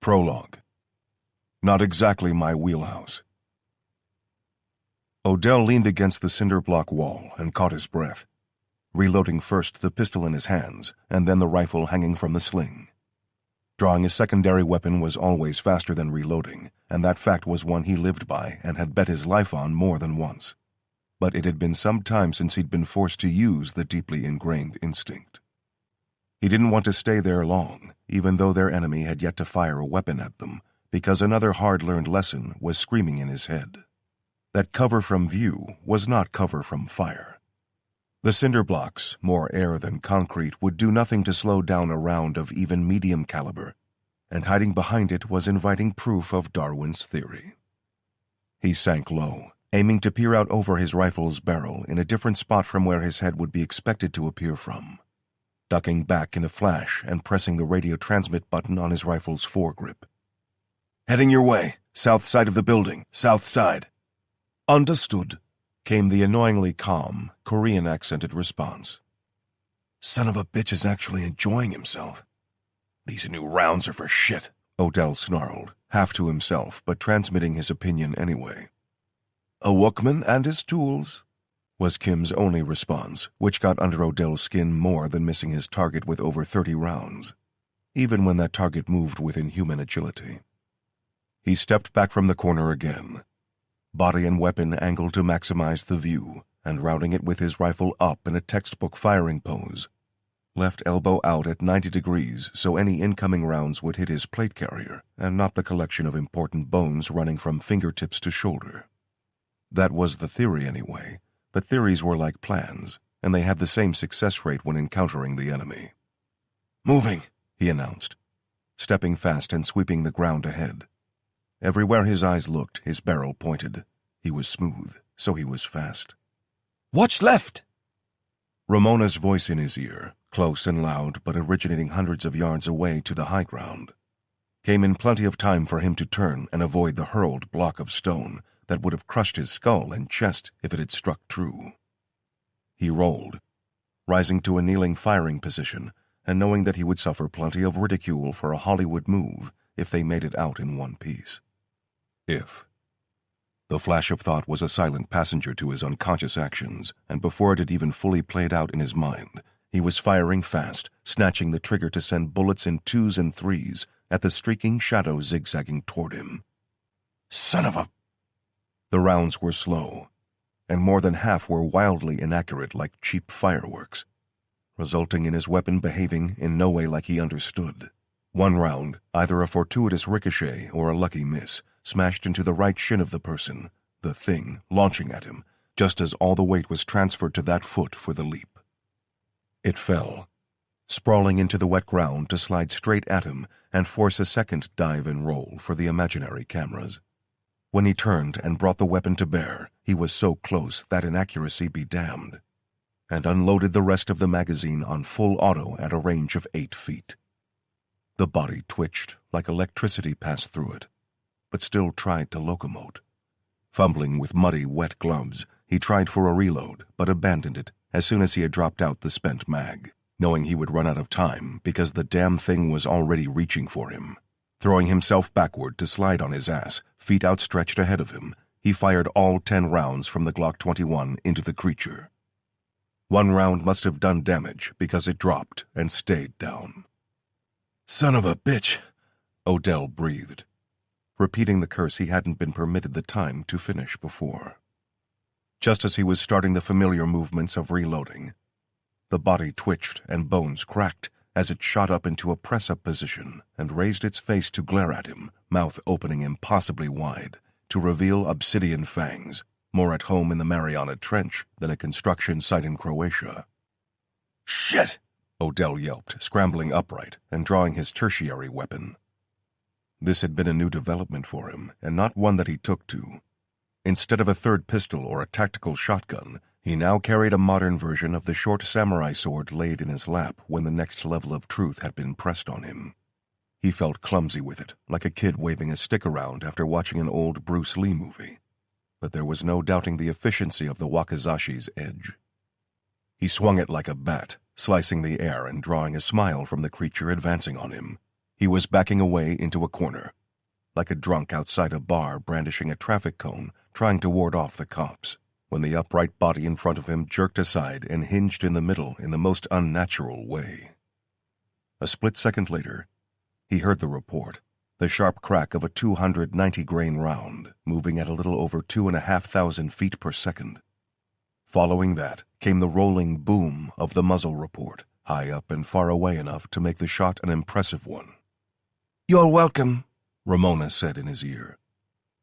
Prologue. Not exactly my wheelhouse. Odell leaned against the cinder block wall and caught his breath, reloading first the pistol in his hands and then the rifle hanging from the sling. Drawing a secondary weapon was always faster than reloading, and that fact was one he lived by and had bet his life on more than once. But it had been some time since he'd been forced to use the deeply ingrained instinct. He didn't want to stay there long, even though their enemy had yet to fire a weapon at them, because another hard-learned lesson was screaming in his head. That cover from view was not cover from fire. The cinder blocks, more air than concrete, would do nothing to slow down a round of even medium caliber, and hiding behind it was inviting proof of Darwin's theory. He sank low, aiming to peer out over his rifle's barrel in a different spot from where his head would be expected to appear from, ducking back in a flash and pressing the radio transmit button on his rifle's foregrip. "Heading your way, south side of the building, south side." "Understood," came the annoyingly calm, Korean-accented response. "Son of a bitch is actually enjoying himself. These new rounds are for shit," Odell snarled, half to himself but transmitting his opinion anyway. "A workman and his tools," was Kim's only response, which got under Odell's skin more than missing his target with over 30 rounds, even when that target moved with inhuman agility. He stepped back from the corner again, body and weapon angled to maximize the view, and routing it with his rifle up in a textbook firing pose, left elbow out at 90 degrees so any incoming rounds would hit his plate carrier and not the collection of important bones running from fingertips to shoulder. That was the theory anyway, but theories were like plans, and they had the same success rate when encountering the enemy. "Moving," he announced, stepping fast and sweeping the ground ahead. Everywhere his eyes looked, his barrel pointed. He was smooth, so he was fast. "Watch left!" Ramona's voice in his ear, close and loud but originating hundreds of yards away to the high ground, came in plenty of time for him to turn and avoid the hurled block of stone that would have crushed his skull and chest if it had struck true. He rolled, rising to a kneeling firing position and knowing that he would suffer plenty of ridicule for a Hollywood move if they made it out in one piece. If. The flash of thought was a silent passenger to his unconscious actions, and before it had even fully played out in his mind, he was firing fast, snatching the trigger to send bullets in 2s and 3s at the streaking shadow zigzagging toward him. Son of a... The rounds were slow, and more than half were wildly inaccurate like cheap fireworks, resulting in his weapon behaving in no way like he understood. One round, either a fortuitous ricochet or a lucky miss, smashed into the right shin of the person, the thing launching at him, just as all the weight was transferred to that foot for the leap. It fell, sprawling into the wet ground to slide straight at him and force a second dive and roll for the imaginary cameras. When he turned and brought the weapon to bear, he was so close that inaccuracy be damned, and unloaded the rest of the magazine on full auto at a range of 8 feet. The body twitched like electricity passed through it, but still tried to locomote. Fumbling with muddy, wet gloves, he tried for a reload, but abandoned it as soon as he had dropped out the spent mag, knowing he would run out of time because the damn thing was already reaching for him. Throwing himself backward to slide on his ass, feet outstretched ahead of him, he fired all 10 rounds from the Glock 21 into the creature. One round must have done damage because it dropped and stayed down. "Son of a bitch," Odell breathed, repeating the curse he hadn't been permitted the time to finish before. Just as he was starting the familiar movements of reloading, the body twitched and bones cracked as it shot up into a press-up position and raised its face to glare at him, mouth opening impossibly wide, to reveal obsidian fangs, more at home in the Mariana Trench than a construction site in Croatia. "Shit!" Odell yelped, scrambling upright and drawing his tertiary weapon. This had been a new development for him, and not one that he took to. Instead of a third pistol or a tactical shotgun, he now carried a modern version of the short samurai sword laid in his lap when the next level of truth had been pressed on him. He felt clumsy with it, like a kid waving a stick around after watching an old Bruce Lee movie. But there was no doubting the efficiency of the wakizashi's edge. He swung it like a bat, slicing the air and drawing a smile from the creature advancing on him. He was backing away into a corner, like a drunk outside a bar brandishing a traffic cone, trying to ward off the cops, when the upright body in front of him jerked aside and hinged in the middle in the most unnatural way. A split second later, he heard the report, the sharp crack of a 290-grain round, moving at a little over 2,500 feet per second. Following that came the rolling boom of the muzzle report, high up and far away enough to make the shot an impressive one. "You're welcome," Ramona said in his ear.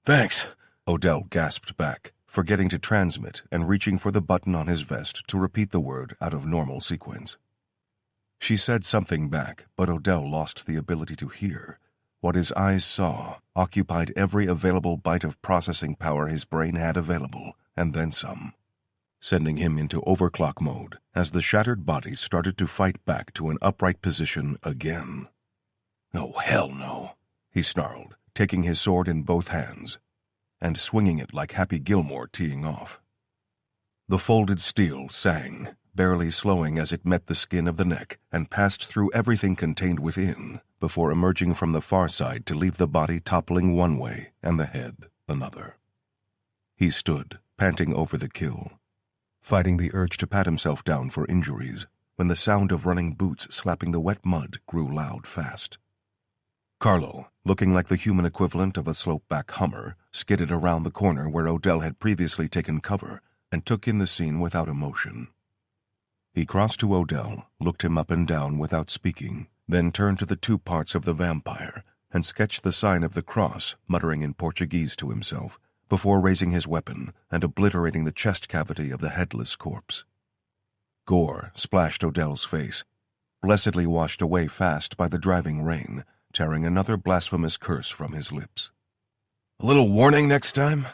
"Thanks," Odell gasped back, forgetting to transmit and reaching for the button on his vest to repeat the word out of normal sequence. She said something back, but Odell lost the ability to hear. What his eyes saw occupied every available byte of processing power his brain had available, and then some, sending him into overclock mode as the shattered body started to fight back to an upright position again. "Oh, hell no," he snarled, taking his sword in both hands and swinging it like Happy Gilmore teeing off. The folded steel sang, barely slowing as it met the skin of the neck and passed through everything contained within before emerging from the far side to leave the body toppling one way and the head another. He stood, panting over the kill, fighting the urge to pat himself down for injuries when the sound of running boots slapping the wet mud grew loud fast. Carlo, looking like the human equivalent of a slope-back Hummer, skidded around the corner where Odell had previously taken cover and took in the scene without emotion. He crossed to Odell, looked him up and down without speaking, then turned to the two parts of the vampire and sketched the sign of the cross, muttering in Portuguese to himself, before raising his weapon and obliterating the chest cavity of the headless corpse. Gore splashed Odell's face, blessedly washed away fast by the driving rain, tearing another blasphemous curse from his lips. "A little warning next time?"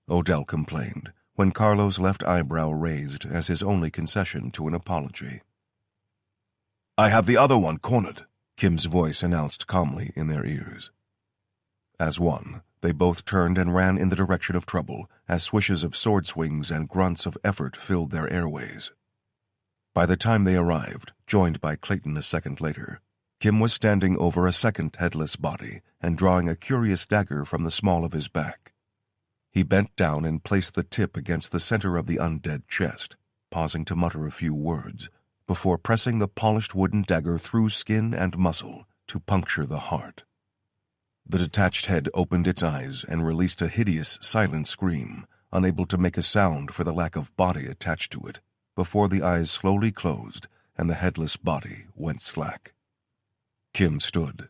Odell complained, when Carlo's left eyebrow raised as his only concession to an apology. "I have the other one cornered," Kim's voice announced calmly in their ears. As one, they both turned and ran in the direction of trouble as swishes of sword swings and grunts of effort filled their airways. By the time they arrived, joined by Clayton a second later, Kim was standing over a second headless body and drawing a curious dagger from the small of his back. He bent down and placed the tip against the center of the undead chest, pausing to mutter a few words, before pressing the polished wooden dagger through skin and muscle to puncture the heart. The detached head opened its eyes and released a hideous, silent scream, unable to make a sound for the lack of body attached to it, before the eyes slowly closed and the headless body went slack. Kim stood,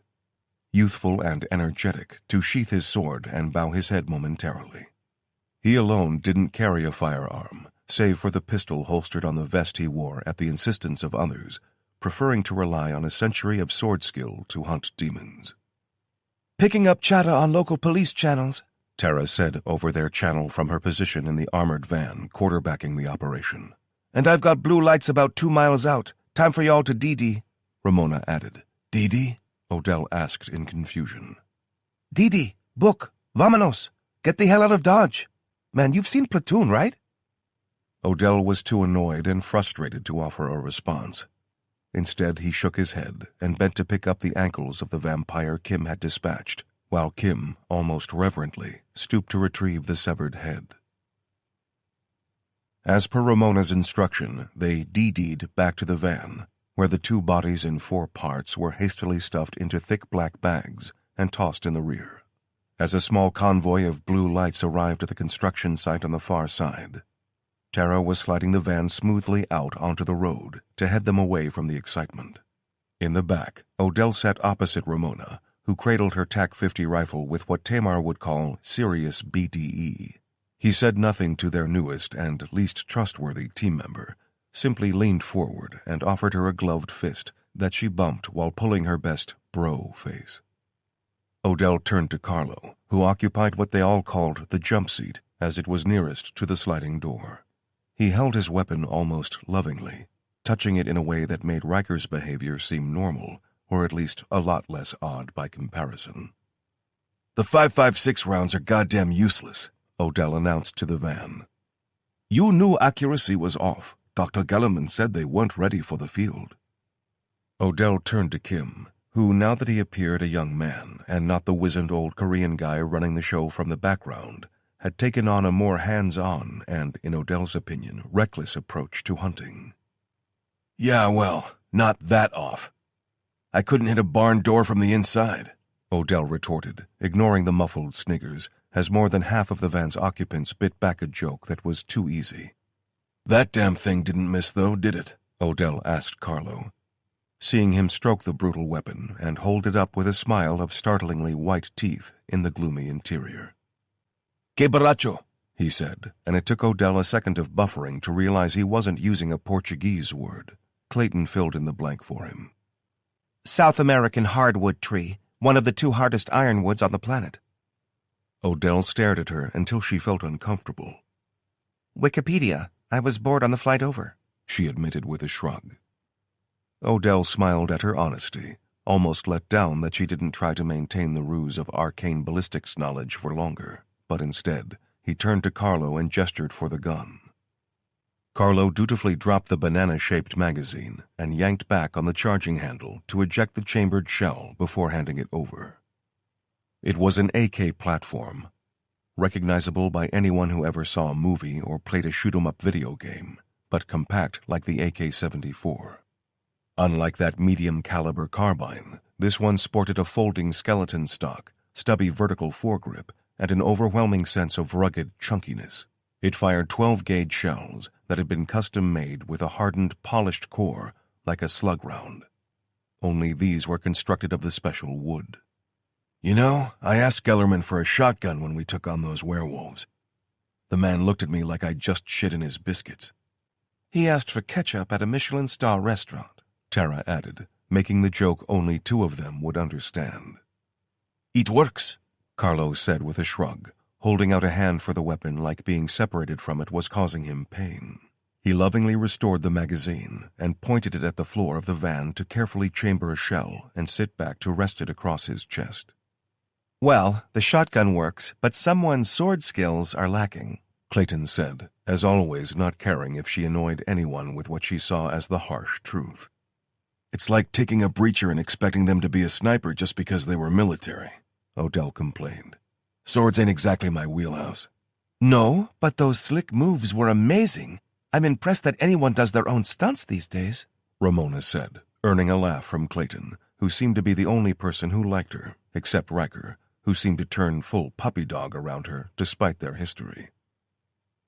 youthful and energetic, to sheath his sword and bow his head momentarily. He alone didn't carry a firearm, save for the pistol holstered on the vest he wore at the insistence of others, preferring to rely on a century of sword skill to hunt demons. "Picking up chatter on local police channels," Tara said over their channel from her position in the armored van quarterbacking the operation. "And I've got blue lights about 2 miles out. Time for y'all to DD," Ramona added. "DD?" Odell asked in confusion. "DD, book, vamonos, get the hell out of Dodge. Man, you've seen Platoon, right?" Odell was too annoyed and frustrated to offer a response. Instead, he shook his head and bent to pick up the ankles of the vampire Kim had dispatched, while Kim, almost reverently, stooped to retrieve the severed head. As per Ramona's instruction, they DD'd back to the van, where the two bodies in 4 parts were hastily stuffed into thick black bags and tossed in the rear. As a small convoy of blue lights arrived at the construction site on the far side, Tara was sliding the van smoothly out onto the road to head them away from the excitement. In the back, Odell sat opposite Ramona, who cradled her TAC-50 rifle with what Tamar would call serious BDE. He said nothing to their newest and least trustworthy team member, simply leaned forward and offered her a gloved fist that she bumped while pulling her best bro face. Odell turned to Carlo, who occupied what they all called the jump seat, as it was nearest to the sliding door. He held his weapon almost lovingly, touching it in a way that made Riker's behavior seem normal, or at least a lot less odd by comparison. "The 5.56 rounds are goddamn useless," Odell announced to the van. "You knew accuracy was off. Dr. Gellerman said they weren't ready for the field." Odell turned to Kim, who, now that he appeared a young man and not the wizened old Korean guy running the show from the background, had taken on a more hands-on and, in Odell's opinion, reckless approach to hunting. "Yeah, well, not that off. I couldn't hit a barn door from the inside," Odell retorted, ignoring the muffled sniggers, as more than half of the van's occupants bit back a joke that was too easy. "That damn thing didn't miss, though, did it?" Odell asked Carlo, seeing him stroke the brutal weapon and hold it up with a smile of startlingly white teeth in the gloomy interior. "Que borracho," he said, and it took Odell a second of buffering to realize he wasn't using a Portuguese word. Clayton filled in the blank for him. "South American hardwood tree, one of the 2 hardest ironwoods on the planet." Odell stared at her until she felt uncomfortable. "Wikipedia. I was bored on the flight over," she admitted with a shrug. Odell smiled at her honesty, almost let down that she didn't try to maintain the ruse of arcane ballistics knowledge for longer, but instead, he turned to Carlo and gestured for the gun. Carlo dutifully dropped the banana-shaped magazine and yanked back on the charging handle to eject the chambered shell before handing it over. It was an AK platform, recognizable by anyone who ever saw a movie or played a shoot-'em-up video game, but compact like the AK-74. Unlike that medium-caliber carbine, this one sported a folding skeleton stock, stubby vertical foregrip, and an overwhelming sense of rugged chunkiness. It fired 12-gauge shells that had been custom-made with a hardened, polished core like a slug round. Only these were constructed of the special wood. "You know, I asked Gellerman for a shotgun when we took on those werewolves. The man looked at me like I'd just shit in his biscuits." "He asked for ketchup at a Michelin-star restaurant," Tara added, making the joke only 2 of them would understand. "It works," Carlo said with a shrug, holding out a hand for the weapon like being separated from it was causing him pain. He lovingly restored the magazine and pointed it at the floor of the van to carefully chamber a shell and sit back to rest it across his chest. "Well, the shotgun works, but someone's sword skills are lacking," Clayton said, as always not caring if she annoyed anyone with what she saw as the harsh truth. "It's like taking a breacher and expecting them to be a sniper just because they were military," Odell complained. "Swords ain't exactly my wheelhouse." "No, but those slick moves were amazing. I'm impressed that anyone does their own stunts these days," Ramona said, earning a laugh from Clayton, who seemed to be the only person who liked her, except Riker, who seemed to turn full puppy dog around her despite their history.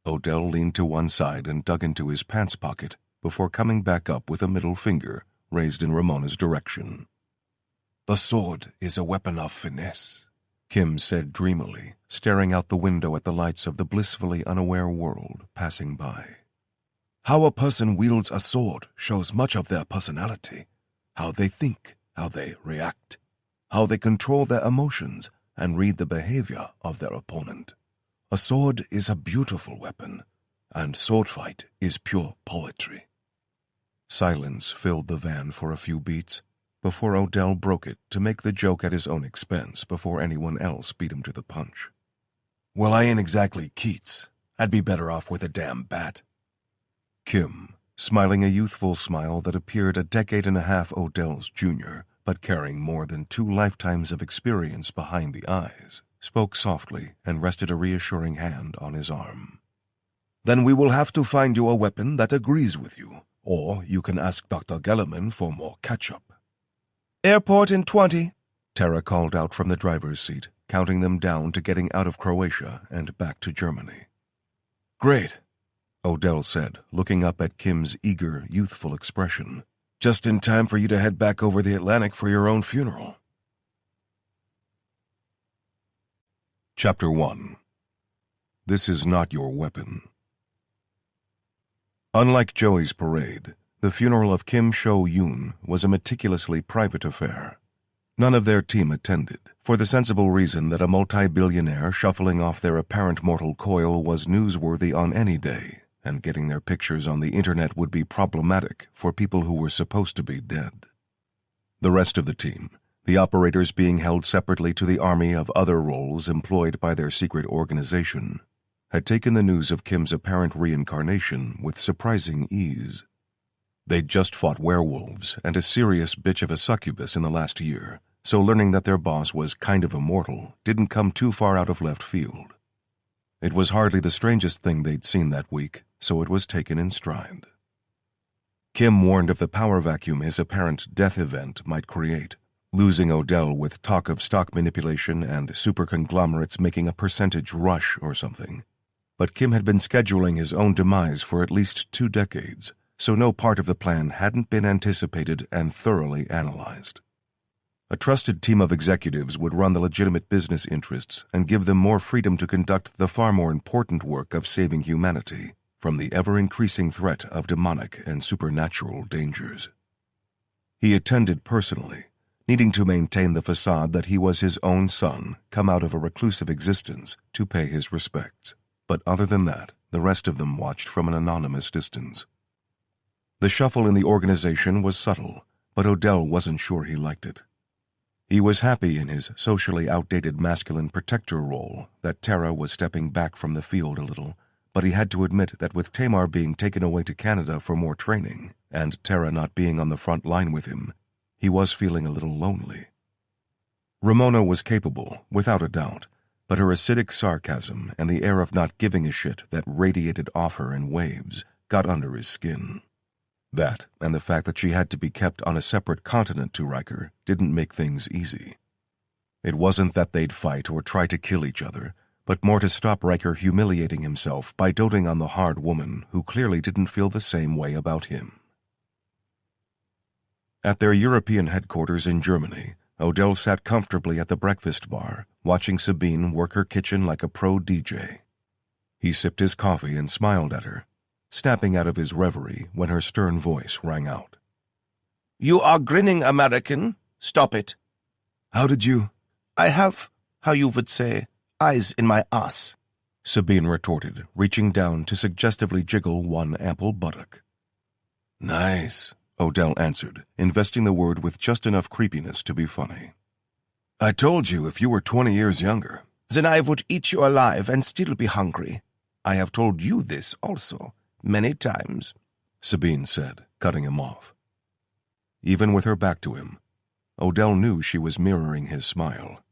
Odell leaned to one side and dug into his pants pocket before coming back up with a middle finger raised in Ramona's direction. "The sword is a weapon of finesse," Kim said dreamily, staring out the window at the lights of the blissfully unaware world passing by. "How a person wields a sword shows much of their personality, how they think, how they react, how they control their emotions and read the behavior of their opponent. A sword is a beautiful weapon, and sword fight is pure poetry." Silence filled the van for a few beats before Odell broke it to make the joke at his own expense before anyone else beat him to the punch. "Well, I ain't exactly Keats. I'd be better off with a damn bat." Kim, smiling a youthful smile that appeared a decade and a half Odell's junior, but carrying more than 2 lifetimes of experience behind the eyes, spoke softly and rested a reassuring hand on his arm. "Then we will have to find you a weapon that agrees with you, or you can ask Dr. Gellerman for more ketchup." "Airport in 20, Tara called out from the driver's seat, counting them down to getting out of Croatia and back to Germany. "Great," Odell said, looking up at Kim's eager, youthful expression. "Just in time for you to head back over the Atlantic for your own funeral." Chapter 1. This is not your weapon. Unlike Joey's parade, the funeral of Kim Sho-yoon was a meticulously private affair. None of their team attended, for the sensible reason that a multi-billionaire shuffling off their apparent mortal coil was newsworthy on any day, and getting their pictures on the internet would be problematic for people who were supposed to be dead. The rest of the team, the operators being held separately to the army of other roles employed by their secret organization, had taken the news of Kim's apparent reincarnation with surprising ease. They'd just fought werewolves and a serious bitch of a succubus in the last year, so learning that their boss was kind of immortal didn't come too far out of left field. It was hardly the strangest thing they'd seen that week, so it was taken in stride. Kim warned of the power vacuum his apparent death event might create, losing Odell with talk of stock manipulation and super conglomerates making a percentage rush or something. But Kim had been scheduling his own demise for at least 2 decades, so no part of the plan hadn't been anticipated and thoroughly analyzed. A trusted team of executives would run the legitimate business interests and give them more freedom to conduct the far more important work of saving humanity from the ever-increasing threat of demonic and supernatural dangers. He attended personally, needing to maintain the facade that he was his own son come out of a reclusive existence to pay his respects. But other than that, the rest of them watched from an anonymous distance. The shuffle in the organization was subtle, but Odell wasn't sure he liked it. He was happy in his socially outdated masculine protector role that Tara was stepping back from the field a little, but he had to admit that with Tamar being taken away to Canada for more training, and Tara not being on the front line with him, he was feeling a little lonely. Ramona was capable, without a doubt, but her acidic sarcasm and the air of not giving a shit that radiated off her in waves got under his skin. That, and the fact that she had to be kept on a separate continent to Riker, didn't make things easy. It wasn't that they'd fight or try to kill each other, but more to stop Riker humiliating himself by doting on the hard woman who clearly didn't feel the same way about him. At their European headquarters in Germany, Odell sat comfortably at the breakfast bar, watching Sabine work her kitchen like a pro DJ. He sipped his coffee and smiled at her, snapping out of his reverie when her stern voice rang out. "You are grinning, American. Stop it." "How did you—" "I have, how you would say, eyes in my ass," Sabine retorted, reaching down to suggestively jiggle one ample buttock. "Nice," Odell answered, investing the word with just enough creepiness to be funny. "I told you if you were 20 years younger." "Then I would eat you alive and still be hungry. I have told you this also, many times," Sabine said, cutting him off. Even with her back to him, Odell knew she was mirroring his smile.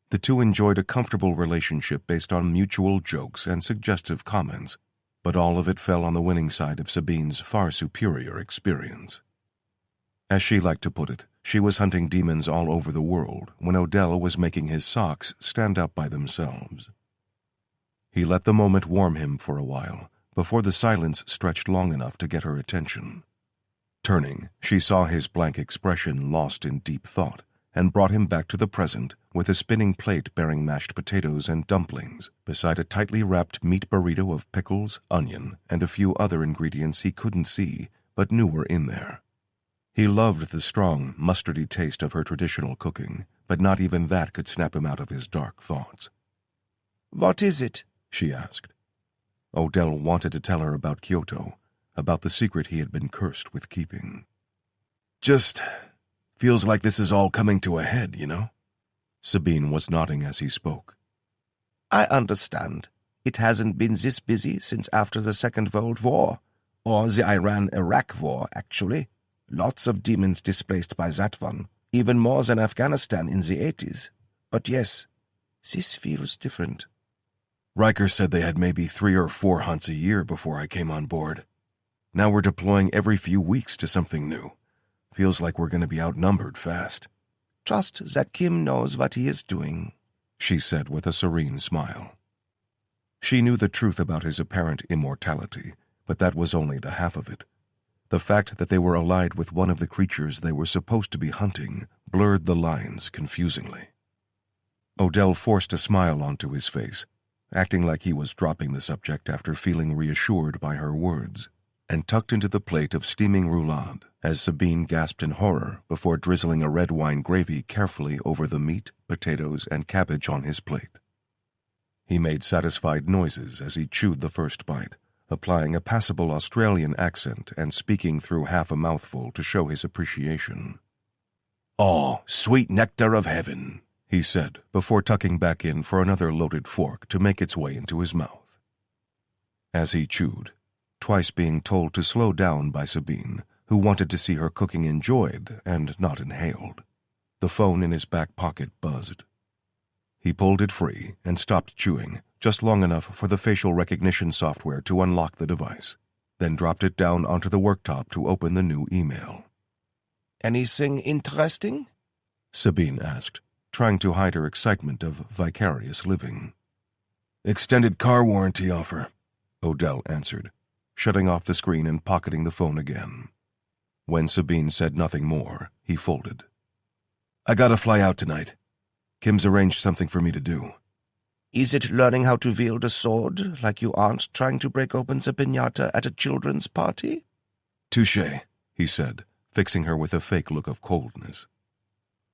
The two enjoyed a comfortable relationship based on mutual jokes and suggestive comments, but all of it fell on the winning side of Sabine's far superior experience. As she liked to put it, she was hunting demons all over the world when Odell was making his socks stand up by themselves. He let the moment warm him for a while, before the silence stretched long enough to get her attention. Turning, she saw his blank expression lost in deep thought, and brought him back to the present with a spinning plate bearing mashed potatoes and dumplings, beside a tightly wrapped meat burrito of pickles, onion, and a few other ingredients he couldn't see but knew were in there. He loved the strong, mustardy taste of her traditional cooking, but not even that could snap him out of his dark thoughts. "What is it?" she asked. Odell wanted to tell her about Kyoto, about the secret he had been cursed with keeping. "Just feels like this is all coming to a head, you know?" Sabine was nodding as he spoke. "I understand. It hasn't been this busy since after the Second World War, or the Iran-Iraq War, actually. Lots of demons displaced by that one, even more than Afghanistan in the 80s. But yes, this feels different." Riker said they had maybe 3 or 4 hunts a year before I came on board. Now we're deploying every few weeks to something new. Feels like we're going to be outnumbered fast. "Trust that Kim knows what he is doing," she said with a serene smile. She knew the truth about his apparent immortality, but that was only the half of it. The fact that they were allied with one of the creatures they were supposed to be hunting blurred the lines confusingly. Odell forced a smile onto his face, acting like he was dropping the subject after feeling reassured by her words, and tucked into the plate of steaming roulade as Sabine gasped in horror before drizzling a red wine gravy carefully over the meat, potatoes, and cabbage on his plate. He made satisfied noises as he chewed the first bite, applying a passable Australian accent and speaking through half a mouthful to show his appreciation. "Oh, sweet nectar of heaven," he said, before tucking back in for another loaded fork to make its way into his mouth. As he chewed, twice being told to slow down by Sabine, who wanted to see her cooking enjoyed and not inhaled. The phone in his back pocket buzzed. He pulled it free and stopped chewing, just long enough for the facial recognition software to unlock the device, then dropped it down onto the worktop to open the new email. "Anything interesting?" Sabine asked, trying to hide her excitement of vicarious living. "Extended car warranty offer," Odell answered, shutting off the screen and pocketing the phone again. When Sabine said nothing more, he folded. "I gotta fly out tonight. Kim's arranged something for me to do." "Is it learning how to wield a sword, like you aren't trying to break open the piñata at a children's party?" "Touché," he said, fixing her with a fake look of coldness.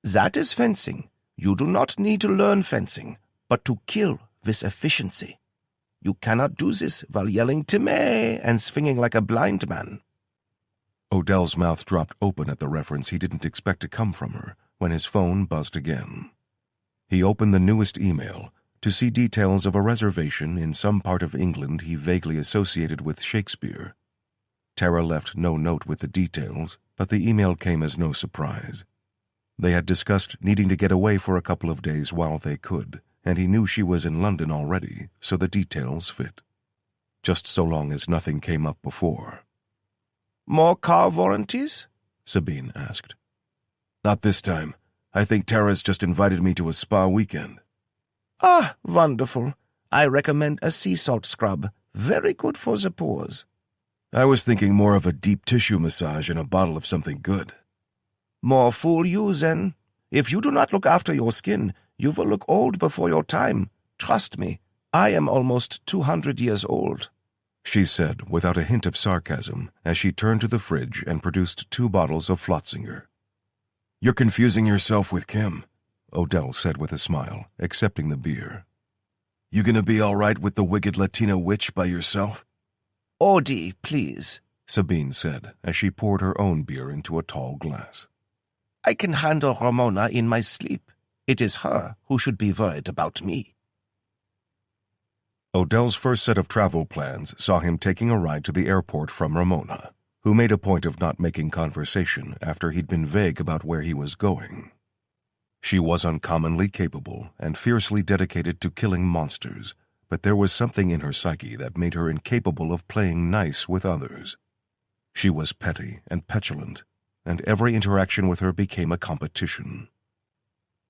"That is fencing. You do not need to learn fencing, but to kill with efficiency. You cannot do this while yelling Time and swinging like a blind man." Odell's mouth dropped open at the reference he didn't expect to come from her when his phone buzzed again. He opened the newest email to see details of a reservation in some part of England he vaguely associated with Shakespeare. Tara left no note with the details, but the email came as no surprise. They had discussed needing to get away for a couple of days while they could, and he knew she was in London already, so the details fit. Just so long as nothing came up before. "More car warranties?" Sabine asked. "Not this time. I think Tara's just invited me to a spa weekend." "Ah, wonderful. I recommend a sea salt scrub. Very good for the pores." "I was thinking more of a deep tissue massage and a bottle of something good." "More fool you, then. If you do not look after your skin, you will look old before your time. Trust me, I am almost 200 years old," she said without a hint of sarcasm as she turned to the fridge and produced 2 bottles of Flotzinger. "You're confusing yourself with Kim," Odell said with a smile, accepting the beer. "You gonna be all right with the wicked Latina witch by yourself?" "Odie, please," Sabine said as she poured her own beer into a tall glass. "I can handle Ramona in my sleep. It is her who should be worried about me." Odell's first set of travel plans saw him taking a ride to the airport from Ramona, who made a point of not making conversation after he'd been vague about where he was going. She was uncommonly capable and fiercely dedicated to killing monsters, but there was something in her psyche that made her incapable of playing nice with others. She was petty and petulant, and every interaction with her became a competition.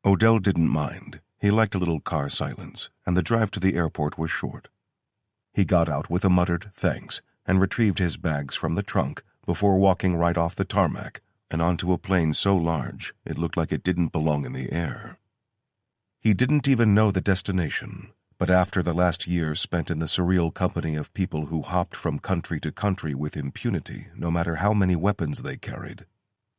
Odell didn't mind. He liked a little car silence, and the drive to the airport was short. He got out with a muttered thanks and retrieved his bags from the trunk before walking right off the tarmac and onto a plane so large it looked like it didn't belong in the air. He didn't even know the destination, but after the last year spent in the surreal company of people who hopped from country to country with impunity, no matter how many weapons they carried,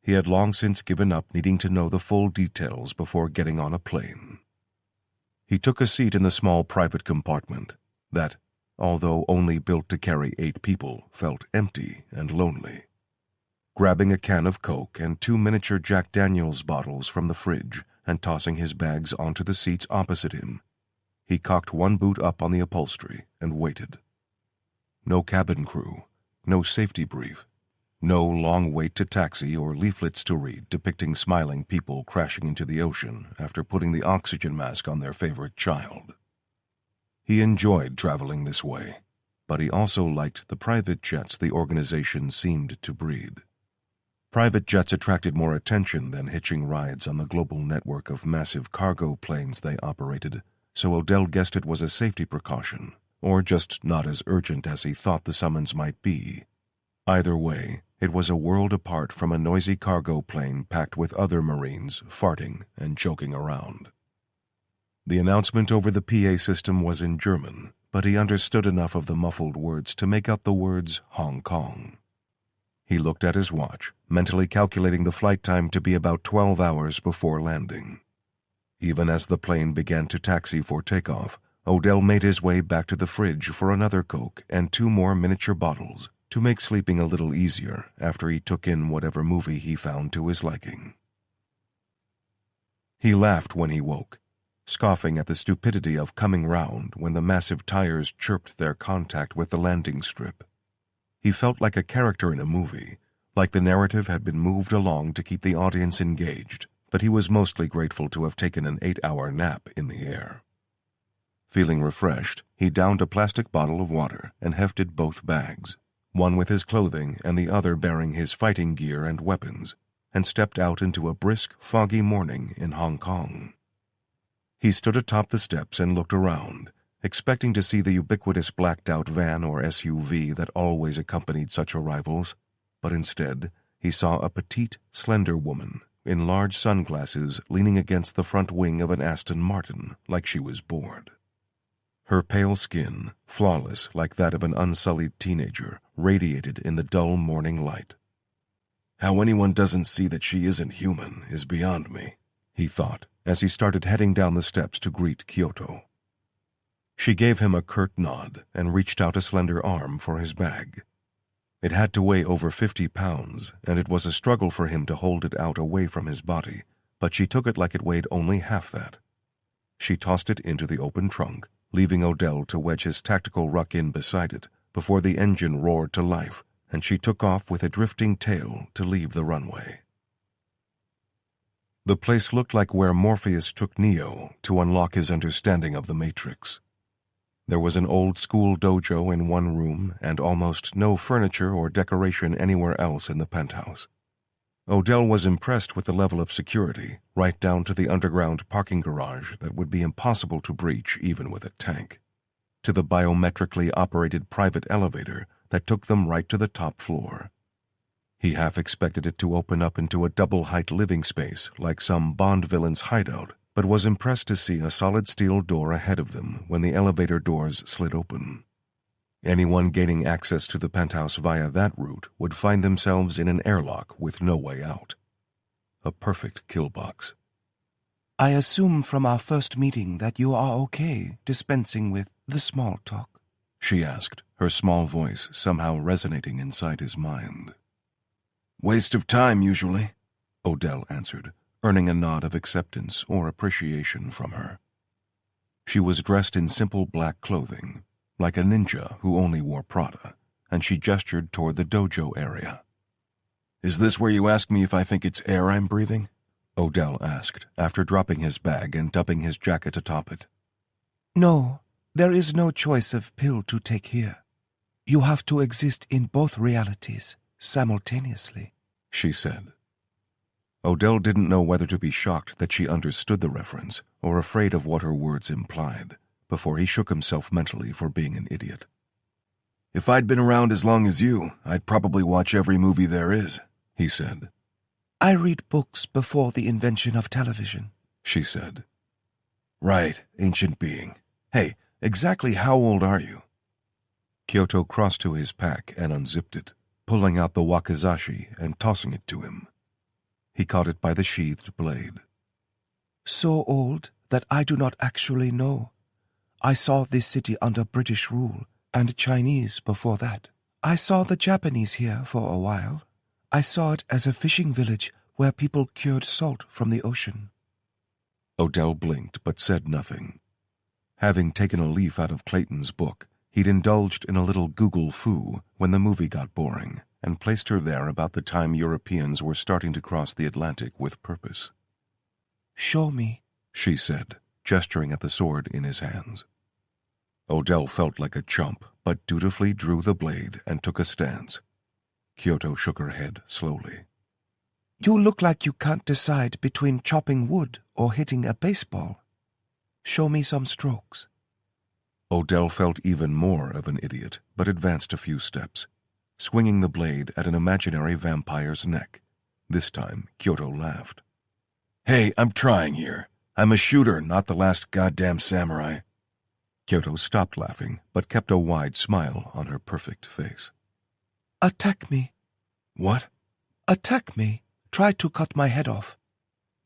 he had long since given up needing to know the full details before getting on a plane. He took a seat in the small private compartment that, although only built to carry 8 people, felt empty and lonely. Grabbing a can of Coke and 2 miniature Jack Daniels bottles from the fridge and tossing his bags onto the seats opposite him, he cocked one boot up on the upholstery and waited. No cabin crew, no safety brief, no long wait to taxi or leaflets to read depicting smiling people crashing into the ocean after putting the oxygen mask on their favorite child. He enjoyed traveling this way, but he also liked the private jets the organization seemed to breed. Private jets attracted more attention than hitching rides on the global network of massive cargo planes they operated, so Odell guessed it was a safety precaution, or just not as urgent as he thought the summons might be. Either way, it was a world apart from a noisy cargo plane packed with other Marines farting and joking around. The announcement over the PA system was in German, but he understood enough of the muffled words to make out the words Hong Kong. He looked at his watch, mentally calculating the flight time to be about 12 hours before landing. Even as the plane began to taxi for takeoff, Odell made his way back to the fridge for another Coke and 2 more miniature bottles to make sleeping a little easier after he took in whatever movie he found to his liking. He laughed when he woke, scoffing at the stupidity of coming round when the massive tires chirped their contact with the landing strip. He felt like a character in a movie, Like the narrative had been moved along to keep the audience engaged, but he was mostly grateful to have taken an 8-hour nap in the air. Feeling refreshed, he downed a plastic bottle of water and hefted both bags, one with his clothing and the other bearing his fighting gear and weapons, and stepped out into a brisk, foggy morning in Hong Kong. He stood atop the steps and looked around, expecting to see the ubiquitous blacked-out van or SUV that always accompanied such arrivals, but instead he saw a petite, slender woman in large sunglasses leaning against the front wing of an Aston Martin like she was bored. Her pale skin, flawless like that of an unsullied teenager, radiated in the dull morning light. How anyone doesn't see that she isn't human is beyond me, he thought, as he started heading down the steps to greet Kyoto. She gave him a curt nod and reached out a slender arm for his bag. It had to weigh over 50 pounds, and it was a struggle for him to hold it out away from his body, but she took it like it weighed only half that. She tossed it into the open trunk, leaving Odell to wedge his tactical ruck in beside it before the engine roared to life, and she took off with a drifting tail to leave the runway. The place looked like where Morpheus took Neo to unlock his understanding of the Matrix. There was an old-school dojo in one room and almost no furniture or decoration anywhere else in the penthouse. Odell was impressed with the level of security, right down to the underground parking garage that would be impossible to breach even with a tank, to the biometrically operated private elevator that took them right to the top floor. He half expected it to open up into a double-height living space like some Bond villain's hideout, but was impressed to see a solid steel door ahead of them when the elevator doors slid open. Anyone gaining access to the penthouse via that route would find themselves in an airlock with no way out. A perfect kill box. I assume from our first meeting that you are okay dispensing with the small talk, she asked, her small voice somehow resonating inside his mind. Waste of time, usually, Odell answered, earning a nod of acceptance or appreciation from her. She was dressed in simple black clothing, like a ninja who only wore Prada, and she gestured toward the dojo area. Is this where you ask me if I think it's air I'm breathing? Odell asked, after dropping his bag and dumping his jacket atop it. No, there is no choice of pill to take here. You have to exist in both realities simultaneously, she said. Odell didn't know whether to be shocked that she understood the reference or afraid of what her words implied, before he shook himself mentally for being an idiot. If I'd been around as long as you, I'd probably watch every movie there is, he said. I read books before the invention of television, she said. Right, ancient being. Hey, exactly how old are you? Kyoto crossed to his pack and unzipped it, pulling out the wakizashi and tossing it to him. He caught it by the sheathed blade. So old that I do not actually know. I saw this city under British rule, and Chinese before that. I saw the Japanese here for a while. I saw it as a fishing village where people cured salt from the ocean. Odell blinked but said nothing. Having taken a leaf out of Clayton's book, he'd indulged in a little Google foo when the movie got boring, and placed her there about the time Europeans were starting to cross the Atlantic with purpose. Show me, she said, gesturing at the sword in his hands. Odell felt like a chump, but dutifully drew the blade and took a stance. Kyoto shook her head slowly. You look like you can't decide between chopping wood or hitting a baseball. Show me some strokes. Odell felt even more of an idiot, but advanced a few steps, swinging the blade at an imaginary vampire's neck. This time, Kyoto laughed. Hey, I'm trying here. I'm a shooter, not the last goddamn samurai. Kyoto stopped laughing, but kept a wide smile on her perfect face. Attack me. What? Attack me. Try to cut my head off.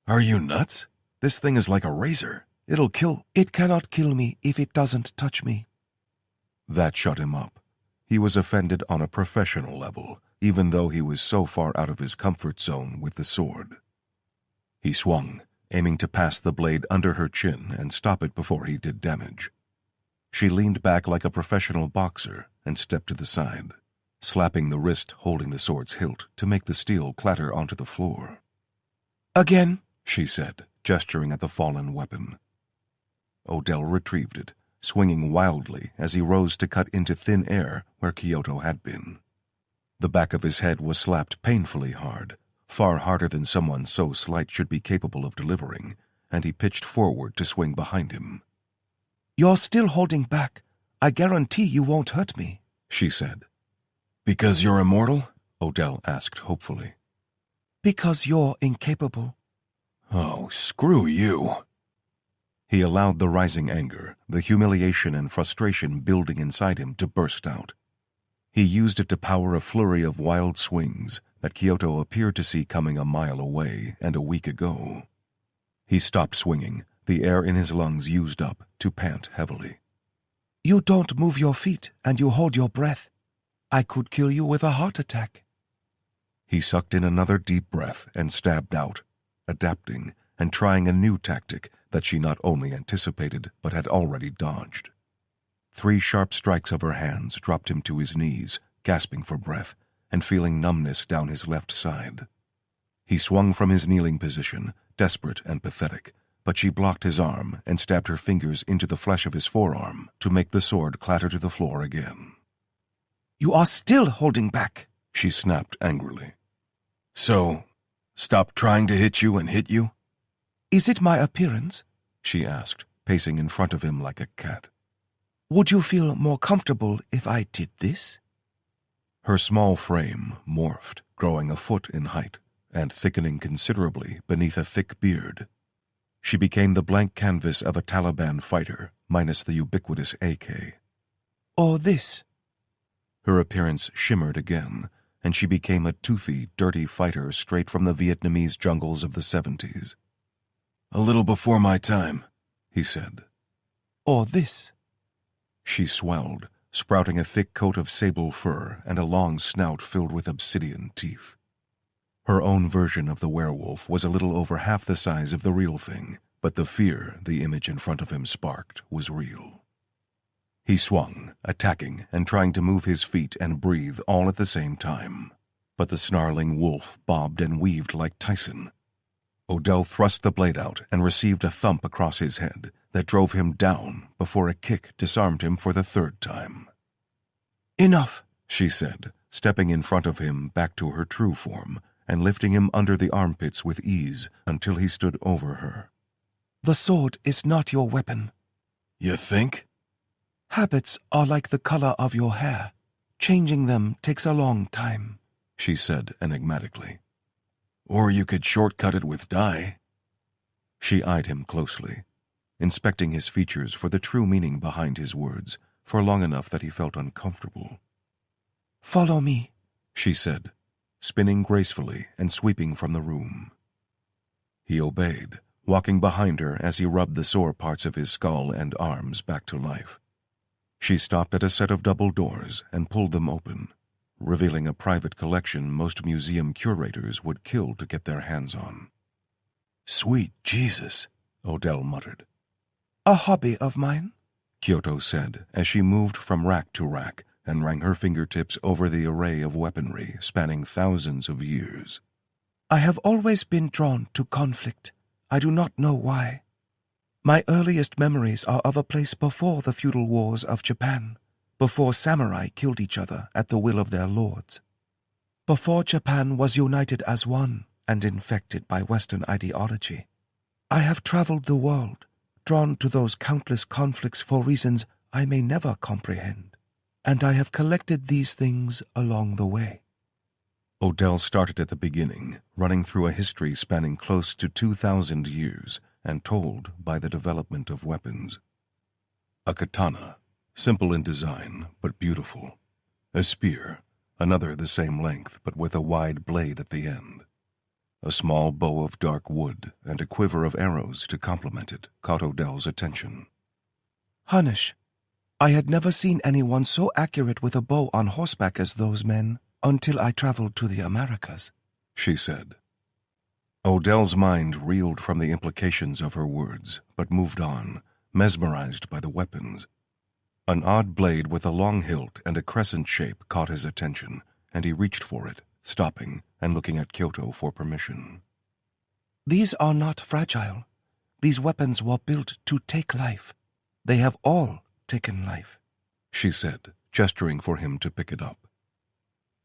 Are you nuts? This thing is like a razor. It'll kill. It cannot kill me if it doesn't touch me. That shut him up. He was offended on a professional level, even though he was so far out of his comfort zone with the sword. He swung, aiming to pass the blade under her chin and stop it before he did damage. She leaned back like a professional boxer and stepped to the side. slapping the wrist holding the sword's hilt to make the steel clatter onto the floor. "Again," she said, gesturing at the fallen weapon. Odell retrieved it, swinging wildly as he rose to cut into thin air where Kyoto had been. The back of his head was slapped painfully hard, far harder than someone so slight should be capable of delivering, and he pitched forward to swing behind him. "You're still holding back. I guarantee you won't hurt me," she said. Because you're immortal? Odell asked hopefully. "Because you're incapable." Oh, screw you. He allowed the rising anger, the humiliation and frustration building inside him to burst out. He used it to power a flurry of wild swings that Kyoto appeared to see coming a mile away and a week ago. He stopped swinging, the air in his lungs used up, to pant heavily. "You don't move your feet and you hold your breath. I could kill you with a heart attack." He sucked in another deep breath and stabbed out, adapting and trying a new tactic that she not only anticipated but had already dodged. 3 sharp strikes of her hands dropped him to his knees, gasping for breath and feeling numbness down his left side. He swung from his kneeling position, desperate and pathetic, but she blocked his arm and stabbed her fingers into the flesh of his forearm to make the sword clatter to the floor again. "You are still holding back," she snapped angrily. So, stop trying to hit you and hit you? "Is it my appearance?" she asked, pacing in front of him like a cat. "Would you feel more comfortable if I did this?" Her small frame morphed, growing a foot in height and thickening considerably beneath a thick beard. She became the blank canvas of a Taliban fighter, minus the ubiquitous AK. "Or this?" Her appearance shimmered again, and she became a toothy, dirty fighter straight from the Vietnamese jungles of the 70s. A little before my time, he said. "Or this?" She swelled, sprouting a thick coat of sable fur and a long snout filled with obsidian teeth. Her own version of the werewolf was a little over half the size of the real thing, but the fear the image in front of him sparked was real. He swung, attacking and trying to move his feet and breathe all at the same time, but the snarling wolf bobbed and weaved like Tyson. Odell thrust the blade out and received a thump across his head that drove him down before a kick disarmed him for the 3rd time. "Enough," she said, stepping in front of him back to her true form and lifting him under the armpits with ease until he stood over her. "The sword is not your weapon. You think? Habits are like the color of your hair. Changing them takes a long time," she said enigmatically. Or you could shortcut it with dye." She eyed him closely, inspecting his features for the true meaning behind his words for long enough that he felt uncomfortable. "Follow me," she said, spinning gracefully and sweeping from the room. He obeyed, walking behind her as he rubbed the sore parts of his skull and arms back to life. She stopped at a set of double doors and pulled them open, revealing a private collection most museum curators would kill to get their hands on. "Sweet Jesus," Odell muttered. "A hobby of mine," Kyoto said as she moved from rack to rack and ran her fingertips over the array of weaponry spanning thousands of years. "I have always been drawn to conflict. I do not know why. My earliest memories are of a place before the feudal wars of Japan, before samurai killed each other at the will of their lords, before Japan was united as one and infected by Western ideology. I have traveled the world, drawn to those countless conflicts for reasons I may never comprehend, and I have collected these things along the way." Odell started at the beginning, running through a history spanning close to 2,000 years and told by the development of weapons. A katana, simple in design but beautiful. A spear, another the same length but with a wide blade at the end. A small bow of dark wood and a quiver of arrows to complement it caught Odell's attention. "Hanish, I had never seen anyone so accurate with a bow on horseback as those men until I traveled to the Americas," she said. Odell's mind reeled from the implications of her words, but moved on, mesmerized by the weapons. An odd blade with a long hilt and a crescent shape caught his attention, and he reached for it, stopping and looking at Kyoto for permission. These are not fragile. These weapons were built to take life. They have all taken life, she said, gesturing for him to pick it up.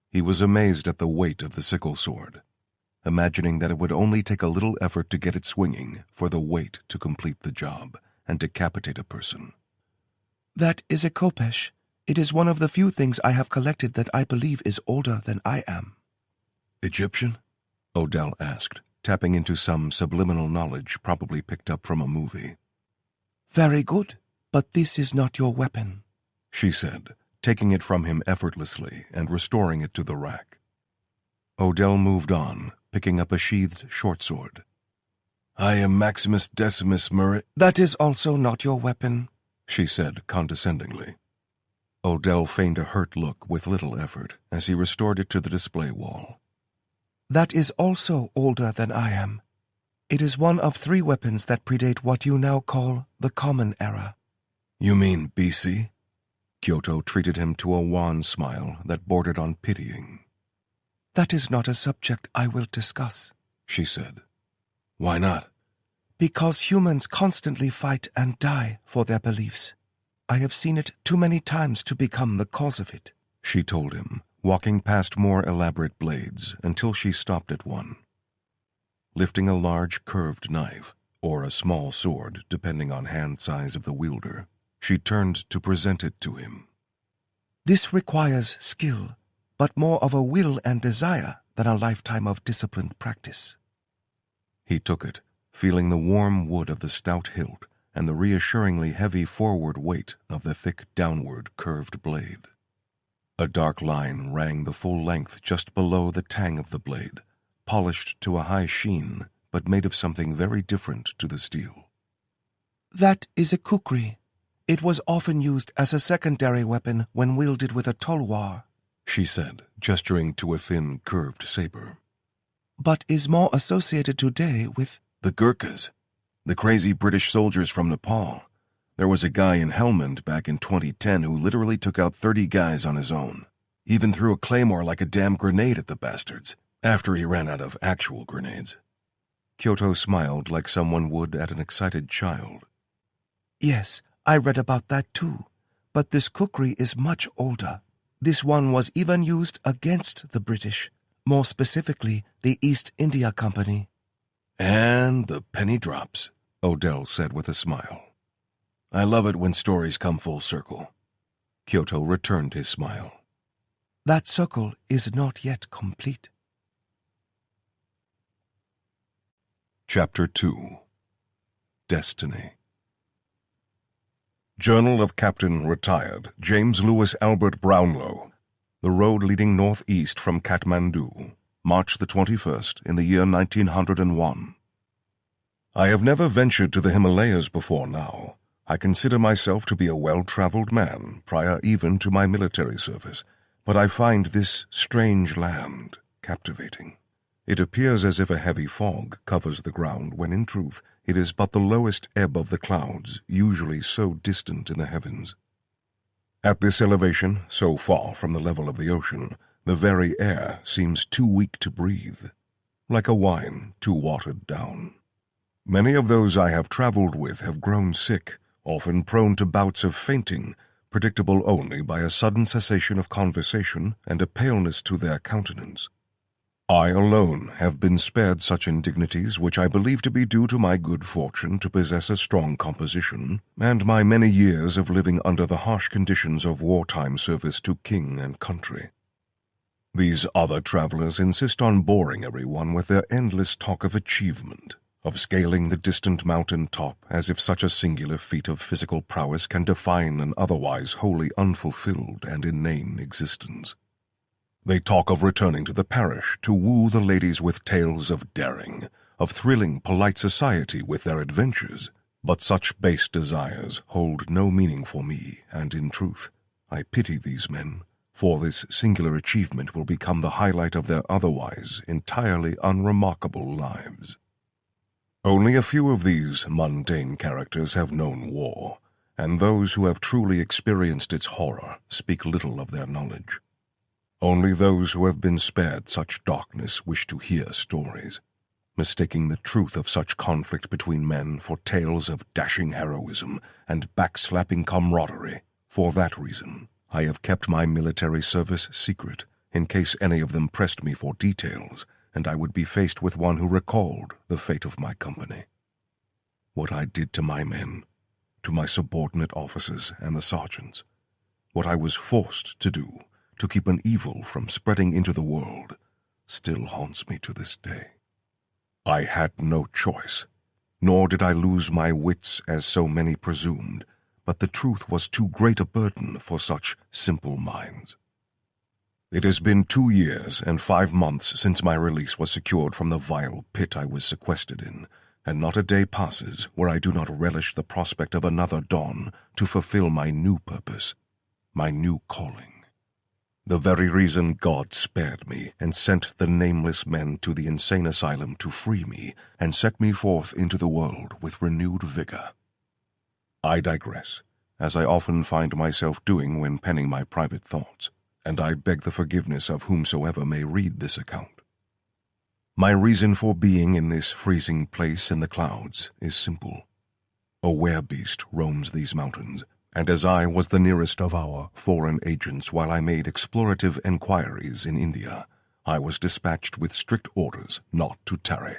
He was amazed at the weight of the sickle sword, imagining that it would only take a little effort to get it swinging for the weight to complete the job and decapitate a person. That is a khopesh. It is one of the few things I have collected that I believe is older than I am. Egyptian? Odell asked, tapping into some subliminal knowledge probably picked up from a movie. Very good, but this is not your weapon, she said, taking it from him effortlessly and restoring it to the rack. Odell moved on, picking up a sheathed short sword. I am Maximus Decimus Murray. That is also not your weapon, she said condescendingly. Odell feigned a hurt look with little effort as he restored it to the display wall. That is also older than I am. It is one of 3 weapons that predate what you now call the Common Era. You mean BC? Kyoto treated him to a wan smile that bordered on pitying. That is not a subject I will discuss, she said. Why not? Because humans constantly fight and die for their beliefs. I have seen it too many times to become the cause of it, she told him, walking past more elaborate blades until she stopped at one. Lifting a large curved knife, or a small sword depending on hand size of the wielder, she turned to present it to him. This requires skill, but more of a will and desire than a lifetime of disciplined practice. He took it, feeling the warm wood of the stout hilt and the reassuringly heavy forward weight of the thick downward curved blade. A dark line rang the full length just below the tang of the blade, polished to a high sheen, but made of something very different to the steel. That is a kukri. It was often used as a secondary weapon when wielded with a tulwar, she said, gesturing to a thin, curved saber. But is more associated today with the Gurkhas, the crazy British soldiers from Nepal. There was a guy in Helmand back in 2010 who literally took out 30 guys on his own. Even threw a claymore like a damn grenade at the bastards, after he ran out of actual grenades. Kyoto smiled like someone would at an excited child. Yes, I read about that too, but this kukri is much older. This one was even used against the British, more specifically the East India Company. And the penny drops, Odell said with a smile. I love it when stories come full circle. Kyoto returned his smile. That circle is not yet complete. Chapter 2. Destiny. Journal of Captain Retired James Lewis Albert Brownlow. The road leading northeast from Kathmandu, March the 21st, in the year 1901. I have never ventured to the Himalayas before now. I consider myself to be a well-traveled man, prior even to my military service, but I find this strange land captivating. It appears as if a heavy fog covers the ground when in truth it is but the lowest ebb of the clouds, usually so distant in the heavens. At this elevation, so far from the level of the ocean, the very air seems too weak to breathe, like a wine too watered down. Many of those I have traveled with have grown sick, often prone to bouts of fainting, predictable only by a sudden cessation of conversation and a paleness to their countenance. I alone have been spared such indignities, which I believe to be due to my good fortune to possess a strong composition, and my many years of living under the harsh conditions of wartime service to king and country. These other travelers insist on boring everyone with their endless talk of achievement, of scaling the distant mountain top as if such a singular feat of physical prowess can define an otherwise wholly unfulfilled and inane existence. They talk of returning to the parish to woo the ladies with tales of daring, of thrilling polite society with their adventures, but such base desires hold no meaning for me, and in truth, I pity these men, for this singular achievement will become the highlight of their otherwise entirely unremarkable lives. Only a few of these mundane characters have known war, and those who have truly experienced its horror speak little of their knowledge. Only those who have been spared such darkness wish to hear stories, mistaking the truth of such conflict between men for tales of dashing heroism and backslapping camaraderie. For that reason, I have kept my military service secret, in case any of them pressed me for details, and I would be faced with one who recalled the fate of my company. What I did to my men, to my subordinate officers and the sergeants, what I was forced to do to keep an evil from spreading into the world, still haunts me to this day. I had no choice, nor did I lose my wits as so many presumed, but the truth was too great a burden for such simple minds. It has been 2 years and 5 months since my release was secured from the vile pit I was sequestered in, and not a day passes where I do not relish the prospect of another dawn to fulfill my new purpose, my new calling. The very reason God spared me and sent the nameless men to the insane asylum to free me and set me forth into the world with renewed vigor. I digress, as I often find myself doing when penning my private thoughts, and I beg the forgiveness of whomsoever may read this account. My reason for being in this freezing place in the clouds is simple. A werebeast roams these mountains, and as I was the nearest of our foreign agents while I made explorative enquiries in India, I was dispatched with strict orders not to tarry.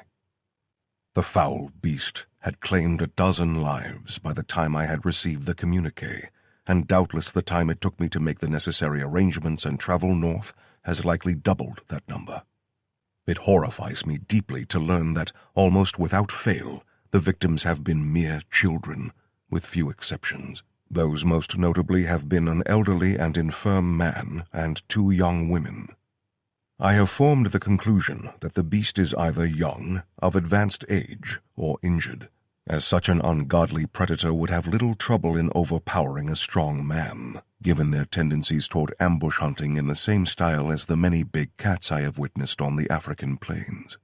The foul beast had claimed 12 lives by the time I had received the communique, and doubtless the time it took me to make the necessary arrangements and travel north has likely doubled that number. It horrifies me deeply to learn that, almost without fail, the victims have been mere children, with few exceptions. Those most notably have been an elderly and infirm man and 2 young women. I have formed the conclusion that the beast is either young, of advanced age, or injured, as such an ungodly predator would have little trouble in overpowering a strong man, given their tendencies toward ambush hunting in the same style as the many big cats I have witnessed on the African plains.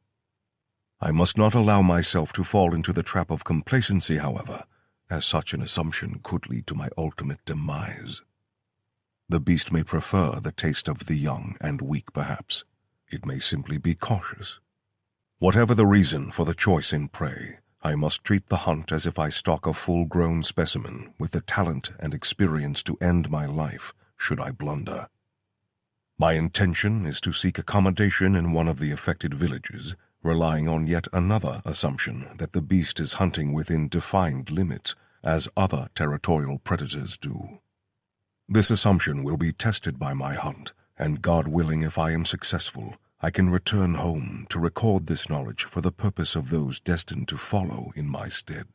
I must not allow myself to fall into the trap of complacency, however, as such an assumption could lead to my ultimate demise. The beast may prefer the taste of the young and weak, perhaps. It may simply be cautious. Whatever the reason for the choice in prey, I must treat the hunt as if I stalk a full-grown specimen with the talent and experience to end my life should I blunder. My intention is to seek accommodation in one of the affected villages, relying on yet another assumption that the beast is hunting within defined limits, as other territorial predators do. This assumption will be tested by my hunt, and God willing, if I am successful, I can return home to record this knowledge for the purpose of those destined to follow in my stead.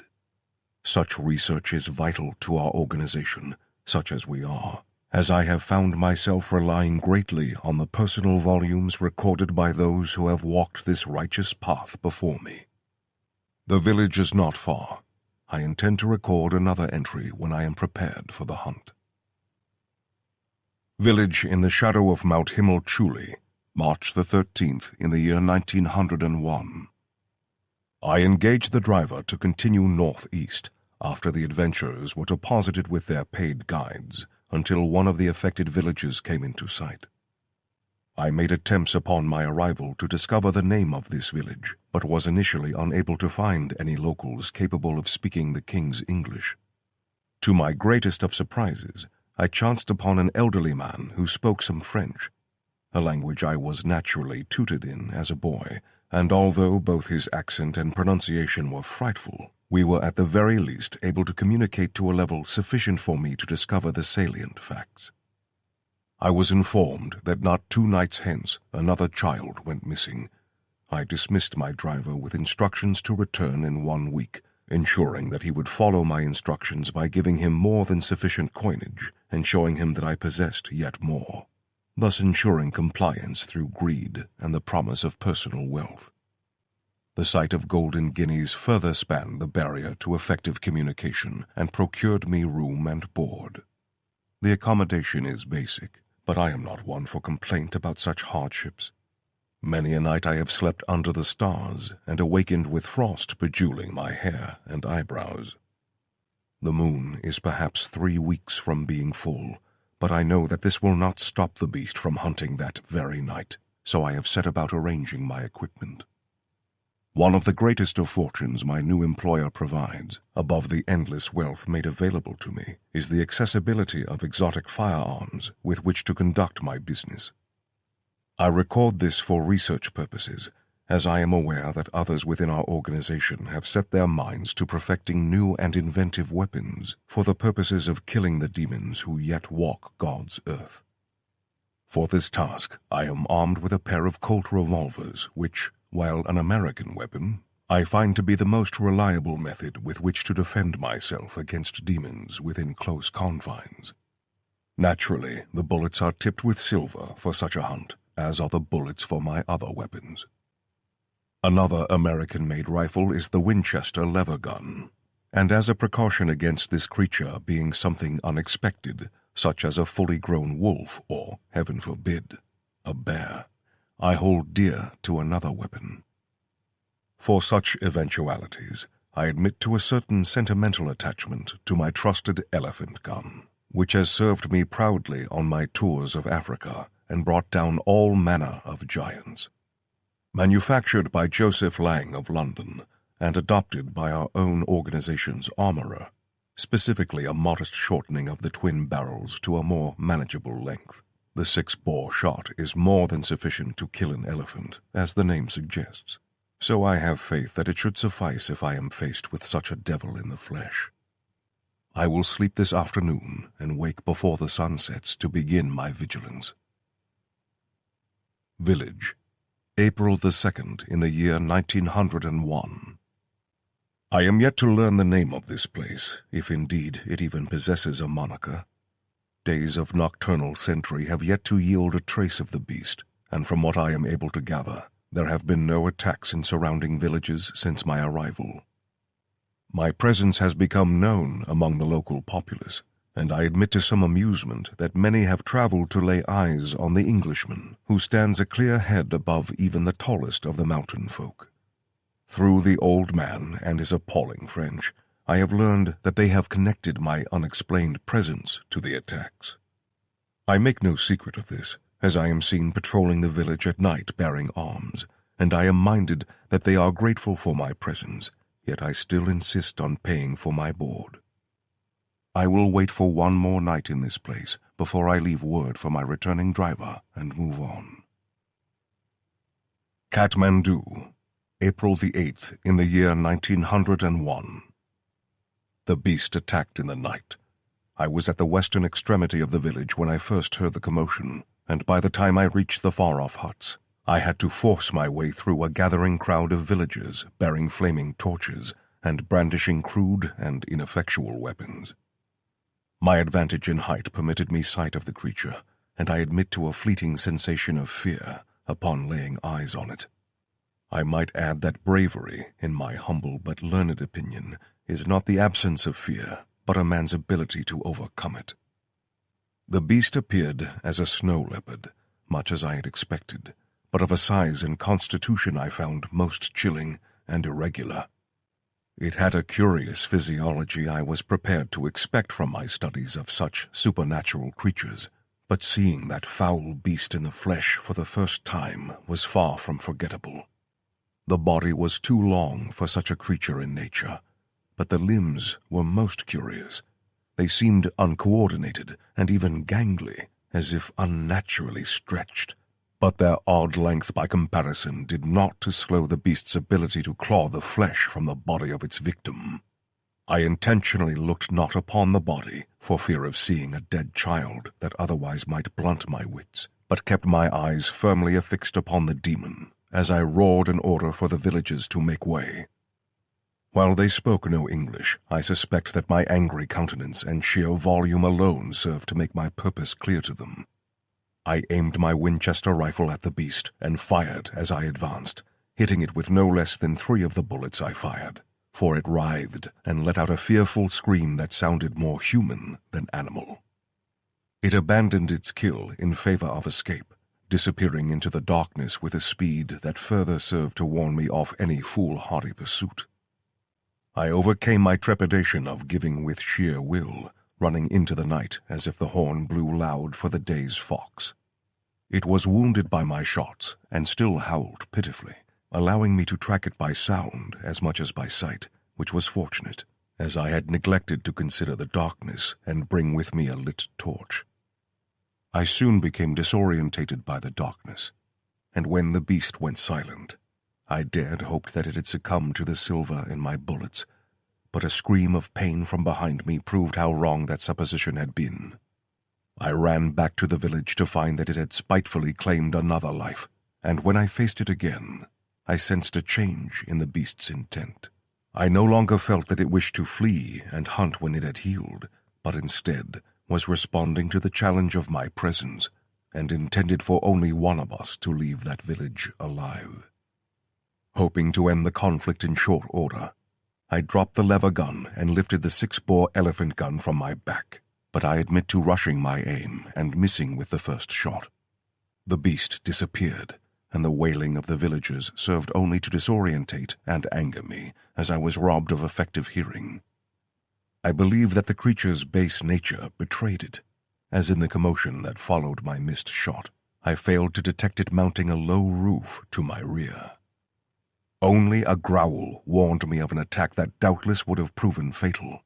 Such research is vital to our organization, such as we are, as I have found myself relying greatly on the personal volumes recorded by those who have walked this righteous path before me. The village is not far. I intend to record another entry when I am prepared for the hunt. Village in the shadow of Mount Himalchuli, March the 13th in the year 1901. I engaged the driver to continue northeast after the adventurers were deposited with their paid guides until one of the affected villages came into sight. I made attempts upon my arrival to discover the name of this village, but was initially unable to find any locals capable of speaking the king's English. To my greatest of surprises, I chanced upon an elderly man who spoke some French, a language I was naturally tutored in as a boy, and although both his accent and pronunciation were frightful, we were at the very least able to communicate to a level sufficient for me to discover the salient facts. I was informed that not 2 nights hence another child went missing. I dismissed my driver with instructions to return in 1 week, ensuring that he would follow my instructions by giving him more than sufficient coinage and showing him that I possessed yet more, thus ensuring compliance through greed and the promise of personal wealth. The sight of golden guineas further spanned the barrier to effective communication and procured me room and board. The accommodation is basic, but I am not one for complaint about such hardships. Many a night I have slept under the stars and awakened with frost bejeweling my hair and eyebrows. The moon is perhaps 3 weeks from being full, but I know that this will not stop the beast from hunting that very night, so I have set about arranging my equipment. One of the greatest of fortunes my new employer provides, above the endless wealth made available to me, is the accessibility of exotic firearms with which to conduct my business. I record this for research purposes, as I am aware that others within our organization have set their minds to perfecting new and inventive weapons for the purposes of killing the demons who yet walk God's earth. For this task, I am armed with a pair of Colt revolvers, which, while an American weapon, I find to be the most reliable method with which to defend myself against demons within close confines. Naturally, the bullets are tipped with silver for such a hunt, as are the bullets for my other weapons. Another American-made rifle is the Winchester lever gun, and as a precaution against this creature being something unexpected, such as a fully grown wolf or, heaven forbid, a bear, I hold dear to another weapon. For such eventualities, I admit to a certain sentimental attachment to my trusted elephant gun, which has served me proudly on my tours of Africa and brought down all manner of giants. Manufactured by Joseph Lang of London and adopted by our own organization's armorer, specifically a modest shortening of the twin barrels to a more manageable length, the 6-bore shot is more than sufficient to kill an elephant, as the name suggests, so I have faith that it should suffice if I am faced with such a devil in the flesh. I will sleep this afternoon and wake before the sun sets to begin my vigilance. Village, April the 2nd in the year 1901. I am yet to learn the name of this place, if indeed it even possesses a moniker. Days of nocturnal sentry have yet to yield a trace of the beast, and from what I am able to gather, there have been no attacks in surrounding villages since my arrival. My presence has become known among the local populace, and I admit to some amusement that many have traveled to lay eyes on the Englishman, who stands a clear head above even the tallest of the mountain folk. Through the old man and his appalling French, I have learned that they have connected my unexplained presence to the attacks. I make no secret of this, as I am seen patrolling the village at night bearing arms, and I am minded that they are grateful for my presence, yet I still insist on paying for my board. I will wait for one more night in this place before I leave word for my returning driver and move on. Kathmandu, April the 8th in the year 1901. The beast attacked in the night. I was at the western extremity of the village when I first heard the commotion, and by the time I reached the far-off huts, I had to force my way through a gathering crowd of villagers bearing flaming torches and brandishing crude and ineffectual weapons. My advantage in height permitted me sight of the creature, and I admit to a fleeting sensation of fear upon laying eyes on it. I might add that bravery, in my humble but learned opinion, is not the absence of fear, but a man's ability to overcome it. The beast appeared as a snow leopard, much as I had expected, but of a size and constitution I found most chilling and irregular. It had a curious physiology I was prepared to expect from my studies of such supernatural creatures, but seeing that foul beast in the flesh for the first time was far from forgettable. The body was too long for such a creature in nature, but the limbs were most curious. They seemed uncoordinated and even gangly, as if unnaturally stretched. But their odd length by comparison did not to slow the beast's ability to claw the flesh from the body of its victim. I intentionally looked not upon the body for fear of seeing a dead child that otherwise might blunt my wits, but kept my eyes firmly affixed upon the demon as I roared an order for the villagers to make way. While they spoke no English, I suspect that my angry countenance and sheer volume alone served to make my purpose clear to them. I aimed my Winchester rifle at the beast and fired as I advanced, hitting it with no less than 3 of the bullets I fired, for it writhed and let out a fearful scream that sounded more human than animal. It abandoned its kill in favor of escape, disappearing into the darkness with a speed that further served to warn me off any foolhardy pursuit. I overcame my trepidation of giving with sheer will, running into the night as if the horn blew loud for the day's fox. It was wounded by my shots and still howled pitifully, allowing me to track it by sound as much as by sight, which was fortunate, as I had neglected to consider the darkness and bring with me a lit torch. I soon became disorientated by the darkness, and when the beast went silent, I dared hope that it had succumbed to the silver in my bullets, but a scream of pain from behind me proved how wrong that supposition had been. I ran back to the village to find that it had spitefully claimed another life, and when I faced it again, I sensed a change in the beast's intent. I no longer felt that it wished to flee and hunt when it had healed, but instead was responding to the challenge of my presence, and intended for only one of us to leave that village alive. Hoping to end the conflict in short order, I dropped the lever gun and lifted the 6-bore elephant gun from my back, but I admit to rushing my aim and missing with the first shot. The beast disappeared, and the wailing of the villagers served only to disorientate and anger me, as I was robbed of effective hearing. I believe that the creature's base nature betrayed it, as in the commotion that followed my missed shot, I failed to detect it mounting a low roof to my rear. Only a growl warned me of an attack that doubtless would have proven fatal.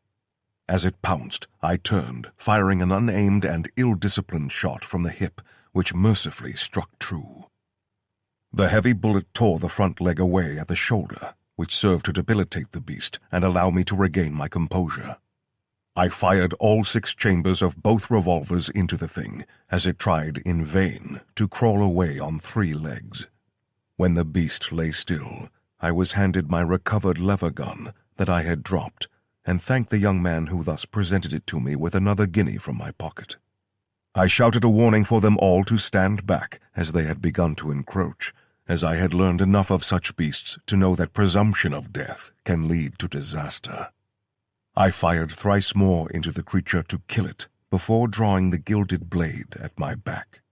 As it pounced, I turned, firing an unaimed and ill-disciplined shot from the hip, which mercifully struck true. The heavy bullet tore the front leg away at the shoulder, which served to debilitate the beast and allow me to regain my composure. I fired all 6 chambers of both revolvers into the thing, as it tried in vain to crawl away on 3 legs. When the beast lay still, I was handed my recovered lever gun that I had dropped, and thanked the young man who thus presented it to me with another guinea from my pocket. I shouted a warning for them all to stand back as they had begun to encroach, as I had learned enough of such beasts to know that presumption of death can lead to disaster. I fired thrice more into the creature to kill it before drawing the gilded blade at my back.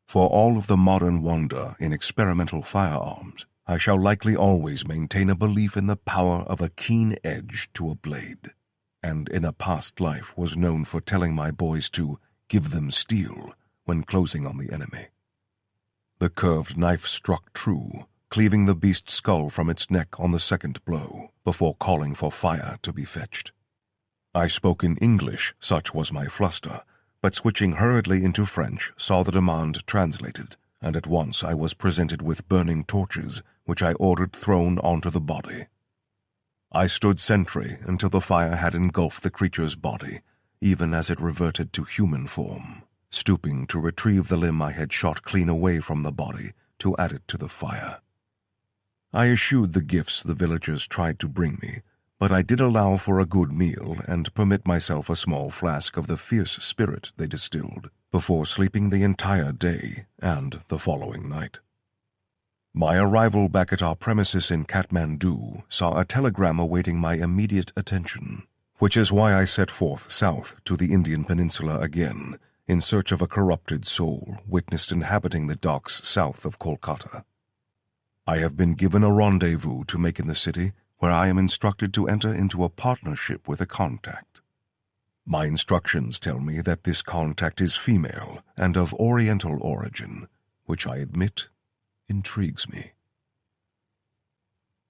For all of the modern wonder in experimental firearms, I shall likely always maintain a belief in the power of a keen edge to a blade, and in a past life was known for telling my boys to give them steel when closing on the enemy. The curved knife struck true, cleaving the beast's skull from its neck on the second blow, before calling for fire to be fetched. I spoke in English, such was my fluster, but switching hurriedly into French saw the demand translated, and at once I was presented with burning torches, which I ordered thrown onto the body. I stood sentry until the fire had engulfed the creature's body, even as it reverted to human form, stooping to retrieve the limb I had shot clean away from the body to add it to the fire. I eschewed the gifts the villagers tried to bring me, but I did allow for a good meal and permit myself a small flask of the fierce spirit they distilled, before sleeping the entire day and the following night. My arrival back at our premises in Kathmandu saw a telegram awaiting my immediate attention, which is why I set forth south to the Indian peninsula again, in search of a corrupted soul witnessed inhabiting the docks south of Kolkata. I have been given a rendezvous to make in the city, where I am instructed to enter into a partnership with a contact. My instructions tell me that this contact is female and of Oriental origin, which I admit intrigues me.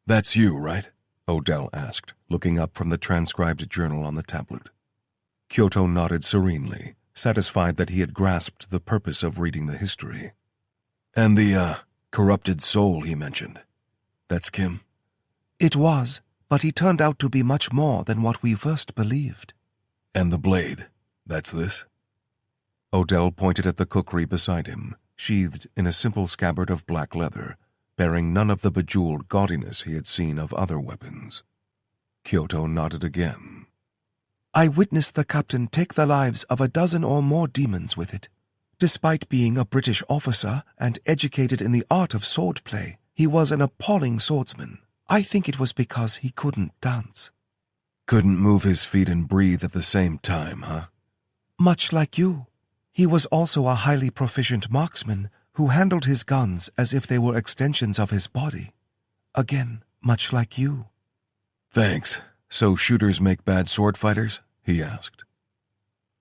"That's you, right?" Odell asked, looking up from the transcribed journal on the tablet. Kyoto nodded serenely, satisfied that he had grasped the purpose of reading the history. "And the, corrupted soul he mentioned. That's Kim?" It was, but he turned out to be much more than what we first believed. "And the blade, that's this?" Odell pointed at the kukri beside him, sheathed in a simple scabbard of black leather, bearing none of the bejeweled gaudiness he had seen of other weapons. Kyoto nodded again. I witnessed the captain take the lives of a dozen or more demons with it. Despite being a British officer and educated in the art of swordplay, he was an appalling swordsman. I think it was because he couldn't dance. Couldn't move his feet and breathe at the same time, huh? Much like you. He was also a highly proficient marksman who handled his guns as if they were extensions of his body. Again, much like you. Thanks. So shooters make bad sword fighters? He asked.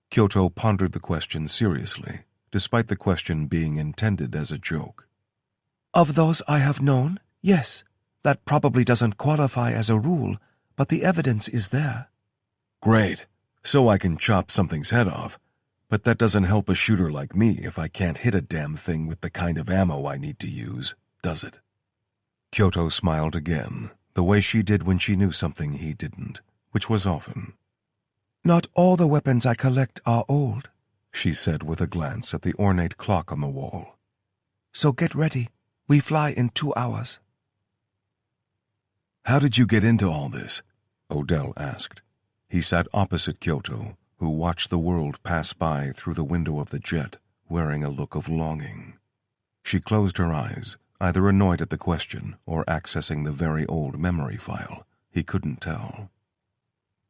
Kyoto pondered the question seriously, despite the question being intended as a joke. Of those I have known, yes. That probably doesn't qualify as a rule, but the evidence is there. Great. So I can chop something's head off. But that doesn't help a shooter like me if I can't hit a damn thing with the kind of ammo I need to use, does it? Kyoto smiled again, the way she did when she knew something he didn't, which was often. Not all the weapons I collect are old, she said with a glance at the ornate clock on the wall. So get ready. We fly in 2 hours. How did you get into all this? Odell asked. He sat opposite Kyoto, who watched the world pass by through the window of the jet, wearing a look of longing. She closed her eyes, either annoyed at the question or accessing the very old memory file. He couldn't tell.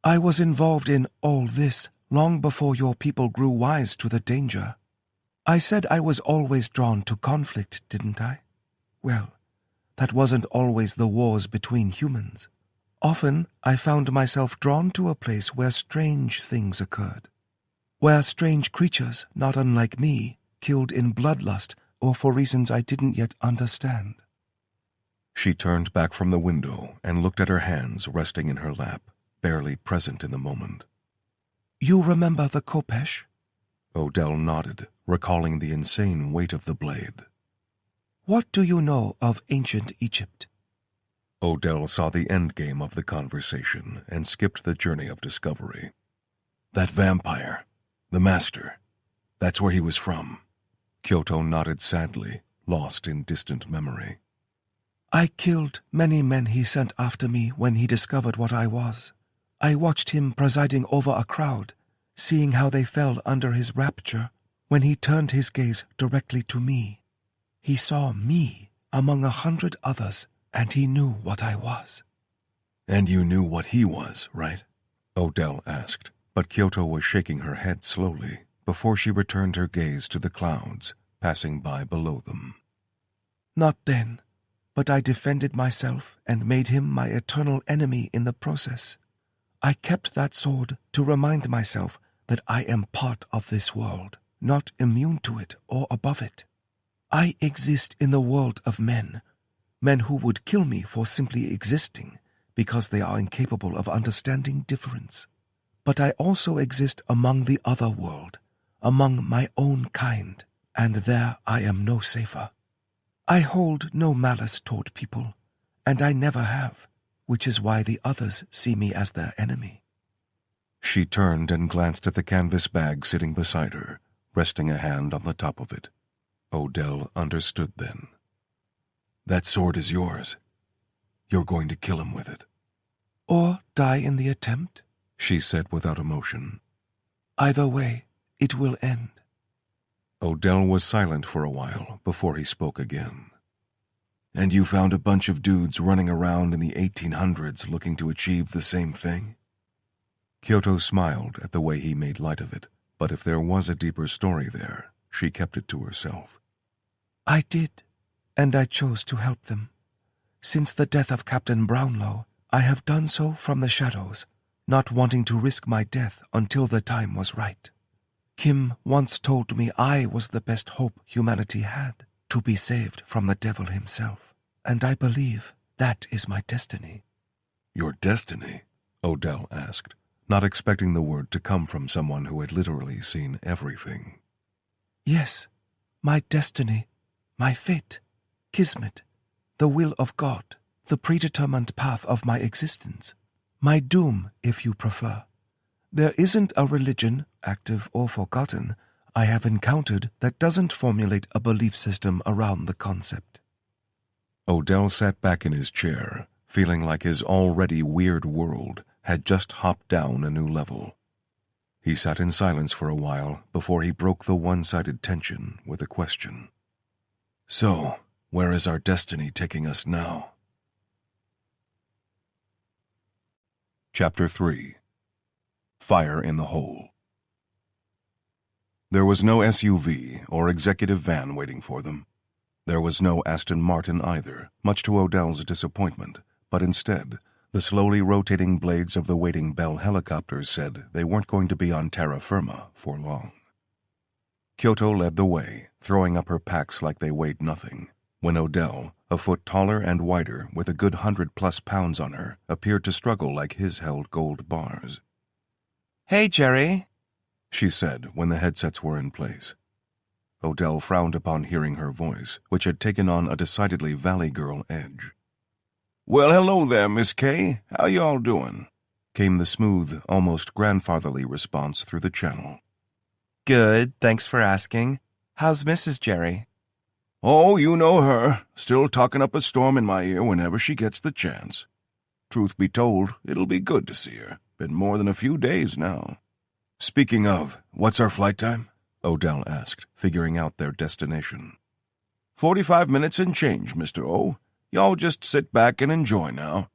I was involved in all this long before your people grew wise to the danger. I said I was always drawn to conflict, didn't I? Well, that wasn't always the wars between humans. Often I found myself drawn to a place where strange things occurred, where strange creatures, not unlike me, killed in bloodlust or for reasons I didn't yet understand. She turned back from the window and looked at her hands resting in her lap, barely present in the moment. You remember the Kopesh? Odell nodded, recalling the insane weight of the blade. What do you know of ancient Egypt? Odell saw the endgame of the conversation and skipped the journey of discovery. That vampire, the master, that's where he was from. Kyoto nodded sadly, lost in distant memory. I killed many men he sent after me when he discovered what I was. I watched him presiding over a crowd, seeing how they fell under his rapture when he turned his gaze directly to me. He saw me among 100 others, and he knew what I was. And you knew what he was, right? Odell asked, but Kyoto was shaking her head slowly before she returned her gaze to the clouds, passing by below them. Not then, but I defended myself and made him my eternal enemy in the process. I kept that sword to remind myself that I am part of this world, not immune to it or above it. I exist in the world of men who would kill me for simply existing because they are incapable of understanding difference. But I also exist among the other world, among my own kind, and there I am no safer. I hold no malice toward people, and I never have, which is why the others see me as their enemy. She turned and glanced at the canvas bag sitting beside her, resting a hand on the top of it. Odell understood then. That sword is yours. You're going to kill him with it. Or die in the attempt, she said without emotion. Either way, it will end. Odell was silent for a while before he spoke again. And you found a bunch of dudes running around in the 1800s looking to achieve the same thing? Kyoto smiled at the way he made light of it, but if there was a deeper story there, she kept it to herself. I did, and I chose to help them. Since the death of Captain Brownlow, I have done so from the shadows, not wanting to risk my death until the time was right. Kim once told me I was the best hope humanity had, to be saved from the devil himself, and I believe that is my destiny. Your destiny? Odell asked, not expecting the word to come from someone who had literally seen everything. Yes, my destiny, my fate, kismet, the will of God, the predetermined path of my existence, my doom, if you prefer. There isn't a religion, active or forgotten, I have encountered that doesn't formulate a belief system around the concept. Odell sat back in his chair, feeling like his already weird world had just hopped down a new level. He sat in silence for a while before he broke the one-sided tension with a question. So, where is our destiny taking us now? Chapter 3. Fire in the Hole. There was no SUV or executive van waiting for them. There was no Aston Martin either, much to Odell's disappointment, but instead, The slowly rotating blades of the waiting Bell helicopters said they weren't going to be on terra firma for long. Kyoto led the way, throwing up her packs like they weighed nothing, when Odell, a foot taller and wider with a good 100+ pounds on her, appeared to struggle like his held gold bars. "Hey, Jerry," she said when the headsets were in place. Odell frowned upon hearing her voice, which had taken on a decidedly Valley Girl edge. "Well, hello there, Miss Kay. How y'all doing?" came the smooth, almost grandfatherly response through the channel. "Good, thanks for asking. How's Mrs. Jerry?" "Oh, you know her, still talking up a storm in my ear whenever she gets the chance. Truth be told, it'll be good to see her. Been more than a few days now." "Speaking of, what's our flight time?" Odell asked, figuring out their destination. 45 minutes and change, Mr. O. Y'all just sit back and enjoy now."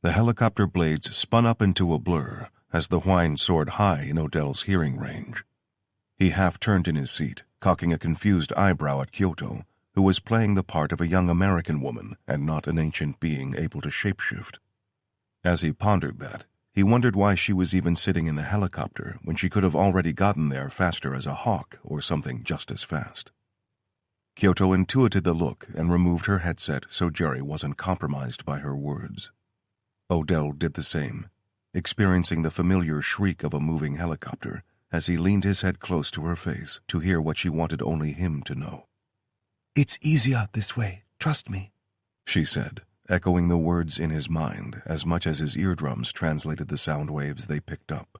The helicopter blades spun up into a blur as the whine soared high in Odell's hearing range. He half turned in his seat, cocking a confused eyebrow at Kyoto, who was playing the part of a young American woman and not an ancient being able to shapeshift. As he pondered that, he wondered why she was even sitting in the helicopter when she could have already gotten there faster as a hawk or something just as fast. Kyoto intuited the look and removed her headset so Jerry wasn't compromised by her words. Odell did the same, experiencing the familiar shriek of a moving helicopter as he leaned his head close to her face to hear what she wanted only him to know. "It's easier this way, trust me," she said, echoing the words in his mind as much as his eardrums translated the sound waves they picked up.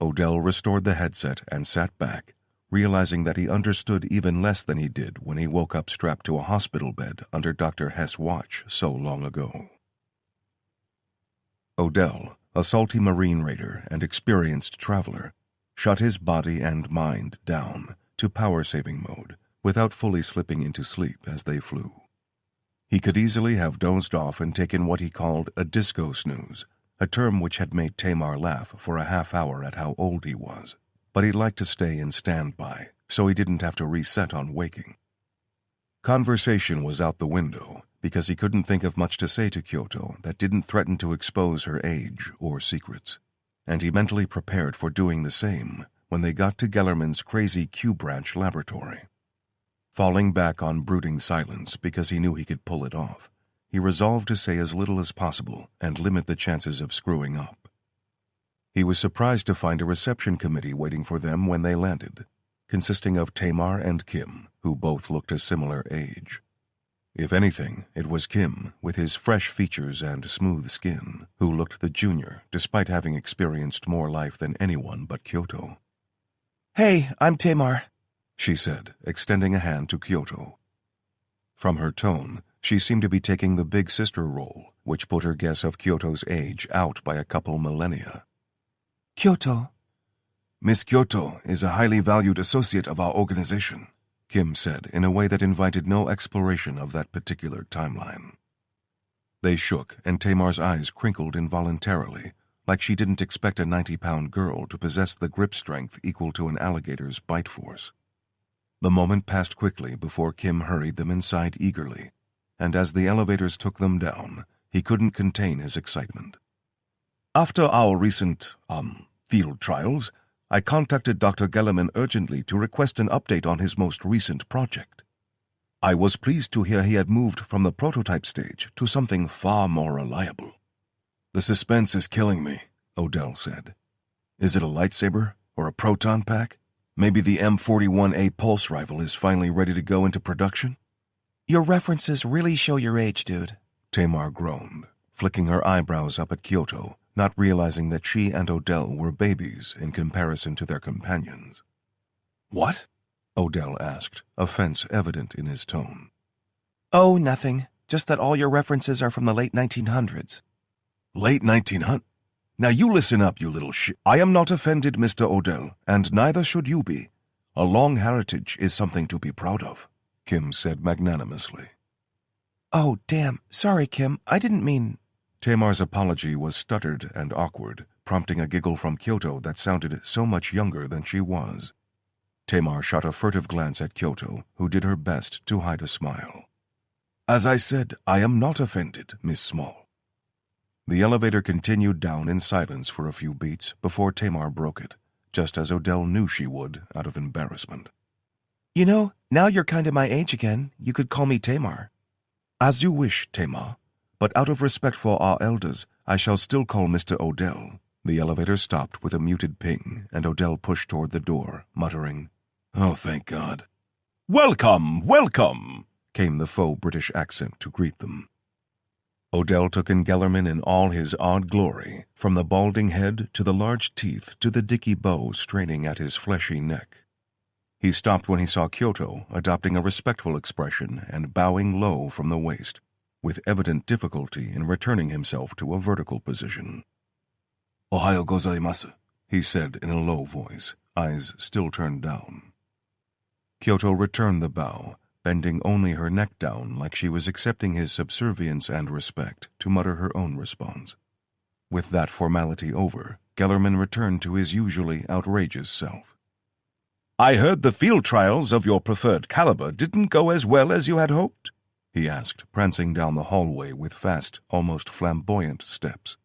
Odell restored the headset and sat back, realizing that he understood even less than he did when he woke up strapped to a hospital bed under Dr. Hess' watch so long ago. Odell, a salty Marine raider and experienced traveler, shut his body and mind down to power-saving mode without fully slipping into sleep as they flew. He could easily have dozed off and taken what he called a disco snooze, a term which had made Tamar laugh for a half hour at how old he was, but he liked to stay in standby so he didn't have to reset on waking. Conversation was out the window because he couldn't think of much to say to Kyoto that didn't threaten to expose her age or secrets, and he mentally prepared for doing the same when they got to Gellerman's crazy Q-branch laboratory. Falling back on brooding silence because he knew he could pull it off, he resolved to say as little as possible and limit the chances of screwing up. He was surprised to find a reception committee waiting for them when they landed, consisting of Tamar and Kim, who both looked a similar age. If anything, it was Kim, with his fresh features and smooth skin, who looked the junior despite having experienced more life than anyone but Kyoto. "Hey, I'm Tamar," she said, extending a hand to Kyoto. From her tone, she seemed to be taking the big sister role, which put her guess of Kyoto's age out by a couple millennia. "Kyoto." "Miss Kyoto is a highly valued associate of our organization," Kim said in a way that invited no exploration of that particular timeline. They shook, and Tamar's eyes crinkled involuntarily, like she didn't expect a 90-pound girl to possess the grip strength equal to an alligator's bite force. The moment passed quickly before Kim hurried them inside eagerly, and as the elevators took them down, he couldn't contain his excitement. "After our recent, field trials, I contacted Dr. Gellerman urgently to request an update on his most recent project. I was pleased to hear he had moved from the prototype stage to something far more reliable." "The suspense is killing me," Odell said. "Is it a lightsaber or a proton pack? Maybe the M41A pulse rifle is finally ready to go into production?" "Your references really show your age, dude," Tamar groaned, flicking her eyebrows up at Kyoto, not realizing that she and Odell were babies in comparison to their companions. "What?" Odell asked, offense evident in his tone. "Oh, nothing. Just that all your references are from the late 1900s. "Late 1900? Now you listen up, you little shit. I am not offended, Mr. Odell, and neither should you be. A long heritage is something to be proud of," Kim said magnanimously. "Oh, damn. Sorry, Kim. I didn't mean—" Tamar's apology was stuttered and awkward, prompting a giggle from Kyoto that sounded so much younger than she was. Tamar shot a furtive glance at Kyoto, who did her best to hide a smile. "As I said, I am not offended, Miss Small." The elevator continued down in silence for a few beats before Tamar broke it, just as Odell knew she would out of embarrassment. You know, now you're kind of my age again. You could call me Tamar. As you wish, Tamar, but out of respect for our elders, I shall still call Mr. Odell. The elevator stopped with a muted ping, and Odell pushed toward the door, muttering, "Oh, thank God." "Welcome, welcome," came the faux British accent to greet them. Odell took in Gellerman in all his odd glory, from the balding head to the large teeth to the dicky bow straining at his fleshy neck. He stopped when he saw Kyoto, adopting a respectful expression and bowing low from the waist, with evident difficulty in returning himself to a vertical position. "Ohayo gozaimasu," he said in a low voice, eyes still turned down. Kyoto returned the bow, bending only her neck down like she was accepting his subservience and respect to mutter her own response. With that formality over, Gellerman returned to his usually outrageous self. "I heard the field trials of your preferred caliber didn't go as well as you had hoped?" he asked, prancing down the hallway with fast, almost flamboyant steps.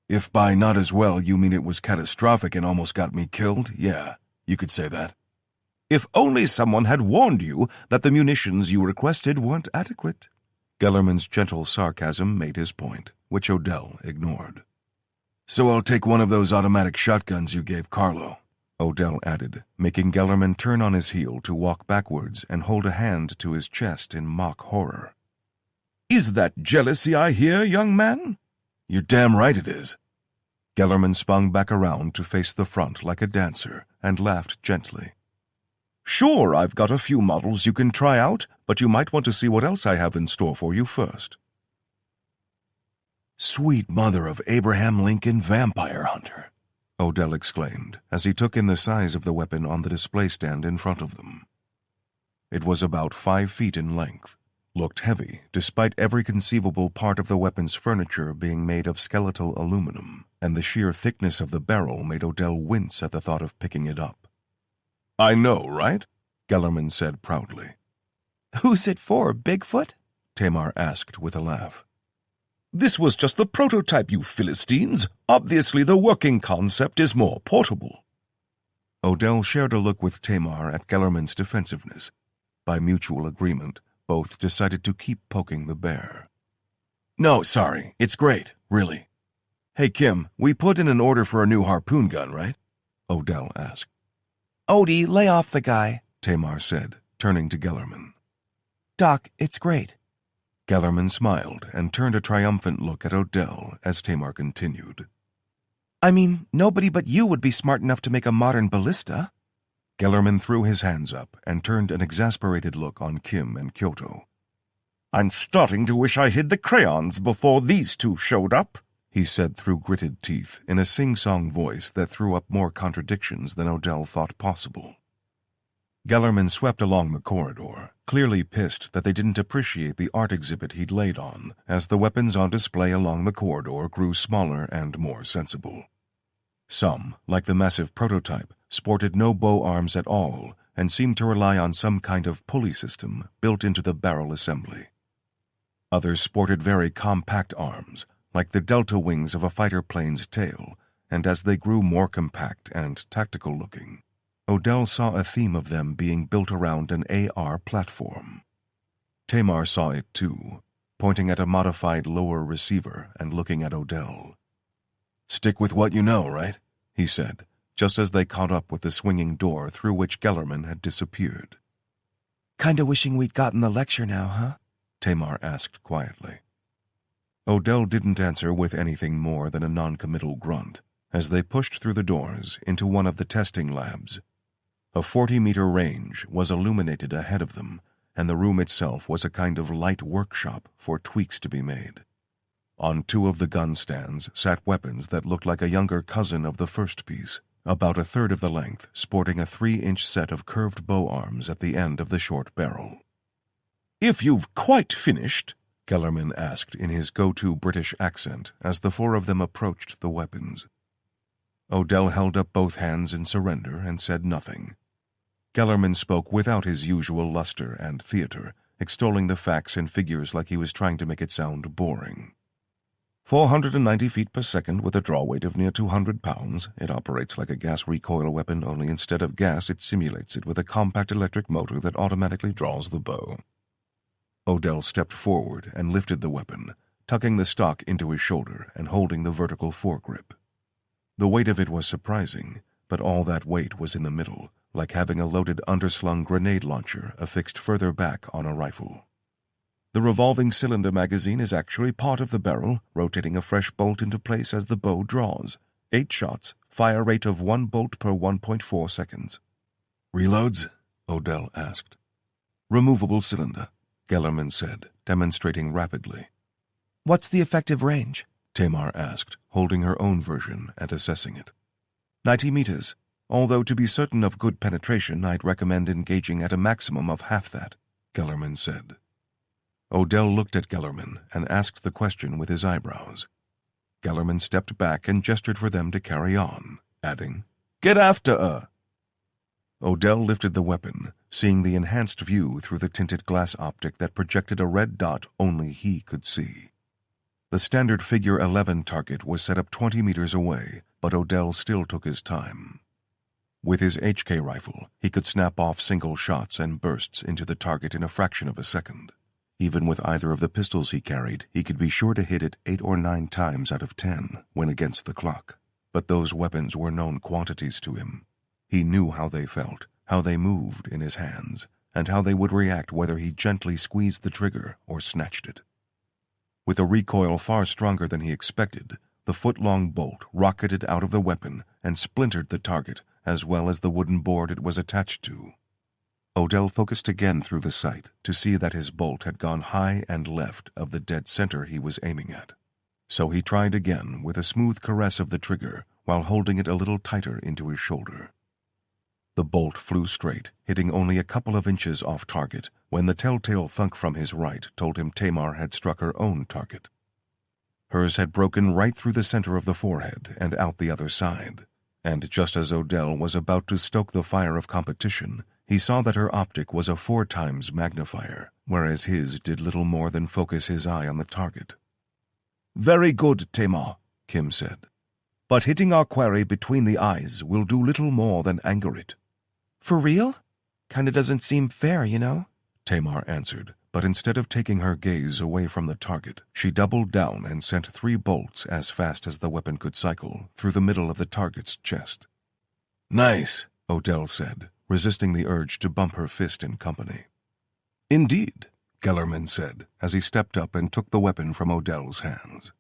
"If by not as well you mean it was catastrophic and almost got me killed, yeah, you could say that." "If only someone had warned you that the munitions you requested weren't adequate." Gellerman's gentle sarcasm made his point, which Odell ignored. "So I'll take one of those automatic shotguns you gave Carlo," Odell added, making Gellerman turn on his heel to walk backwards and hold a hand to his chest in mock horror. "Is that jealousy I hear, young man?" "You're damn right it is." Gellerman spun back around to face the front like a dancer and laughed gently. "Sure, I've got a few models you can try out, but you might want to see what else I have in store for you first." "Sweet mother of Abraham Lincoln Vampire Hunter," Odell exclaimed as he took in the size of the weapon on the display stand in front of them. It was about 5 feet in length, looked heavy despite every conceivable part of the weapon's furniture being made of skeletal aluminum, and the sheer thickness of the barrel made Odell wince at the thought of picking it up. "I know, right?" Gellerman said proudly. "Who's it for, Bigfoot?" Tamar asked with a laugh. "This was just the prototype, you Philistines. Obviously the working concept is more portable." Odell shared a look with Tamar at Gellerman's defensiveness. By mutual agreement, both decided to keep poking the bear. "No, sorry, it's great, really." "Hey, Kim, we put in an order for a new harpoon gun, right?" Odell asked. "Odie, lay off the guy," Tamar said, turning to Gellerman. "Doc, it's great." Gellerman smiled and turned a triumphant look at Odell as Tamar continued. "I mean, nobody but you would be smart enough to make a modern ballista." Gellerman threw his hands up and turned an exasperated look on Kim and Kyoto. "I'm starting to wish I hid the crayons before these two showed up," he said through gritted teeth in a sing-song voice that threw up more contradictions than Odell thought possible. Gellerman swept along the corridor, clearly pissed that they didn't appreciate the art exhibit he'd laid on, as the weapons on display along the corridor grew smaller and more sensible. Some, like the massive prototype, sported no bow arms at all and seemed to rely on some kind of pulley system built into the barrel assembly. Others sported very compact arms, like the delta wings of a fighter plane's tail, and as they grew more compact and tactical-looking, Odell saw a theme of them being built around an AR platform. Tamar saw it too, pointing at a modified lower receiver and looking at Odell. "Stick with what you know, right?" he said, just as they caught up with the swinging door through which Gellerman had disappeared. "Kinda wishing we'd gotten the lecture now, huh?" Tamar asked quietly. Odell didn't answer with anything more than a noncommittal grunt as they pushed through the doors into one of the testing labs. A 40-meter range was illuminated ahead of them, and the room itself was a kind of light workshop for tweaks to be made. On 2 of the gun stands sat weapons that looked like a younger cousin of the first piece, about 1/3 of the length, sporting a 3-inch set of curved bow arms at the end of the short barrel. "If you've quite finished," Gellerman asked in his go-to British accent as the 4 of them approached the weapons. Odell held up both hands in surrender and said nothing. Gellerman spoke without his usual luster and theater, extolling the facts and figures like he was trying to make it sound boring. 490 feet per second with a draw weight of near 200 pounds. It operates like a gas recoil weapon, only instead of gas, it simulates it with a compact electric motor that automatically draws the bow. Odell stepped forward and lifted the weapon, tucking the stock into his shoulder and holding the vertical foregrip. The weight of it was surprising, but all that weight was in the middle, like having a loaded underslung grenade launcher affixed further back on a rifle. The revolving cylinder magazine is actually part of the barrel, rotating a fresh bolt into place as the bow draws. 8 shots, fire rate of 1 bolt per 1.4 seconds. Reloads? Odell asked. Removable cylinder, Gellerman said, demonstrating rapidly. What's the effective range? Tamar asked, holding her own version and assessing it. 90 meters, although to be certain of good penetration, I'd recommend engaging at a maximum of half that, Gellerman said. Odell looked at Gellerman and asked the question with his eyebrows. Gellerman stepped back and gestured for them to carry on, adding, "Get after her!" Odell lifted the weapon, seeing the enhanced view through the tinted glass optic that projected a red dot only he could see. The standard figure 11 target was set up 20 meters away, but Odell still took his time. With his HK rifle, he could snap off single shots and bursts into the target in a fraction of a second. Even with either of the pistols he carried, he could be sure to hit it 8 or 9 times out of 10 when against the clock. But those weapons were known quantities to him. He knew how they felt, how they moved in his hands, and how they would react whether he gently squeezed the trigger or snatched it. With a recoil far stronger than he expected, the foot-long bolt rocketed out of the weapon and splintered the target as well as the wooden board it was attached to. Odell focused again through the sight to see that his bolt had gone high and left of the dead center he was aiming at. So he tried again with a smooth caress of the trigger while holding it a little tighter into his shoulder. The bolt flew straight, hitting only a couple of inches off target when the telltale thunk from his right told him Tamar had struck her own target. Hers had broken right through the center of the forehead and out the other side, and just as Odell was about to stoke the fire of competition, he saw that her optic was a 4 times magnifier, whereas his did little more than focus his eye on the target. "Very good, Tamar," Kim said. "But hitting our quarry between the eyes will do little more than anger it." For real? Kinda doesn't seem fair, you know? Tamar answered, but instead of taking her gaze away from the target, she doubled down and sent 3 bolts as fast as the weapon could cycle through the middle of the target's chest. "Nice," Odell said, resisting the urge to bump her fist in company. "Indeed," Gellerman said, as he stepped up and took the weapon from Odell's hands.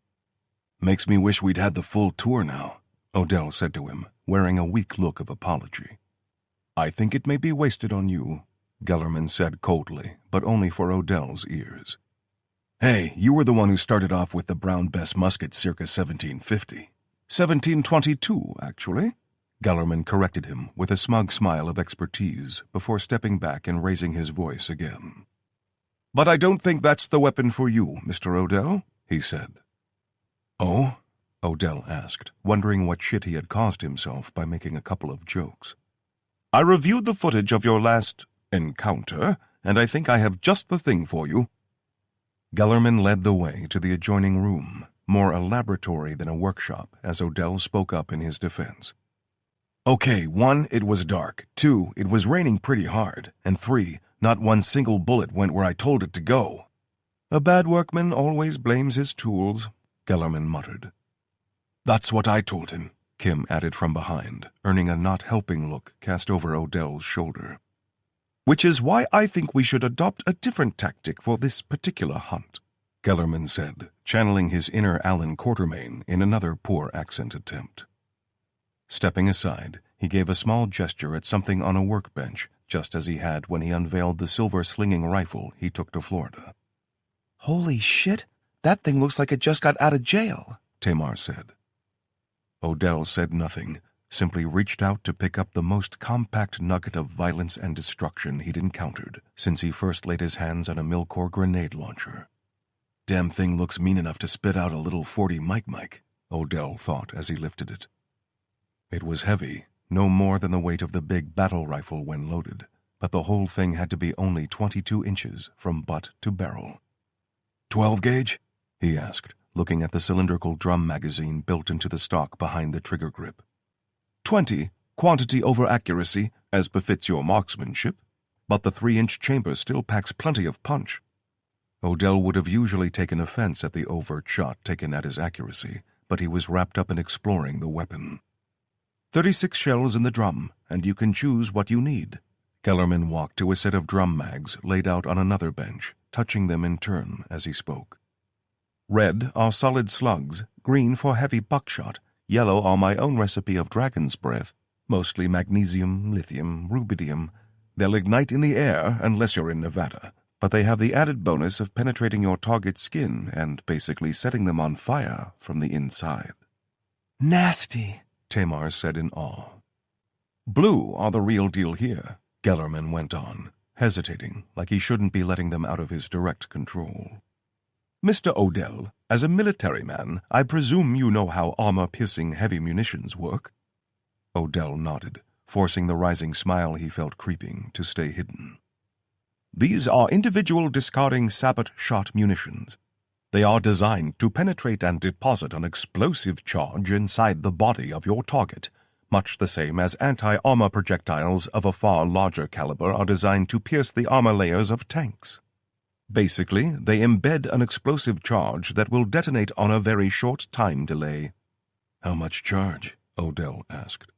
"Makes me wish we'd had the full tour now," Odell said to him, wearing a weak look of apology. "I think it may be wasted on you," Gellerman said coldly, but only for Odell's ears. "Hey, you were the one who started off with the Brown Bess musket circa 1750. 1722, actually. Gellerman corrected him with a smug smile of expertise before stepping back and raising his voice again. "But I don't think that's the weapon for you, Mr. Odell," he said. "Oh?" Odell asked, wondering what shit he had caused himself by making a couple of jokes. "I reviewed the footage of your last encounter, and I think I have just the thing for you." Gellerman led the way to the adjoining room, more a laboratory than a workshop, as Odell spoke up in his defense. "Okay, 1, it was dark. 2, it was raining pretty hard. And 3, not one single bullet went where I told it to go." "A bad workman always blames his tools," Gellerman muttered. "That's what I told him," Kim added from behind, earning a not-helping look cast over Odell's shoulder. "Which is why I think we should adopt a different tactic for this particular hunt," Gellerman said, channeling his inner Alan Quatermain in another poor accent attempt. Stepping aside, he gave a small gesture at something on a workbench, just as he had when he unveiled the silver-slinging rifle he took to Florida. Holy shit, that thing looks like it just got out of jail, Tamar said. Odell said nothing, simply reached out to pick up the most compact nugget of violence and destruction he'd encountered since he first laid his hands on a Milcor grenade launcher. "Damn thing looks mean enough to spit out a little .40 Mike," Odell thought as he lifted it. It was heavy, no more than the weight of the big battle rifle when loaded, but the whole thing had to be only 22 inches from butt to barrel. 12 gauge? He asked, looking at the cylindrical drum magazine built into the stock behind the trigger grip. 20, quantity over accuracy, as befits your marksmanship, but the 3-inch chamber still packs plenty of punch. Odell would have usually taken offense at the overt shot taken at his accuracy, but he was wrapped up in exploring the weapon. 36 shells in the drum, and you can choose what you need. Kellerman walked to a set of drum mags laid out on another bench, touching them in turn as he spoke. Red are solid slugs, green for heavy buckshot, yellow are my own recipe of dragon's breath, mostly magnesium, lithium, rubidium. They'll ignite in the air unless you're in Nevada, but they have the added bonus of penetrating your target's skin and basically setting them on fire from the inside. Nasty, Tamar said in awe. Blue are the real deal here, Gellerman went on, hesitating like he shouldn't be letting them out of his direct control. Mr. Odell, as a military man, I presume you know how armor-piercing heavy munitions work? Odell nodded, forcing the rising smile he felt creeping to stay hidden. These are individual discarding sabot-shot munitions. They are designed to penetrate and deposit an explosive charge inside the body of your target, much the same as anti-armor projectiles of a far larger caliber are designed to pierce the armor layers of tanks. Basically, they embed an explosive charge that will detonate on a very short time delay. How much charge? Odell asked.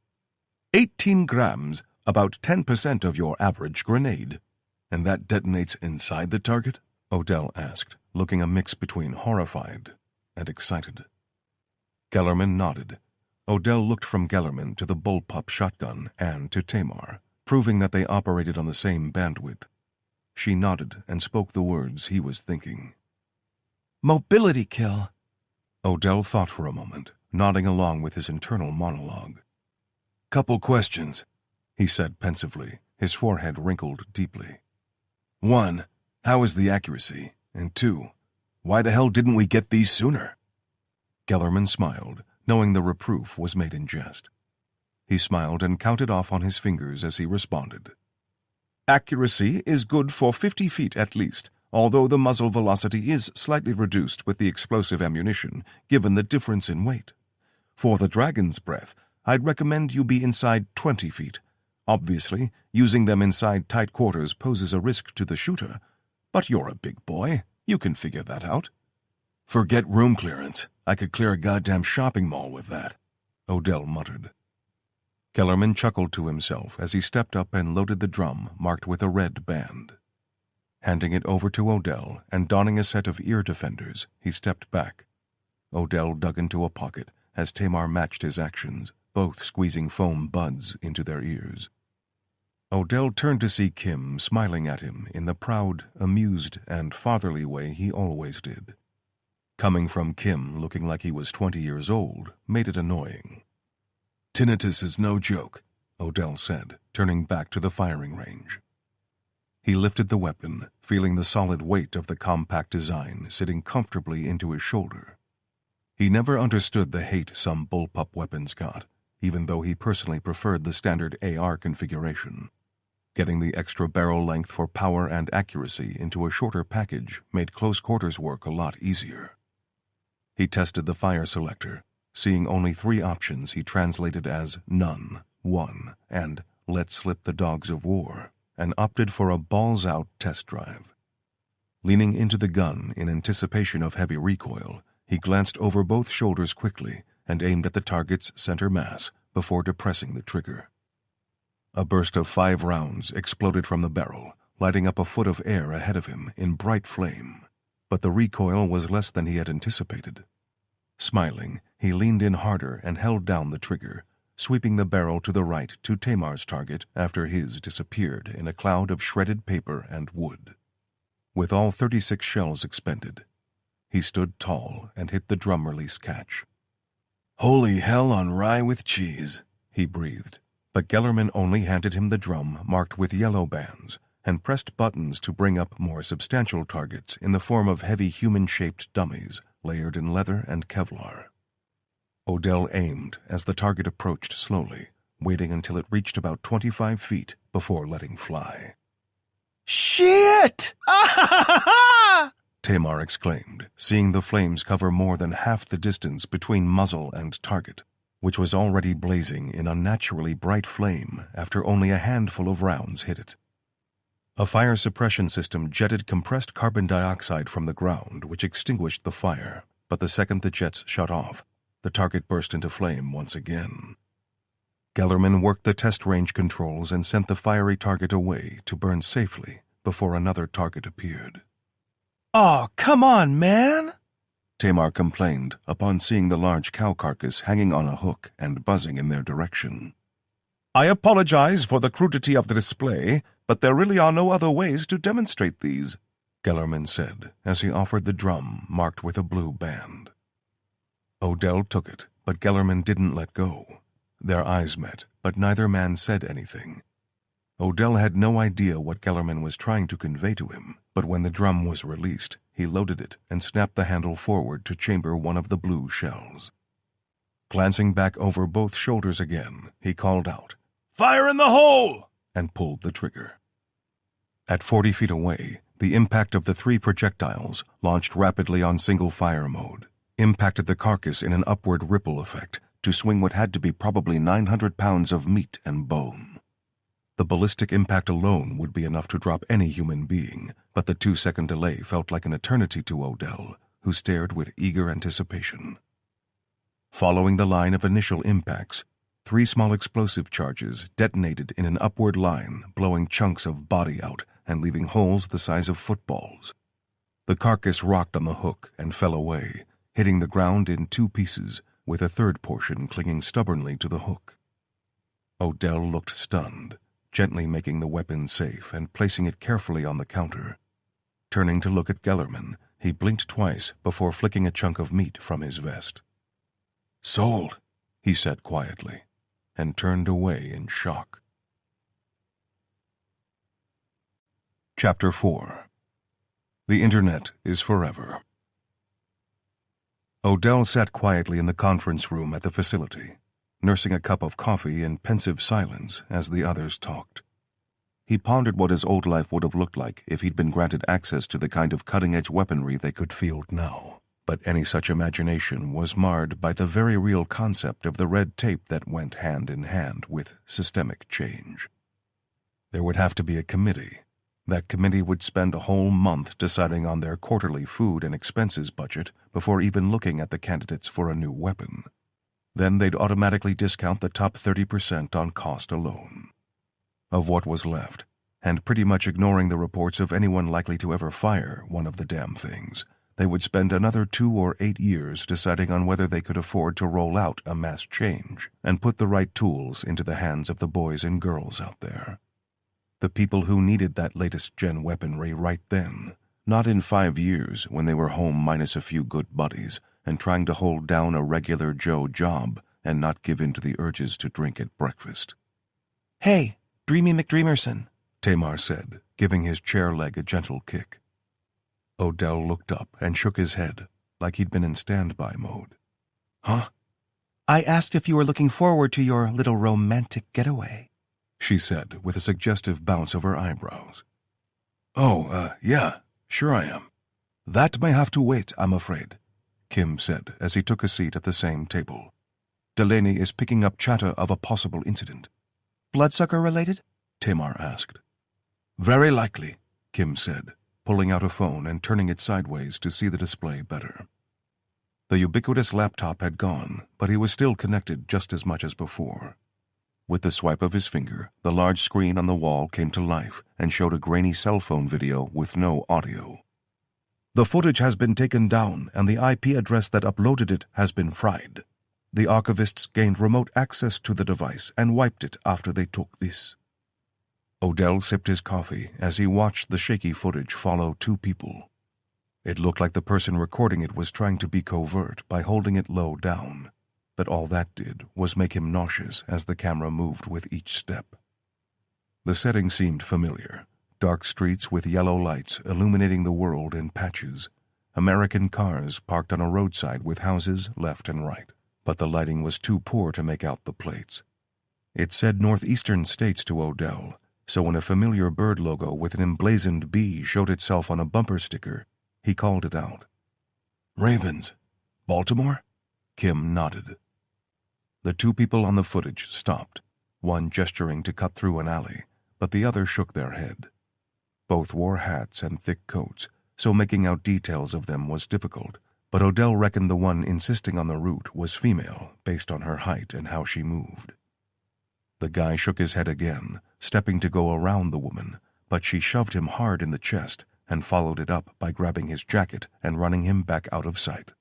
18 grams, about 10% of your average grenade. And that detonates inside the target? Odell asked, looking a mix between horrified and excited. Gellerman nodded. Odell looked from Gellerman to the bullpup shotgun and to Tamar, proving that they operated on the same bandwidth. She nodded and spoke the words he was thinking. Mobility kill. Odell thought for a moment, nodding along with his internal monologue. Couple questions, he said pensively, his forehead wrinkled deeply. 1, how is the accuracy? And 2, why the hell didn't we get these sooner? Gellerman smiled, knowing the reproof was made in jest. He smiled and counted off on his fingers as he responded. Accuracy is good for 50 feet at least, although the muzzle velocity is slightly reduced with the explosive ammunition, given the difference in weight. For the dragon's breath, I'd recommend you be inside 20 feet. Obviously, using them inside tight quarters poses a risk to the shooter, but you're a big boy. You can figure that out. Forget room clearance. I could clear a goddamn shopping mall with that, Odell muttered. Kellerman chuckled to himself as he stepped up and loaded the drum marked with a red band. Handing it over to Odell and donning a set of ear defenders, he stepped back. Odell dug into a pocket as Tamar matched his actions, both squeezing foam buds into their ears. Odell turned to see Kim smiling at him in the proud, amused, and fatherly way he always did. Coming from Kim looking like he was 20 years old made it annoying. Tinnitus is no joke, Odell said, turning back to the firing range. He lifted the weapon, feeling the solid weight of the compact design sitting comfortably into his shoulder. He never understood the hate some bullpup weapons got, even though he personally preferred the standard AR configuration. Getting the extra barrel length for power and accuracy into a shorter package made close quarters work a lot easier. He tested the fire selector. Seeing only 3 options, he translated as none, 1, and let slip the dogs of war, and opted for a balls-out test drive. Leaning into the gun in anticipation of heavy recoil, he glanced over both shoulders quickly and aimed at the target's center mass before depressing the trigger. A burst of 5 rounds exploded from the barrel, lighting up a foot of air ahead of him in bright flame, but the recoil was less than he had anticipated. Smiling, he leaned in harder and held down the trigger, sweeping the barrel to the right to Tamar's target after his disappeared in a cloud of shredded paper and wood. With all 36 shells expended, he stood tall and hit the drum release catch. Holy hell on rye with cheese, he breathed, but Gellerman only handed him the drum marked with yellow bands and pressed buttons to bring up more substantial targets in the form of heavy human-shaped dummies layered in leather and Kevlar. Odell aimed as the target approached slowly, waiting until it reached about 25 feet before letting fly. Shit! Tamar exclaimed, seeing the flames cover more than half the distance between muzzle and target, which was already blazing in unnaturally bright flame after only a handful of rounds hit it. A fire suppression system jetted compressed carbon dioxide from the ground, which extinguished the fire, but the second the jets shut off, the target burst into flame once again. Gellerman worked the test range controls and sent the fiery target away to burn safely before another target appeared. "Aw, come on, man!" Tamar complained upon seeing the large cow carcass hanging on a hook and buzzing in their direction. I apologize for the crudity of the display, but there really are no other ways to demonstrate these, Gellerman said as he offered the drum marked with a blue band. Odell took it, but Gellerman didn't let go. Their eyes met, but neither man said anything. Odell had no idea what Gellerman was trying to convey to him, but when the drum was released, he loaded it and snapped the handle forward to chamber one of the blue shells. Glancing back over both shoulders again, he called out, "Fire in the hole!" and pulled the trigger. At 40 feet away, the impact of the 3 projectiles, launched rapidly on single fire mode, impacted the carcass in an upward ripple effect to swing what had to be probably 900 pounds of meat and bone. The ballistic impact alone would be enough to drop any human being, but the 2-second delay felt like an eternity to Odell, who stared with eager anticipation. Following the line of initial impacts, 3 small explosive charges detonated in an upward line, blowing chunks of body out and leaving holes the size of footballs. The carcass rocked on the hook and fell away, hitting the ground in 2 pieces, with a third portion clinging stubbornly to the hook. Odell looked stunned, gently making the weapon safe and placing it carefully on the counter. Turning to look at Gellerman, he blinked twice before flicking a chunk of meat from his vest. "Sold," he said quietly, and turned away in shock. Chapter 4. The Internet is Forever. Odell sat quietly in the conference room at the facility, nursing a cup of coffee in pensive silence as the others talked. He pondered what his old life would have looked like if he'd been granted access to the kind of cutting-edge weaponry they could field now. But any such imagination was marred by the very real concept of the red tape that went hand in hand with systemic change. There would have to be a committee. That committee would spend a whole month deciding on their quarterly food and expenses budget before even looking at the candidates for a new weapon. Then they'd automatically discount the top 30% on cost alone. Of what was left, and pretty much ignoring the reports of anyone likely to ever fire one of the damn things, they would spend another 2 or 8 years deciding on whether they could afford to roll out a mass change and put the right tools into the hands of the boys and girls out there. The people who needed that latest-gen weaponry right then, not in 5 years when they were home minus a few good buddies and trying to hold down a regular Joe job and not give in to the urges to drink at breakfast. "Hey, Dreamy McDreamerson," Tamar said, giving his chair leg a gentle kick. Odell looked up and shook his head, like he'd been in standby mode. "Huh?" "I asked if you were looking forward to your little romantic getaway," she said with a suggestive bounce of her eyebrows. "Oh, yeah, sure I am. That may have to wait, I'm afraid," Kim said as he took a seat at the same table. "Delaney is picking up chatter of a possible incident." "Bloodsucker related?" Tamar asked. "Very likely," Kim said, pulling out a phone and turning it sideways to see the display better. The ubiquitous laptop had gone, but he was still connected just as much as before. With the swipe of his finger, the large screen on the wall came to life and showed a grainy cell phone video with no audio. "The footage has been taken down and the IP address that uploaded it has been fried. The archivists gained remote access to the device and wiped it after they took this." Odell sipped his coffee as he watched the shaky footage follow 2 people. It looked like the person recording it was trying to be covert by holding it low down, but all that did was make him nauseous as the camera moved with each step. The setting seemed familiar. Dark streets with yellow lights illuminating the world in patches. American cars parked on a roadside with houses left and right, but the lighting was too poor to make out the plates. It said Northeastern States to Odell, so when a familiar bird logo with an emblazoned bee showed itself on a bumper sticker, He called it out. Ravens. Baltimore? Kim nodded. The two people on the footage stopped, one gesturing to cut through an alley, but the other shook their head. Both wore hats and thick coats, so making out details of them was difficult, but Odell reckoned the one insisting on the route was female based on her height and how she moved. The guy shook his head again, stepping to go around the woman, but she shoved him hard in the chest and followed it up by grabbing his jacket and running him back out of sight.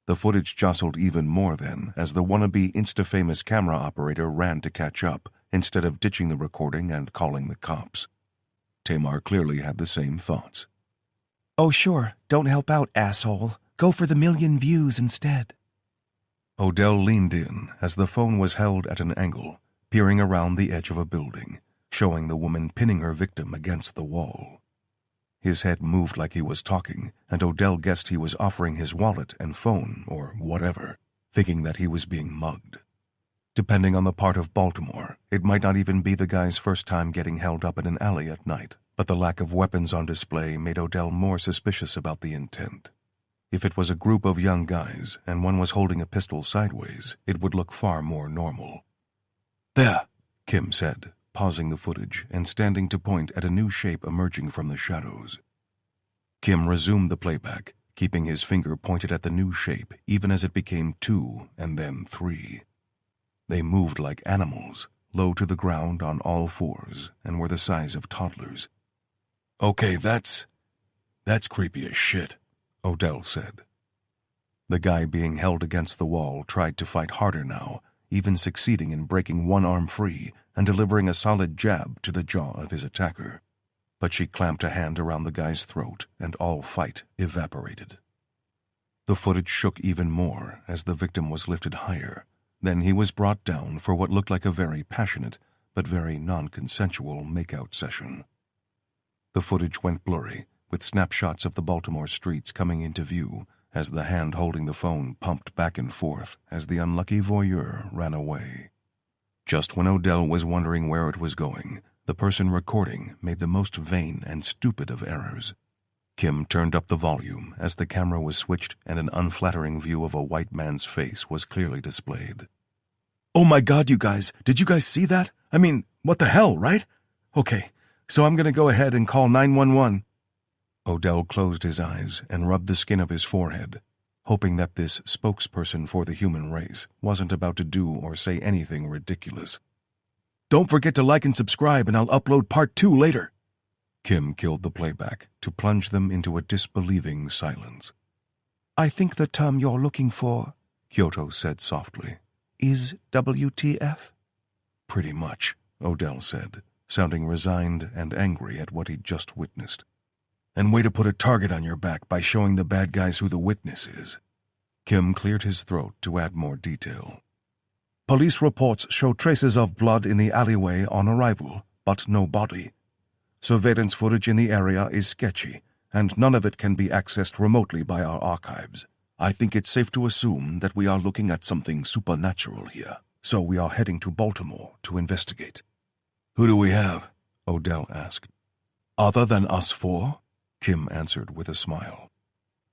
The footage jostled even more then as the wannabe Insta-famous camera operator ran to catch up instead of ditching the recording and calling the cops. Tamar clearly had the same thoughts. Oh sure, don't help out, asshole. Go for the 1,000,000 views instead. Odell leaned in as the phone was held at an angle, peering around the edge of a building, showing the woman pinning her victim against the wall. His head moved like he was talking, and Odell guessed he was offering his wallet and phone or whatever, thinking that he was being mugged. Depending on the part of Baltimore, it might not even be the guy's first time getting held up in an alley at night, but the lack of weapons on display made Odell more suspicious about the intent. If it was a group of young guys and one was holding a pistol sideways, it would look far more normal. There, Kim said, pausing the footage and standing to point at a new shape emerging from the shadows. Kim resumed the playback, keeping his finger pointed at the new shape even as it became 2 and then 3. They moved like animals, low to the ground on all fours, and were the size of toddlers. Okay, that's creepy as shit, Odell said. The guy being held against the wall tried to fight harder now, even succeeding in breaking one arm free and delivering a solid jab to the jaw of his attacker. But she clamped a hand around the guy's throat, and all fight evaporated. The footage shook even more as the victim was lifted higher. Then he was brought down for what looked like a very passionate but very non-consensual make-out session. The footage went blurry, with snapshots of the Baltimore streets coming into view as the hand holding the phone pumped back and forth as the unlucky voyeur ran away. Just when Odell was wondering where it was going, the person recording made the most vain and stupid of errors. Kim turned up the volume as the camera was switched and an unflattering view of a white man's face was clearly displayed. Oh my God, you guys, did you guys see that? I mean, what the hell, right? Okay, so I'm gonna go ahead and call 911. Odell closed his eyes and rubbed the skin of his forehead, hoping that this spokesperson for the human race wasn't about to do or say anything ridiculous. Don't forget to like and subscribe, and I'll upload part 2 later. Kim killed the playback to plunge them into a disbelieving silence. I think the term you're looking for, Kyoto said softly. is WTF? Pretty much, Odell said, sounding resigned and angry at what he'd just witnessed. And way to put a target on your back by showing the bad guys who the witness is. Kim cleared his throat to add more detail. Police reports show traces of blood in the alleyway on arrival, but no body. Surveillance footage in the area is sketchy, and none of it can be accessed remotely by our archives. I think it's safe to assume that we are looking at something supernatural here, so we are heading to Baltimore to investigate. Who do we have? Odell asked. Other than us 4? Kim answered with a smile.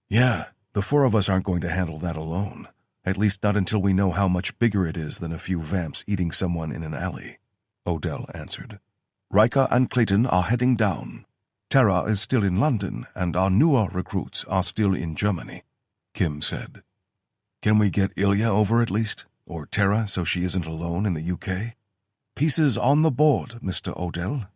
Yeah, the 4 of us aren't going to handle that alone. At least not until we know how much bigger it is than a few vamps eating someone in an alley, Odell answered. Riker and Clayton are heading down. Tara is still in London, and our newer recruits are still in Germany, Kim said. Can we get Ilya over at least? Or Tara, so she isn't alone in the UK? Pieces on the board, Mr. Odell,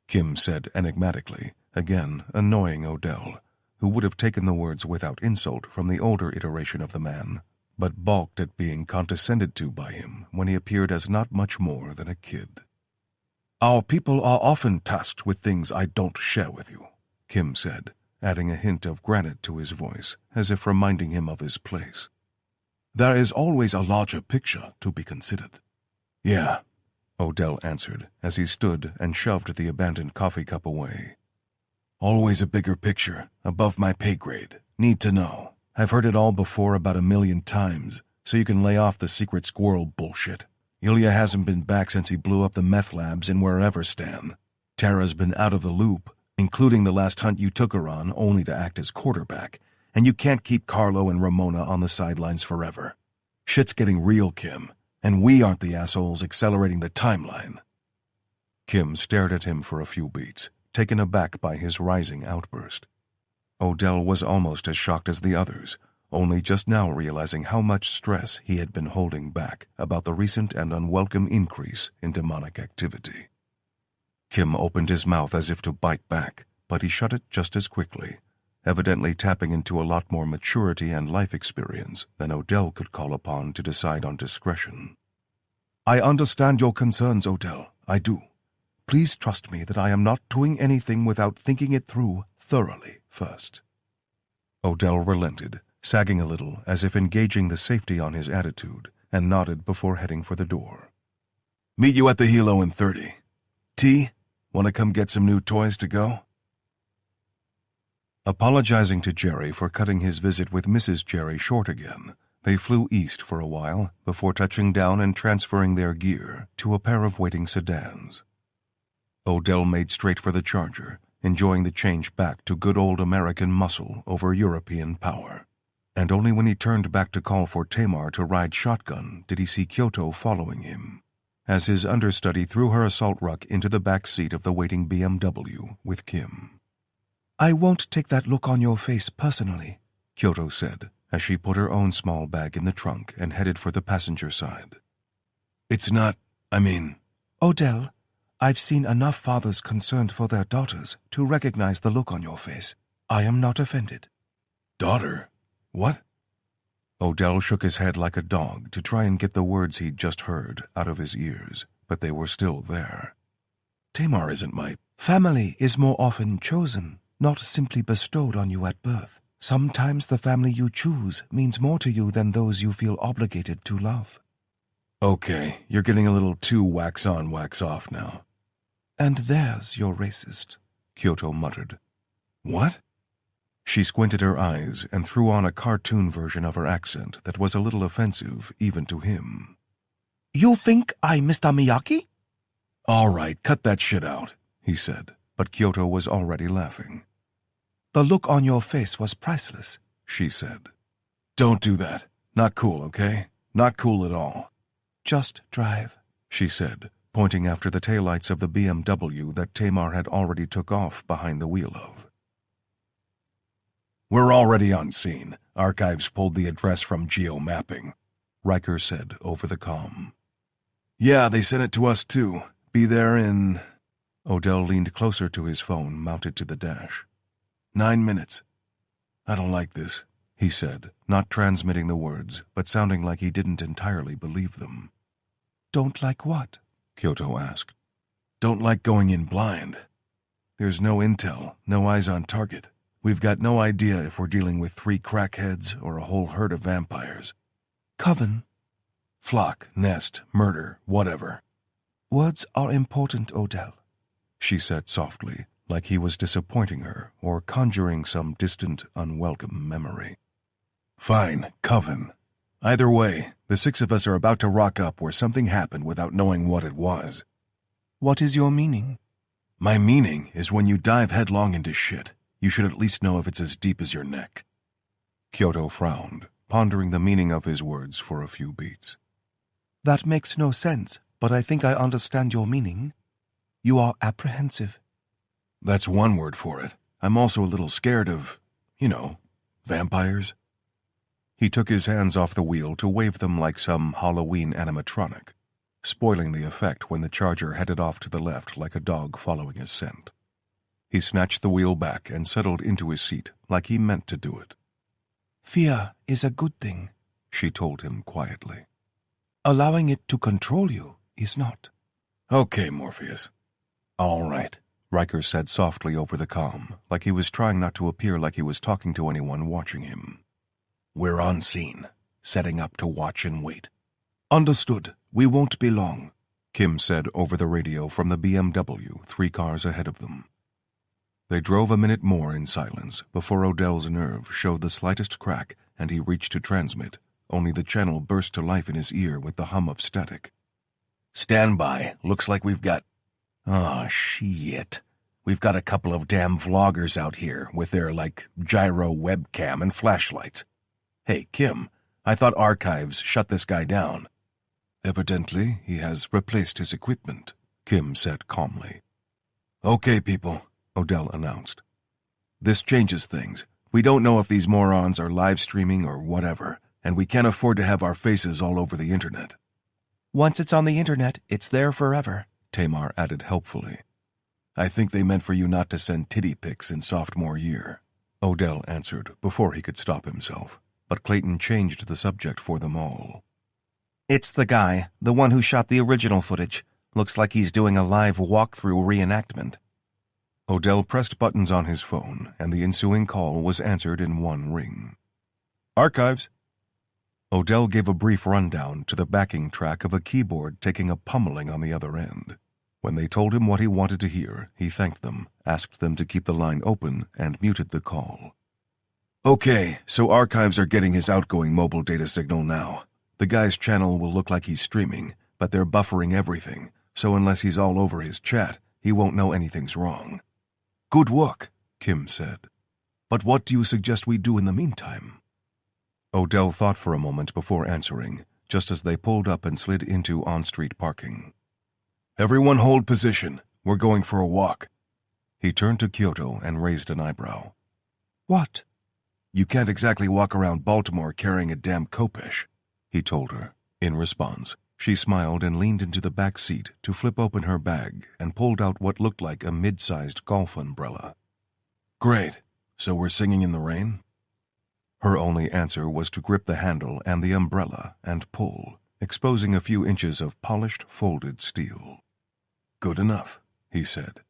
Kim said enigmatically, again annoying Odell, who would have taken the words without insult from the older iteration of the man, but balked at being condescended to by him when he appeared as not much more than a kid. Our people are often tasked with things I don't share with you, Kim said, adding a hint of granite to his voice, as if reminding him of his place. There is always a larger picture to be considered. Yeah, Odell answered as he stood and shoved the abandoned coffee cup away. Always a bigger picture, above my pay grade. Need to know. I've heard it all before about 1,000,000 times, so you can lay off the secret squirrel bullshit. Ilya hasn't been back since he blew up the meth labs in wherever Stan. Tara's been out of the loop, including the last hunt you took her on only to act as quarterback, and you can't keep Carlo and Ramona on the sidelines forever. Shit's getting real, Kim, and we aren't the assholes accelerating the timeline." Kim stared at him for a few beats, taken aback by his rising outburst. Odell was almost as shocked as the others, only just now realizing how much stress he had been holding back about the recent and unwelcome increase in demonic activity. Kim opened his mouth as if to bite back, but he shut it just as quickly, evidently tapping into a lot more maturity and life experience than Odell could call upon to decide on discretion. "I understand your concerns, Odell. I do. Please trust me that I am not doing anything without thinking it through thoroughly first." Odell relented, sagging a little as if engaging the safety on his attitude, and nodded before heading for the door. "Meet you at the Hilo in 30. T, want to come get some new toys to go?" Apologizing to Jerry for cutting his visit with Mrs. Jerry short again, they flew east for a while before touching down and transferring their gear to a pair of waiting sedans. Odell made straight for the Charger, enjoying the change back to good old American muscle over European power. And only when he turned back to call for Tamar to ride shotgun did he see Kyoto following him, as his understudy threw her assault ruck into the back seat of the waiting BMW with Kim. "I won't take that look on your face personally," Kyoto said, as she put her own small bag in the trunk and headed for the passenger side. "It's not, "Odell, I've seen enough fathers concerned for their daughters to recognize the look on your face. I am not offended." Daughter? What?" Odell shook his head like a dog to try and get the words he'd just heard out of his ears, but they were still there. "Tamar isn't my—" "Family is more often chosen, not simply bestowed on you at birth. Sometimes the family you choose means more to you than those you feel obligated to love." "Okay, you're getting a little too wax on, wax off now." "And there's your racist," Kyoto muttered. "What?" She squinted her eyes and threw on a cartoon version of her accent that was a little offensive even to him. "You think I'm Mr. Miyaki?" "All right, cut that shit out," he said, but Kyoto was already laughing. "The look on your face was priceless," she said. "Don't do that. Not cool, okay? Not cool at all." "Just drive," she said, pointing after the taillights of the BMW that Tamar had already took off behind the wheel of. "We're already on scene. Archives pulled the address from geomapping," Riker said over the comm. "Yeah, they sent it to us too. Be there in—" Odell leaned closer to his phone mounted to the dash. 9 minutes. "I don't like this," he said, not transmitting the words, but sounding like he didn't entirely believe them. "Don't like what?" Kyoto asked. "Don't like going in blind. There's no intel, no eyes on target. We've got no idea if we're dealing with 3 crackheads or a whole herd of vampires. "Coven." "Flock, nest, murder, whatever." "Words are important, Odell," she said softly, like he was disappointing her or conjuring some distant, unwelcome memory. "Fine, Coven. Either way, the 6 of us are about to rock up where something happened without knowing what it was." "What is your meaning?" "My meaning is when you dive headlong into shit, you should at least know if it's as deep as your neck." Kyoto frowned, pondering the meaning of his words for a few beats. "That makes no sense, but I think I understand your meaning. You are apprehensive." "That's one word for it. I'm also a little scared of, vampires." He took his hands off the wheel to wave them like some Halloween animatronic, spoiling the effect when the Charger headed off to the left like a dog following a scent. He snatched the wheel back and settled into his seat like he meant to do it. "Fear is a good thing," she told him quietly. "Allowing it to control you is not." "Okay, Morpheus. All right," Riker said softly over the comm, like he was trying not to appear like he was talking to anyone watching him. "We're on scene, setting up to watch and wait." "Understood. We won't be long," Kim said over the radio from the BMW 3 cars ahead of them. They drove a minute more in silence before Odell's nerve showed the slightest crack and he reached to transmit, only the channel burst to life in his ear with the hum of static. "Stand by. Looks like we've got—" "Ah, shit. We've got a couple of damn vloggers out here with their, gyro webcam and flashlights. Hey, Kim, I thought Archives shut this guy down." "Evidently, he has replaced his equipment," Kim said calmly. "Okay, people," Odell announced. "This changes things. We don't know if these morons are live streaming or whatever, and we can't afford to have our faces all over the internet." "Once it's on the internet, it's there forever," Tamar added helpfully. "I think they meant for you not to send titty pics in sophomore year," Odell answered before he could stop himself, but Clayton changed the subject for them all. "It's the guy, the one who shot the original footage. Looks like he's doing a live walkthrough reenactment." Odell pressed buttons on his phone, and the ensuing call was answered in one ring. "Archives." Odell gave a brief rundown to the backing track of a keyboard taking a pummeling on the other end. When they told him what he wanted to hear, he thanked them, asked them to keep the line open, and muted the call. "Okay, so Archives are getting his outgoing mobile data signal now. The guy's channel will look like he's streaming, but they're buffering everything, so unless he's all over his chat, he won't know anything's wrong." "Good work," Kim said. "But what do you suggest we do in the meantime?" Odell thought for a moment before answering, just as they pulled up and slid into on-street parking. "Everyone hold position. We're going for a walk." He turned to Kyoto and raised an eyebrow. "What?" "You can't exactly walk around Baltimore carrying a damn khopesh," he told her. In response, she smiled and leaned into the back seat to flip open her bag and pulled out what looked like a mid-sized golf umbrella. "Great. So we're singing in the rain?" Her only answer was to grip the handle and the umbrella and pull, exposing a few inches of polished, folded steel. "Good enough," he said,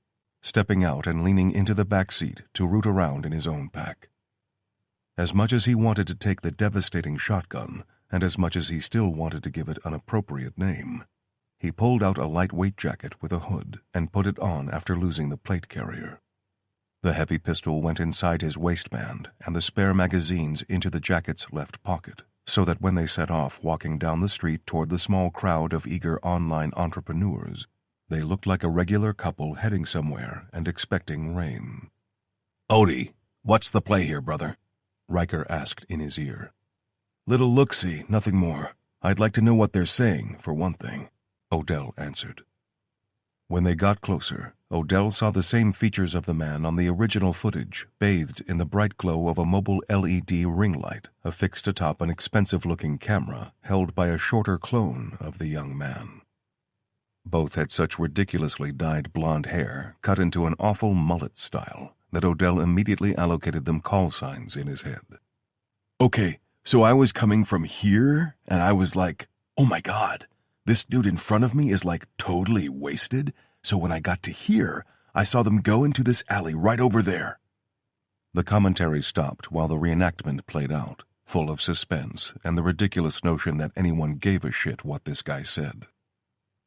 stepping out and leaning into the back seat to root around in his own pack. As much as he wanted to take the devastating shotgun, and as much as he still wanted to give it an appropriate name, he pulled out a lightweight jacket with a hood and put it on after losing the plate carrier. The heavy pistol went inside his waistband and the spare magazines into the jacket's left pocket, so that when they set off walking down the street toward the small crowd of eager online entrepreneurs, they looked like a regular couple heading somewhere and expecting rain. "Odie, what's the play here, brother?" Riker asked in his ear. "Little look-see, nothing more. I'd like to know what they're saying, for one thing," Odell answered. When they got closer, Odell saw the same features of the man on the original footage, bathed in the bright glow of a mobile LED ring light affixed atop an expensive-looking camera held by a shorter clone of the young man. Both had such ridiculously dyed blonde hair, cut into an awful mullet style, that Odell immediately allocated them call signs in his head. "Okay, so I was coming from here, and I was like, oh my God, this dude in front of me is totally wasted, so when I got to here, I saw them go into this alley right over there." The commentary stopped while the reenactment played out, full of suspense and the ridiculous notion that anyone gave a shit what this guy said.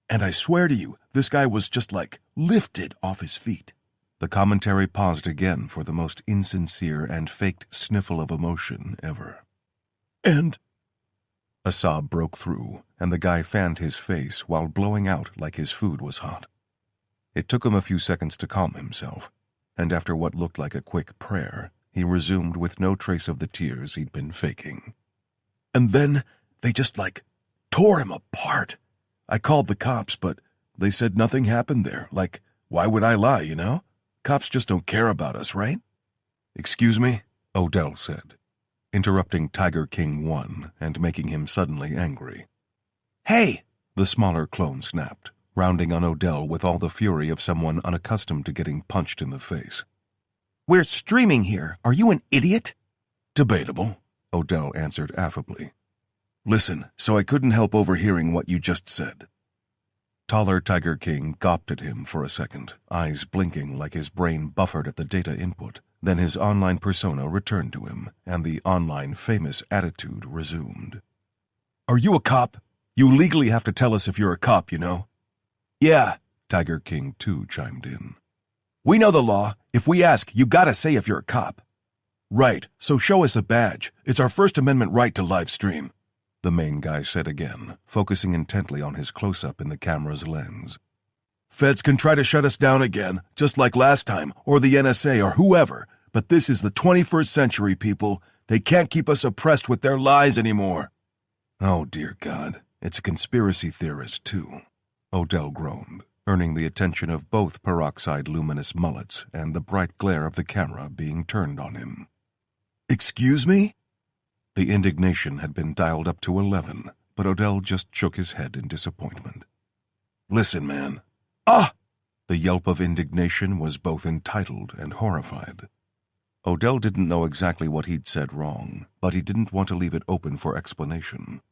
"And I swear to you, this guy was just lifted off his feet." The commentary paused again for the most insincere and faked sniffle of emotion ever. "And—" A sob broke through, and the guy fanned his face while blowing out like his food was hot. It took him a few seconds to calm himself, and after what looked like a quick prayer, he resumed with no trace of the tears he'd been faking. "And then they just tore him apart. I called the cops, but they said nothing happened there. Why would I lie, you know? Cops just don't care about us, right?" "Excuse me?" Odell said, interrupting Tiger King 1 and making him suddenly angry. "Hey!" the smaller clone snapped, rounding on Odell with all the fury of someone unaccustomed to getting punched in the face. "We're streaming here. Are you an idiot?" "Debatable," Odell answered affably. "Listen, so I couldn't help overhearing what you just said." Taller Tiger King gawped at him for a second, eyes blinking like his brain buffered at the data input. Then his online persona returned to him, and the online famous attitude resumed. "Are you a cop? You legally have to tell us if you're a cop, you know." "Yeah," Tiger King 2 chimed in. "We know the law. If we ask, you gotta say if you're a cop." "Right, so show us a badge. It's our First Amendment right to live stream," the main guy said again, focusing intently on his close-up in the camera's lens. Feds can try to shut us down again, just like last time, or the NSA or whoever, but this is the 21st century, people. They can't keep us oppressed with their lies anymore. Oh, dear God, it's a conspiracy theorist, too. Odell groaned, earning the attention of both peroxide luminous mullets and the bright glare of the camera being turned on him. Excuse me? The indignation had been dialed up to 11, but Odell just shook his head in disappointment. Listen, man. Ah! The yelp of indignation was both entitled and horrified. Odell didn't know exactly what he'd said wrong, but he didn't want to leave it open for explanation.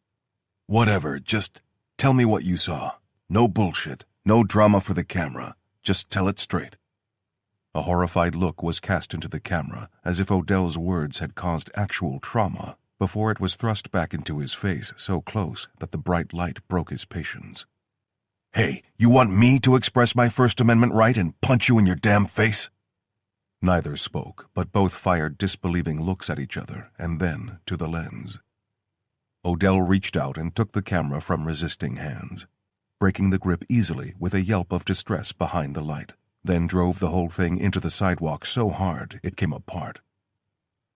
Whatever, just tell me what you saw. No bullshit, no drama for the camera. Just tell it straight. A horrified look was cast into the camera, as if Odell's words had caused actual trauma, before it was thrust back into his face so close that the bright light broke his patience. Hey, you want me to express my First Amendment right and punch you in your damn face? Neither spoke, but both fired disbelieving looks at each other, and then to the lens. Odell reached out and took the camera from resisting hands, breaking the grip easily with a yelp of distress behind the light, then drove the whole thing into the sidewalk so hard it came apart.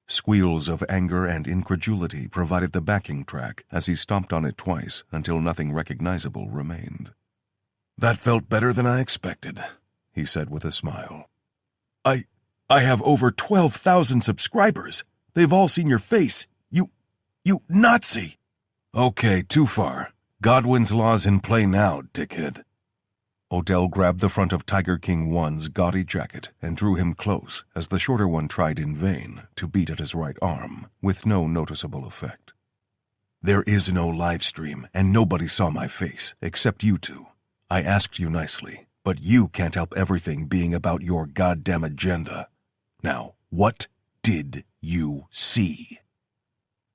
Squeals of anger and incredulity provided the backing track as he stomped on it twice until nothing recognizable remained. That felt better than I expected, he said with a smile. I have over 12,000 subscribers. They've all seen your face. You Nazi! Okay, too far. Godwin's law's in play now, dickhead. Odell grabbed the front of Tiger King 1's gaudy jacket and drew him close as the shorter one tried in vain to beat at his right arm, with no noticeable effect. There is no live stream, and nobody saw my face, except you two. I asked you nicely, but you can't help everything being about your goddamn agenda. Now, what did you see?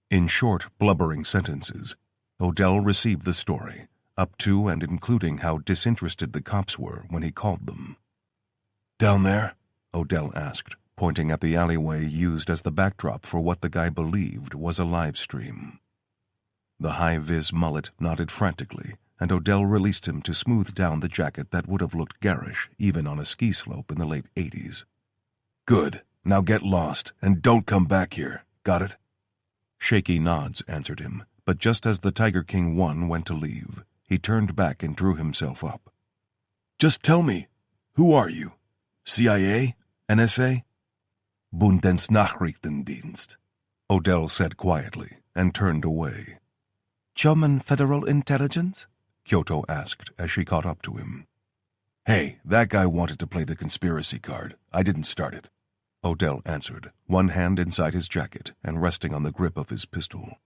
In short, blubbering sentences, Odell received the story, up to and including how disinterested the cops were when he called them. Down there? Odell asked, pointing at the alleyway used as the backdrop for what the guy believed was a live stream. The high-vis mullet nodded frantically, and Odell released him to smooth down the jacket that would have looked garish even on a ski slope in the late 80s. Good. Now get lost, and don't come back here. Got it? Shaky nods answered him, but just as the Tiger King 1 went to leave, he turned back and drew himself up. Just tell me, who are you? CIA? NSA? Bundesnachrichtendienst, Odell said quietly, and turned away. German Federal Intelligence? Kyoto asked as she caught up to him. Hey, that guy wanted to play the conspiracy card. I didn't start it, Odell answered, one hand inside his jacket and resting on the grip of his pistol.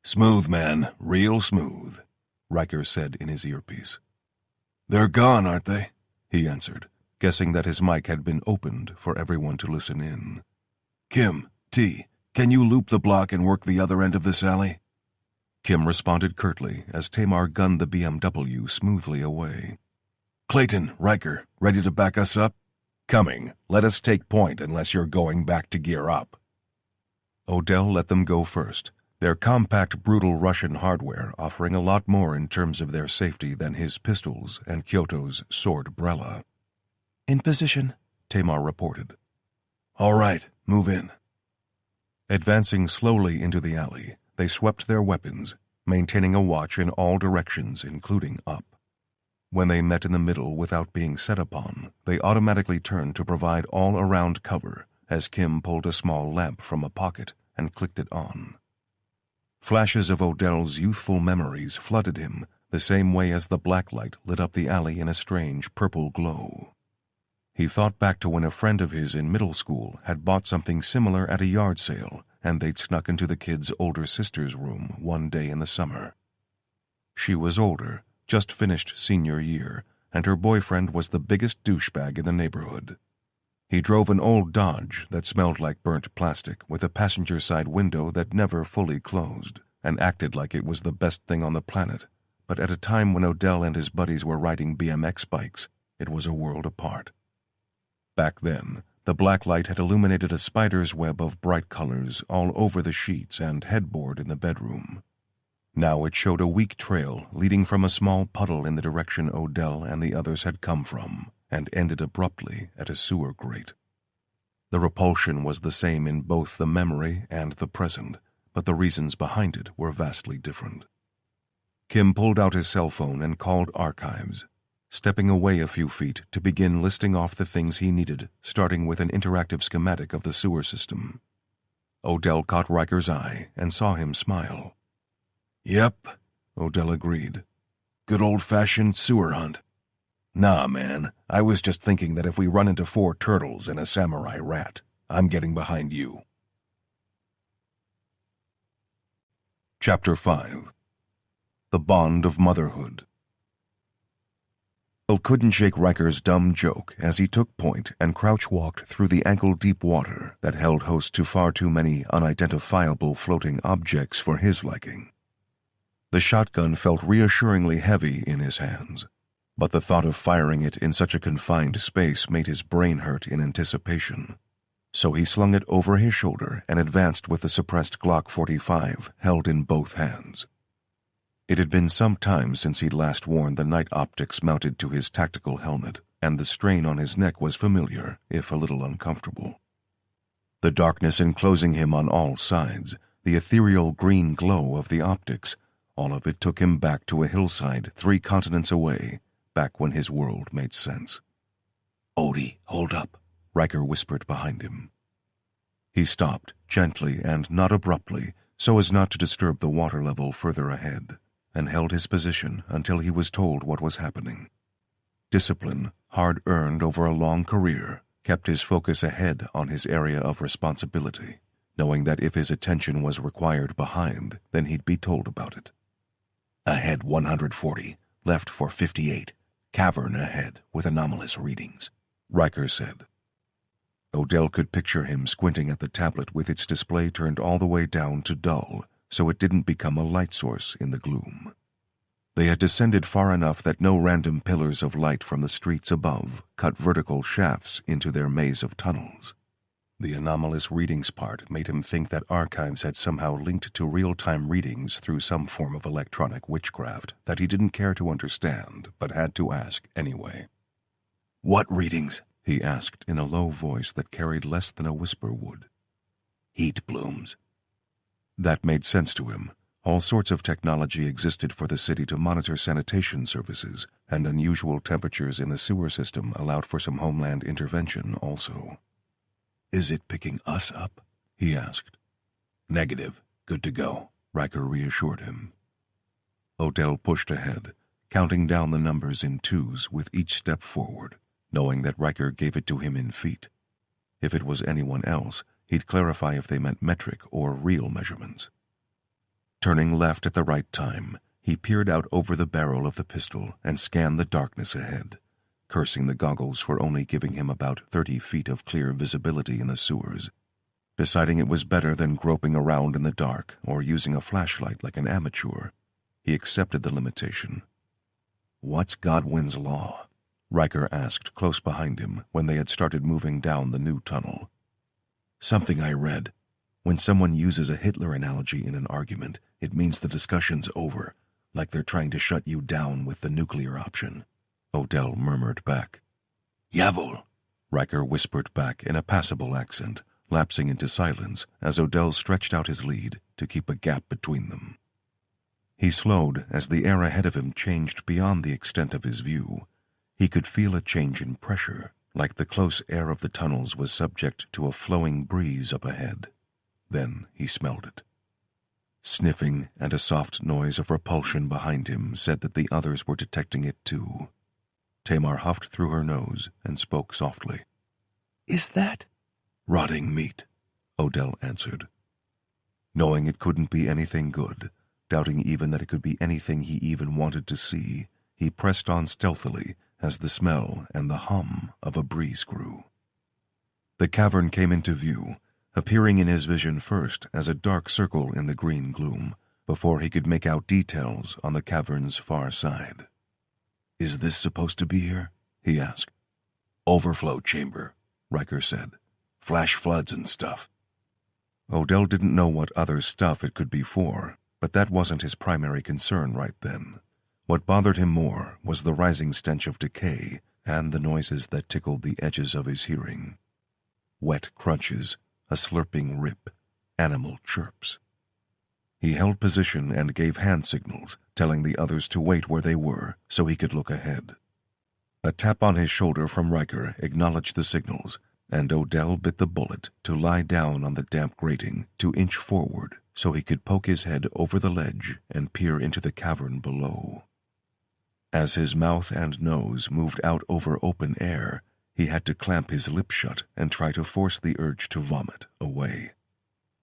Smooth, man, real smooth, Riker said in his earpiece. They're gone, aren't they? He answered, guessing that his mic had been opened for everyone to listen in. Kim, T, can you loop the block and work the other end of this alley? Kim responded curtly as Tamar gunned the BMW smoothly away. Clayton, Riker, ready to back us up? Coming. Let us take point unless you're going back to gear up. Odell let them go first, their compact, brutal Russian hardware offering a lot more in terms of their safety than his pistols and Kyoto's sword brella. In position, Tamar reported. All right, move in. Advancing slowly into the alley, they swept their weapons, maintaining a watch in all directions, including up. When they met in the middle without being set upon, they automatically turned to provide all-around cover as Kim pulled a small lamp from a pocket and clicked it on. Flashes of Odell's youthful memories flooded him the same way as the black light lit up the alley in a strange purple glow. He thought back to when a friend of his in middle school had bought something similar at a yard sale, and they'd snuck into the kid's older sister's room one day in the summer. She was older, just finished senior year, and her boyfriend was the biggest douchebag in the neighborhood. He drove an old Dodge that smelled like burnt plastic with a passenger side window that never fully closed, and acted like it was the best thing on the planet. But at a time when Odell and his buddies were riding BMX bikes, it was a world apart. Back then, the black light had illuminated a spider's web of bright colors all over the sheets and headboard in the bedroom. Now it showed a weak trail leading from a small puddle in the direction Odell and the others had come from, and ended abruptly at a sewer grate. The repulsion was the same in both the memory and the present, but the reasons behind it were vastly different. Kim pulled out his cell phone and called archives, stepping away a few feet to begin listing off the things he needed, starting with an interactive schematic of the sewer system. Odell caught Riker's eye and saw him smile. Yep, Odell agreed. Good old-fashioned sewer hunt. Nah, man, I was just thinking that if we run into 4 turtles and a samurai rat, I'm getting behind you. Chapter 5. The Bond of Motherhood. Odell couldn't shake Riker's dumb joke as he took point and crouch-walked through the ankle-deep water that held host to far too many unidentifiable floating objects for his liking. The shotgun felt reassuringly heavy in his hands, but the thought of firing it in such a confined space made his brain hurt in anticipation. So he slung it over his shoulder and advanced with the suppressed Glock 45 held in both hands. It had been some time since he'd last worn the night optics mounted to his tactical helmet, and the strain on his neck was familiar, if a little uncomfortable. The darkness enclosing him on all sides, the ethereal green glow of the optics, all of it took him back to a hillside 3 continents away, back when his world made sense. Odie, hold up, Riker whispered behind him. He stopped, gently and not abruptly, so as not to disturb the water level further ahead, and held his position until he was told what was happening. Discipline, hard-earned over a long career, kept his focus ahead on his area of responsibility, knowing that if his attention was required behind, then he'd be told about it. Ahead 140, left for 58. Cavern ahead with anomalous readings, Riker said. Odell could picture him squinting at the tablet with its display turned all the way down to dull, so it didn't become a light source in the gloom. They had descended far enough that no random pillars of light from the streets above cut vertical shafts into their maze of tunnels. The anomalous readings part made him think that archives had somehow linked to real-time readings through some form of electronic witchcraft that he didn't care to understand, but had to ask anyway. What readings? He asked in a low voice that carried less than a whisper would. Heat blooms. That made sense to him. All sorts of technology existed for the city to monitor sanitation services, and unusual temperatures in the sewer system allowed for some homeland intervention also. Is it picking us up? He asked. Negative. Good to go, Riker reassured him. Odell pushed ahead, counting down the numbers in 2s with each step forward, knowing that Riker gave it to him in feet. If it was anyone else, he'd clarify if they meant metric or real measurements. Turning left at the right time, he peered out over the barrel of the pistol and scanned the darkness ahead, cursing the goggles for only giving him about 30 feet of clear visibility in the sewers, deciding it was better than groping around in the dark or using a flashlight like an amateur. He accepted the limitation. What's Godwin's law? Riker asked close behind him when they had started moving down the new tunnel. Something I read. When someone uses a Hitler analogy in an argument, it means the discussion's over, like they're trying to shut you down with the nuclear option. Odell murmured back. Jawohl, Riker whispered back in a passable accent, lapsing into silence as Odell stretched out his lead to keep a gap between them. He slowed as the air ahead of him changed beyond the extent of his view. He could feel a change in pressure, like the close air of the tunnels was subject to a flowing breeze up ahead. Then he smelled it. Sniffing and a soft noise of repulsion behind him said that the others were detecting it too. Tamar huffed through her nose and spoke softly. Is that? Rotting meat, Odell answered. Knowing it couldn't be anything good, doubting even that it could be anything he even wanted to see, he pressed on stealthily as the smell and the hum of a breeze grew. The cavern came into view, appearing in his vision first as a dark circle in the green gloom, before he could make out details on the cavern's far side. Is this supposed to be here? He asked. Overflow chamber, Riker said. Flash floods and stuff. Odell didn't know what other stuff it could be for, but that wasn't his primary concern right then. What bothered him more was the rising stench of decay and the noises that tickled the edges of his hearing. Wet crunches, a slurping rip, animal chirps. He held position and gave hand signals, telling the others to wait where they were so he could look ahead. A tap on his shoulder from Riker acknowledged the signals, and Odell bit the bullet to lie down on the damp grating to inch forward so he could poke his head over the ledge and peer into the cavern below. As his mouth and nose moved out over open air, he had to clamp his lips shut and try to force the urge to vomit away.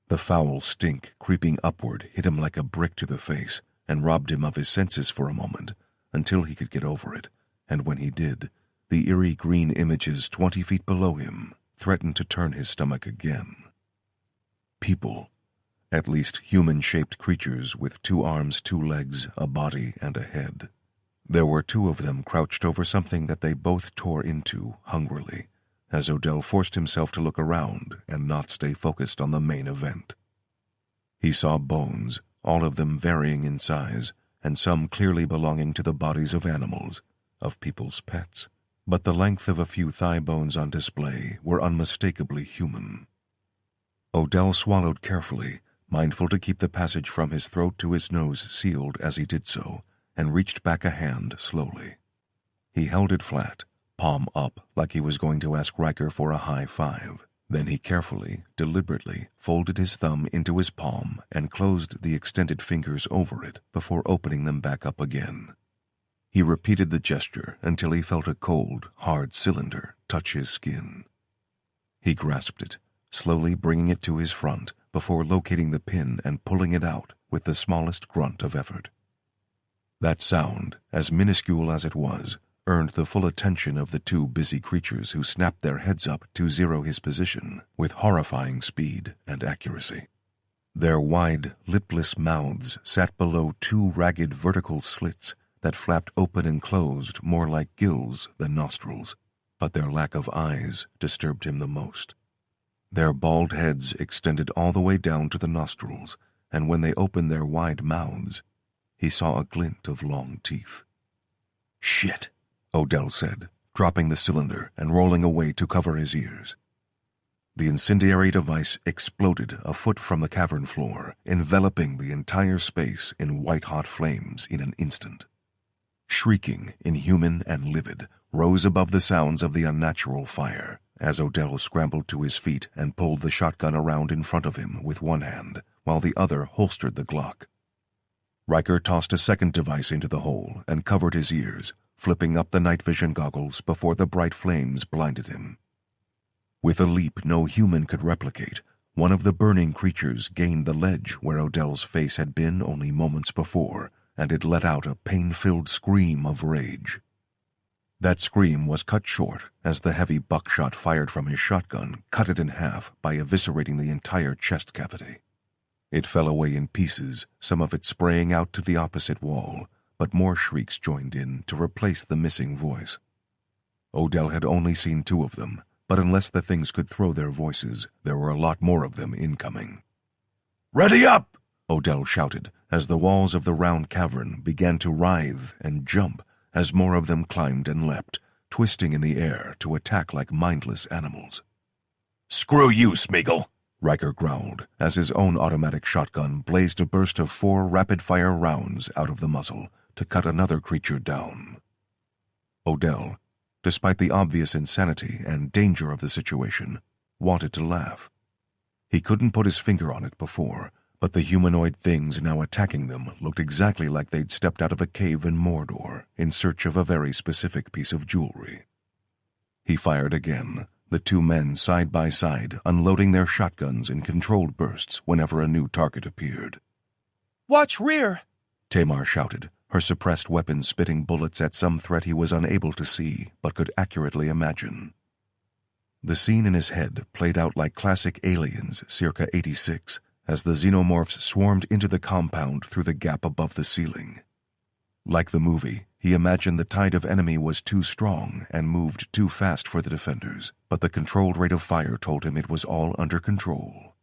The foul stink creeping upward hit him like a brick to the face and robbed him of his senses for a moment until he could get over it, and when he did, the eerie green images 20 feet below him threatened to turn his stomach again. People, at least human-shaped creatures with 2 arms, 2 legs, a body, and a head. There were 2 of them crouched over something that they both tore into hungrily, as Odell forced himself to look around and not stay focused on the main event. He saw bones, all of them varying in size, and some clearly belonging to the bodies of animals, of people's pets, but the length of a few thigh bones on display were unmistakably human. Odell swallowed carefully, mindful to keep the passage from his throat to his nose sealed as he did so, and reached back a hand slowly. He held it flat, palm up like he was going to ask Riker for a high five. Then he carefully, deliberately folded his thumb into his palm and closed the extended fingers over it before opening them back up again. He repeated the gesture until he felt a cold, hard cylinder touch his skin. He grasped it, slowly bringing it to his front before locating the pin and pulling it out with the smallest grunt of effort. That sound, as minuscule as it was, earned the full attention of the 2 busy creatures who snapped their heads up to zero his position with horrifying speed and accuracy. Their wide, lipless mouths sat below 2 ragged vertical slits that flapped open and closed more like gills than nostrils, but their lack of eyes disturbed him the most. Their bald heads extended all the way down to the nostrils, and when they opened their wide mouths, he saw a glint of long teeth. "Shit," Odell said, dropping the cylinder and rolling away to cover his ears. The incendiary device exploded a foot from the cavern floor, enveloping the entire space in white-hot flames in an instant. Shrieking, inhuman and livid, rose above the sounds of the unnatural fire as Odell scrambled to his feet and pulled the shotgun around in front of him with one hand, while the other holstered the Glock. Riker tossed a second device into the hole and covered his ears, flipping up the night vision goggles before the bright flames blinded him. With a leap no human could replicate, one of the burning creatures gained the ledge where Odell's face had been only moments before, and it let out a pain-filled scream of rage. That scream was cut short as the heavy buckshot fired from his shotgun cut it in half by eviscerating the entire chest cavity. It fell away in pieces, some of it spraying out to the opposite wall, but more shrieks joined in to replace the missing voice. Odell had only seen 2 of them, but unless the things could throw their voices, there were a lot more of them incoming. "Ready up!" Odell shouted as the walls of the round cavern began to writhe and jump as more of them climbed and leapt, twisting in the air to attack like mindless animals. "Screw you, Smeagol!" Riker growled as his own automatic shotgun blazed a burst of 4 rapid-fire rounds out of the muzzle to cut another creature down. Odell, despite the obvious insanity and danger of the situation, wanted to laugh. He couldn't put his finger on it before, but the humanoid things now attacking them looked exactly like they'd stepped out of a cave in Mordor in search of a very specific piece of jewelry. He fired again, the 2 men side by side unloading their shotguns in controlled bursts whenever a new target appeared. "Watch rear!" Tamar shouted, her suppressed weapon spitting bullets at some threat he was unable to see but could accurately imagine. The scene in his head played out like classic Aliens circa 86 as the xenomorphs swarmed into the compound through the gap above the ceiling. Like the movie, he imagined the tide of enemy was too strong and moved too fast for the defenders, but the controlled rate of fire told him it was all under control.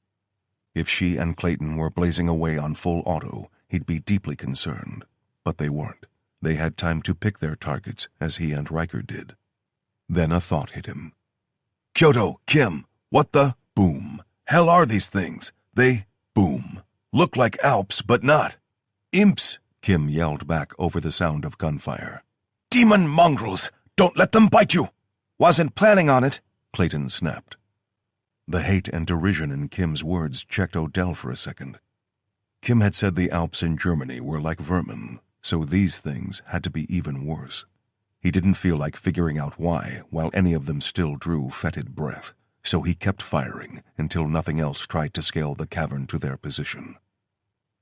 If she and Clayton were blazing away on full auto, he'd be deeply concerned. But they weren't. They had time to pick their targets, as he and Riker did. Then a thought hit him. Kyoto, Kim, what the boom hell are these things? They, boom, look like Alps, but not. Imps, Kim yelled back over the sound of gunfire. Demon mongrels! Don't let them bite you! Wasn't planning on it, Clayton snapped. The hate and derision in Kim's words checked Odell for a second. Kim had said the Alps in Germany were like vermin, so these things had to be even worse. He didn't feel like figuring out why, while any of them still drew fetid breath, so he kept firing until nothing else tried to scale the cavern to their position.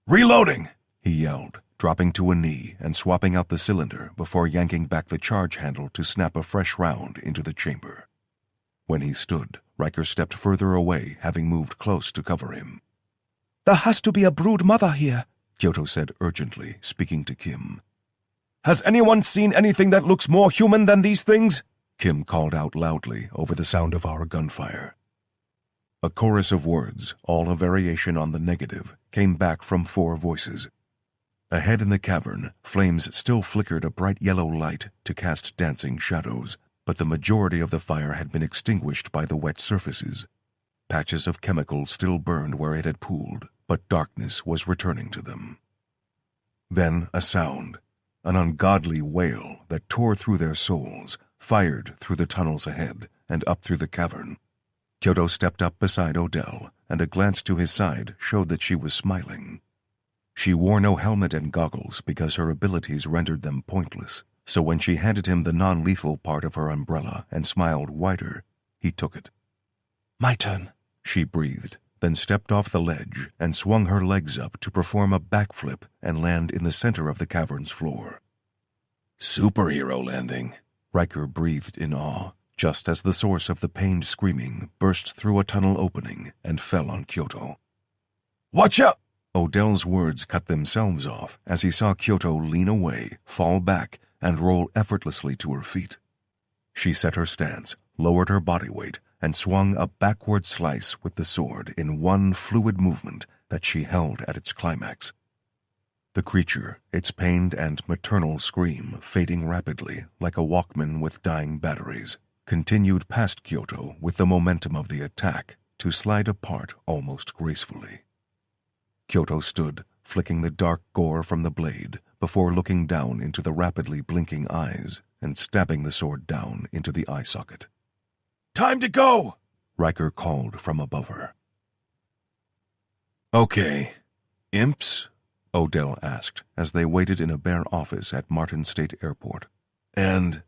Reloading! He yelled, dropping to a knee and swapping out the cylinder before yanking back the charge handle to snap a fresh round into the chamber. When he stood, Riker stepped further away, having moved close to cover him. There has to be a brood mother here, Kyoto said urgently, speaking to Kim. Has anyone seen anything that looks more human than these things? Kim called out loudly over the sound of our gunfire. A chorus of words, all a variation on the negative, came back from 4 voices. Ahead in the cavern, flames still flickered a bright yellow light to cast dancing shadows, but the majority of the fire had been extinguished by the wet surfaces. Patches of chemical still burned where it had pooled, but darkness was returning to them. Then a sound, an ungodly wail that tore through their souls, fired through the tunnels ahead and up through the cavern. Kyoto stepped up beside Odell, and a glance to his side showed that she was smiling. She wore no helmet and goggles because her abilities rendered them pointless, so when she handed him the non-lethal part of her umbrella and smiled wider, he took it. My turn, she breathed, then stepped off the ledge and swung her legs up to perform a backflip and land in the center of the cavern's floor. Superhero landing, Riker breathed in awe, just as the source of the pained screaming burst through a tunnel opening and fell on Kyoto. Watch out! Odell's words cut themselves off as he saw Kyoto lean away, fall back, and roll effortlessly to her feet. She set her stance, lowered her body weight, and swung a backward slice with the sword in one fluid movement that she held at its climax. The creature, its pained and maternal scream fading rapidly like a Walkman with dying batteries, continued past Kyoto with the momentum of the attack to slide apart almost gracefully. Kyoto stood, flicking the dark gore from the blade before looking down into the rapidly blinking eyes and stabbing the sword down into the eye socket. Time to go! Riker called from above her. Okay. Imps? Odell asked as they waited in a bare office at Martin State Airport. And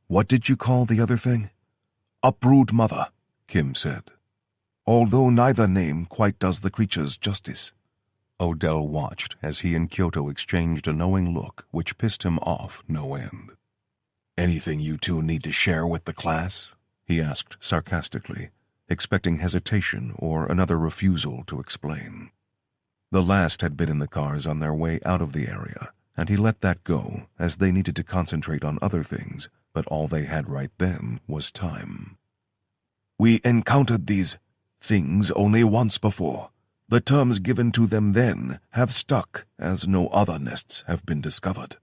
what did you call the other thing? A brood mother, Kim said. Although neither name quite does the creatures justice. Odell watched as he and Kyoto exchanged a knowing look which pissed him off no end. Anything you two need to share with the class? He asked sarcastically, expecting hesitation or another refusal to explain. The last had been in the cars on their way out of the area, and he let that go as they needed to concentrate on other things, but all they had right then was time. We encountered these things only once before. The terms given to them then have stuck, as no other nests have been discovered.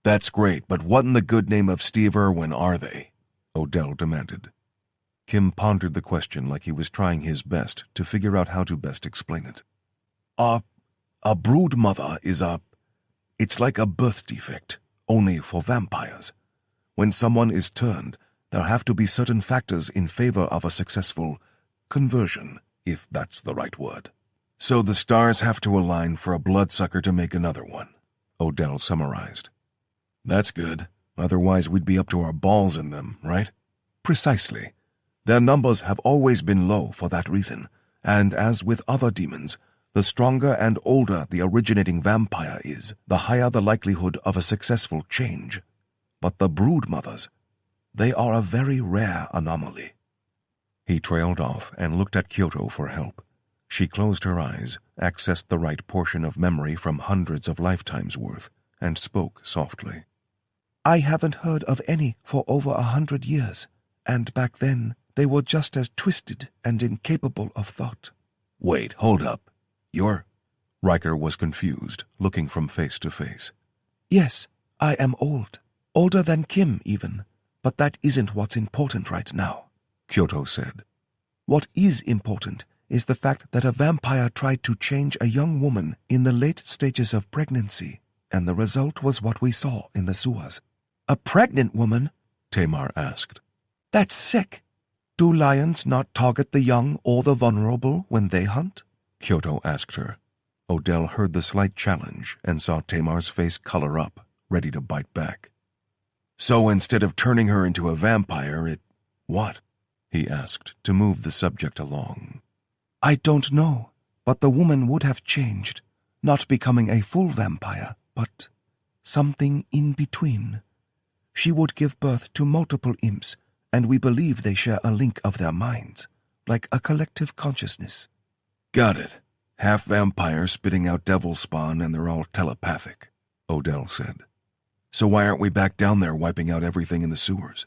That's great, but what in the good name of Steve Irwin are they? Odell demanded. Kim pondered the question like he was trying his best to figure out how to best explain it. A brood mother is it's like a birth defect, only for vampires. When someone is turned, there have to be certain factors in favor of a successful conversion, if that's the right word. So the stars have to align for a bloodsucker to make another one, Odell summarized. That's good. Otherwise we'd be up to our balls in them, right? Precisely. Their numbers have always been low for that reason, and as with other demons, the stronger and older the originating vampire is, the higher the likelihood of a successful change. But the brood mothers, they are a very rare anomaly. He trailed off and looked at Kyoto for help. She closed her eyes, accessed the right portion of memory from hundreds of lifetimes' worth, and spoke softly. I haven't heard of any for over 100 years, and back then they were just as twisted and incapable of thought. Wait, hold up. Riker was confused, looking from face to face. Yes, I am old. Older than Kim, even. But that isn't what's important right now, Kyoto said. What is important is the fact that a vampire tried to change a young woman in the late stages of pregnancy, and the result was what we saw in the sewers. A pregnant woman? Tamar asked. That's sick. Do lions not target the young or the vulnerable when they hunt? Kyoto asked her. Odell heard the slight challenge and saw Tamar's face color up, ready to bite back. So instead of turning her into a vampire, it... what? He asked, to move the subject along. I don't know, but the woman would have changed, not becoming a full vampire, but something in between. She would give birth to multiple imps, and we believe they share a link of their minds, like a collective consciousness. Got it. Half vampire spitting out devil spawn and they're all telepathic, Odell said. So why aren't we back down there wiping out everything in the sewers?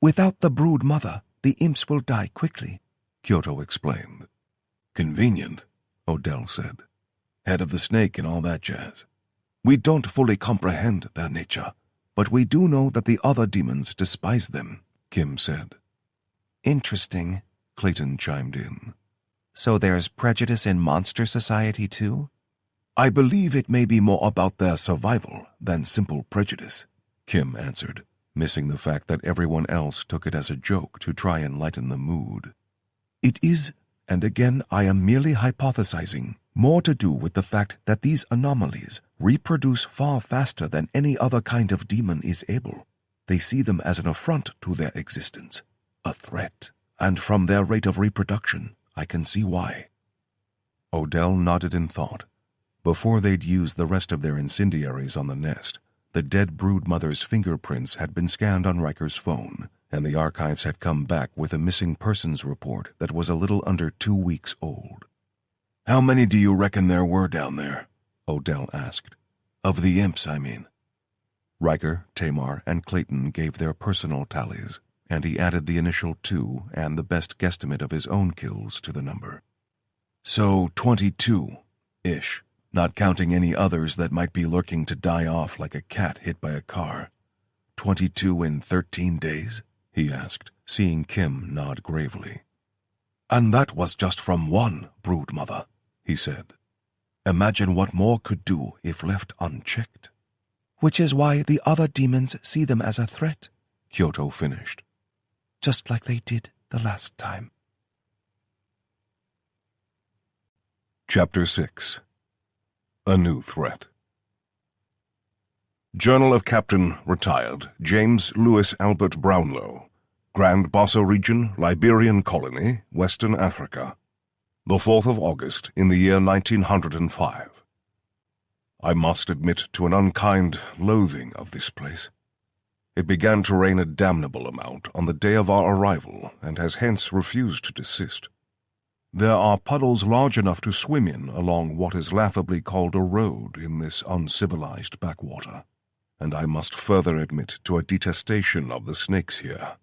Without the brood mother, the imps will die quickly, Kyoto explained. Convenient, Odell said. Head of the snake and all that jazz. We don't fully comprehend their nature, but we do know that the other demons despise them, Kim said. Interesting, Clayton chimed in. So there's prejudice in monster society too? I believe it may be more about their survival than simple prejudice, Kim answered, missing the fact that everyone else took it as a joke to try and lighten the mood. It is, and again I am merely hypothesizing, more to do with the fact that these anomalies reproduce far faster than any other kind of demon is able. They see them as an affront to their existence, a threat, and from their rate of reproduction, I can see why. Odell nodded in thought. Before they'd used the rest of their incendiaries on the nest, the dead brood mother's fingerprints had been scanned on Riker's phone, and the archives had come back with a missing persons report that was a little under 2 weeks old. How many do you reckon there were down there? Odell asked. Of the imps, I mean. Riker, Tamar, and Clayton gave their personal tallies, and he added the initial 2 and the best guesstimate of his own kills to the number. So 22-ish, not counting any others that might be lurking to die off like a cat hit by a car. 22 in 13 days? He asked, seeing Kim nod gravely. And that was just from one brood mother, he said. Imagine what more could do if left unchecked. Which is why the other demons see them as a threat, Kyoto finished. Just like they did the last time. Chapter 6. A New Threat. Journal of Captain, retired, James Lewis Albert Brownlow, Grand Basso Region, Liberian Colony, Western Africa. The 4th of August, in the year 1905. I must admit to an unkind loathing of this place. It began to rain a damnable amount on the day of our arrival, and has hence refused to desist. There are puddles large enough to swim in along what is laughably called a road in this uncivilized backwater, and I must further admit to a detestation of the snakes here.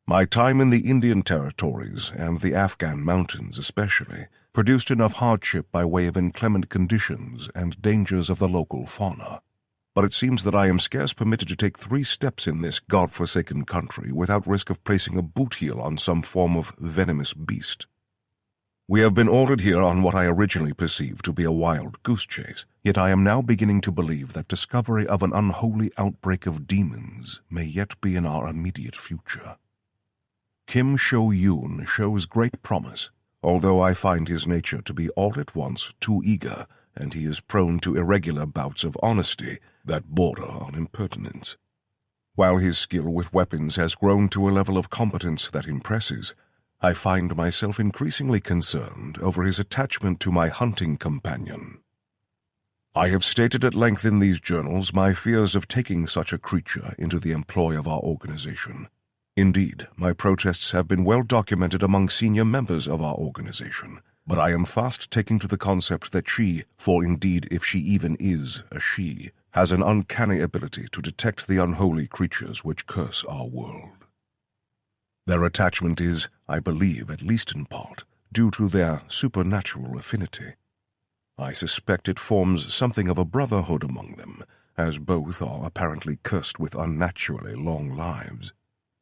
My time in the Indian territories, and the Afghan mountains especially, produced enough hardship by way of inclement conditions and dangers of the local fauna. But it seems that I am scarce permitted to take 3 steps in this god-forsaken country without risk of placing a boot heel on some form of venomous beast. We have been ordered here on what I originally perceived to be a wild goose chase, yet I am now beginning to believe that discovery of an unholy outbreak of demons may yet be in our immediate future. Kim Sho-yoon shows great promise, although I find his nature to be all at once too eager, and he is prone to irregular bouts of honesty that border on impertinence. While his skill with weapons has grown to a level of competence that impresses, I find myself increasingly concerned over his attachment to my hunting companion. I have stated at length in these journals my fears of taking such a creature into the employ of our organization. Indeed, my protests have been well documented among senior members of our organization, but I am fast taking to the concept that she, for indeed if she even is a she, has an uncanny ability to detect the unholy creatures which curse our world. Their attachment is, I believe, at least in part, due to their supernatural affinity. I suspect it forms something of a brotherhood among them, as both are apparently cursed with unnaturally long lives,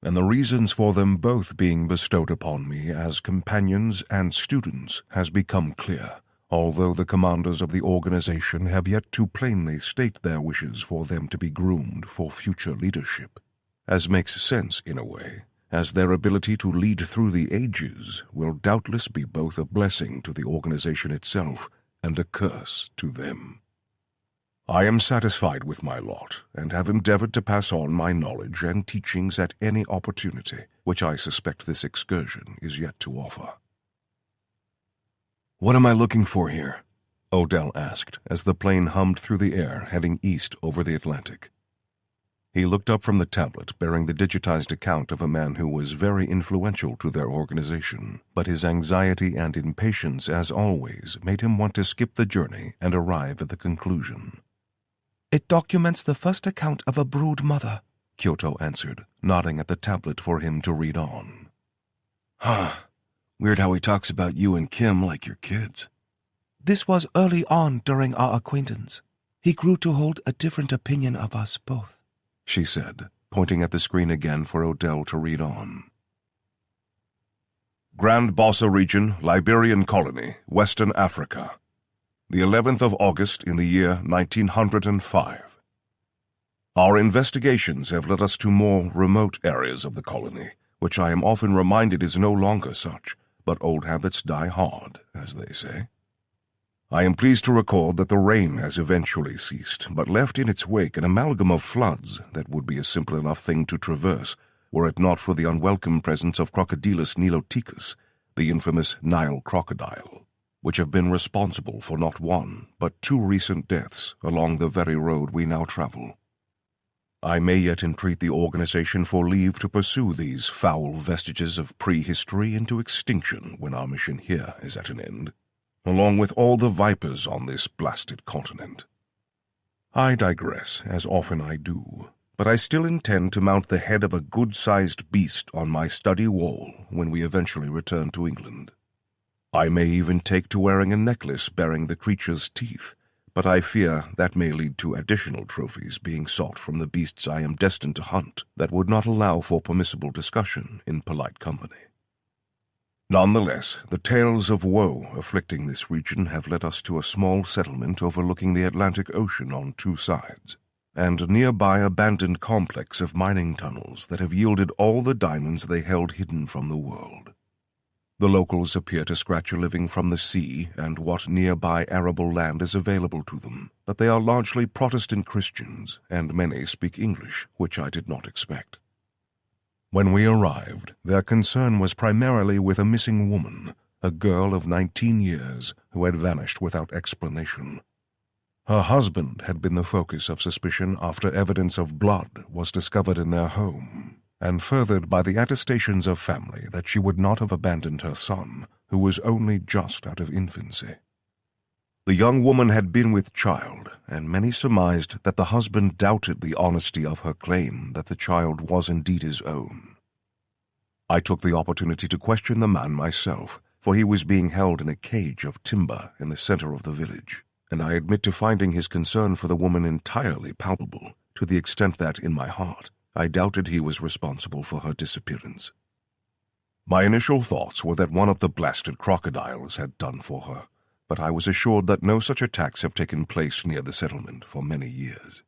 and the reasons for them both being bestowed upon me as companions and students has become clear, although the commanders of the organization have yet to plainly state their wishes for them to be groomed for future leadership, as makes sense in a way, as their ability to lead through the ages will doubtless be both a blessing to the organization itself and a curse to them. I am satisfied with my lot, and have endeavored to pass on my knowledge and teachings at any opportunity, which I suspect this excursion is yet to offer. What am I looking for here? Odell asked as the plane hummed through the air heading east over the Atlantic. He looked up from the tablet bearing the digitized account of a man who was very influential to their organization, but his anxiety and impatience, as always, made him want to skip the journey and arrive at the conclusion. It documents the first account of a brood mother, Kyoto answered, nodding at the tablet for him to read on. Huh. Weird how he talks about you and Kim like your kids. This was early on during our acquaintance. He grew to hold a different opinion of us both, she said, pointing at the screen again for Odell to read on. Grand Bassa Region, Liberian Colony, Western Africa. The 11th of August in the year 1905. Our investigations have led us to more remote areas of the colony, which I am often reminded is no longer such, but old habits die hard, as they say. I am pleased to record that the rain has eventually ceased, but left in its wake an amalgam of floods that would be a simple enough thing to traverse, were it not for the unwelcome presence of Crocodilus niloticus, the infamous Nile crocodile, which have been responsible for not one, but 2 recent deaths along the very road we now travel. I may yet entreat the organization for leave to pursue these foul vestiges of prehistory into extinction when our mission here is at an end, along with all the vipers on this blasted continent. I digress, as often I do, but I still intend to mount the head of a good-sized beast on my study wall when we eventually return to England. I may even take to wearing a necklace bearing the creature's teeth, but I fear that may lead to additional trophies being sought from the beasts I am destined to hunt that would not allow for permissible discussion in polite company. Nonetheless, the tales of woe afflicting this region have led us to a small settlement overlooking the Atlantic Ocean on 2 sides, and a nearby abandoned complex of mining tunnels that have yielded all the diamonds they held hidden from the world. The locals appear to scratch a living from the sea and what nearby arable land is available to them, but they are largely Protestant Christians, and many speak English, which I did not expect. When we arrived, their concern was primarily with a missing woman, a girl of 19 years who had vanished without explanation. Her husband had been the focus of suspicion after evidence of blood was discovered in their home, and furthered by the attestations of family that she would not have abandoned her son, who was only just out of infancy. The young woman had been with child, and many surmised that the husband doubted the honesty of her claim that the child was indeed his own. I took the opportunity to question the man myself, for he was being held in a cage of timber in the center of the village, and I admit to finding his concern for the woman entirely palpable, to the extent that, in my heart, I doubted he was responsible for her disappearance. My initial thoughts were that one of the blasted crocodiles had done for her, but I was assured that no such attacks have taken place near the settlement for many years.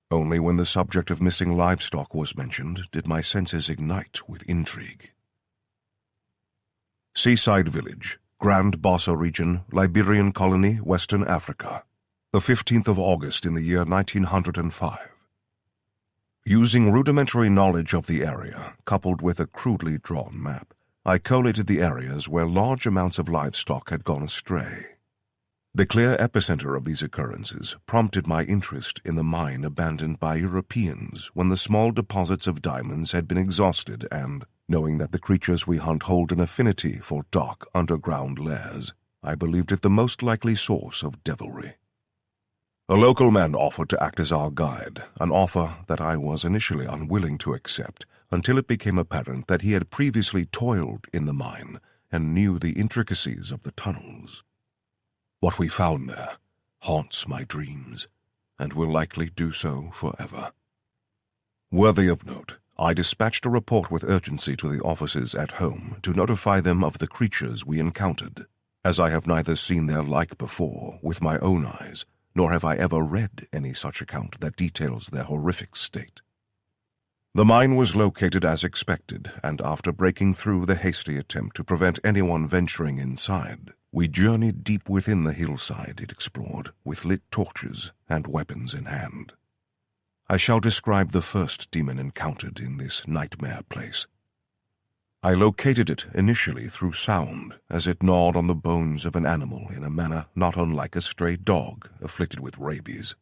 Only when the subject of missing livestock was mentioned did my senses ignite with intrigue. Seaside Village, Grand Bassa Region, Liberian Colony, Western Africa, the 15th of August in the year 1905. Using rudimentary knowledge of the area, coupled with a crudely drawn map, I collated the areas where large amounts of livestock had gone astray. The clear epicenter of these occurrences prompted my interest in the mine abandoned by Europeans when the small deposits of diamonds had been exhausted and, knowing that the creatures we hunt hold an affinity for dark underground lairs, I believed it the most likely source of devilry. A local man offered to act as our guide, an offer that I was initially unwilling to accept until it became apparent that he had previously toiled in the mine and knew the intricacies of the tunnels. What we found there haunts my dreams, and will likely do so forever. Worthy of note, I dispatched a report with urgency to the officers at home to notify them of the creatures we encountered, as I have neither seen their like before with my own eyes, nor have I ever read any such account that details their horrific state. The mine was located as expected, and after breaking through the hasty attempt to prevent anyone venturing inside, we journeyed deep within the hillside it explored, with lit torches and weapons in hand. I shall describe the first demon encountered in this nightmare place. I located it initially through sound, as it gnawed on the bones of an animal in a manner not unlike a stray dog afflicted with rabies.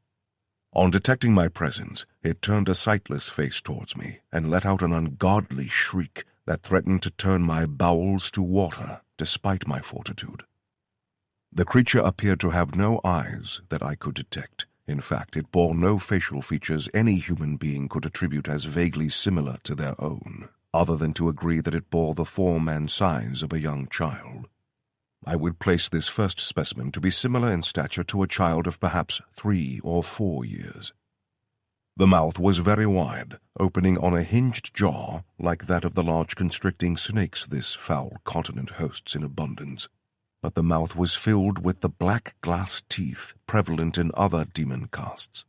On detecting my presence, it turned a sightless face towards me and let out an ungodly shriek that threatened to turn my bowels to water despite my fortitude. The creature appeared to have no eyes that I could detect. In fact, it bore no facial features any human being could attribute as vaguely similar to their own, other than to agree that it bore the form and size of a young child. I would place this first specimen to be similar in stature to a child of perhaps 3 or 4 years. The mouth was very wide, opening on a hinged jaw like that of the large constricting snakes this foul continent hosts in abundance, but the mouth was filled with the black glass teeth prevalent in other demon castes.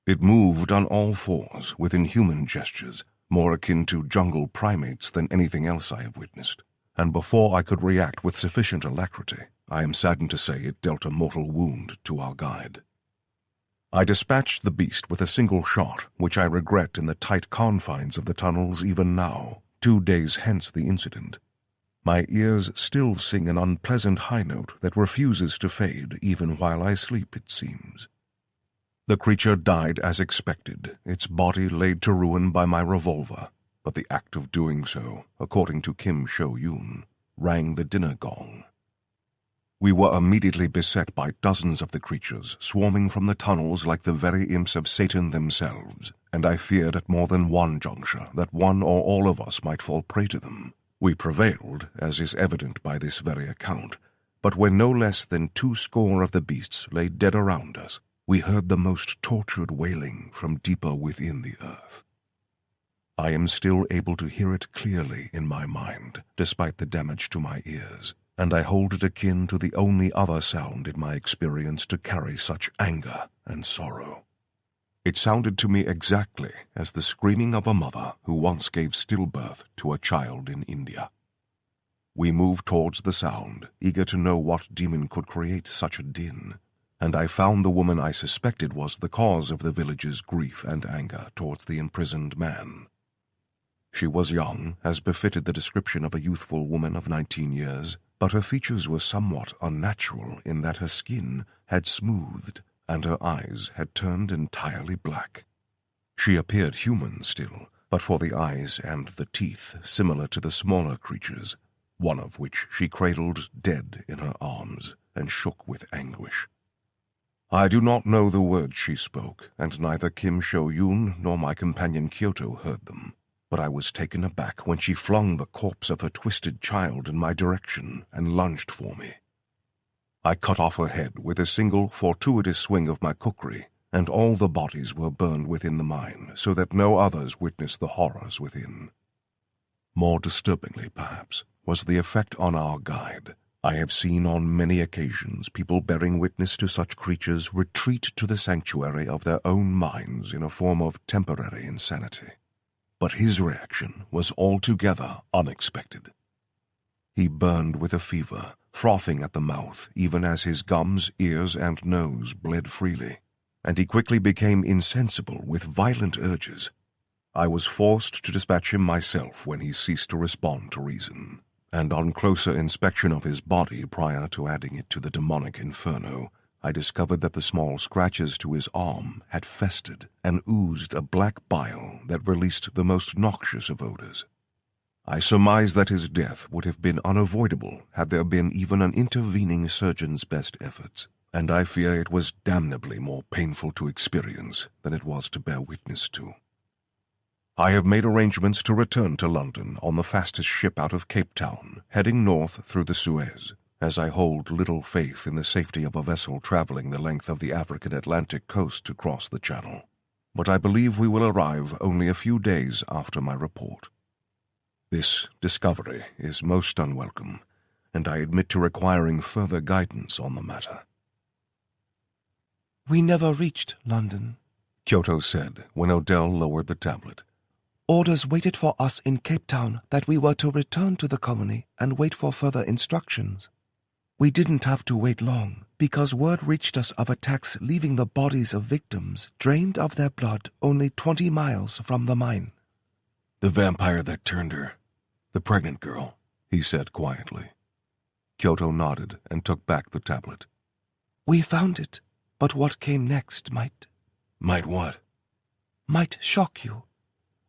It moved on all fours with inhuman gestures, more akin to jungle primates than anything else I have witnessed, and before I could react with sufficient alacrity, I am saddened to say it dealt a mortal wound to our guide. I dispatched the beast with a single shot, which I regret in the tight confines of the tunnels even now, 2 days hence the incident. My ears still sing an unpleasant high note that refuses to fade even while I sleep, it seems. The creature died as expected, its body laid to ruin by my revolver, but the act of doing so, according to Kim Sho-yoon, rang the dinner gong. We were immediately beset by dozens of the creatures, swarming from the tunnels like the very imps of Satan themselves, and I feared at more than one juncture that one or all of us might fall prey to them. We prevailed, as is evident by this very account, but when no less than 200 of the beasts lay dead around us, we heard the most tortured wailing from deeper within the earth. I am still able to hear it clearly in my mind, despite the damage to my ears, and I hold it akin to the only other sound in my experience to carry such anger and sorrow. It sounded to me exactly as the screaming of a mother who once gave stillbirth to a child in India. We moved towards the sound, eager to know what demon could create such a din, and I found the woman I suspected was the cause of the village's grief and anger towards the imprisoned man. She was young, as befitted the description of a youthful woman of 19 years, but her features were somewhat unnatural in that her skin had smoothed and her eyes had turned entirely black. She appeared human still, but for the eyes and the teeth similar to the smaller creatures, one of which she cradled dead in her arms and shook with anguish. I do not know the words she spoke, and neither Kim Sho-yoon nor my companion Kyoto heard them, but I was taken aback when she flung the corpse of her twisted child in my direction and lunged for me. I cut off her head with a single fortuitous swing of my kukri, and all the bodies were burned within the mine, so that no others witnessed the horrors within. More disturbingly, perhaps, was the effect on our guide. I have seen on many occasions people bearing witness to such creatures retreat to the sanctuary of their own minds in a form of temporary insanity. But his reaction was altogether unexpected. He burned with a fever, frothing at the mouth even as his gums, ears, and nose bled freely, and he quickly became insensible with violent urges. I was forced to dispatch him myself when he ceased to respond to reason, and on closer inspection of his body prior to adding it to the demonic inferno, I discovered that the small scratches to his arm had festered and oozed a black bile that released the most noxious of odors. I surmise that his death would have been unavoidable had there been even an intervening surgeon's best efforts, and I fear it was damnably more painful to experience than it was to bear witness to. I have made arrangements to return to London on the fastest ship out of Cape Town, heading north through the Suez, as I hold little faith in the safety of a vessel traveling the length of the African Atlantic coast to cross the Channel. But I believe we will arrive only a few days after my report. This discovery is most unwelcome, and I admit to requiring further guidance on the matter." "We never reached London," Kyoto said when Odell lowered the tablet. "Orders waited for us in Cape Town that we were to return to the colony and wait for further instructions. We didn't have to wait long, because word reached us of attacks leaving the bodies of victims drained of their blood only 20 miles from the mine." "The vampire that turned her. The pregnant girl," he said quietly. Kyoto nodded and took back the tablet. "We found it, but what came next might what?" "Might shock you.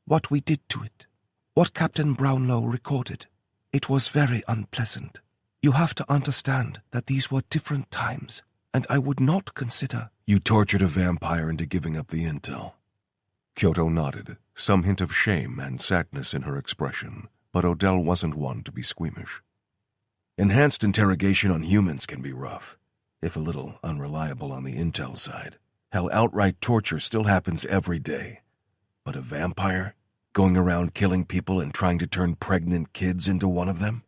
What we did to it. What Captain Brownlow recorded. It was very unpleasant. You have to understand that these were different times, and I would not consider—" "You tortured a vampire into giving up the intel." Kyoto nodded, some hint of shame and sadness in her expression, but Odell wasn't one to be squeamish. "Enhanced interrogation on humans can be rough, if a little unreliable on the intel side. Hell, outright torture still happens every day. But a vampire? Going around killing people and trying to turn pregnant kids into one of them?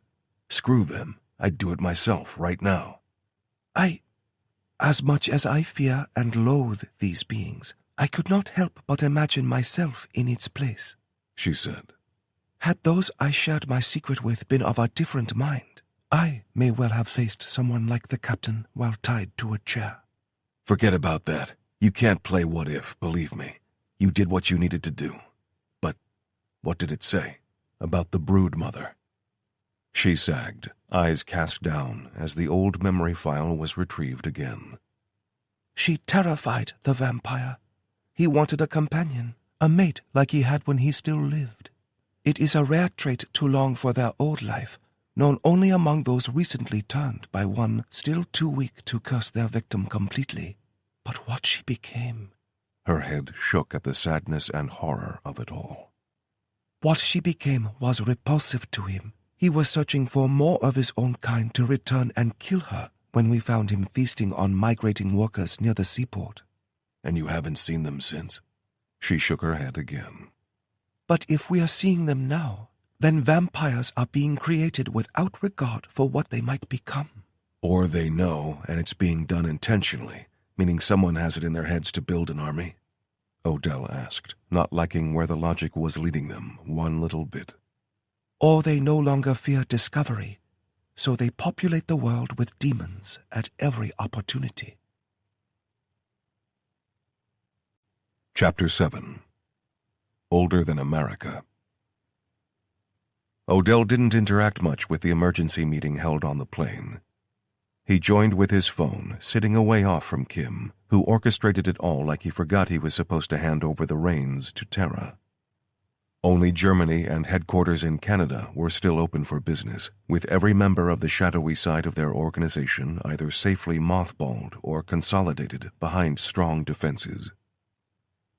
Screw them. I'd do it myself right now." As much as I fear and loathe these beings, I could not help but imagine myself in its place," she said. "Had those I shared my secret with been of a different mind, I may well have faced someone like the captain while tied to a chair." "Forget about that. You can't play what if, believe me. You did what you needed to do. But what did it say about the brood mother?" She sagged, eyes cast down as the old memory file was retrieved again. "She terrified the vampire. He wanted a companion, a mate like he had when he still lived. It is a rare trait to long for their old life, known only among those recently turned by one still too weak to curse their victim completely. But what she became—" Her head shook at the sadness and horror of it all. "What she became was repulsive to him. He was searching for more of his own kind to return and kill her when we found him feasting on migrating workers near the seaport." "And you haven't seen them since?" She shook her head again. "But if we are seeing them now, then vampires are being created without regard for what they might become." "Or they know, and it's being done intentionally, meaning someone has it in their heads to build an army?" Odell asked, not liking where the logic was leading them one little bit. "Or they no longer fear discovery, so they populate the world with demons at every opportunity." Chapter 7. Older Than America. Odell didn't interact much with the emergency meeting held on the plane. He joined with his phone, sitting away off from Kim, who orchestrated it all like he forgot he was supposed to hand over the reins to Tara. Only Germany and headquarters in Canada were still open for business, with every member of the shadowy side of their organization either safely mothballed or consolidated behind strong defenses.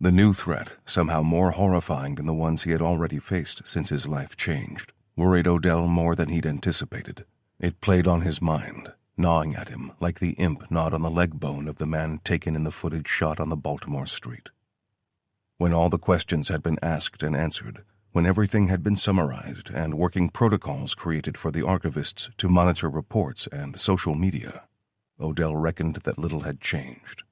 The new threat, somehow more horrifying than the ones he had already faced since his life changed, worried Odell more than he'd anticipated. It played on his mind, gnawing at him like the imp gnawed on the leg bone of the man taken in the footage shot on the Baltimore street. When all the questions had been asked and answered, when everything had been summarized and working protocols created for the archivists to monitor reports and social media, Odell reckoned that little had changed.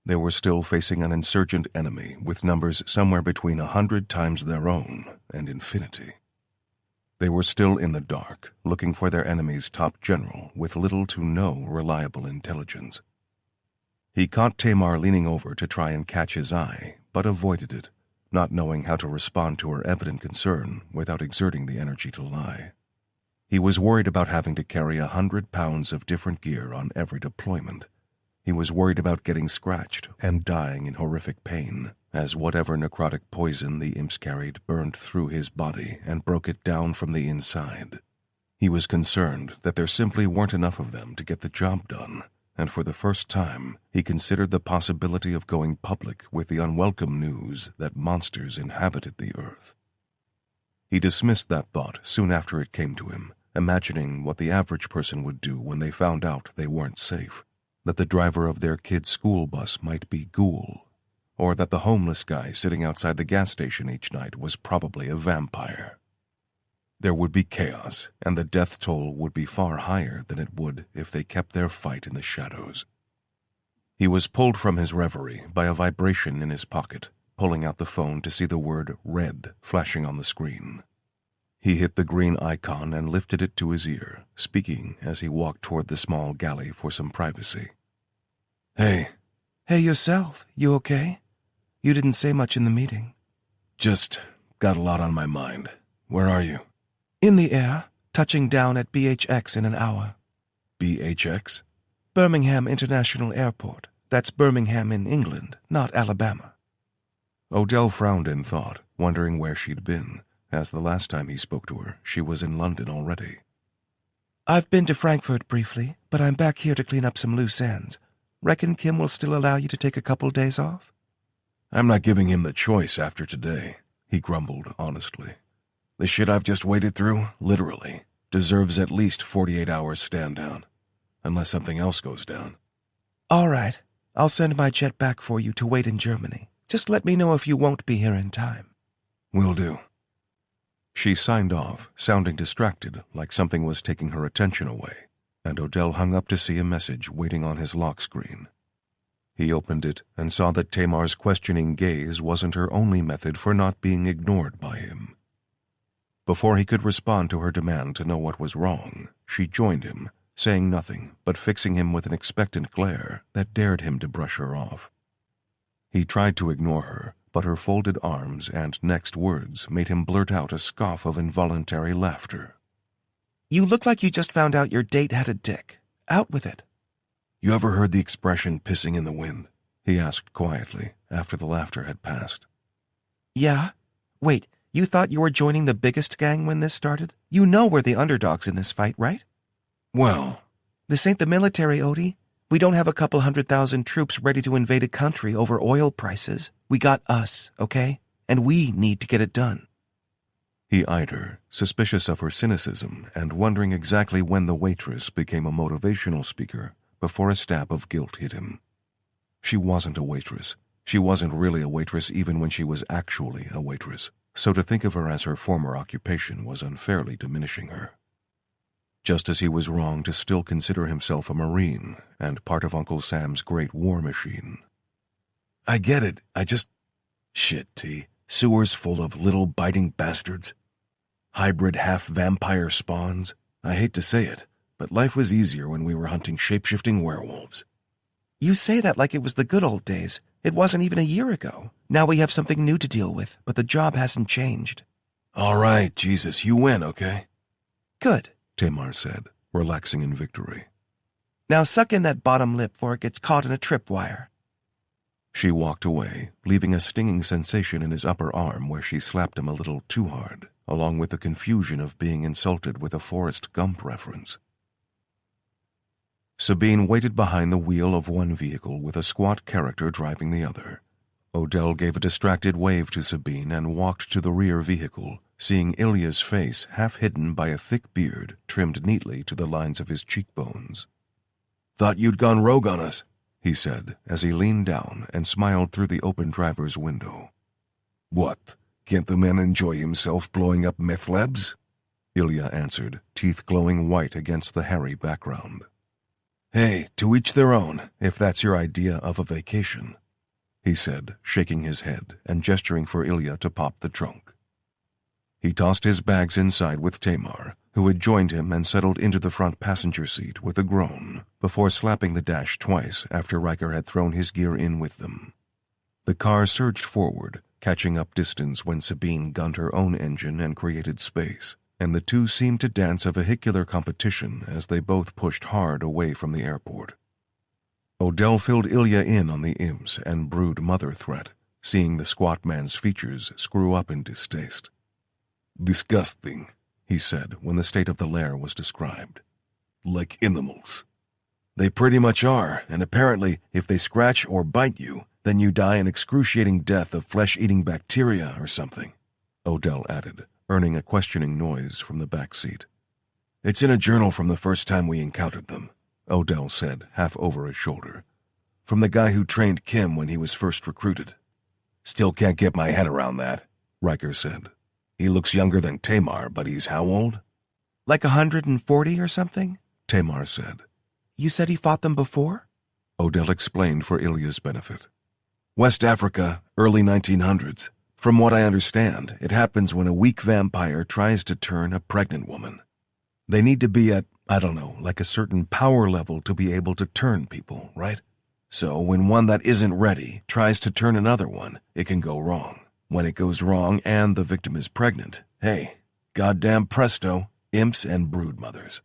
They were still facing an insurgent enemy with numbers somewhere between 100 times their own and infinity. They were still in the dark, looking for their enemy's top general with little to no reliable intelligence. He caught Tamar leaning over to try and catch his eye, but avoided it, not knowing how to respond to her evident concern without exerting the energy to lie. He was worried about having to carry 100 pounds of different gear on every deployment. He was worried about getting scratched and dying in horrific pain, as whatever necrotic poison the imps carried burned through his body and broke it down from the inside. He was concerned that there simply weren't enough of them to get the job done, and for the first time he considered the possibility of going public with the unwelcome news that monsters inhabited the earth. He dismissed that thought soon after it came to him, imagining what the average person would do when they found out they weren't safe, that the driver of their kid's school bus might be Ghoul, or that the homeless guy sitting outside the gas station each night was probably a vampire. There would be chaos, and the death toll would be far higher than it would if they kept their fight in the shadows. He was pulled from his reverie by a vibration in his pocket, pulling out the phone to see the word "red" flashing on the screen. He hit the green icon and lifted it to his ear, speaking as he walked toward the small galley for some privacy. Hey. Hey yourself, you okay? You didn't say much in the meeting. Just got a lot on my mind. Where are you? In the air, touching down at BHX in an hour. BHX? Birmingham International Airport. That's Birmingham in England, not Alabama. Odell frowned in thought, wondering where she'd been, as the last time he spoke to her, she was in London already. I've been to Frankfurt briefly, but I'm back here to clean up some loose ends. Reckon Kim will still allow you to take a couple days off? I'm not giving him the choice after today, he grumbled honestly. The shit I've just waded through, literally, deserves at least 48 hours stand down, unless something else goes down. All right, I'll send my jet back for you to wait in Germany. Just let me know if you won't be here in time. Will do. She signed off, sounding distracted, like something was taking her attention away, and Odell hung up to see a message waiting on his lock screen. He opened it and saw that Tamar's questioning gaze wasn't her only method for not being ignored by him. Before he could respond to her demand to know what was wrong, she joined him, saying nothing but fixing him with an expectant glare that dared him to brush her off. He tried to ignore her, but her folded arms and next words made him blurt out a scoff of involuntary laughter. You look like you just found out your date had a dick. Out with it. You ever heard the expression pissing in the wind? He asked quietly, after the laughter had passed. Yeah? Wait, you thought you were joining the biggest gang when this started? You know we're the underdogs in this fight, right? Well, this ain't the military, Odie. We don't have a couple 100,000 troops ready to invade a country over oil prices. We got us, okay? And we need to get it done. He eyed her, suspicious of her cynicism and wondering exactly when the waitress became a motivational speaker before a stab of guilt hit him. She wasn't a waitress. She wasn't really a waitress even when she was actually a waitress, so to think of her as her former occupation was unfairly diminishing her. Just as he was wrong to still consider himself a Marine and part of Uncle Sam's great war machine. I get it. Shit, T. Sewers full of little biting bastards. Hybrid half-vampire spawns. I hate to say it, but life was easier when we were hunting shape-shifting werewolves. You say that like it was the good old days. It wasn't even a year ago. Now we have something new to deal with, but the job hasn't changed. All right, Jesus, you win, okay? Good, Tamar said, relaxing in victory. Now suck in that bottom lip before it gets caught in a tripwire. She walked away, leaving a stinging sensation in his upper arm where she slapped him a little too hard, along with the confusion of being insulted with a Forrest Gump reference. Sabine waited behind the wheel of one vehicle with a squat character driving the other. Odell gave a distracted wave to Sabine and walked to the rear vehicle, seeing Ilya's face half hidden by a thick beard trimmed neatly to the lines of his cheekbones. Thought you'd gone rogue on us, he said as he leaned down and smiled through the open driver's window. What? Can't the man enjoy himself blowing up meth labs? Ilya answered, teeth glowing white against the hairy background. Hey, to each their own, if that's your idea of a vacation, he said, shaking his head and gesturing for Ilya to pop the trunk. He tossed his bags inside with Tamar, who had joined him and settled into the front passenger seat with a groan before slapping the dash twice after Riker had thrown his gear in with them. The car surged forward, catching up distance when Sabine gunned her own engine and created space, and the two seemed to dance a vehicular competition as they both pushed hard away from the airport. Odell filled Ilya in on the imps and brood mother threat, seeing the squat man's features screw up in distaste. Disgusting, he said when the state of the lair was described. Like animals. They pretty much are, and apparently if they scratch or bite you, then you die an excruciating death of flesh-eating bacteria or something, Odell added, earning a questioning noise from the back seat. It's in a journal from the first time we encountered them, Odell said, half over his shoulder. From the guy who trained Kim when he was first recruited. Still can't get my head around that, Riker said. He looks younger than Tamar, but he's how old? Like 140 or something? Tamar said. You said he fought them before? Odell explained for Ilya's benefit. West Africa, early 1900s. From what I understand, it happens when a weak vampire tries to turn a pregnant woman. They need to be at, I don't know, like a certain power level to be able to turn people, right? So when one that isn't ready tries to turn another one, it can go wrong. When it goes wrong and the victim is pregnant, hey, goddamn presto, imps and broodmothers.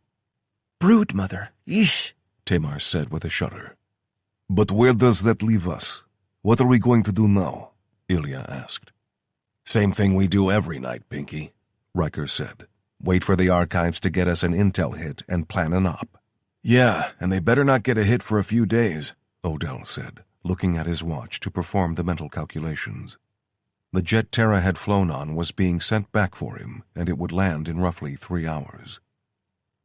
Broodmother, yeesh, Tamar said with a shudder. But where does that leave us? What are we going to do now? Ilya asked. Same thing we do every night, Pinky, Riker said. Wait for the archives to get us an intel hit and plan an op. Yeah, and they better not get a hit for a few days, Odell said, looking at his watch to perform the mental calculations. The jet Terra had flown on was being sent back for him, and it would land in roughly 3 hours.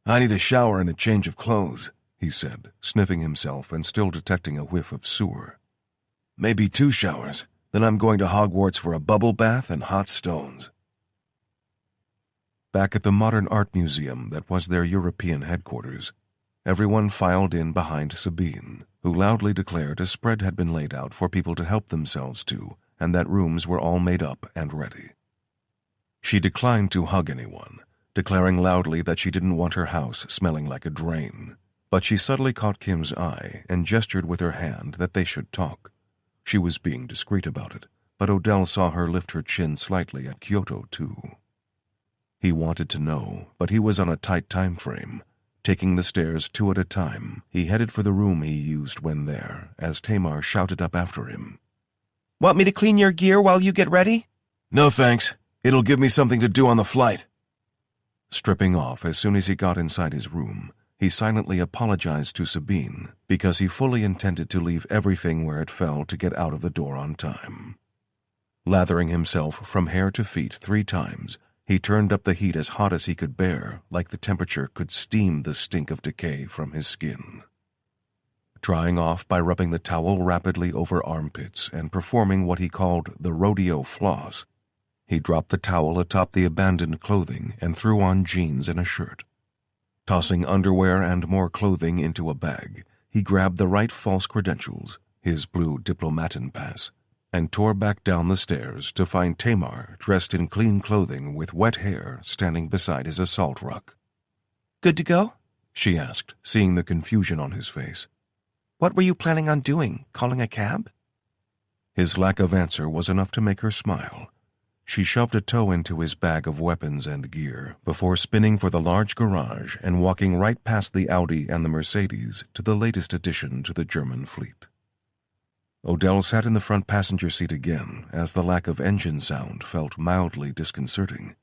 I need a shower and a change of clothes, he said, sniffing himself and still detecting a whiff of sewer. Maybe 2 showers. Then I'm going to Hogwarts for a bubble bath and hot stones. Back at the Modern Art Museum that was their European headquarters, everyone filed in behind Sabine, who loudly declared a spread had been laid out for people to help themselves to, and that rooms were all made up and ready. She declined to hug anyone, declaring loudly that she didn't want her house smelling like a drain, but she suddenly caught Kim's eye and gestured with her hand that they should talk. She was being discreet about it, but Odell saw her lift her chin slightly at Kyoto, too. He wanted to know, but he was on a tight time frame. Taking the stairs 2 at a time, he headed for the room he used when there, as Tamar shouted up after him. Want me to clean your gear while you get ready? No thanks. It'll give me something to do on the flight. Stripping off as soon as he got inside his room, he silently apologized to Sabine because he fully intended to leave everything where it fell to get out of the door on time. Lathering himself from hair to feet 3 times, he turned up the heat as hot as he could bear, like the temperature could steam the stink of decay from his skin. Drying off by rubbing the towel rapidly over armpits and performing what he called the rodeo floss, he dropped the towel atop the abandoned clothing and threw on jeans and a shirt. Tossing underwear and more clothing into a bag, he grabbed the right false credentials, his blue diplomatin pass, and tore back down the stairs to find Tamar dressed in clean clothing with wet hair standing beside his assault ruck. Good to go? She asked, seeing the confusion on his face. What were you planning on doing, calling a cab? His lack of answer was enough to make her smile. She shoved a toe into his bag of weapons and gear before spinning for the large garage and walking right past the Audi and the Mercedes to the latest addition to the German fleet. Odell sat in the front passenger seat again as the lack of engine sound felt mildly disconcerting.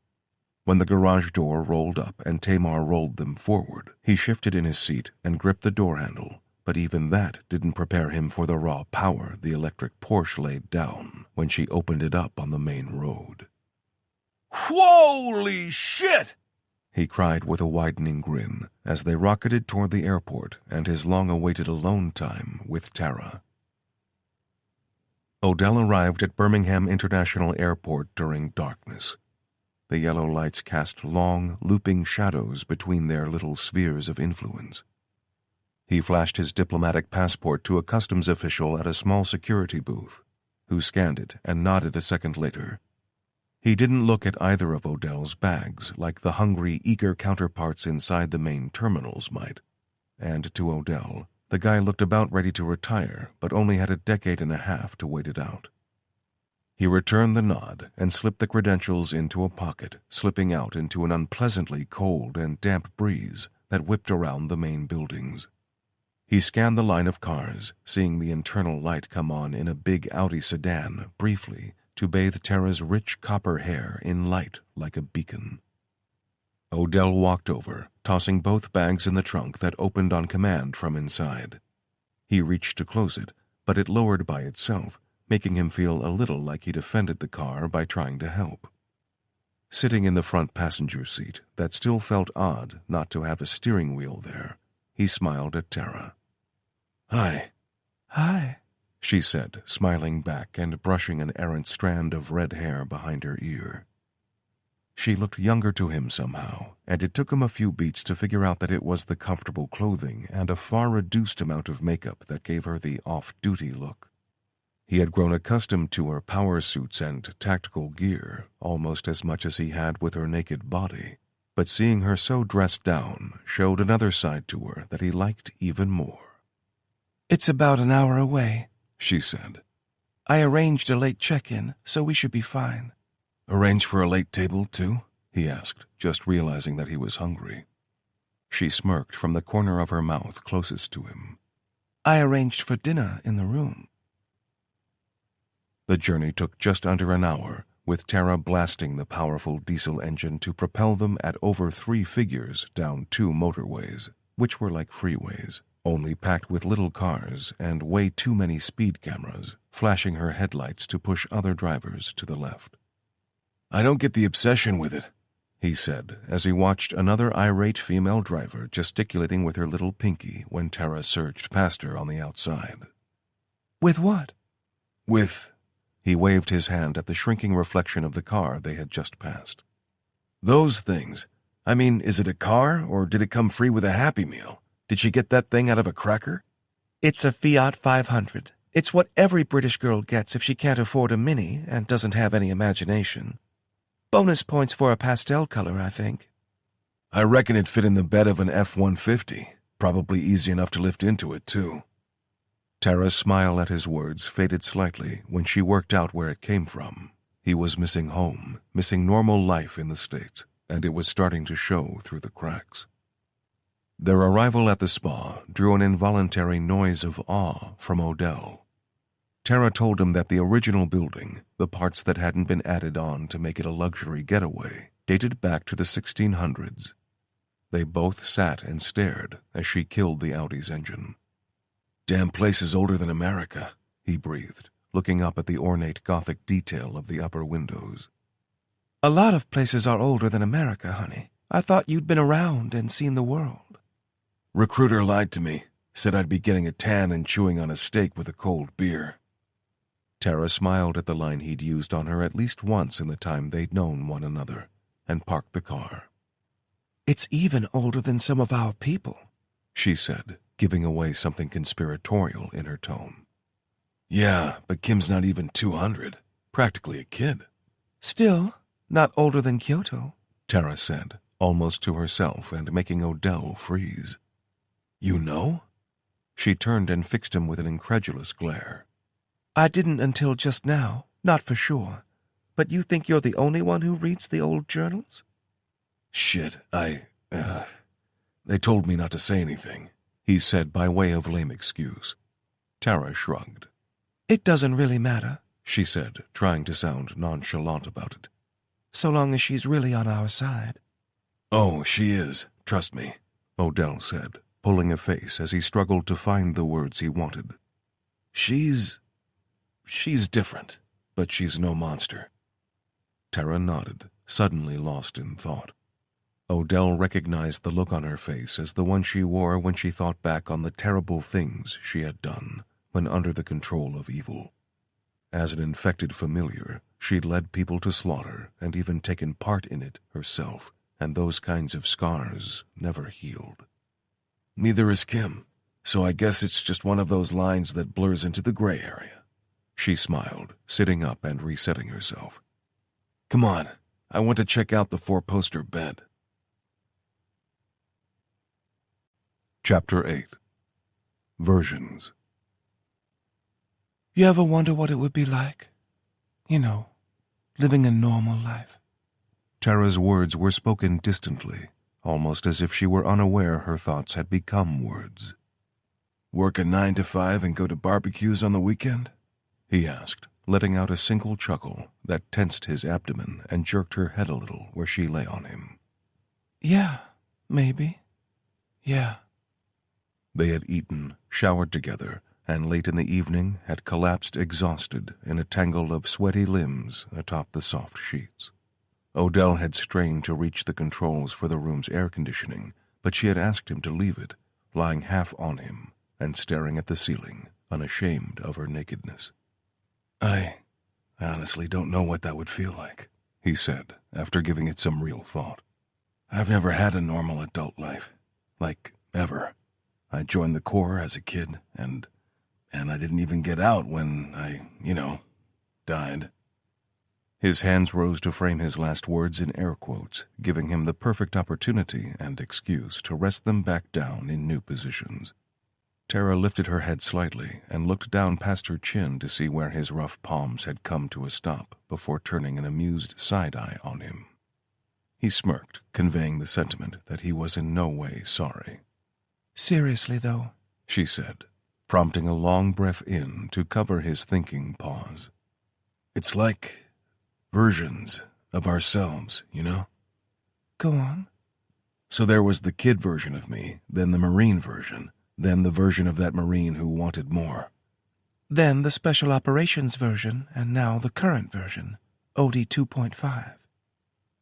When the garage door rolled up and Tamar rolled them forward, he shifted in his seat and gripped the door handle, but even that didn't prepare him for the raw power the electric Porsche laid down when she opened it up on the main road. Holy shit! He cried with a widening grin as they rocketed toward the airport and his long-awaited alone time with Tara. Odell arrived at Birmingham International Airport during darkness. The yellow lights cast long, looping shadows between their little spheres of influence. He flashed his diplomatic passport to a customs official at a small security booth, who scanned it and nodded a second later. He didn't look at either of Odell's bags like the hungry, eager counterparts inside the main terminals might. And to Odell, the guy looked about ready to retire, but only had a decade and a half to wait it out. He returned the nod and slipped the credentials into a pocket, slipping out into an unpleasantly cold and damp breeze that whipped around the main buildings. He scanned the line of cars, seeing the internal light come on in a big Audi sedan briefly to bathe Tara's rich copper hair in light like a beacon. Odell walked over, tossing both bags in the trunk that opened on command from inside. He reached to close it, but it lowered by itself, making him feel a little like he'd offended the car by trying to help. Sitting in the front passenger seat that still felt odd not to have a steering wheel there, he smiled at Tara. Hi. Hi. She said, smiling back and brushing an errant strand of red hair behind her ear. She looked younger to him somehow, and it took him a few beats to figure out that it was the comfortable clothing and a far reduced amount of makeup that gave her the off-duty look. He had grown accustomed to her power suits and tactical gear almost as much as he had with her naked body, but seeing her so dressed down showed another side to her that he liked even more. It's about an hour away, she said. I arranged a late check-in, so we should be fine. Arrange for a late table, too? He asked, just realizing that he was hungry. She smirked from the corner of her mouth closest to him. I arranged for dinner in the room. The journey took just under an hour, with Tara blasting the powerful diesel engine to propel them at over 3 figures down 2 motorways, which were like freeways, only packed with little cars and way too many speed cameras, flashing her headlights to push other drivers to the left. I don't get the obsession with it, he said, as he watched another irate female driver gesticulating with her little pinky when Tara surged past her on the outside. With what? With... He waved his hand at the shrinking reflection of the car they had just passed. Those things. I mean, is it a car, or did it come free with a Happy Meal? Did she get that thing out of a cracker? It's a Fiat 500. It's what every British girl gets if she can't afford a Mini and doesn't have any imagination. Bonus points for a pastel color, I think. I reckon it fit in the bed of an F-150. Probably easy enough to lift into it, too. Tara's smile at his words faded slightly when she worked out where it came from. He was missing home, missing normal life in the States, and it was starting to show through the cracks. Their arrival at the spa drew an involuntary noise of awe from Odell. Tara told him that the original building, the parts that hadn't been added on to make it a luxury getaway, dated back to the 1600s. They both sat and stared as she killed the Audi's engine. Damn place is older than America, he breathed, looking up at the ornate Gothic detail of the upper windows. A lot of places are older than America, honey. I thought you'd been around and seen the world. Recruiter lied to me, said I'd be getting a tan and chewing on a steak with a cold beer. Tara smiled at the line he'd used on her at least once in the time they'd known one another, and parked the car. It's even older than some of our people, she said, giving away something conspiratorial in her tone. Yeah, but Kim's not even 200. Practically a kid. Still, not older than Kyoto, Tara said, almost to herself and making Odell freeze. You know? She turned and fixed him with an incredulous glare. I didn't until just now, not for sure. But you think you're the only one who reads the old journals? Shit, they told me not to say anything, he said by way of lame excuse. Tara shrugged. It doesn't really matter, she said, trying to sound nonchalant about it. So long as she's really on our side. Oh, she is, trust me, Odell said, pulling a face as he struggled to find the words he wanted. She's different, but she's no monster. Tara nodded, suddenly lost in thought. Odell recognized the look on her face as the one she wore when she thought back on the terrible things she had done when under the control of evil. As an infected familiar, she'd led people to slaughter and even taken part in it herself, and those kinds of scars never healed. Neither is Kim, so I guess it's just one of those lines that blurs into the gray area. She smiled, sitting up and resetting herself. Come on, I want to check out the 4-poster bed. Chapter 8. Versions. You ever wonder what it would be like? You know, living a normal life. Tara's words were spoken distantly, almost as if she were unaware her thoughts had become words. Work a 9 to 5 and go to barbecues on the weekend? He asked, letting out a single chuckle that tensed his abdomen and jerked her head a little where she lay on him. Yeah, maybe. Yeah. They had eaten, showered together, and late in the evening had collapsed exhausted in a tangle of sweaty limbs atop the soft sheets. Odell had strained to reach the controls for the room's air conditioning, but she had asked him to leave it, lying half on him and staring at the ceiling, unashamed of her nakedness. I honestly don't know what that would feel like, he said, after giving it some real thought. I've never had a normal adult life. Like, ever. I joined the Corps as a kid, and I didn't even get out when I, died. His hands rose to frame his last words in air quotes, giving him the perfect opportunity and excuse to rest them back down in new positions. Tara lifted her head slightly and looked down past her chin to see where his rough palms had come to a stop before turning an amused side-eye on him. He smirked, conveying the sentiment that he was in no way sorry. Seriously, though, she said, prompting a long breath in to cover his thinking pause. It's like versions of ourselves, Go on. So there was the kid version of me, then the Marine version, then the version of that Marine who wanted more. Then the Special Operations version, and now the current version, OD 2.5.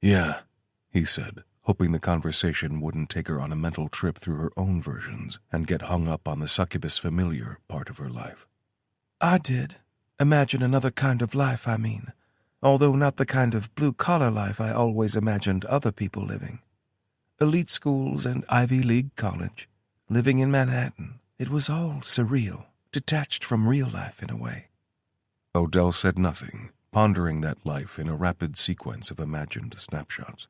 Yeah, he said, hoping the conversation wouldn't take her on a mental trip through her own versions and get hung up on the succubus familiar part of her life. I did. Imagine another kind of life, I mean. Although not the kind of blue-collar life I always imagined other people living. Elite schools and Ivy League college. Living in Manhattan. It was all surreal, detached from real life in a way. Odell said nothing, pondering that life in a rapid sequence of imagined snapshots.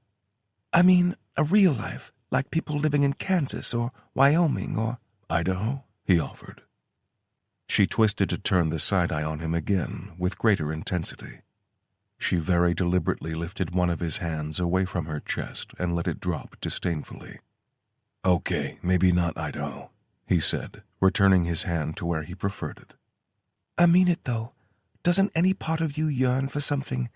I mean, a real life, like people living in Kansas or Wyoming or Idaho, he offered. She twisted to turn the side-eye on him again with greater intensity. She very deliberately lifted one of his hands away from her chest and let it drop disdainfully. Okay, maybe not Idaho, he said, returning his hand to where he preferred it. I mean it, though. Doesn't any part of you yearn for something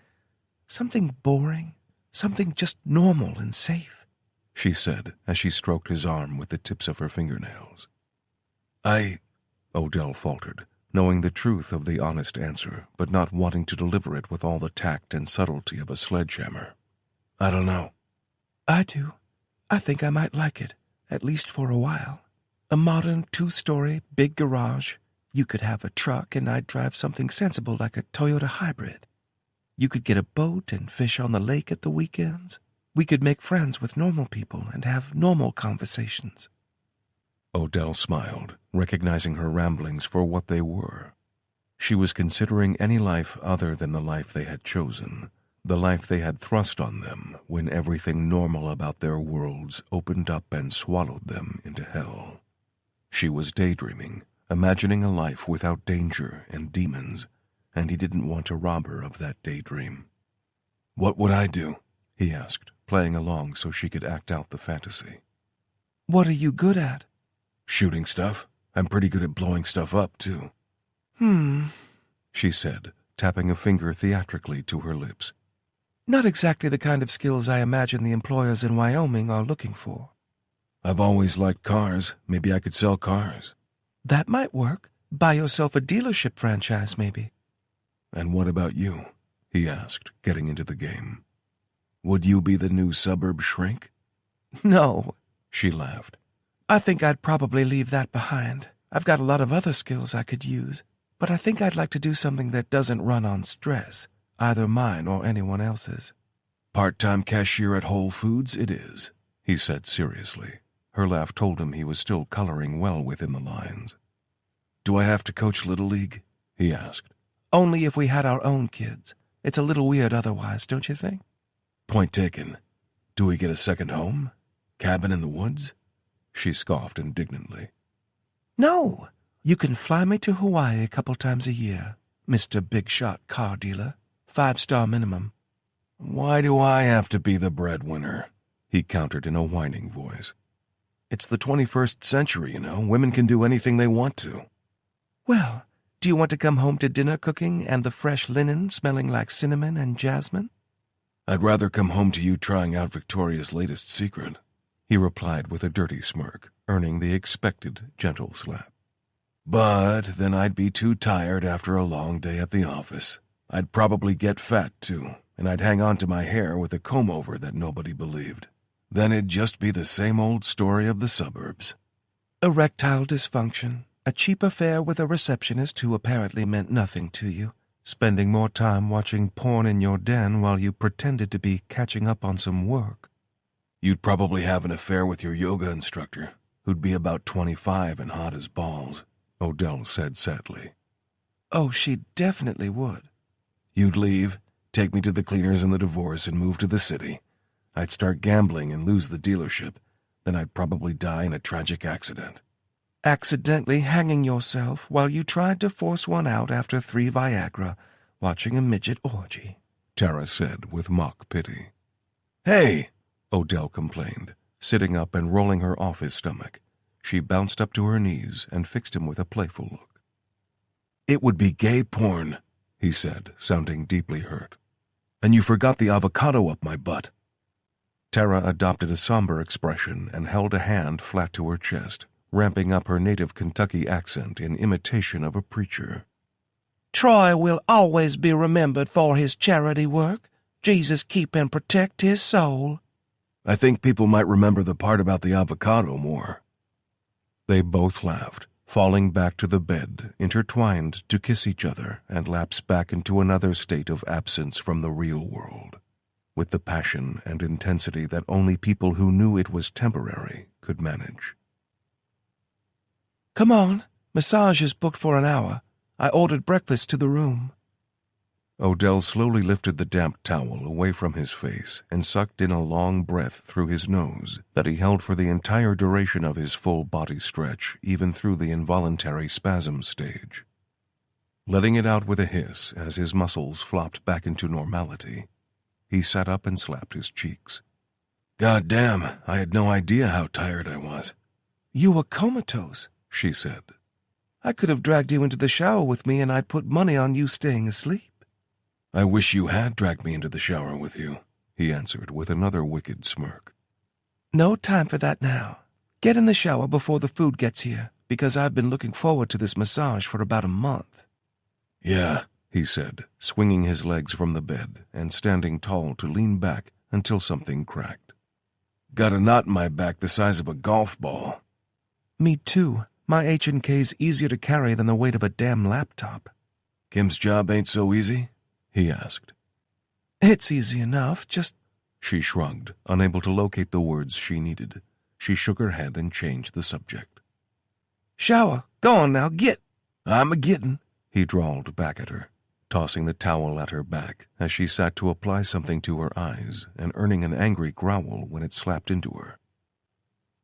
boring? Something just normal and safe? She said as she stroked his arm with the tips of her fingernails. Odell faltered, knowing the truth of the honest answer, but not wanting to deliver it with all the tact and subtlety of a sledgehammer. I don't know. I do. I think I might like it, at least for a while. A modern 2-story, big garage. You could have a truck and I'd drive something sensible like a Toyota hybrid. You could get a boat and fish on the lake at the weekends. We could make friends with normal people and have normal conversations. Odell smiled, recognizing her ramblings for what they were. She was considering any life other than the life they had chosen, the life they had thrust on them when everything normal about their worlds opened up and swallowed them into hell. She was daydreaming, imagining a life without danger and demons, and he didn't want to rob her of that daydream. What would I do? He asked, playing along so she could act out the fantasy. What are you good at? Shooting stuff. I'm pretty good at blowing stuff up, too. She said, tapping a finger theatrically to her lips. Not exactly the kind of skills I imagine the employers in Wyoming are looking for. I've always liked cars. Maybe I could sell cars. That might work. Buy yourself a dealership franchise, maybe. And what about you? He asked, getting into the game. Would you be the new suburb shrink? No, she laughed. I think I'd probably leave that behind. I've got a lot of other skills I could use, but I think I'd like to do something that doesn't run on stress, either mine or anyone else's. Part-time cashier at Whole Foods it is, he said seriously. Her laugh told him he was still coloring well within the lines. Do I have to coach Little League? He asked. Only if we had our own kids. It's a little weird otherwise, don't you think? Point taken. Do we get a second home? Cabin in the woods? She scoffed indignantly. No, you can fly me to Hawaii a couple times a year, Mr. Big Shot car dealer. 5-star minimum. Why do I have to be the breadwinner? He countered in a whining voice. It's the 21st century, Women can do anything they want to. Well, do you want to come home to dinner cooking and the fresh linen smelling like cinnamon and jasmine? I'd rather come home to you trying out Victoria's latest secret, he replied with a dirty smirk, earning the expected gentle slap. But then I'd be too tired after a long day at the office. I'd probably get fat, too. and I'd hang on to my hair with a comb-over that nobody believed. Then it'd just be the same old story of the suburbs. Erectile dysfunction, a cheap affair with a receptionist who apparently meant nothing to you, spending more time watching porn in your den while you pretended to be catching up on some work. You'd probably have an affair with your yoga instructor, who'd be about 25 and hot as balls, Odell said sadly. Oh, she definitely would. You'd leave, take me to the cleaners and the divorce, and move to the city. I'd start gambling and lose the dealership. Then I'd probably die in a tragic accident. Accidentally hanging yourself while you tried to force one out after 3 Viagra, watching a midget orgy, Tara said with mock pity. Hey, Odell complained, sitting up and rolling her off his stomach. She bounced up to her knees and fixed him with a playful look. It would be gay porn, he said, sounding deeply hurt. And you forgot the avocado up my butt. Tara adopted a somber expression and held a hand flat to her chest, ramping up her native Kentucky accent in imitation of a preacher. Troy will always be remembered for his charity work. Jesus keep and protect his soul. I think people might remember the part about the avocado more. They both laughed, falling back to the bed, intertwined to kiss each other and lapse back into another state of absence from the real world, with the passion and intensity that only people who knew it was temporary could manage. Come on, massage is booked for an hour. I ordered breakfast to the room. Odell slowly lifted the damp towel away from his face and sucked in a long breath through his nose that he held for the entire duration of his full body stretch, even through the involuntary spasm stage. Letting it out with a hiss as his muscles flopped back into normality, he sat up and slapped his cheeks. God damn, I had no idea how tired I was. You were comatose, she said. I could have dragged you into the shower with me and I'd put money on you staying asleep. I wish you had dragged me into the shower with you, he answered with another wicked smirk. No time for that now. Get in the shower before the food gets here, because I've been looking forward to this massage for about a month. Yeah, he said, swinging his legs from the bed and standing tall to lean back until something cracked. Got a knot in my back the size of a golf ball. Me too. My H&K's easier to carry than the weight of a damn laptop. Kim's job ain't so easy? He asked. It's easy enough, just... She shrugged, unable to locate the words she needed. She shook her head and changed the subject. Shower. Go on now, get. I'm a-gittin', he drawled back at her, tossing the towel at her back as she sat to apply something to her eyes and earning an angry growl when it slapped into her.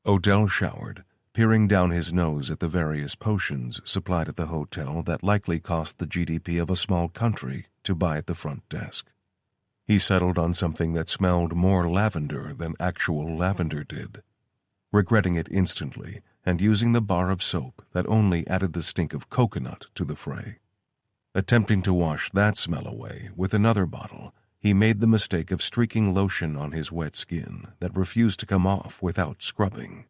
Odell showered, peering down his nose at the various potions supplied at the hotel that likely cost the GDP of a small country to buy at the front desk. He settled on something that smelled more lavender than actual lavender did, regretting it instantly and using the bar of soap that only added the stink of coconut to the fray. Attempting to wash that smell away with another bottle, he made the mistake of streaking lotion on his wet skin that refused to come off without scrubbing.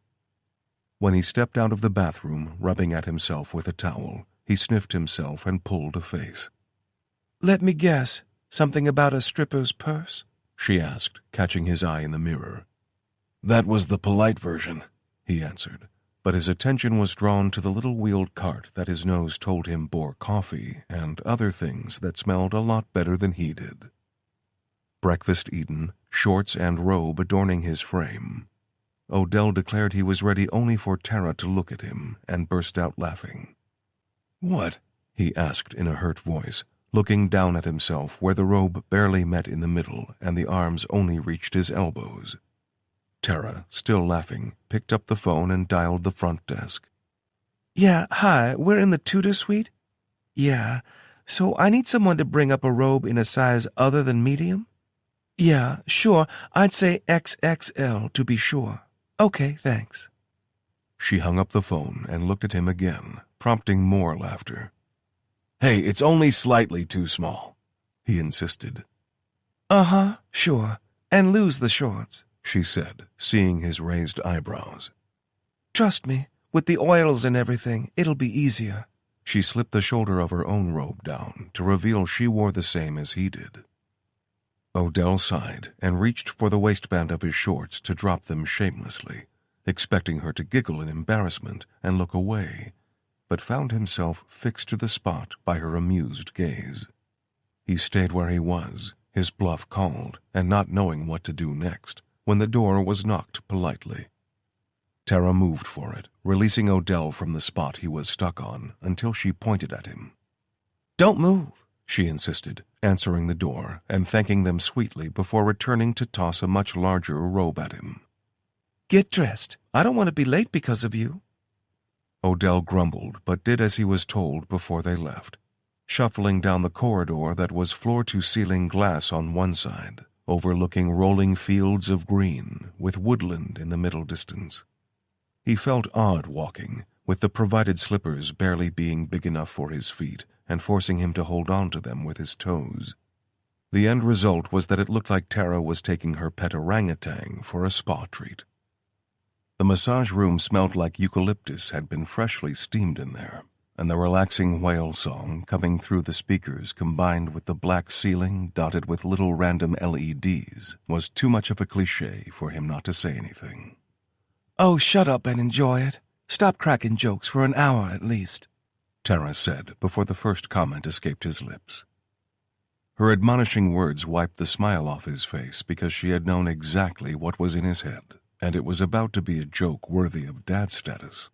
When he stepped out of the bathroom, rubbing at himself with a towel, he sniffed himself and pulled a face. Let me guess. Something about a stripper's purse? She asked, catching his eye in the mirror. That was the polite version, he answered, but his attention was drawn to the little wheeled cart that his nose told him bore coffee and other things that smelled a lot better than he did. Breakfast eaten, shorts and robe adorning his frame, Odell declared he was ready only for Tara to look at him and burst out laughing. What? He asked in a hurt voice, looking down at himself where the robe barely met in the middle and the arms only reached his elbows. Tara, still laughing, picked up the phone and dialed the front desk. Yeah, hi, we're in the Tudor suite? Yeah, so I need someone to bring up a robe in a size other than medium? Yeah, sure, I'd say XXL to be sure. Okay, thanks. She hung up the phone and looked at him again, prompting more laughter. Hey, it's only slightly too small, he insisted. Uh-huh, sure, and lose the shorts, she said, seeing his raised eyebrows. Trust me, with the oils and everything, it'll be easier. She slipped the shoulder of her own robe down to reveal she wore the same as he did. Odell sighed and reached for the waistband of his shorts to drop them shamelessly, expecting her to giggle in embarrassment and look away, but found himself fixed to the spot by her amused gaze. He stayed where he was, his bluff called, and not knowing what to do next, when the door was knocked politely. Tara moved for it, releasing Odell from the spot he was stuck on until she pointed at him. "Don't move," she insisted, answering the door and thanking them sweetly before returning to toss a much larger robe at him. "Get dressed. I don't want to be late because of you." Odell grumbled but did as he was told before they left, shuffling down the corridor that was floor-to-ceiling glass on one side, overlooking rolling fields of green with woodland in the middle distance. He felt odd walking, with the provided slippers barely being big enough for his feet and forcing him to hold on to them with his toes. The end result was that it looked like Tara was taking her pet orangutan for a spa treat. The massage room smelled like eucalyptus had been freshly steamed in there, and the relaxing whale song coming through the speakers combined with the black ceiling dotted with little random LEDs was too much of a cliché for him not to say anything. "Oh, shut up and enjoy it. Stop cracking jokes for an hour at least," Tara said before the first comment escaped his lips. Her admonishing words wiped the smile off his face because she had known exactly what was in his head, and it was about to be a joke worthy of dad status.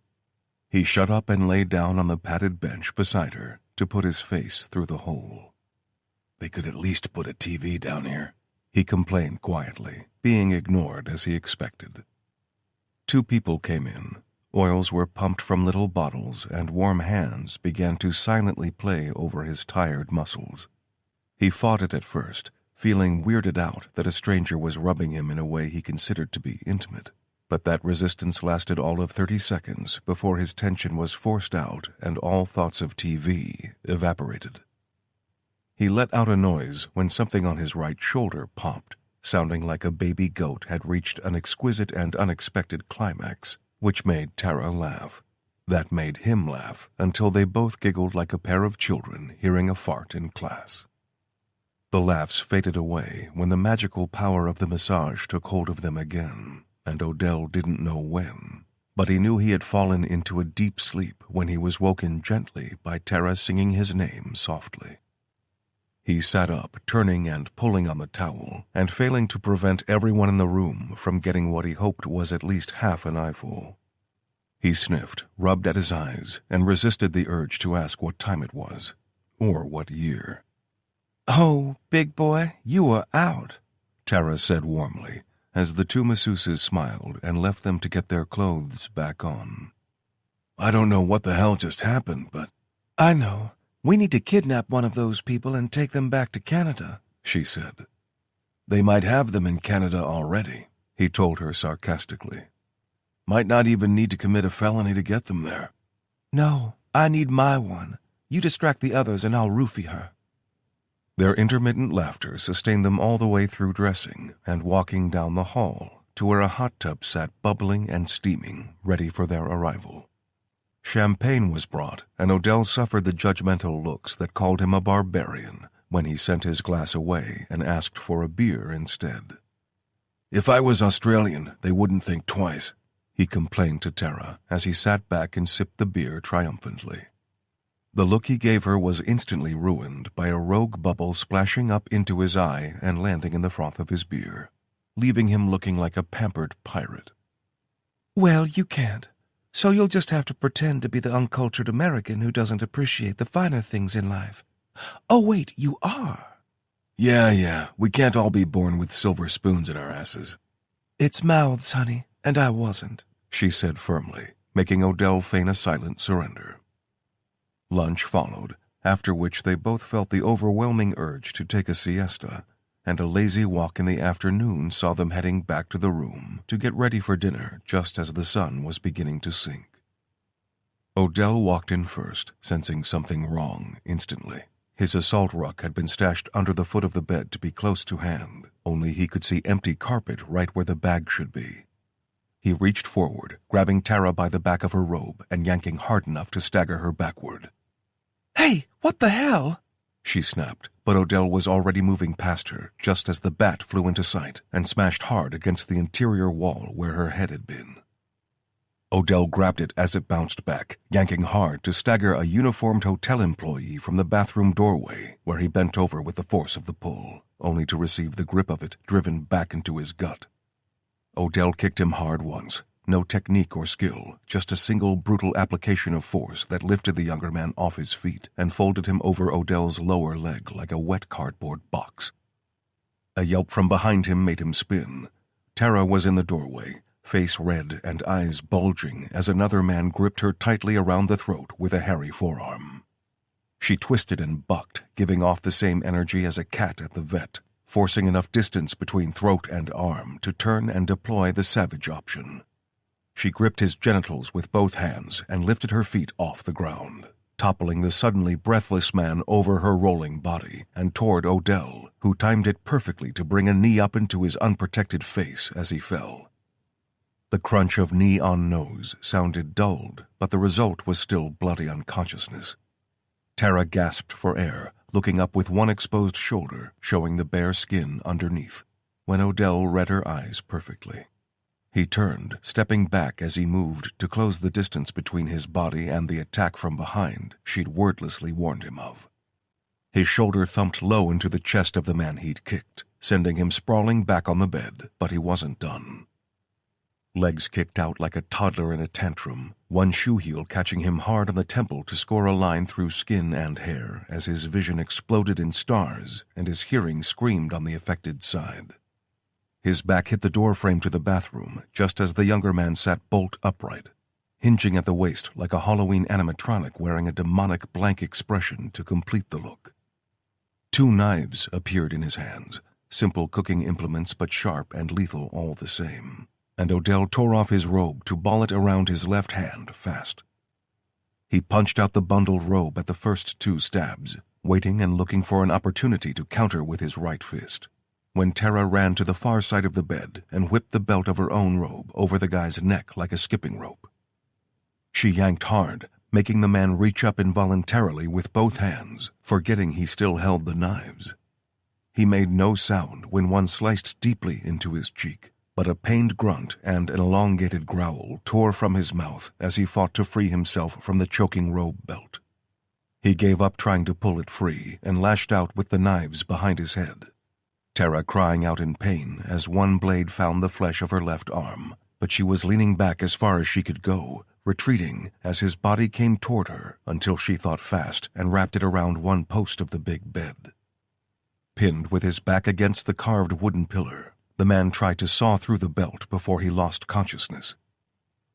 He shut up and lay down on the padded bench beside her to put his face through the hole. "They could at least put a TV down here," he complained quietly, being ignored as he expected. Two people came in. Oils were pumped from little bottles, and warm hands began to silently play over his tired muscles. He fought it at first, feeling weirded out that a stranger was rubbing him in a way he considered to be intimate. But that resistance lasted all of 30 seconds before his tension was forced out and all thoughts of TV evaporated. He let out a noise when something on his right shoulder popped, sounding like a baby goat had reached an exquisite and unexpected climax, which made Tara laugh. That made him laugh until they both giggled like a pair of children hearing a fart in class. The laughs faded away when the magical power of the massage took hold of them again, and Odell didn't know when, but he knew he had fallen into a deep sleep when he was woken gently by Tara singing his name softly. He sat up, turning and pulling on the towel, and failing to prevent everyone in the room from getting what he hoped was at least half an eyeful. He sniffed, rubbed at his eyes, and resisted the urge to ask what time it was, or what year. "Oh, big boy, you were out," Tara said warmly, as the two masseuses smiled and left them to get their clothes back on. "I don't know what the hell just happened, but—" "I know. We need to kidnap one of those people and take them back to Canada," she said. "They might have them in Canada already," he told her sarcastically. "Might not even need to commit a felony to get them there." "No, I need my one. You distract the others and I'll roofie her." Their intermittent laughter sustained them all the way through dressing and walking down the hall to where a hot tub sat bubbling and steaming, ready for their arrival. Champagne was brought, and Odell suffered the judgmental looks that called him a barbarian when he sent his glass away and asked for a beer instead. "If I was Australian, they wouldn't think twice," he complained to Tara as he sat back and sipped the beer triumphantly. The look he gave her was instantly ruined by a rogue bubble splashing up into his eye and landing in the froth of his beer, leaving him looking like a pampered pirate. "Well, you can't. So you'll just have to pretend to be the uncultured American who doesn't appreciate the finer things in life. Oh, wait, you are." Yeah, we can't all be born with silver spoons in our asses." "It's mouths, honey, and I wasn't," she said firmly, making Odell feign a silent surrender. Lunch followed, after which they both felt the overwhelming urge to take a siesta, and a lazy walk in the afternoon saw them heading back to the room to get ready for dinner just as the sun was beginning to sink. Odell walked in first, sensing something wrong instantly. His assault ruck had been stashed under the foot of the bed to be close to hand, only he could see empty carpet right where the bag should be. He reached forward, grabbing Tara by the back of her robe and yanking hard enough to stagger her backward. "Hey, what the hell?" she snapped, but Odell was already moving past her just as the bat flew into sight and smashed hard against the interior wall where her head had been. Odell grabbed it as it bounced back, yanking hard to stagger a uniformed hotel employee from the bathroom doorway, where he bent over with the force of the pull, only to receive the grip of it driven back into his gut. Odell kicked him hard once, no technique or skill, just a single brutal application of force that lifted the younger man off his feet and folded him over Odell's lower leg like a wet cardboard box. A yelp from behind him made him spin. Tara was in the doorway, face red and eyes bulging as another man gripped her tightly around the throat with a hairy forearm. She twisted and bucked, giving off the same energy as a cat at the vet, forcing enough distance between throat and arm to turn and deploy the savage option. She gripped his genitals with both hands and lifted her feet off the ground, toppling the suddenly breathless man over her rolling body and toward Odell, who timed it perfectly to bring a knee up into his unprotected face as he fell. The crunch of knee on nose sounded dulled, but the result was still bloody unconsciousness. Tara gasped for air, looking up with one exposed shoulder showing the bare skin underneath, when Odell read her eyes perfectly. He turned, stepping back as he moved to close the distance between his body and the attack from behind she'd wordlessly warned him of. His shoulder thumped low into the chest of the man he'd kicked, sending him sprawling back on the bed, but he wasn't done. Legs kicked out like a toddler in a tantrum, one shoe heel catching him hard on the temple to score a line through skin and hair as his vision exploded in stars and his hearing screamed on the affected side. His back hit the doorframe to the bathroom just as the younger man sat bolt upright, hinging at the waist like a Halloween animatronic wearing a demonic blank expression to complete the look. 2 knives appeared in his hands, simple cooking implements but sharp and lethal all the same, and Odell tore off his robe to ball it around his left hand fast. He punched out the bundled robe at the first 2 stabs, waiting and looking for an opportunity to counter with his right fist, when Tara ran to the far side of the bed and whipped the belt of her own robe over the guy's neck like a skipping rope. She yanked hard, making the man reach up involuntarily with both hands, forgetting he still held the knives. He made no sound when one sliced deeply into his cheek, but a pained grunt and an elongated growl tore from his mouth as he fought to free himself from the choking robe belt. He gave up trying to pull it free and lashed out with the knives behind his head, Tara crying out in pain as one blade found the flesh of her left arm, but she was leaning back as far as she could go, retreating as his body came toward her until she thought fast and wrapped it around one post of the big bed. Pinned with his back against the carved wooden pillar, the man tried to saw through the belt before he lost consciousness.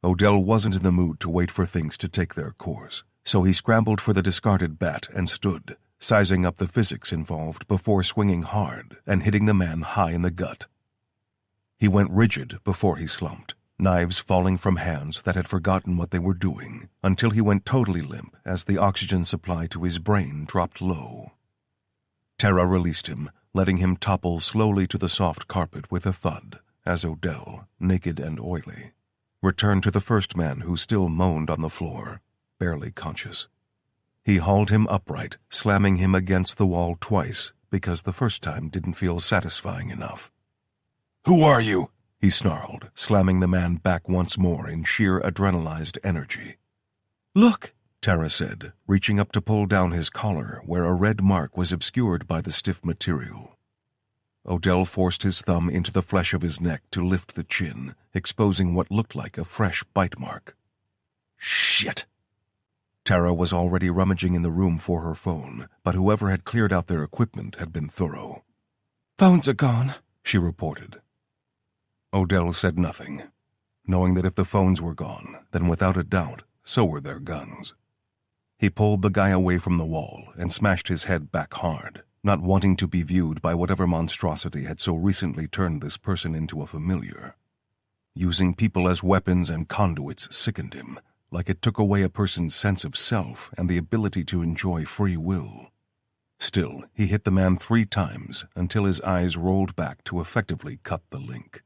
Odell wasn't in the mood to wait for things to take their course, so he scrambled for the discarded bat and stood, sizing up the physics involved before swinging hard and hitting the man high in the gut. He went rigid before he slumped, knives falling from hands that had forgotten what they were doing, until he went totally limp as the oxygen supply to his brain dropped low. Tara released him, letting him topple slowly to the soft carpet with a thud, as Odell, naked and oily, returned to the first man who still moaned on the floor, barely conscious. He hauled him upright, slamming him against the wall twice because the first time didn't feel satisfying enough. "Who are you?" he snarled, slamming the man back once more in sheer adrenalized energy. "Look," Tara said, reaching up to pull down his collar where a red mark was obscured by the stiff material. Odell forced his thumb into the flesh of his neck to lift the chin, exposing what looked like a fresh bite mark. "Shit!" Tara was already rummaging in the room for her phone, but whoever had cleared out their equipment had been thorough. "Phones are gone," she reported. Odell said nothing, knowing that if the phones were gone, then without a doubt, so were their guns. He pulled the guy away from the wall and smashed his head back hard, not wanting to be viewed by whatever monstrosity had so recently turned this person into a familiar. Using people as weapons and conduits sickened him, like it took away a person's sense of self and the ability to enjoy free will. Still, he hit the man 3 times until his eyes rolled back to effectively cut the link.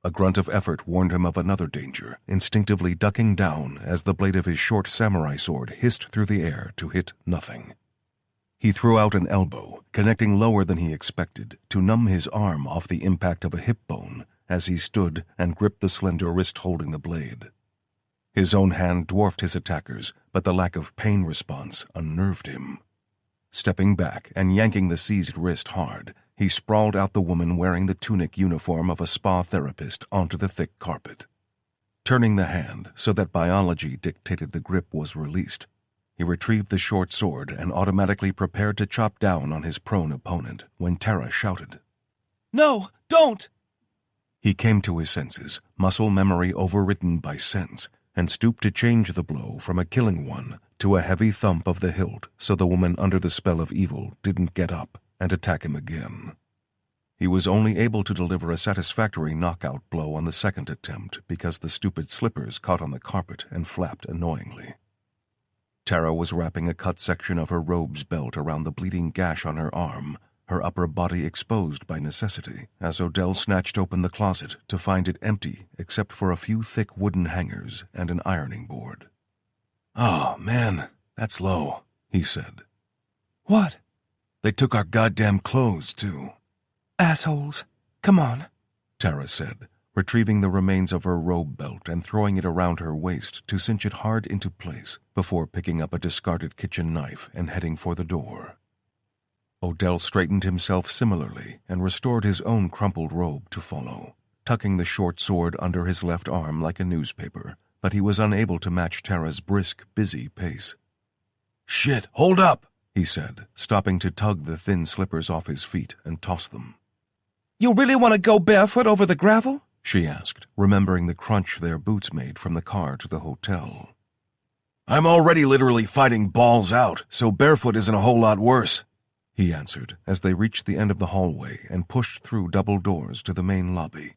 A grunt of effort warned him of another danger, instinctively ducking down as the blade of his short samurai sword hissed through the air to hit nothing. He threw out an elbow, connecting lower than he expected, to numb his arm off the impact of a hip bone as he stood and gripped the slender wrist holding the blade. His own hand dwarfed his attacker's, but the lack of pain response unnerved him. Stepping back and yanking the seized wrist hard, he sprawled out the woman wearing the tunic uniform of a spa therapist onto the thick carpet. Turning the hand so that biology dictated the grip was released, he retrieved the short sword and automatically prepared to chop down on his prone opponent when Tara shouted, No, don't! He came to his senses, muscle memory overridden by sense, and stooped to change the blow from a killing one to a heavy thump of the hilt so the woman under the spell of evil didn't get up and attack him again. He was only able to deliver a satisfactory knockout blow on the second attempt because the stupid slippers caught on the carpet and flapped annoyingly. Tara was wrapping a cut section of her robe's belt around the bleeding gash on her arm, her upper body exposed by necessity, as Odell snatched open the closet to find it empty except for a few thick wooden hangers and an ironing board. Oh, man, that's low, he said. What? They took our goddamn clothes, too. Assholes. Come on, Tara said, retrieving the remains of her robe belt and throwing it around her waist to cinch it hard into place before picking up a discarded kitchen knife and heading for the door. Odell straightened himself similarly and restored his own crumpled robe to follow, tucking the short sword under his left arm like a newspaper, but he was unable to match Tara's brisk, busy pace. Shit, hold up, he said, stopping to tug the thin slippers off his feet and toss them. You really want to go barefoot over the gravel? She asked, remembering the crunch their boots made from the car to the hotel. I'm already literally fighting balls out, so barefoot isn't a whole lot worse, he answered as they reached the end of the hallway and pushed through double doors to the main lobby.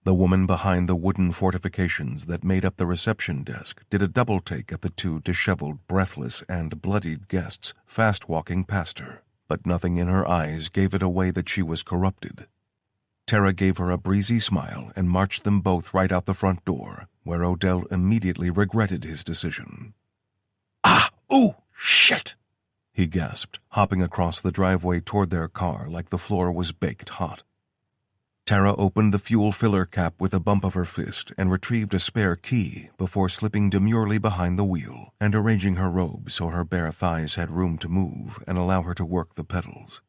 The woman behind the wooden fortifications that made up the reception desk did a double take at the two disheveled, breathless, and bloodied guests fast-walking past her, but nothing in her eyes gave it away that she was corrupted. Tara gave her a breezy smile and marched them both right out the front door, where Odell immediately regretted his decision. Ah! Ooh! Shit! He gasped, hopping across the driveway toward their car like the floor was baked hot. Tara opened the fuel filler cap with a bump of her fist and retrieved a spare key before slipping demurely behind the wheel and arranging her robe so her bare thighs had room to move and allow her to work the pedals.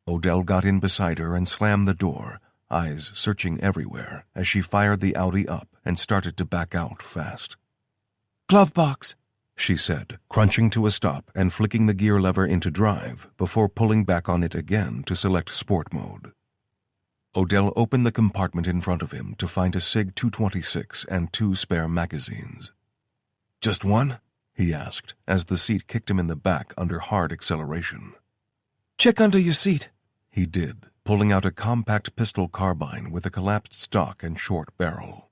Odell got in beside her and slammed the door, eyes searching everywhere as she fired the Audi up and started to back out fast. Glove box, she said, crunching to a stop and flicking the gear lever into drive before pulling back on it again to select sport mode. Odell opened the compartment in front of him to find a SIG 226 and 2 spare magazines. Just one? He asked as the seat kicked him in the back under hard acceleration. Check under your seat. He did, pulling out a compact pistol carbine with a collapsed stock and short barrel.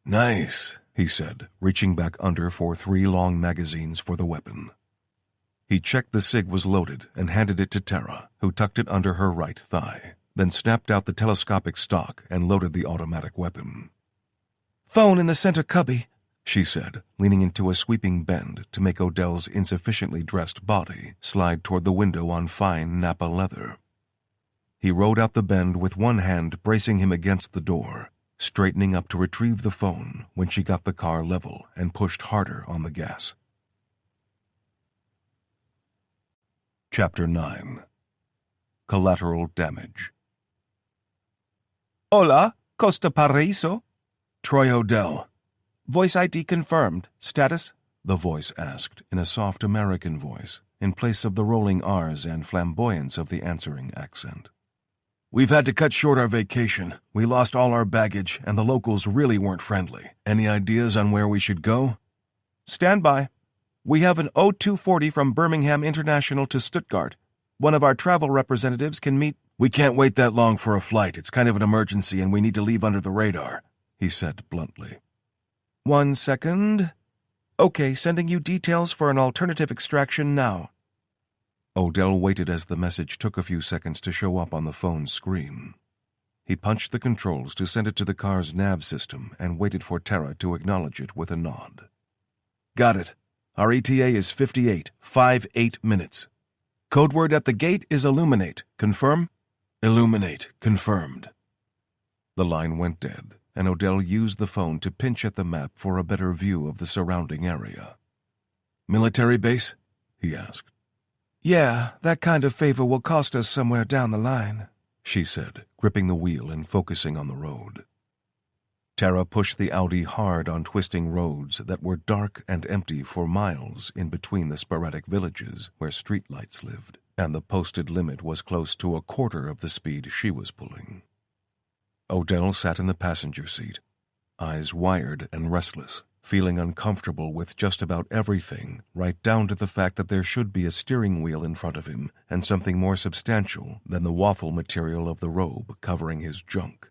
Nice, he said, reaching back under for 3 long magazines for the weapon. He checked the SIG was loaded and handed it to Tara, who tucked it under her right thigh, then snapped out the telescopic stock and loaded the automatic weapon. Phone in the center cubby, she said, leaning into a sweeping bend to make Odell's insufficiently dressed body slide toward the window on fine Napa leather. He rode out the bend with one hand bracing him against the door, straightening up to retrieve the phone when she got the car level and pushed harder on the gas. Chapter 9. Collateral Damage. Hola, Costa Paraíso. Troy Odell. Voice ID confirmed. Status? The voice asked in a soft American voice, in place of the rolling R's and flamboyance of the answering accent. We've had to cut short our vacation. We lost all our baggage, and the locals really weren't friendly. Any ideas on where we should go? Stand by. We have an O240 from Birmingham International to Stuttgart. One of our travel representatives can meet... We can't wait that long for a flight. It's kind of an emergency, and we need to leave under the radar, he said bluntly. 1 second. Okay, sending you details for an alternative extraction now. Odell waited as the message took a few seconds to show up on the phone's screen. He punched the controls to send it to the car's nav system and waited for Tara to acknowledge it with a nod. Got it. Our ETA is 58 minutes. Code word at the gate is illuminate. Confirm? Illuminate. Confirmed. The line went dead, and Odell used the phone to pinch at the map for a better view of the surrounding area. Military base? He asked. Yeah, that kind of favor will cost us somewhere down the line, she said, gripping the wheel and focusing on the road. Tara pushed the Audi hard on twisting roads that were dark and empty for miles in between the sporadic villages where streetlights lived, and the posted limit was close to a quarter of the speed she was pulling. Odell sat in the passenger seat, eyes wired and restless, feeling uncomfortable with just about everything, right down to the fact that there should be a steering wheel in front of him and something more substantial than the waffle material of the robe covering his junk.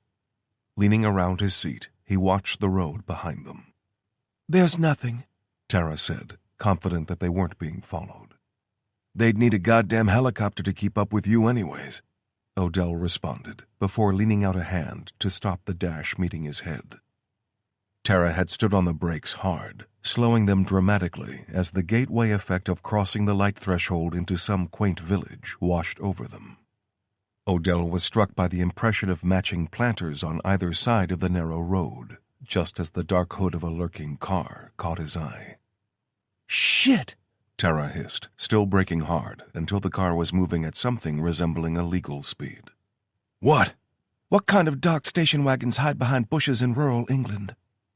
Leaning around his seat, he watched the road behind them. There's nothing, Tara said, confident that they weren't being followed. They'd need a goddamn helicopter to keep up with you anyways, Odell responded, before leaning out a hand to stop the dash meeting his head. Tara had stood on the brakes hard, slowing them dramatically as the gateway effect of crossing the light threshold into some quaint village washed over them. Odell was struck by the impression of matching planters on either side of the narrow road, just as the dark hood of a lurking car caught his eye. Shit! Tara hissed, still braking hard until the car was moving at something resembling a legal speed. What? What kind of dark station wagons hide behind bushes in rural England?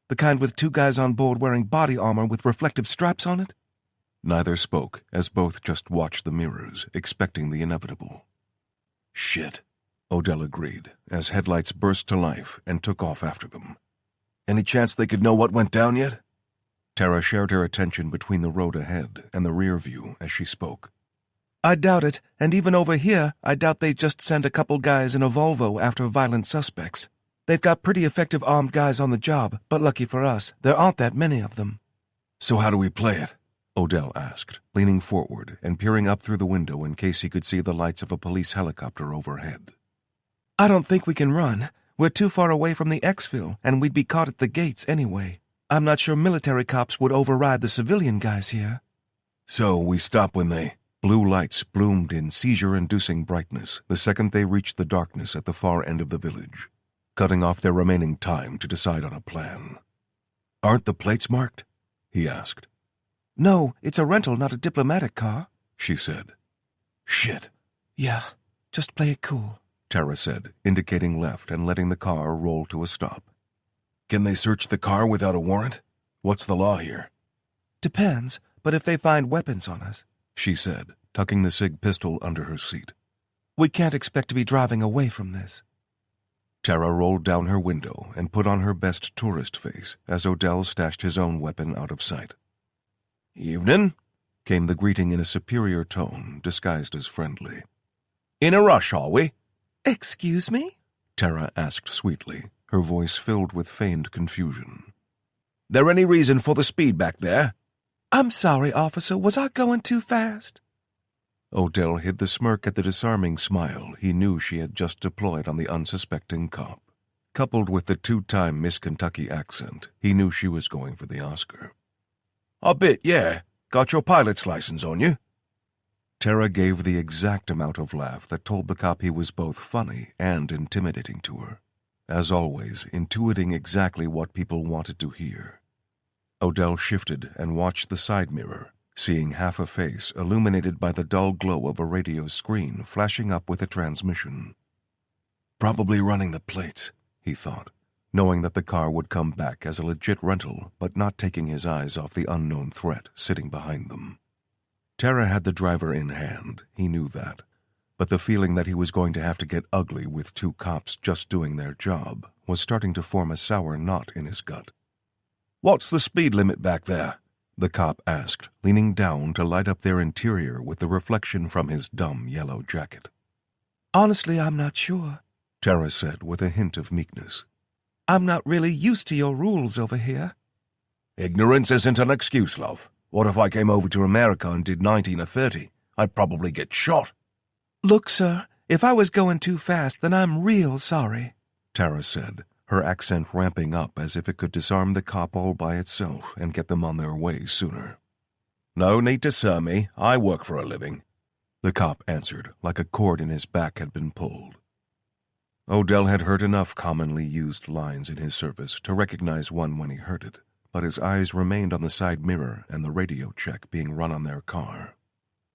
The kind with two guys on board wearing body armor with reflective straps on it? Neither spoke, as both just watched the mirrors, expecting the inevitable. Shit, Odell agreed, as headlights burst to life and took off after them. Any chance they could know what went down yet? Tara shared her attention between the road ahead and the rear view as she spoke. I doubt it, and even over here, I doubt they just send a couple guys in a Volvo after violent suspects. They've got pretty effective armed guys on the job, but lucky for us, there aren't that many of them. So how do we play it? Odell asked, leaning forward and peering up through the window in case he could see the lights of a police helicopter overhead. I don't think we can run. We're too far away from the exfil, and we'd be caught at the gates anyway. I'm not sure military cops would override the civilian guys here. So we stop when they... Blue lights bloomed in seizure-inducing brightness the second they reached the darkness at the far end of the village, cutting off their remaining time to decide on a plan. Aren't the plates marked? He asked. No, it's a rental, not a diplomatic car, she said. Shit. Yeah, just play it cool, Tara said, indicating left and letting the car roll to a stop. Can they search the car without a warrant? What's the law here? Depends, but if they find weapons on us, she said, tucking the SIG pistol under her seat. We can't expect to be driving away from this. Tara rolled down her window and put on her best tourist face as Odell stashed his own weapon out of sight. Evening, came the greeting in a superior tone, disguised as friendly. In a rush, are we? Excuse me? Tara asked sweetly, her voice filled with feigned confusion. There any reason for the speed back there? I'm sorry, officer. Was I going too fast? Odell hid the smirk at the disarming smile he knew she had just deployed on the unsuspecting cop. Coupled with the two-time Miss Kentucky accent, he knew she was going for the Oscar. A bit, yeah. Got your pilot's license on you? Tara gave the exact amount of laugh that told the cop he was both funny and intimidating to her, as always intuiting exactly what people wanted to hear. Odell shifted and watched the side mirror, seeing half a face illuminated by the dull glow of a radio screen flashing up with a transmission. Probably running the plates, he thought, knowing that the car would come back as a legit rental, but not taking his eyes off the unknown threat sitting behind them. Tara had the driver in hand, he knew that, but the feeling that he was going to have to get ugly with two cops just doing their job was starting to form a sour knot in his gut. What's the speed limit back there? The cop asked, leaning down to light up their interior with the reflection from his dumb yellow jacket. Honestly, I'm not sure, Tara said with a hint of meekness. I'm not really used to your rules over here. Ignorance isn't an excuse, love. What if I came over to America and did 19 or 30? I'd probably get shot. Look, sir, if I was going too fast, then I'm real sorry, Tara said, her accent ramping up as if it could disarm the cop all by itself and get them on their way sooner. No need to sir me. I work for a living. the cop answered, like a cord in his back had been pulled. Odell had heard enough commonly used lines in his service to recognize one when he heard it, but his eyes remained on the side mirror and the radio check being run on their car.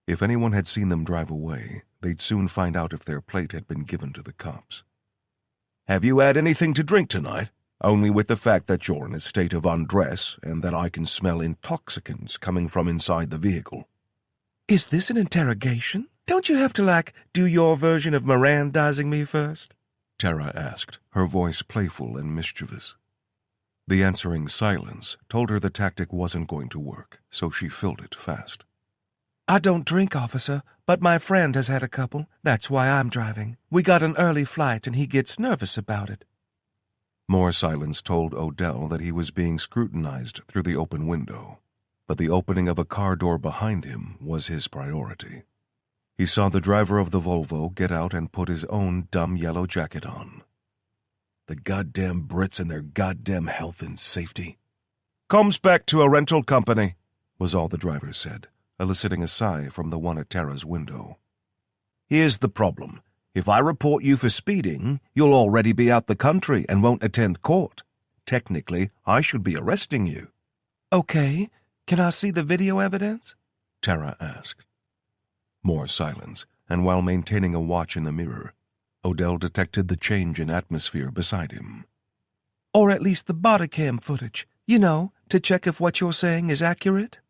If anyone had seen them drive away, they'd soon find out if their plate had been given to the cops. "Have you had anything to drink tonight? Only with the fact that you're in a state of undress and that I can smell intoxicants coming from inside the vehicle." Is this an interrogation? Don't you have to, do your version of Mirandizing me first? Tara asked, her voice playful and mischievous. The answering silence told her the tactic wasn't going to work, so she filled it fast. I don't drink, officer, but my friend has had a couple. That's why I'm driving. We got an early flight and he gets nervous about it. More silence told Odell that he was being scrutinized through the open window, but the opening of a car door behind him was his priority. He saw the driver of the Volvo get out and put his own dumb yellow jacket on. The goddamn Brits and their goddamn health and safety. "Comes back to a rental company," was all the driver said, eliciting a sigh from the one at Tara's window. "Here's the problem. If I report you for speeding, you'll already be out the country and won't attend court. Technically, I should be arresting you." Okay, can I see the video evidence? Tara asked. More silence, and while maintaining a watch in the mirror, Odell detected the change in atmosphere beside him. Or at least the body cam footage, to check if what you're saying is accurate?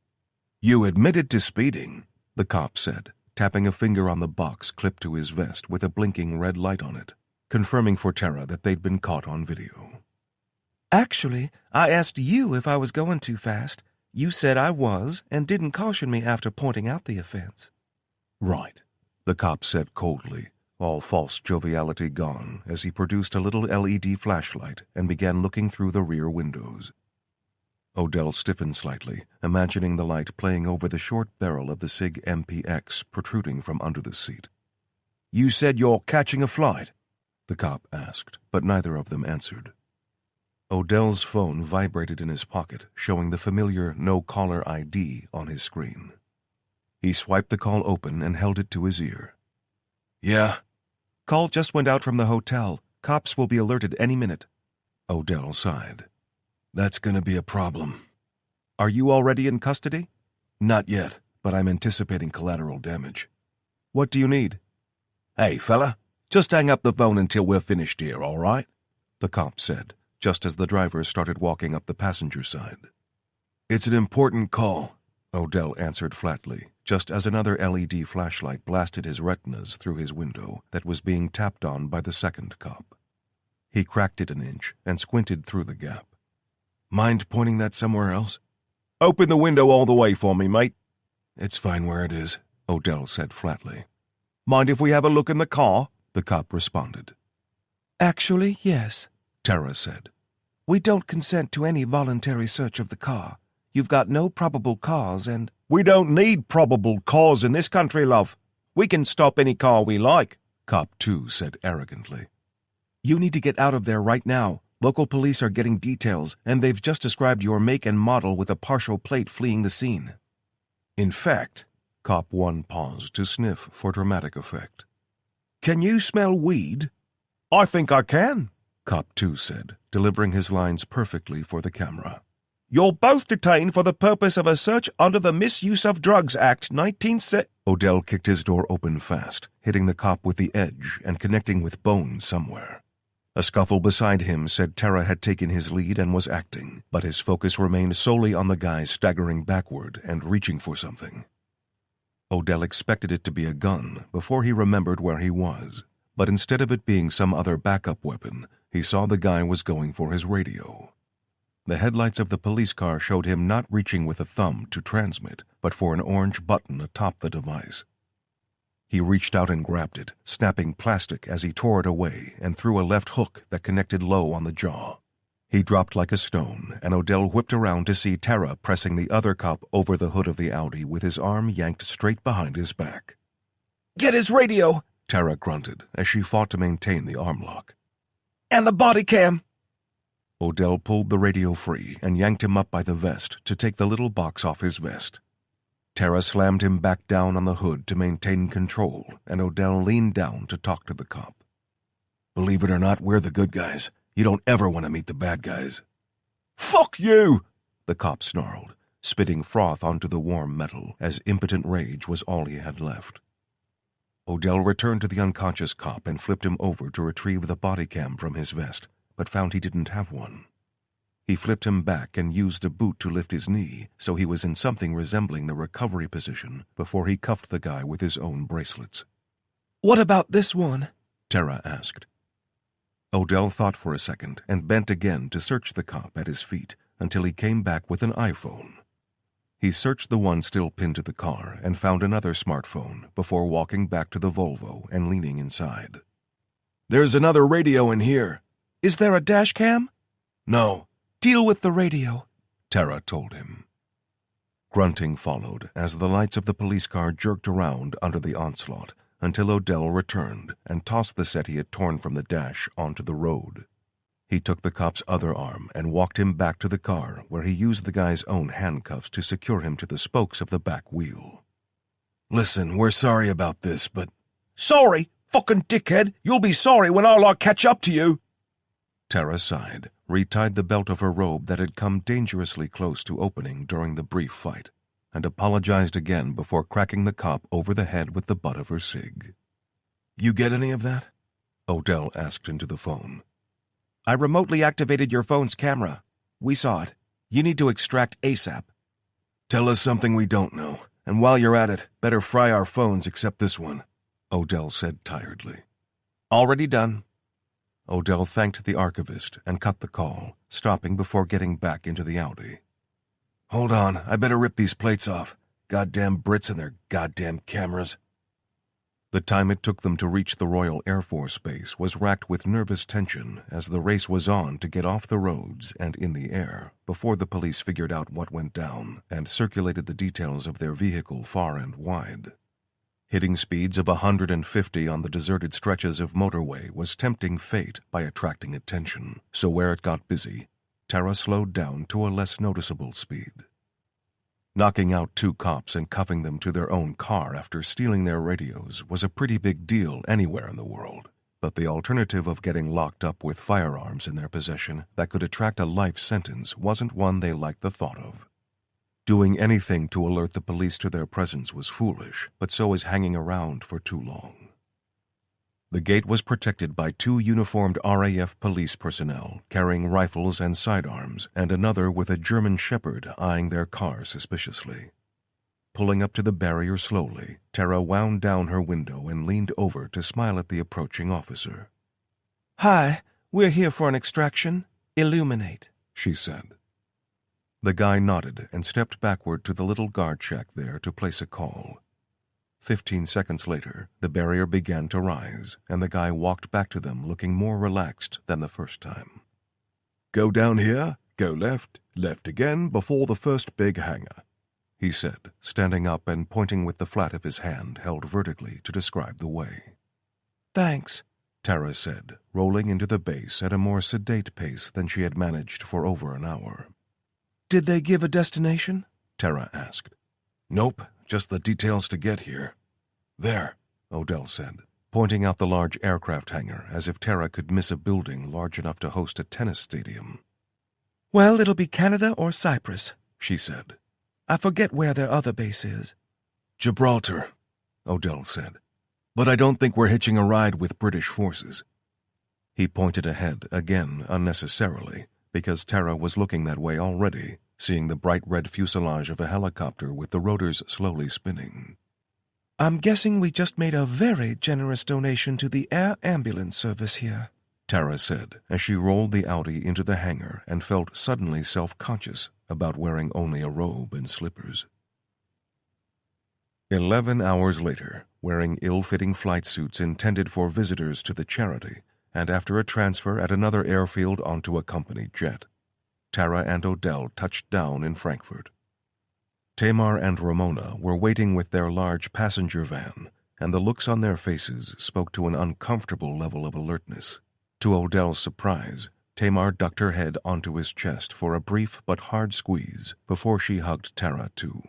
"You admitted to speeding," the cop said, tapping a finger on the box clipped to his vest with a blinking red light on it, confirming for Tara that they'd been caught on video. Actually, I asked you if I was going too fast. You said I was and didn't caution me after pointing out the offense. "Right," the cop said coldly, all false joviality gone, as he produced a little LED flashlight and began looking through the rear windows. Odell stiffened slightly, imagining the light playing over the short barrel of the SIG MPX protruding from under the seat. "You said you're catching a flight?" the cop asked, but neither of them answered. Odell's phone vibrated in his pocket, showing the familiar no-caller ID on his screen. He swiped the call open and held it to his ear. "Yeah?" Call just went out from the hotel. Cops will be alerted any minute. Odell sighed. "That's gonna be a problem." "Are you already in custody?" "Not yet, but I'm anticipating collateral damage." "What do you need?" "Hey, fella, just hang up the phone until we're finished here, all right?" the cop said, just as the driver started walking up the passenger side. "It's an important call," Odell answered flatly, just as another LED flashlight blasted his retinas through his window that was being tapped on by the second cop. He cracked it an inch and squinted through the gap. "Mind pointing that somewhere else?" "Open the window all the way for me, mate." "It's fine where it is," Odell said flatly. "Mind if we have a look in the car?" the cop responded. Actually, yes, Tara said. We don't consent to any voluntary search of the car. You've got no probable cause and— "We don't need probable cause in this country, love. We can stop any car we like," Cop 2 said arrogantly. You need to get out of there right now. Local police are getting details, and they've just described your make and model with a partial plate fleeing the scene. In fact, Cop 1 paused to sniff for dramatic effect. "Can you smell weed?" "I think I can," Cop 2 said, delivering his lines perfectly for the camera. "You're both detained for the purpose of a search under the Misuse of Drugs Act 1970. Odell kicked his door open fast, hitting the cop with the edge and connecting with bone somewhere. A scuffle beside him said Tara had taken his lead and was acting, but his focus remained solely on the guy staggering backward and reaching for something. Odell expected it to be a gun before he remembered where he was, but instead of it being some other backup weapon, he saw the guy was going for his radio. The headlights of the police car showed him not reaching with a thumb to transmit, but for an orange button atop the device. He reached out and grabbed it, snapping plastic as he tore it away and threw a left hook that connected low on the jaw. He dropped like a stone, and Odell whipped around to see Tara pressing the other cop over the hood of the Audi with his arm yanked straight behind his back. Get his radio, Tara grunted as she fought to maintain the arm lock. And the body cam. Odell pulled the radio free and yanked him up by the vest to take the little box off his vest. Tara slammed him back down on the hood to maintain control, and Odell leaned down to talk to the cop. Believe it or not, we're the good guys. You don't ever want to meet the bad guys. "Fuck you!" the cop snarled, spitting froth onto the warm metal, as impotent rage was all he had left. Odell returned to the unconscious cop and flipped him over to retrieve the body cam from his vest, but found he didn't have one. He flipped him back and used a boot to lift his knee, so he was in something resembling the recovery position before he cuffed the guy with his own bracelets. "What about this one?" Tara asked. Odell thought for a second and bent again to search the cop at his feet until he came back with an iPhone. He searched the one still pinned to the car and found another smartphone before walking back to the Volvo and leaning inside. There's another radio in here. "Is there a dash cam?" No. "Deal with the radio," Tara told him. Grunting followed as the lights of the police car jerked around under the onslaught until Odell returned and tossed the set he had torn from the dash onto the road. He took the cop's other arm and walked him back to the car, where he used the guy's own handcuffs to secure him to the spokes of the back wheel. Listen, we're sorry about this, but... "Sorry? Fucking dickhead! You'll be sorry when I catch up to you!" Tara sighed, retied the belt of her robe that had come dangerously close to opening during the brief fight, and apologized again before cracking the cop over the head with the butt of her cig. You get any of that? Odell asked into the phone. "I remotely activated your phone's camera. We saw it. You need to extract ASAP." Tell us something we don't know, and while you're at it, better fry our phones except this one, Odell said tiredly. "Already done." Odell thanked the archivist and cut the call, stopping before getting back into the Audi. Hold on, I better rip these plates off. Goddamn Brits and their goddamn cameras. The time it took them to reach the Royal Air Force Base was racked with nervous tension as the race was on to get off the roads and in the air before the police figured out what went down and circulated the details of their vehicle far and wide. Hitting speeds of 150 on the deserted stretches of motorway was tempting fate by attracting attention, so where it got busy, Tara slowed down to a less noticeable speed. Knocking out 2 cops and cuffing them to their own car after stealing their radios was a pretty big deal anywhere in the world, but the alternative of getting locked up with firearms in their possession that could attract a life sentence wasn't one they liked the thought of. Doing anything to alert the police to their presence was foolish, but so was hanging around for too long. The gate was protected by 2 uniformed RAF police personnel carrying rifles and sidearms, and another with a German shepherd eyeing their car suspiciously. Pulling up to the barrier slowly, Tara wound down her window and leaned over to smile at the approaching officer. "Hi, we're here for an extraction. Illuminate," she said. The guy nodded and stepped backward to the little guard shack there to place a call. 15 seconds later, the barrier began to rise, and the guy walked back to them looking more relaxed than the first time. Go down here, go left, left again before the first big hangar, he said, standing up and pointing with the flat of his hand held vertically to describe the way. "Thanks," Tara said, rolling into the base at a more sedate pace than she had managed for over an hour. "Did they give a destination?" Tara asked. Nope, just the details to get here. There, Odell said, pointing out the large aircraft hangar as if Tara could miss a building large enough to host a tennis stadium. "Well, it'll be Canada or Cyprus," she said. "I forget where their other base is." Gibraltar, Odell said. But I don't think we're hitching a ride with British forces. He pointed ahead again unnecessarily, because Tara was looking that way already, seeing the bright red fuselage of a helicopter with the rotors slowly spinning. "I'm guessing we just made a very generous donation to the air ambulance service here," Tara said as she rolled the Audi into the hangar and felt suddenly self-conscious about wearing only a robe and slippers. 11 hours later, wearing ill-fitting flight suits intended for visitors to the charity, and after a transfer at another airfield onto a company jet, Tara and Odell touched down in Frankfurt. Tamar and Ramona were waiting with their large passenger van, and the looks on their faces spoke to an uncomfortable level of alertness. To Odell's surprise, Tamar ducked her head onto his chest for a brief but hard squeeze before she hugged Tara too.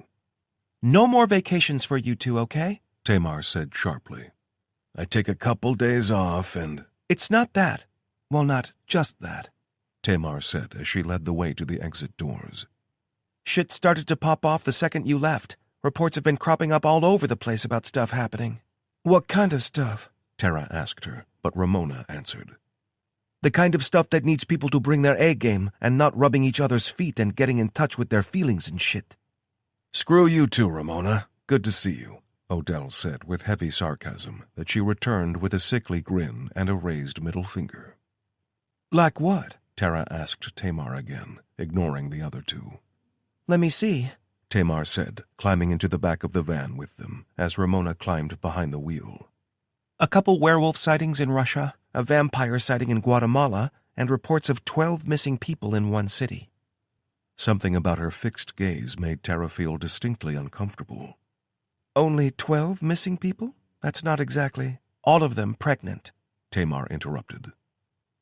No more vacations for you two, okay? Tamar said sharply. I take a couple days off and... It's not that. Well, not just that, Tamar said as she led the way to the exit doors. Shit started to pop off the second you left. Reports have been cropping up all over the place about stuff happening. What kind of stuff? Tara asked her, but Ramona answered. The kind of stuff that needs people to bring their A game and not rubbing each other's feet and getting in touch with their feelings and shit. Screw you too, Ramona. Good to see you, Odell said with heavy sarcasm that she returned with a sickly grin and a raised middle finger. Like what? Tara asked Tamar again, ignoring the other two. Let me see, Tamar said, climbing into the back of the van with them as Ramona climbed behind the wheel. A couple werewolf sightings in Russia, a vampire sighting in Guatemala, and reports of 12 missing people in one city. Something about her fixed gaze made Tara feel distinctly uncomfortable. Only 12 missing people? That's not exactly. All of them pregnant, Tamar interrupted.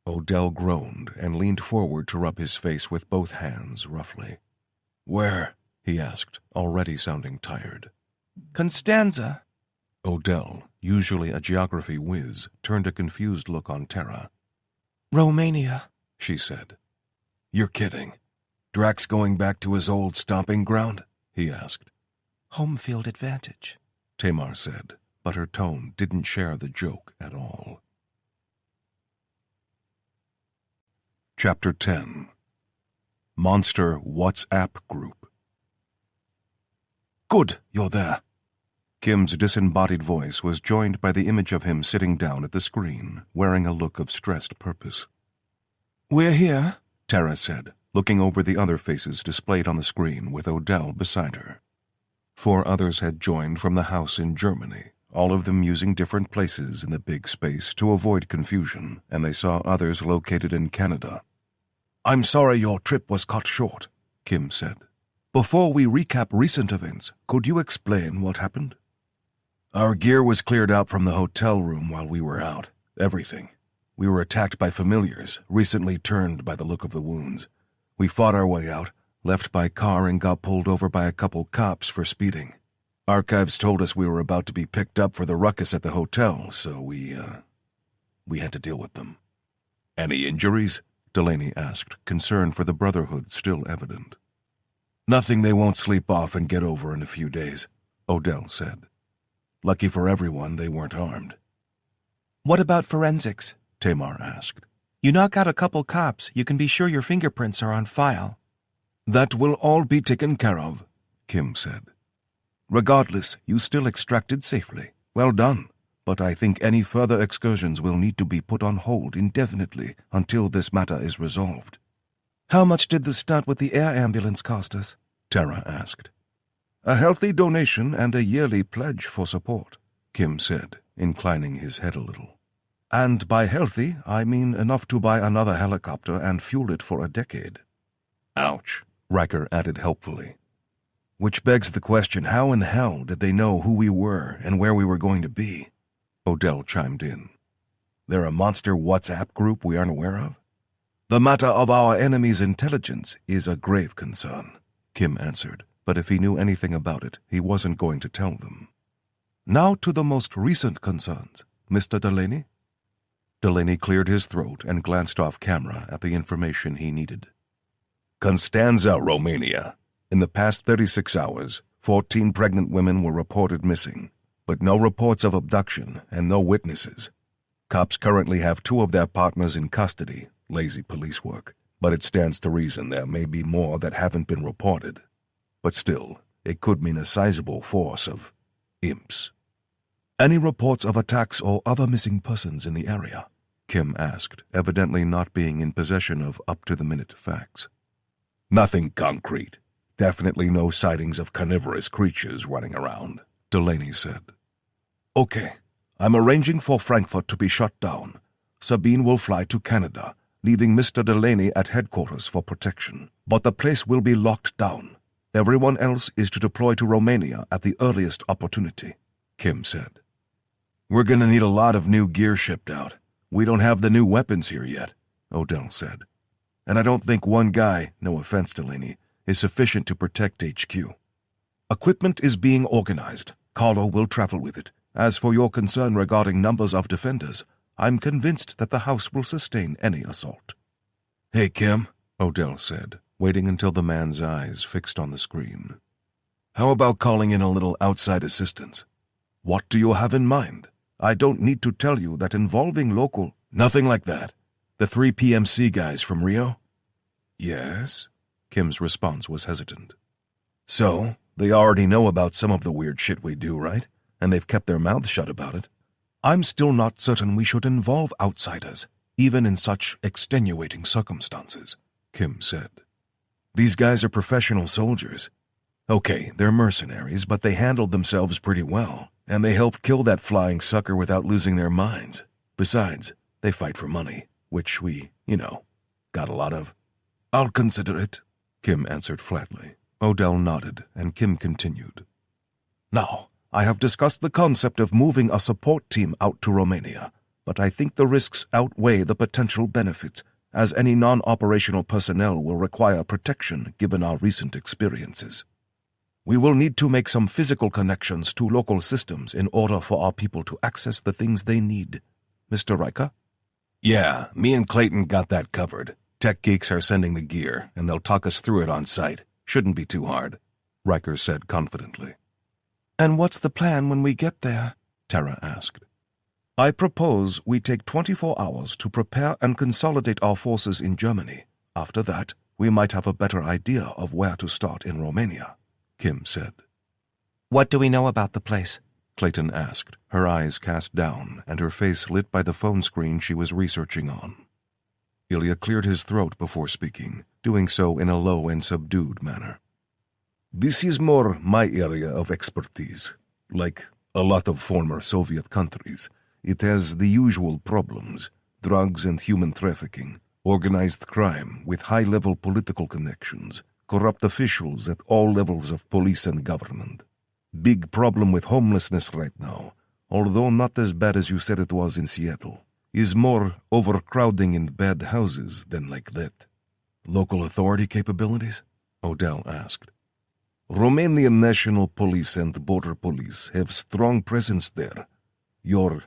Odell groaned and leaned forward to rub his face with both hands roughly. Where? He asked, already sounding tired. Constanza. Odell, usually a geography whiz, turned a confused look on Tara. Romania, she said. You're kidding. Drax going back to his old stomping ground? He asked. Home field advantage, Tamar said, but her tone didn't share the joke at all. Chapter 10. Monster WhatsApp Group. Good, you're there. Kim's disembodied voice was joined by the image of him sitting down at the screen, wearing a look of stressed purpose. We're here, Tara said, looking over the other faces displayed on the screen with Odell beside her. 4 others had joined from the house in Germany, all of them using different places in the big space to avoid confusion, and they saw others located in Canada. I'm sorry your trip was cut short, Kim said. Before we recap recent events, could you explain what happened? Our gear was cleared out from the hotel room while we were out. Everything. We were attacked by familiars, recently turned by the look of the wounds. We fought our way out, left by car and got pulled over by a couple cops for speeding. Archives told us we were about to be picked up for the ruckus at the hotel, so we had to deal with them. Any injuries? Delaney asked, concern for the Brotherhood still evident. Nothing they won't sleep off and get over in a few days, Odell said. Lucky for everyone, they weren't armed. What about forensics? Tamar asked. You knock out a couple cops, you can be sure your fingerprints are on file. That will all be taken care of, Kim said. Regardless, you still extracted safely. Well done. But I think any further excursions will need to be put on hold indefinitely until this matter is resolved. How much did the stunt with the air ambulance cost us? Tara asked. A healthy donation and a yearly pledge for support, Kim said, inclining his head a little. And by healthy, I mean enough to buy another helicopter and fuel it for a decade. Ouch, Riker added helpfully. Which begs the question, how in the hell did they know who we were and where we were going to be? Odell chimed in. They're a monster WhatsApp group we aren't aware of? The matter of our enemy's intelligence is a grave concern, Kim answered, but if he knew anything about it, he wasn't going to tell them. Now to the most recent concerns, Mr. Delaney? Delaney cleared his throat and glanced off camera at the information he needed. Constanza, Romania. In the past 36 hours, 14 pregnant women were reported missing, but no reports of abduction and no witnesses. Cops currently have 2 of their partners in custody, lazy police work, but it stands to reason there may be more that haven't been reported. But still, it could mean a sizable force of imps. Any reports of attacks or other missing persons in the area? Kim asked, evidently not being in possession of up-to-the-minute facts. Nothing concrete. Definitely no sightings of carnivorous creatures running around, Delaney said. Okay, I'm arranging for Frankfurt to be shut down. Sabine will fly to Canada, leaving Mr. Delaney at headquarters for protection. But the place will be locked down. Everyone else is to deploy to Romania at the earliest opportunity, Kim said. We're going to need a lot of new gear shipped out. We don't have the new weapons here yet, Odell said. And I don't think one guy, no offense, Delaney, is sufficient to protect HQ. Equipment is being organized. Carlo will travel with it. As for your concern regarding numbers of defenders, I'm convinced that the house will sustain any assault." "Hey, Kim," Odell said, waiting until the man's eyes fixed on the screen. "How about calling in a little outside assistance? What do you have in mind? I don't need to tell you that involving local—" "Nothing like that. The 3 PMC guys from Rio?" "Yes." Kim's response was hesitant. "So, they already know about some of the weird shit we do, right? And they've kept their mouths shut about it." "I'm still not certain we should involve outsiders, even in such extenuating circumstances," Kim said. "These guys are professional soldiers. Okay, they're mercenaries, but they handled themselves pretty well, and they helped kill that flying sucker without losing their minds. Besides, they fight for money, which we, got a lot of." "I'll consider it," Kim answered flatly. Odell nodded, and Kim continued. "Now, I have discussed the concept of moving a support team out to Romania, but I think the risks outweigh the potential benefits, as any non-operational personnel will require protection given our recent experiences. We will need to make some physical connections to local systems in order for our people to access the things they need. Mr. Riker?" "Yeah, me and Clayton got that covered. Tech geeks are sending the gear, and they'll talk us through it on site. Shouldn't be too hard," Riker said confidently. "And what's the plan when we get there?" Tara asked. "I propose we take 24 hours to prepare and consolidate our forces in Germany. After that, we might have a better idea of where to start in Romania," Kim said. "What do we know about the place?" Clayton asked, her eyes cast down and her face lit by the phone screen she was researching on. Ilya cleared his throat before speaking, doing so in a low and subdued manner. "This is more my area of expertise. Like a lot of former Soviet countries, it has the usual problems: drugs and human trafficking, organized crime with high-level political connections, corrupt officials at all levels of police and government. Big problem with homelessness right now, although not as bad as you said it was in Seattle. Is more overcrowding in bad houses than like that." "Local authority capabilities?" Odell asked. "Romanian National Police and Border Police have strong presence there. Your,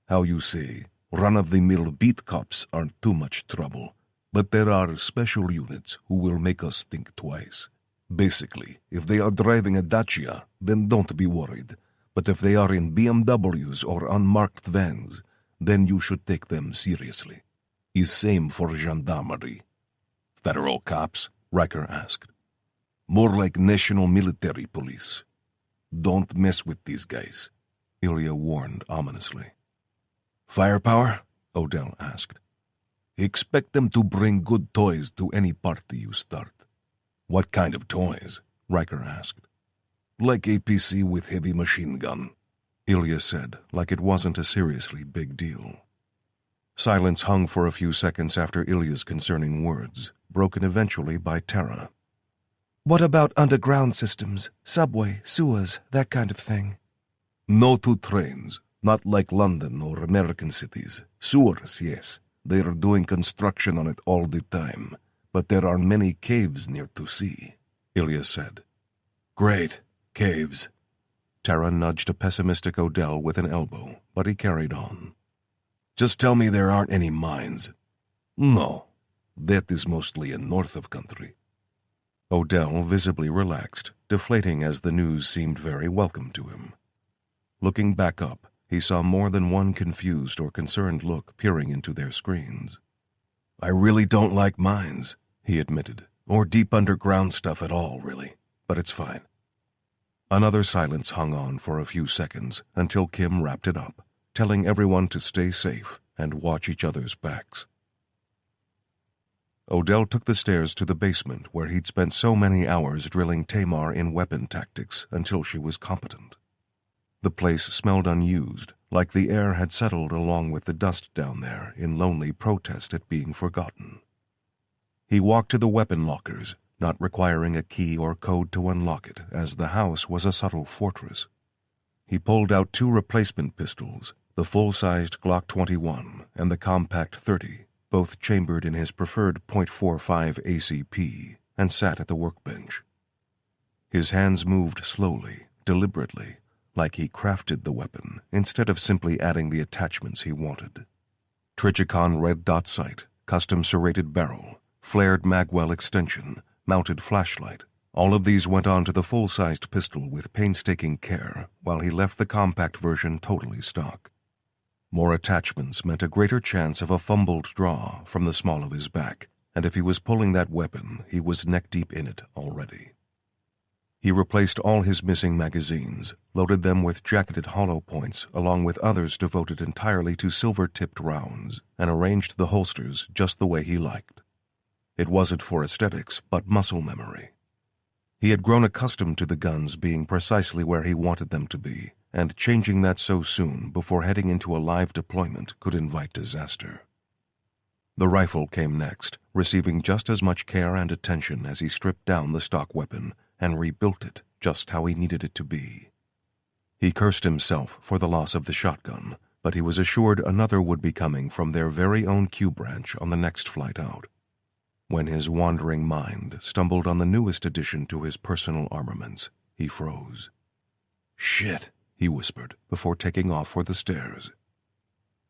run-of-the-mill beat cops aren't too much trouble, but there are special units who will make us think twice. Basically, if they are driving a Dacia, then don't be worried, but if they are in BMWs or unmarked vans, then you should take them seriously. Is same for gendarmerie." "Federal cops?" Riker asked. "More like national military police. Don't mess with these guys," Ilya warned ominously. "Firepower?" Odell asked. "Expect them to bring good toys to any party you start." "What kind of toys?" Riker asked. "Like APC with heavy machine gun," Ilya said, like it wasn't a seriously big deal. Silence hung for a few seconds after Ilya's concerning words, broken eventually by Tara. "What about underground systems, subway, sewers, that kind of thing?" "No to trains, not like London or American cities. Sewers, yes. They are doing construction on it all the time, but there are many caves near to see," Ilya said. "Great, caves." Tara nudged a pessimistic Odell with an elbow, but he carried on. "Just tell me there aren't any mines." "No, that is mostly in north of country." Odell visibly relaxed, deflating as the news seemed very welcome to him. Looking back up, he saw more than one confused or concerned look peering into their screens. "I really don't like mines," he admitted, "or deep underground stuff at all, really, but it's fine." Another silence hung on for a few seconds until Kim wrapped it up, telling everyone to stay safe and watch each other's backs. Odell took the stairs to the basement where he'd spent so many hours drilling Tamar in weapon tactics until she was competent. The place smelled unused, like the air had settled along with the dust down there in lonely protest at being forgotten. He walked to the weapon lockers, not requiring a key or code to unlock it, as the house was a subtle fortress. He pulled out 2 replacement pistols, the full-sized Glock 21 and the compact 30, both chambered in his preferred .45 ACP, and sat at the workbench. His hands moved slowly, deliberately, like he crafted the weapon instead of simply adding the attachments he wanted. Trichicon red dot sight, custom serrated barrel, flared magwell extension, mounted flashlight. All of these went on to the full-sized pistol with painstaking care, while he left the compact version totally stock. More attachments meant a greater chance of a fumbled draw from the small of his back, and if he was pulling that weapon, he was neck-deep in it already. He replaced all his missing magazines, loaded them with jacketed hollow points along with others devoted entirely to silver-tipped rounds, and arranged the holsters just the way he liked. It wasn't for aesthetics, but muscle memory. He had grown accustomed to the guns being precisely where he wanted them to be, and changing that so soon before heading into a live deployment could invite disaster. The rifle came next, receiving just as much care and attention as he stripped down the stock weapon and rebuilt it just how he needed it to be. He cursed himself for the loss of the shotgun, but he was assured another would be coming from their very own Q branch on the next flight out. When his wandering mind stumbled on the newest addition to his personal armaments, he froze. "Shit," he whispered before taking off for the stairs.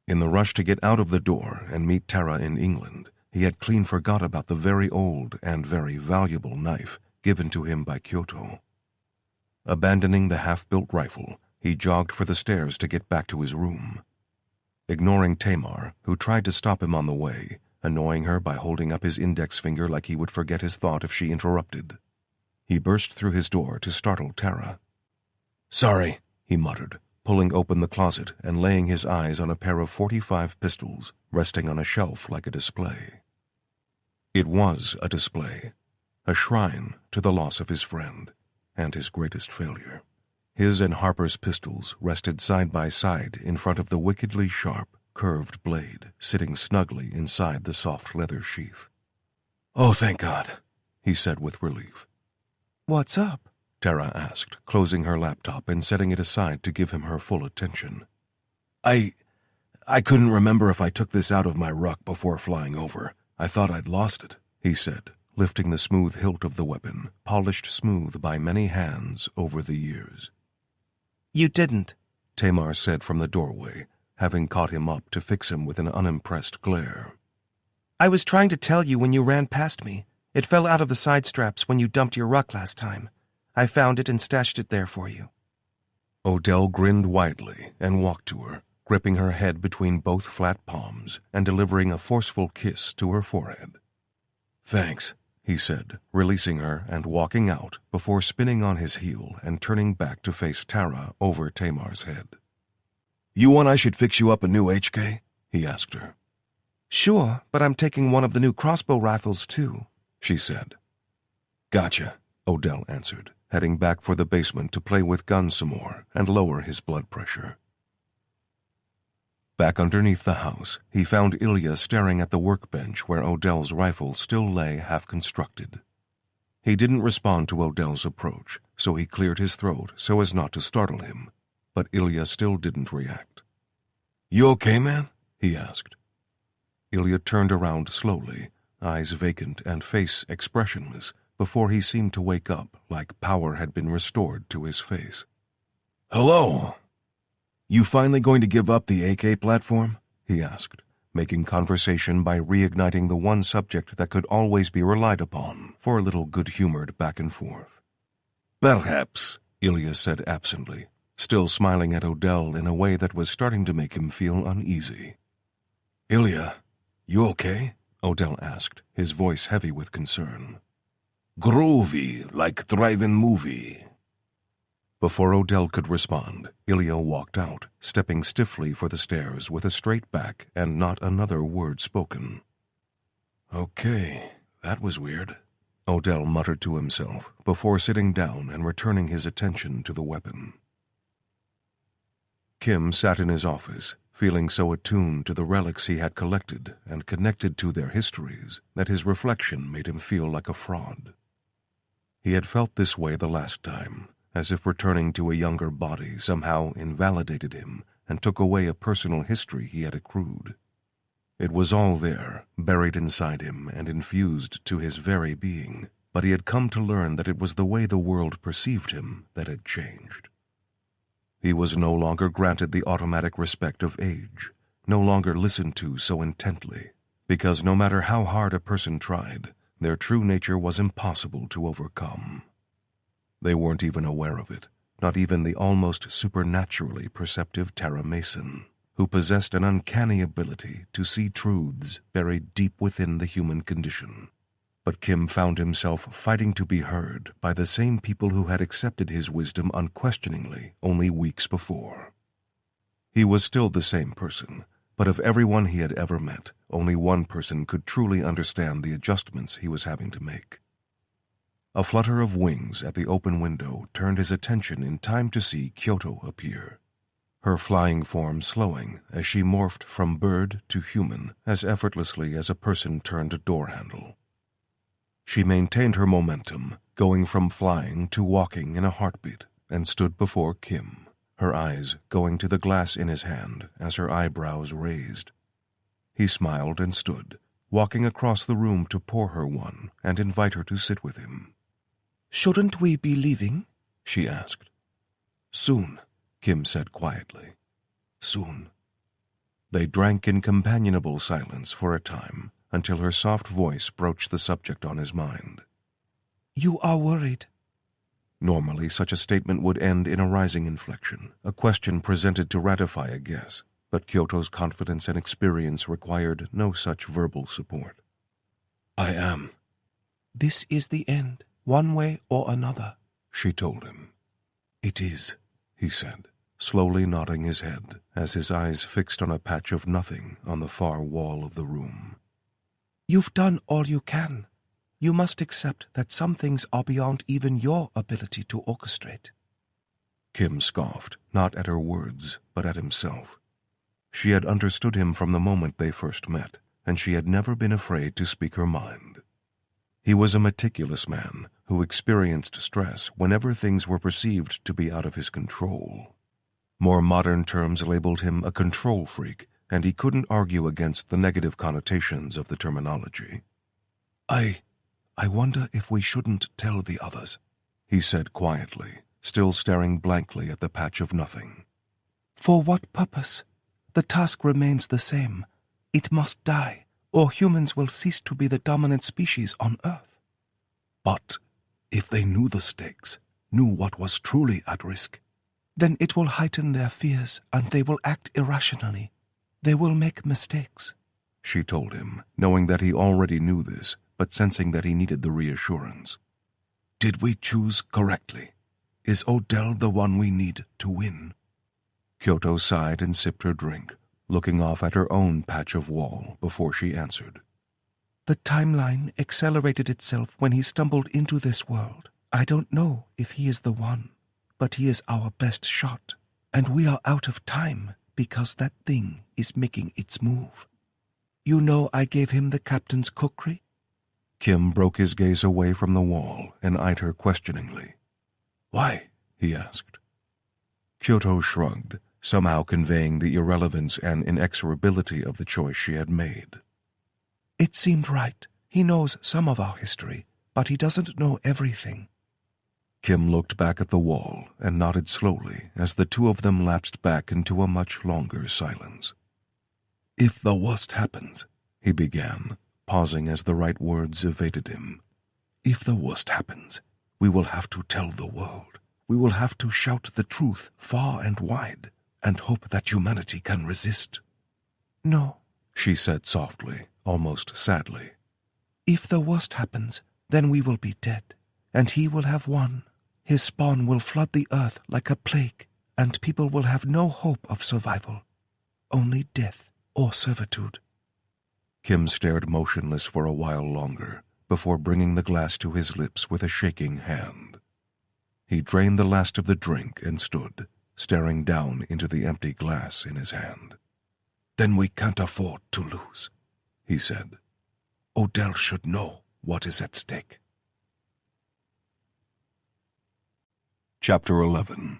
In the rush to get out of the door and meet Tara in England, he had clean forgot about the very old and very valuable knife given to him by Kyoto. Abandoning the half-built rifle, he jogged for the stairs to get back to his room. Ignoring Tamar, who tried to stop him on the way, annoying her by holding up his index finger like he would forget his thought if she interrupted, he burst through his door to startle Tara. "Sorry," he muttered, pulling open the closet and laying his eyes on a pair of .45 pistols resting on a shelf like a display. It was a display, a shrine to the loss of his friend and his greatest failure. His and Harper's pistols rested side by side in front of the wickedly sharp, curved blade sitting snugly inside the soft leather sheath. "Oh, thank God," he said with relief. "What's up?" Tara asked, closing her laptop and setting it aside to give him her full attention. I couldn't remember if I took this out of my ruck before flying over. I thought I'd lost it," he said, lifting the smooth hilt of the weapon, polished smooth by many hands over the years. "You didn't," Tamar said from the doorway, having caught him up to fix him with an unimpressed glare. "I was trying to tell you when you ran past me. It fell out of the side straps when you dumped your ruck last time. I found it and stashed it there for you." Odell grinned widely and walked to her, gripping her head between both flat palms and delivering a forceful kiss to her forehead. "Thanks," he said, releasing her and walking out before spinning on his heel and turning back to face Tara over Tamar's head. "You want I should fix you up a new HK?" he asked her. "Sure, but I'm taking one of the new crossbow rifles, too," she said. "Gotcha," Odell answered, heading back for the basement to play with guns some more and lower his blood pressure. Back underneath the house, he found Ilya staring at the workbench where Odell's rifle still lay half-constructed. He didn't respond to Odell's approach, so he cleared his throat so as not to startle him, but Ilya still didn't react. "You okay, man?" he asked. Ilya turned around slowly, eyes vacant and face expressionless, before he seemed to wake up like power had been restored to his face. "Hello! You finally going to give up the AK platform?" he asked, making conversation by reigniting the one subject that could always be relied upon for a little good-humored back and forth. "Perhaps," Ilya said absently, still smiling at Odell in a way that was starting to make him feel uneasy. "Ilya, you okay?" Odell asked, his voice heavy with concern. "Groovy, like drive-in movie." Before Odell could respond, Ilya walked out, stepping stiffly for the stairs with a straight back and not another word spoken. "Okay, that was weird," Odell muttered to himself before sitting down and returning his attention to the weapon. Kim sat in his office, feeling so attuned to the relics he had collected and connected to their histories that his reflection made him feel like a fraud. He had felt this way the last time, as if returning to a younger body somehow invalidated him and took away a personal history he had accrued. It was all there, buried inside him and infused to his very being, but he had come to learn that it was the way the world perceived him that had changed. He was no longer granted the automatic respect of age, no longer listened to so intently, because no matter how hard a person tried, their true nature was impossible to overcome. They weren't even aware of it, not even the almost supernaturally perceptive Tara Mason, who possessed an uncanny ability to see truths buried deep within the human condition. But Kim found himself fighting to be heard by the same people who had accepted his wisdom unquestioningly only weeks before. He was still the same person, but of everyone he had ever met, only one person could truly understand the adjustments he was having to make. A flutter of wings at the open window turned his attention in time to see Kyoto appear, her flying form slowing as she morphed from bird to human as effortlessly as a person turned a door handle. She maintained her momentum, going from flying to walking in a heartbeat, and stood before Kim, her eyes going to the glass in his hand as her eyebrows raised. He smiled and stood, walking across the room to pour her one and invite her to sit with him. "Shouldn't we be leaving?" she asked. "Soon," Kim said quietly. "Soon." They drank in companionable silence for a time, until her soft voice broached the subject on his mind. "You are worried." Normally, such a statement would end in a rising inflection, a question presented to ratify a guess, but Kyoto's confidence and experience required no such verbal support. "I am." "This is the end, one way or another," she told him. "It is," he said, slowly nodding his head as his eyes fixed on a patch of nothing on the far wall of the room. "You've done all you can. You must accept that some things are beyond even your ability to orchestrate." Kim scoffed, not at her words, but at himself. She had understood him from the moment they first met, and she had never been afraid to speak her mind. He was a meticulous man who experienced stress whenever things were perceived to be out of his control. More modern terms labeled him a control freak, and he couldn't argue against the negative connotations of the terminology. I wonder if we shouldn't tell the others," he said quietly, still staring blankly at the patch of nothing. "For what purpose? The task remains the same. It must die, or humans will cease to be the dominant species on Earth." "But if they knew the stakes, knew what was truly at risk?" "Then it will heighten their fears, and they will act irrationally. They will make mistakes," she told him, knowing that he already knew this, but sensing that he needed the reassurance. "Did we choose correctly? Is Odell the one we need to win?" Kyoto sighed and sipped her drink, looking off at her own patch of wall before she answered. "The timeline accelerated itself when he stumbled into this world. I don't know if he is the one, but he is our best shot, and we are out of time because that thing is making its move. You know I gave him the captain's kukri?" Kim broke his gaze away from the wall and eyed her questioningly. "Why?" he asked. Kyoto shrugged, somehow conveying the irrelevance and inexorability of the choice she had made. "It seemed right. He knows some of our history, but he doesn't know everything." Kim looked back at the wall and nodded slowly as the two of them lapsed back into a much longer silence. "If the worst happens," he began, pausing as the right words evaded him. "If the worst happens, we will have to tell the world. We will have to shout the truth far and wide, and hope that humanity can resist." "No," she said softly, almost sadly. "If the worst happens, then we will be dead, and he will have won. His spawn will flood the earth like a plague, and people will have no hope of survival. Only death or servitude." Kim stared motionless for a while longer, before bringing the glass to his lips with a shaking hand. He drained the last of the drink and stood, staring down into the empty glass in his hand. "Then we can't afford to lose," he said. "Odell should know what is at stake." Chapter 11.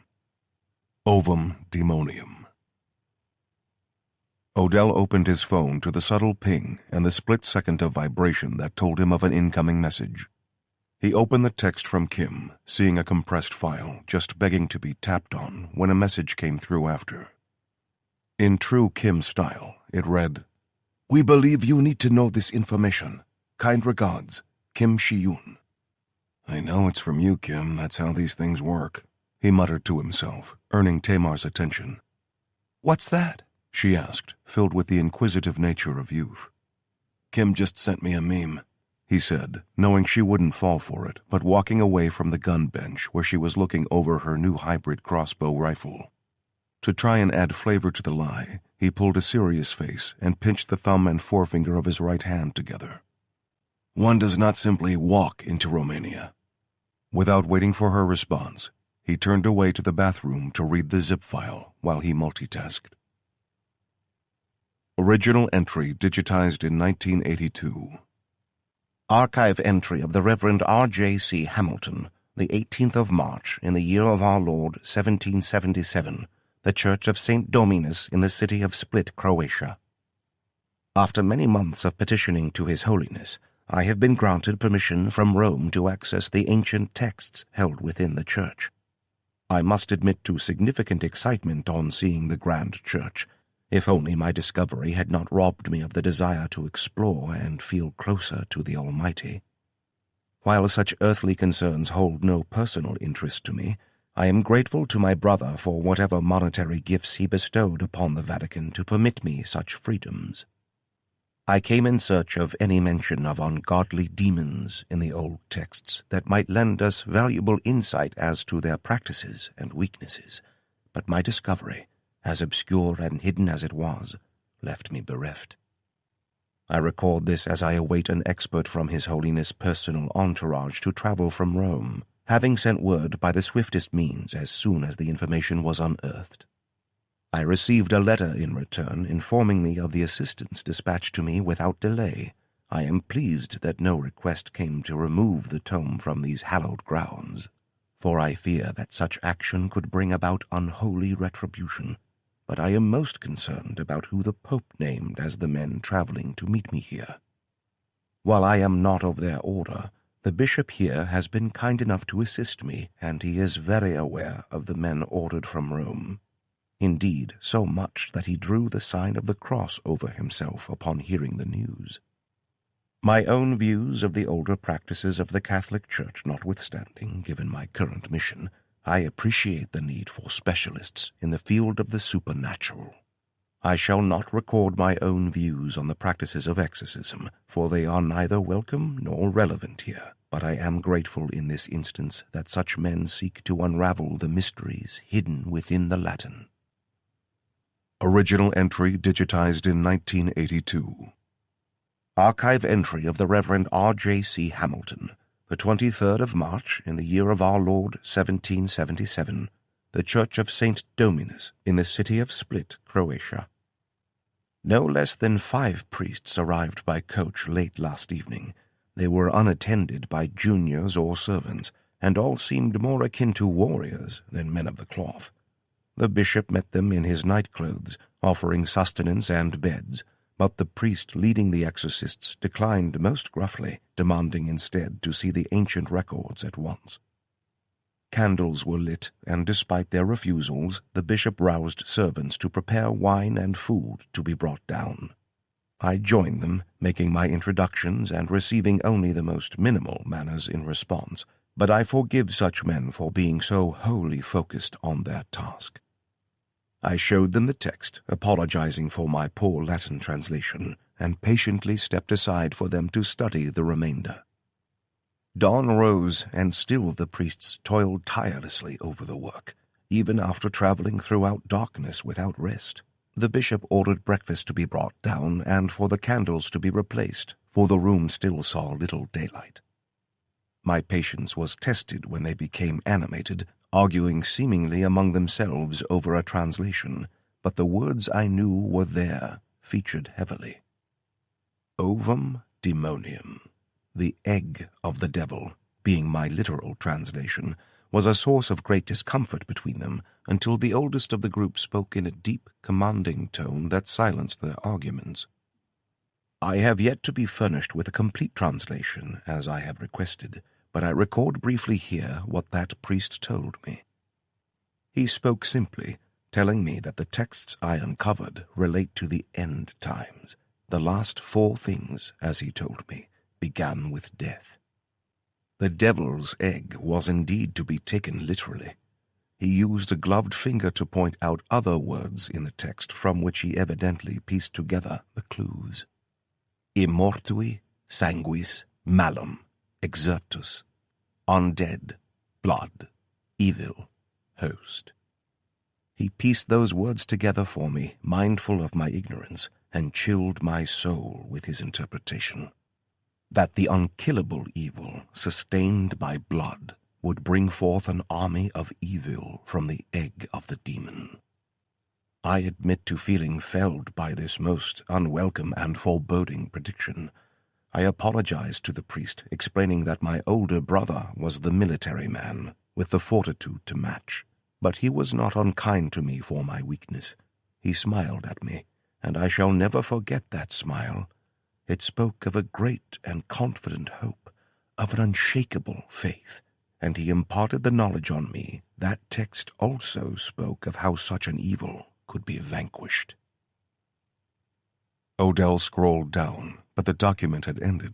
Ovum Demonium. Odell opened his phone to the subtle ping and the split second of vibration that told him of an incoming message. He opened the text from Kim, seeing a compressed file, just begging to be tapped on, when a message came through after. In true Kim style, it read, We believe you need to know this information. Kind regards, Kim Shi-yoon. I know it's from you, Kim. That's how these things work, he muttered to himself, earning Tamar's attention. What's that? She asked, filled with the inquisitive nature of youth. Kim just sent me a meme, he said, knowing she wouldn't fall for it, but walking away from the gun bench where she was looking over her new hybrid crossbow rifle. To try and add flavor to the lie, he pulled a serious face and pinched the thumb and forefinger of his right hand together. One does not simply walk into Romania. Without waiting for her response, he turned away to the bathroom to read the zip file while he multitasked. Original entry digitized in 1982. Archive entry of the Reverend R.J.C. Hamilton, the 18th of March, in the year of our Lord, 1777, the Church of St. Dominus in the city of Split, Croatia. After many months of petitioning to His Holiness, I have been granted permission from Rome to access the ancient texts held within the church. I must admit to significant excitement on seeing the grand church, if only my discovery had not robbed me of the desire to explore and feel closer to the Almighty. While such earthly concerns hold no personal interest to me, I am grateful to my brother for whatever monetary gifts he bestowed upon the Vatican to permit me such freedoms. I came in search of any mention of ungodly demons in the old texts that might lend us valuable insight as to their practices and weaknesses, but my discovery, as obscure and hidden as it was, left me bereft. I record this as I await an expert from His Holiness' personal entourage to travel from Rome, having sent word by the swiftest means as soon as the information was unearthed. I received a letter in return informing me of the assistance dispatched to me without delay. I am pleased that no request came to remove the tome from these hallowed grounds, for I fear that such action could bring about unholy retribution. But I am most concerned about who the Pope named as the men traveling to meet me here. While I am not of their order, the bishop here has been kind enough to assist me, and he is very aware of the men ordered from Rome. Indeed, so much that he drew the sign of the cross over himself upon hearing the news. My own views of the older practices of the Catholic Church notwithstanding, given my current mission, I appreciate the need for specialists in the field of the supernatural. I shall not record my own views on the practices of exorcism, for they are neither welcome nor relevant here, but I am grateful in this instance that such men seek to unravel the mysteries hidden within the Latin. Original entry digitized in 1982. Archive entry of the Reverend R.J.C. Hamilton, the 23rd of March, in the year of our Lord, 1777, the Church of St. Dominus, in the city of Split, Croatia. No less than 5 priests arrived by coach late last evening. They were unattended by juniors or servants, and all seemed more akin to warriors than men of the cloth. The bishop met them in his nightclothes, offering sustenance and beds, but the priest leading the exorcists declined most gruffly, demanding instead to see the ancient records at once. Candles were lit, and despite their refusals, the bishop roused servants to prepare wine and food to be brought down. I joined them, making my introductions and receiving only the most minimal manners in response, but I forgive such men for being so wholly focused on their task. I showed them the text, apologizing for my poor Latin translation, and patiently stepped aside for them to study the remainder. Dawn rose, and still the priests toiled tirelessly over the work, even after traveling throughout darkness without rest. The bishop ordered breakfast to be brought down and for the candles to be replaced, for the room still saw little daylight. My patience was tested when they became animated, arguing seemingly among themselves over a translation, but the words I knew were there, featured heavily. Ovum demonium, the egg of the devil, being my literal translation, was a source of great discomfort between them until the oldest of the group spoke in a deep, commanding tone that silenced their arguments. I have yet to be furnished with a complete translation, as I have requested, but I record briefly here what that priest told me. He spoke simply, telling me that the texts I uncovered relate to the end times. The last 4 things, as he told me, began with death. The devil's egg was indeed to be taken literally. He used a gloved finger to point out other words in the text from which he evidently pieced together the clues. Immortui, sanguis, malum, exertus, undead, blood, evil, host. He pieced those words together for me, mindful of my ignorance, and chilled my soul with his interpretation. That the unkillable evil, sustained by blood, would bring forth an army of evil from the egg of the demon. I admit to feeling felled by this most unwelcome and foreboding prediction. I apologized to the priest, explaining that my older brother was the military man, with the fortitude to match. But he was not unkind to me for my weakness. He smiled at me, and I shall never forget that smile. It spoke of a great and confident hope, of an unshakable faith, and he imparted the knowledge on me. That text also spoke of how such an evil could be vanquished. Odell scrolled down, but the document had ended.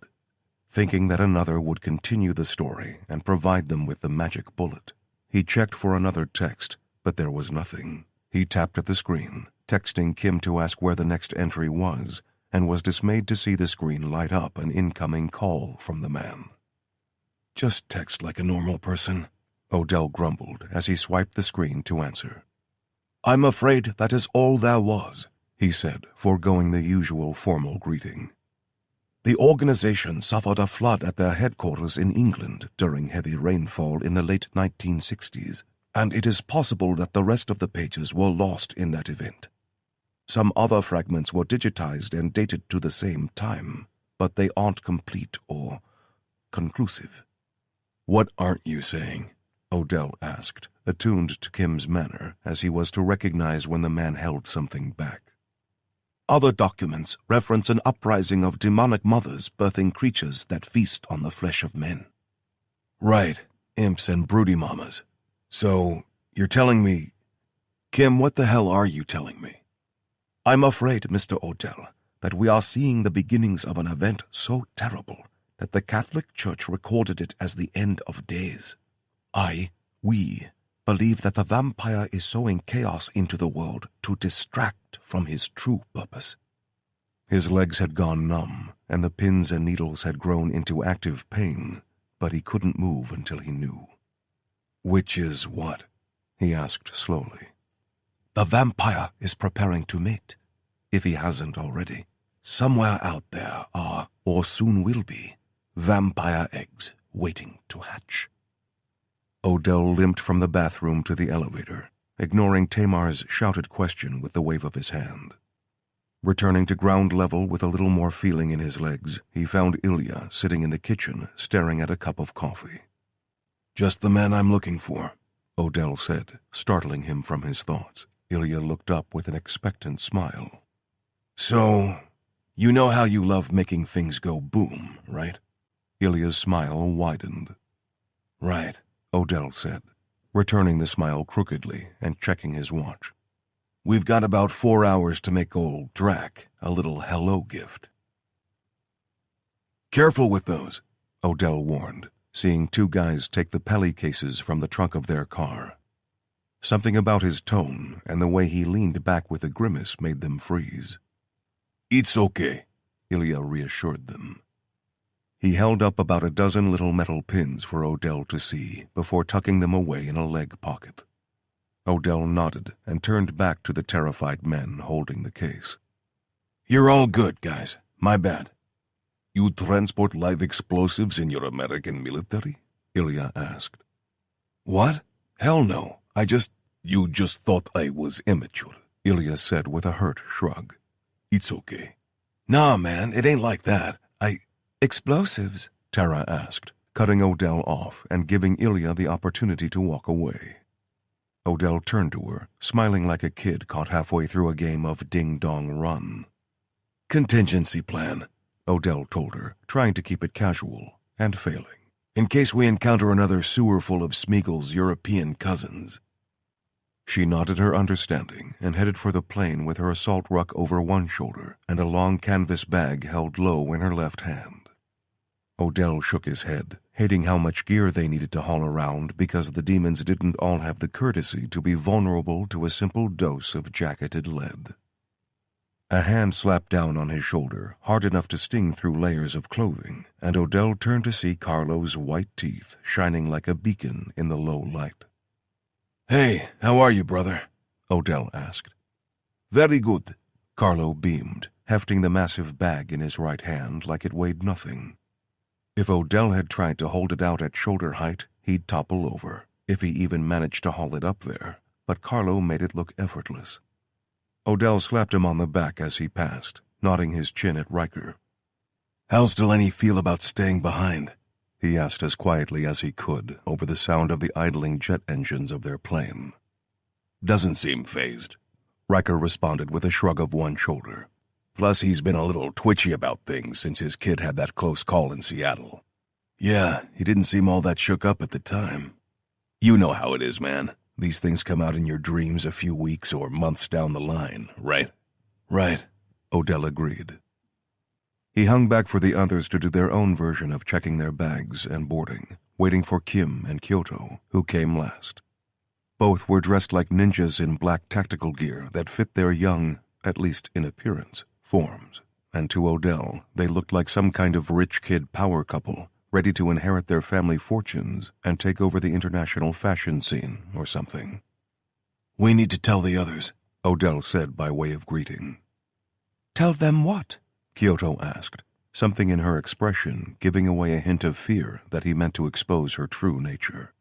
Thinking that another would continue the story and provide them with the magic bullet, he checked for another text, but there was nothing. He tapped at the screen, texting Kim to ask where the next entry was, and was dismayed to see the screen light up an incoming call from the man. Just text like a normal person, Odell grumbled as he swiped the screen to answer. I'm afraid that is all there was, he said, foregoing the usual formal greeting. The organization suffered a flood at their headquarters in England during heavy rainfall in the late 1960s, and it is possible that the rest of the pages were lost in that event. Some other fragments were digitized and dated to the same time, but they aren't complete or conclusive. What aren't you saying? Odell asked, attuned to Kim's manner as he was to recognize when the man held something back. Other documents reference an uprising of demonic mothers birthing creatures that feast on the flesh of men. Right, imps and broody mamas. So, you're telling me... Kim, what the hell are you telling me? I'm afraid, Mr. Odell, that we are seeing the beginnings of an event so terrible that the Catholic Church recorded it as the end of days. We believe that the vampire is sowing chaos into the world to distract from his true purpose. His legs had gone numb, and the pins and needles had grown into active pain, but he couldn't move until he knew. Which is what? He asked slowly. The vampire is preparing to mate, if he hasn't already. Somewhere out there are, or soon will be, vampire eggs waiting to hatch. Odell limped from the bathroom to the elevator, ignoring Tamar's shouted question with the wave of his hand. Returning to ground level with a little more feeling in his legs, he found Ilya sitting in the kitchen, staring at a cup of coffee. Just the man I'm looking for, Odell said, startling him from his thoughts. Ilya looked up with an expectant smile. So, you know how you love making things go boom, right? Ilya's smile widened. Right, Odell said, returning the smile crookedly and checking his watch. We've got about 4 hours to make old Drac a little hello gift. Careful with those, Odell warned, seeing 2 guys take the Pelly cases from the trunk of their car. Something about his tone and the way he leaned back with a grimace made them freeze. It's okay, Ilya reassured them. He held up about a dozen little metal pins for Odell to see before tucking them away in a leg pocket. Odell nodded and turned back to the terrified men holding the case. You're all good, guys. My bad. You transport live explosives in your American military? Ilya asked. What? Hell no. You just thought I was immature, Ilya said with a hurt shrug. It's okay. Nah, man, it ain't like that. Explosives? Tara asked, cutting Odell off and giving Ilya the opportunity to walk away. Odell turned to her, smiling like a kid caught halfway through a game of ding-dong run. Contingency plan, Odell told her, trying to keep it casual, and failing. In case we encounter another sewer full of Smeagol's European cousins. She nodded her understanding and headed for the plane with her assault ruck over one shoulder and a long canvas bag held low in her left hand. Odell shook his head, hating how much gear they needed to haul around because the demons didn't all have the courtesy to be vulnerable to a simple dose of jacketed lead. A hand slapped down on his shoulder, hard enough to sting through layers of clothing, and Odell turned to see Carlo's white teeth shining like a beacon in the low light. "Hey, how are you, brother?" Odell asked. Very good. Carlo beamed, hefting the massive bag in his right hand like it weighed nothing. If Odell had tried to hold it out at shoulder height, he'd topple over, if he even managed to haul it up there, but Carlo made it look effortless. Odell slapped him on the back as he passed, nodding his chin at Riker. "How's Delaney feel about staying behind?" He asked as quietly as he could over the sound of the idling jet engines of their plane. "Doesn't seem fazed," Riker responded with a shrug of one shoulder. "Plus he's been a little twitchy about things since his kid had that close call in Seattle." "Yeah, he didn't seem all that shook up at the time. You know how it is, man. These things come out in your dreams a few weeks or months down the line, right?" "Right," Odell agreed. He hung back for the others to do their own version of checking their bags and boarding, waiting for Kim and Kyoto, who came last. Both were dressed like ninjas in black tactical gear that fit their young, at least in appearance, forms, and to Odell they looked like some kind of rich kid power couple, ready to inherit their family fortunes and take over the international fashion scene or something. "We need to tell the others," Odell said by way of greeting. Tell them what? Kyoto asked, something in her expression giving away a hint of fear that he meant to expose her true nature.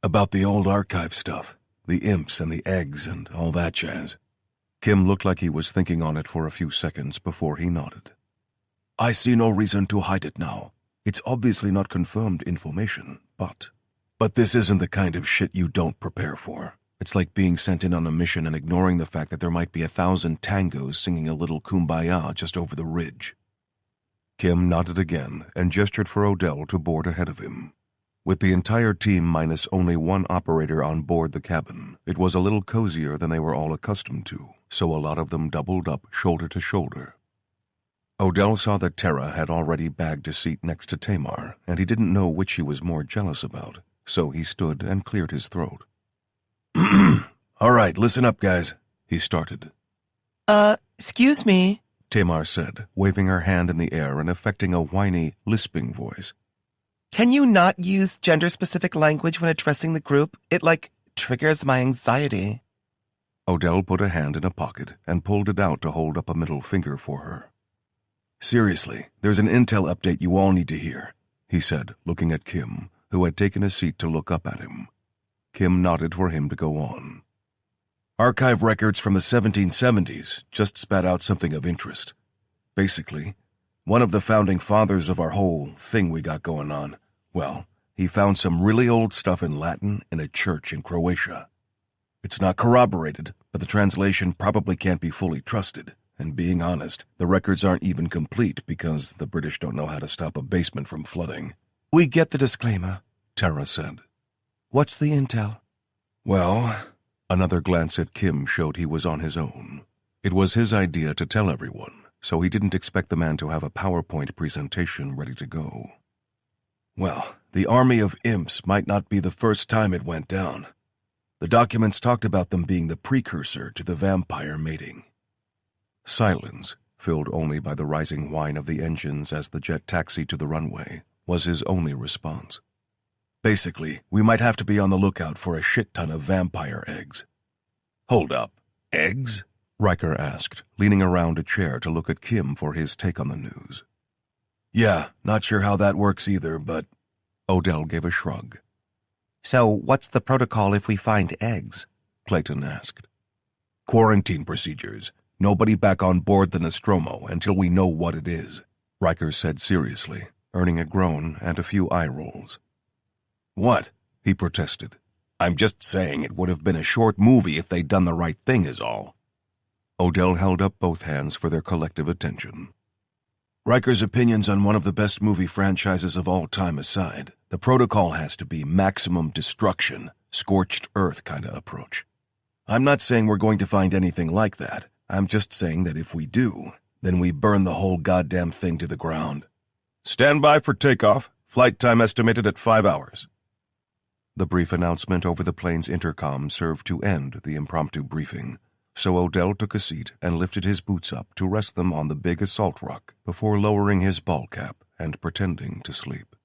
"About the old archive stuff, the imps and the eggs and all that jazz." Kim looked like he was thinking on it for a few seconds before he nodded. I see no reason to hide it now. It's obviously not confirmed information, but this isn't the kind of shit you don't prepare for. It's like being sent in on a mission and ignoring the fact that there might be 1,000 tangos singing a little kumbaya just over the ridge. Kim nodded again and gestured for Odell to board ahead of him. With the entire team minus only one operator on board the cabin, it was a little cozier than they were all accustomed to, so a lot of them doubled up shoulder to shoulder. Odell saw that Terra had already bagged a seat next to Tamar, and he didn't know which he was more jealous about, so he stood and cleared his throat. "All right, listen up, guys," he started. Excuse me, Tamar said, waving her hand in the air and affecting a whiny, lisping voice. can you not use gender-specific language when addressing the group? It, triggers my anxiety. Odell put a hand in a pocket and pulled it out to hold up a middle finger for her. "Seriously, there's an intel update you all need to hear," he said, looking at Kim, who had taken a seat to look up at him. Kim nodded for him to go on. "Archive records from the 1770s just spat out something of interest. Basically, one of the founding fathers of our whole thing we got going on, well, he found some really old stuff in Latin in a church in Croatia. It's not corroborated, but the translation probably can't be fully trusted. And being honest, the records aren't even complete because the British don't know how to stop a basement from flooding." We get the disclaimer, Terra said. What's the intel? "Well," another glance at Kim showed he was on his own. It was his idea to tell everyone, so he didn't expect the man to have a PowerPoint presentation ready to go. "Well, the army of imps might not be the first time it went down. The documents talked about them being the precursor to the vampire mating." Silence, filled only by the rising whine of the engines as the jet taxied to the runway, was his only response. "Basically, we might have to be on the lookout for a shit ton of vampire eggs." "Hold up. Eggs?" Riker asked, leaning around a chair to look at Kim for his take on the news. "Yeah, not sure how that works either, but—" Odell gave a shrug. So what's the protocol if we find eggs? Clayton asked. "Quarantine procedures. Nobody back on board the Nostromo until we know what it is," Riker said seriously, earning a groan and a few eye rolls. "What?" he protested. "I'm just saying it would have been a short movie if they'd done the right thing is all." Odell held up both hands for their collective attention. Riker's opinions on one of the best movie franchises of all time aside, the protocol has to be maximum destruction, scorched earth kind of approach. I'm not saying we're going to find anything like that. I'm just saying that if we do, then we burn the whole goddamn thing to the ground. Stand by for takeoff. Flight time estimated at 5 hours. The brief announcement over the plane's intercom served to end the impromptu briefing, so Odell took a seat and lifted his boots up to rest them on the big assault rock before lowering his ball cap and pretending to sleep.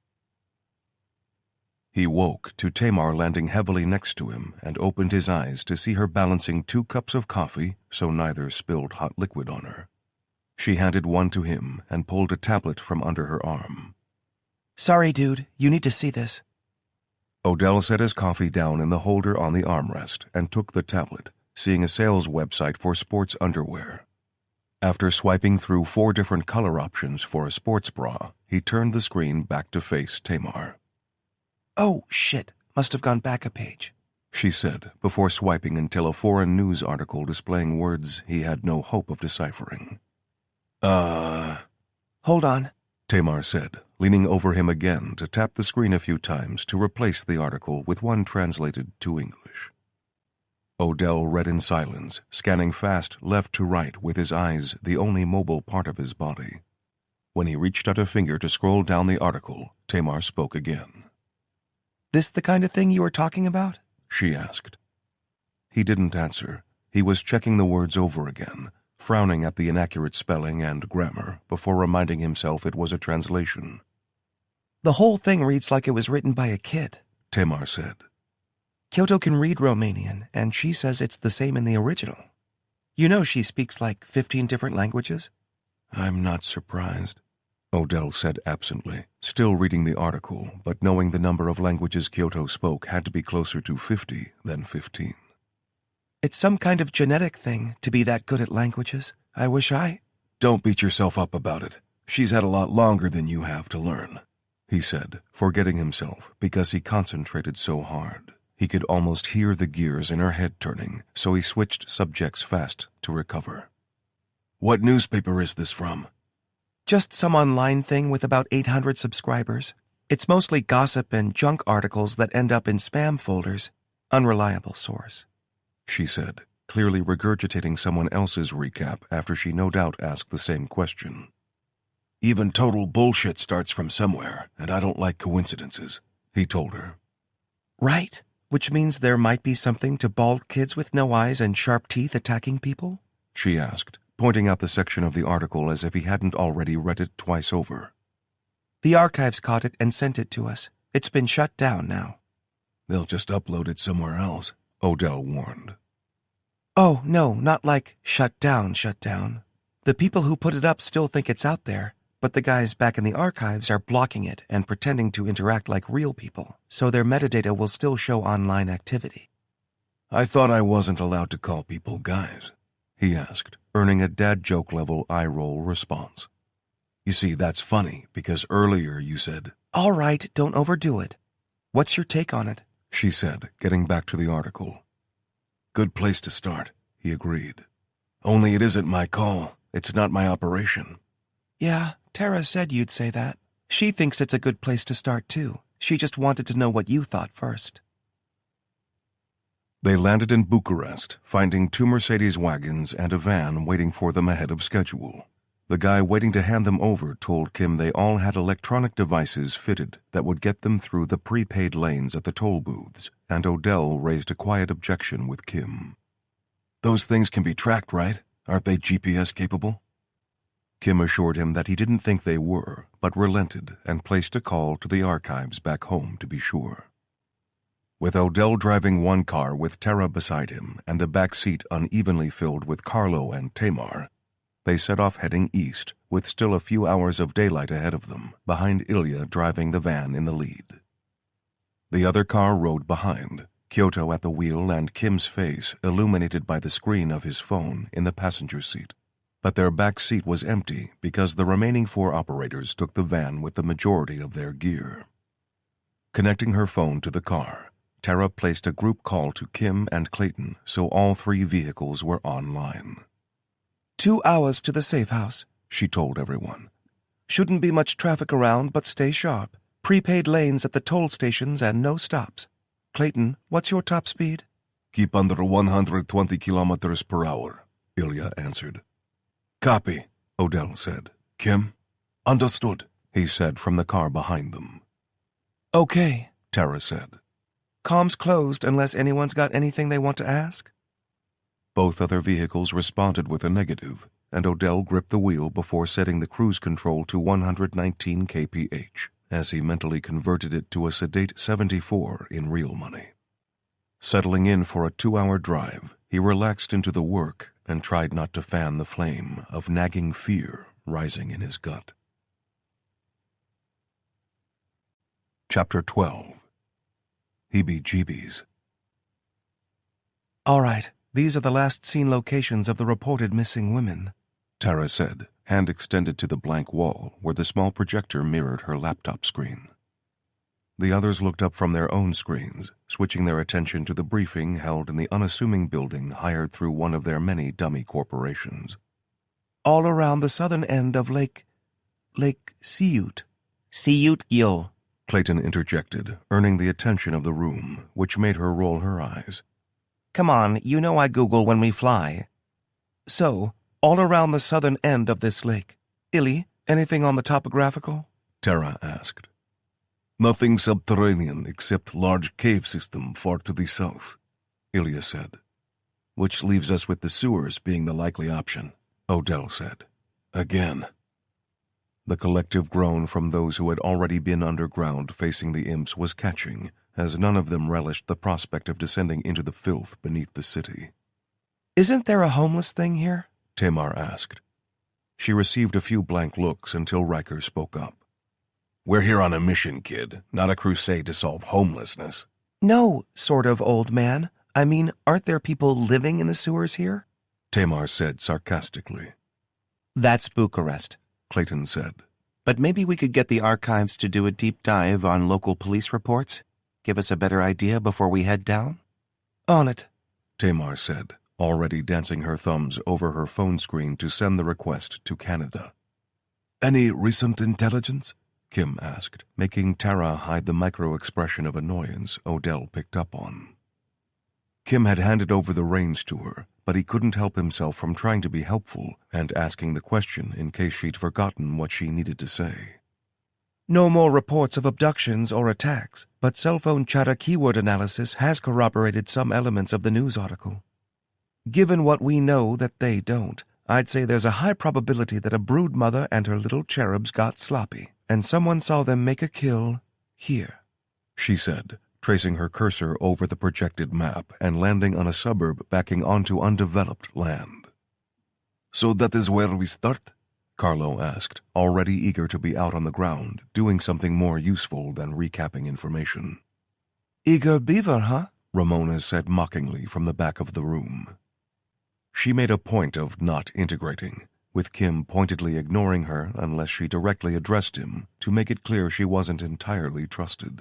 He woke to Tamar landing heavily next to him and opened his eyes to see her balancing 2 cups of coffee so neither spilled hot liquid on her. She handed one to him and pulled a tablet from under her arm. Sorry, dude. You need to see this. Odell set his coffee down in the holder on the armrest and took the tablet, seeing a sales website for sports underwear. After swiping through 4 different color options for a sports bra, he turned the screen back to face Tamar. Oh, shit. Must have gone back a page, she said, before swiping until a foreign news article displaying words he had no hope of deciphering. Hold on, Tamar said, leaning over him again to tap the screen a few times to replace the article with one translated to English. Odell read in silence, scanning fast left to right with his eyes the only mobile part of his body. When he reached out a finger to scroll down the article, Tamar spoke again. This the kind of thing you were talking about? She asked. He didn't answer. He was checking the words over again, frowning at the inaccurate spelling and grammar before reminding himself it was a translation. The whole thing reads like it was written by a kid, Tamar said. Kyoto can read Romanian, and she says it's the same in the original. You know she speaks like 15 different languages? I'm not surprised, Odell said absently, still reading the article, but knowing the number of languages Kyoto spoke had to be closer to 50 than 15. It's some kind of genetic thing to be that good at languages. I wish I... Don't beat yourself up about it. She's had a lot longer than you have to learn, he said, forgetting himself because he concentrated so hard. He could almost hear the gears in her head turning, so he switched subjects fast to recover. What newspaper is this from? Just some online thing with about 800 subscribers. It's mostly gossip and junk articles that end up in spam folders. Unreliable source, she said, clearly regurgitating someone else's recap after she no doubt asked the same question. Even total bullshit starts from somewhere, and I don't like coincidences, he told her. Right, which means there might be something to bald kids with no eyes and sharp teeth attacking people? She asked, pointing out the section of the article as if he hadn't already read it twice over. The archives caught it and sent it to us. It's been shut down now. They'll just upload it somewhere else, Odell warned. Oh, no, not like shut down. The people who put it up still think it's out there, but the guys back in the archives are blocking it and pretending to interact like real people, so their metadata will still show online activity. I thought I wasn't allowed to call people guys, he asked, earning a dad joke-level eye-roll response. You see, that's funny, because earlier you said... All right, don't overdo it. What's your take on it? She said, getting back to the article. Good place to start, he agreed. Only it isn't my call. It's not my operation. Yeah, Tara said you'd say that. She thinks it's a good place to start, too. She just wanted to know what you thought first. They landed in Bucharest, finding 2 Mercedes wagons and a van waiting for them ahead of schedule. The guy waiting to hand them over told Kim they all had electronic devices fitted that would get them through the prepaid lanes at the toll booths, and Odell raised a quiet objection with Kim. Those things can be tracked, right? Aren't they GPS capable? Kim assured him that he didn't think they were, but relented and placed a call to the archives back home to be sure. With Odell driving one car with Tara beside him and the back seat unevenly filled with Carlo and Tamar, they set off heading east, with still a few hours of daylight ahead of them, behind Ilya driving the van in the lead. The other car rode behind, Kyoto at the wheel and Kim's face illuminated by the screen of his phone in the passenger seat. But their back seat was empty because the remaining 4 operators took the van with the majority of their gear. Connecting her phone to the car, Tara placed a group call to Kim and Clayton so all 3 vehicles were online. 2 hours to the safe house, she told everyone. Shouldn't be much traffic around, but stay sharp. Prepaid lanes at the toll stations and no stops. Clayton, what's your top speed? Keep under 120 kilometers per hour, Ilya answered. Copy, Odell said. Kim? Understood, he said from the car behind them. Okay, Tara said. Comms closed unless anyone's got anything they want to ask. Both other vehicles responded with a negative, and Odell gripped the wheel before setting the cruise control to 119 kph, as he mentally converted it to a sedate 74 in real money. Settling in for a 2-hour drive, he relaxed into the work and tried not to fan the flame of nagging fear rising in his gut. Chapter 12. Heebie-jeebies. All right, these are the last seen locations of the reported missing women, Tara said, hand extended to the blank wall where the small projector mirrored her laptop screen. The others looked up from their own screens, switching their attention to the briefing held in the unassuming building hired through one of their many dummy corporations. All around the southern end of Lake Siut. Siut Gil, Clayton interjected, earning the attention of the room, which made her roll her eyes. Come on, you know I Google when we fly. So, all around the southern end of this lake. Illy, anything on the topographical? Tara asked. Nothing subterranean except large cave system far to the south, Ilya said. which leaves us with the sewers being the likely option, Odell said. Again. The collective groan from those who had already been underground facing the imps was catching, as none of them relished the prospect of descending into the filth beneath the city. Isn't there a homeless thing here? Tamar asked. She received a few blank looks until Riker spoke up. We're here on a mission, kid, not a crusade to solve homelessness. No, sort of, old man. I mean, aren't there people living in the sewers here? Tamar said sarcastically. That's Bucharest, Clayton said. But maybe we could get the archives to do a deep dive on local police reports? Give us a better idea before we head down? On it, Tamar said, already dancing her thumbs over her phone screen to send the request to Canada. Any recent intelligence? Kim asked, making Tara hide the micro-expression of annoyance Odell picked up on. Kim had handed over the reins to her, but he couldn't help himself from trying to be helpful and asking the question in case she'd forgotten what she needed to say. No more reports of abductions or attacks, but cell phone chatter keyword analysis has corroborated some elements of the news article. Given what we know that they don't, I'd say there's a high probability that a brood mother and her little cherubs got sloppy, and someone saw them make a kill here, she said, tracing her cursor over the projected map and landing on a suburb backing onto undeveloped land. So that is where we start? Carlo asked, already eager to be out on the ground, doing something more useful than recapping information. Eager beaver, huh? Ramona said mockingly from the back of the room. She made a point of not integrating, with Kim pointedly ignoring her unless she directly addressed him to make it clear she wasn't entirely trusted.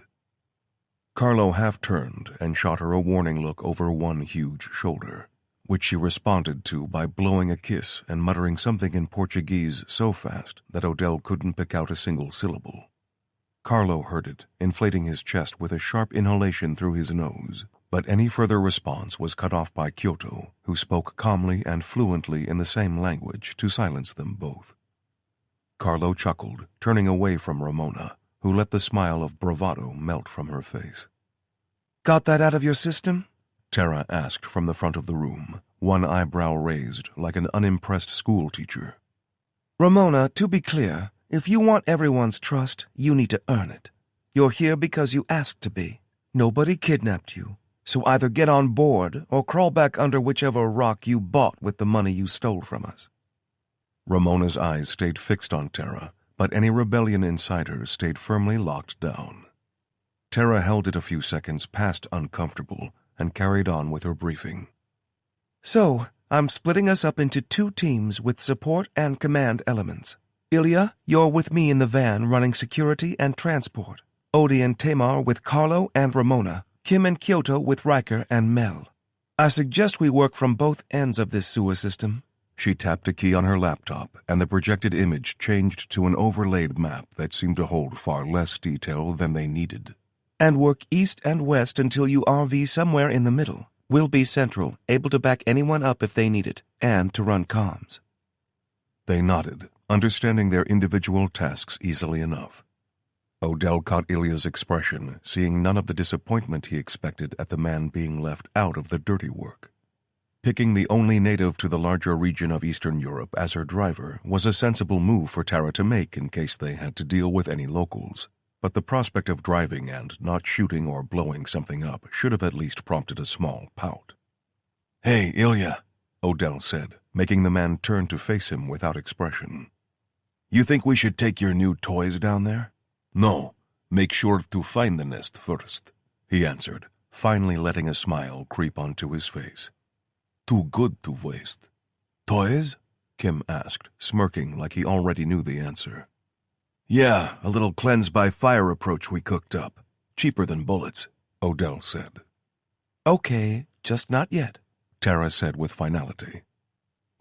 Carlo half-turned and shot her a warning look over one huge shoulder, which she responded to by blowing a kiss and muttering something in Portuguese so fast that Odell couldn't pick out a single syllable. Carlo heard it, inflating his chest with a sharp inhalation through his nose, but any further response was cut off by Kyoto, who spoke calmly and fluently in the same language to silence them both. Carlo chuckled, turning away from Ramona, who let the smile of bravado melt from her face. Got that out of your system? Tara asked from the front of the room, one eyebrow raised like an unimpressed schoolteacher. Ramona, to be clear, if you want everyone's trust, you need to earn it. You're here because you asked to be. Nobody kidnapped you. So either get on board or crawl back under whichever rock you bought with the money you stole from us. Ramona's eyes stayed fixed on Tara, but any rebellion inside her stayed firmly locked down. Tara held it a few seconds past uncomfortable and carried on with her briefing. So, I'm splitting us up into 2 teams with support and command elements. Ilya, you're with me in the van running security and transport. Odie and Tamar with Carlo and Ramona. Kim and Kyoto with Riker and Mel. I suggest we work from both ends of this sewer system. She tapped a key on her laptop, and the projected image changed to an overlaid map that seemed to hold far less detail than they needed. And work east and west until you RV somewhere in the middle. We'll be central, able to back anyone up if they need it, and to run comms. They nodded, understanding their individual tasks easily enough. Odell caught Ilya's expression, seeing none of the disappointment he expected at the man being left out of the dirty work. Picking the only native to the larger region of Eastern Europe as her driver was a sensible move for Tara to make in case they had to deal with any locals. But the prospect of driving and not shooting or blowing something up should have at least prompted a small pout. Hey, Ilya, Odell said, making the man turn to face him without expression. You think we should take your new toys down there? No, make sure to find the nest first, he answered, finally letting a smile creep onto his face. Too good to waste. Toys? Kim asked, smirking like he already knew the answer. Yeah, a little cleanse-by-fire approach we cooked up. Cheaper than bullets, Odell said. Okay, just not yet, Tara said with finality.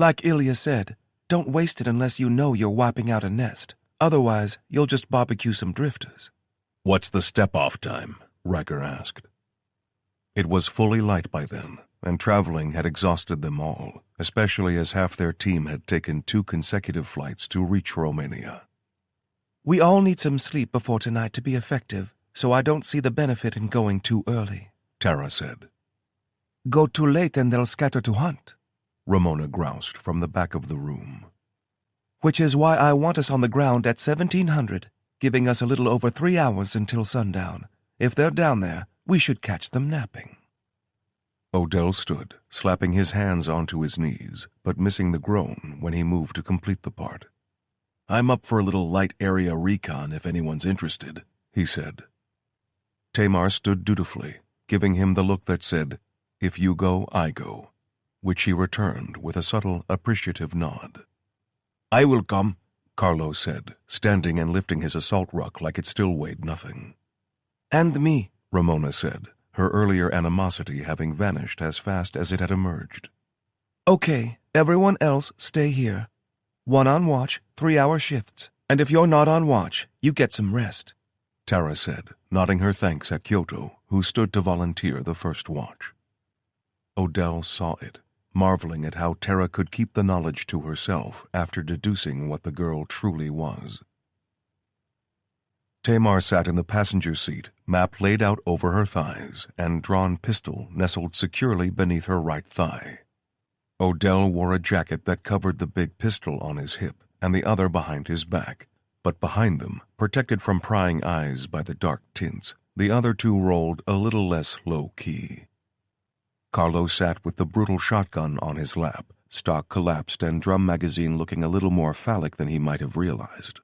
Like Ilya said, don't waste it unless you know you're wiping out a nest. Otherwise, you'll just barbecue some drifters. What's the step-off time? Riker asked. It was fully light by then, and traveling had exhausted them all, especially as half their team had taken 2 consecutive flights to reach Romania. We all need some sleep before tonight to be effective, so I don't see the benefit in going too early, Tara said. Go too late and they'll scatter to hunt, Ramona groused from the back of the room. Which is why I want us on the ground at 1700, giving us a little over 3 hours until sundown. If they're down there, we should catch them napping. Odell stood, slapping his hands onto his knees, but missing the groan when he moved to complete the part. I'm up for a little light area recon if anyone's interested, he said. Tamar stood dutifully, giving him the look that said, if you go, I go, which he returned with a subtle, appreciative nod. I will come, Carlo said, standing and lifting his assault ruck like it still weighed nothing. And me, Ramona said, her earlier animosity having vanished as fast as it had emerged. Okay, everyone else stay here. 1 on watch, 3-hour shifts, and if you're not on watch, you get some rest, Tara said, nodding her thanks at Kyoto, who stood to volunteer the first watch. Odell saw it, marveling at how Tara could keep the knowledge to herself after deducing what the girl truly was. Tamar sat in the passenger seat, map laid out over her thighs, and drawn pistol nestled securely beneath her right thigh. Odell wore a jacket that covered the big pistol on his hip and the other behind his back, but behind them, protected from prying eyes by the dark tints, the other 2 rolled a little less low-key. Carlo sat with the brutal shotgun on his lap, stock collapsed and drum magazine looking a little more phallic than he might have realized,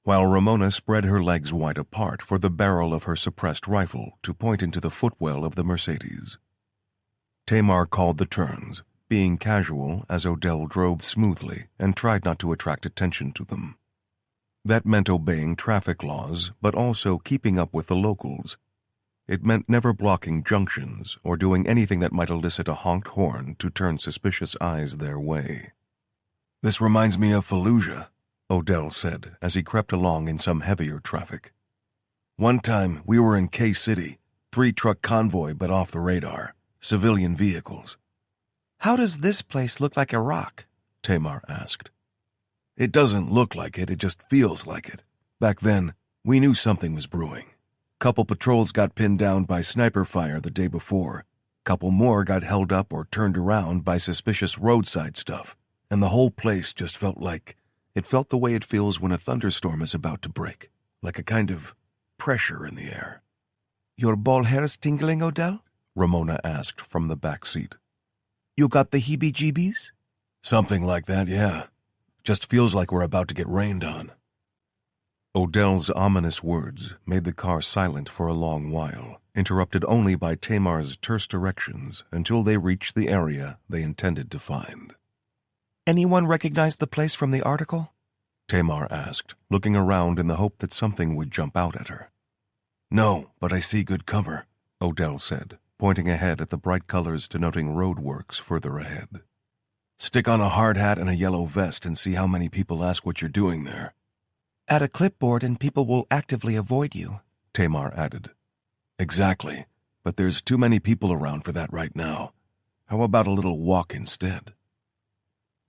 while Ramona spread her legs wide apart for the barrel of her suppressed rifle to point into the footwell of the Mercedes. Tamar called the turns, being casual as Odell drove smoothly and tried not to attract attention to them. That meant obeying traffic laws, but also keeping up with the locals. It meant never blocking junctions or doing anything that might elicit a honked horn to turn suspicious eyes their way. This reminds me of Fallujah, Odell said as he crept along in some heavier traffic. One time we were in K-City, 3-truck convoy but off the radar, civilian vehicles. How does this place look like Iraq? Tamar asked. It doesn't look like it just feels like it. Back then, we knew something was brewing. Couple patrols got pinned down by sniper fire the day before. Couple more got held up or turned around by suspicious roadside stuff. And the whole place just felt like... It felt the way it feels when a thunderstorm is about to break. Like a kind of pressure in the air. Your ball hairs tingling, Odell? Ramona asked from the back seat. You got the heebie-jeebies? Something like that, yeah. Just feels like we're about to get rained on. Odell's ominous words made the car silent for a long while, interrupted only by Tamar's terse directions until they reached the area they intended to find. Anyone recognize the place from the article? Tamar asked, looking around in the hope that something would jump out at her. No, but I see good cover, Odell said, pointing ahead at the bright colors denoting roadworks further ahead. Stick on a hard hat and a yellow vest and see how many people ask what you're doing there. Add a clipboard and people will actively avoid you, Tamar added. Exactly, but there's too many people around for that right now. How about a little walk instead?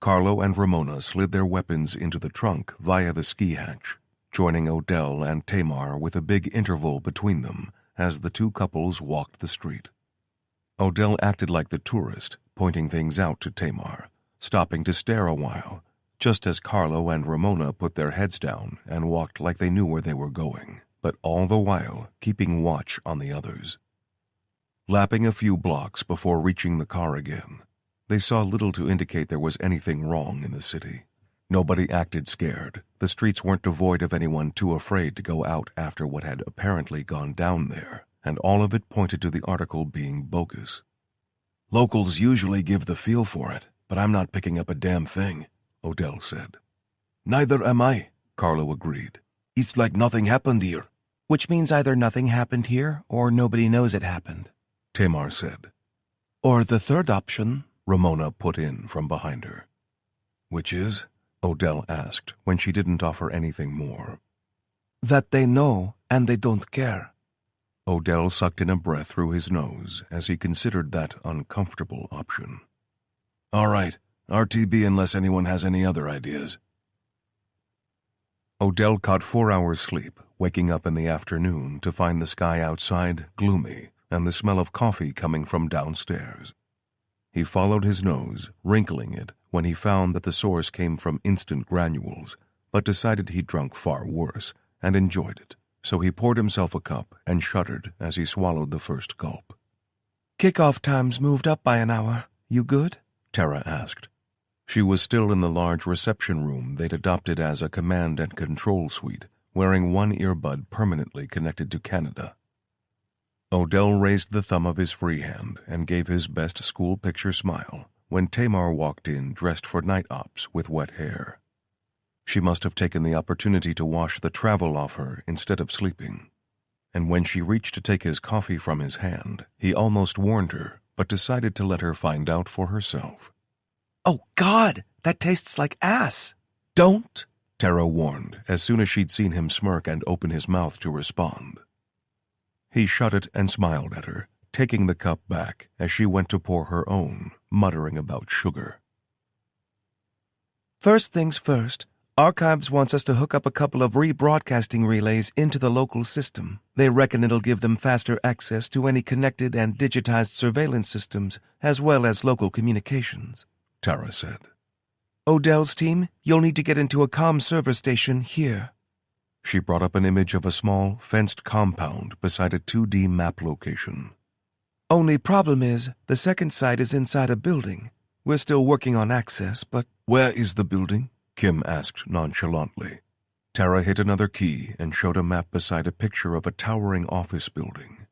Carlo and Ramona slid their weapons into the trunk via the ski hatch, joining Odell and Tamar with a big interval between them as the two couples walked the street. Odell acted like the tourist, pointing things out to Tamar, stopping to stare a while, just as Carlo and Ramona put their heads down and walked like they knew where they were going, but all the while keeping watch on the others. Lapping a few blocks before reaching the car again, they saw little to indicate there was anything wrong in the city. Nobody acted scared. The streets weren't devoid of anyone too afraid to go out after what had apparently gone down there, and all of it pointed to the article being bogus. Locals usually give the feel for it, but I'm not picking up a damn thing, Odell said. Neither am I, Carlo agreed. It's like nothing happened here. which means either nothing happened here or nobody knows it happened, Tamar said. or the third option, Ramona put in from behind her. Which is? Odell asked when she didn't offer anything more. that they know and they don't care. Odell sucked in a breath through his nose as he considered that uncomfortable option. All right, RTB unless anyone has any other ideas. Odell caught 4 hours sleep, waking up in the afternoon to find the sky outside gloomy and the smell of coffee coming from downstairs. He followed his nose, wrinkling it, when he found that the source came from instant granules, but decided he'd drunk far worse and enjoyed it, so he poured himself a cup and shuddered as he swallowed the first gulp. Kickoff time's moved up by an hour. You good? Tara asked. She was still in the large reception room they'd adopted as a command and control suite, wearing one earbud permanently connected to Canada. Odell raised the thumb of his free hand and gave his best school picture smile when Tamar walked in dressed for night ops with wet hair. She must have taken the opportunity to wash the travel off her instead of sleeping. And when she reached to take his coffee from his hand, he almost warned her, but decided to let her find out for herself. Oh, God, that tastes like ass. Don't. Tara warned as soon as she'd seen him smirk and open his mouth to respond. He shut it and smiled at her, taking the cup back as she went to pour her own, muttering about sugar. First things first, Archives wants us to hook up a couple of rebroadcasting relays into the local system. They reckon it'll give them faster access to any connected and digitized surveillance systems, as well as local communications, Tara said. Odell's team, you'll need to get into a comm server station here. She brought up an image of a small, fenced compound beside a 2D map location. Only problem is, the second site is inside a building. We're still working on access, but... Where is the building? Kim asked nonchalantly. Tara hit another key and showed a map beside a picture of a towering office building.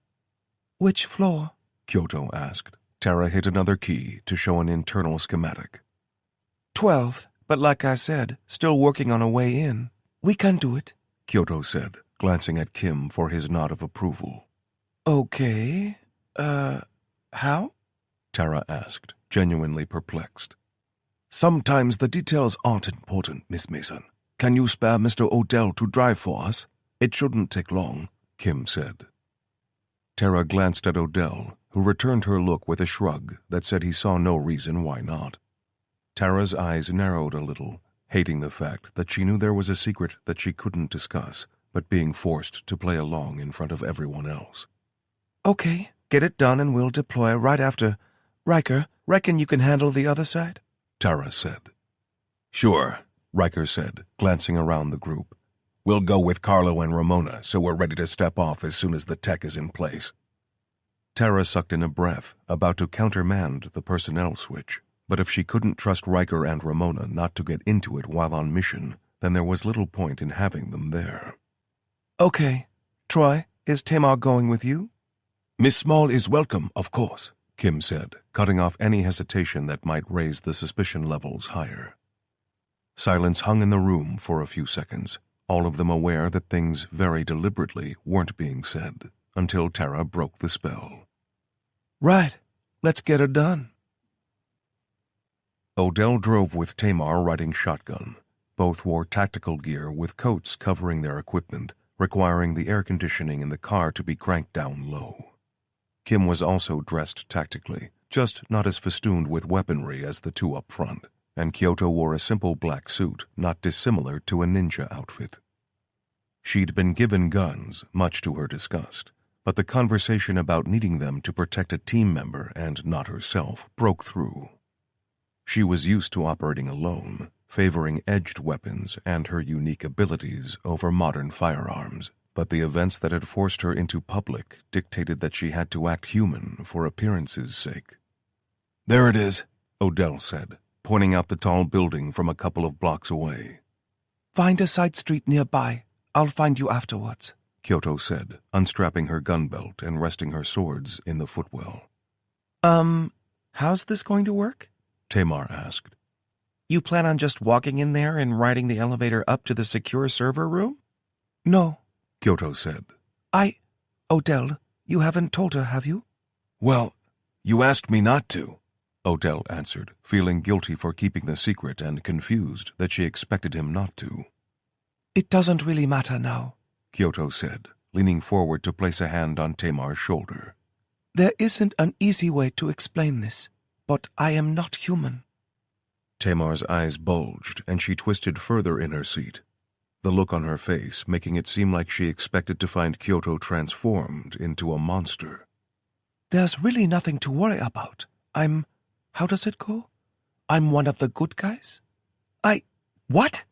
Which floor? Kyoto asked. Tara hit another key to show an internal schematic. 12th, but like I said, still working on a way in. We can do it, Kyoto said, glancing at Kim for his nod of approval. Okay, how? Tara asked, genuinely perplexed. Sometimes the details aren't important, Miss Mason. Can you spare Mr. Odell to drive for us? It shouldn't take long, Kim said. Tara glanced at Odell, who returned her look with a shrug that said he saw no reason why not. Tara's eyes narrowed a little, hating the fact that she knew there was a secret that she couldn't discuss, but being forced to play along in front of everyone else. Okay, get it done and we'll deploy right after. Riker, reckon you can handle the other side? Tara said. Sure, Riker said, glancing around the group. We'll go with Carlo and Ramona, so we're ready to step off as soon as the tech is in place. Tara sucked in a breath, about to countermand the personnel switch, but if she couldn't trust Riker and Ramona not to get into it while on mission, then there was little point in having them there. Okay. Troy, is Tamar going with you? Miss Small is welcome, of course, Kim said, cutting off any hesitation that might raise the suspicion levels higher. Silence hung in the room for a few seconds, all of them aware that things very deliberately weren't being said, until Tara broke the spell. Right. Let's get her done. Odell drove with Tamar riding shotgun. Both wore tactical gear with coats covering their equipment, requiring the air conditioning in the car to be cranked down low. Kim was also dressed tactically, just not as festooned with weaponry as the two up front, and Kyoto wore a simple black suit not dissimilar to a ninja outfit. She'd been given guns, much to her disgust, but the conversation about needing them to protect a team member and not herself broke through. She was used to operating alone, favoring edged weapons and her unique abilities over modern firearms, but the events that had forced her into public dictated that she had to act human for appearance's sake. There it is, Odell said, pointing out the tall building from a couple of blocks away. Find a side street nearby. I'll find you afterwards, Kyoto said, unstrapping her gun belt and resting her swords in the footwell. How's this going to work? Tamar asked. You plan on just walking in there and riding the elevator up to the secure server room? No, Kyoto said. Odell, you haven't told her, have you? Well, you asked me not to, Odell answered, feeling guilty for keeping the secret and confused that she expected him not to. It doesn't really matter now, Kyoto said, leaning forward to place a hand on Tamar's shoulder. There isn't an easy way to explain this, but I am not human. Tamar's eyes bulged, and she twisted further in her seat, the look on her face making it seem like she expected to find Kyoto transformed into a monster. There's really nothing to worry about. How does it go? I'm one of the good guys? What?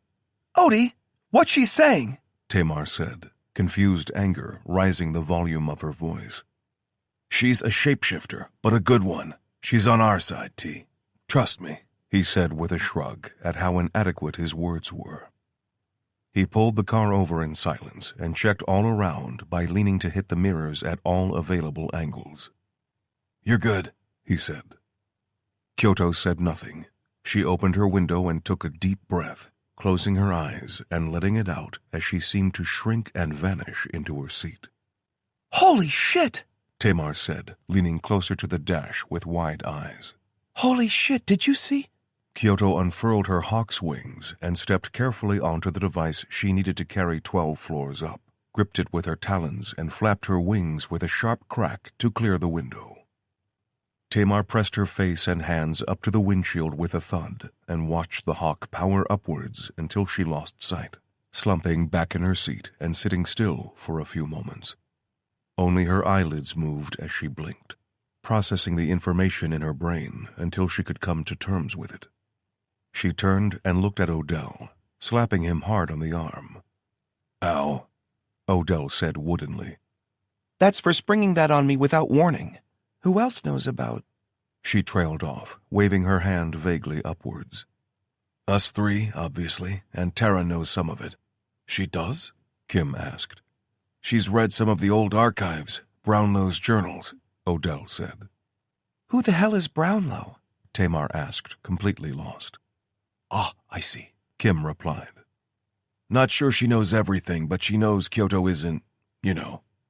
Odie, what's she saying? Tamar said, confused anger rising the volume of her voice. She's a shapeshifter, but a good one. She's on our side, T. Trust me, he said with a shrug at how inadequate his words were. He pulled the car over in silence and checked all around by leaning to hit the mirrors at all available angles. You're good, he said. Kyoto said nothing. She opened her window and took a deep breath, closing her eyes and letting it out as she seemed to shrink and vanish into her seat. Holy shit! Tamar said, leaning closer to the dash with wide eyes. Holy shit, did you see? Kyoto unfurled her hawk's wings and stepped carefully onto the device she needed to carry 12 floors up, gripped it with her talons and flapped her wings with a sharp crack to clear the window. Tamar pressed her face and hands up to the windshield with a thud and watched the hawk power upwards until she lost sight, slumping back in her seat and sitting still for a few moments. Only her eyelids moved as she blinked, processing the information in her brain until she could come to terms with it. She turned and looked at Odell, slapping him hard on the arm. Ow, Odell said woodenly. That's for springing that on me without warning. Who else knows about... She trailed off, waving her hand vaguely upwards. Us three, obviously, and Tara knows some of it. She does? Kim asked. She's read some of the old archives, Brownlow's journals, Odell said. Who the hell is Brownlow? Tamar asked, completely lost. Ah, I see, Kim replied. Not sure she knows everything, but she knows Kyoto isn't,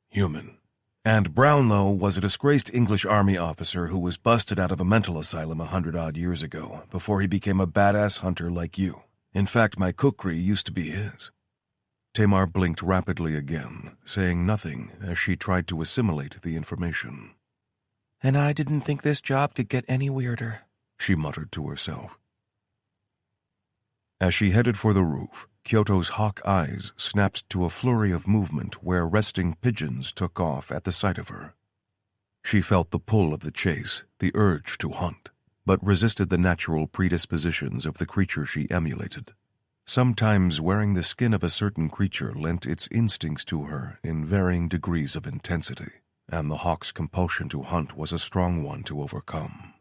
human. And Brownlow was a disgraced English army officer who was busted out of a mental asylum 100-odd years ago, before he became a badass hunter like you. In fact, my kukri used to be his. Tamar blinked rapidly again, saying nothing as she tried to assimilate the information. And I didn't think this job could get any weirder, she muttered to herself. As she headed for the roof, Kyoto's hawk eyes snapped to a flurry of movement where resting pigeons took off at the sight of her. She felt the pull of the chase, the urge to hunt, but resisted the natural predispositions of the creature she emulated. Sometimes wearing the skin of a certain creature lent its instincts to her in varying degrees of intensity, and the hawk's compulsion to hunt was a strong one to overcome.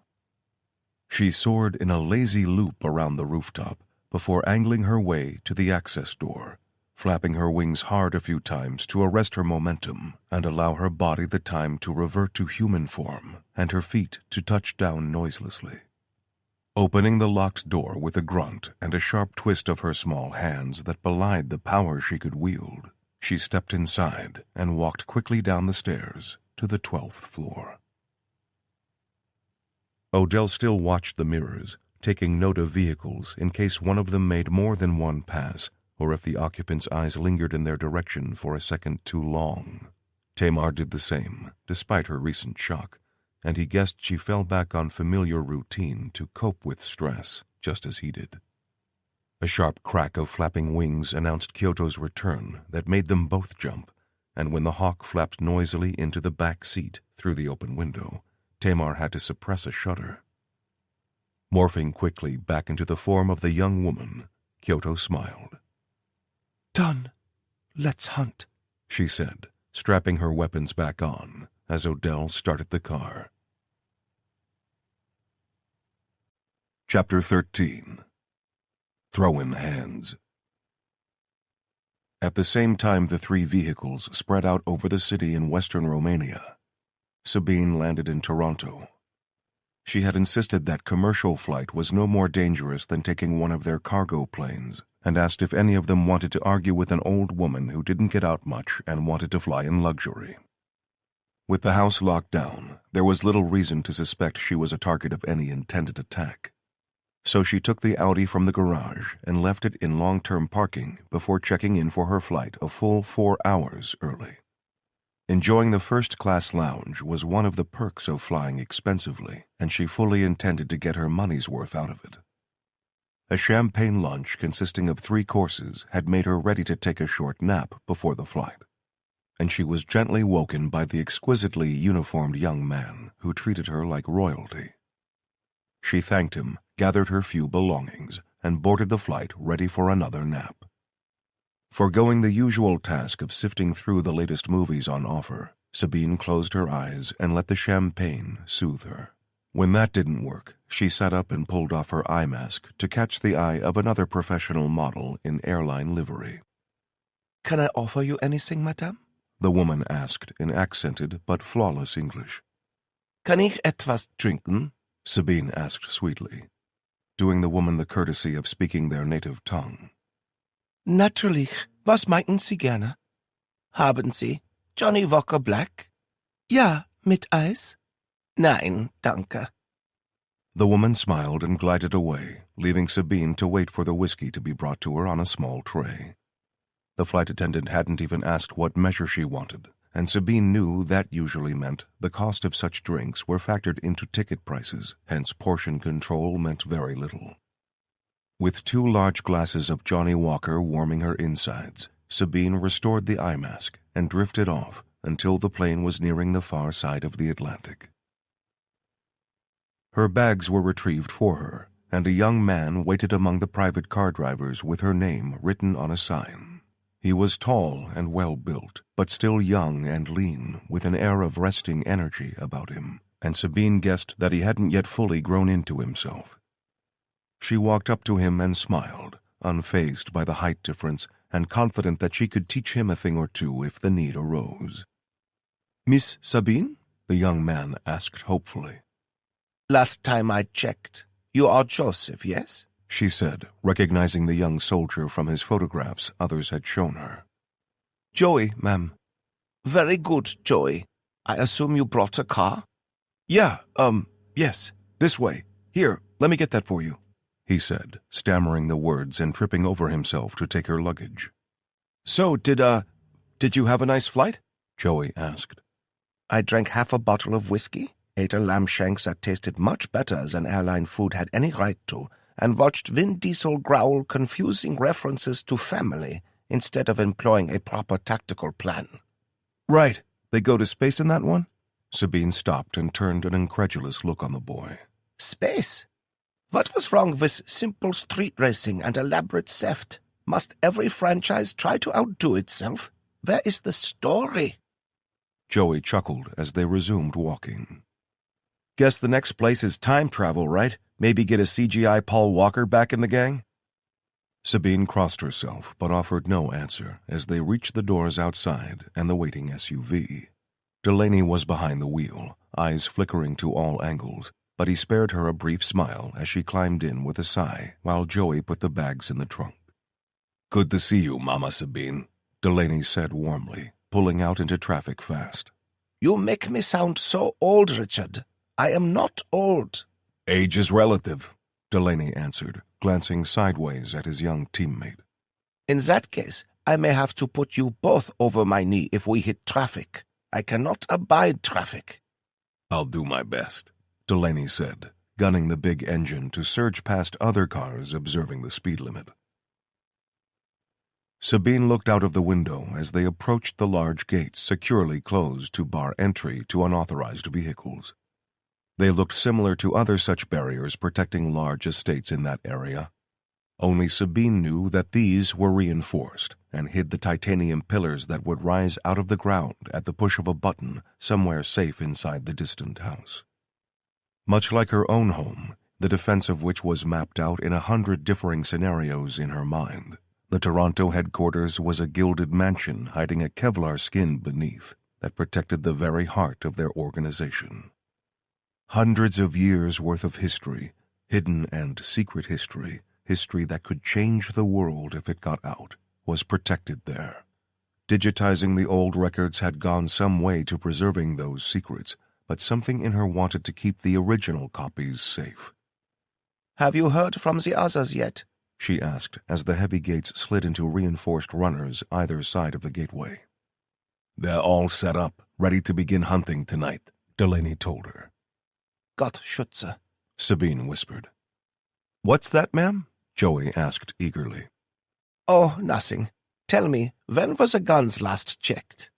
She soared in a lazy loop around the rooftop, before angling her way to the access door, flapping her wings hard a few times to arrest her momentum and allow her body the time to revert to human form and her feet to touch down noiselessly. Opening the locked door with a grunt and a sharp twist of her small hands that belied the power she could wield, she stepped inside and walked quickly down the stairs to the 12th floor. Odell still watched the mirrors, taking note of vehicles in case one of them made more than one pass, or if the occupants' eyes lingered in their direction for a second too long. Tamar did the same, despite her recent shock, and he guessed she fell back on familiar routine to cope with stress, just as he did. A sharp crack of flapping wings announced Kyoto's return that made them both jump, and when the hawk flapped noisily into the back seat through the open window, Tamar had to suppress a shudder. Morphing quickly back into the form of the young woman, Kyoto smiled. "Done. Let's hunt," she said, strapping her weapons back on as Odell started the car. Chapter 13. Throw in hands. At the same time the three vehicles spread out over the city in western Romania, Sabine landed in Toronto. She had insisted that commercial flight was no more dangerous than taking one of their cargo planes, and asked if any of them wanted to argue with an old woman who didn't get out much and wanted to fly in luxury. With the house locked down, there was little reason to suspect she was a target of any intended attack. So she took the Audi from the garage and left it in long-term parking before checking in for her flight a full 4 hours early. Enjoying the first-class lounge was one of the perks of flying expensively, and she fully intended to get her money's worth out of it. A champagne lunch consisting of 3 courses had made her ready to take a short nap before the flight, and she was gently woken by the exquisitely uniformed young man who treated her like royalty. She thanked him, gathered her few belongings, and boarded the flight ready for another nap. Forgoing the usual task of sifting through the latest movies on offer, Sabine closed her eyes and let the champagne soothe her. When that didn't work, she sat up and pulled off her eye mask to catch the eye of another professional model in airline livery. "Can I offer you anything, madame?" the woman asked in accented but flawless English. "Kann ich etwas trinken?" Sabine asked sweetly, doing the woman the courtesy of speaking their native tongue. "Natürlich. Was meinten Sie gerne?" "Haben Sie Johnny Walker Black?" "Ja, mit Eis?" "Nein, danke." The woman smiled and glided away, leaving Sabine to wait for the whiskey to be brought to her on a small tray. The flight attendant hadn't even asked what measure she wanted, and Sabine knew that usually meant the cost of such drinks were factored into ticket prices, hence portion control meant very little. With 2 large glasses of Johnny Walker warming her insides, Sabine restored the eye mask and drifted off until the plane was nearing the far side of the Atlantic. Her bags were retrieved for her, and a young man waited among the private car drivers with her name written on a sign. He was tall and well-built, but still young and lean, with an air of resting energy about him, and Sabine guessed that he hadn't yet fully grown into himself. She walked up to him and smiled, unfazed by the height difference and confident that she could teach him a thing or two if the need arose. "Miss Sabine?" the young man asked hopefully. "Last time I checked, you are Joseph, yes?" she said, recognizing the young soldier from his photographs others had shown her. "Joey, ma'am." Very good, Joey. I assume you brought a car? Yeah, yes. This way. Here, let me get that for you," he said, stammering the words and tripping over himself to take her luggage. "So, did you have a nice flight?" Joey asked. I drank half a bottle of whiskey, ate a lamb shanks that tasted much better than airline food had any right to, and watched Vin Diesel growl confusing references to family instead of employing a proper tactical plan. "Right. They go to space in that one?" Sabine stopped and turned an incredulous look on the boy. Space? What was wrong with simple street racing and elaborate theft? Must every franchise try to outdo itself? Where is the story? Joey chuckled as they resumed walking. "Guess the next place is time travel, right? Maybe get a CGI Paul Walker back in the gang?" Sabine crossed herself, but offered no answer as they reached the doors outside and the waiting SUV. Delaney was behind the wheel, eyes flickering to all angles, but he spared her a brief smile as she climbed in with a sigh while Joey put the bags in the trunk. "Good to see you, Mama Sabine," Delaney said warmly, pulling out into traffic fast. You make me sound so old, Richard. I am not old. Age is relative. Delaney answered, glancing sideways at his young teammate. In that case, I may have to put you both over my knee if we hit traffic. I cannot abide traffic. I'll do my best, Delaney said, gunning the big engine to surge past other cars observing the speed limit. Sabine looked out of the window as they approached the large gates securely closed to bar entry to unauthorized vehicles. They looked similar to other such barriers protecting large estates in that area. Only Sabine knew that these were reinforced and hid the titanium pillars that would rise out of the ground at the push of a button somewhere safe inside the distant house. Much like her own home, the defense of which was mapped out in 100 differing scenarios in her mind, the Toronto headquarters was a gilded mansion hiding a Kevlar skin beneath that protected the very heart of their organization. Hundreds of years' worth of history, hidden and secret history, history that could change the world if it got out, was protected there. Digitizing the old records had gone some way to preserving those secrets, but something in her wanted to keep the original copies safe. Have you heard from the others yet? She asked as the heavy gates slid into reinforced runners either side of the gateway. They're all set up, ready to begin hunting tonight, Delaney told her. Gott schütze, Sabine whispered. What's that, ma'am? Joey asked eagerly. Oh, nothing. Tell me, when were the guns last checked?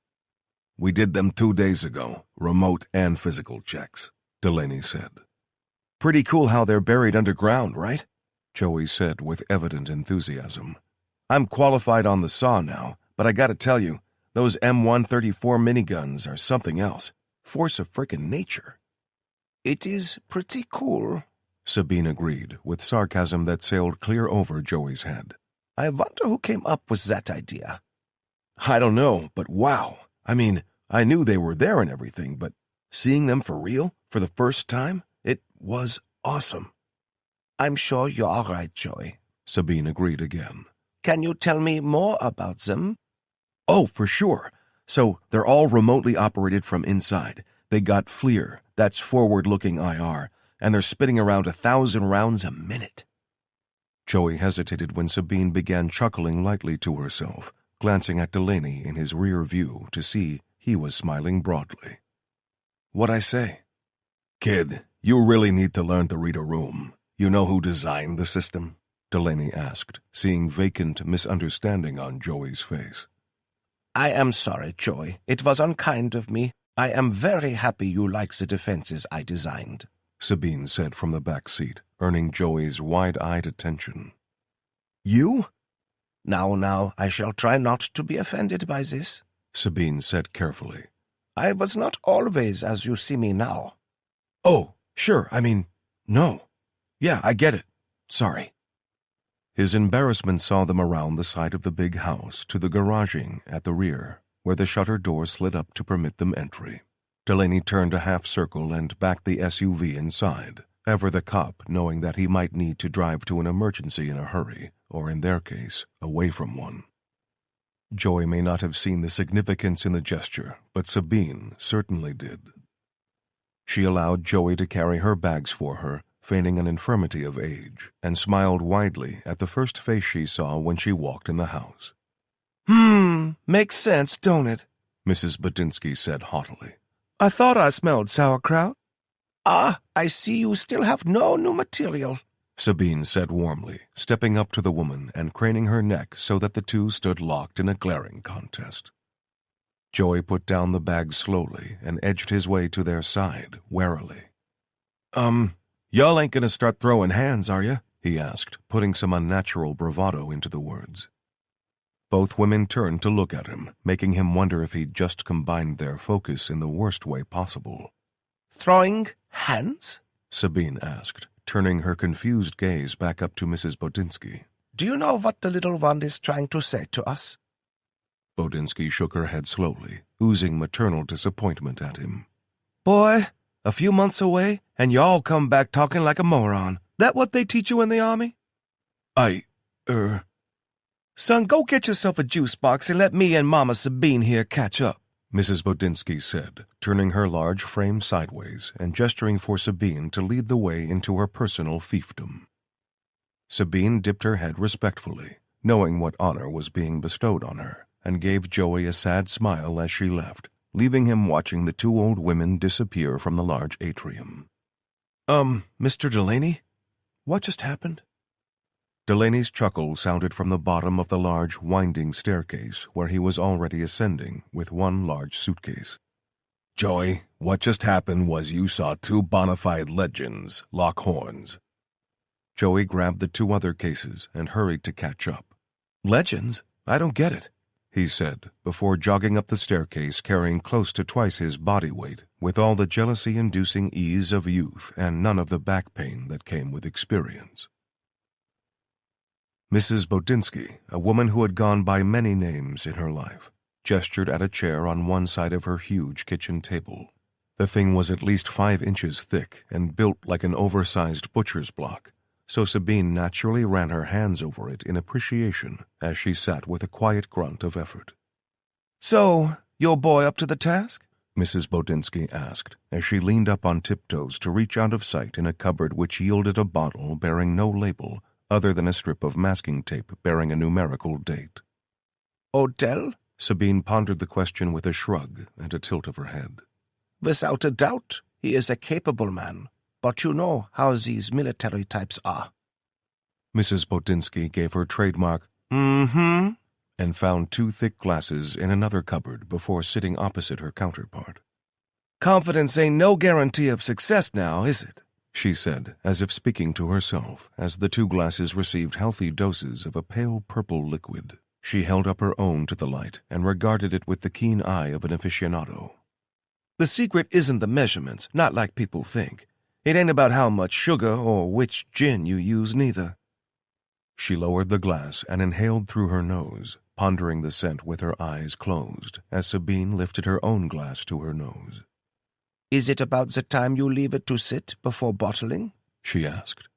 We did them 2 days ago, remote and physical checks, Delaney said. Pretty cool how they're buried underground, right? Joey said with evident enthusiasm. I'm qualified on the saw now, but I gotta tell you, those M134 miniguns are something else. Force of frickin' nature. It is pretty cool, Sabine agreed, with sarcasm that sailed clear over Joey's head. I wonder who came up with that idea. I don't know, but wow. I mean, I knew they were there and everything, but seeing them for real, for the first time, it was awesome. I'm sure you're right, Joey, Sabine agreed again. Can you tell me more about them? Oh, for sure. So they're all remotely operated from inside. They got FLIR, that's forward-looking IR, and they're spitting around 1,000 rounds a minute. Joey hesitated when Sabine began chuckling lightly to herself, glancing at Delaney in his rear view to see he was smiling broadly. What'd I say? Kid, you really need to learn to read a room. You know who designed the system? Delaney asked, seeing vacant misunderstanding on Joey's face. I am sorry, Joey. It was unkind of me. I am very happy you like the defenses I designed, Sabine said from the back seat, earning Joey's wide-eyed attention. You? Now, I shall try not to be offended by this, Sabine said carefully. I was not always as you see me now. Oh, sure, no. Yeah, I get it. Sorry. His embarrassment saw them around the side of the big house to the garaging at the rear, where the shutter door slid up to permit them entry. Delaney turned a half-circle and backed the SUV inside, ever the cop knowing that he might need to drive to an emergency in a hurry, or in their case, away from one. Joey may not have seen the significance in the gesture, but Sabine certainly did. She allowed Joey to carry her bags for her, feigning an infirmity of age, and smiled widely at the first face she saw when she walked in the house. Makes sense, don't it? Mrs. Bodinsky said haughtily. I thought I smelled sauerkraut. Ah, I see you still have no new material, Sabine said warmly, stepping up to the woman and craning her neck so that the two stood locked in a glaring contest. Joey put down the bag slowly and edged his way to their side, warily. Y'all ain't gonna start throwing hands, are ya? He asked, putting some unnatural bravado into the words. Both women turned to look at him, making him wonder if he'd just combined their focus in the worst way possible. Throwing hands? Sabine asked, turning her confused gaze back up to Mrs. Bodinsky. Do you know what the little one is trying to say to us? Bodinsky shook her head slowly, oozing maternal disappointment at him. Boy, a few months away, and y'all come back talking like a moron. That what they teach you in the army? Son, go get yourself a juice box and let me and Mama Sabine here catch up, Mrs. Bodinsky said, turning her large frame sideways and gesturing for Sabine to lead the way into her personal fiefdom. Sabine dipped her head respectfully, knowing what honor was being bestowed on her, and gave Joey a sad smile as she left, leaving him watching the two old women disappear from the large atrium. Mr. Delaney? What just happened? Delaney's chuckle sounded from the bottom of the large, winding staircase where he was already ascending with one large suitcase. Joey, what just happened was you saw two bona fide legends lock horns. Joey grabbed the two other cases and hurried to catch up. Legends? I don't get it, he said, before jogging up the staircase carrying close to twice his body weight, with all the jealousy-inducing ease of youth and none of the back pain that came with experience. Mrs. Bodinsky, a woman who had gone by many names in her life, gestured at a chair on one side of her huge kitchen table. The thing was at least 5 inches thick and built like an oversized butcher's block, so Sabine naturally ran her hands over it in appreciation as she sat with a quiet grunt of effort. So, your boy up to the task? Mrs. Bodinsky asked, as she leaned up on tiptoes to reach out of sight in a cupboard which yielded a bottle bearing no label other than a strip of masking tape bearing a numerical date. Odell? Sabine pondered the question with a shrug and a tilt of her head. Without a doubt, he is a capable man, but you know how these military types are. Mrs. Bodinsky gave her trademark, Mm-hmm, and found 2 thick glasses in another cupboard before sitting opposite her counterpart. Confidence ain't no guarantee of success now, is it? She said, as if speaking to herself, as the 2 glasses received healthy doses of a pale purple liquid. She held up her own to the light and regarded it with the keen eye of an aficionado. The secret isn't the measurements, not like people think. It ain't about how much sugar or which gin you use, neither. She lowered the glass and inhaled through her nose, pondering the scent with her eyes closed, as Sabine lifted her own glass to her nose. Is it about the time you leave it to sit before bottling? She asked.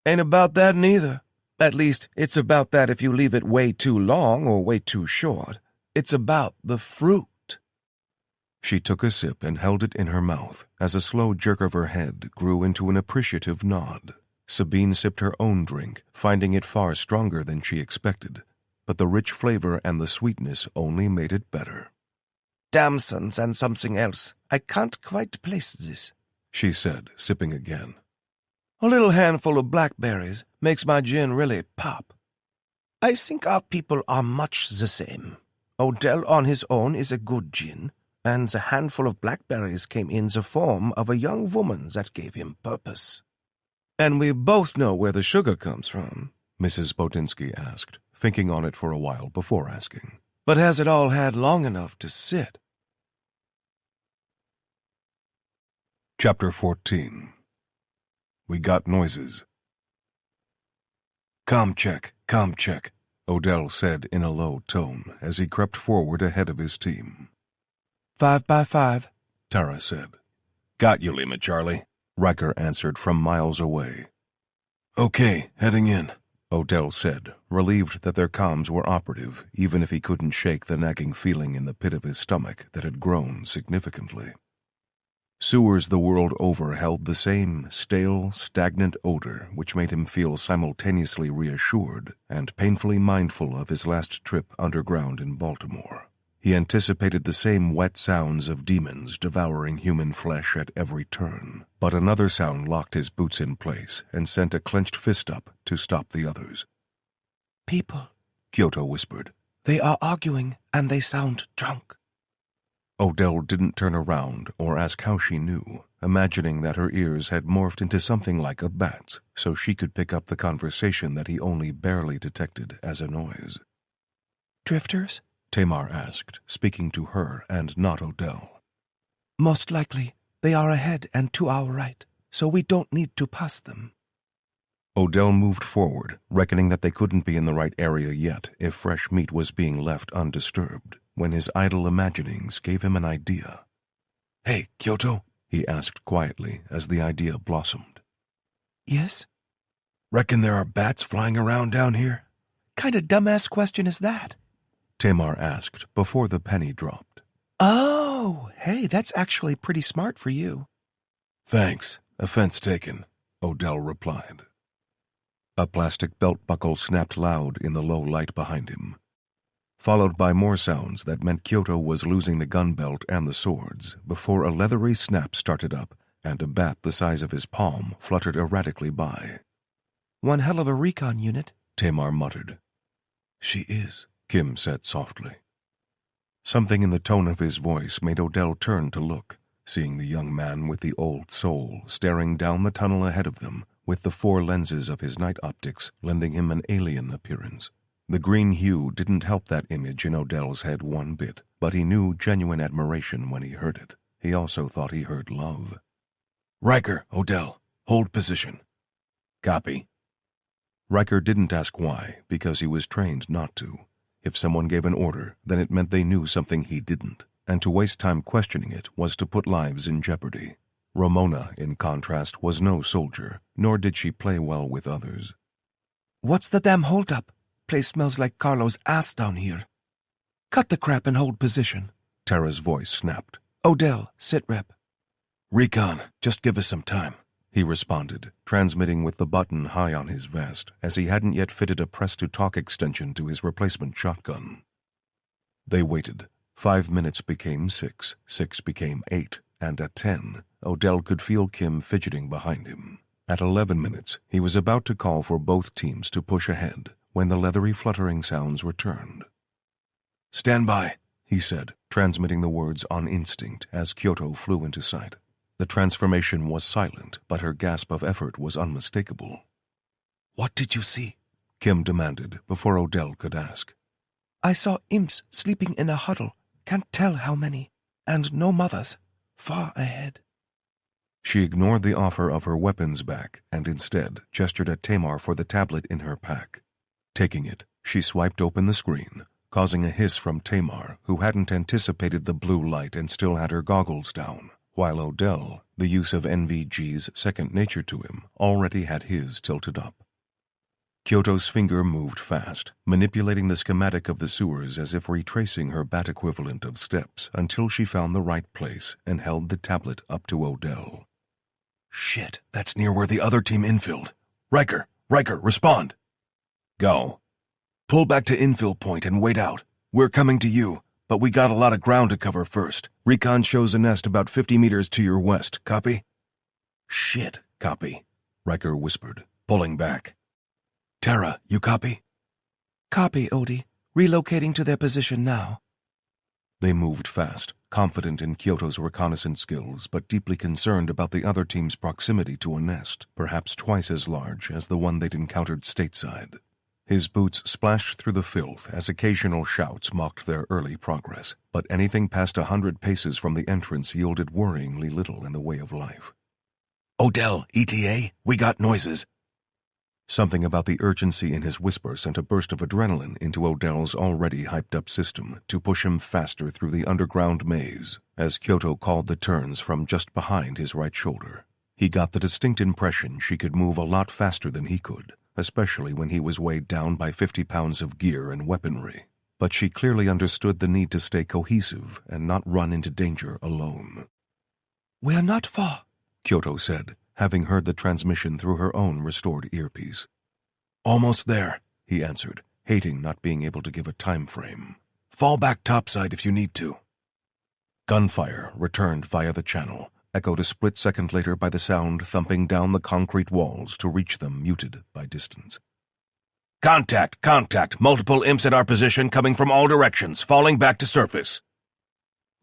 Ain't about that neither. At least, it's about that if you leave it way too long or way too short. It's about the fruit. She took a sip and held it in her mouth as a slow jerk of her head grew into an appreciative nod. Sabine sipped her own drink, finding it far stronger than she expected, but the rich flavor and the sweetness only made it better. Damsons and something else. I can't quite place this, she said, sipping again. A little handful of blackberries makes my gin really pop. I think our people are much the same. Odell on his own is a good gin, and the handful of blackberries came in the form of a young woman that gave him purpose. And we both know where the sugar comes from, Mrs. Bodinsky asked, thinking on it for a while before asking. But has it all had long enough to sit? Chapter 14. We got noises. Com check, Odell said in a low tone as he crept forward ahead of his team. 5 by 5, Tara said. Got you, Lima Charlie, Riker answered from miles away. Okay, heading in, Odell said, relieved that their comms were operative, even if he couldn't shake the nagging feeling in the pit of his stomach that had grown significantly. Sewers the world over held the same stale, stagnant odor which made him feel simultaneously reassured and painfully mindful of his last trip underground in Baltimore. He anticipated the same wet sounds of demons devouring human flesh at every turn, but another sound locked his boots in place and sent a clenched fist up to stop the others. People, Kyoto whispered. They are arguing, and they sound drunk. Odell didn't turn around or ask how she knew, imagining that her ears had morphed into something like a bat's, so she could pick up the conversation that he only barely detected as a noise. Drifters? Tamar asked, speaking to her and not Odell. Most likely, they are ahead and to our right, so we don't need to pass them. Odell moved forward, reckoning that they couldn't be in the right area yet if fresh meat was being left undisturbed, when his idle imaginings gave him an idea. Hey, Kyoto, he asked quietly as the idea blossomed. Yes? Reckon there are bats flying around down here? Kind of dumbass question is that? Tamar asked before the penny dropped. Oh, hey, that's actually pretty smart for you. Thanks. Offense taken, Odell replied. A plastic belt buckle snapped loud in the low light behind him, followed by more sounds that meant Kyoto was losing the gun belt and the swords before a leathery snap started up and a bat the size of his palm fluttered erratically by. "One hell of a recon unit," Tamar muttered. "She is," Kim said softly. Something in the tone of his voice made Odell turn to look, seeing the young man with the old soul staring down the tunnel ahead of them, with the 4 lenses of his night optics lending him an alien appearance. The green hue didn't help that image in Odell's head one bit, but he knew genuine admiration when he heard it. He also thought he heard love. "Riker, Odell, hold position." "Copy." Riker didn't ask why, because he was trained not to. If someone gave an order, then it meant they knew something he didn't, and to waste time questioning it was to put lives in jeopardy. Ramona, in contrast, was no soldier, nor did she play well with others. "What's the damn holdup? Place smells like Carlo's ass down here." "Cut the crap and hold position," Tara's voice snapped. "Odell, sit rep." "Recon, just give us some time," he responded, transmitting with the button high on his vest, as he hadn't yet fitted a press-to-talk extension to his replacement shotgun. They waited. 5 minutes became 6, 6 became 8, and at 10, Odell could feel Kim fidgeting behind him. At 11 minutes, he was about to call for both teams to push ahead when the leathery fluttering sounds returned. "Stand by," he said, transmitting the words on instinct as Kyoto flew into sight. The transformation was silent, but her gasp of effort was unmistakable. "What did you see?" Kim demanded before Odell could ask. "I saw imps sleeping in a huddle, can't tell how many, and no mothers, far ahead." She ignored the offer of her weapons back and instead gestured at Tamar for the tablet in her pack. Taking it, she swiped open the screen, causing a hiss from Tamar, who hadn't anticipated the blue light and still had her goggles down, while Odell, the use of NVG's second nature to him, already had his tilted up. Kyoto's finger moved fast, manipulating the schematic of the sewers as if retracing her bat equivalent of steps until she found the right place and held the tablet up to Odell. "Shit, that's near where the other team infilled. Riker, respond." "Go." "Pull back to infill point and wait out. We're coming to you, but we got a lot of ground to cover first. Recon shows a nest about 50 meters to your west. Copy?" "Shit, copy," Riker whispered, pulling back. "Tara, you copy?" "Copy, Odie. Relocating to their position now." They moved fast, confident in Kyoto's reconnaissance skills, but deeply concerned about the other team's proximity to a nest, perhaps twice as large as the one they'd encountered stateside. His boots splashed through the filth as occasional shouts mocked their early progress, but anything past 100 paces from the entrance yielded worryingly little in the way of life. "Odell, ETA, we got noises." Something about the urgency in his whisper sent a burst of adrenaline into Odell's already hyped-up system to push him faster through the underground maze as Kyoto called the turns from just behind his right shoulder. He got the distinct impression she could move a lot faster than he could, especially when he was weighed down by 50 pounds of gear and weaponry. But she clearly understood the need to stay cohesive and not run into danger alone. "We're not far," Kyoto said, having heard the transmission through her own restored earpiece. "Almost there," he answered, hating not being able to give a time frame. "Fall back topside if you need to." Gunfire returned via the channel, echoed a split second later by the sound thumping down the concrete walls to reach them muted by distance. Contact! Multiple imps at our position coming from all directions, falling back to surface."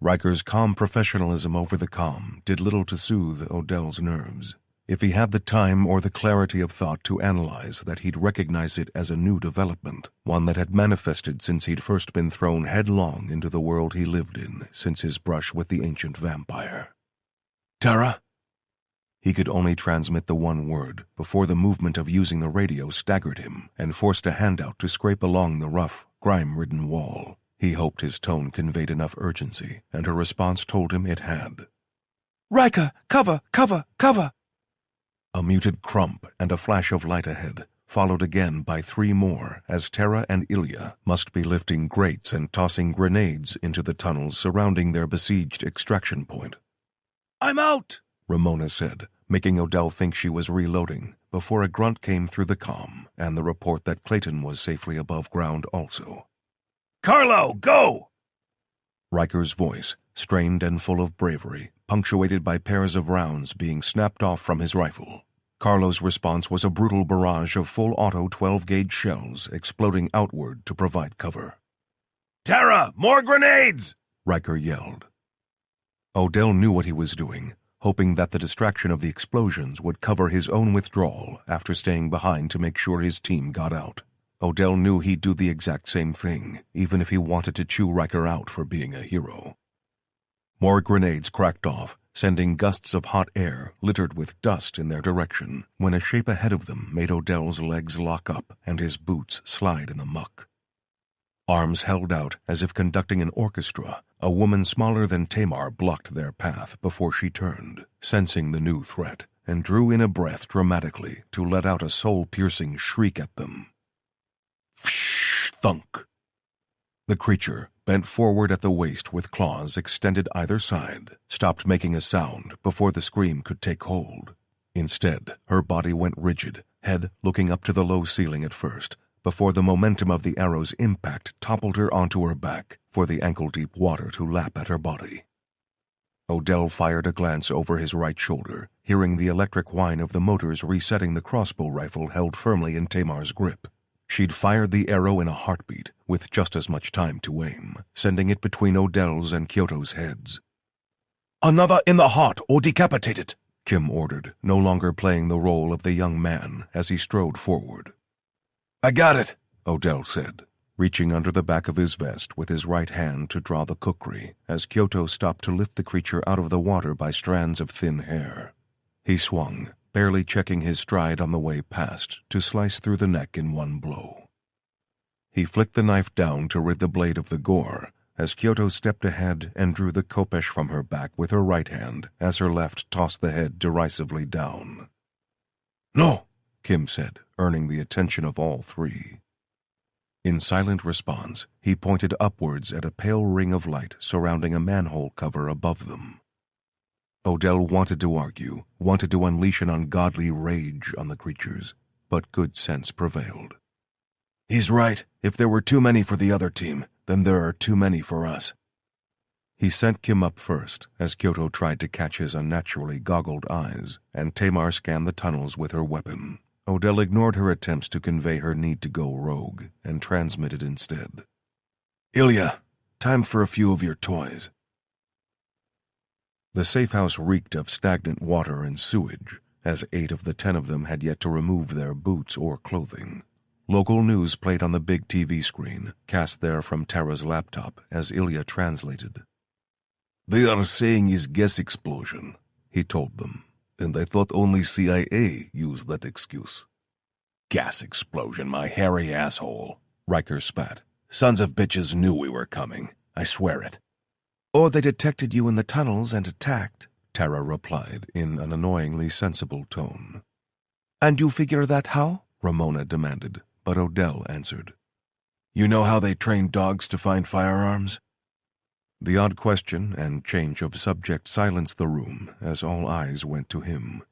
Riker's calm professionalism over the comm did little to soothe Odell's nerves. If he had the time or the clarity of thought to analyze that, he'd recognize it as a new development, one that had manifested since he'd first been thrown headlong into the world he lived in since his brush with the ancient vampire. "Tara?" He could only transmit the one word before the movement of using the radio staggered him and forced a hand out to scrape along the rough, grime-ridden wall. He hoped his tone conveyed enough urgency, and her response told him it had. "Riker, cover! A muted crump and a flash of light ahead, followed again by 3 more as Tara and Ilya must be lifting grates and tossing grenades into the tunnels surrounding their besieged extraction point. "I'm out," Ramona said, making Odell think she was reloading before a grunt came through the comm and the report that Clayton was safely above ground also. "Carlo, go!" Riker's voice, strained and full of bravery, punctuated by pairs of rounds being snapped off from his rifle. Carlo's response was a brutal barrage of full-auto 12-gauge shells exploding outward to provide cover. "Tara, more grenades!" Riker yelled. Odell knew what he was doing, hoping that the distraction of the explosions would cover his own withdrawal after staying behind to make sure his team got out. Odell knew he'd do the exact same thing, even if he wanted to chew Riker out for being a hero. More grenades cracked off, sending gusts of hot air littered with dust in their direction, when a shape ahead of them made Odell's legs lock up and his boots slide in the muck. Arms held out as if conducting an orchestra, a woman smaller than Tamar blocked their path before she turned, sensing the new threat, and drew in a breath dramatically to let out a soul-piercing shriek at them. Fsh! Thunk! The creature, bent forward at the waist with claws extended either side, stopped making a sound before the scream could take hold. Instead, her body went rigid, head looking up to the low ceiling at first, before the momentum of the arrow's impact toppled her onto her back for the ankle-deep water to lap at her body. Odell fired a glance over his right shoulder, hearing the electric whine of the motors resetting the crossbow rifle held firmly in Tamar's grip. She'd fired the arrow in a heartbeat, with just as much time to aim, sending it between Odell's and Kyoto's heads. "Another in the heart or decapitate it," Kim ordered, no longer playing the role of the young man as he strode forward. "I got it," Odell said, reaching under the back of his vest with his right hand to draw the kukri as Kyoto stopped to lift the creature out of the water by strands of thin hair. He swung, barely checking his stride on the way past, to slice through the neck in one blow. He flicked the knife down to rid the blade of the gore, as Kyoto stepped ahead and drew the khopesh from her back with her right hand as her left tossed the head derisively down. "No," Kim said, earning the attention of all three. In silent response, he pointed upwards at a pale ring of light surrounding a manhole cover above them. Odell wanted to argue, wanted to unleash an ungodly rage on the creatures, but good sense prevailed. "He's right. If there were too many for the other team, then there are too many for us." He sent Kim up first, as Kyoto tried to catch his unnaturally goggled eyes, and Tamar scanned the tunnels with her weapon. Odell ignored her attempts to convey her need to go rogue, and transmitted instead. "Ilya, time for a few of your toys." The safe house reeked of stagnant water and sewage, as 8 of the 10 of them had yet to remove their boots or clothing. Local news played on the big TV screen, cast there from Tara's laptop as Ilya translated. "They are saying it's gas explosion," he told them, "and I thought only CIA used that excuse." "Gas explosion, my hairy asshole," Riker spat. "Sons of bitches knew we were coming. I swear it." "Or they detected you in the tunnels and attacked," Tara replied in an annoyingly sensible tone. "And you figure that how?" Ramona demanded, but Odell answered. "You know how they train dogs to find firearms?" The odd question and change of subject silenced the room as all eyes went to him.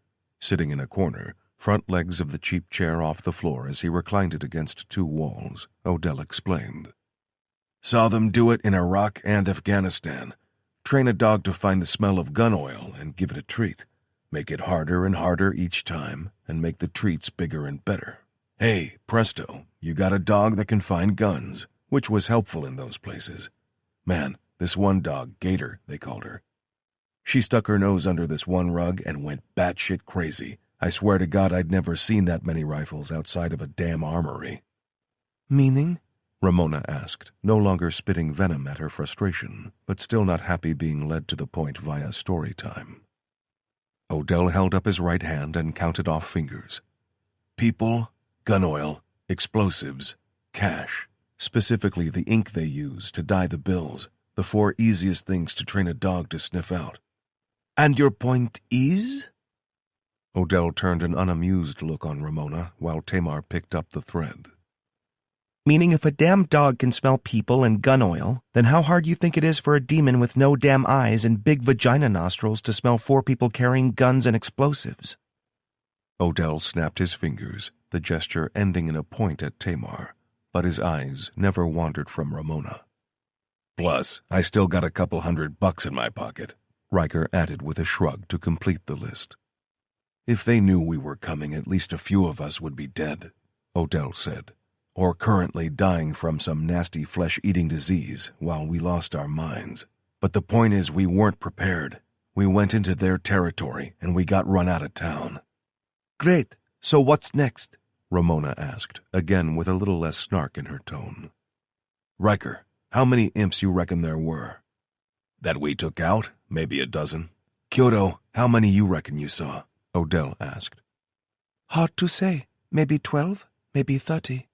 Sitting in a corner, front legs of the cheap chair off the floor as he reclined it against 2 walls, Odell explained. "Saw them do it in Iraq and Afghanistan. Train a dog to find the smell of gun oil and give it a treat. Make it harder and harder each time, and make the treats bigger and better. Hey, presto, you got a dog that can find guns," which was helpful in those places. Man, this one dog, Gator, they called her. She stuck her nose under this one rug and went batshit crazy. I swear to God I'd never seen that many rifles outside of a damn armory. "Meaning?" Ramona asked, no longer spitting venom at her frustration, but still not happy being led to the point via story time. Odell held up his right hand and counted off fingers. People, gun oil, explosives, cash. Specifically the ink they use to dye the bills, the 4 easiest things to train a dog to sniff out. "And your point is?" Odell turned an unamused look on Ramona while Tamar picked up the thread. Meaning if a damn dog can smell people and gun oil, then how hard you think it is for a demon with no damn eyes and big vagina nostrils to smell 4 people carrying guns and explosives? Odell snapped his fingers, the gesture ending in a point at Tamar, but his eyes never wandered from Ramona. Plus, I still got a couple $100 in my pocket, Riker added with a shrug to complete the list. If they knew we were coming, at least a few of us would be dead, Odell said. Or currently dying from some nasty flesh-eating disease while we lost our minds. But the point is we weren't prepared. We went into their territory and we got run out of town. Great. So what's next? Ramona asked, again with a little less snark in her tone. Riker, how many imps you reckon there were? That we took out? Maybe a dozen. Kyoto, how many you reckon you saw? Odell asked. Hard to say. Maybe 12, maybe 30.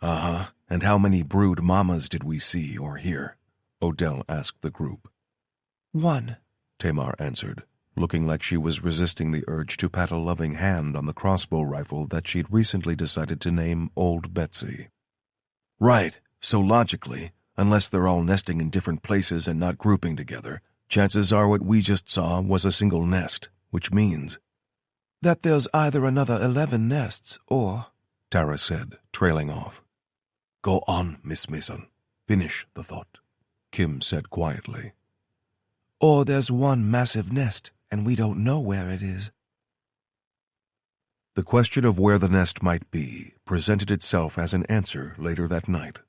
Uh-huh. And how many brood mamas did we see or hear? Odell asked the group. 1. Tamar answered, looking like she was resisting the urge to pat a loving hand on the crossbow rifle that she'd recently decided to name Old Betsy. Right. So logically, unless they're all nesting in different places and not grouping together, chances are what we just saw was a single nest, which means that there's either another 11 nests or, Tara said, trailing off. Go on, Miss Mason. Finish the thought, Kim said quietly. Or there's one massive nest, and we don't know where it is. The question of where the nest might be presented itself as an answer later that night.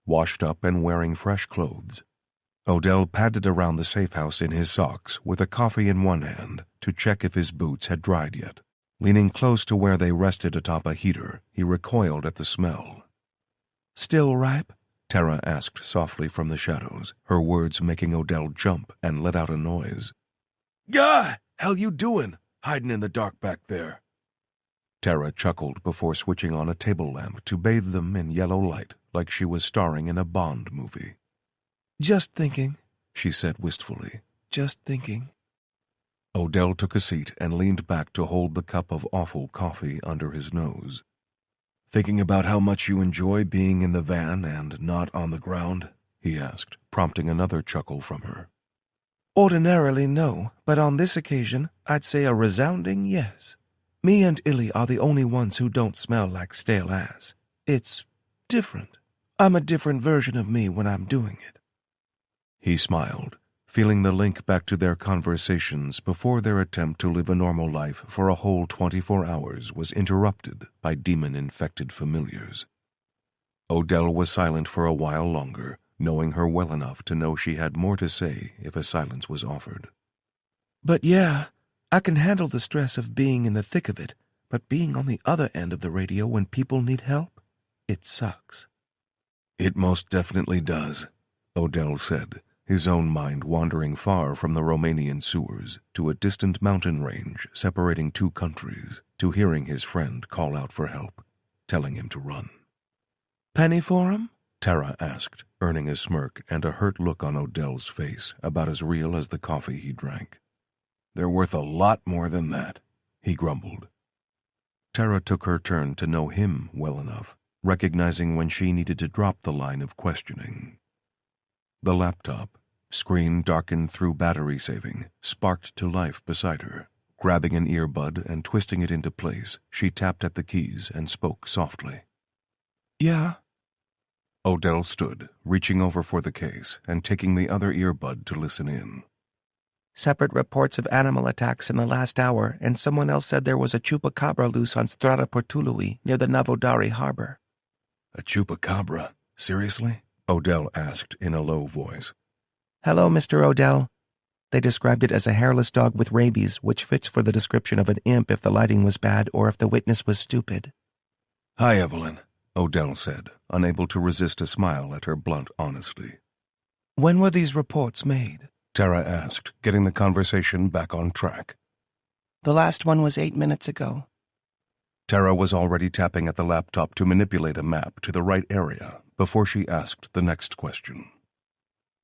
Washed up and wearing fresh clothes, Odell padded around the safe house in his socks with a coffee in one hand to check if his boots had dried yet. Leaning close to where they rested atop a heater, he recoiled at the smell. Still ripe? Tara asked softly from the shadows, her words making Odell jump and let out a noise. Gah! Hell you doing, hiding in the dark back there? Tara chuckled before switching on a table lamp to bathe them in yellow light like she was starring in a Bond movie. Just thinking, she said wistfully. Just thinking. Odell took a seat and leaned back to hold the cup of awful coffee under his nose. Thinking about how much you enjoy being in the van and not on the ground? He asked, prompting another chuckle from her. Ordinarily no, but on this occasion I'd say a resounding yes. Me and Illy are the only ones who don't smell like stale ass. It's different. I'm a different version of me when I'm doing it. He smiled, feeling the link back to their conversations before their attempt to live a normal life for a whole 24 hours was interrupted by demon-infected familiars. Odell was silent for a while longer, knowing her well enough to know she had more to say if a silence was offered. But yeah, I can handle the stress of being in the thick of it, but being on the other end of the radio when people need help, it sucks. It most definitely does, Odell said, his own mind wandering far from the Romanian sewers to a distant mountain range separating two countries, to hearing his friend call out for help, telling him to run. Penny for him? Tara asked, earning a smirk and a hurt look on Odell's face, about as real as the coffee he drank. They're worth a lot more than that, he grumbled. Tara took her turn to know him well enough, recognizing when she needed to drop the line of questioning. The laptop, screen darkened through battery saving, sparked to life beside her. Grabbing an earbud and twisting it into place, she tapped at the keys and spoke softly. Yeah? Odell stood, reaching over for the case and taking the other earbud to listen in. Separate reports of animal attacks in the last hour, and someone else said there was a chupacabra loose on Strada Portului near the Navodari harbor. A chupacabra? Seriously? Odell asked in a low voice. Hello, Mr. Odell. They described it as a hairless dog with rabies, which fits for the description of an imp if the lighting was bad or if the witness was stupid. Hi, Evelyn, Odell said, unable to resist a smile at her blunt honesty. When were these reports made? Tara asked, getting the conversation back on track. The last one was 8 minutes ago. Tara was already tapping at the laptop to manipulate a map to the right area before she asked the next question.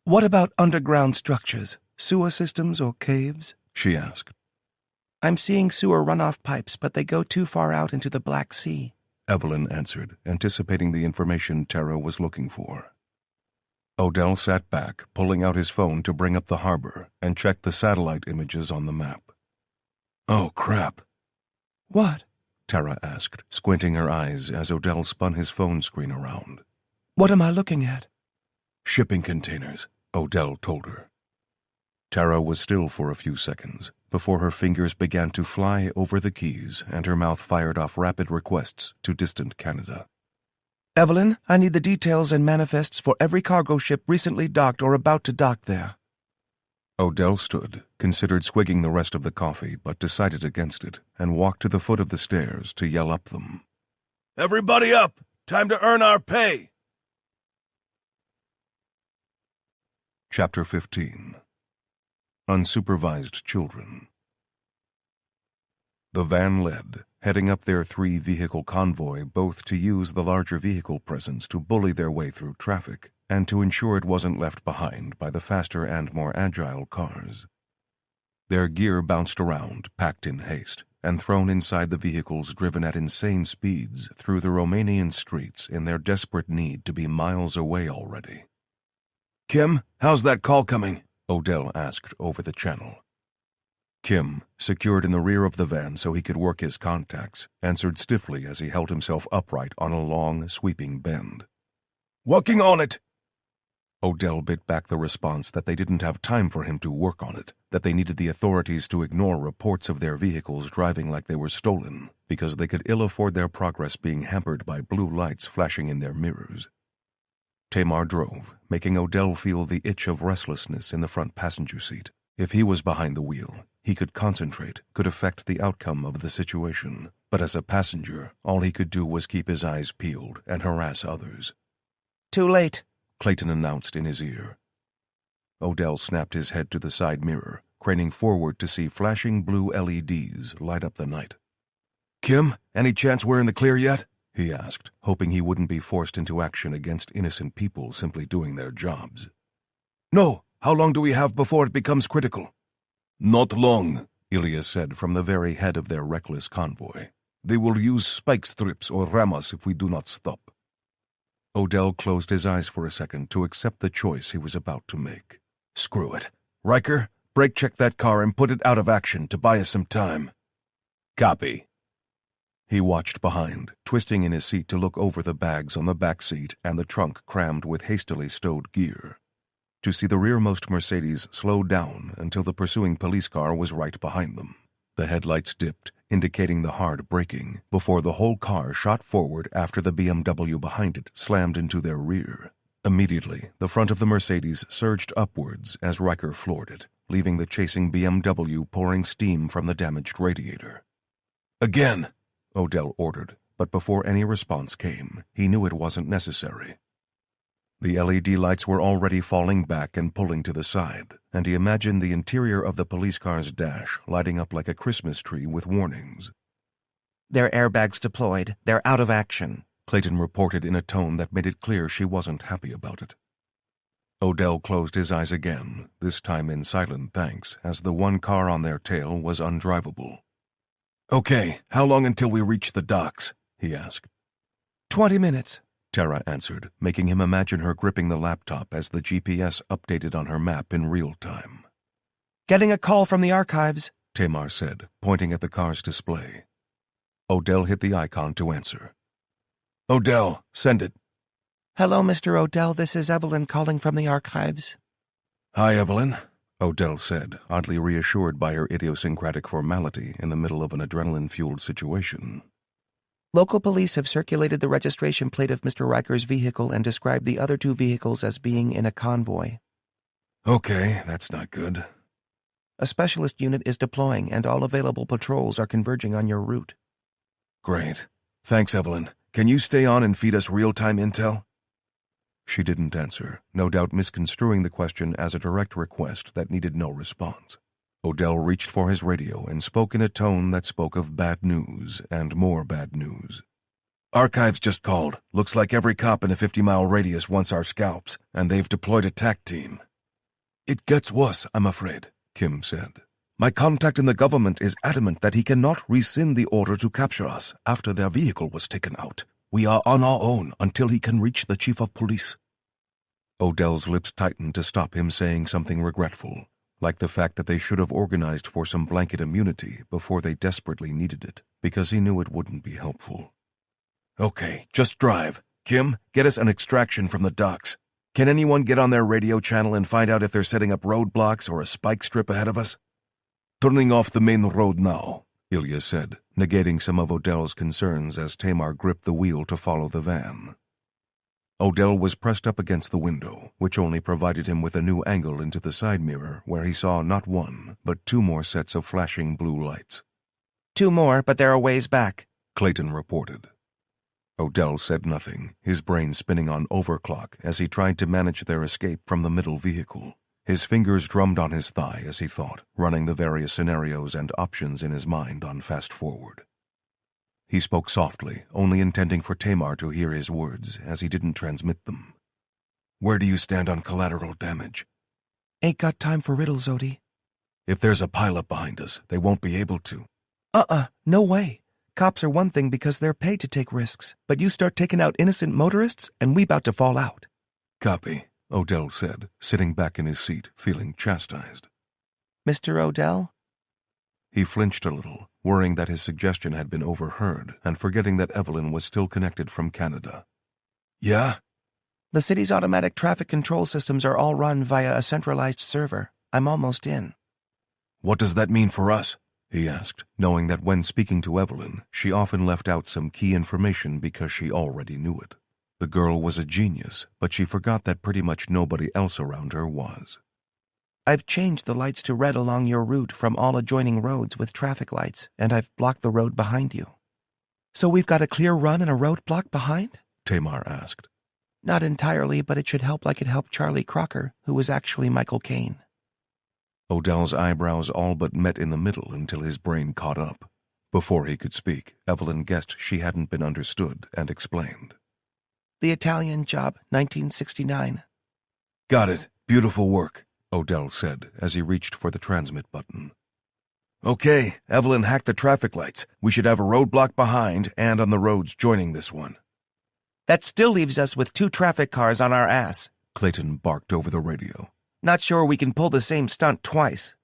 What about underground structures, sewer systems or caves? She asked. I'm seeing sewer runoff pipes, but they go too far out into the Black Sea. Evelyn answered, anticipating the information Tara was looking for. Odell sat back, pulling out his phone to bring up the harbor, and checked the satellite images on the map. Oh, crap. What? Tara asked, squinting her eyes as Odell spun his phone screen around. What am I looking at? Shipping containers, Odell told her. Tara was still for a few seconds, before her fingers began to fly over the keys and her mouth fired off rapid requests to distant Canada. Evelyn, I need the details and manifests for every cargo ship recently docked or about to dock there. Odell stood, considered swigging the rest of the coffee, but decided against it, and walked to the foot of the stairs to yell up them. Everybody up! Time to earn our pay! Chapter 15. Unsupervised Children. The van led, heading up their 3-vehicle convoy, both to use the larger vehicle presence to bully their way through traffic, and to ensure it wasn't left behind by the faster and more agile cars. Their gear bounced around, packed in haste, and thrown inside the vehicles driven at insane speeds through the Romanian streets in their desperate need to be miles away already. Kim, how's that call coming? Odell asked over the channel. Kim, secured in the rear of the van so he could work his contacts, answered stiffly as he held himself upright on a long, sweeping bend. Working on it! Odell bit back the response that they didn't have time for him to work on it, that they needed the authorities to ignore reports of their vehicles driving like they were stolen, because they could ill afford their progress being hampered by blue lights flashing in their mirrors. Tamar drove, making Odell feel the itch of restlessness in the front passenger seat. If he was behind the wheel, he could concentrate, could affect the outcome of the situation. But as a passenger, all he could do was keep his eyes peeled and harass others. Too late, Clayton announced in his ear. Odell snapped his head to the side mirror, craning forward to see flashing blue LEDs light up the night. Kim, any chance we're in the clear yet? He asked, hoping he wouldn't be forced into action against innocent people simply doing their jobs. No. How long do we have before it becomes critical? Not long, Ilya said from the very head of their reckless convoy. They will use spike strips or ram us if we do not stop. Odell closed his eyes for a second to accept the choice he was about to make. Screw it. Riker, brake check that car and put it out of action to buy us some time. Copy. He watched behind, twisting in his seat to look over the bags on the back seat and the trunk crammed with hastily stowed gear, to see the rearmost Mercedes slow down until the pursuing police car was right behind them. The headlights dipped, indicating the hard braking, before the whole car shot forward after the BMW behind it slammed into their rear. Immediately, the front of the Mercedes surged upwards as Riker floored it, leaving the chasing BMW pouring steam from the damaged radiator. Again, Odell ordered, but before any response came, he knew it wasn't necessary. The LED lights were already falling back and pulling to the side, and he imagined the interior of the police car's dash lighting up like a Christmas tree with warnings. Their airbags deployed. They're out of action, Clayton reported in a tone that made it clear she wasn't happy about it. Odell closed his eyes again, this time in silent thanks, as the one car on their tail was undrivable. Okay, how long until we reach the docks? He asked. 20 minutes. Tara answered, making him imagine her gripping the laptop as the GPS updated on her map in real time. Getting a call from the archives, Tamar said, pointing at the car's display. Odell hit the icon to answer. Odell, send it. Hello, Mr. Odell. This is Evelyn calling from the archives. Hi, Evelyn, Odell said, oddly reassured by her idiosyncratic formality in the middle of an adrenaline-fueled situation. Local police have circulated the registration plate of Mr. Riker's vehicle and described the other two vehicles as being in a convoy. Okay, that's not good. A specialist unit is deploying, and all available patrols are converging on your route. Great. Thanks, Evelyn. Can you stay on and feed us real-time intel? She didn't answer, no doubt misconstruing the question as a direct request that needed no response. Odell reached for his radio and spoke in a tone that spoke of bad news and more bad news. Archives just called. Looks like every cop in a 50-mile radius wants our scalps, and they've deployed a TAC team. It gets worse, I'm afraid, Kim said. My contact in the government is adamant that he cannot rescind the order to capture us after their vehicle was taken out. We are on our own until he can reach the chief of police. Odell's lips tightened to stop him saying something regretful, like the fact that they should have organized for some blanket immunity before they desperately needed it, because he knew it wouldn't be helpful. Okay, just drive. Kim, get us an extraction from the docks. Can anyone get on their radio channel and find out if they're setting up roadblocks or a spike strip ahead of us? Turning off the main road now, Ilya said, negating some of Odell's concerns as Tamar gripped the wheel to follow the van. Odell was pressed up against the window, which only provided him with a new angle into the side mirror where he saw not one, but two more sets of flashing blue lights. 2 more, but they're a ways back, Clayton reported. Odell said nothing, his brain spinning on overclock as he tried to manage their escape from the middle vehicle. His fingers drummed on his thigh as he thought, running the various scenarios and options in his mind on fast forward. He spoke softly, only intending for Tamar to hear his words, as he didn't transmit them. Where do you stand on collateral damage? Ain't got time for riddles, Odie. If there's a pileup behind us, they won't be able to. No way. Cops are one thing because they're paid to take risks, but you start taking out innocent motorists, and we bout to fall out. Copy, Odell said, sitting back in his seat, feeling chastised. Mr. Odell? He flinched a little, worrying that his suggestion had been overheard and forgetting that Evelyn was still connected from Canada. Yeah? The city's automatic traffic control systems are all run via a centralized server. I'm almost in. What does that mean for us? He asked, knowing that when speaking to Evelyn, she often left out some key information because she already knew it. The girl was a genius, but she forgot that pretty much nobody else around her was. I've changed the lights to red along your route from all adjoining roads with traffic lights, and I've blocked the road behind you. So we've got a clear run and a roadblock behind? Tamar asked. Not entirely, but it should help like it helped Charlie Crocker, who was actually Michael Caine. Odell's eyebrows all but met in the middle until his brain caught up. Before he could speak, Evelyn guessed she hadn't been understood and explained. The Italian job, 1969. Got it. Beautiful work, Odell said as he reached for the transmit button. Okay, Evelyn hacked the traffic lights. We should have a roadblock behind and on the roads joining this one. That still leaves us with 2 traffic cars on our ass, Clayton barked over the radio. Not sure we can pull the same stunt twice.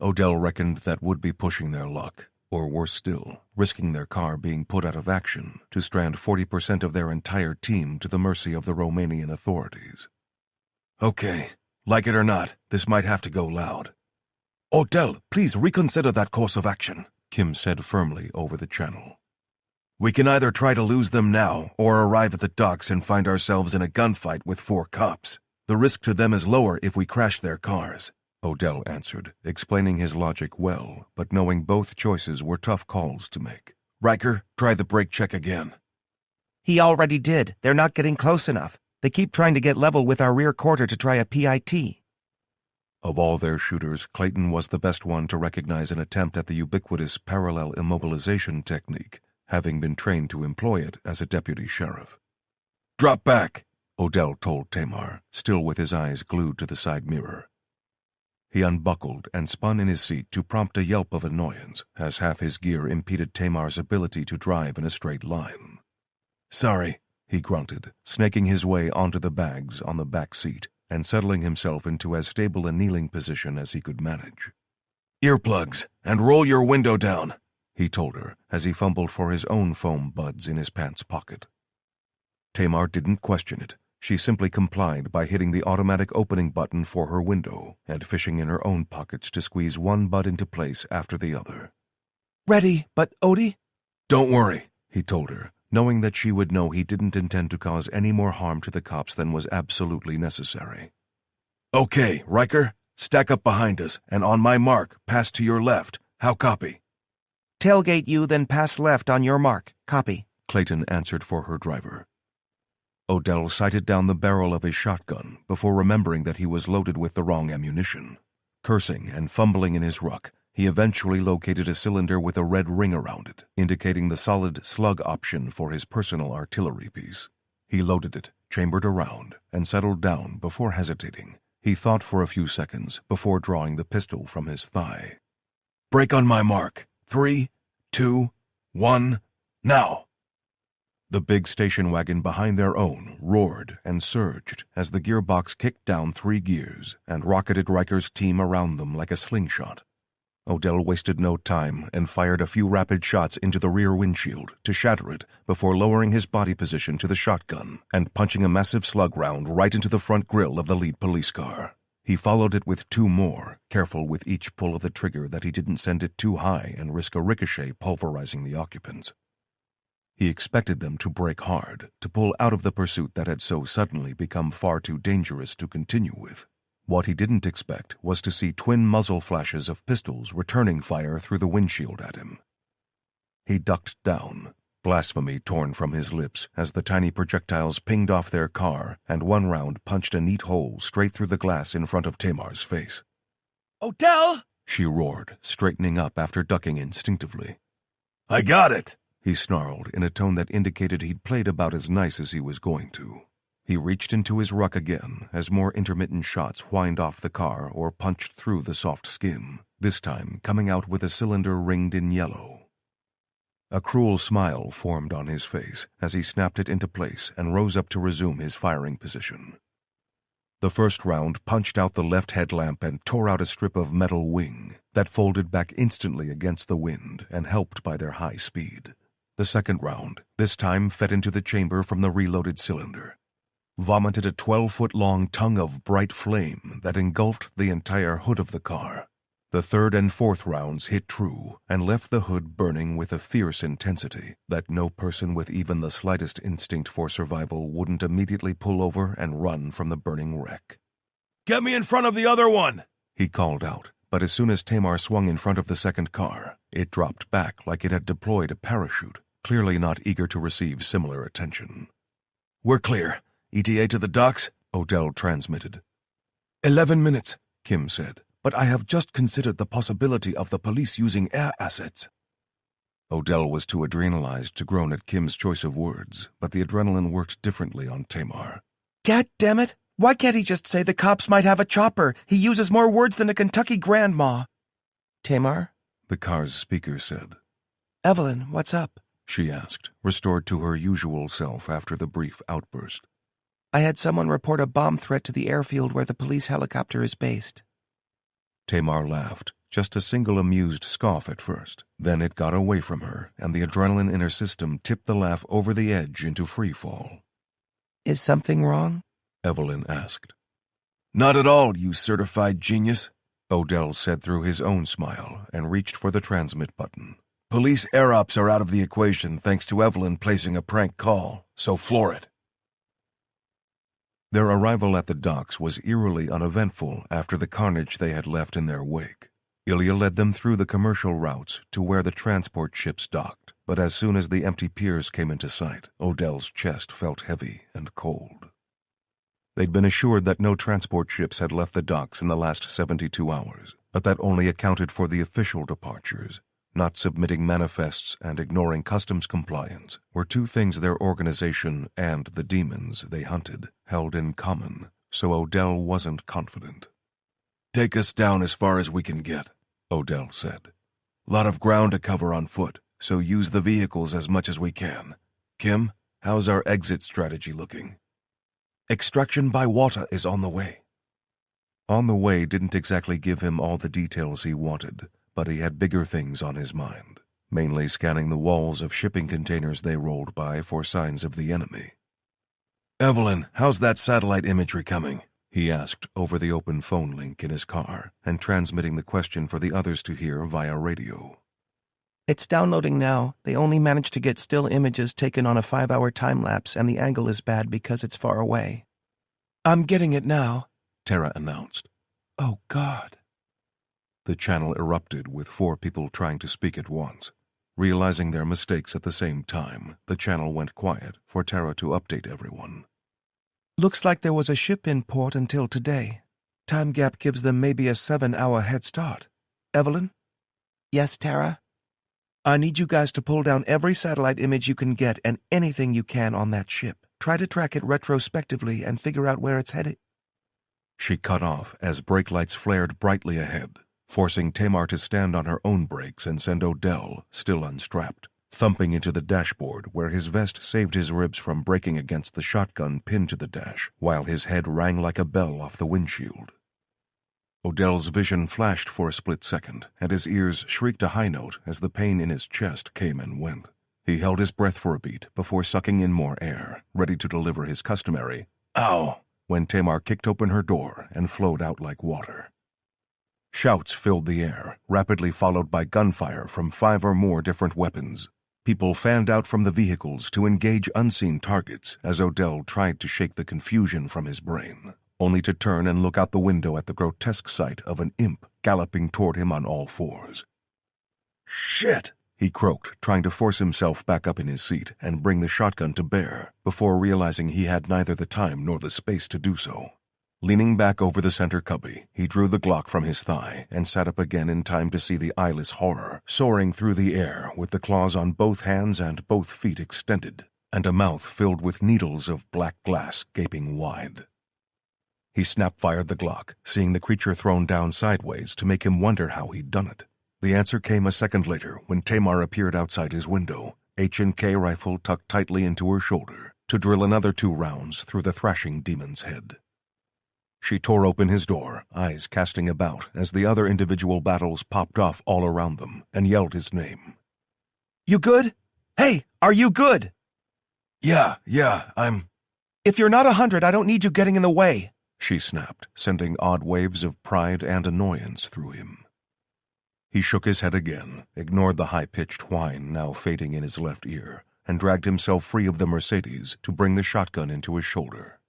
Odell reckoned that would be pushing their luck, or worse still, risking their car being put out of action to strand 40% of their entire team to the mercy of the Romanian authorities. Okay, like it or not, this might have to go loud. Odell, please reconsider that course of action, Kim said firmly over the channel. We can either try to lose them now or arrive at the docks and find ourselves in a gunfight with 4 cops. The risk to them is lower if we crash their cars, Odell answered, explaining his logic well, but knowing both choices were tough calls to make. Riker, try the brake check again. He already did. They're not getting close enough. They keep trying to get level with our rear quarter to try a PIT. Of all their shooters, Clayton was the best one to recognize an attempt at the ubiquitous parallel immobilization technique, having been trained to employ it as a deputy sheriff. Drop back, Odell told Tamar, still with his eyes glued to the side mirror. He unbuckled and spun in his seat to prompt a yelp of annoyance as half his gear impeded Tamar's ability to drive in a straight line. Sorry, he grunted, snaking his way onto the bags on the back seat and settling himself into as stable a kneeling position as he could manage. Earplugs, and roll your window down, he told her as he fumbled for his own foam buds in his pants pocket. Tamar didn't question it. She simply complied by hitting the automatic opening button for her window and fishing in her own pockets to squeeze one bud into place after the other. Ready, but Odie? Don't worry, he told her, knowing that she would know he didn't intend to cause any more harm to the cops than was absolutely necessary. Okay, Riker, stack up behind us, and on my mark, pass to your left. How copy? Tailgate you, then pass left on your mark. Copy, Clayton answered for her driver. Odell sighted down the barrel of his shotgun before remembering that he was loaded with the wrong ammunition. Cursing and fumbling in his ruck, he eventually located a cylinder with a red ring around it, indicating the solid slug option for his personal artillery piece. He loaded it, chambered around, and settled down before hesitating, He thought for a few seconds before drawing the pistol from his thigh. Break on my mark. 3, 2, 1, now! The big station wagon behind their own roared and surged as the gearbox kicked down 3 gears and rocketed Riker's team around them like a slingshot. Odell wasted no time and fired a few rapid shots into the rear windshield to shatter it before lowering his body position to the shotgun and punching a massive slug round right into the front grille of the lead police car. He followed it with 2 more, careful with each pull of the trigger that he didn't send it too high and risk a ricochet pulverizing the occupants. He expected them to brake hard, to pull out of the pursuit that had so suddenly become far too dangerous to continue with. What he didn't expect was to see twin muzzle flashes of pistols returning fire through the windshield at him. He ducked down, blasphemy torn from his lips as the tiny projectiles pinged off their car and one round punched a neat hole straight through the glass in front of Tamar's face. Odell! She roared, straightening up after ducking instinctively. I got it! He snarled in a tone that indicated he'd played about as nice as he was going to. He reached into his ruck again as more intermittent shots whined off the car or punched through the soft skin, this time coming out with a cylinder ringed in yellow. A cruel smile formed on his face as he snapped it into place and rose up to resume his firing position. The first round punched out the left headlamp and tore out a strip of metal wing that folded back instantly against the wind and helped by their high speed. The second round, this time fed into the chamber from the reloaded cylinder, vomited a 12-foot-long tongue of bright flame that engulfed the entire hood of the car. The third and fourth rounds hit true and left the hood burning with a fierce intensity that no person with even the slightest instinct for survival wouldn't immediately pull over and run from the burning wreck. Get me in front of the other one! He called out, but as soon as Tamar swung in front of the second car, it dropped back like it had deployed a parachute, clearly not eager to receive similar attention. We're clear. ETA to the docks? Odell transmitted. 11 minutes, Kim said, but I have just considered the possibility of the police using air assets. Odell was too adrenalized to groan at Kim's choice of words, but the adrenaline worked differently on Tamar. God damn it! Why can't he just say the cops might have a chopper? He uses more words than a Kentucky grandma. Tamar? The car's speaker said. Evelyn, what's up? She asked, restored to her usual self after the brief outburst. I had someone report a bomb threat to the airfield where the police helicopter is based. Tamar laughed, just a single amused scoff at first. Then it got away from her, and the adrenaline in her system tipped the laugh over the edge into free fall. Is something wrong? Evelyn asked. Not at all, you certified genius, Odell said through his own smile and reached for the transmit button. Police air ops are out of the equation thanks to Evelyn placing a prank call, so floor it. Their arrival at the docks was eerily uneventful after the carnage they had left in their wake. Ilya led them through the commercial routes to where the transport ships docked, but as soon as the empty piers came into sight, Odell's chest felt heavy and cold. They'd been assured that no transport ships had left the docks in the last 72 hours, but that only accounted for the official departures. Not submitting manifests and ignoring customs compliance were two things their organization and the demons they hunted held in common, so Odell wasn't confident. Take us down as far as we can get, Odell said. Lot of ground to cover on foot, so use the vehicles as much as we can. Kim, how's our exit strategy looking? Extraction by water is on the way. On the way didn't exactly give him all the details he wanted, but he had bigger things on his mind, mainly scanning the walls of shipping containers they rolled by for signs of the enemy. Evelyn, how's that satellite imagery coming? He asked over the open phone link in his car and transmitting the question for the others to hear via radio. It's downloading now. They only managed to get still images taken on a 5-hour time-lapse, and the angle is bad because it's far away. I'm getting it now, Tara announced. Oh, God. The channel erupted with 4 people trying to speak at once. Realizing their mistakes at the same time, the channel went quiet for Tara to update everyone. Looks like there was a ship in port until today. Time gap gives them maybe a 7-hour head start. Evelyn? Yes, Tara? I need you guys to pull down every satellite image you can get and anything you can on that ship. Try to track it retrospectively and figure out where it's headed. She cut off as brake lights flared brightly ahead, forcing Tamar to stand on her own brakes and send Odell, still unstrapped, thumping into the dashboard where his vest saved his ribs from breaking against the shotgun pinned to the dash, while his head rang like a bell off the windshield. Odell's vision flashed for a split second, and his ears shrieked a high note as the pain in his chest came and went. He held his breath for a beat before sucking in more air, ready to deliver his customary, "Ow!" when Tamar kicked open her door and flowed out like water. Shouts filled the air, rapidly followed by gunfire from 5 or more different weapons. People fanned out from the vehicles to engage unseen targets as Odell tried to shake the confusion from his brain, only to turn and look out the window at the grotesque sight of an imp galloping toward him on all fours. "Shit!" he croaked, trying to force himself back up in his seat and bring the shotgun to bear, before realizing he had neither the time nor the space to do so. Leaning back over the center cubby, he drew the Glock from his thigh and sat up again in time to see the eyeless horror soaring through the air with the claws on both hands and both feet extended, and a mouth filled with needles of black glass gaping wide. He snap-fired the Glock, seeing the creature thrown down sideways to make him wonder how he'd done it. The answer came a second later when Tamar appeared outside his window, H&K rifle tucked tightly into her shoulder, to drill another 2 rounds through the thrashing demon's head. She tore open his door, eyes casting about as the other individual battles popped off all around them, and yelled his name. "You good? Hey, are you good?" Yeah, I'm..." "If you're not 100, I don't need you getting in the way," she snapped, sending odd waves of pride and annoyance through him. He shook his head again, ignored the high-pitched whine now fading in his left ear, and dragged himself free of the Mercedes to bring the shotgun into his shoulder.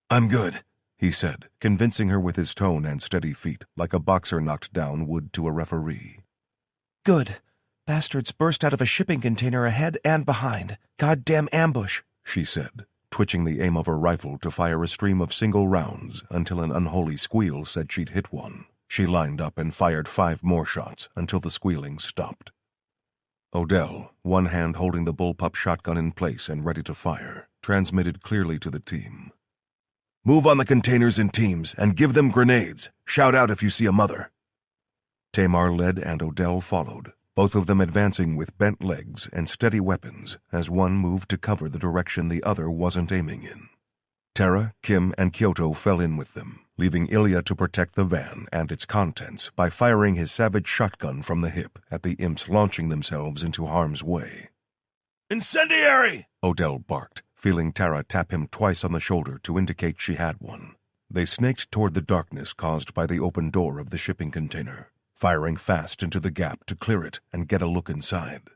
"I'm good," he said, convincing her with his tone and steady feet, like a boxer knocked down would to a referee. "Good. Bastards burst out of a shipping container ahead and behind. Goddamn ambush," she said, twitching the aim of her rifle to fire a stream of single rounds until an unholy squeal said she'd hit one. She lined up and fired 5 more shots until the squealing stopped. Odell, one hand holding the bullpup shotgun in place and ready to fire, transmitted clearly to the team. "Move on the containers in teams and give them grenades. Shout out if you see a mother." Tamar led and Odell followed, both of them advancing with bent legs and steady weapons as one moved to cover the direction the other wasn't aiming in. Tara, Kim, and Kyoto fell in with them, leaving Ilya to protect the van and its contents by firing his savage shotgun from the hip at the imps launching themselves into harm's way. "Incendiary!" Odell barked, feeling Tara tap him twice on the shoulder to indicate she had one. They snaked toward the darkness caused by the open door of the shipping container, firing fast into the gap to clear it and get a look inside.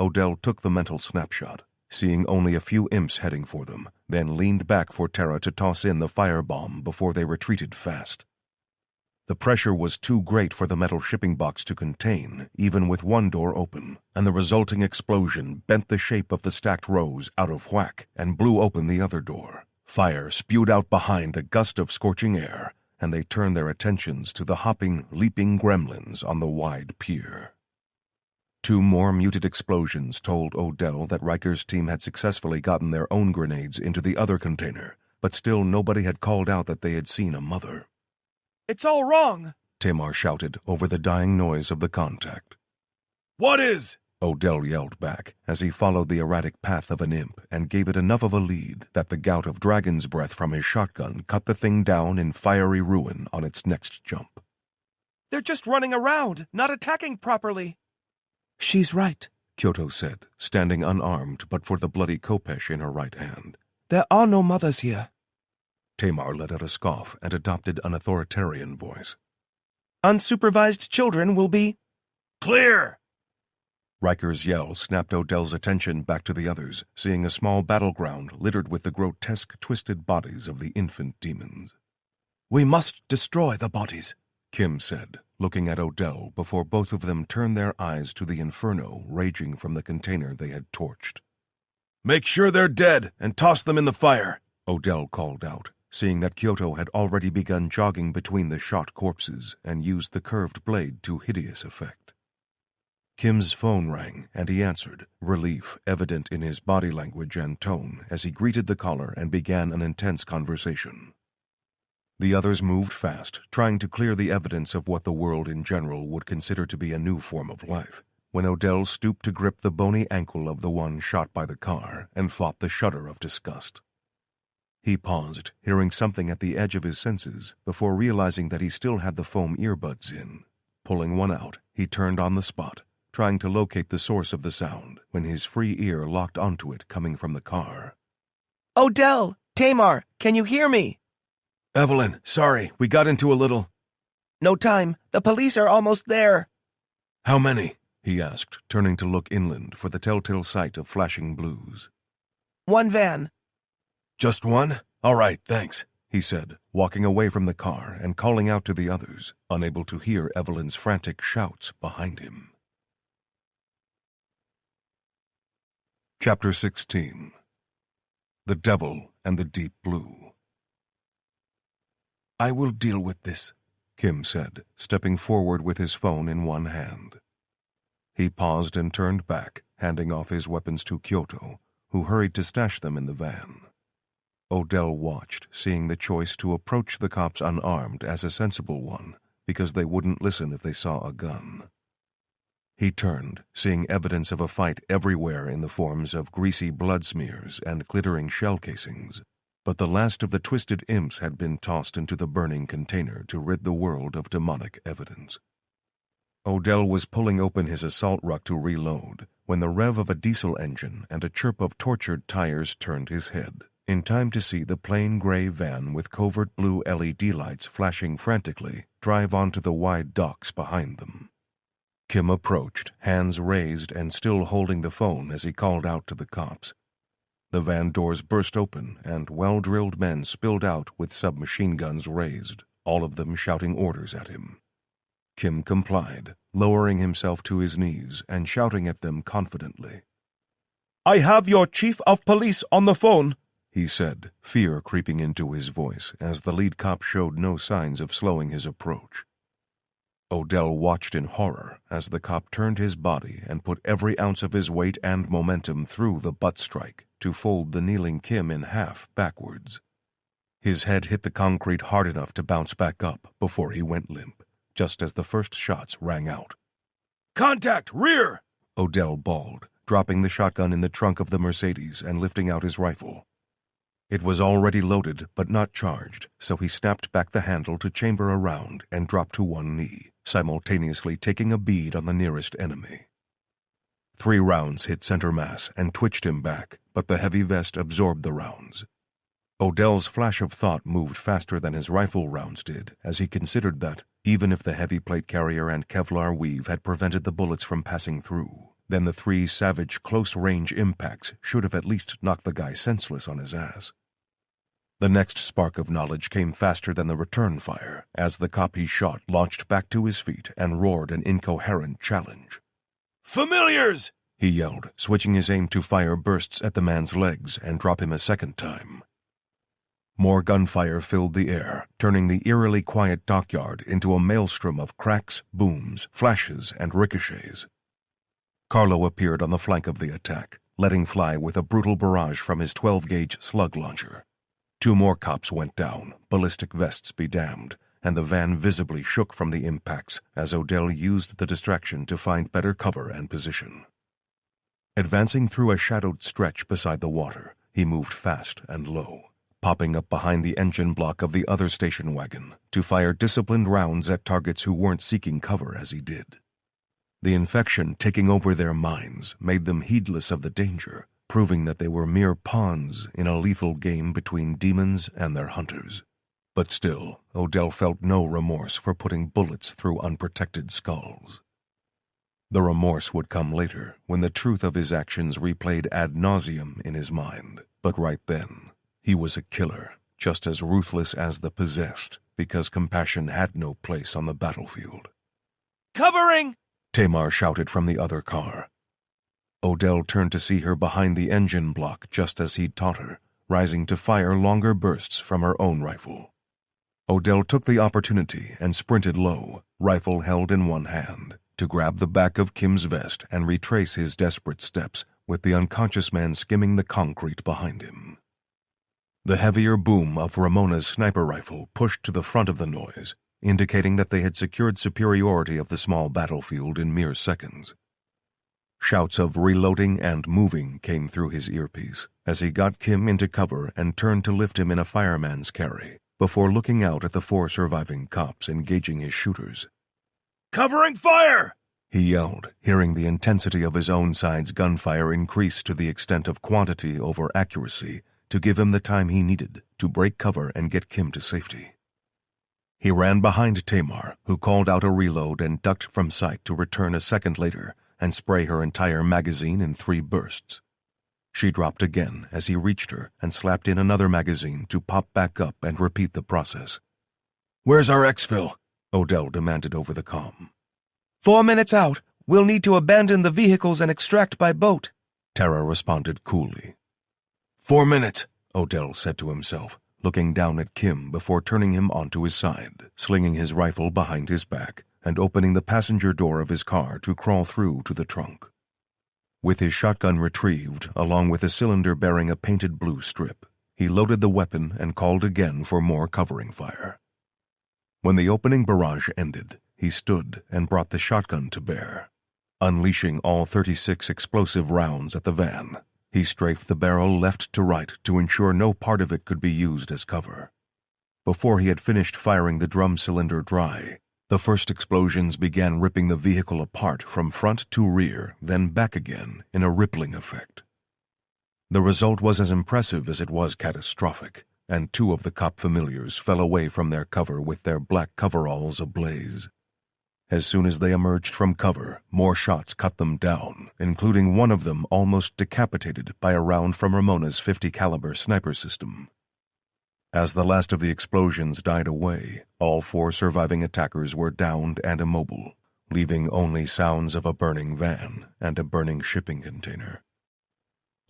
Odell took the mental snapshot, seeing only a few imps heading for them, then leaned back for Tara to toss in the firebomb before they retreated fast. The pressure was too great for the metal shipping box to contain, even with one door open, and the resulting explosion bent the shape of the stacked rows out of whack and blew open the other door. Fire spewed out behind a gust of scorching air, and they turned their attentions to the hopping, leaping gremlins on the wide pier. 2 more muted explosions told Odell that Riker's team had successfully gotten their own grenades into the other container, but still nobody had called out that they had seen a mother. "It's all wrong," Tamar shouted over the dying noise of the contact. "What is?" Odell yelled back as he followed the erratic path of an imp and gave it enough of a lead that the gout of dragon's breath from his shotgun cut the thing down in fiery ruin on its next jump. "They're just running around, not attacking properly." "She's right," Kyoto said, standing unarmed but for the bloody khopesh in her right hand. "There are no mothers here." Tamar let out a scoff and adopted an authoritarian voice. "Unsupervised children will be..." "Clear!" Riker's yell snapped Odell's attention back to the others, seeing a small battleground littered with the grotesque, twisted bodies of the infant demons. "We must destroy the bodies," Kim said, looking at Odell before both of them turned their eyes to the inferno raging from the container they had torched. "Make sure they're dead and toss them in the fire," Odell called out, seeing that Kyoto had already begun jogging between the shot corpses and used the curved blade to hideous effect. Kim's phone rang, and he answered, relief evident in his body language and tone as he greeted the caller and began an intense conversation. The others moved fast, trying to clear the evidence of what the world in general would consider to be a new form of life, when Odell stooped to grip the bony ankle of the one shot by the car and fought the shudder of disgust. He paused, hearing something at the edge of his senses, before realizing that he still had the foam earbuds in. Pulling one out, he turned on the spot, trying to locate the source of the sound, when his free ear locked onto it coming from the car. Odell! Tamar! Can you hear me? Evelyn, sorry, we got into a little... No time. The police are almost there. How many? He asked, turning to look inland for the telltale sight of flashing blues. One van. Just one? All right, thanks, he said, walking away from the car and calling out to the others, unable to hear Evelyn's frantic shouts behind him. Chapter 16. The Devil and the Deep Blue. "I will deal with this," Kim said, stepping forward with his phone in one hand. He paused and turned back, handing off his weapons to Kyoto, who hurried to stash them in the van. Odell watched, seeing the choice to approach the cops unarmed as a sensible one, because they wouldn't listen if they saw a gun. He turned, seeing evidence of a fight everywhere in the forms of greasy blood smears and glittering shell casings, but the last of the twisted imps had been tossed into the burning container to rid the world of demonic evidence. Odell was pulling open his assault ruck to reload when the rev of a diesel engine and a chirp of tortured tires turned his head, in time to see the plain gray van with covert blue LED lights flashing frantically drive onto the wide docks behind them. Kim approached, hands raised and still holding the phone as he called out to the cops. The van doors burst open and well-drilled men spilled out with submachine guns raised, all of them shouting orders at him. Kim complied, lowering himself to his knees and shouting at them confidently. "I have your chief of police on the phone," he said, fear creeping into his voice as the lead cop showed no signs of slowing his approach. Odell watched in horror as the cop turned his body and put every ounce of his weight and momentum through the butt strike to fold the kneeling Kim in half backwards. His head hit the concrete hard enough to bounce back up before he went limp, just as the first shots rang out. "Contact! Rear!" Odell bawled, dropping the shotgun in the trunk of the Mercedes and lifting out his rifle. It was already loaded but not charged, so he snapped back the handle to chamber a round and dropped to one knee, simultaneously taking a bead on the nearest enemy. 3 rounds hit center mass and twitched him back, but the heavy vest absorbed the rounds. Odell's flash of thought moved faster than his rifle rounds did, as he considered that, even if the heavy plate carrier and Kevlar weave had prevented the bullets from passing through, then the 3 savage close-range impacts should have at least knocked the guy senseless on his ass. The next spark of knowledge came faster than the return fire, as the cop he shot launched back to his feet and roared an incoherent challenge. "Familiars!" he yelled, switching his aim to fire bursts at the man's legs and drop him a second time. More gunfire filled the air, turning the eerily quiet dockyard into a maelstrom of cracks, booms, flashes, and ricochets. Carlo appeared on the flank of the attack, letting fly with a brutal barrage from his 12-gauge slug launcher. 2 more cops went down, ballistic vests be damned, and the van visibly shook from the impacts as Odell used the distraction to find better cover and position. Advancing through a shadowed stretch beside the water, he moved fast and low, popping up behind the engine block of the other station wagon to fire disciplined rounds at targets who weren't seeking cover as he did. The infection taking over their minds made them heedless of the danger, proving that they were mere pawns in a lethal game between demons and their hunters. But still, Odell felt no remorse for putting bullets through unprotected skulls. The remorse would come later, when the truth of his actions replayed ad nauseum in his mind. But right then, he was a killer, just as ruthless as the possessed, because compassion had no place on the battlefield. "Covering!" Tamar shouted from the other car. Odell turned to see her behind the engine block just as he'd taught her, rising to fire longer bursts from her own rifle. Odell took the opportunity and sprinted low, rifle held in one hand, to grab the back of Kim's vest and retrace his desperate steps with the unconscious man skimming the concrete behind him. The heavier boom of Ramona's sniper rifle pushed to the front of the noise, indicating that they had secured superiority of the small battlefield in mere seconds. Shouts of reloading and moving came through his earpiece as he got Kim into cover and turned to lift him in a fireman's carry, before looking out at the 4 surviving cops engaging his shooters. "Covering fire!" He yelled, hearing the intensity of his own side's gunfire increase to the extent of quantity over accuracy to give him the time he needed to break cover and get Kim to safety. He ran behind Tamar, who called out a reload and ducked from sight to return a second later and spray her entire magazine in 3 bursts. She dropped again as he reached her and slapped in another magazine to pop back up and repeat the process. "Where's our exfil?" Odell demanded over the comm. 4 minutes out. We'll need to abandon the vehicles and extract by boat, Tara responded coolly. 4 minutes, Odell said to himself, looking down at Kim before turning him onto his side, slinging his rifle behind his back, and opening the passenger door of his car to crawl through to the trunk. With his shotgun retrieved, along with a cylinder bearing a painted blue strip, he loaded the weapon and called again for more covering fire. When the opening barrage ended, he stood and brought the shotgun to bear. Unleashing all 36 explosive rounds at the van, he strafed the barrel left to right to ensure no part of it could be used as cover. Before he had finished firing the drum cylinder dry, the first explosions began ripping the vehicle apart from front to rear, then back again in a rippling effect. The result was as impressive as it was catastrophic, and 2 of the cop familiars fell away from their cover with their black coveralls ablaze. As soon as they emerged from cover, more shots cut them down, including one of them almost decapitated by a round from Ramona's .50 caliber sniper system. As the last of the explosions died away, all 4 surviving attackers were downed and immobile, leaving only sounds of a burning van and a burning shipping container.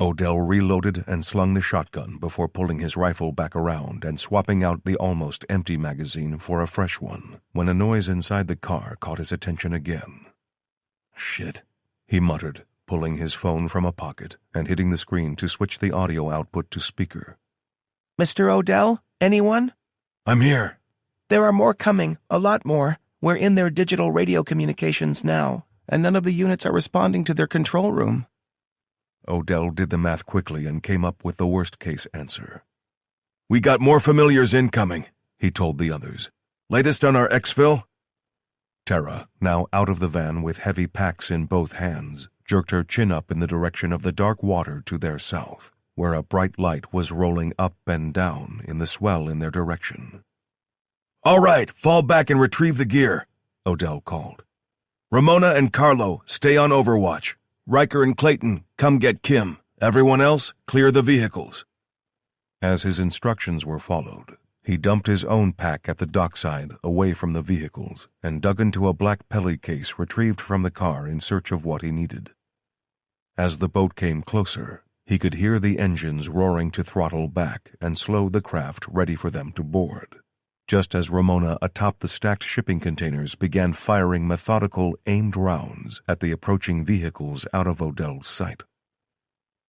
Odell reloaded and slung the shotgun before pulling his rifle back around and swapping out the almost empty magazine for a fresh one, when a noise inside the car caught his attention again. "Shit," he muttered, pulling his phone from a pocket and hitting the screen to switch the audio output to speaker. Mr. Odell, anyone? "I'm here." There are more coming, a lot more. We're in their digital radio communications now, and none of the units are responding to their control room. Odell did the math quickly and came up with the worst-case answer. "We got more familiars incoming," he told the others. "Latest on our exfil?" Tara, now out of the van with heavy packs in both hands, jerked her chin up in the direction of the dark water to their south, where a bright light was rolling up and down in the swell in their direction. "All right, fall back and retrieve the gear," Odell called. "Ramona and Carlo, stay on overwatch. Riker and Clayton, come get Kim. Everyone else, clear the vehicles." As his instructions were followed, he dumped his own pack at the dockside away from the vehicles and dug into a black pelly case retrieved from the car in search of what he needed. As the boat came closer, he could hear the engines roaring to throttle back and slow the craft ready for them to board, just as Ramona atop the stacked shipping containers began firing methodical, aimed rounds at the approaching vehicles out of Odell's sight.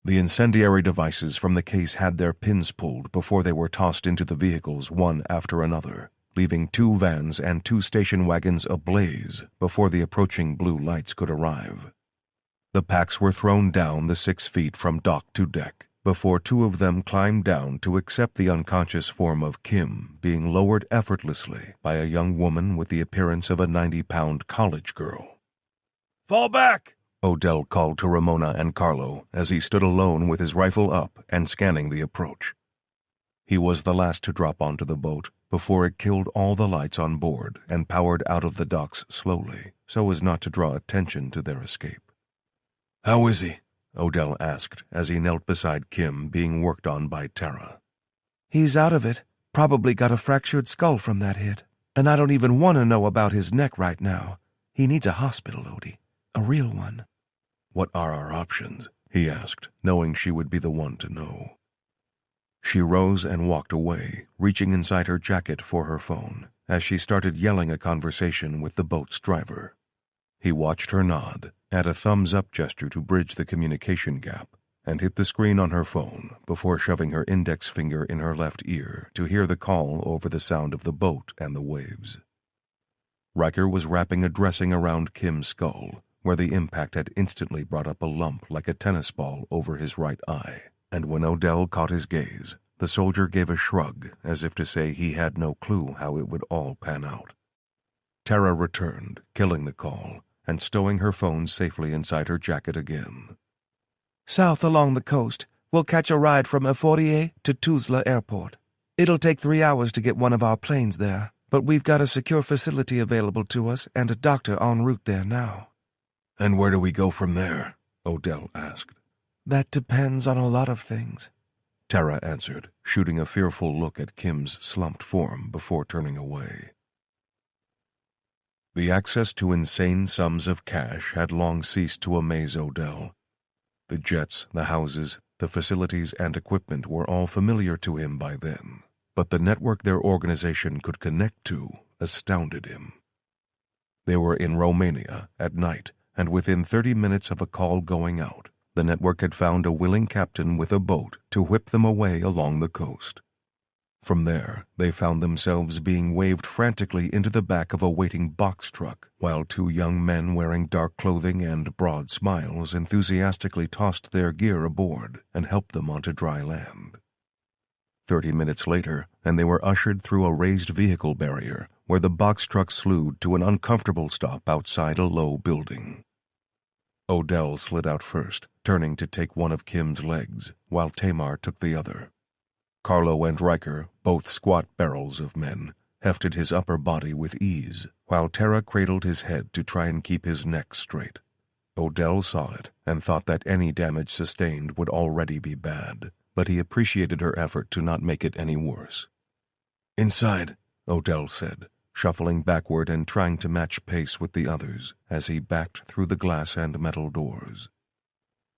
The incendiary devices from the case had their pins pulled before they were tossed into the vehicles one after another, leaving 2 vans and 2 station wagons ablaze before the approaching blue lights could arrive. The packs were thrown down the 6 feet from dock to deck, before 2 of them climbed down to accept the unconscious form of Kim being lowered effortlessly by a young woman with the appearance of a 90-pound college girl. "Fall back!" Odell called to Ramona and Carlo as he stood alone with his rifle up and scanning the approach. He was the last to drop onto the boat before it killed all the lights on board and powered out of the docks slowly so as not to draw attention to their escape. "How is he?" Odell asked as he knelt beside Kim being worked on by Tara. He's out of it. Probably got a fractured skull from that hit. And I don't even want to know about his neck right now. He needs a hospital, Odie. A real one. "What are our options?" he asked, knowing she would be the one to know. She rose and walked away, reaching inside her jacket for her phone, as she started yelling a conversation with the boat's driver. He watched her nod, add a thumbs-up gesture to bridge the communication gap, and hit the screen on her phone before shoving her index finger in her left ear to hear the call over the sound of the boat and the waves. Riker was wrapping a dressing around Kim's skull, where the impact had instantly brought up a lump like a tennis ball over his right eye, and when Odell caught his gaze, the soldier gave a shrug as if to say he had no clue how it would all pan out. Tara returned, killing the call, and stowing her phone safely inside her jacket again. South along the coast, we'll catch a ride from Euphoria to Tuzla Airport. It'll take 3 hours to get one of our planes there, but we've got a secure facility available to us and a doctor en route there now. And where do we go from there? Odell asked. That depends on a lot of things, Tara answered, shooting a fearful look at Kim's slumped form before turning away. The access to insane sums of cash had long ceased to amaze Odell. The jets, the houses, the facilities, and equipment were all familiar to him by then, but the network their organization could connect to astounded him. They were in Romania at night, and within 30 minutes of a call going out, the network had found a willing captain with a boat to whip them away along the coast. From there, they found themselves being waved frantically into the back of a waiting box truck, while 2 young men wearing dark clothing and broad smiles enthusiastically tossed their gear aboard and helped them onto dry land. 30 minutes later, and they were ushered through a raised vehicle barrier where the box truck slewed to an uncomfortable stop outside a low building. Odell slid out first, turning to take one of Kim's legs, while Tamar took the other. Carlo and Riker, both squat barrels of men, hefted his upper body with ease, while Tara cradled his head to try and keep his neck straight. Odell saw it and thought that any damage sustained would already be bad, but he appreciated her effort to not make it any worse. Inside, Odell said, shuffling backward and trying to match pace with the others as he backed through the glass and metal doors.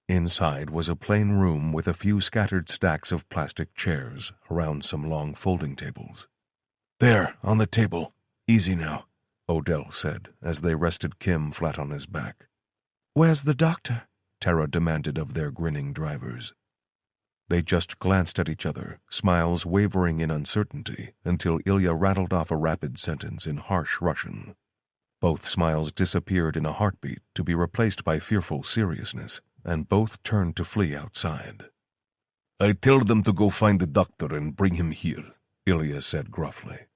Inside was a plain room with a few scattered stacks of plastic chairs around some long folding tables. There, on the table. Easy now, Odell said as they rested Kim flat on his back. Where's the doctor? Tara demanded of their grinning drivers. They just glanced at each other, smiles wavering in uncertainty, until Ilya rattled off a rapid sentence in harsh Russian. Both smiles disappeared in a heartbeat to be replaced by fearful seriousness, and both turned to flee outside. I tell them to go find the doctor and bring him here, Ilya said gruffly.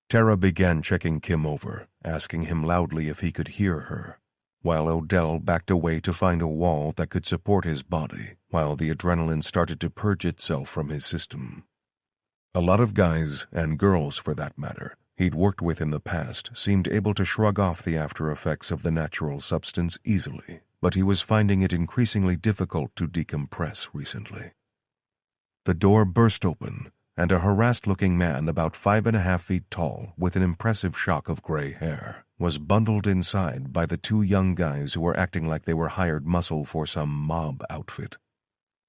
Tara began checking Kim over, asking him loudly if he could hear her, while Odell backed away to find a wall that could support his body, while the adrenaline started to purge itself from his system. A lot of guys, and girls for that matter, he'd worked with in the past seemed able to shrug off the after effects of the natural substance easily, but he was finding it increasingly difficult to decompress recently. The door burst open, and a harassed-looking man about 5.5 feet tall, with an impressive shock of gray hair, was bundled inside by the 2 young guys who were acting like they were hired muscle for some mob outfit.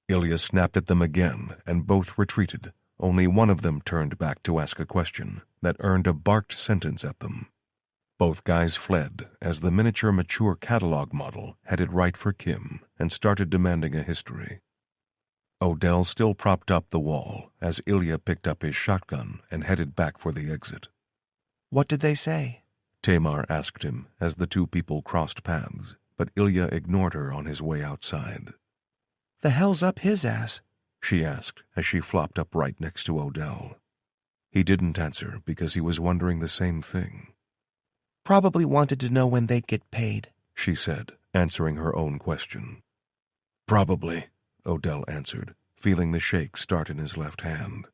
Ilya snapped at them again, and both retreated. Only one of them turned back to ask a question that earned a barked sentence at them. Both guys fled as the miniature mature catalog model headed right for Kim and started demanding a history. Odell still propped up the wall as Ilya picked up his shotgun and headed back for the exit. What did they say? Tamar asked him as the 2 people crossed paths, but Ilya ignored her on his way outside. The hell's up his ass? She asked as she flopped up right next to Odell. He didn't answer because he was wondering the same thing. Probably wanted to know when they'd get paid, she said, answering her own question. Probably, Odell answered, feeling the shake start in his left hand.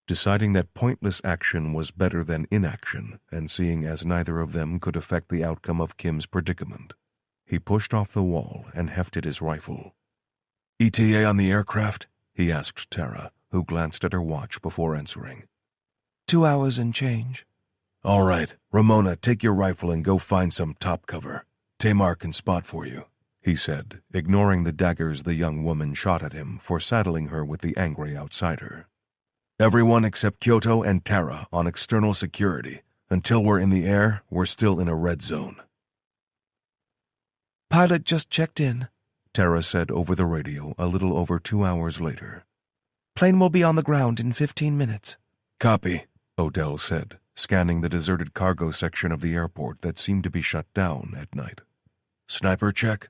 Deciding that pointless action was better than inaction, and seeing as neither of them could affect the outcome of Kim's predicament, he pushed off the wall and hefted his rifle. ETA on the aircraft? He asked Tara, who glanced at her watch before answering. 2 hours and change. All right, Ramona, take your rifle and go find some top cover. Tamar can spot for you, he said, ignoring the daggers the young woman shot at him for saddling her with the angry outsider. Everyone except Kyoto and Tara on external security. Until we're in the air, we're still in a red zone. Pilot just checked in, Tara said over the radio a little over 2 hours later. Plane will be on the ground in 15 minutes. Copy, Odell said, scanning the deserted cargo section of the airport that seemed to be shut down at night. Sniper check?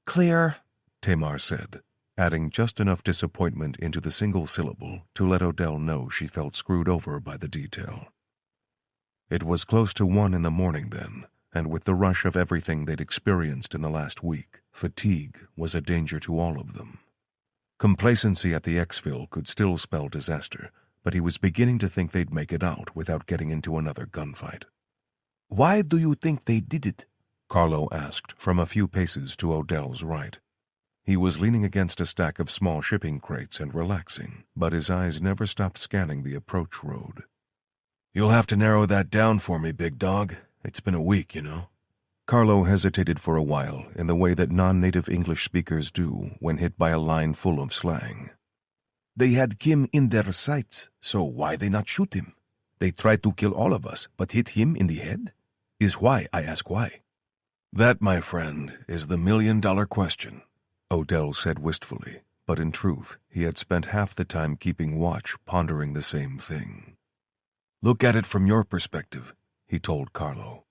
Clear, Tamar said, adding just enough disappointment into the single syllable to let Odell know she felt screwed over by the detail. It was close to 1 in the morning then, and with the rush of everything they'd experienced in the last week, fatigue was a danger to all of them. Complacency at the exfil could still spell disaster, but he was beginning to think they'd make it out without getting into another gunfight. Why do you think they did it? Carlo asked from a few paces to Odell's right. He was leaning against a stack of small shipping crates and relaxing, but his eyes never stopped scanning the approach road. You'll have to narrow that down for me, big dog. It's been a week, you know. Carlo hesitated for a while in the way that non-native English speakers do when hit by a line full of slang. They had Kim in their sights, so why they not shoot him? They tried to kill all of us, but hit him in the head? Is why, I ask why. That, my friend, is the million-dollar question, Odell said wistfully, but in truth, he had spent half the time keeping watch pondering the same thing. Look at it from your perspective, he told Carlo.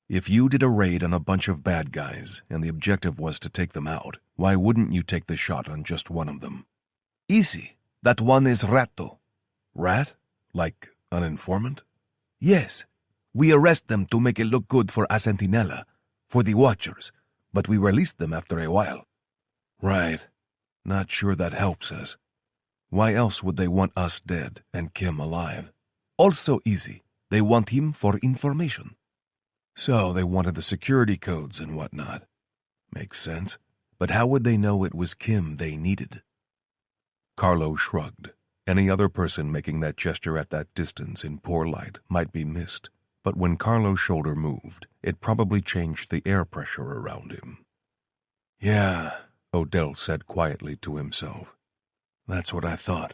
If you did a raid on a bunch of bad guys and the objective was to take them out, why wouldn't you take the shot on just one of them? Easy. That one is Ratto. Rat? Like an informant? Yes. We arrest them to make it look good for a Sentinella, for the Watchers, but we release them after a while. Right. Not sure that helps us. Why else would they want us dead and Kim alive? Also easy. They want him for information. So they wanted the security codes and whatnot. Makes sense. But how would they know it was Kim they needed? Carlo shrugged. Any other person making that gesture at that distance in poor light might be missed, but when Carlo's shoulder moved, it probably changed the air pressure around him. Yeah, Odell said quietly to himself. That's what I thought.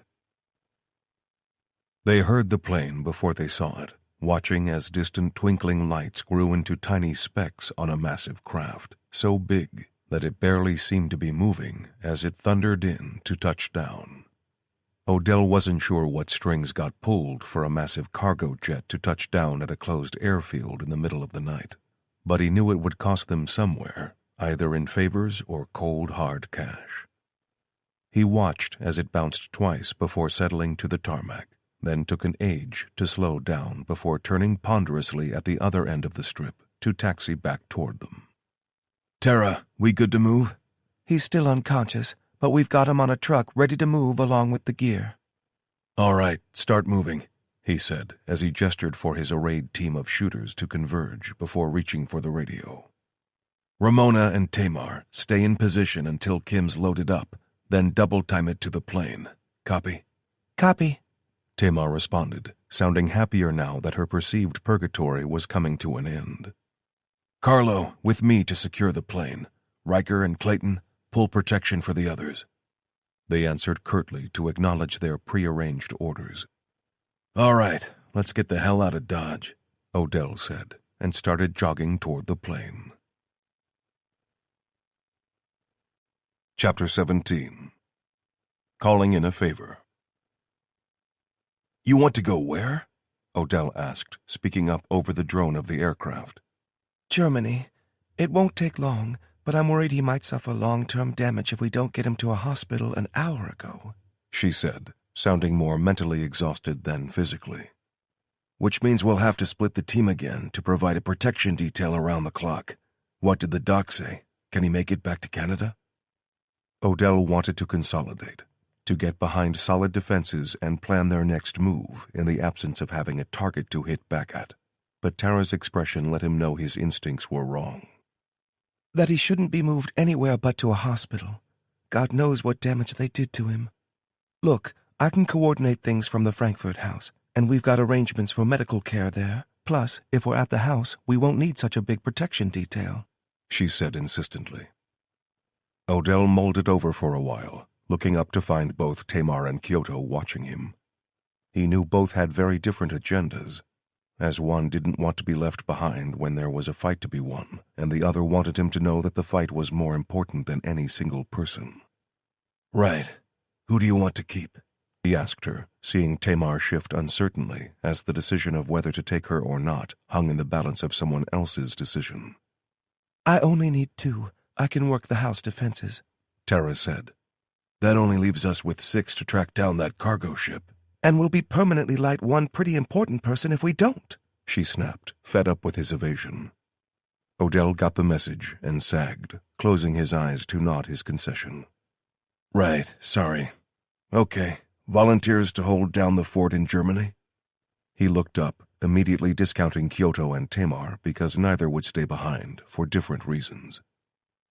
They heard the plane before they saw it, watching as distant twinkling lights grew into tiny specks on a massive craft, so big that it barely seemed to be moving as it thundered in to touch down. Odell wasn't sure what strings got pulled for a massive cargo jet to touch down at a closed airfield in the middle of the night, but he knew it would cost them somewhere, either in favors or cold, hard cash. He watched as it bounced twice before settling to the tarmac, then took an age to slow down before turning ponderously at the other end of the strip to taxi back toward them. Tara, we good to move? He's still unconscious, but we've got him on a truck ready to move along with the gear. All right, start moving, he said as he gestured for his arrayed team of shooters to converge before reaching for the radio. Ramona and Tamar, stay in position until Kim's loaded up, then double time it to the plane. Copy? Copy, Tamar responded, sounding happier now that her perceived purgatory was coming to an end. Carlo, with me to secure the plane. Riker and Clayton, pull protection for the others. They answered curtly to acknowledge their prearranged orders. All right, let's get the hell out of Dodge, Odell said, and started jogging toward the plane. Chapter 17. Calling in a favor. You want to go where? Odell asked, speaking up over the drone of the aircraft. Germany. It won't take long, but I'm worried he might suffer long-term damage if we don't get him to a hospital an hour ago, she said, sounding more mentally exhausted than physically. Which means we'll have to split the team again to provide a protection detail around the clock. What did the doc say? Can he make it back to Canada? Odell wanted to consolidate, to get behind solid defenses and plan their next move in the absence of having a target to hit back at. But Tara's expression let him know his instincts were wrong. That he shouldn't be moved anywhere but to a hospital. God knows what damage they did to him. Look, I can coordinate things from the Frankfurt house, and we've got arrangements for medical care there. Plus, if we're at the house, we won't need such a big protection detail, she said insistently. Odell mulled it over for a while, looking up to find both Tamar and Kyoto watching him. He knew both had very different agendas. as one didn't want to be left behind when there was a fight to be won, and the other wanted him to know that the fight was more important than any single person. Right. Who do you want to keep? He asked her, seeing Tamar shift uncertainly, as the decision of whether to take her or not hung in the balance of someone else's decision. I only need 2. I can work the house defenses, Tara said. That only leaves us with 6 to track down that cargo ship. and we'll be permanently light one pretty important person if we don't, she snapped, fed up with his evasion. Odell got the message and sagged, closing his eyes to nod his concession. Right, sorry. Okay, volunteers to hold down the fort in Germany? He looked up, immediately discounting Kyoto and Tamar because neither would stay behind, for different reasons.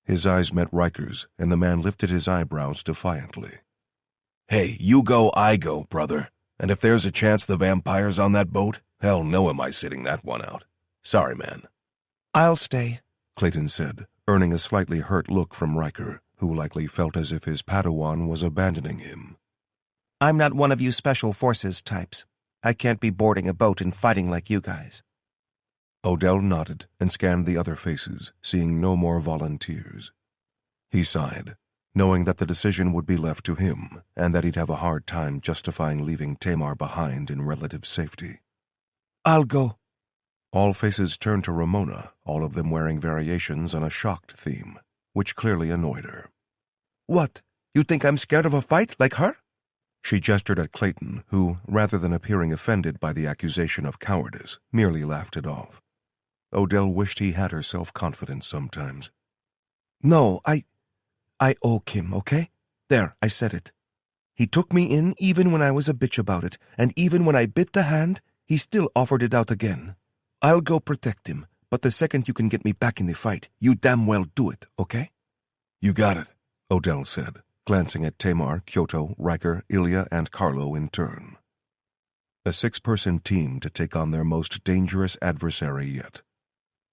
His eyes met Riker's, and the man lifted his eyebrows defiantly. Hey, you go, I go, brother. And if there's a chance the vampire's on that boat, hell no am I sitting that one out. Sorry, man. I'll stay, Clayton said, earning a slightly hurt look from Riker, who likely felt as if his Padawan was abandoning him. I'm not one of you special forces types. I can't be boarding a boat and fighting like you guys. Odell nodded and scanned the other faces, seeing no more volunteers. He sighed, knowing that the decision would be left to him, and that he'd have a hard time justifying leaving Tamar behind in relative safety. I'll go. All faces turned to Ramona, all of them wearing variations on a shocked theme, which clearly annoyed her. What? You think I'm scared of a fight like her? She gestured at Clayton, who, rather than appearing offended by the accusation of cowardice, merely laughed it off. Odell wished he had her self-confidence sometimes. No, I owe Kim, okay? There, I said it. He took me in even when I was a bitch about it, and even when I bit the hand, he still offered it out again. I'll go protect him, but the second you can get me back in the fight, you damn well do it, okay? You got it, Odell said, glancing at Tamar, Kyoto, Riker, Ilya, and Carlo in turn. A 6-person team to take on their most dangerous adversary yet.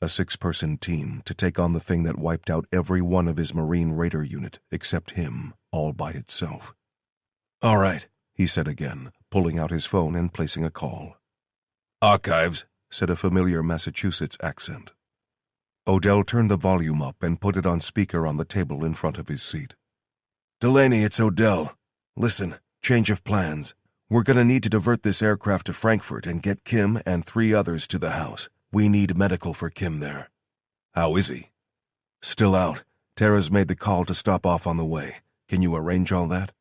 A 6-person team to take on the thing that wiped out every one of his Marine Raider unit except him, all by itself. All right, he said again, pulling out his phone and placing a call. Archives, said a familiar Massachusetts accent. Odell turned the volume up and put it on speaker on the table in front of his seat. Delaney, it's Odell. Listen, change of plans. We're gonna need to divert this aircraft to Frankfurt and get Kim and 3 others to the house. We need medical for Kim there. How is he? Still out. Tara's made the call to stop off on the way. Can you arrange all that?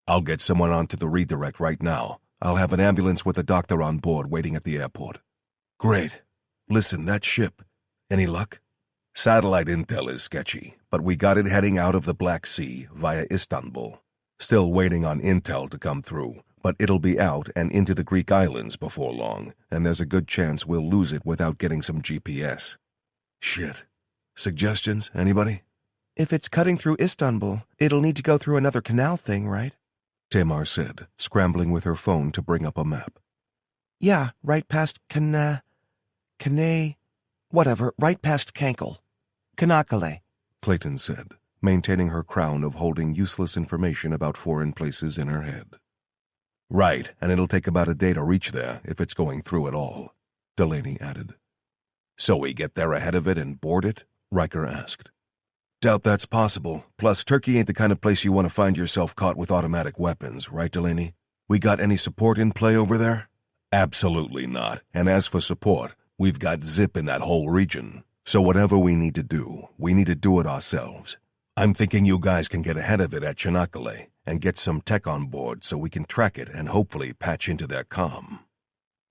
I'll get someone onto the redirect right now. I'll have an ambulance with a doctor on board waiting at the airport. Great. Listen, that ship. Any luck? Satellite intel is sketchy, but we got it heading out of the Black Sea via Istanbul. Still waiting on intel to come through, but it'll be out and into the Greek islands before long, and there's a good chance we'll lose it without getting some GPS. Shit. Suggestions, anybody? If it's cutting through Istanbul, it'll need to go through another canal thing, right? Tamar said, scrambling with her phone to bring up a map. Yeah, right past right past Kankel. Kanakale, Clayton said, maintaining her crown of holding useless information about foreign places in her head. Right, and it'll take about a day to reach there, if it's going through at all, Delaney added. So we get there ahead of it and board it? Riker asked. Doubt that's possible. Plus, Turkey ain't the kind of place you want to find yourself caught with automatic weapons, right, Delaney? We got any support in play over there? Absolutely not. And as for support, we've got zip in that whole region. So whatever we need to do it ourselves. I'm thinking you guys can get ahead of it at Çanakkale and get some tech on board so we can track it and hopefully patch into their comm.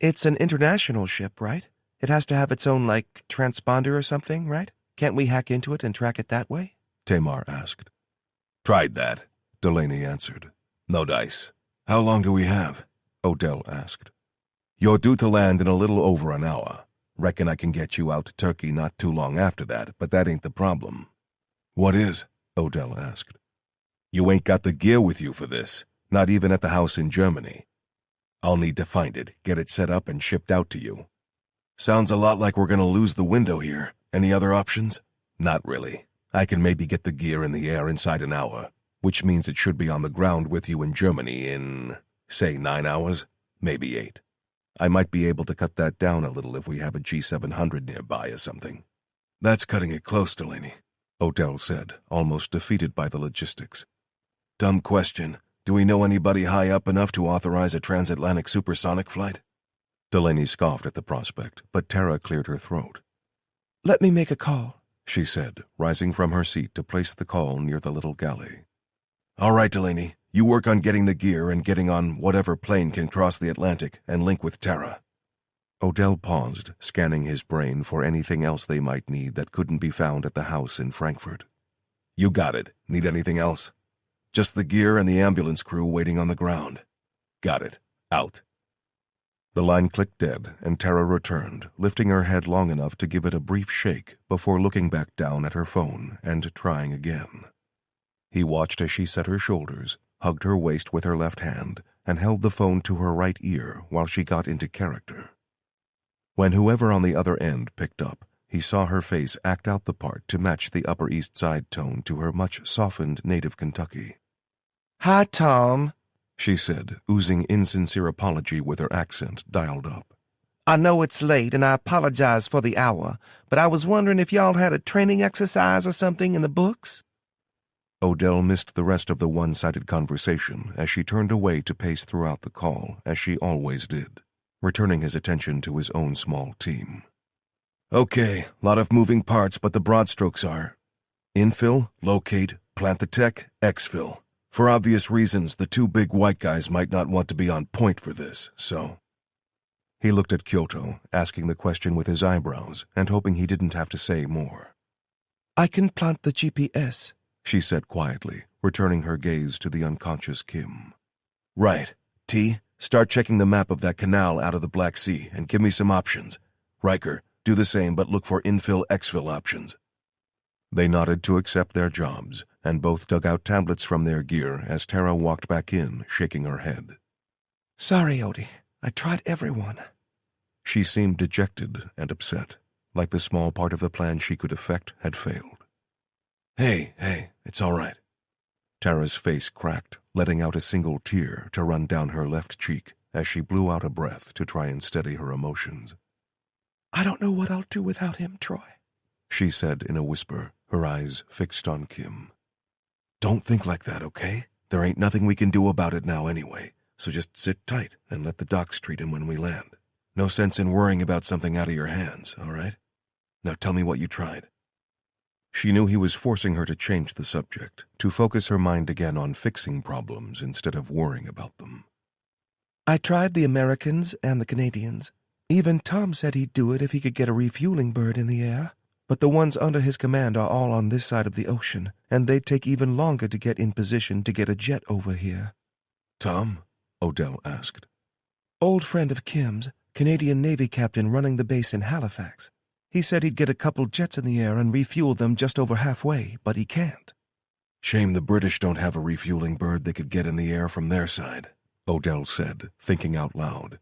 It's an international ship, right? It has to have its own, transponder or something, right? Can't we hack into it and track it that way? Tamar asked. Tried that, Delaney answered. No dice. How long do we have? Odell asked. You're due to land in a little over an hour. Reckon I can get you out to Turkey not too long after that, but that ain't the problem. What is? Odell asked. You ain't got the gear with you for this, not even at the house in Germany. I'll need to find it, get it set up and shipped out to you. Sounds a lot like we're gonna lose the window here. Any other options? Not really. I can maybe get the gear in the air inside an hour, which means it should be on the ground with you in Germany in, say, 9 hours, maybe 8. I might be able to cut that down a little if we have a G700 nearby or something." "That's cutting it close, Delaney," Odell said, almost defeated by the logistics. "Dumb question. Do we know anybody high up enough to authorize a transatlantic supersonic flight?" Delaney scoffed at the prospect, but Tara cleared her throat. "Let me make a call," she said, rising from her seat to place the call near the little galley. "All right, Delaney. You work on getting the gear and getting on whatever plane can cross the Atlantic and link with Tara." Odell paused, scanning his brain for anything else they might need that couldn't be found at the house in Frankfurt. "You got it. Need anything else?" "Just the gear and the ambulance crew waiting on the ground." "Got it. Out." The line clicked dead, and Tara returned, lifting her head long enough to give it a brief shake before looking back down at her phone and trying again. He watched as she set her shoulders, hugged her waist with her left hand, and held the phone to her right ear while she got into character. When whoever on the other end picked up, he saw her face act out the part to match the Upper East Side tone to her much softened native Kentucky. "Hi, Tom," she said, oozing insincere apology with her accent dialed up. "I know it's late, and I apologize for the hour, but I was wondering if y'all had a training exercise or something in the books?" Odell missed the rest of the one-sided conversation as she turned away to pace throughout the call, as she always did, returning his attention to his own small team. "Okay, lot of moving parts, but the broad strokes are infill, locate, plant the tech, exfil. For obvious reasons, the two big white guys might not want to be on point for this, so..." He looked at Kyoto, asking the question with his eyebrows and hoping he didn't have to say more. "I can plant the GPS," she said quietly, returning her gaze to the unconscious Kim. "Right. T, start checking the map of that canal out of the Black Sea and give me some options. Riker, do the same but look for infill-exfil options." They nodded to accept their jobs, and both dug out tablets from their gear as Tara walked back in, shaking her head. "Sorry, Odie. I tried everyone." She seemed dejected and upset, like the small part of the plan she could effect had failed. Hey, it's all right." Tara's face cracked, letting out a single tear to run down her left cheek as she blew out a breath to try and steady her emotions. "I don't know what I'll do without him, Troy," she said in a whisper, her eyes fixed on Kim. "Don't think like that, okay? There ain't nothing we can do about it now anyway, so just sit tight and let the docs treat him when we land. No sense in worrying about something out of your hands, all right? Now tell me what you tried." She knew he was forcing her to change the subject, to focus her mind again on fixing problems instead of worrying about them. "I tried the Americans and the Canadians. Even Tom said he'd do it if he could get a refueling bird in the air. But the ones under his command are all on this side of the ocean, and they'd take even longer to get in position to get a jet over here." "Tom?" Odell asked. "Old friend of Kim's, Canadian Navy captain running the base in Halifax. He said he'd get a couple jets in the air and refuel them just over halfway, but he can't." "Shame the British don't have a refueling bird they could get in the air from their side," Odell said, thinking out loud.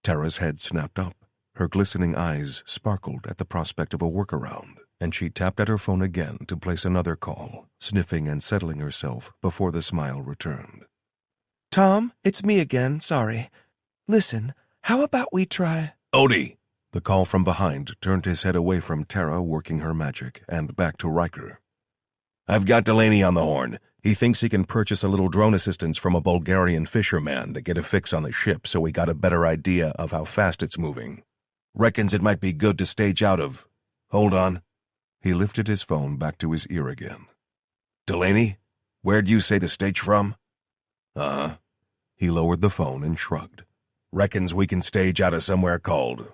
Tara's head snapped up. Her glistening eyes sparkled at the prospect of a workaround, and she tapped at her phone again to place another call, sniffing and settling herself before the smile returned. "Tom, it's me again, sorry. Listen, how about we try—" "Odie!" The call from behind turned his head away from Tara working her magic and back to Riker. "I've got Delaney on the horn. He thinks he can purchase a little drone assistance from a Bulgarian fisherman to get a fix on the ship so we got a better idea of how fast it's moving. Reckons it might be good to stage out of... Hold on." He lifted his phone back to his ear again. "Delaney, where'd you say to stage from?" "Uh-huh." He lowered the phone and shrugged. "Reckons we can stage out of somewhere called...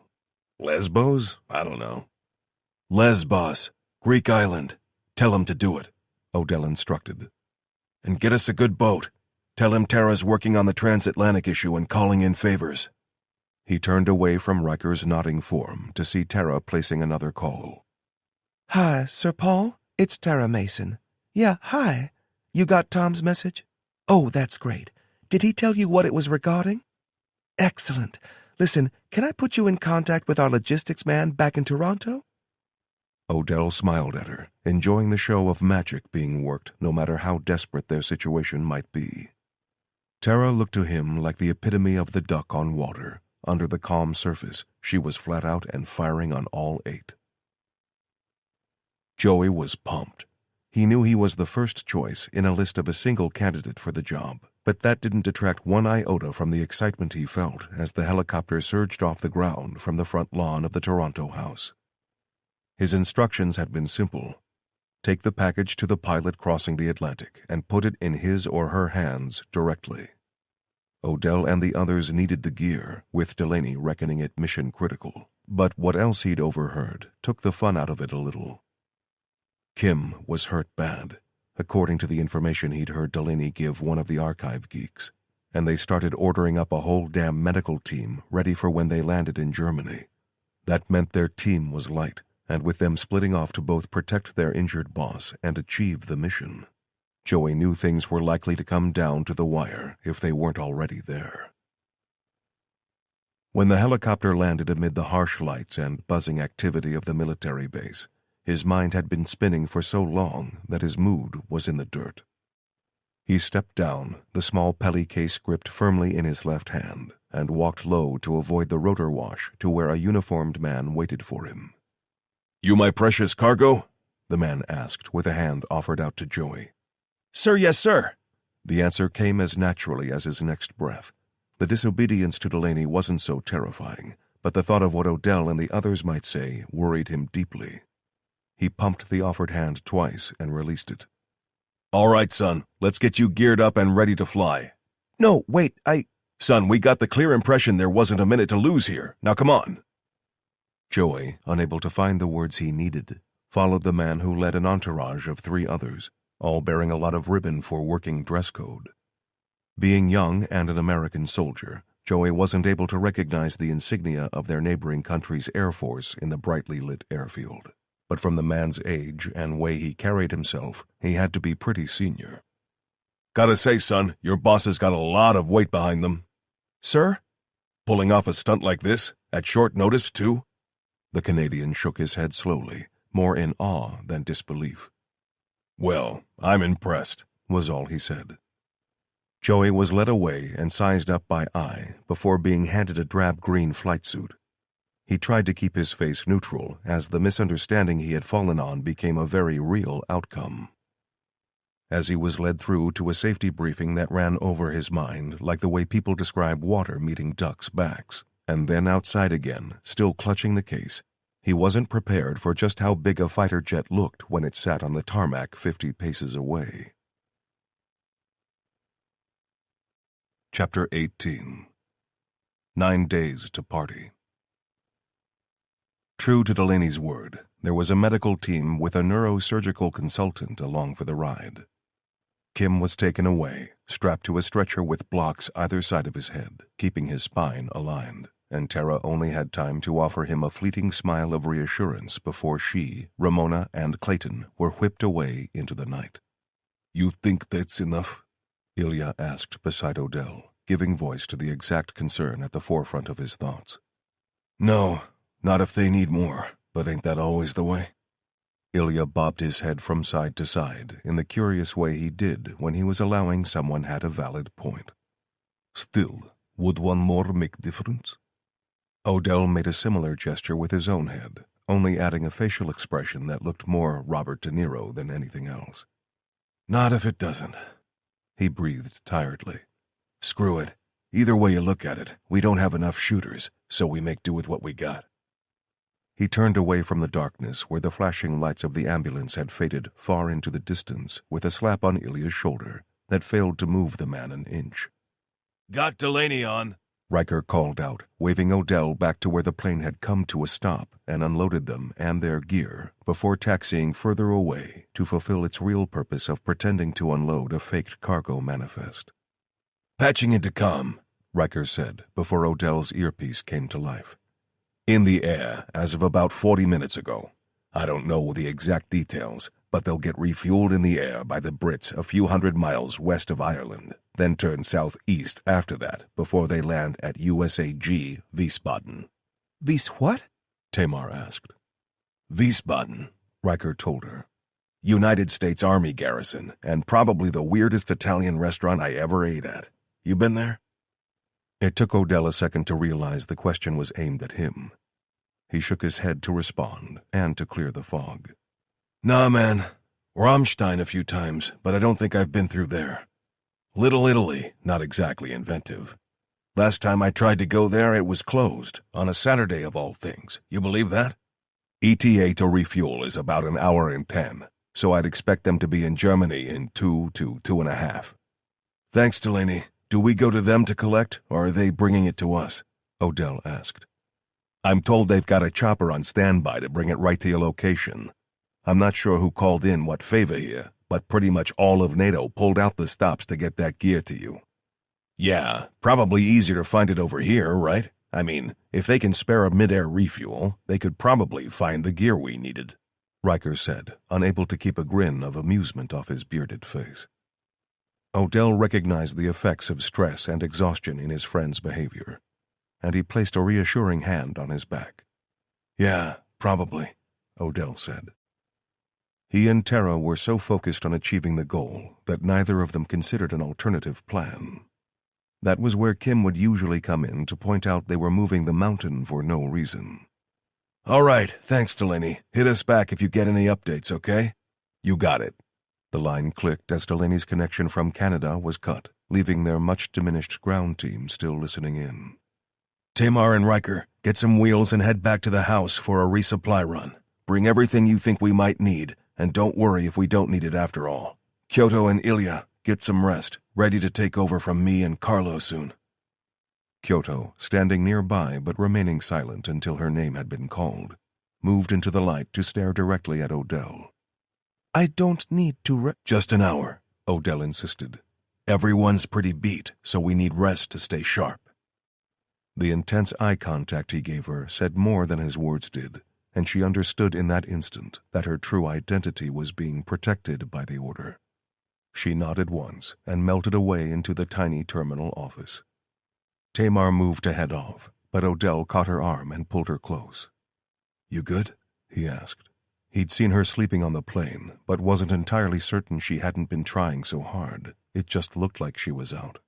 Lesbos? I don't know." "Lesbos, Greek island. Tell him to do it," Odell instructed. "And get us a good boat. Tell him Tara's working on the transatlantic issue and calling in favors." He turned away from Riker's nodding form to see Tara placing another call. "Hi, Sir Paul. It's Tara Mason. Yeah, hi. You got Tom's message? Oh, that's great. Did he tell you what it was regarding? Excellent. Listen, can I put you in contact with our logistics man back in Toronto?" Odell smiled at her, enjoying the show of magic being worked no matter how desperate their situation might be. Tara looked to him like the epitome of the duck on water, under the calm surface, she was flat out and firing on all 8. Joey was pumped. He knew he was the first choice in a list of a single candidate for the job, but that didn't detract one iota from the excitement he felt as the helicopter surged off the ground from the front lawn of the Toronto house. His instructions had been simple. Take the package to the pilot crossing the Atlantic and put it in his or her hands directly. Odell and the others needed the gear, with Delaney reckoning it mission critical, but what else he'd overheard took the fun out of it a little. Kim was hurt bad, according to the information he'd heard Delaney give one of the archive geeks, and they started ordering up a whole damn medical team ready for when they landed in Germany. That meant their team was light, and with them splitting off to both protect their injured boss and achieve the mission, Joey knew things were likely to come down to the wire if they weren't already there. When the helicopter landed amid the harsh lights and buzzing activity of the military base, his mind had been spinning for so long that his mood was in the dirt. He stepped down, the small Pelly case gripped firmly in his left hand, and walked low to avoid the rotor wash to where a uniformed man waited for him. "You my precious cargo?" the man asked with a hand offered out to Joey. Sir, yes, sir. The answer came as naturally as his next breath. The disobedience to Delaney wasn't so terrifying, but the thought of what Odell and the others might say worried him deeply. He pumped the offered hand twice and released it. "All right, son, let's get you geared up and ready to fly." No, wait, "Son, we got the clear impression there wasn't a minute to lose here. Now come on." Joey, unable to find the words he needed, followed the man who led an entourage of 3 others, all bearing a lot of ribbon for working dress code. Being young and an American soldier, Joey wasn't able to recognize the insignia of their neighboring country's Air Force in the brightly lit airfield. But from the man's age and way he carried himself, he had to be pretty senior. "Gotta say, son, your boss has got a lot of weight behind them." Sir? "Pulling off a stunt like this, at short notice, too?" The Canadian shook his head slowly, more in awe than disbelief. "Well, I'm impressed," was all he said. Joey was led away and sized up by eye before being handed a drab green flight suit. He tried to keep his face neutral as the misunderstanding he had fallen on became a very real outcome. As he was led through to a safety briefing that ran over his mind like the way people describe water meeting ducks' backs, and then outside again, still clutching the case, he wasn't prepared for just how big a fighter jet looked when it sat on the tarmac 50 paces away. Chapter 18. 9 days to party. True to Delaney's word, there was a medical team with a neurosurgical consultant along for the ride. Kim was taken away, strapped to a stretcher with blocks either side of his head, keeping his spine aligned, and Tara only had time to offer him a fleeting smile of reassurance before she, Ramona, and Clayton were whipped away into the night. "You think that's enough?" Ilya asked beside Odell, giving voice to the exact concern at the forefront of his thoughts. "No, not if they need more, but ain't that always the way?" Ilya bobbed his head from side to side in the curious way he did when he was allowing someone had a valid point. "Still, would one more make difference?" Odell made a similar gesture with his own head, only adding a facial expression that looked more Robert De Niro than anything else. "Not if it doesn't," he breathed tiredly. "Screw it. Either way you look at it, we don't have enough shooters, so we make do with what we got." He turned away from the darkness where the flashing lights of the ambulance had faded far into the distance with a slap on Ilya's shoulder that failed to move the man an inch. "Got Delaney on," Riker called out, waving Odell back to where the plane had come to a stop and unloaded them and their gear before taxiing further away to fulfill its real purpose of pretending to unload a faked cargo manifest. "Patching into comm," Riker said before Odell's earpiece came to life. "In the air as of about 40 minutes ago. I don't know the exact details, but they'll get refueled in the air by the Brits a few hundred miles west of Ireland, then turn southeast after that before they land at USAG Wiesbaden." Wies what? Tamar asked. "Wiesbaden," Riker told her. "United States Army garrison, and probably the weirdest Italian restaurant I ever ate at. You been there?" It took Odell a second to realize the question was aimed at him. He shook his head to respond and to clear the fog. Nah, man. Rammstein a few times, but I don't think I've been through there. Little Italy, not exactly inventive. Last time I tried to go there, it was closed, on a Saturday of all things. You believe that? ETA to refuel is about an hour and 10, so I'd expect them to be in Germany in 2 to 2.5. Thanks, Delaney. Do we go to them to collect, or are they bringing it to us? Odell asked. I'm told they've got a chopper on standby to bring it right to your location. I'm not sure who called in what favor here, but pretty much all of NATO pulled out the stops to get that gear to you. Yeah, probably easier to find it over here, right? I mean, if they can spare a mid-air refuel, they could probably find the gear we needed, Riker said, unable to keep a grin of amusement off his bearded face. Odell recognized the effects of stress and exhaustion in his friend's behavior, and he placed a reassuring hand on his back. Yeah, probably, Odell said. He and Tara were so focused on achieving the goal that neither of them considered an alternative plan. That was where Kim would usually come in to point out they were moving the mountain for no reason. All right, thanks, Delaney. Hit us back if you get any updates, okay? You got it. The line clicked as Delaney's connection from Canada was cut, leaving their much-diminished ground team still listening in. Tamar and Riker, get some wheels and head back to the house for a resupply run. Bring everything you think we might need, and don't worry if we don't need it after all. Kyoto and Ilya, get some rest, ready to take over from me and Carlo soon. Kyoto, standing nearby but remaining silent until her name had been called, moved into the light to stare directly at Odell. I don't need to Just an hour, Odell insisted. Everyone's pretty beat, so we need rest to stay sharp. The intense eye contact he gave her said more than his words did, and she understood in that instant that her true identity was being protected by the order. She nodded once and melted away into the tiny terminal office. Tamar moved to head off, but Odell caught her arm and pulled her close. You good? He asked. He'd seen her sleeping on the plane, but wasn't entirely certain she hadn't been trying so hard. It just looked like she was out.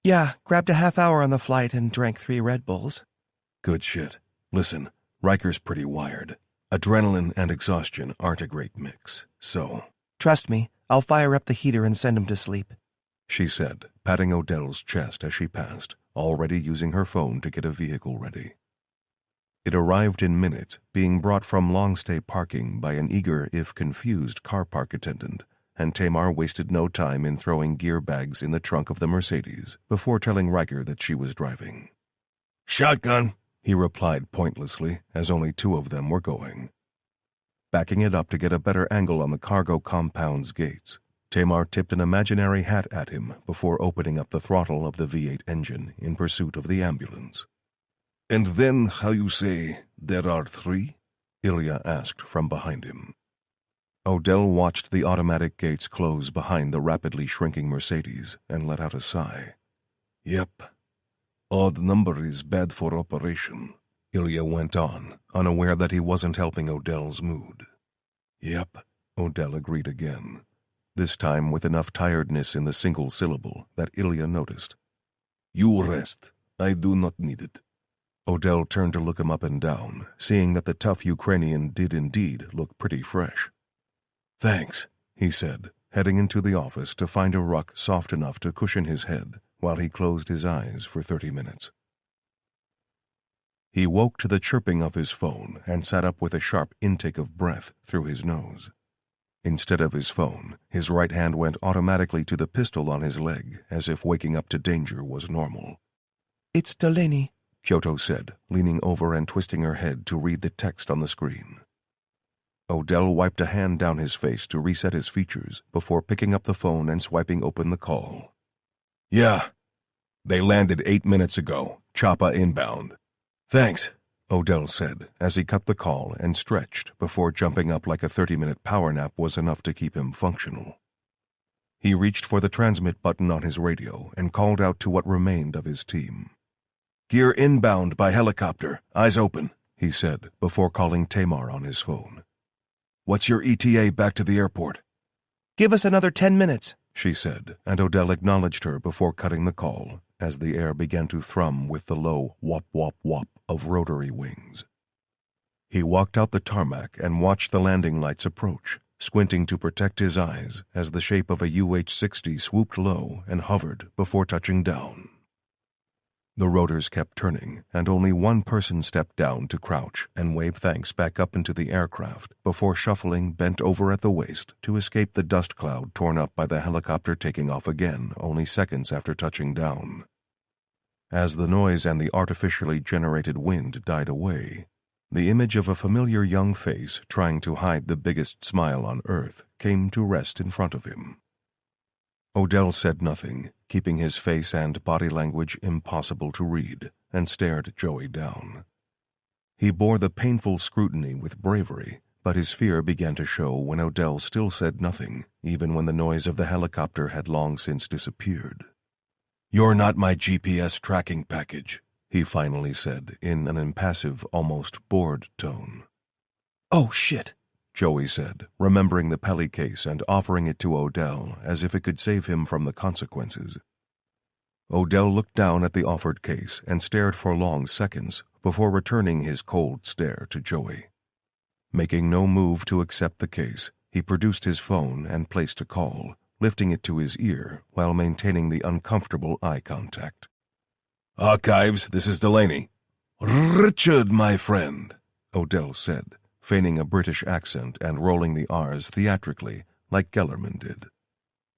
Yeah, grabbed a half hour on the flight and drank 3 Red Bulls. Good shit. Listen, Riker's pretty wired. Adrenaline and exhaustion aren't a great mix, so... Trust me, I'll fire up the heater and send him to sleep, she said, patting Odell's chest as she passed, already using her phone to get a vehicle ready. It arrived in minutes, being brought from long-stay parking by an eager, if confused, car park attendant, and Tamar wasted no time in throwing gear bags in the trunk of the Mercedes before telling Riker that she was driving. Shotgun, he replied pointlessly, as only 2 of them were going. Backing it up to get a better angle on the cargo compound's gates, Tamar tipped an imaginary hat at him before opening up the throttle of the V8 engine in pursuit of the ambulance. And then, how you say, there are 3? Ilya asked from behind him. Odell watched the automatic gates close behind the rapidly shrinking Mercedes and let out a sigh. Yep. Odd number is bad for operation, Ilya went on, unaware that he wasn't helping Odell's mood. Yep, Odell agreed again, this time with enough tiredness in the single syllable that Ilya noticed. You rest. I do not need it. Odell turned to look him up and down, seeing that the tough Ukrainian did indeed look pretty fresh. Thanks, he said, heading into the office to find a ruck soft enough to cushion his head while he closed his eyes for 30 minutes. He woke to the chirping of his phone and sat up with a sharp intake of breath through his nose. Instead of his phone, his right hand went automatically to the pistol on his leg, as if waking up to danger was normal. It's Delaney, Kyoto said, leaning over and twisting her head to read the text on the screen. Odell wiped a hand down his face to reset his features before picking up the phone and swiping open the call. Yeah. They landed 8 minutes ago. Choppa inbound. Thanks, Odell said as he cut the call and stretched before jumping up like a 30-minute power nap was enough to keep him functional. He reached for the transmit button on his radio and called out to what remained of his team. Gear inbound by helicopter. Eyes open, he said before calling Tamar on his phone. What's your ETA back to the airport? Give us another 10 minutes, she said, and Odell acknowledged her before cutting the call, as the air began to thrum with the low whop-whop-whop of rotary wings. He walked out the tarmac and watched the landing lights approach, squinting to protect his eyes as the shape of a UH-60 swooped low and hovered before touching down. The rotors kept turning, and only one person stepped down to crouch and wave thanks back up into the aircraft before shuffling bent over at the waist to escape the dust cloud torn up by the helicopter taking off again only seconds after touching down. As the noise and the artificially generated wind died away, the image of a familiar young face trying to hide the biggest smile on Earth came to rest in front of him. Odell said nothing, keeping his face and body language impossible to read, and stared Joey down. He bore the painful scrutiny with bravery, but his fear began to show when Odell still said nothing, even when the noise of the helicopter had long since disappeared. "You're not my GPS tracking package," he finally said in an impassive, almost bored tone. "Oh, shit," Joey said, remembering the Pelly case and offering it to Odell as if it could save him from the consequences. Odell looked down at the offered case and stared for long seconds before returning his cold stare to Joey. Making no move to accept the case, he produced his phone and placed a call, lifting it to his ear while maintaining the uncomfortable eye contact. "Archives, this is Delaney." "Richard, my friend," Odell said, feigning a British accent and rolling the R's theatrically, like Gellerman did.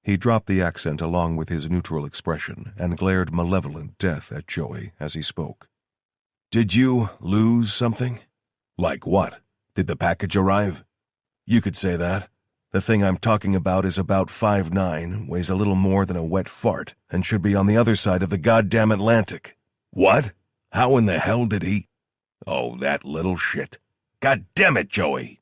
He dropped the accent along with his neutral expression and glared malevolent death at Joey as he spoke. "Did you lose something?" "Like what? Did the package arrive?" "You could say that. The thing I'm talking about is about 5'9", weighs a little more than a wet fart, and should be on the other side of the goddamn Atlantic." "What? How in the hell did he—" "Oh, that little shit. God damn it, Joey!"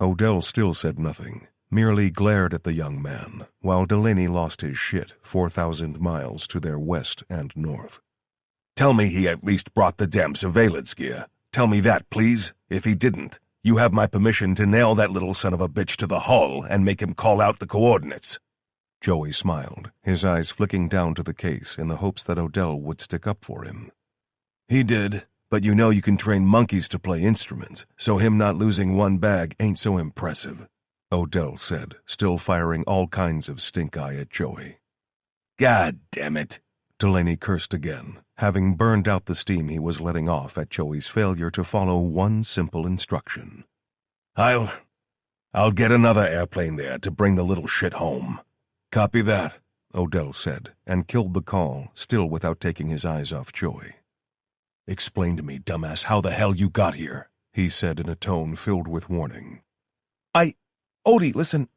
Odell still said nothing, merely glared at the young man, while Delaney lost his shit 4,000 miles to their west and north. "Tell me he at least brought the damn surveillance gear. Tell me that, please. If he didn't, you have my permission to nail that little son of a bitch to the hull and make him call out the coordinates." Joey smiled, his eyes flicking down to the case in the hopes that Odell would stick up for him. "He did. But you know you can train monkeys to play instruments, so him not losing one bag ain't so impressive," Odell said, still firing all kinds of stink eye at Joey. "God damn it," Delaney cursed again, having burned out the steam he was letting off at Joey's failure to follow one simple instruction. I'll get another airplane there to bring the little shit home." "Copy that," Odell said, and killed the call, still without taking his eyes off Joey. "Explain to me, dumbass, how the hell you got here," he said in a tone filled with warning. Odie, listen,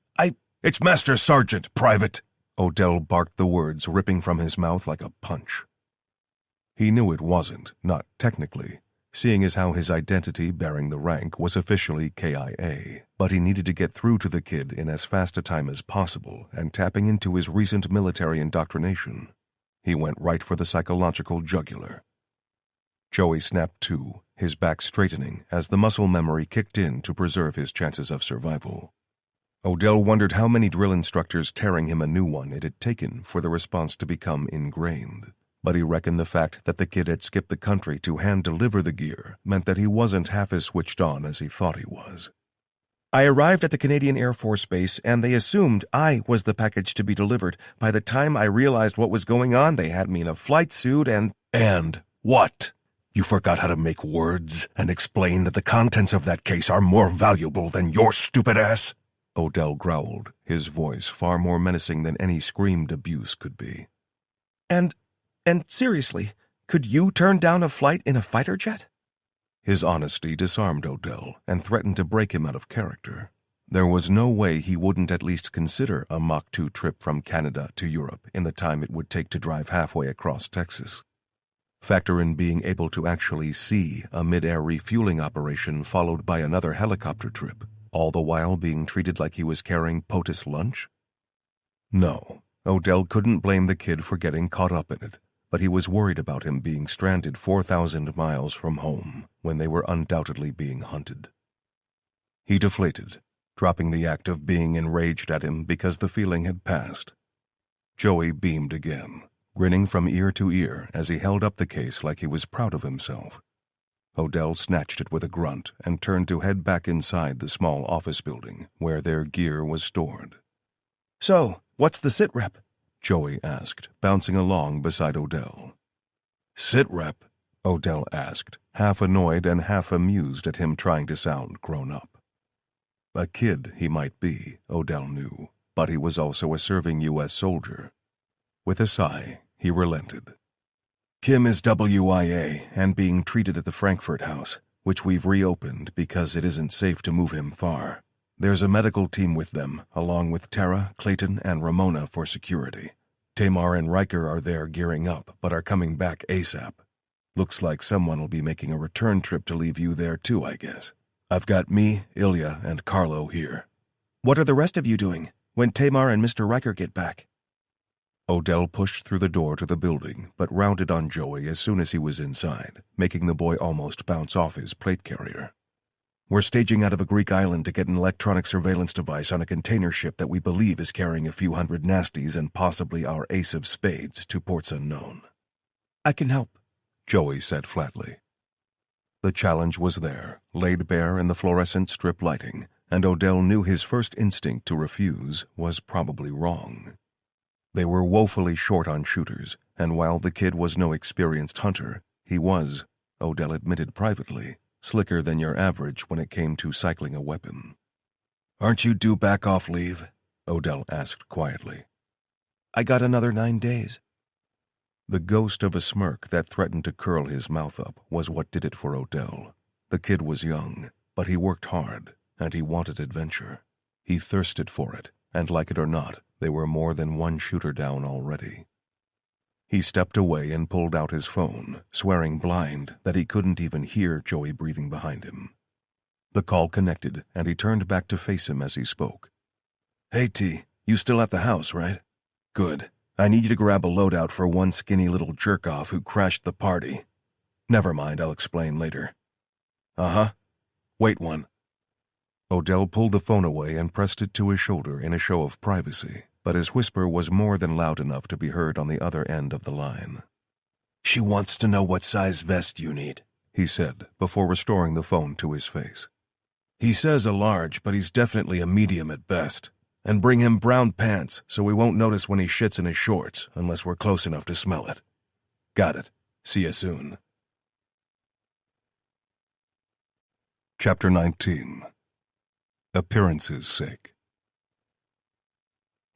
"It's Master Sergeant, Private." Odell barked the words ripping from his mouth like a punch. He knew it wasn't, not technically, seeing as how his identity bearing the rank was officially KIA, but he needed to get through to the kid in as fast a time as possible and tapping into his recent military indoctrination. He went right for the psychological jugular. Joey snapped to, his back straightening as the muscle memory kicked in to preserve his chances of survival. Odell wondered how many drill instructors tearing him a new one it had taken for the response to become ingrained, but he reckoned the fact that the kid had skipped the country to hand-deliver the gear meant that he wasn't half as switched on as he thought he was. I arrived at the Canadian Air Force Base, and they assumed I was the package to be delivered. By the time I realized what was going on, they had me in a flight suit and— "And what? You forgot how to make words and explain that the contents of that case are more valuable than your stupid ass?" Odell growled, his voice far more menacing than any screamed abuse could be. And seriously, could you turn down a flight in a fighter jet?" His honesty disarmed Odell and threatened to break him out of character. There was no way he wouldn't at least consider a Mach 2 trip from Canada to Europe in the time it would take to drive halfway across Texas. Factor in being able to actually see a mid-air refueling operation followed by another helicopter trip, all the while being treated like he was carrying POTUS lunch? No, Odell couldn't blame the kid for getting caught up in it, but he was worried about him being stranded 4,000 miles from home when they were undoubtedly being hunted. He deflated, dropping the act of being enraged at him because the feeling had passed. Joey beamed again, grinning from ear to ear as he held up the case like he was proud of himself. Odell snatched it with a grunt and turned to head back inside the small office building where their gear was stored. "So, what's the sit rep?" Joey asked, bouncing along beside Odell. Sit rep? Odell asked, half annoyed and half amused at him trying to sound grown up. A kid he might be, Odell knew, but he was also a serving U.S. soldier. With a sigh, he relented. Kim is WIA and being treated at the Frankfurt house, which we've reopened because it isn't safe to move him far. There's a medical team with them, along with Tara, Clayton, and Ramona for security. Tamar and Riker are there gearing up, but are coming back ASAP. Looks like someone will be making a return trip to leave you there too, I guess. I've got me, Ilya, and Carlo here. "What are the rest of you doing when Tamar and Mr. Riker get back?" Odell pushed through the door to the building, but rounded on Joey as soon as he was inside, making the boy almost bounce off his plate carrier. We're staging out of a Greek island to get an electronic surveillance device on a container ship that we believe is carrying a few hundred nasties and possibly our ace of spades to ports unknown. "I can help," Joey said flatly. The challenge was there, laid bare in the fluorescent strip lighting, and Odell knew his first instinct to refuse was probably wrong. They were woefully short on shooters, and while the kid was no experienced hunter, he was, Odell admitted privately, slicker than your average when it came to cycling a weapon. "Aren't you due back off leave?" Odell asked quietly. "I got another 9 days. The ghost of a smirk that threatened to curl his mouth up was what did it for Odell. The kid was young, but he worked hard, and he wanted adventure. He thirsted for it, and like it or not, they were more than one shooter down already. He stepped away and pulled out his phone, swearing blind that he couldn't even hear Joey breathing behind him. The call connected, and he turned back to face him as he spoke. "Hey, T, you still at the house, right? Good. I need you to grab a loadout for one skinny little jerk-off who crashed the party. Never mind, I'll explain later." "Uh-huh. Wait one." Odell pulled the phone away and pressed it to his shoulder in a show of privacy, but his whisper was more than loud enough to be heard on the other end of the line. "She wants to know what size vest you need," he said, before restoring the phone to his face. "He says a large, but he's definitely a medium at best. And bring him brown pants so we won't notice when he shits in his shorts unless we're close enough to smell it." "Got it. See you soon." Chapter 19. Appearance's sake.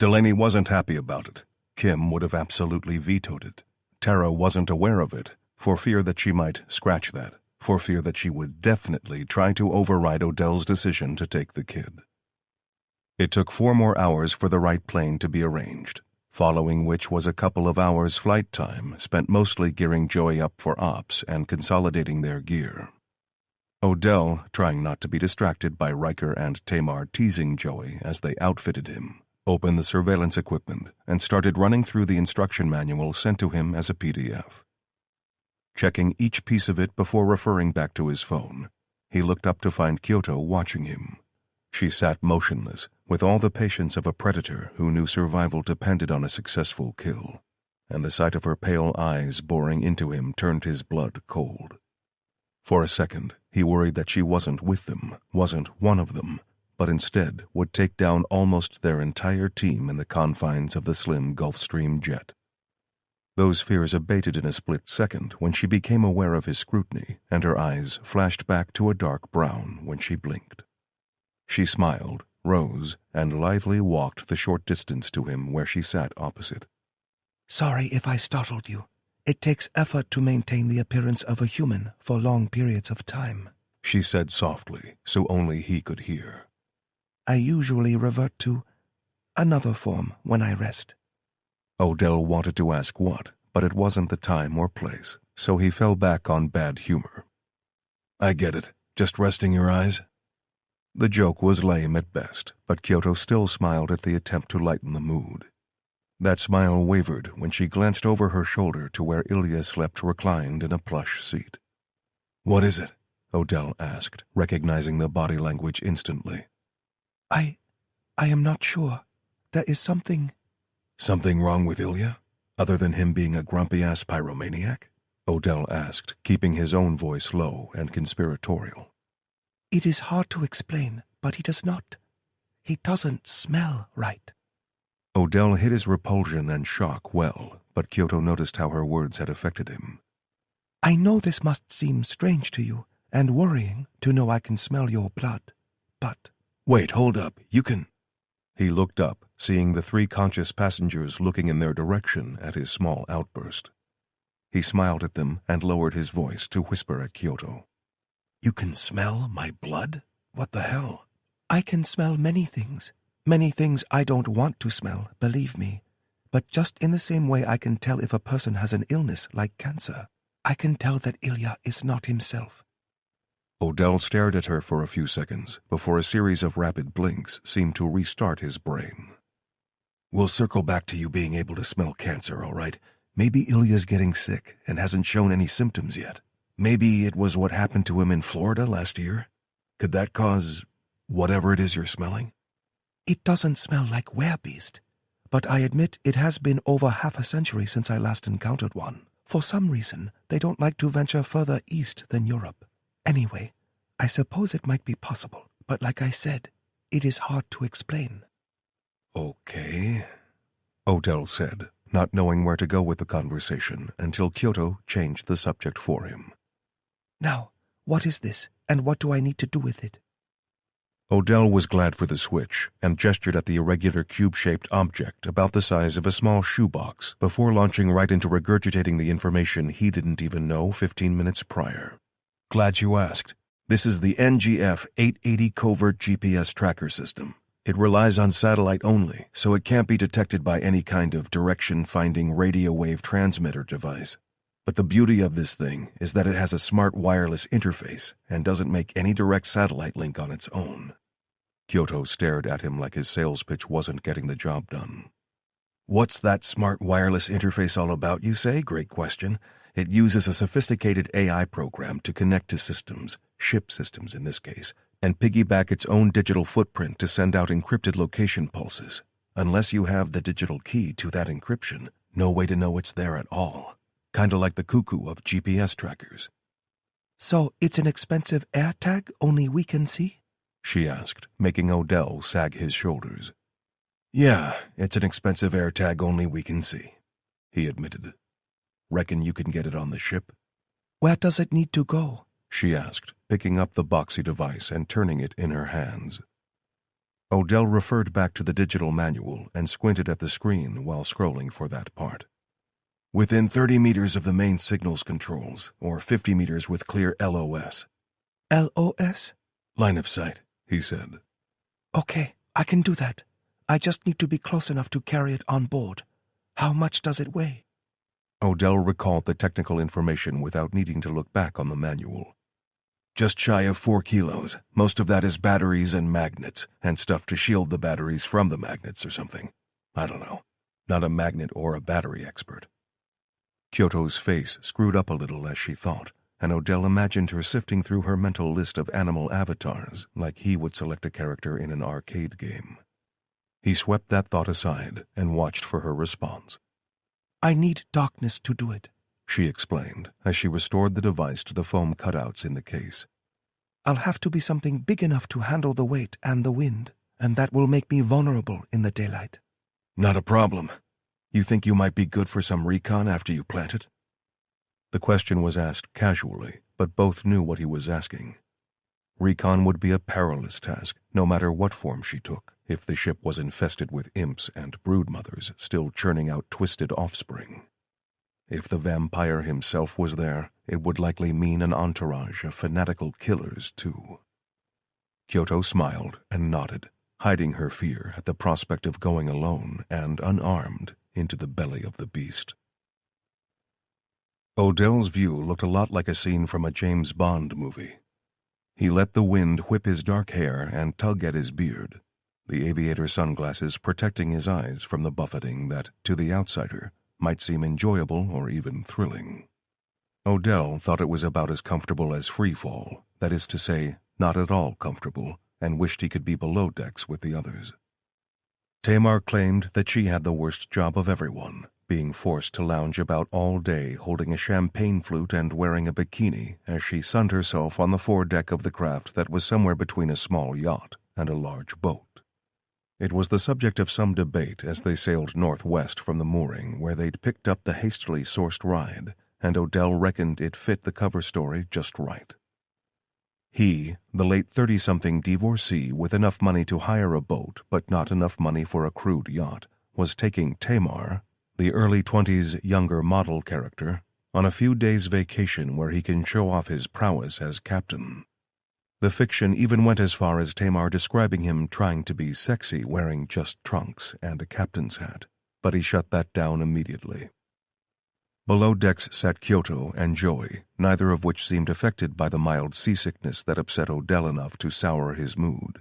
Delaney wasn't happy about it. Kim would have absolutely vetoed it. Tara wasn't aware of it, for fear that she might scratch that, for fear that she would definitely try to override Odell's decision to take the kid. It took 4 more hours for the right plane to be arranged, following which was a couple of hours flight time spent mostly gearing Joey up for ops and consolidating their gear. Odell, trying not to be distracted by Riker and Tamar teasing Joey as they outfitted him, opened the surveillance equipment and started running through the instruction manual sent to him as a PDF. Checking each piece of it before referring back to his phone, he looked up to find Kyoto watching him. She sat motionless, with all the patience of a predator who knew survival depended on a successful kill, and the sight of her pale eyes boring into him turned his blood cold. For a second, he worried that she wasn't with them, wasn't one of them, but instead would take down almost their entire team in the confines of the slim Gulfstream jet. Those fears abated in a split second when she became aware of his scrutiny, and her eyes flashed back to a dark brown when she blinked. She smiled, rose, and lithely walked the short distance to him where she sat opposite. "Sorry if I startled you. It takes effort to maintain the appearance of a human for long periods of time," she said softly, so only he could hear. "I usually revert to another form when I rest." Odell wanted to ask what, but it wasn't the time or place, so he fell back on bad humor. "I get it. Just resting your eyes?" The joke was lame at best, but Kyoto still smiled at the attempt to lighten the mood. That smile wavered when she glanced over her shoulder to where Ilya slept reclined in a plush seat. "What is it?" Odell asked, recognizing the body language instantly. I am not sure. There is something." "Something wrong with Ilya?" Other than him being a grumpy-ass pyromaniac? Odell asked, keeping his own voice low and conspiratorial. It is hard to explain, but he does not. He doesn't smell right. Odell hid his repulsion and shock well, but Kyoto noticed how her words had affected him. I know this must seem strange to you, and worrying to know I can smell your blood, but... Wait, hold up. You can... He looked up, seeing the 3 conscious passengers looking in their direction at his small outburst. He smiled at them and lowered his voice to whisper at Kyoto. You can smell my blood? What the hell? I can smell many things I don't want to smell, believe me. But just in the same way I can tell if a person has an illness like cancer, I can tell that Ilya is not himself. Odell stared at her for a few seconds before a series of rapid blinks seemed to restart his brain. We'll circle back to you being able to smell cancer, all right? Maybe Ilya's getting sick and hasn't shown any symptoms yet. Maybe it was what happened to him in Florida last year. Could that cause whatever it is you're smelling? It doesn't smell like werebeast, but I admit it has been over half a century since I last encountered one. For some reason, they don't like to venture further east than Europe. Anyway, I suppose it might be possible, but like I said, it is hard to explain. Okay, Odell said, not knowing where to go with the conversation until Kyoto changed the subject for him. Now, what is this, and what do I need to do with it? Odell was glad for the switch and gestured at the irregular cube-shaped object about the size of a small shoebox before launching right into regurgitating the information he didn't even know 15 minutes prior. Glad you asked. This is the NGF-880 covert GPS tracker system. It relies on satellite only, so it can't be detected by any kind of direction-finding radio wave transmitter device. But the beauty of this thing is that it has a smart wireless interface and doesn't make any direct satellite link on its own. Kyoto stared at him like his sales pitch wasn't getting the job done. What's that smart wireless interface all about, you say? Great question. It uses a sophisticated AI program to connect to systems, ship systems in this case, and piggyback its own digital footprint to send out encrypted location pulses. Unless you have the digital key to that encryption, no way to know it's there at all. Kinda like the cuckoo of GPS trackers. So it's an expensive AirTag only we can see? She asked, making Odell sag his shoulders. Yeah, it's an expensive AirTag only we can see, he admitted. Reckon you can get it on the ship? Where does it need to go? She asked, picking up the boxy device and turning it in her hands. Odell referred back to the digital manual and squinted at the screen while scrolling for that part. Within 30 meters of the main signals controls, or 50 meters with clear LOS. LOS? Line of sight, he said. Okay, I can do that. I just need to be close enough to carry it on board. How much does it weigh? Odell recalled the technical information without needing to look back on the manual. Just shy of 4 kilos. Most of that is batteries and magnets, and stuff to shield the batteries from the magnets or something. I don't know. Not a magnet or a battery expert. Kyoto's face screwed up a little as she thought, and Odell imagined her sifting through her mental list of animal avatars like he would select a character in an arcade game. He swept that thought aside and watched for her response. I need darkness to do it, she explained as she restored the device to the foam cutouts in the case. I'll have to be something big enough to handle the weight and the wind, and that will make me vulnerable in the daylight. Not a problem. You think you might be good for some recon after you plant it? The question was asked casually, but both knew what he was asking. Recon would be a perilous task, no matter what form she took, if the ship was infested with imps and broodmothers still churning out twisted offspring. If the vampire himself was there, it would likely mean an entourage of fanatical killers, too. Kyoto smiled and nodded, hiding her fear at the prospect of going alone and unarmed into the belly of the beast. Odell's view looked a lot like a scene from a James Bond movie. He let the wind whip his dark hair and tug at his beard, the aviator sunglasses protecting his eyes from the buffeting that, to the outsider, might seem enjoyable or even thrilling. Odell thought it was about as comfortable as free fall, that is to say, not at all comfortable, and wished he could be below decks with the others. Tamar claimed that she had the worst job of everyone, being forced to lounge about all day holding a champagne flute and wearing a bikini as she sunned herself on the foredeck of the craft that was somewhere between a small yacht and a large boat. It was the subject of some debate as they sailed northwest from the mooring where they'd picked up the hastily sourced ride, and Odell reckoned it fit the cover story just right. He, the late 30-something divorcee with enough money to hire a boat but not enough money for a crude yacht, was taking Tamar, the early 20s younger model character, on a few days' vacation where he can show off his prowess as captain. The fiction even went as far as Tamar describing him trying to be sexy wearing just trunks and a captain's hat, but he shut that down immediately. Below decks sat Kyoto and Joey, neither of which seemed affected by the mild seasickness that upset Odell enough to sour his mood.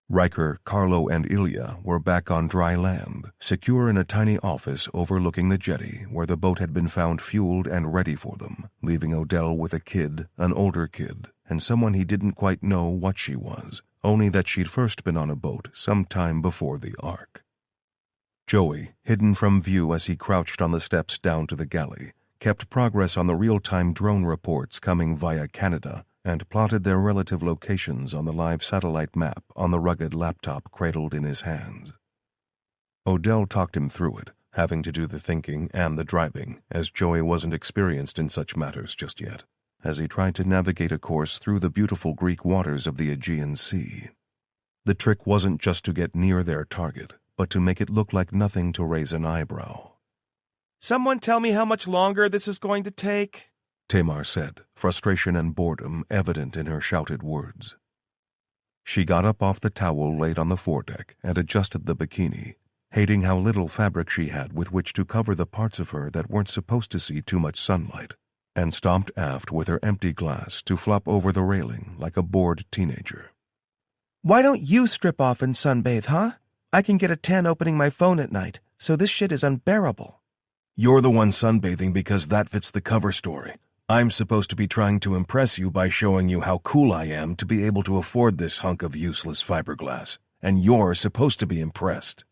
Riker, Carlo, and Ilya were back on dry land, secure in a tiny office overlooking the jetty where the boat had been found fueled and ready for them, leaving Odell with a kid, an older kid, and someone he didn't quite know what she was, only that she'd first been on a boat some time before the Ark. Joey, hidden from view as he crouched on the steps down to the galley, kept progress on the real-time drone reports coming via Canada and plotted their relative locations on the live satellite map on the rugged laptop cradled in his hands. Odell talked him through it, having to do the thinking and the driving, as Joey wasn't experienced in such matters just yet, as he tried to navigate a course through the beautiful Greek waters of the Aegean Sea. The trick wasn't just to get near their target, but to make it look like nothing to raise an eyebrow. "Someone tell me how much longer this is going to take?" Tamar said, frustration and boredom evident in her shouted words. She got up off the towel laid on the foredeck and adjusted the bikini, hating how little fabric she had with which to cover the parts of her that weren't supposed to see too much sunlight, and stomped aft with her empty glass to flop over the railing like a bored teenager. "Why don't you strip off and sunbathe, huh? I can get a tan opening my phone at night, so this shit is unbearable." You're the one sunbathing because that fits the cover story. I'm supposed to be trying to impress you by showing you how cool I am to be able to afford this hunk of useless fiberglass, and you're supposed to be impressed.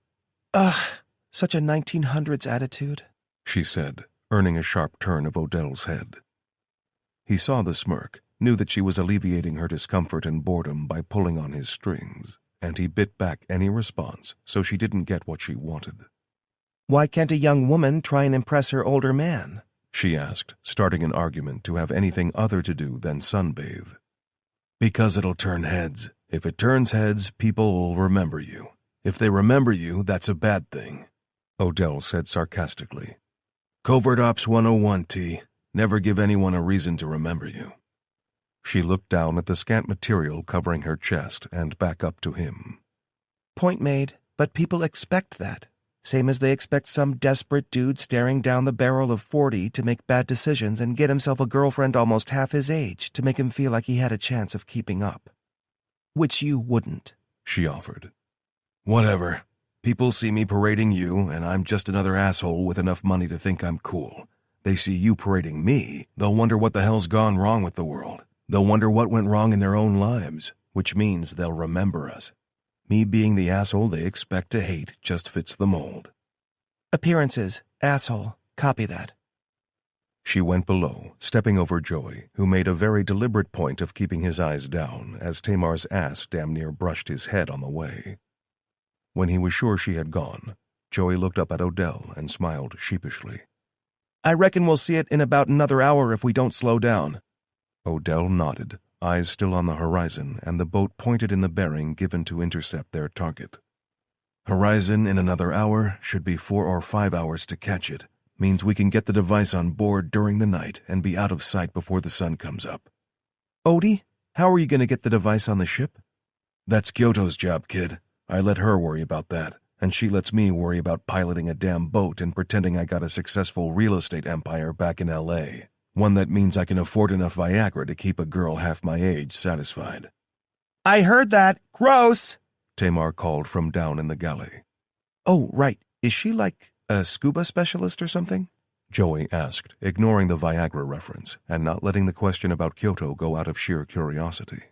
Ugh, such a 1900s attitude, she said, earning a sharp turn of Odell's head. He saw the smirk, knew that she was alleviating her discomfort and boredom by pulling on his strings, and he bit back any response so she didn't get what she wanted. "Why can't a young woman try and impress her older man?" she asked, starting an argument to have anything other to do than sunbathe. Because it'll turn heads. If it turns heads, people will remember you. If they remember you, that's a bad thing, Odell said sarcastically. Covert Ops 101, T. Never give anyone a reason to remember you. She looked down at the scant material covering her chest and back up to him. "Point made, but people expect that. Same as they expect some desperate dude staring down the barrel of 40 to make bad decisions and get himself a girlfriend almost half his age to make him feel like he had a chance of keeping up. Which you wouldn't," she offered. Whatever. People see me parading you, and I'm just another asshole with enough money to think I'm cool. They see you parading me, they'll wonder what the hell's gone wrong with the world. They'll wonder what went wrong in their own lives, which means they'll remember us. Me being the asshole they expect to hate just fits the mold. "Appearances, asshole, copy that." She went below, stepping over Joey, who made a very deliberate point of keeping his eyes down as Tamar's ass damn near brushed his head on the way. When he was sure she had gone, Joey looked up at Odell and smiled sheepishly. "I reckon we'll see it in about another hour if we don't slow down." Odell nodded, eyes still on the horizon and the boat pointed in the bearing given to intercept their target. Horizon in another hour, should be 4 or 5 hours to catch it. Means we can get the device on board during the night and be out of sight before the sun comes up. "Odie, how are you going to get the device on the ship?" "That's Kyoto's job, kid. I let her worry about that, and she lets me worry about piloting a damn boat and pretending I got a successful real estate empire back in L.A., one that means I can afford enough Viagra to keep a girl half my age satisfied." "I heard that. Gross!" Tamar called from down in the galley. "Oh, right. Is she like a scuba specialist or something?" Joey asked, ignoring the Viagra reference and not letting the question about Kyoto go out of sheer curiosity.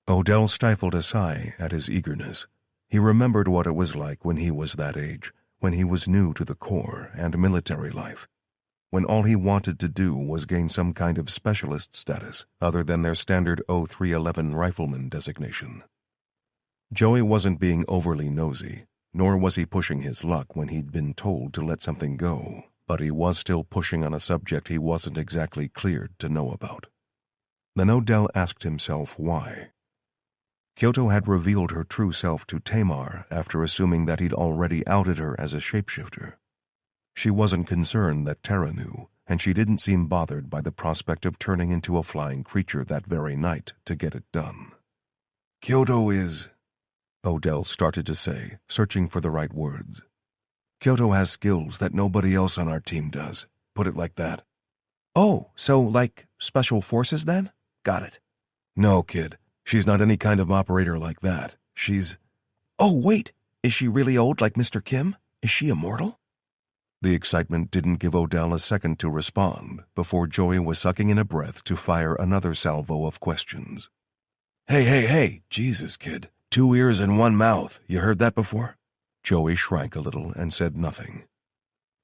Odell stifled a sigh at his eagerness. He remembered what it was like when he was that age, when he was new to the Corps and military life, when all he wanted to do was gain some kind of specialist status other than their standard 0311 rifleman designation. Joey wasn't being overly nosy, nor was he pushing his luck when he'd been told to let something go, but he was still pushing on a subject he wasn't exactly cleared to know about. Then Odell asked himself why. Kyoto had revealed her true self to Tamar after assuming that he'd already outed her as a shapeshifter. She wasn't concerned that Tara knew, and she didn't seem bothered by the prospect of turning into a flying creature that very night to get it done. Kyoto is... Odell started to say, searching for the right words. Kyoto has skills that nobody else on our team does. Put it like that. Oh, so like special forces then? Got it. No, kid. She's not any kind of operator like that. She's... Oh, wait. Is she really old like Mr. Kim? Is she immortal? The excitement didn't give Odell a second to respond before Joey was sucking in a breath to fire another salvo of questions. Hey, Jesus, kid. 2 ears and 1 mouth. You heard that before? Joey shrank a little and said nothing.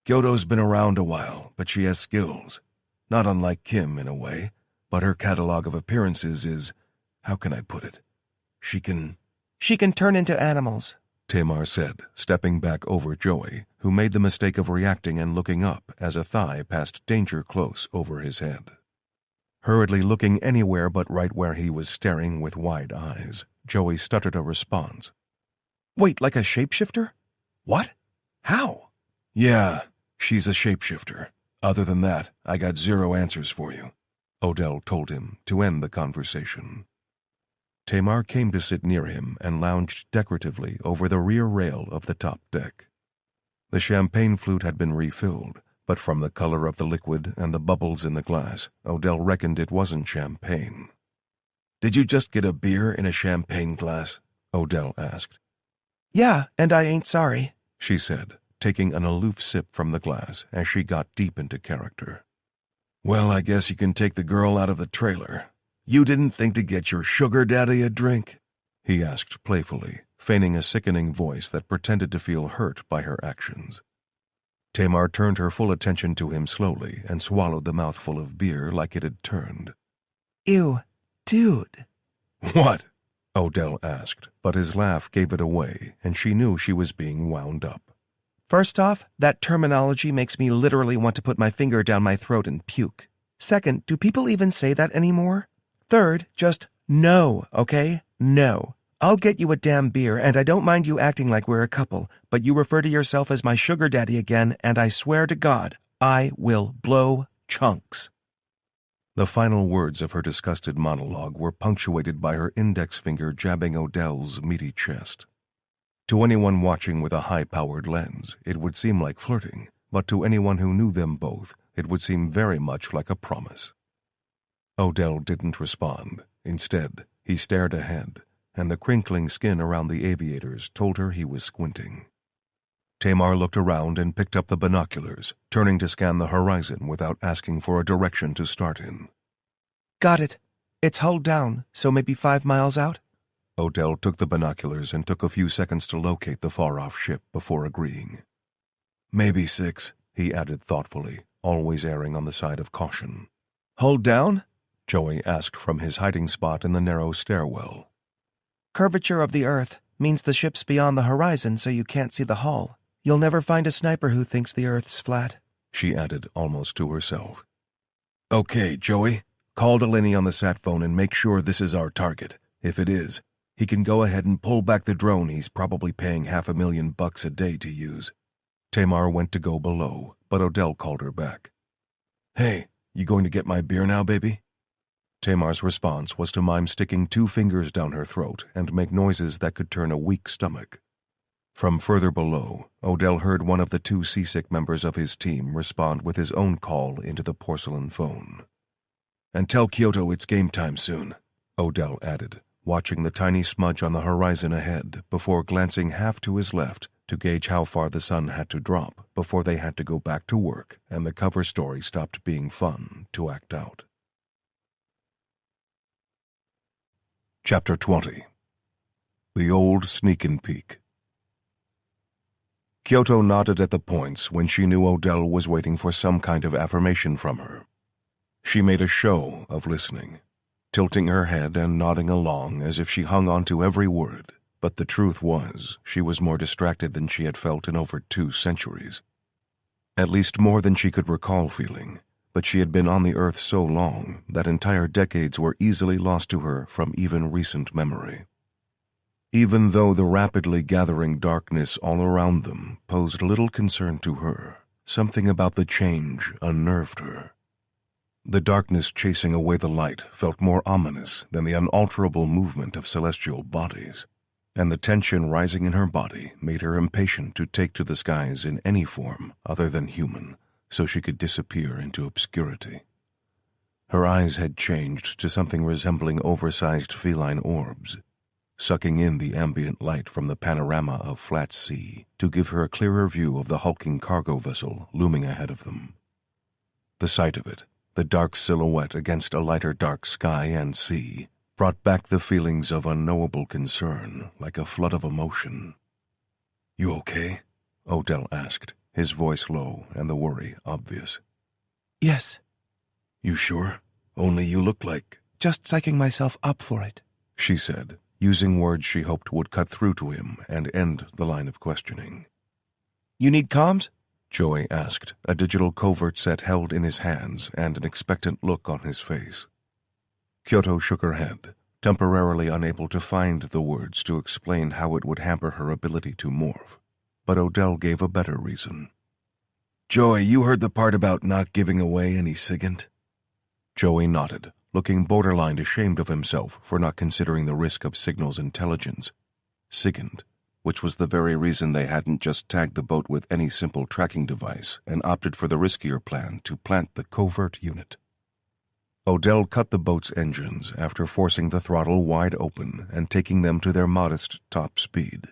Kyoto's been around a while, but she has skills. Not unlike Kim in a way, but her catalog of appearances is... How can I put it? She can turn into animals, Tamar said, stepping back over Joey, who made the mistake of reacting and looking up as a thigh passed danger close over his head. Hurriedly looking anywhere but right where he was staring with wide eyes, Joey stuttered a response. Wait, like a shapeshifter? What? How? Yeah, she's a shapeshifter. Other than that, I got 0 answers for you, Odell told him to end the conversation. Tamar came to sit near him and lounged decoratively over the rear rail of the top deck. The champagne flute had been refilled, but from the color of the liquid and the bubbles in the glass, Odell reckoned it wasn't champagne. Did you just get a beer in a champagne glass? Odell asked. Yeah, and I ain't sorry, she said, taking an aloof sip from the glass as she got deep into character. Well, I guess you can take the girl out of the trailer. You didn't think to get your sugar daddy a drink? He asked playfully, feigning a sickening voice that pretended to feel hurt by her actions. Tamar turned her full attention to him slowly and swallowed the mouthful of beer like it had turned. Ew, dude. What? Odell asked, but his laugh gave it away, and she knew she was being wound up. First off, that terminology makes me literally want to put my finger down my throat and puke. Second, do people even say that anymore? Third, just no, okay? No. I'll get you a damn beer, and I don't mind you acting like we're a couple, but you refer to yourself as my sugar daddy again, and I swear to God, I will blow chunks. The final words of her disgusted monologue were punctuated by her index finger jabbing Odell's meaty chest. To anyone watching with a high-powered lens, it would seem like flirting, but to anyone who knew them both, it would seem very much like a promise. Odell didn't respond. Instead, he stared ahead, and the crinkling skin around the aviators told her he was squinting. Tamar looked around and picked up the binoculars, turning to scan the horizon without asking for a direction to start in. Got it. It's hull down, so maybe 5 miles out? Odell took the binoculars and took a few seconds to locate the far-off ship before agreeing. Maybe 6, he added thoughtfully, always erring on the side of caution. Hull down? Joey asked from his hiding spot in the narrow stairwell. Curvature of the Earth means the ship's beyond the horizon so you can't see the hull. You'll never find a sniper who thinks the Earth's flat, she added almost to herself. Okay, Joey, call Delaney on the sat phone and make sure this is our target. If it is, he can go ahead and pull back the drone he's probably paying $500,000 a day to use. Tamar went to go below, but Odell called her back. Hey, you going to get my beer now, baby? Tamar's response was to mime sticking 2 fingers down her throat and make noises that could turn a weak stomach. From further below, Odell heard one of the 2 seasick members of his team respond with his own call into the porcelain phone. And tell Kyoto it's game time soon, Odell added, watching the tiny smudge on the horizon ahead before glancing half to his left to gauge how far the sun had to drop before they had to go back to work and the cover story stopped being fun to act out. Chapter 20. The old sneakin' peek. Kyoto nodded at the points when she knew Odell was waiting for some kind of affirmation from her. She made a show of listening, tilting her head and nodding along as if she hung on to every word, but the truth was she was more distracted than she had felt in over 2 centuries. At least more than she could recall feeling, but she had been on the earth so long that entire decades were easily lost to her from even recent memory. Even though the rapidly gathering darkness all around them posed little concern to her, something about the change unnerved her. The darkness chasing away the light felt more ominous than the unalterable movement of celestial bodies, and the tension rising in her body made her impatient to take to the skies in any form other than human, so she could disappear into obscurity. Her eyes had changed to something resembling oversized feline orbs, sucking in the ambient light from the panorama of flat sea to give her a clearer view of the hulking cargo vessel looming ahead of them. The sight of it, the dark silhouette against a lighter dark sky and sea, brought back the feelings of unknowable concern like a flood of emotion. "You okay?" Odell asked, his voice low and the worry obvious. Yes. "You sure? Only you look like—" Just psyching myself up for it, she said, using words she hoped would cut through to him and end the line of questioning. You need comms? Joey asked, a digital covert set held in his hands and an expectant look on his face. Kyoto shook her head, temporarily unable to find the words to explain how it would hamper her ability to morph, but Odell gave a better reason. "Joey, you heard the part about not giving away any SIGINT?" Joey nodded, looking borderline ashamed of himself for not considering the risk of Signal's intelligence. SIGINT, which was the very reason they hadn't just tagged the boat with any simple tracking device and opted for the riskier plan to plant the covert unit. Odell cut the boat's engines after forcing the throttle wide open and taking them to their modest top speed,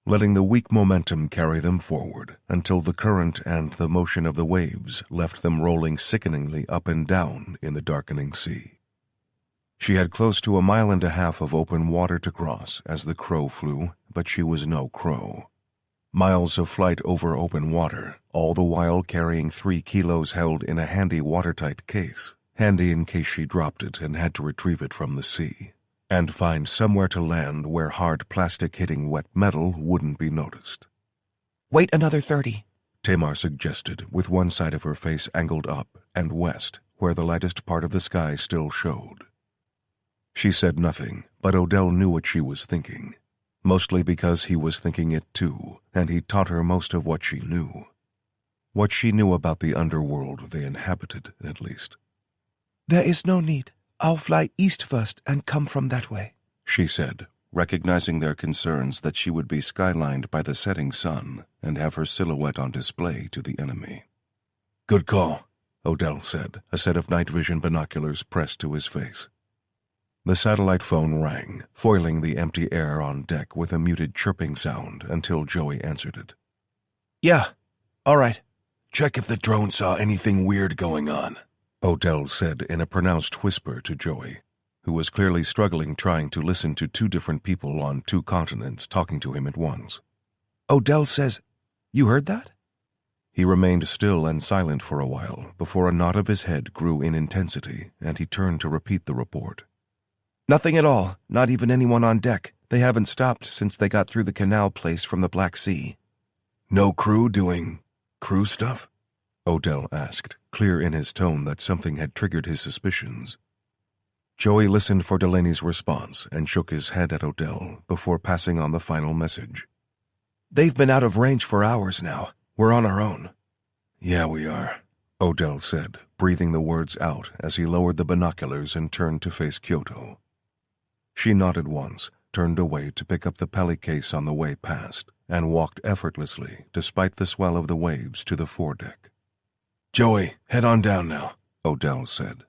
letting the weak momentum carry them forward until the current and the motion of the waves left them rolling sickeningly up and down in the darkening sea. She had close to 1.5 miles of open water to cross as the crow flew, but she was no crow. Miles of flight over open water, all the while carrying 3 kilos held in a handy watertight case, handy in case she dropped it and had to retrieve it from the sea, and find somewhere to land where hard plastic hitting wet metal wouldn't be noticed. Wait another 30, Tamar suggested, with one side of her face angled up and west, where the lightest part of the sky still showed. She said nothing, but Odell knew what she was thinking, mostly because he was thinking it too, and he taught her most of what she knew. What she knew about the underworld they inhabited, at least. There is no need. I'll fly east first and come from that way, she said, recognizing their concerns that she would be skylined by the setting sun and have her silhouette on display to the enemy. "Good call," Odell said, a set of night vision binoculars pressed to his face. The satellite phone rang, foiling the empty air on deck with a muted chirping sound until Joey answered it. Yeah, all right. "Check if the drone saw anything weird going on," Odell said in a pronounced whisper to Joey, who was clearly struggling trying to listen to 2 different people on 2 continents talking to him at once. Odell says, you heard that? He remained still and silent for a while before a nod of his head grew in intensity and he turned to repeat the report. Nothing at all, not even anyone on deck. They haven't stopped since they got through the canal place from the Black Sea. "No crew doing crew stuff?" Odell asked, clear in his tone that something had triggered his suspicions. Joey listened for Delaney's response and shook his head at Odell before passing on the final message. They've been out of range for hours now. We're on our own. "Yeah, we are," Odell said, breathing the words out as he lowered the binoculars and turned to face Kyoto. She nodded once, turned away to pick up the Peli case on the way past, and walked effortlessly, despite the swell of the waves, to the foredeck. "Joey, head on down now," Odell said.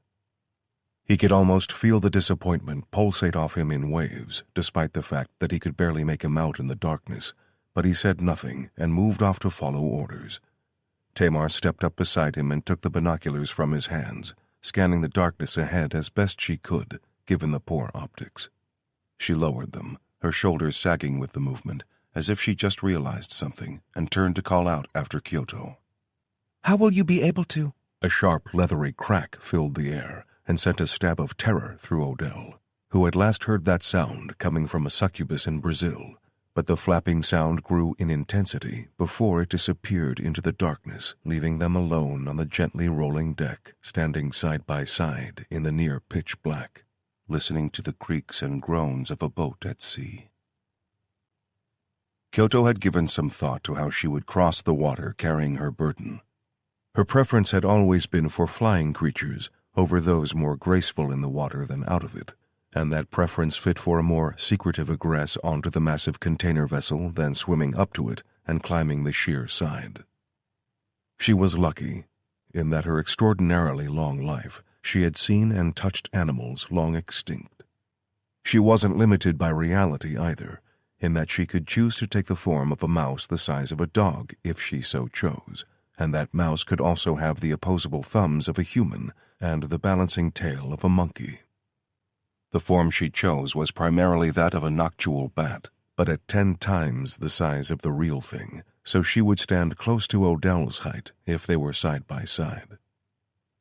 He could almost feel the disappointment pulsate off him in waves, despite the fact that he could barely make him out in the darkness, but he said nothing and moved off to follow orders. Tamar stepped up beside him and took the binoculars from his hands, scanning the darkness ahead as best she could, given the poor optics. She lowered them, her shoulders sagging with the movement, as if she just realized something, and turned to call out after Kyoto. How will you be able to? A sharp, leathery crack filled the air and sent a stab of terror through Odell, who had last heard that sound coming from a succubus in Brazil, but the flapping sound grew in intensity before it disappeared into the darkness, leaving them alone on the gently rolling deck, standing side by side in the near pitch black, listening to the creaks and groans of a boat at sea. Kyoto had given some thought to how she would cross the water carrying her burden. Her preference had always been for flying creatures over those more graceful in the water than out of it, and that preference fit for a more secretive egress onto the massive container vessel than swimming up to it and climbing the sheer side. She was lucky, in that her extraordinarily long life, she had seen and touched animals long extinct. She wasn't limited by reality either, in that she could choose to take the form of a mouse the size of a dog if she so chose, and that mouse could also have the opposable thumbs of a human and the balancing tail of a monkey. The form she chose was primarily that of a noctual bat, but at 10 times the size of the real thing, so she would stand close to Odell's height if they were side by side.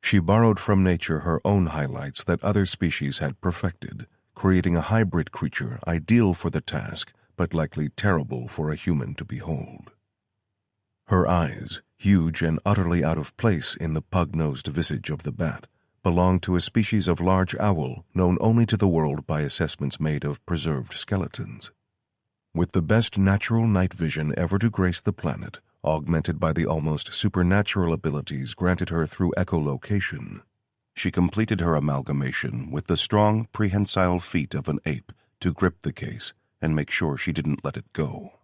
She borrowed from nature her own highlights that other species had perfected, creating a hybrid creature ideal for the task, but likely terrible for a human to behold. Her eyes, huge and utterly out of place in the pug-nosed visage of the bat, belonged to a species of large owl known only to the world by assessments made of preserved skeletons. With the best natural night vision ever to grace the planet, augmented by the almost supernatural abilities granted her through echolocation, she completed her amalgamation with the strong, prehensile feet of an ape to grip the case and make sure she didn't let it go.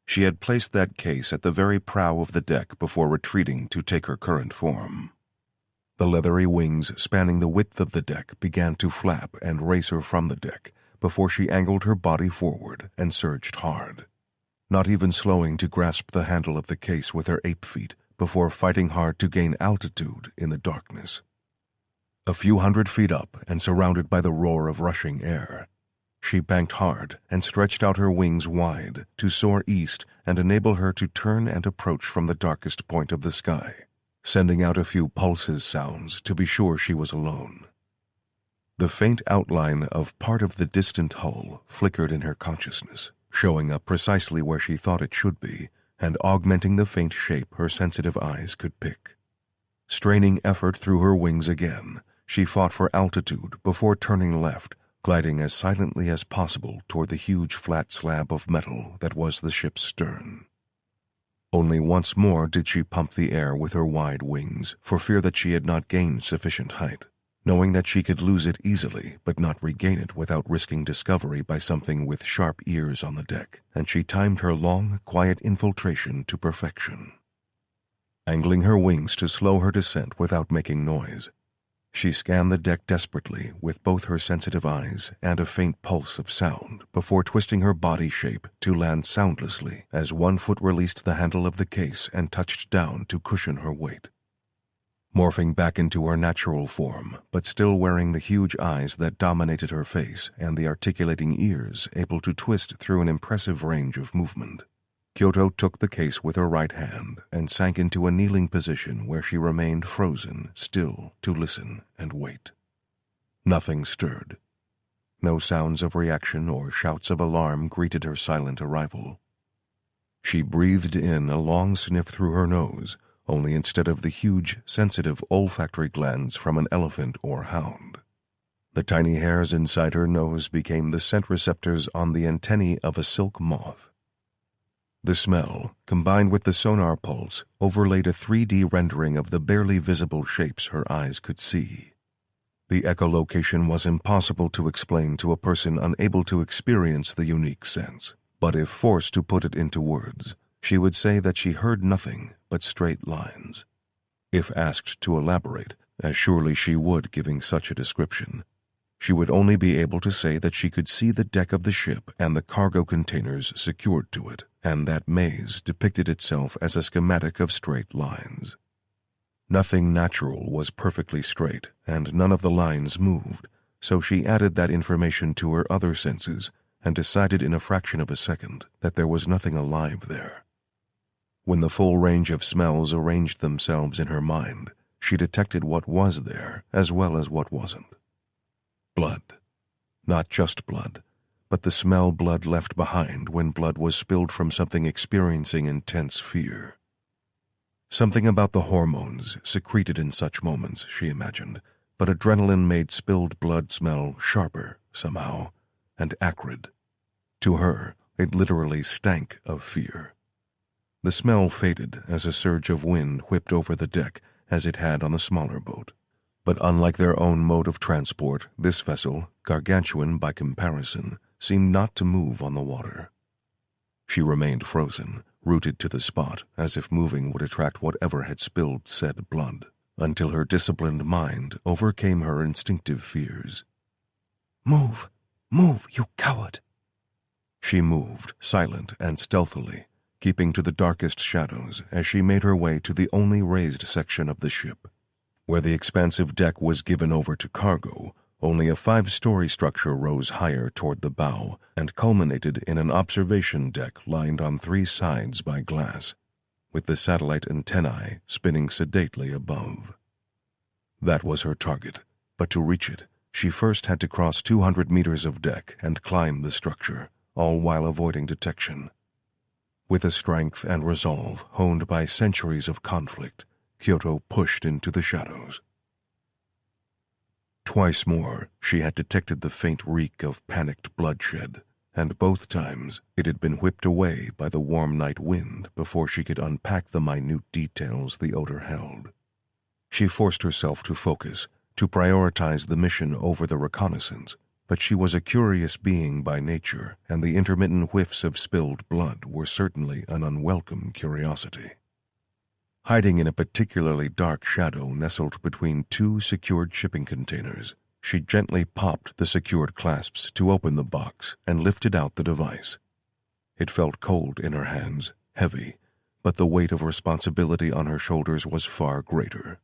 She had placed that case at the very prow of the deck before retreating to take her current form. The leathery wings spanning the width of the deck began to flap and race her from the deck before she angled her body forward and surged hard, not even slowing to grasp the handle of the case with her ape feet before fighting hard to gain altitude in the darkness. A few 100 feet up and surrounded by the roar of rushing air, she banked hard and stretched out her wings wide to soar east and enable her to turn and approach from the darkest point of the sky, sending out a few pulses sounds to be sure she was alone. The faint outline of part of the distant hull flickered in her consciousness, showing up precisely where she thought it should be and augmenting the faint shape her sensitive eyes could pick. Straining effort through her wings again, she fought for altitude before turning left, gliding as silently as possible toward the huge flat slab of metal that was the ship's stern. Only once more did she pump the air with her wide wings for fear that she had not gained sufficient height, knowing that she could lose it easily but not regain it without risking discovery by something with sharp ears on the deck, and she timed her long, quiet infiltration to perfection. Angling her wings to slow her descent without making noise, she scanned the deck desperately with both her sensitive eyes and a faint pulse of sound before twisting her body shape to land soundlessly as one foot released the handle of the case and touched down to cushion her weight. Morphing back into her natural form, but still wearing the huge eyes that dominated her face and the articulating ears able to twist through an impressive range of movement, Kyoto took the case with her right hand and sank into a kneeling position where she remained frozen, still, to listen and wait. Nothing stirred. No sounds of reaction or shouts of alarm greeted her silent arrival. She breathed in a long sniff through her nose, only instead of the huge, sensitive olfactory glands from an elephant or hound. The tiny hairs inside her nose became the scent receptors on the antennae of a silk moth. The smell, combined with the sonar pulse, overlaid a 3D rendering of the barely visible shapes her eyes could see. The echolocation was impossible to explain to a person unable to experience the unique sense, but if forced to put it into words, she would say that she heard nothing but straight lines. If asked to elaborate, as surely she would giving such a description, she would only be able to say that she could see the deck of the ship and the cargo containers secured to it, and that maze depicted itself as a schematic of straight lines. Nothing natural was perfectly straight, and none of the lines moved, so she added that information to her other senses, and decided in a fraction of a second that there was nothing alive there. When the full range of smells arranged themselves in her mind, she detected what was there as well as what wasn't. Blood. Not just blood, but the smell blood left behind when blood was spilled from something experiencing intense fear. Something about the hormones secreted in such moments, she imagined, but adrenaline made spilled blood smell sharper, somehow, and acrid. To her, it literally stank of fear. The smell faded as a surge of wind whipped over the deck as it had on the smaller boat. But unlike their own mode of transport, this vessel, gargantuan by comparison, seemed not to move on the water. She remained frozen, rooted to the spot, as if moving would attract whatever had spilled said blood, until her disciplined mind overcame her instinctive fears. Move! Move, you coward! She moved, silent and stealthily, keeping to the darkest shadows as she made her way to the only raised section of the ship. Where the expansive deck was given over to cargo, only a 5-story structure rose higher toward the bow and culminated in an observation deck lined on 3 sides by glass, with the satellite antennae spinning sedately above. That was her target, but to reach it, she first had to cross 200 meters of deck and climb the structure, all while avoiding detection. With a strength and resolve honed by centuries of conflict, Kyoto pushed into the shadows. Twice more, she had detected the faint reek of panicked bloodshed, and both times it had been whipped away by the warm night wind before she could unpack the minute details the odor held. She forced herself to focus, to prioritize the mission over the reconnaissance, but she was a curious being by nature, and the intermittent whiffs of spilled blood were certainly an unwelcome curiosity. Hiding in a particularly dark shadow nestled between 2 secured shipping containers, she gently popped the secured clasps to open the box and lifted out the device. It felt cold in her hands, heavy, but the weight of responsibility on her shoulders was far greater.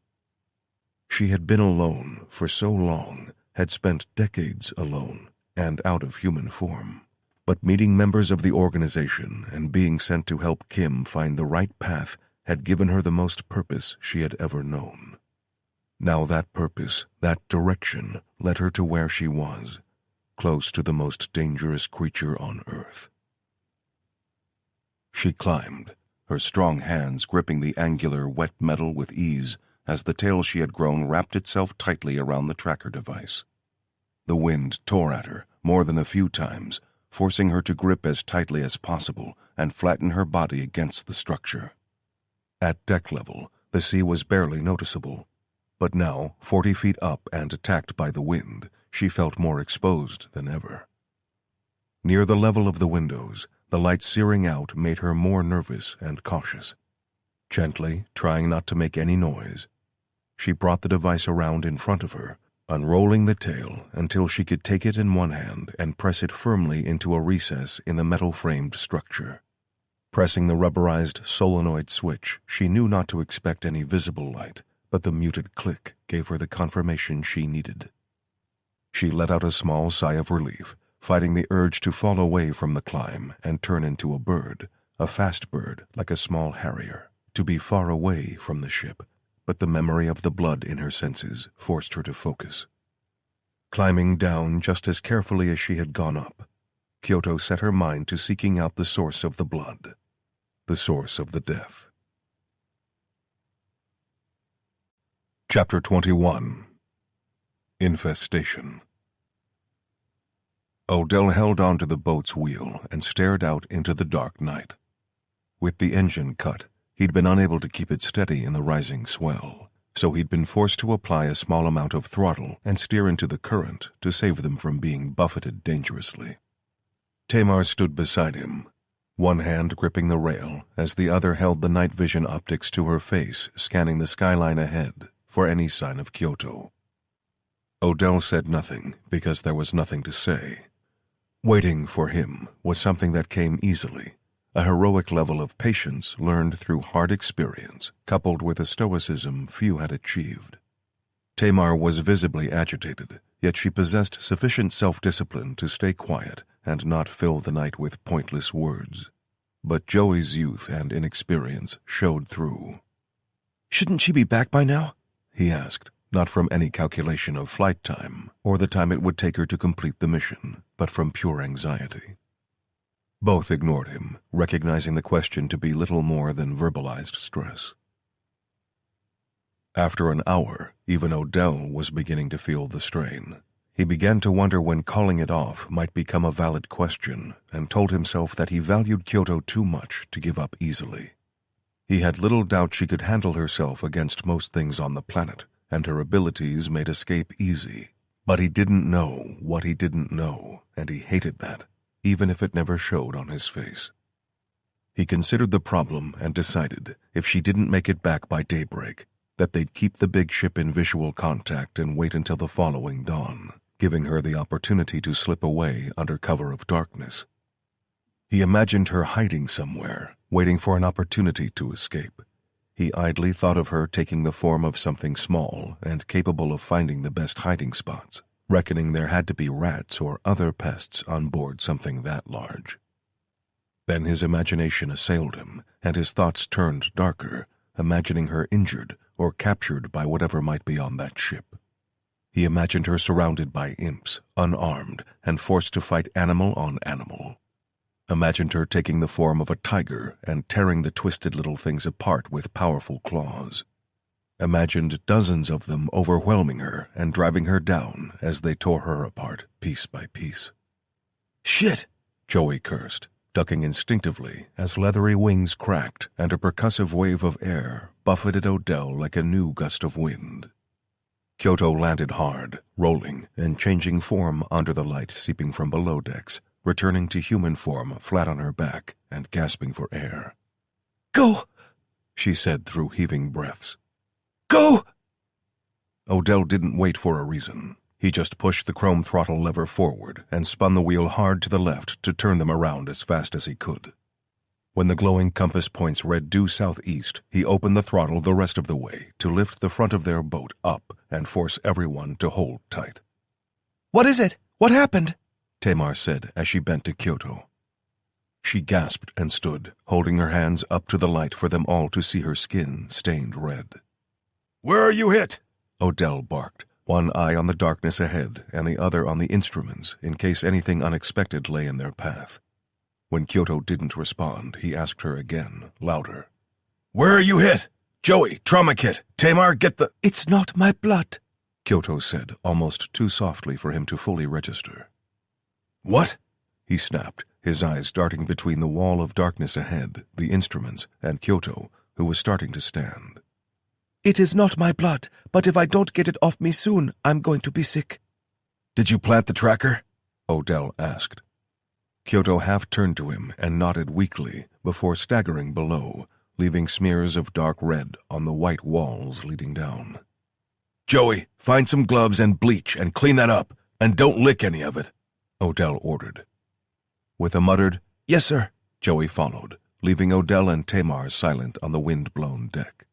She had been alone for so long, had spent decades alone and out of human form. But meeting members of the organization and being sent to help Kim find the right path had given her the most purpose she had ever known. Now that purpose, that direction, led her to where she was, close to the most dangerous creature on Earth. She climbed, her strong hands gripping the angular, wet metal with ease as the tail she had grown wrapped itself tightly around the tracker device. The wind tore at her more than a few times, forcing her to grip as tightly as possible and flatten her body against the structure. At deck level, the sea was barely noticeable, but now, 40 feet up and attacked by the wind, she felt more exposed than ever. Near the level of the windows, the light searing out made her more nervous and cautious. Gently, trying not to make any noise, she brought the device around in front of her, unrolling the tail until she could take it in one hand and press it firmly into a recess in the metal-framed structure. Pressing the rubberized solenoid switch, she knew not to expect any visible light, but the muted click gave her the confirmation she needed. She let out a small sigh of relief, fighting the urge to fall away from the climb and turn into a bird, a fast bird like a small harrier, to be far away from the ship, but the memory of the blood in her senses forced her to focus. Climbing down just as carefully as she had gone up, Kyoto set her mind to seeking out the source of the blood, the source of the death. Chapter 21. Infestation. Odell held onto the boat's wheel and stared out into the dark night. With the engine cut, he'd been unable to keep it steady in the rising swell, so he'd been forced to apply a small amount of throttle and steer into the current to save them from being buffeted dangerously. Tamar stood beside him, one hand gripping the rail as the other held the night vision optics to her face, scanning the skyline ahead for any sign of Kyoto. Odell said nothing because there was nothing to say. Waiting for him was something that came easily, a heroic level of patience learned through hard experience, coupled with a stoicism few had achieved. Tamar was visibly agitated, yet she possessed sufficient self-discipline to stay quiet and not fill the night with pointless words. But Joey's youth and inexperience showed through. "Shouldn't she be back by now?" he asked, not from any calculation of flight time or the time it would take her to complete the mission, but from pure anxiety. Both ignored him, recognizing the question to be little more than verbalized stress. After an hour, even Odell was beginning to feel the strain. He began to wonder when calling it off might become a valid question, and told himself that he valued Kyoto too much to give up easily. He had little doubt she could handle herself against most things on the planet, and her abilities made escape easy. But he didn't know what he didn't know, and he hated that, even if it never showed on his face. He considered the problem and decided, if she didn't make it back by daybreak, that they'd keep the big ship in visual contact and wait until the following dawn, giving her the opportunity to slip away under cover of darkness. He imagined her hiding somewhere, waiting for an opportunity to escape. He idly thought of her taking the form of something small and capable of finding the best hiding spots, reckoning there had to be rats or other pests on board something that large. Then his imagination assailed him, and his thoughts turned darker, imagining her injured or captured by whatever might be on that ship. He imagined her surrounded by imps, unarmed, and forced to fight animal on animal. Imagined her taking the form of a tiger and tearing the twisted little things apart with powerful claws. Imagined dozens of them overwhelming her and driving her down as they tore her apart piece by piece. "Shit!" Joey cursed, ducking instinctively as leathery wings cracked and a percussive wave of air buffeted Odell like a new gust of wind. Kyoto landed hard, rolling and changing form under the light seeping from below decks, returning to human form flat on her back and gasping for air. "Go!" she said through heaving breaths. "Go!" Odell didn't wait for a reason. He just pushed the chrome throttle lever forward and spun the wheel hard to the left to turn them around as fast as he could. When the glowing compass points read due southeast, he opened the throttle the rest of the way to lift the front of their boat up and force everyone to hold tight. "What is it? What happened?" Tamar said as she bent to Kyoto. She gasped and stood, holding her hands up to the light for them all to see her skin stained red. "Where are you hit?" Odell barked, one eye on the darkness ahead and the other on the instruments in case anything unexpected lay in their path. When Kyoto didn't respond, he asked her again, louder. "Where are you hit? Joey, trauma kit. Tamar, get the—" "It's not my blood," Kyoto said, almost too softly for him to fully register. "What?" he snapped, his eyes darting between the wall of darkness ahead, the instruments, and Kyoto, who was starting to stand. "It is not my blood, but if I don't get it off me soon, I'm going to be sick." "Did you plant the tracker?" Odell asked. Kyoto half turned to him and nodded weakly before staggering below, leaving smears of dark red on the white walls leading down. "Joey, find some gloves and bleach and clean that up, and don't lick any of it," Odell ordered. With a muttered, "Yes, sir," Joey followed, leaving Odell and Tamar silent on the wind-blown deck.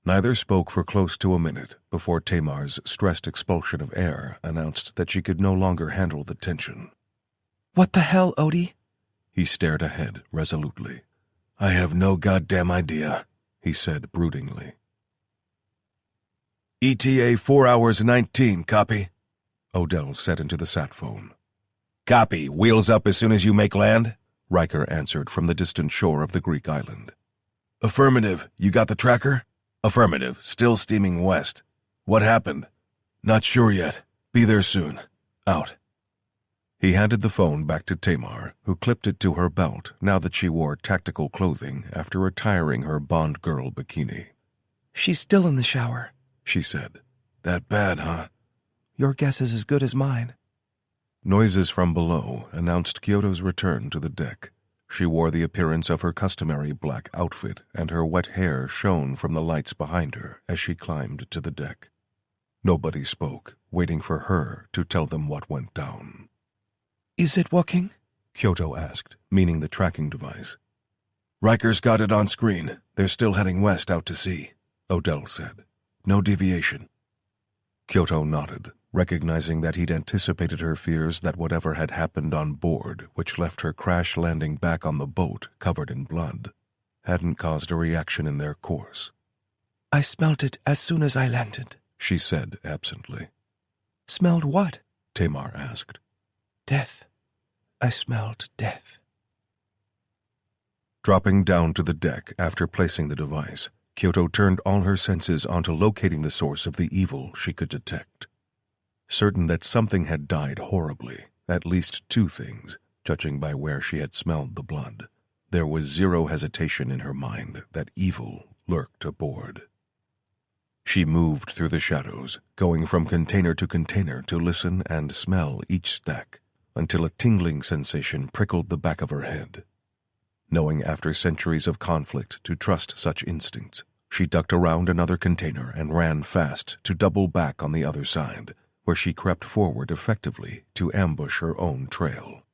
Neither spoke for close to a minute before Tamar's stressed expulsion of air announced that she could no longer handle the tension. "What the hell, Odie?" He stared ahead resolutely. "I have no goddamn idea," he said broodingly. "ETA 4 hours 19, copy?" Odell said into the sat phone. "Copy. Wheels up as soon as you make land?" Riker answered from the distant shore of the Greek island. "Affirmative. You got the tracker?" "Affirmative. Still steaming west. What happened?" "Not sure yet. Be there soon. Out." He handed the phone back to Tamar, who clipped it to her belt now that she wore tactical clothing after retiring her Bond girl bikini. "She's still in the shower," she said. "That bad, huh?" "Your guess is as good as mine." Noises from below announced Kyoto's return to the deck. She wore the appearance of her customary black outfit, and her wet hair shone from the lights behind her as she climbed to the deck. Nobody spoke, waiting for her to tell them what went down. "Is it working?" Kyoto asked, meaning the tracking device. "Riker's got it on screen. They're still heading west out to sea," Odell said. "No deviation." Kyoto nodded, recognizing that he'd anticipated her fears that whatever had happened on board, which left her crash-landing back on the boat covered in blood, hadn't caused a reaction in their course. "I smelled it as soon as I landed," she said absently. "Smelled what?" Tamar asked. "Death. I smelled death." Dropping down to the deck after placing the device, Kyoto turned all her senses onto locating the source of the evil she could detect. Certain that something had died horribly, at least two things, judging by where she had smelled the blood, there was zero hesitation in her mind that evil lurked aboard. She moved through the shadows, going from container to container to listen and smell each stack, until a tingling sensation prickled the back of her head. Knowing after centuries of conflict to trust such instincts, she ducked around another container and ran fast to double back on the other side, where she crept forward effectively to ambush her own trail.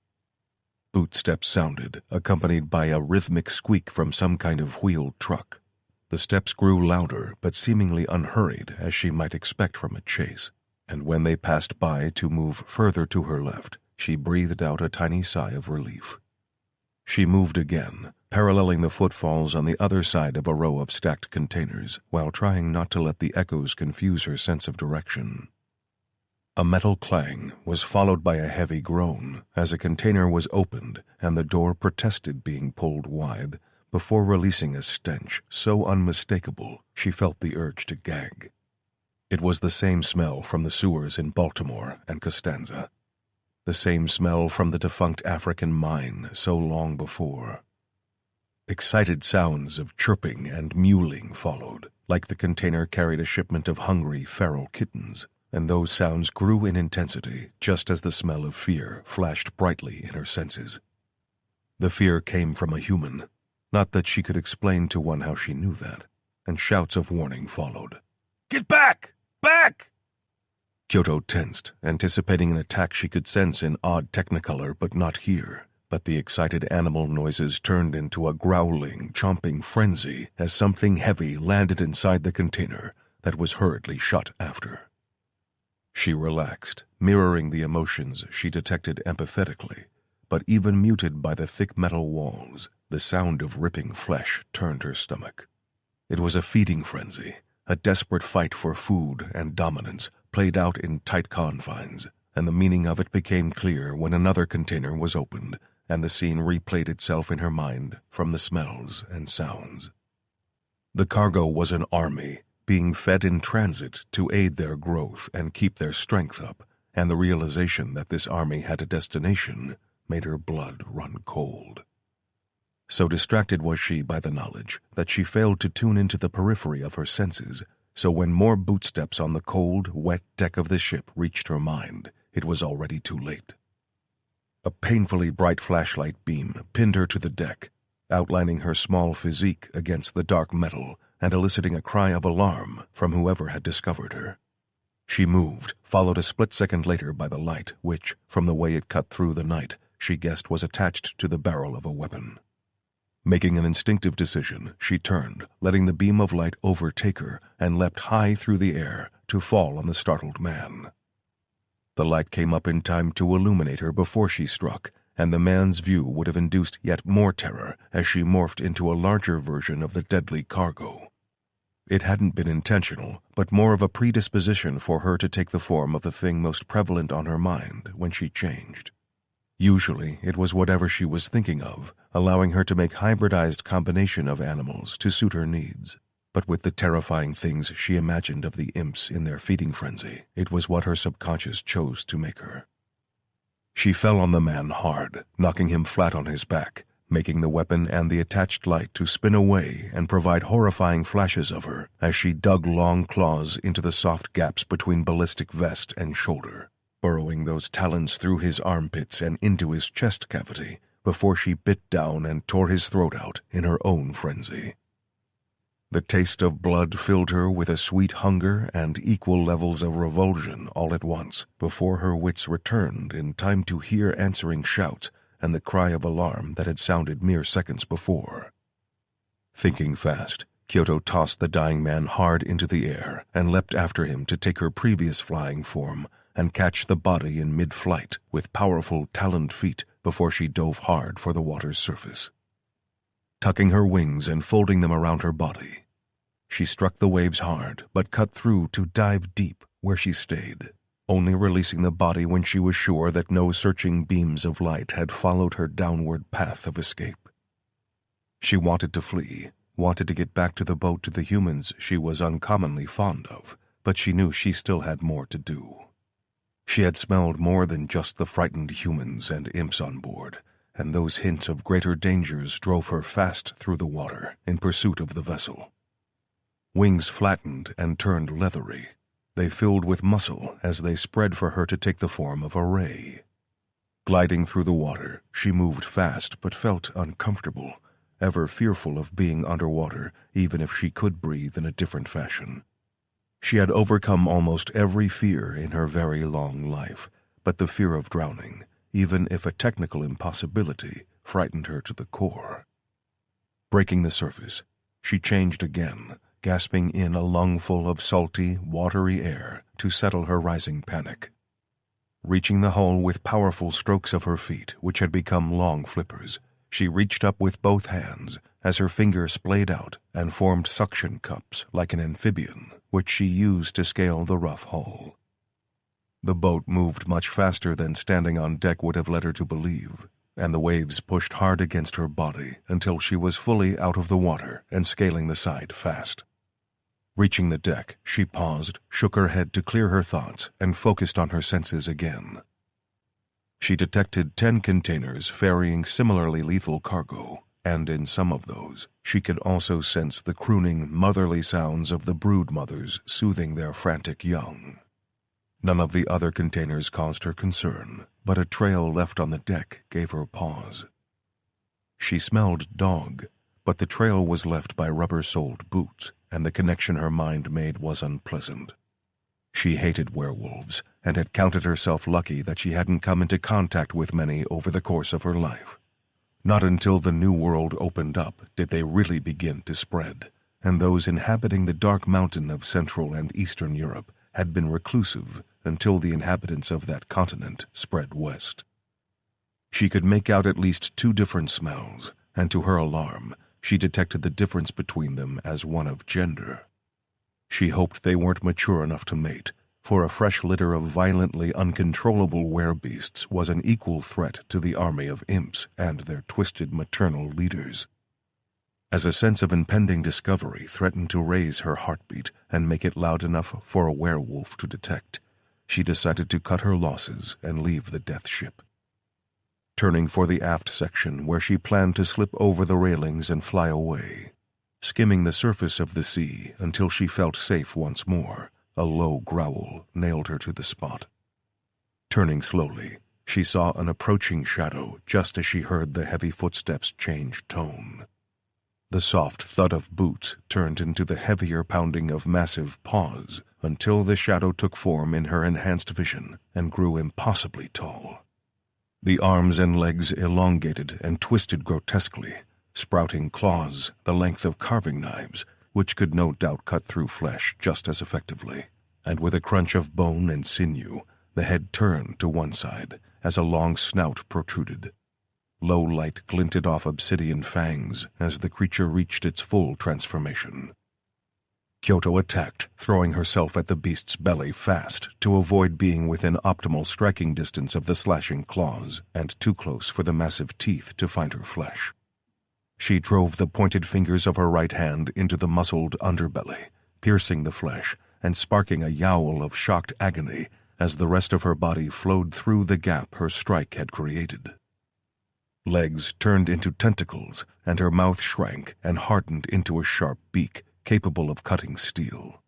Bootsteps sounded, accompanied by a rhythmic squeak from some kind of wheeled truck. The steps grew louder but seemingly unhurried, as she might expect from a chase, and when they passed by to move further to her left, she breathed out a tiny sigh of relief. She moved again, paralleling the footfalls on the other side of a row of stacked containers, while trying not to let the echoes confuse her sense of direction. A metal clang was followed by a heavy groan as a container was opened and the door protested being pulled wide, before releasing a stench so unmistakable she felt the urge to gag. It was the same smell from the sewers in Baltimore and Costanza. The same smell from the defunct African mine so long before. Excited sounds of chirping and mewling followed, like the container carried a shipment of hungry feral kittens, and those sounds grew in intensity just as the smell of fear flashed brightly in her senses. The fear came from a human, not that she could explain to one how she knew that, and shouts of warning followed. "Get back! Back!" Kyoto tensed, anticipating an attack she could sense in odd technicolor but not hear, but the excited animal noises turned into a growling, chomping frenzy as something heavy landed inside the container that was hurriedly shut after. She relaxed, mirroring the emotions she detected empathetically, but even muted by the thick metal walls, the sound of ripping flesh turned her stomach. It was a feeding frenzy, a desperate fight for food and dominance played out in tight confines, and the meaning of it became clear when another container was opened and the scene replayed itself in her mind from the smells and sounds. The cargo was an army, being fed in transit to aid their growth and keep their strength up, and the realization that this army had a destination made her blood run cold. So distracted was she by the knowledge that she failed to tune into the periphery of her senses, so when more bootsteps on the cold, wet deck of the ship reached her mind, it was already too late. A painfully bright flashlight beam pinned her to the deck, outlining her small physique against the dark metal and eliciting a cry of alarm from whoever had discovered her. She moved, followed a split second later by the light, which, from the way it cut through the night, she guessed was attached to the barrel of a weapon. Making an instinctive decision, she turned, letting the beam of light overtake her, and leapt high through the air to fall on the startled man. The light came up in time to illuminate her before she struck, and the man's view would have induced yet more terror as she morphed into a larger version of the deadly cargo. It hadn't been intentional, but more of a predisposition for her to take the form of the thing most prevalent on her mind when she changed. Usually, it was whatever she was thinking of, allowing her to make hybridized combination of animals to suit her needs. But with the terrifying things she imagined of the imps in their feeding frenzy, it was what her subconscious chose to make her. She fell on the man hard, knocking him flat on his back, making the weapon and the attached light to spin away and provide horrifying flashes of her as she dug long claws into the soft gaps between ballistic vest and shoulder, burrowing those talons through his armpits and into his chest cavity before she bit down and tore his throat out in her own frenzy. The taste of blood filled her with a sweet hunger and equal levels of revulsion all at once before her wits returned in time to hear answering shouts and the cry of alarm that had sounded mere seconds before. Thinking fast, Kyoto tossed the dying man hard into the air and leapt after him to take her previous flying form and catch the body in mid-flight with powerful taloned feet before she dove hard for the water's surface. Tucking her wings and folding them around her body, she struck the waves hard but cut through to dive deep where she stayed, only releasing the body when she was sure that no searching beams of light had followed her downward path of escape. She wanted to flee, wanted to get back to the boat to the humans she was uncommonly fond of, but she knew she still had more to do. She had smelled more than just the frightened humans and imps on board, and those hints of greater dangers drove her fast through the water in pursuit of the vessel. Wings flattened and turned leathery. They filled with muscle as they spread for her to take the form of a ray. Gliding through the water, she moved fast but felt uncomfortable, ever fearful of being underwater even if she could breathe in a different fashion. She had overcome almost every fear in her very long life, but the fear of drowning, even if a technical impossibility, frightened her to the core. Breaking the surface, she changed again, gasping in a lungful of salty, watery air to settle her rising panic. Reaching the hull with powerful strokes of her feet, which had become long flippers, she reached up with both hands as her fingers splayed out and formed suction cups like an amphibian, which she used to scale the rough hull. The boat moved much faster than standing on deck would have led her to believe, and the waves pushed hard against her body until she was fully out of the water and scaling the side fast. Reaching the deck, she paused, shook her head to clear her thoughts, and focused on her senses again. She detected 10 containers ferrying similarly lethal cargo, and in some of those, she could also sense the crooning, motherly sounds of the brood mothers soothing their frantic young. None of the other containers caused her concern, but a trail left on the deck gave her pause. She smelled dog, but the trail was left by rubber-soled boots, and the connection her mind made was unpleasant. She hated werewolves, and had counted herself lucky that she hadn't come into contact with many over the course of her life. Not until the New World opened up did they really begin to spread, and those inhabiting the dark mountain of Central and Eastern Europe had been reclusive until the inhabitants of that continent spread west. She could make out at least 2 different smells, and to her alarm, she detected the difference between them as one of gender. She hoped they weren't mature enough to mate, for a fresh litter of violently uncontrollable werebeasts was an equal threat to the army of imps and their twisted maternal leaders. As a sense of impending discovery threatened to raise her heartbeat and make it loud enough for a werewolf to detect, she decided to cut her losses and leave the death ship. Turning for the aft section where she planned to slip over the railings and fly away, skimming the surface of the sea until she felt safe once more, a low growl nailed her to the spot. Turning slowly, she saw an approaching shadow just as she heard the heavy footsteps change tone. The soft thud of boots turned into the heavier pounding of massive paws until the shadow took form in her enhanced vision and grew impossibly tall. The arms and legs elongated and twisted grotesquely, sprouting claws the length of carving knives, which could no doubt cut through flesh just as effectively, and with a crunch of bone and sinew, the head turned to one side as a long snout protruded. Low light glinted off obsidian fangs as the creature reached its full transformation. Kyoto attacked, throwing herself at the beast's belly fast to avoid being within optimal striking distance of the slashing claws and too close for the massive teeth to find her flesh. She drove the pointed fingers of her right hand into the muscled underbelly, piercing the flesh and sparking a yowl of shocked agony as the rest of her body flowed through the gap her strike had created. Legs turned into tentacles, and her mouth shrank and hardened into a sharp beak capable of cutting steel.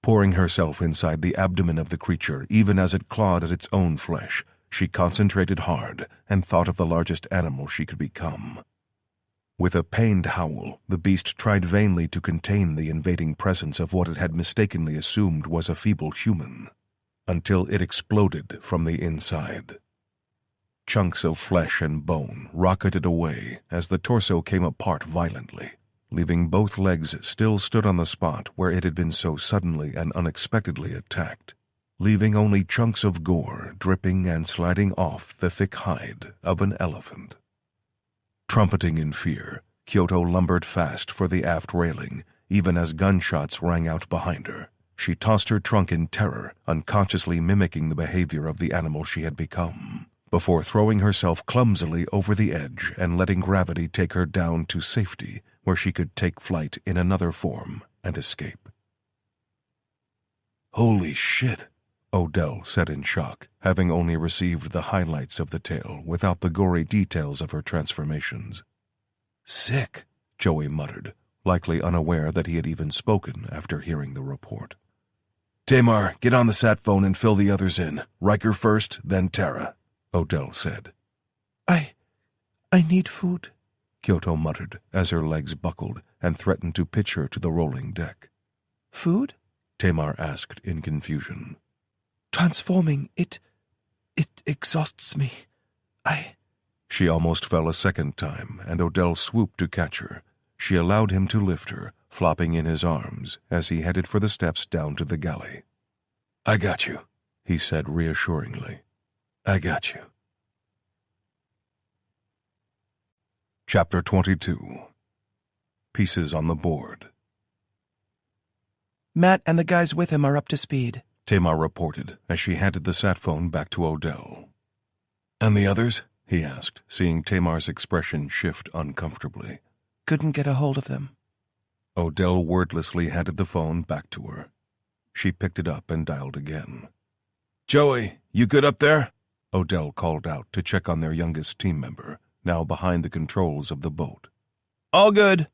Pouring herself inside the abdomen of the creature even as it clawed at its own flesh, she concentrated hard and thought of the largest animal she could become. With a pained howl, the beast tried vainly to contain the invading presence of what it had mistakenly assumed was a feeble human, until it exploded from the inside. Chunks of flesh and bone rocketed away as the torso came apart violently, leaving both legs still stood on the spot where it had been so suddenly and unexpectedly attacked, leaving only chunks of gore dripping and sliding off the thick hide of an elephant. Trumpeting in fear, Kyoto lumbered fast for the aft railing, even as gunshots rang out behind her. She tossed her trunk in terror, unconsciously mimicking the behavior of the animal she had become, before throwing herself clumsily over the edge and letting gravity take her down to safety, where she could take flight in another form and escape. Holy shit, Odell said in shock, having only received the highlights of the tale without the gory details of her transformations. sick. Joey muttered, likely unaware that he had even spoken after hearing the report. Tamar, get on the sat phone and fill the others in. Riker first, then Tara, Odell said. I need food, Kyoto muttered as her legs buckled and threatened to pitch her to the rolling deck. Food? Tamar asked in confusion. Transforming, it exhausts me. She almost fell a second time, and Odell swooped to catch her. She allowed him to lift her, flopping in his arms as he headed for the steps down to the galley. I got you, he said reassuringly. I got you. Chapter 22. Pieces on the board. Matt and the guys with him are up to speed, Tamar reported as she handed the sat phone back to Odell. And the others? He asked, seeing Tamar's expression shift uncomfortably. Couldn't get a hold of them. Odell wordlessly handed the phone back to her. She picked it up and dialed again. Joey, you good up there? Odell called out to check on their youngest team member, now behind the controls of the boat. All good.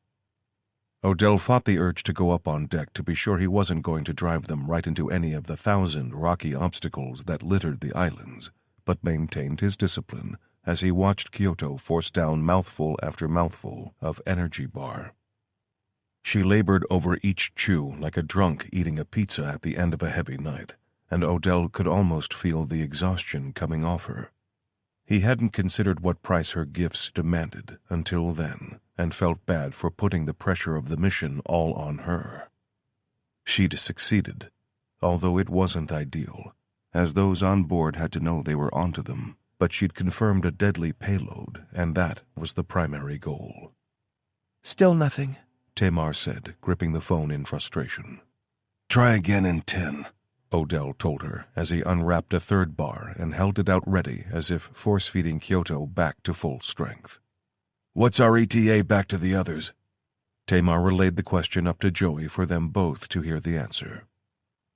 Odell fought the urge to go up on deck to be sure he wasn't going to drive them right into any of the 1,000 rocky obstacles that littered the islands, but maintained his discipline as he watched Kyoto force down mouthful after mouthful of energy bar. She labored over each chew like a drunk eating a pizza at the end of a heavy night, and Odell could almost feel the exhaustion coming off her. He hadn't considered what price her gifts demanded until then, and felt bad for putting the pressure of the mission all on her. She'd succeeded, although it wasn't ideal, as those on board had to know they were onto them, but she'd confirmed a deadly payload, and that was the primary goal. Still nothing, Tamar said, gripping the phone in frustration. Try again in 10. Odell told her as he unwrapped a third bar and held it out ready as if force-feeding Kyoto back to full strength. What's our ETA back to the others? Tamar relayed the question up to Joey for them both to hear the answer.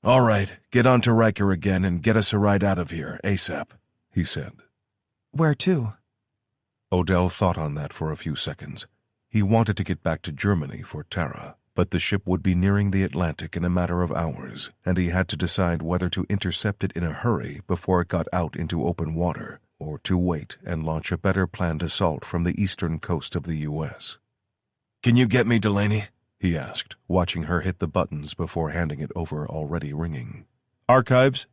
All right, get on to Riker again and get us a ride out of here, ASAP, he said. Where to? Odell thought on that for a few seconds. He wanted to get back to Germany for Tara, but the ship would be nearing the Atlantic in a matter of hours, and he had to decide whether to intercept it in a hurry before it got out into open water, or to wait and launch a better planned assault from the eastern coast of the U.S. Can you get me Delaney? He asked, watching her hit the buttons before handing it over already ringing. Archives?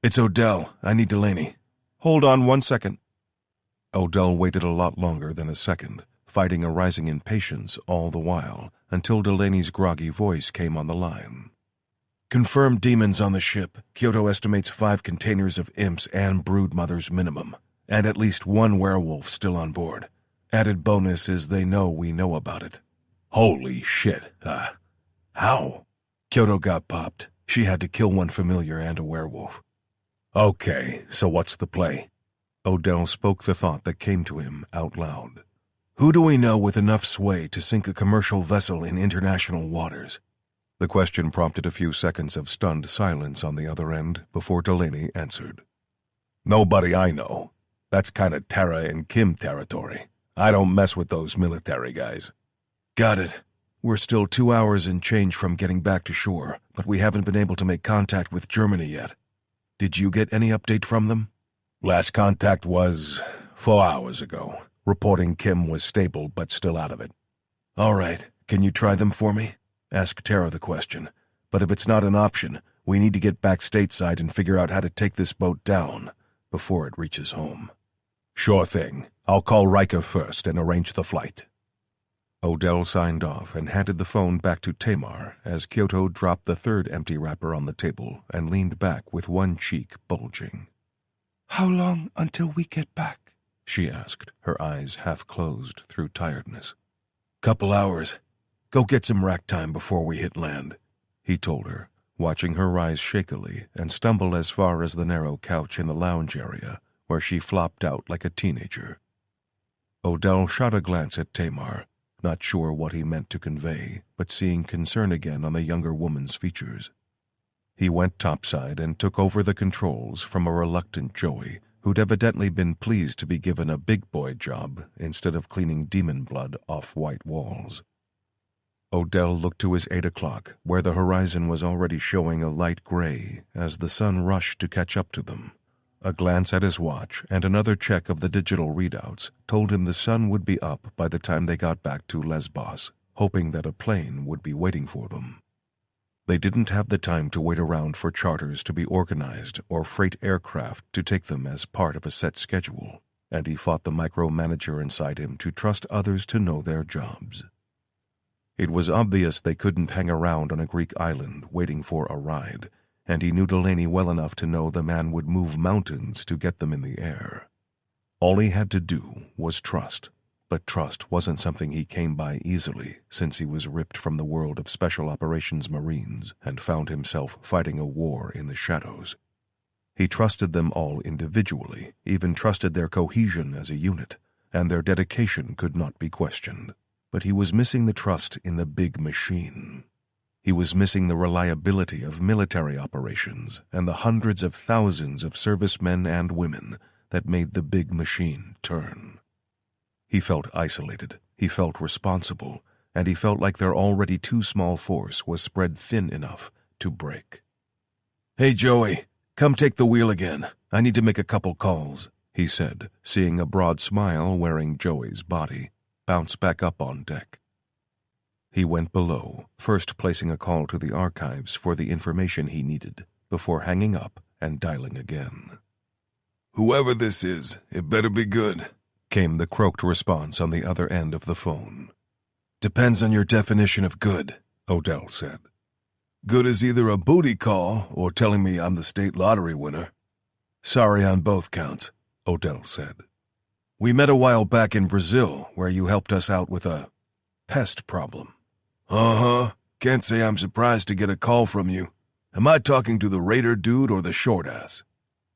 It's Odell. I need Delaney. Hold on 1 second. Odell waited a lot longer than a second, fighting a rising impatience all the while, until Delaney's groggy voice came on the line. Confirmed demons on the ship. Kyoto estimates 5 containers of imps and broodmothers minimum, and at least 1 werewolf still on board. Added bonus is they know we know about it. Holy shit. How? Kyoto got popped. She had to kill 1 familiar and a werewolf. Okay, so what's the play? Odell spoke the thought that came to him out loud. Who do we know with enough sway to sink a commercial vessel in international waters? The question prompted a few seconds of stunned silence on the other end before Delaney answered. Nobody I know. That's kind of Tara and Kim territory. I don't mess with those military guys. Got it. We're still 2 hours and change from getting back to shore, but we haven't been able to make contact with Germany yet. Did you get any update from them? Last contact was 4 hours ago, reporting Kim was stable but still out of it. All right. Can you try them for me? Ask Tara the question. But if it's not an option, we need to get back stateside and figure out how to take this boat down before it reaches home. Sure thing. I'll call Riker first and arrange the flight. Odell signed off and handed the phone back to Tamar as Kyoto dropped the third empty wrapper on the table and leaned back with one cheek bulging. "How long until we get back?" she asked, her eyes half closed through tiredness. "Couple hours. Go get some rack time before we hit land," he told her, watching her rise shakily and stumble as far as the narrow couch in the lounge area, where she flopped out like a teenager. Odell shot a glance at Tamar, not sure what he meant to convey, but seeing concern again on the younger woman's features. He went topside and took over the controls from a reluctant Joey, who'd evidently been pleased to be given a big boy job instead of cleaning demon blood off white walls. Odell looked to his 8 o'clock, where the horizon was already showing a light gray as the sun rushed to catch up to them. A glance at his watch and another check of the digital readouts told him the sun would be up by the time they got back to Lesbos, hoping that a plane would be waiting for them. They didn't have the time to wait around for charters to be organized or freight aircraft to take them as part of a set schedule, and he fought the micromanager inside him to trust others to know their jobs. It was obvious they couldn't hang around on a Greek island waiting for a ride, and he knew Delaney well enough to know the man would move mountains to get them in the air. All he had to do was trust, but trust wasn't something he came by easily since he was ripped from the world of Special Operations Marines and found himself fighting a war in the shadows. He trusted them all individually, even trusted their cohesion as a unit, and their dedication could not be questioned. But he was missing the trust in the big machine. He was missing the reliability of military operations and the hundreds of thousands of servicemen and women that made the big machine turn. He felt isolated, he felt responsible, and he felt like their already too small force was spread thin enough to break. "Hey, Joey, come take the wheel again. I need to make a couple calls," he said, seeing a broad smile wearing Joey's body, bounce back up on deck. He went below, first placing a call to the archives for the information he needed, before hanging up and dialing again. "Whoever this is, it better be good," came the croaked response on the other end of the phone. "Depends on your definition of good," Odell said. "Good is either a booty call or telling me I'm the state lottery winner. Sorry on both counts," Odell said. "We met a while back in Brazil where you helped us out with a pest problem." "Uh-huh. Can't say I'm surprised to get a call from you. Am I talking to the Raider dude or the short ass?"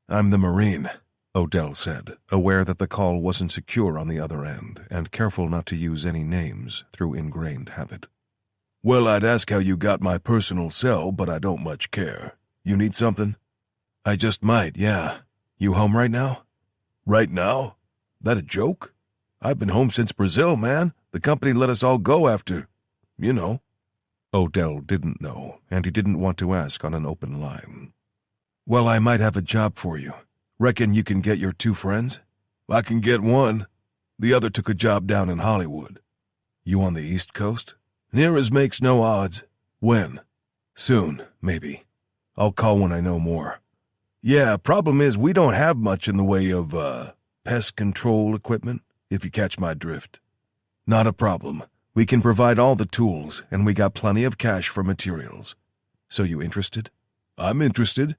"I'm the Marine," Odell said, aware that the call wasn't secure on the other end and careful not to use any names through ingrained habit. "Well, I'd ask how you got my personal cell, but I don't much care. You need something?" "I just might, yeah. You home right now?" "Right now? That a joke? I've been home since Brazil, man. The company let us all go after, you know." Odell didn't know, and he didn't want to ask on an open line. "Well, I might have a job for you. Reckon you can get your 2 friends?" "I can get one. The other took a job down in Hollywood." "You on the East Coast?" "Near as makes no odds." "When?" "Soon, maybe." "I'll call when I know more." "Yeah, problem is we don't have much in the way of, pest control equipment, if you catch my drift." "Not a problem. We can provide all the tools, and we got plenty of cash for materials. So you interested?" "I'm interested."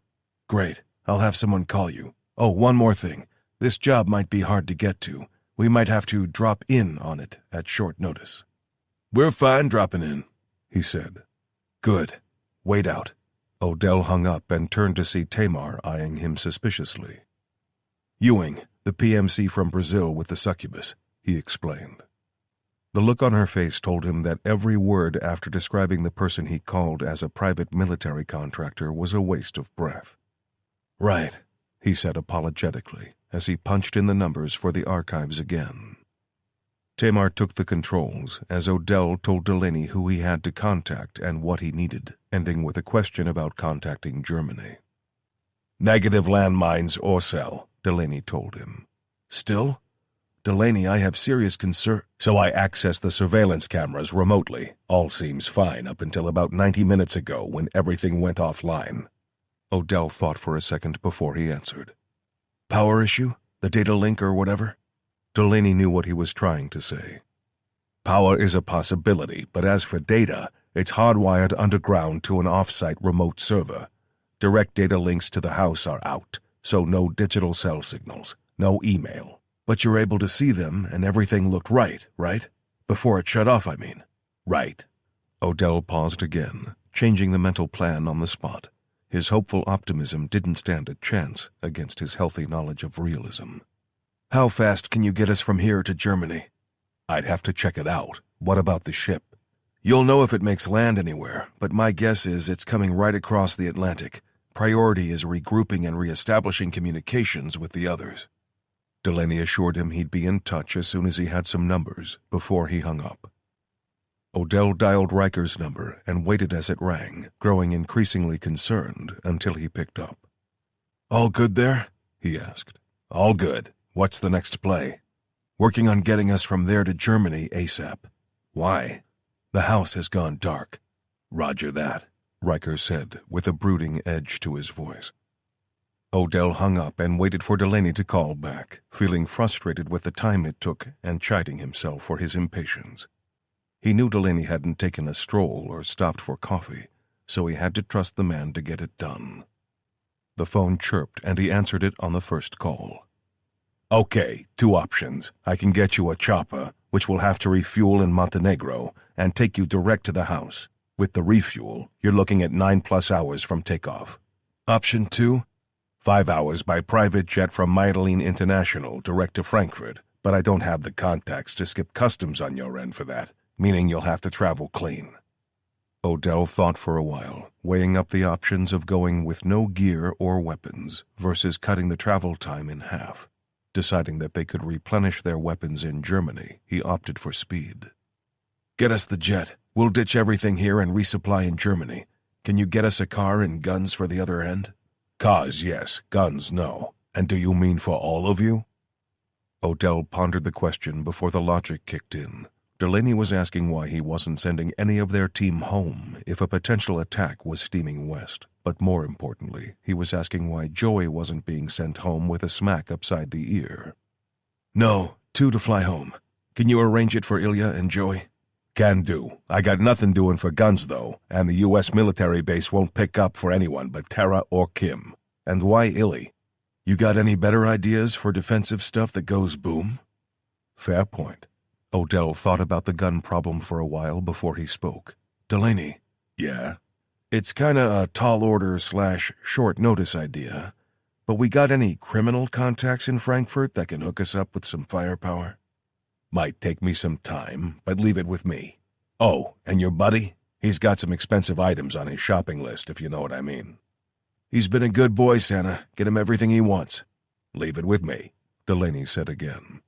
"Great. I'll have someone call you. Oh, one more thing. This job might be hard to get to. We might have to drop in on it at short notice." "We're fine dropping in," he said. "Good. Wait out." Odell hung up and turned to see Tamar eyeing him suspiciously. "Ewing, the PMC from Brazil with the succubus," he explained. The look on her face told him that every word after describing the person he called as a private military contractor was a waste of breath. "Right," he said apologetically as he punched in the numbers for the archives again. Tamar took the controls as Odell told Delaney who he had to contact and what he needed, ending with a question about contacting Germany. "Negative landmines or cell," Delaney told him. "Still? Delaney, I have serious concern." "So I accessed the surveillance cameras remotely. All seems fine up until about 90 minutes ago when everything went offline." Odell thought for a second before he answered. "Power issue? The data link or whatever?" Delaney knew what he was trying to say. Power is a possibility, but as for data, it's hardwired underground to an off-site remote server. Direct data links to the house are out, so no digital cell signals, no email. But you're able to see them and everything looked right? Before it shut off, I mean. Right. Odell paused again, changing the mental plan on the spot. His hopeful optimism didn't stand a chance against his healthy knowledge of realism. How fast can you get us from here to Germany? I'd have to check it out. What about the ship? You'll know if it makes land anywhere, but my guess is it's coming right across the Atlantic. Priority is regrouping and reestablishing communications with the others. Delaney assured him he'd be in touch as soon as he had some numbers before he hung up. Odell dialed Riker's number and waited as it rang, growing increasingly concerned until he picked up. All good there? He asked. All good. What's the next play? Working on getting us from there to Germany ASAP. Why? The house has gone dark. Roger that, Riker said, with a brooding edge to his voice. Odell hung up and waited for Delaney to call back, feeling frustrated with the time it took and chiding himself for his impatience. He knew Delaney hadn't taken a stroll or stopped for coffee, so he had to trust the man to get it done. The phone chirped and he answered it on the first call. Okay, 2 options. I can get you a chopper, which will have to refuel in Montenegro, and take you direct to the house. With the refuel, you're looking at 9+ hours from takeoff. Option 2? 5 hours by private jet from Mytilene International direct to Frankfurt, but I don't have the contacts to skip customs on your end for that, meaning you'll have to travel clean. Odell thought for a while, weighing up the options of going with no gear or weapons versus cutting the travel time in half. Deciding that they could replenish their weapons in Germany, he opted for speed. Get us the jet. We'll ditch everything here and resupply in Germany. Can you get us a car and guns for the other end? Cars, yes. Guns, no. And do you mean for all of you? Odell pondered the question before the logic kicked in. Delaney was asking why he wasn't sending any of their team home if a potential attack was steaming west. But more importantly, he was asking why Joey wasn't being sent home with a smack upside the ear. No, 2 to fly home. Can you arrange it for Ilya and Joey? Can do. I got nothing doing for guns, though, and the U.S. military base won't pick up for anyone but Tara or Kim. And why Illy? You got any better ideas for defensive stuff that goes boom? Fair point. Odell thought about the gun problem for a while before he spoke. Delaney. Yeah? It's kinda a tall order / short notice idea, but we got any criminal contacts in Frankfurt that can hook us up with some firepower? Might take me some time, but leave it with me. Oh, and your buddy? He's got some expensive items on his shopping list, if you know what I mean. He's been a good boy, Santa. Get him everything he wants. Leave it with me, Delaney said again.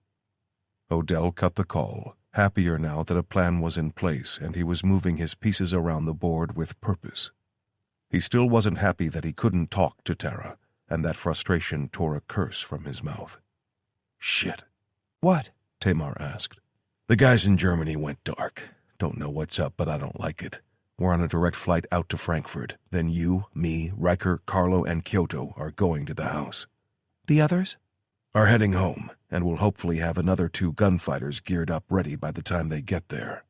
Odell cut the call, happier now that a plan was in place and he was moving his pieces around the board with purpose. He still wasn't happy that he couldn't talk to Tara, and that frustration tore a curse from his mouth. Shit. What? Tamar asked. The guys in Germany went dark. Don't know what's up, but I don't like it. We're on a direct flight out to Frankfurt. Then you, me, Riker, Carlo, and Kyoto are going to the house. The others? Are heading home, and we'll hopefully have another 2 gunfighters geared up ready by the time they get there.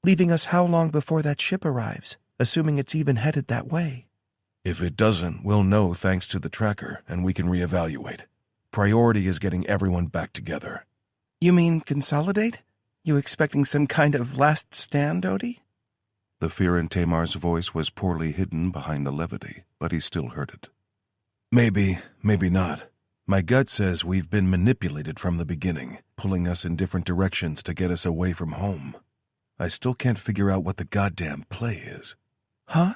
Leaving us how long before that ship arrives, assuming it's even headed that way? If it doesn't, we'll know thanks to the tracker, and we can reevaluate. Priority is getting everyone back together. You mean consolidate? You expecting some kind of last stand, Odie? The fear in Tamar's voice was poorly hidden behind the levity, but he still heard it. Maybe, maybe not. My gut says we've been manipulated from the beginning, pulling us in different directions to get us away from home. I still can't figure out what the goddamn play is. Huh?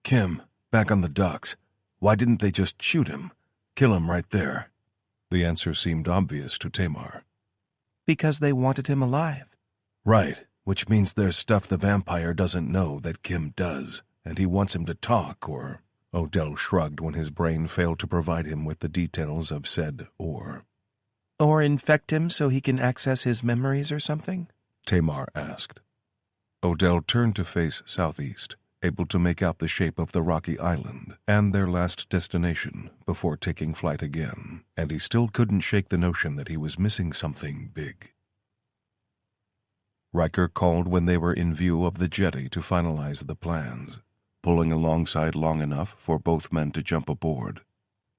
Kim, back on the docks. Why didn't they just shoot him? Kill him right there. The answer seemed obvious to Tamar. Because they wanted him alive. Right, which means there's stuff the vampire doesn't know that Kim does, and he wants him to talk, or... Odell shrugged when his brain failed to provide him with the details of said or. Or infect him so he can access his memories or something? Tamar asked. Odell turned to face southeast, able to make out the shape of the rocky island and their last destination before taking flight again, and he still couldn't shake the notion that he was missing something big. Riker called when they were in view of the jetty to finalize the plans, pulling alongside long enough for both men to jump aboard.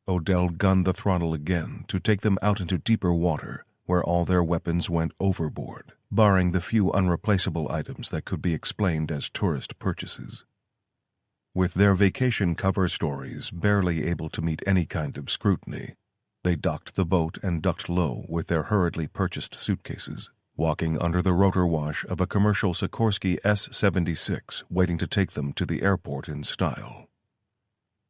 Odell gunned the throttle again to take them out into deeper water, where all their weapons went overboard, barring the few unreplaceable items that could be explained as tourist purchases. With their vacation cover stories barely able to meet any kind of scrutiny, they docked the boat and ducked low with their hurriedly purchased suitcases, walking under the rotor wash of a commercial Sikorsky S-76 waiting to take them to the airport in style.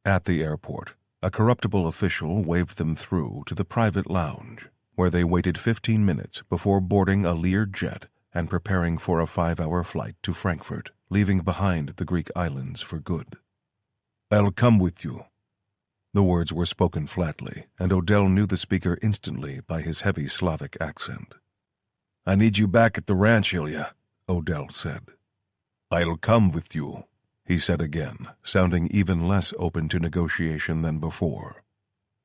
At the airport, a corruptible official waved them through to the private lounge, where they waited 15 minutes before boarding a Lear jet and preparing for a 5-hour flight to Frankfurt, leaving behind the Greek islands for good. "I'll come with you." The words were spoken flatly, and Odell knew the speaker instantly by his heavy Slavic accent. "I need you back at the ranch, Ilya," Odell said. "I'll come with you," he said again, sounding even less open to negotiation than before.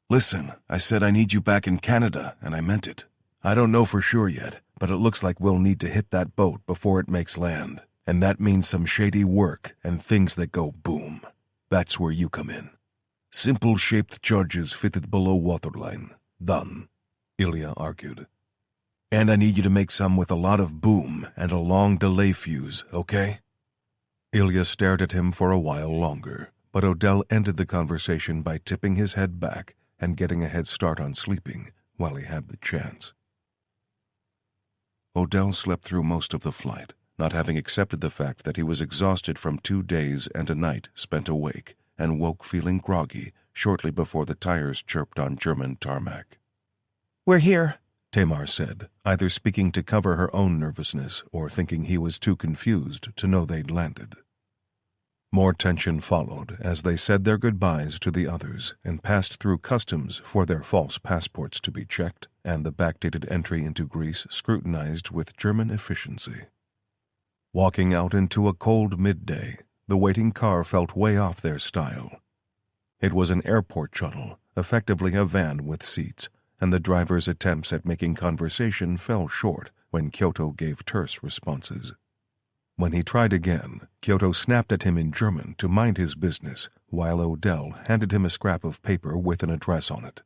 "Listen, I said I need you back in Canada, and I meant it. I don't know for sure yet, but it looks like we'll need to hit that boat before it makes land, and that means some shady work and things that go boom. That's where you come in. Simple shaped charges fitted below waterline. Done," Ilya argued. "And I need you to make some with a lot of boom and a long delay fuse, okay?" Ilya stared at him for a while longer, but Odell ended the conversation by tipping his head back and getting a head start on sleeping while he had the chance. Odell slept through most of the flight, not having accepted the fact that he was exhausted from 2 days and a night spent awake, and woke feeling groggy shortly before the tires chirped on German tarmac. "We're here," Tamar said, either speaking to cover her own nervousness or thinking he was too confused to know they'd landed. More tension followed as they said their goodbyes to the others and passed through customs for their false passports to be checked and the backdated entry into Greece scrutinized with German efficiency. Walking out into a cold midday, the waiting car felt way off their style. It was an airport shuttle, effectively a van with seats, and the driver's attempts at making conversation fell short when Kyoto gave terse responses. When he tried again, Kyoto snapped at him in German to mind his business, while Odell handed him a scrap of paper with an address on it.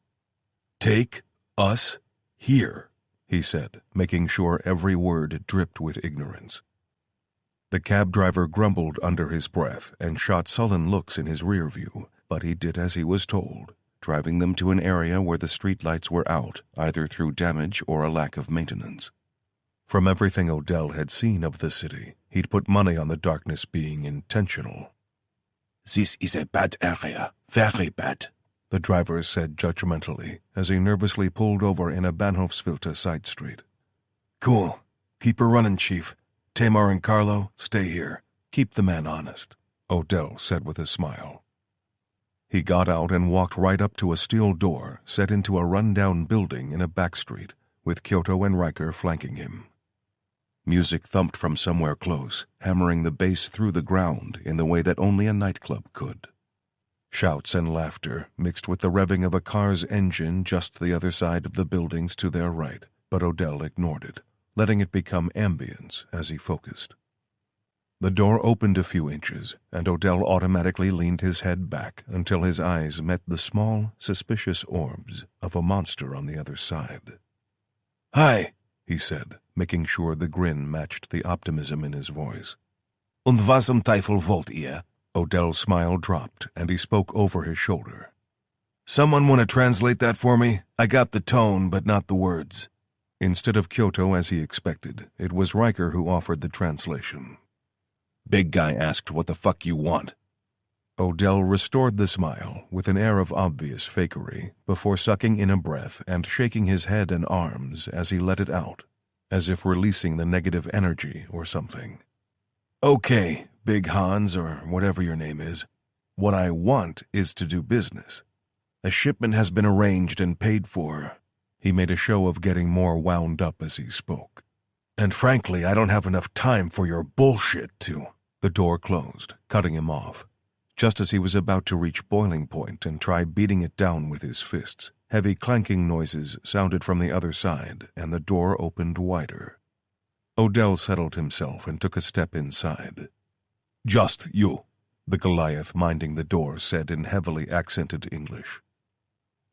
"Take us here," he said, making sure every word dripped with ignorance. The cab driver grumbled under his breath and shot sullen looks in his rear view, but he did as he was told, driving them to an area where the streetlights were out, either through damage or a lack of maintenance. From everything Odell had seen of the city, he'd put money on the darkness being intentional. "This is a bad area, very bad," the driver said judgmentally as he nervously pulled over in a Bahnhofsviertel side street. "Cool. Keep her running, Chief. Tamar and Carlo, stay here. Keep the man honest," Odell said with a smile. He got out and walked right up to a steel door set into a run-down building in a back street, with Kyoto and Riker flanking him. Music thumped from somewhere close, hammering the bass through the ground in the way that only a nightclub could. Shouts and laughter mixed with the revving of a car's engine just the other side of the buildings to their right, but Odell ignored it, letting it become ambience as he focused. The door opened a few inches, and Odell automatically leaned his head back until his eyes met the small, suspicious orbs of a monster on the other side. "Hi," he said, making sure the grin matched the optimism in his voice. "Und was Teufel wollt ihr?" Odell's smile dropped, and he spoke over his shoulder. "Someone want to translate that for me? I got the tone, but not the words." Instead of Kyoto as he expected, it was Riker who offered the translation. "Big guy asked what the fuck you want." Odell restored the smile with an air of obvious fakery before sucking in a breath and shaking his head and arms as he let it out, as if releasing the negative energy or something. "Okay, Big Hans, or whatever your name is. What I want is to do business. A shipment has been arranged and paid for." He made a show of getting more wound up as he spoke. "And frankly, I don't have enough time for your bullshit to—" The door closed, cutting him off. Just as he was about to reach boiling point and try beating it down with his fists, heavy clanking noises sounded from the other side, and the door opened wider. Odell settled himself and took a step inside. "Just you," the Goliath minding the door said in heavily accented English.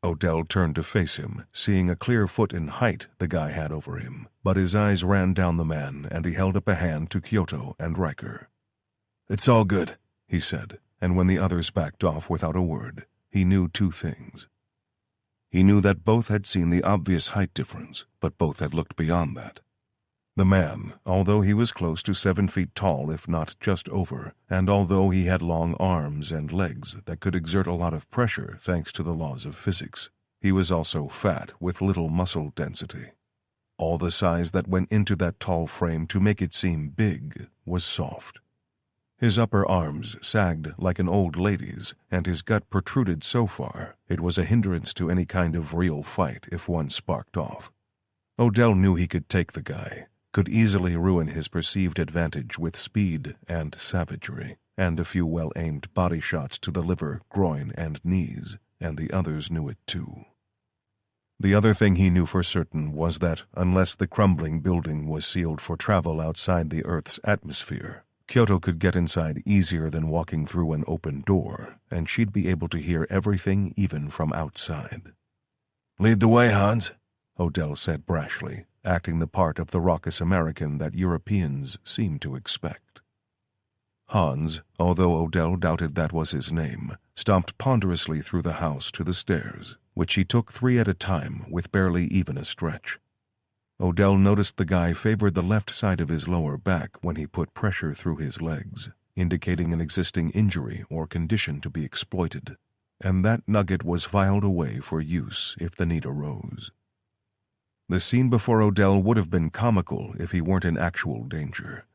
Odell turned to face him, seeing a clear foot in height the guy had over him, but his eyes ran down the man and he held up a hand to Kyoto and Riker. "It's all good," he said, and when the others backed off without a word, he knew two things. He knew that both had seen the obvious height difference, but both had looked beyond that. The man, although he was close to 7 feet tall if not just over, and although he had long arms and legs that could exert a lot of pressure thanks to the laws of physics, he was also fat with little muscle density. All the size that went into that tall frame to make it seem big was soft. His upper arms sagged like an old lady's, and his gut protruded so far it was a hindrance to any kind of real fight if one sparked off. Odell knew he could take the guy, could easily ruin his perceived advantage with speed and savagery, and a few well-aimed body shots to the liver, groin, and knees, and the others knew it too. The other thing he knew for certain was that, unless the crumbling building was sealed for travel outside the Earth's atmosphere, Kyoto could get inside easier than walking through an open door, and she'd be able to hear everything even from outside. "Lead the way, Hans," Odell said brashly, acting the part of the raucous American that Europeans seemed to expect. Hans, although Odell doubted that was his name, stomped ponderously through the house to the stairs, which he took 3 at a time with barely even a stretch. Odell noticed the guy favored the left side of his lower back when he put pressure through his legs, indicating an existing injury or condition to be exploited, and that nugget was filed away for use if the need arose. The scene before Odell would have been comical if he weren't in actual danger.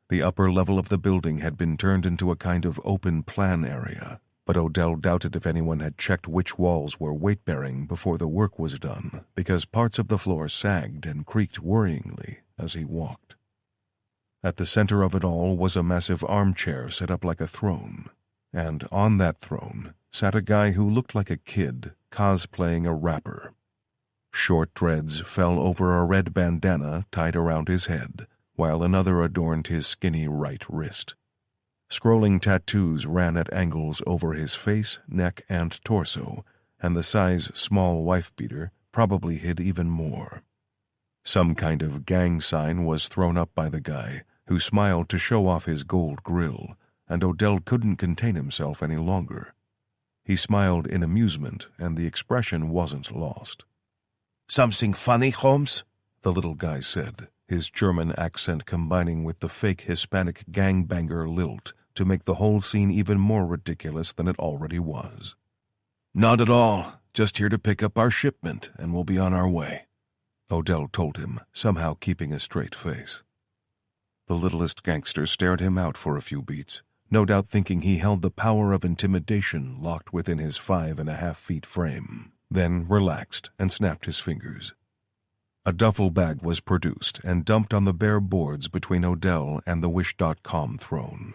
The upper level of the building had been turned into a kind of open plan area, but Odell doubted if anyone had checked which walls were weight-bearing before the work was done, because parts of the floor sagged and creaked worryingly as he walked. At the center of it all was a massive armchair set up like a throne, and on that throne sat a guy who looked like a kid cosplaying a rapper. Short dreads fell over a red bandana tied around his head, while another adorned his skinny right wrist. Scrolling tattoos ran at angles over his face, neck, and torso, and the size small wife-beater probably hid even more. Some kind of gang sign was thrown up by the guy, who smiled to show off his gold grill, and Odell couldn't contain himself any longer. He smiled in amusement, and the expression wasn't lost. "Something funny, Holmes?" the little guy said, his German accent combining with the fake Hispanic gangbanger lilt to make the whole scene even more ridiculous than it already was. "Not at all. Just here to pick up our shipment, and we'll be on our way," Odell told him, somehow keeping a straight face. The littlest gangster stared him out for a few beats, no doubt thinking he held the power of intimidation locked within his 5.5 feet frame, then relaxed and snapped his fingers. A duffel bag was produced and dumped on the bare boards between Odell and the Wish.com throne.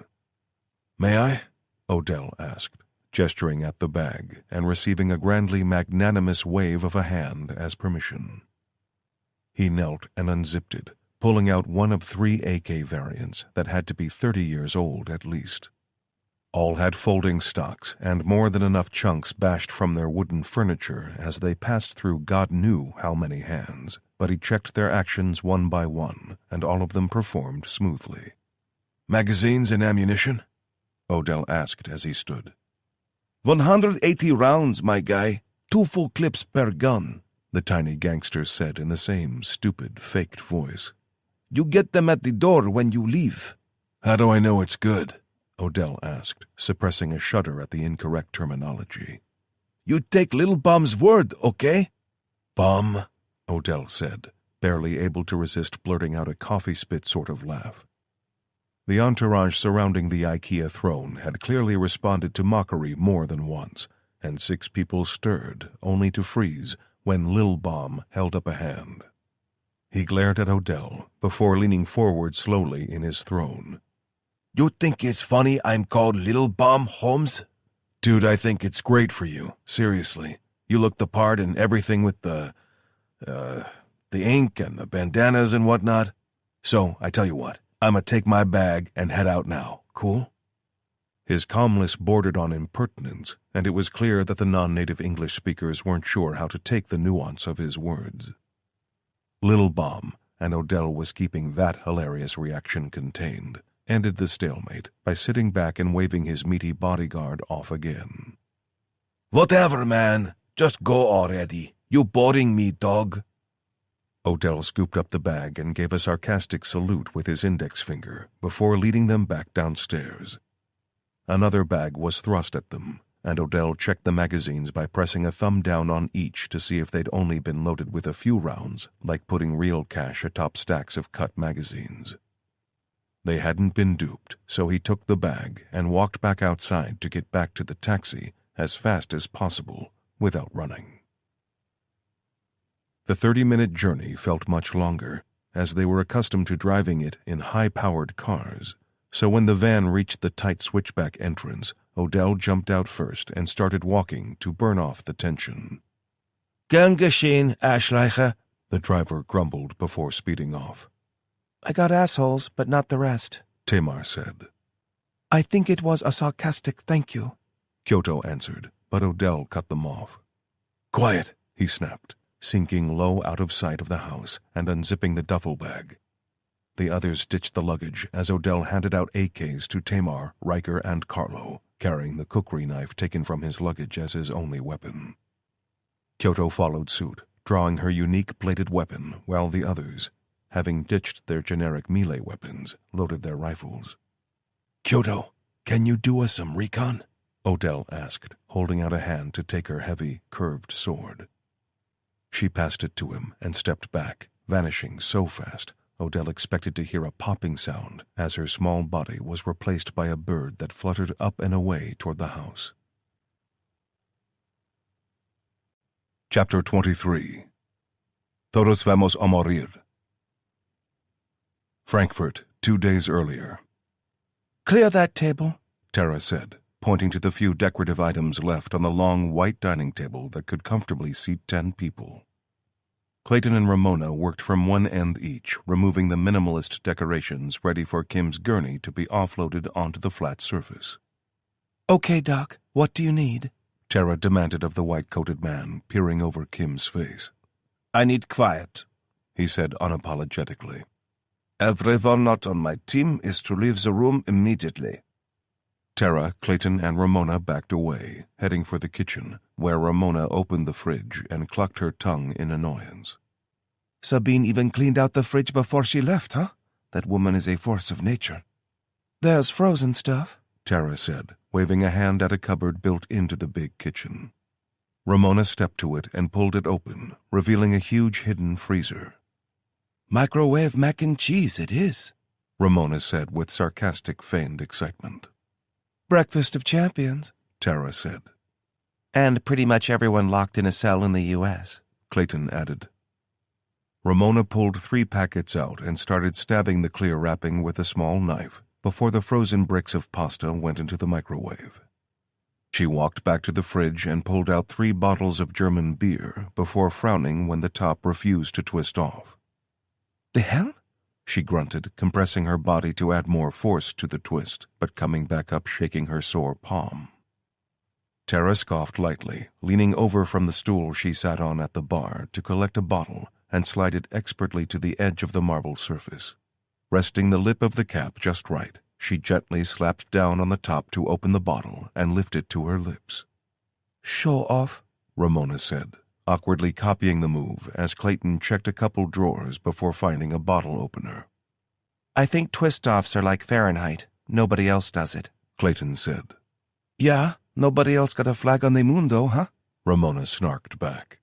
"May I?" Odell asked, gesturing at the bag and receiving a grandly magnanimous wave of a hand as permission. He knelt and unzipped it, pulling out one of 3 AK variants that had to be 30 years old at least. All had folding stocks and more than enough chunks bashed from their wooden furniture as they passed through God knew how many hands, but he checked their actions one by one, and all of them performed smoothly. "Magazines and ammunition?" Odell asked as he stood. 180 rounds, my guy. 2 full clips per gun, the tiny gangster said in the same stupid, faked voice. "You get them at the door when you leave." "How do I know it's good?" Odell asked, suppressing a shudder at the incorrect terminology. "You take Little Bomb's word, okay?" "Bum," Odell said, barely able to resist blurting out a coffee-spit sort of laugh. The entourage surrounding the IKEA throne had clearly responded to mockery more than once, and 6 people stirred, only to freeze, when Lil Bomb held up a hand. He glared at Odell, before leaning forward slowly in his throne. "You think it's funny I'm called Little Bomb, Holmes?" "Dude, I think it's great for you. Seriously. You look the part and everything with the ink and the bandanas and whatnot. So, I tell you what, I'ma take my bag and head out now. Cool? His calmness bordered on impertinence, and it was clear that the non-native English speakers weren't sure how to take the nuance of his words. Little Bomb, and Odell was keeping that hilarious reaction contained, ended the stalemate by sitting back and waving his meaty bodyguard off again. Whatever, man. Just go already. You boring me, dog. Odell scooped up the bag and gave a sarcastic salute with his index finger before leading them back downstairs. Another bag was thrust at them, and Odell checked the magazines by pressing a thumb down on each to see if they'd only been loaded with a few rounds, like putting real cash atop stacks of cut magazines. They hadn't been duped, so he took the bag and walked back outside to get back to the taxi as fast as possible without running. The 30-minute journey felt much longer, as they were accustomed to driving it in high-powered cars. So when the van reached the tight switchback entrance, Odell jumped out first and started walking to burn off the tension. Gern geschehen, Arschleicher, the driver grumbled before speeding off. I got assholes, but not the rest, Tamar said. I think it was a sarcastic thank you, Kyoto answered, but Odell cut them off. Quiet, he snapped, sinking low out of sight of the house and unzipping the duffel bag. The others ditched the luggage as Odell handed out AKs to Tamar, Riker, and Carlo, carrying the cookery knife taken from his luggage as his only weapon. Kyoto followed suit, drawing her unique bladed weapon, while the others, having ditched their generic melee weapons, loaded their rifles. Kyoto, can you do us some recon? Odell asked, holding out a hand to take her heavy, curved sword. She passed it to him and stepped back, vanishing so fast Odell expected to hear a popping sound as her small body was replaced by a bird that fluttered up and away toward the house. Chapter 23. Todos vamos a morir. Frankfurt, 2 days earlier. Clear that table, Tara said, pointing to the few decorative items left on the long white dining table that could comfortably seat 10 people. Clayton and Ramona worked from one end each, removing the minimalist decorations ready for Kim's gurney to be offloaded onto the flat surface. Okay, Doc, what do you need? Tara demanded of the white-coated man, peering over Kim's face. I need quiet, he said unapologetically. Everyone not on my team is to leave the room immediately. Tara, Clayton, and Ramona backed away, heading for the kitchen, where Ramona opened the fridge and clucked her tongue in annoyance. Sabine even cleaned out the fridge before she left, huh? That woman is a force of nature. There's frozen stuff, Tara said, waving a hand at a cupboard built into the big kitchen. Ramona stepped to it and pulled it open, revealing a huge hidden freezer. Microwave mac and cheese it is, Ramona said with sarcastic feigned excitement. Breakfast of champions, Tara said. And pretty much everyone locked in a cell in the U.S., Clayton added. Ramona pulled 3 packets out and started stabbing the clear wrapping with a small knife before the frozen bricks of pasta went into the microwave. She walked back to the fridge and pulled out 3 bottles of German beer before frowning when the top refused to twist off. The hell? She grunted, compressing her body to add more force to the twist, but coming back up shaking her sore palm. Tara scoffed lightly, leaning over from the stool she sat on at the bar to collect a bottle and slide it expertly to the edge of the marble surface. Resting the lip of the cap just right, she gently slapped down on the top to open the bottle and lift it to her lips. Show off, Ramona said, awkwardly copying the move as Clayton checked a couple drawers before finding a bottle opener. I think twist-offs are like Fahrenheit. Nobody else does it, Clayton said. Yeah, nobody else got a flag on the mundo, huh? Ramona snarked back.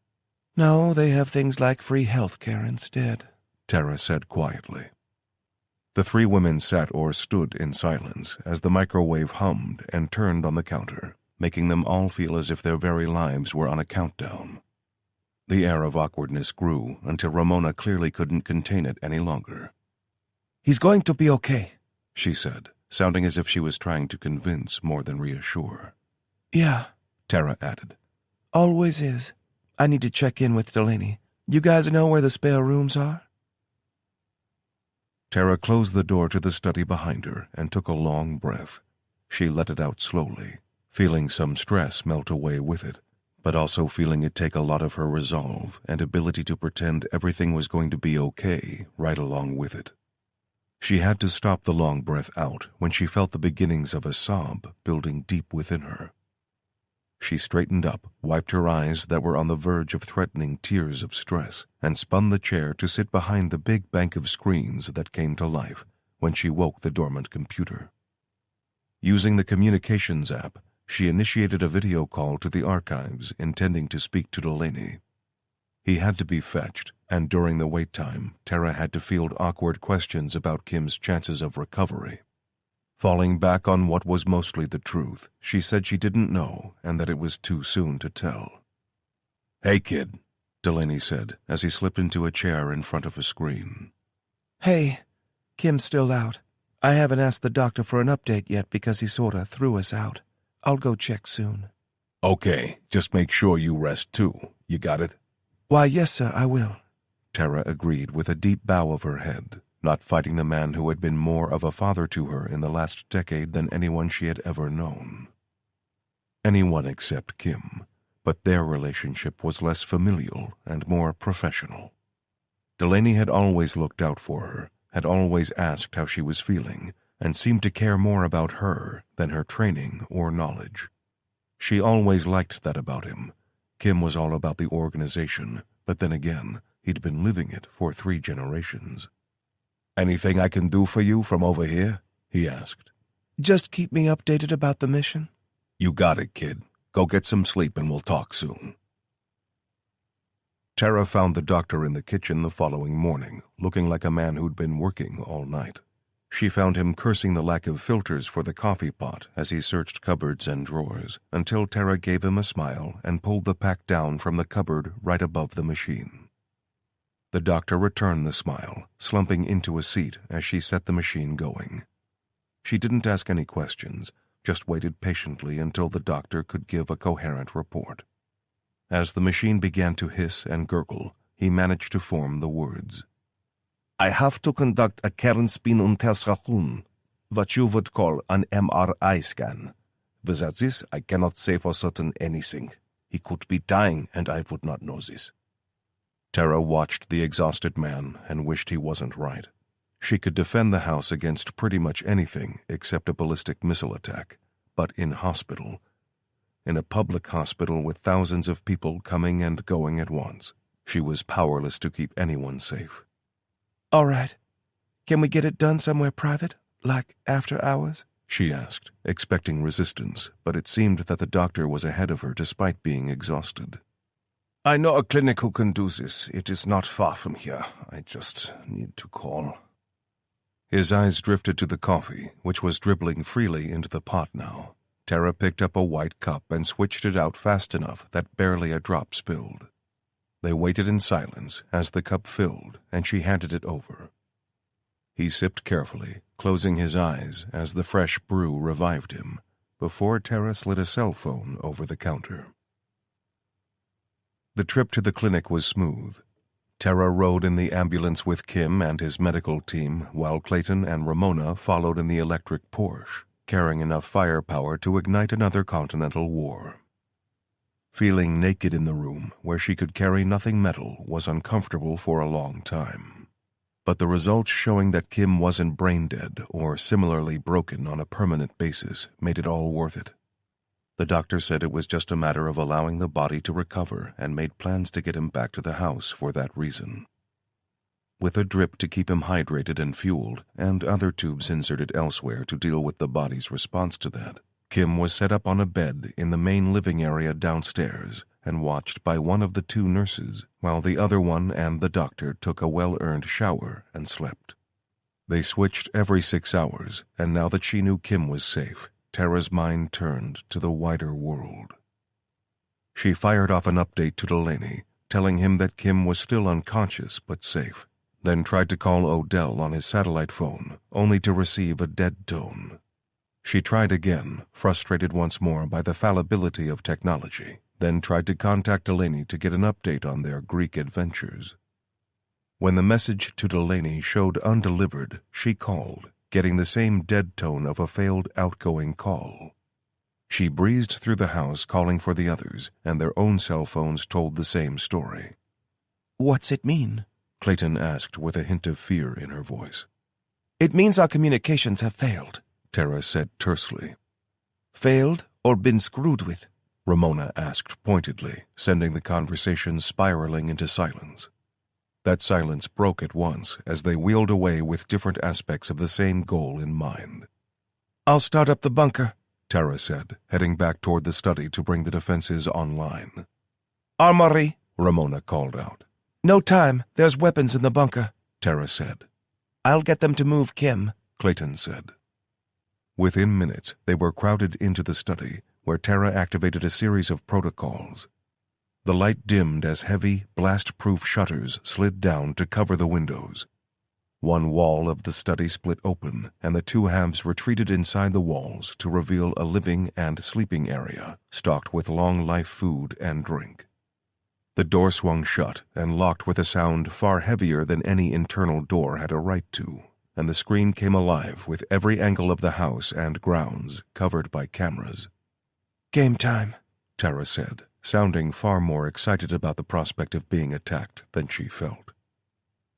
No, they have things like free health care instead, Tara said quietly. The 3 women sat or stood in silence as the microwave hummed and turned on the counter, making them all feel as if their very lives were on a countdown. The air of awkwardness grew until Ramona clearly couldn't contain it any longer. He's going to be okay, she said, sounding as if she was trying to convince more than reassure. Yeah, Tara added. Always is. I need to check in with Delaney. You guys know where the spare rooms are? Tara closed the door to the study behind her and took a long breath. She let it out slowly, feeling some stress melt away with it, but also feeling it take a lot of her resolve and ability to pretend everything was going to be okay right along with it. She had to stop the long breath out when she felt the beginnings of a sob building deep within her. She straightened up, wiped her eyes that were on the verge of threatening tears of stress, and spun the chair to sit behind the big bank of screens that came to life when she woke the dormant computer. Using the communications app, she initiated a video call to the archives intending to speak to Delaney. He had to be fetched, and during the wait time, Tara had to field awkward questions about Kim's chances of recovery. Falling back on what was mostly the truth, she said she didn't know and that it was too soon to tell. "Hey, kid," Delaney said as he slipped into a chair in front of a screen. Hey, Kim's still out. I haven't asked the doctor for an update yet because he sorta threw us out. I'll go check soon. "Okay, just make sure you rest too. You got it?" Why, yes, sir, I will. Tara agreed with a deep bow of her head, not fighting the man who had been more of a father to her in the last decade than anyone she had ever known. Anyone except Kim, but their relationship was less familial and more professional. Delaney had always looked out for her, had always asked how she was feeling, and seemed to care more about her than her training or knowledge. She always liked that about him. Kim was all about the organization, but then again, he'd been living it for 3 generations. "Anything I can do for you from over here?" he asked. Just keep me updated about the mission. "You got it, kid. Go get some sleep and we'll talk soon." Tara found the doctor in the kitchen the following morning, looking like a man who'd been working all night. She found him cursing the lack of filters for the coffee pot as he searched cupboards and drawers, until Tara gave him a smile and pulled the pack down from the cupboard right above the machine. The doctor returned the smile, slumping into a seat as she set the machine going. She didn't ask any questions, just waited patiently until the doctor could give a coherent report. As the machine began to hiss and gurgle, he managed to form the words. I have to conduct a Kernspinuntersuchung, what you would call an MRI scan. Without this, I cannot say for certain anything. He could be dying, and I would not know this. Tara watched the exhausted man and wished he wasn't right. She could defend the house against pretty much anything except a ballistic missile attack, but in a public hospital with thousands of people coming and going at once, she was powerless to keep anyone safe. All right. Can we get it done somewhere private, like after hours? She asked, expecting resistance, but it seemed that the doctor was ahead of her despite being exhausted. I know a clinic who can do this. It is not far from here. I just need to call. His eyes drifted to the coffee, which was dribbling freely into the pot now. Tara picked up a white cup and switched it out fast enough that barely a drop spilled. They waited in silence as the cup filled, and she handed it over. He sipped carefully, closing his eyes as the fresh brew revived him, before Tara slid a cell phone over the counter. The trip to the clinic was smooth. Tara rode in the ambulance with Kim and his medical team, while Clayton and Ramona followed in the electric Porsche, carrying enough firepower to ignite another continental war. Feeling naked in the room, where she could carry nothing metal, was uncomfortable for a long time. But the results showing that Kim wasn't brain-dead or similarly broken on a permanent basis made it all worth it. The doctor said it was just a matter of allowing the body to recover and made plans to get him back to the house for that reason. With a drip to keep him hydrated and fueled, and other tubes inserted elsewhere to deal with the body's response to that, Kim was set up on a bed in the main living area downstairs and watched by one of the 2 nurses, while the other one and the doctor took a well-earned shower and slept. They switched every 6 hours, and now that she knew Kim was safe, Tara's mind turned to the wider world. She fired off an update to Delaney, telling him that Kim was still unconscious but safe, then tried to call Odell on his satellite phone, only to receive a dead tone. She tried again, frustrated once more by the fallibility of technology, then tried to contact Delaney to get an update on their Greek adventures. When the message to Delaney showed undelivered, she called, getting the same dead tone of a failed outgoing call. She breezed through the house calling for the others, and their own cell phones told the same story. What's it mean? Clayton asked with a hint of fear in her voice. It means our communications have failed, Tara said tersely. Failed or been screwed with? Ramona asked pointedly, sending the conversation spiraling into silence. That silence broke at once as they wheeled away with different aspects of the same goal in mind. I'll start up the bunker, Tara said, heading back toward the study to bring the defenses online. Armory, Ramona called out. No time, there's weapons in the bunker, Tara said. I'll get them to move Kim, Clayton said. Within minutes, they were crowded into the study, where Tara activated a series of protocols. The light dimmed as heavy, blast-proof shutters slid down to cover the windows. One wall of the study split open, and the two halves retreated inside the walls to reveal a living and sleeping area, stocked with long-life food and drink. The door swung shut and locked with a sound far heavier than any internal door had a right to, and the screen came alive with every angle of the house and grounds covered by cameras. Game time, Tara said, sounding far more excited about the prospect of being attacked than she felt.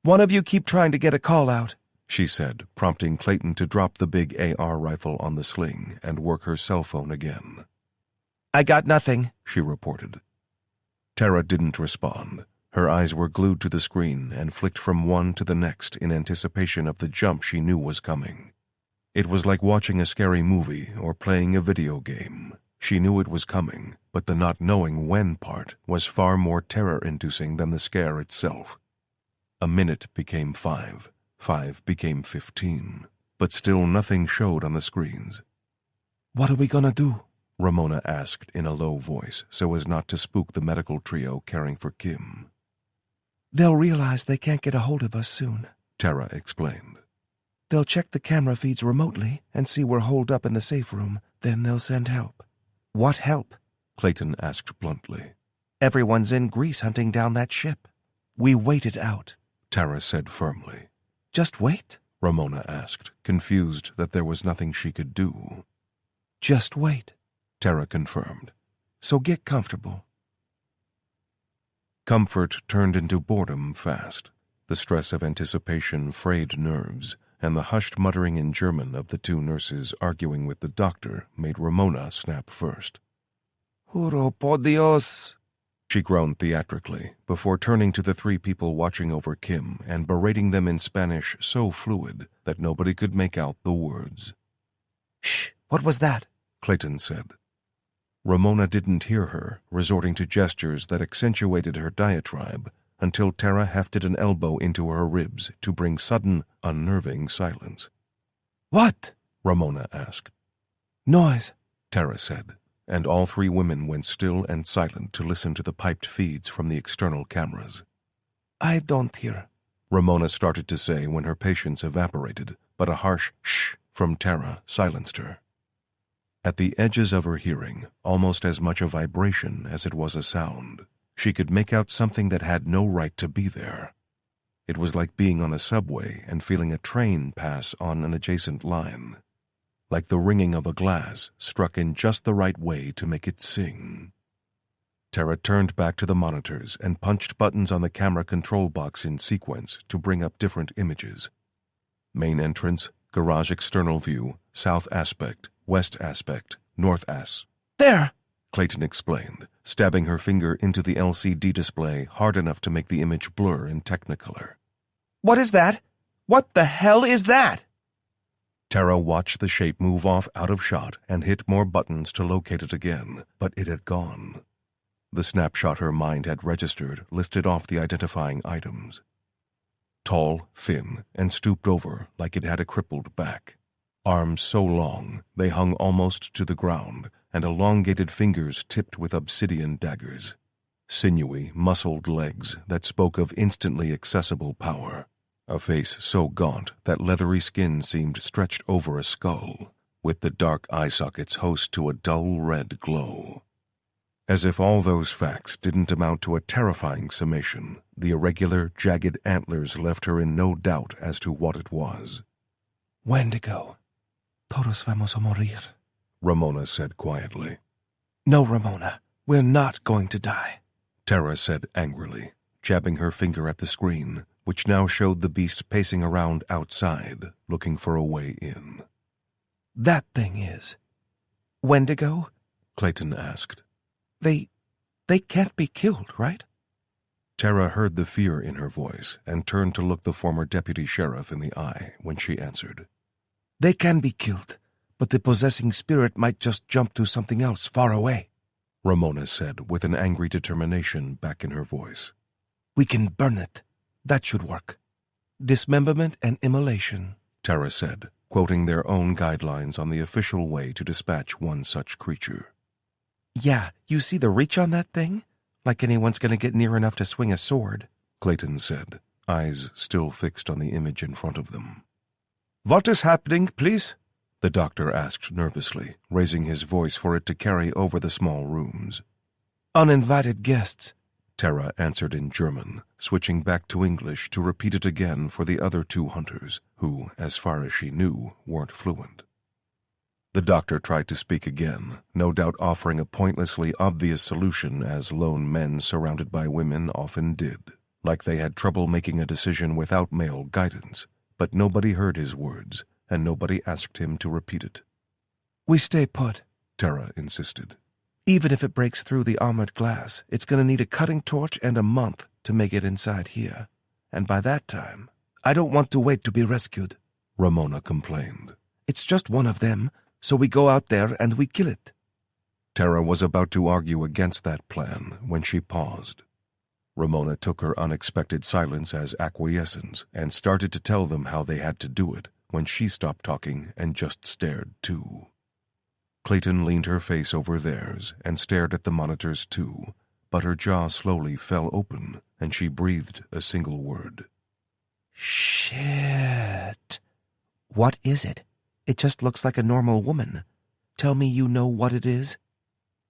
One of you keep trying to get a call out, she said, prompting Clayton to drop the big AR rifle on the sling and work her cell phone again. I got nothing, she reported. Tara didn't respond. Her eyes were glued to the screen and flicked from one to the next in anticipation of the jump she knew was coming. It was like watching a scary movie or playing a video game. She knew it was coming, but the not knowing when part was far more terror-inducing than the scare itself. A minute became 5, 5 became 15, but still nothing showed on the screens. What are we gonna do? Ramona asked in a low voice so as not to spook the medical trio caring for Kim. They'll realize they can't get a hold of us soon, Tara explained. They'll check the camera feeds remotely and see we're holed up in the safe room. Then they'll send help. What help? Clayton asked bluntly. Everyone's in Greece hunting down that ship. We wait it out, Tara said firmly. Just wait? Ramona asked, confused that there was nothing she could do. Just wait, Tara confirmed. So get comfortable. Comfort turned into boredom fast. The stress of anticipation frayed nerves, and the hushed muttering in German of the two nurses arguing with the doctor made Ramona snap first. Juro por Dios, she groaned theatrically, before turning to the three people watching over Kim and berating them in Spanish so fluid that nobody could make out the words. Shh, what was that? Clayton said. Ramona didn't hear her, resorting to gestures that accentuated her diatribe, until Tara hefted an elbow into her ribs to bring sudden, unnerving silence. What? Ramona asked. Noise, Tara said, and all three women went still and silent to listen to the piped feeds from the external cameras. I don't hear, Ramona started to say when her patience evaporated, but a harsh shh from Tara silenced her. At the edges of her hearing, almost as much a vibration as it was a sound, she could make out something that had no right to be there. It was like being on a subway and feeling a train pass on an adjacent line, like the ringing of a glass struck in just the right way to make it sing. Tara turned back to the monitors and punched buttons on the camera control box in sequence to bring up different images. Main entrance, garage external view, south aspect, west aspect, north as. There! Clayton explained, stabbing her finger into the LCD display hard enough to make the image blur in Technicolor. What is that? What the hell is that? Tara watched the shape move off out of shot and hit more buttons to locate it again, but it had gone. The snapshot her mind had registered listed off the identifying items. Tall, thin, and stooped over like it had a crippled back. Arms so long they hung almost to the ground, and elongated fingers tipped with obsidian daggers. Sinewy, muscled legs that spoke of instantly accessible power. A face so gaunt that leathery skin seemed stretched over a skull, with the dark eye sockets host to a dull red glow. As if all those facts didn't amount to a terrifying summation, the irregular, jagged antlers left her in no doubt as to what it was. Wendigo. Todos vamos a morir. Ramona said quietly. No, Ramona, we're not going to die. Tara said angrily, jabbing her finger at the screen, which now showed the beast pacing around outside, looking for a way in. That thing is. Wendigo? Clayton asked. They can't be killed, right? Tara heard the fear in her voice and turned to look the former deputy sheriff in the eye when she answered. They can be killed, but the possessing spirit might just jump to something else far away, Ramona said with an angry determination back in her voice. We can burn it. That should work. Dismemberment and immolation, Tara said, quoting their own guidelines on the official way to dispatch one such creature. Yeah, you see the reach on that thing? Like anyone's going to get near enough to swing a sword, Clayton said, eyes still fixed on the image in front of them. What is happening, please? The doctor asked nervously, raising his voice for it to carry over the small rooms. Uninvited guests, Tara answered in German, switching back to English to repeat it again for the other two hunters, who, as far as she knew, weren't fluent. The doctor tried to speak again, no doubt offering a pointlessly obvious solution as lone men surrounded by women often did, like they had trouble making a decision without male guidance, but nobody heard his words, and nobody asked him to repeat it. We stay put, Tara insisted. Even if it breaks through the armored glass, it's going to need a cutting torch and a month to make it inside here. And by that time, I don't want to wait to be rescued, Ramona complained. It's just one of them, so we go out there and we kill it. Tara was about to argue against that plan when she paused. Ramona took her unexpected silence as acquiescence and started to tell them how they had to do it when she stopped talking and just stared too. Clayton leaned her face over theirs and stared at the monitors too, but her jaw slowly fell open and she breathed a single word. Shit. What is it? It just looks like a normal woman. Tell me you know what it is?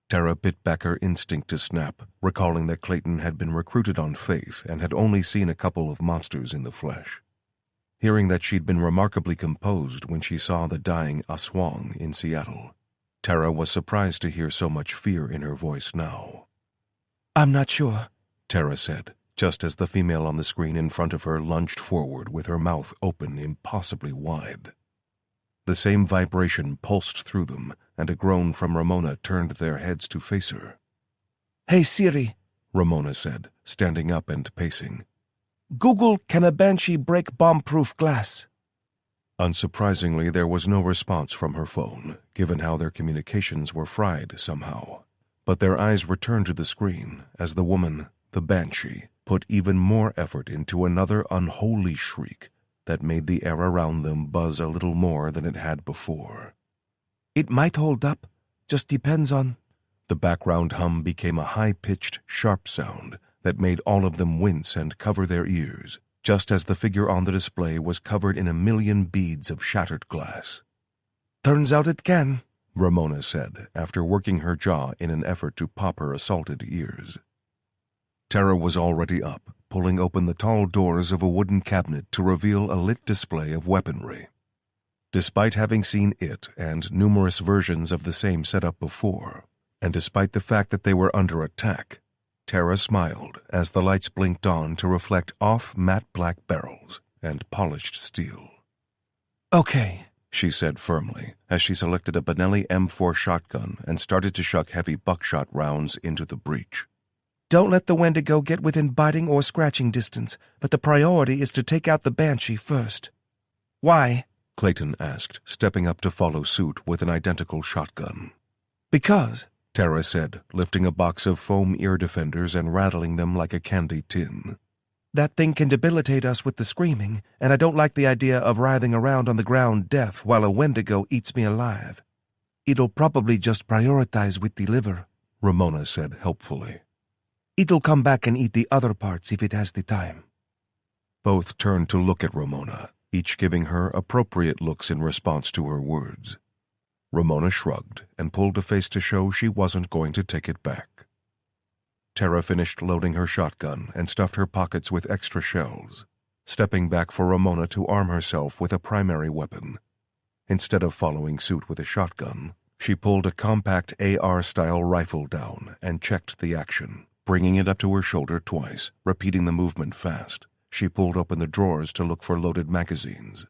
Tara bit back her instinct to snap, recalling that Clayton had been recruited on faith and had only seen a couple of monsters in the flesh. Hearing that she'd been remarkably composed when she saw the dying Aswang in Seattle, Tara was surprised to hear so much fear in her voice now. I'm not sure, Tara said, just as the female on the screen in front of her lunged forward with her mouth open impossibly wide. The same vibration pulsed through them, and a groan from Ramona turned their heads to face her. Hey Siri, Ramona said, standing up and pacing. Google, can a banshee break bomb-proof glass? Unsurprisingly, there was no response from her phone, given how their communications were fried somehow. But their eyes returned to the screen as the woman, the banshee, put even more effort into another unholy shriek that made the air around them buzz a little more than it had before. It might hold up, just depends on... The background hum became a high-pitched, sharp sound that made all of them wince and cover their ears, just as the figure on the display was covered in a million beads of shattered glass. Turns out it can, Ramona said, after working her jaw in an effort to pop her assaulted ears. Tara was already up, pulling open the tall doors of a wooden cabinet to reveal a lit display of weaponry. Despite having seen it and numerous versions of the same setup before, and despite the fact that they were under attack, Tara smiled as the lights blinked on to reflect off matte black barrels and polished steel. Okay, she said firmly as she selected a Benelli M4 shotgun and started to shuck heavy buckshot rounds into the breech. Don't let the Wendigo get within biting or scratching distance, but the priority is to take out the banshee first. Why? Clayton asked, stepping up to follow suit with an identical shotgun. Because, Tara said, lifting a box of foam ear defenders and rattling them like a candy tin. That thing can debilitate us with the screaming, and I don't like the idea of writhing around on the ground deaf while a Wendigo eats me alive. It'll probably just prioritize with the liver, Ramona said helpfully. It'll come back and eat the other parts if it has the time. Both turned to look at Ramona, each giving her appropriate looks in response to her words. Ramona shrugged and pulled a face to show she wasn't going to take it back. Tara finished loading her shotgun and stuffed her pockets with extra shells, stepping back for Ramona to arm herself with a primary weapon. Instead of following suit with a shotgun, she pulled a compact AR-style rifle down and checked the action, bringing it up to her shoulder twice, repeating the movement fast. She pulled open the drawers to look for loaded magazines.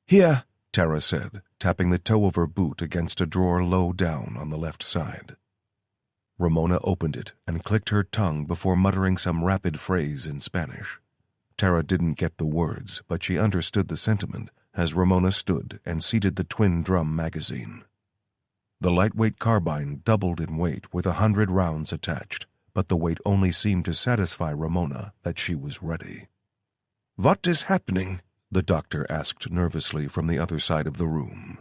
Here, Tara said, tapping the toe of her boot against a drawer low down on the left side. Ramona opened it and clicked her tongue before muttering some rapid phrase in Spanish. Tara didn't get the words, but she understood the sentiment as Ramona stood and seated the twin-drum magazine. The lightweight carbine doubled in weight with 100 rounds attached, but the weight only seemed to satisfy Ramona that she was ready. what is happening? The doctor asked nervously from the other side of the room.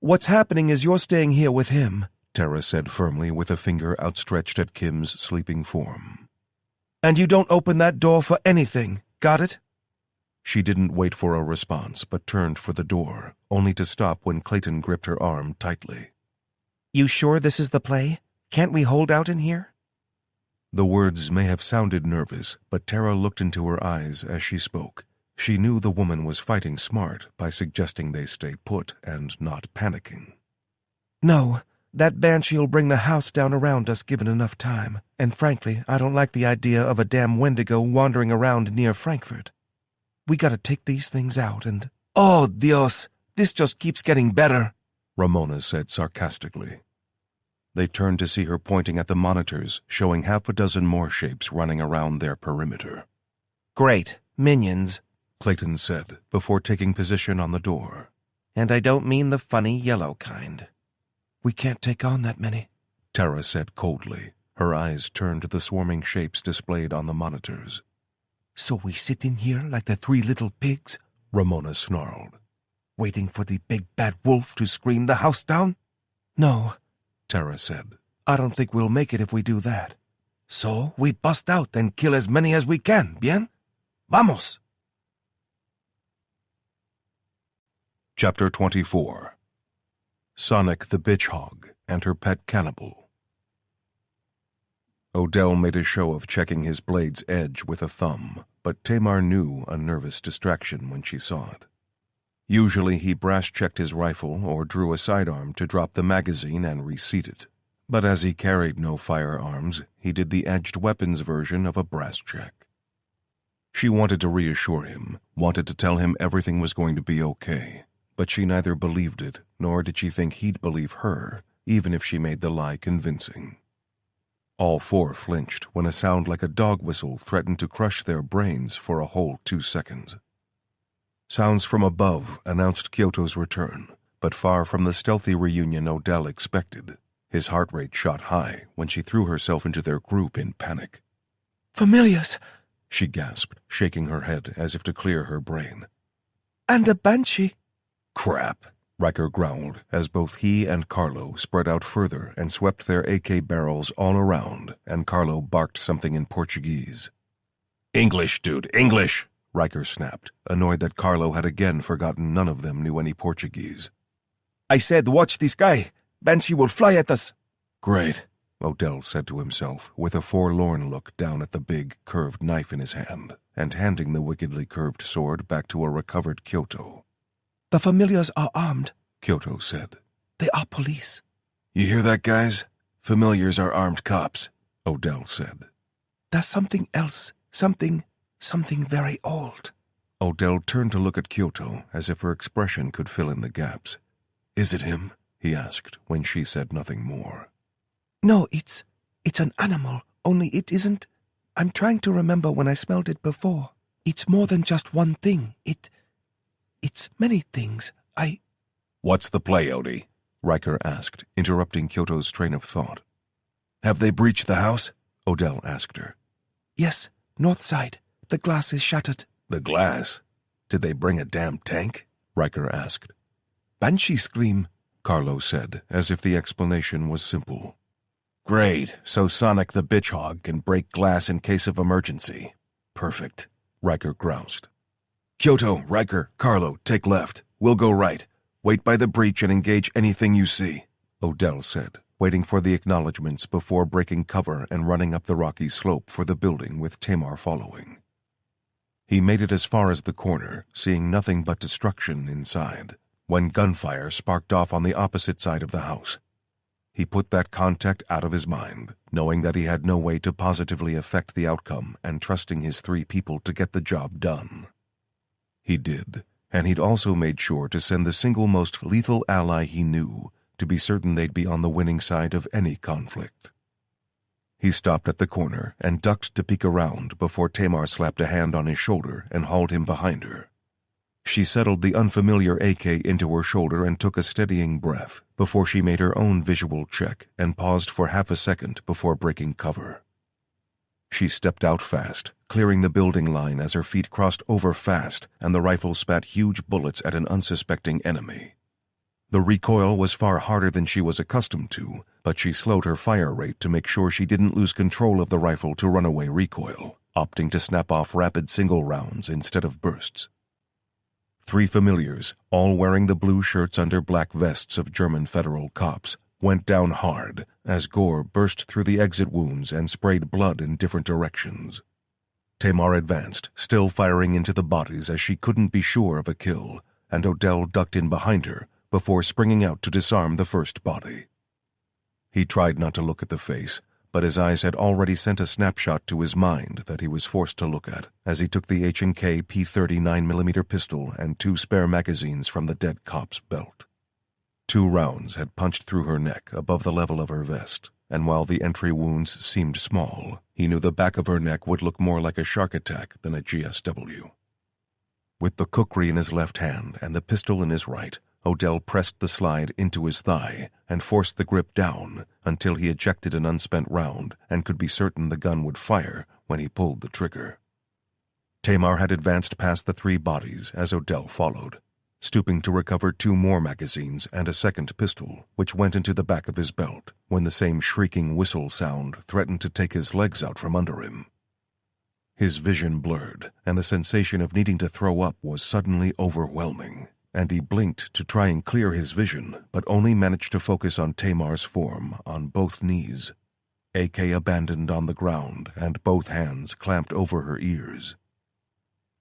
What's happening is you're staying here with him, Tara said firmly with a finger outstretched at Kim's sleeping form. and you don't open that door for anything. Got it? She didn't wait for a response, but turned for the door, only to stop when Clayton gripped her arm tightly. You sure this is the play? Can't we hold out in here? The words may have sounded nervous, but Tara looked into her eyes as she spoke. She knew the woman was fighting smart by suggesting they stay put and not panicking. No, that banshee'll bring the house down around us given enough time, and frankly, I don't like the idea of a damn Wendigo wandering around near Frankfurt. We gotta take these things out and— Oh, Dios, this just keeps getting better, Ramona said sarcastically. They turned to see her pointing at the monitors, showing half a dozen more shapes running around their perimeter. Great. Minions. Clayton said, before taking position on the door. And I don't mean the funny yellow kind. We can't take on that many, Tara said coldly, her eyes turned to the swarming shapes displayed on the monitors. So we sit in here like the 3 little pigs, Ramona snarled. waiting for the big bad wolf to scream the house down? No, Tara said. I don't think we'll make it if we do that. So we bust out and kill as many as we can, bien? Vamos! Chapter 24. Sonic the Bitch Hog and Her Pet Cannibal. Odell made a show of checking his blade's edge with a thumb, but Tamar knew a nervous distraction when she saw it. Usually he brass-checked his rifle or drew a sidearm to drop the magazine and reseat it. But as he carried no firearms, he did the edged weapons version of a brass check. She wanted to reassure him, wanted to tell him everything was going to be okay, but she neither believed it, nor did she think he'd believe her, even if she made the lie convincing. All 4 flinched when a sound like a dog whistle threatened to crush their brains for a whole 2 seconds. Sounds from above announced Kyoto's return, but far from the stealthy reunion Odell expected. His heart rate shot high when she threw herself into their group in panic. Familiars! She gasped, shaking her head as if to clear her brain. And a banshee! Crap, Riker growled as both he and Carlo spread out further and swept their AK barrels all around, and Carlo barked something in Portuguese. English, dude, English! Riker snapped, annoyed that Carlo had again forgotten none of them knew any Portuguese. I said watch the sky! Banshee will fly at us! Great, Odell said to himself, with a forlorn look down at the big, curved knife in his hand, and handing the wickedly curved sword back to a recovered Kyoto. The familiars are armed, Kyoto said. They are police. You hear that, guys? Familiars are armed cops, Odell said. There's something else, something very old. Odell turned to look at Kyoto as if her expression could fill in the gaps. Is it him? He asked when she said nothing more. No, it's an animal, only it isn't. I'm trying to remember when I smelled it before. It's more than just one thing. It's many things. What's the play, Odie? Riker asked, interrupting Kyoto's train of thought. Have they breached the house? Odell asked her. Yes, north side. The glass is shattered. The glass? Did they bring a damn tank? Riker asked. Banshee scream, Carlo said, as if the explanation was simple. Great, so Sonic the Bitch Hog can break glass in case of emergency. Perfect, Riker groused. Kyoto, Riker, Carlo, take left. We'll go right. Wait by the breach and engage anything you see, Odell said, waiting for the acknowledgments before breaking cover and running up the rocky slope for the building with Tamar following. He made it as far as the corner, seeing nothing but destruction inside, when gunfire sparked off on the opposite side of the house. He put that contact out of his mind, knowing that he had no way to positively affect the outcome and trusting his 3 people to get the job done. He did, and he'd also made sure to send the single most lethal ally he knew to be certain they'd be on the winning side of any conflict. He stopped at the corner and ducked to peek around before Tamar slapped a hand on his shoulder and hauled him behind her. She settled the unfamiliar AK into her shoulder and took a steadying breath before she made her own visual check and paused for half a second before breaking cover. She stepped out fast, clearing the building line as her feet crossed over fast and the rifle spat huge bullets at an unsuspecting enemy. The recoil was far harder than she was accustomed to, but she slowed her fire rate to make sure she didn't lose control of the rifle to runaway recoil, opting to snap off rapid single rounds instead of bursts. 3 familiars, all wearing the blue shirts under black vests of German federal cops, went down hard as gore burst through the exit wounds and sprayed blood in different directions. Tamar advanced, still firing into the bodies as she couldn't be sure of a kill, and Odell ducked in behind her before springing out to disarm the first body. He tried not to look at the face, but his eyes had already sent a snapshot to his mind that he was forced to look at as he took the H&K P30 9mm pistol and 2 spare magazines from the dead cop's belt. 2 rounds had punched through her neck above the level of her vest, and while the entry wounds seemed small, he knew the back of her neck would look more like a shark attack than a GSW. With the kukri in his left hand and the pistol in his right, Odell pressed the slide into his thigh and forced the grip down until he ejected an unspent round and could be certain the gun would fire when he pulled the trigger. Tamar had advanced past the 3 bodies as Odell followed, stooping to recover 2 more magazines and a second pistol, which went into the back of his belt when the same shrieking whistle sound threatened to take his legs out from under him. His vision blurred, and the sensation of needing to throw up was suddenly overwhelming, and he blinked to try and clear his vision, but only managed to focus on Tamar's form on both knees, AK abandoned on the ground and both hands clamped over her ears.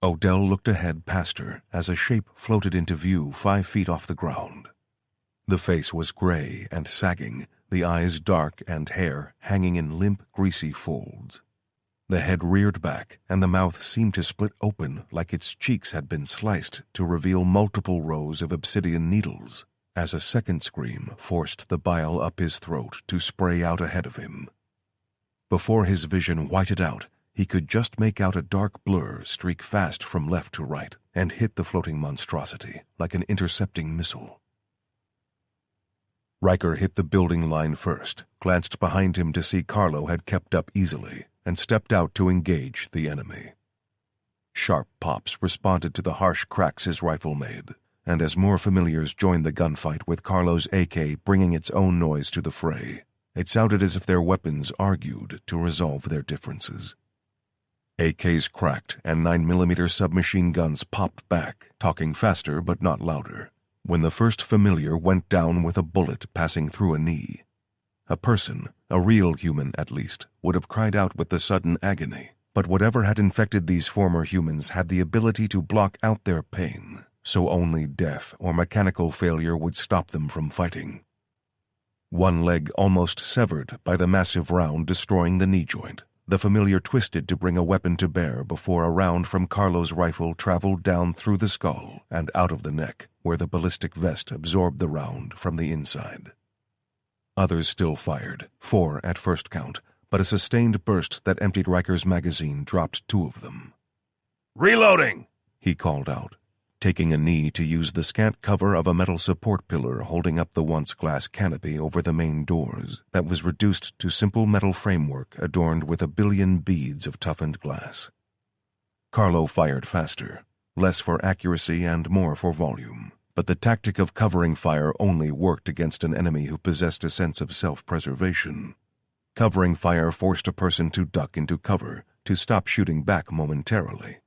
Odell looked ahead past her as a shape floated into view 5 feet off the ground. The face was gray and sagging, the eyes dark and hair hanging in limp, greasy folds. The head reared back, and the mouth seemed to split open like its cheeks had been sliced to reveal multiple rows of obsidian needles, as a second scream forced the bile up his throat to spray out ahead of him. Before his vision whited out, he could just make out a dark blur streak fast from left to right and hit the floating monstrosity like an intercepting missile. Riker hit the building line first, glanced behind him to see Carlo had kept up easily, and stepped out to engage the enemy. Sharp pops responded to the harsh cracks his rifle made, and as more familiars joined the gunfight with Carlo's AK bringing its own noise to the fray, it sounded as if their weapons argued to resolve their differences. AKs cracked and 9mm submachine guns popped back, talking faster but not louder, when the first familiar went down with a bullet passing through a knee. A person, a real human at least, would have cried out with the sudden agony, but whatever had infected these former humans had the ability to block out their pain, so only death or mechanical failure would stop them from fighting. One leg almost severed by the massive round destroying the knee joint, the familiar twisted to bring a weapon to bear before a round from Carlo's rifle traveled down through the skull and out of the neck, where the ballistic vest absorbed the round from the inside. Others still fired, 4 at first count, but a sustained burst that emptied Riker's magazine dropped 2 of them. "Reloading!" he called out, taking a knee to use the scant cover of a metal support pillar holding up the once glass canopy over the main doors that was reduced to simple metal framework adorned with a billion beads of toughened glass. Carlo fired faster, less for accuracy and more for volume. But the tactic of covering fire only worked against an enemy who possessed a sense of self-preservation. Covering fire forced a person to duck into cover, to stop shooting back momentarily.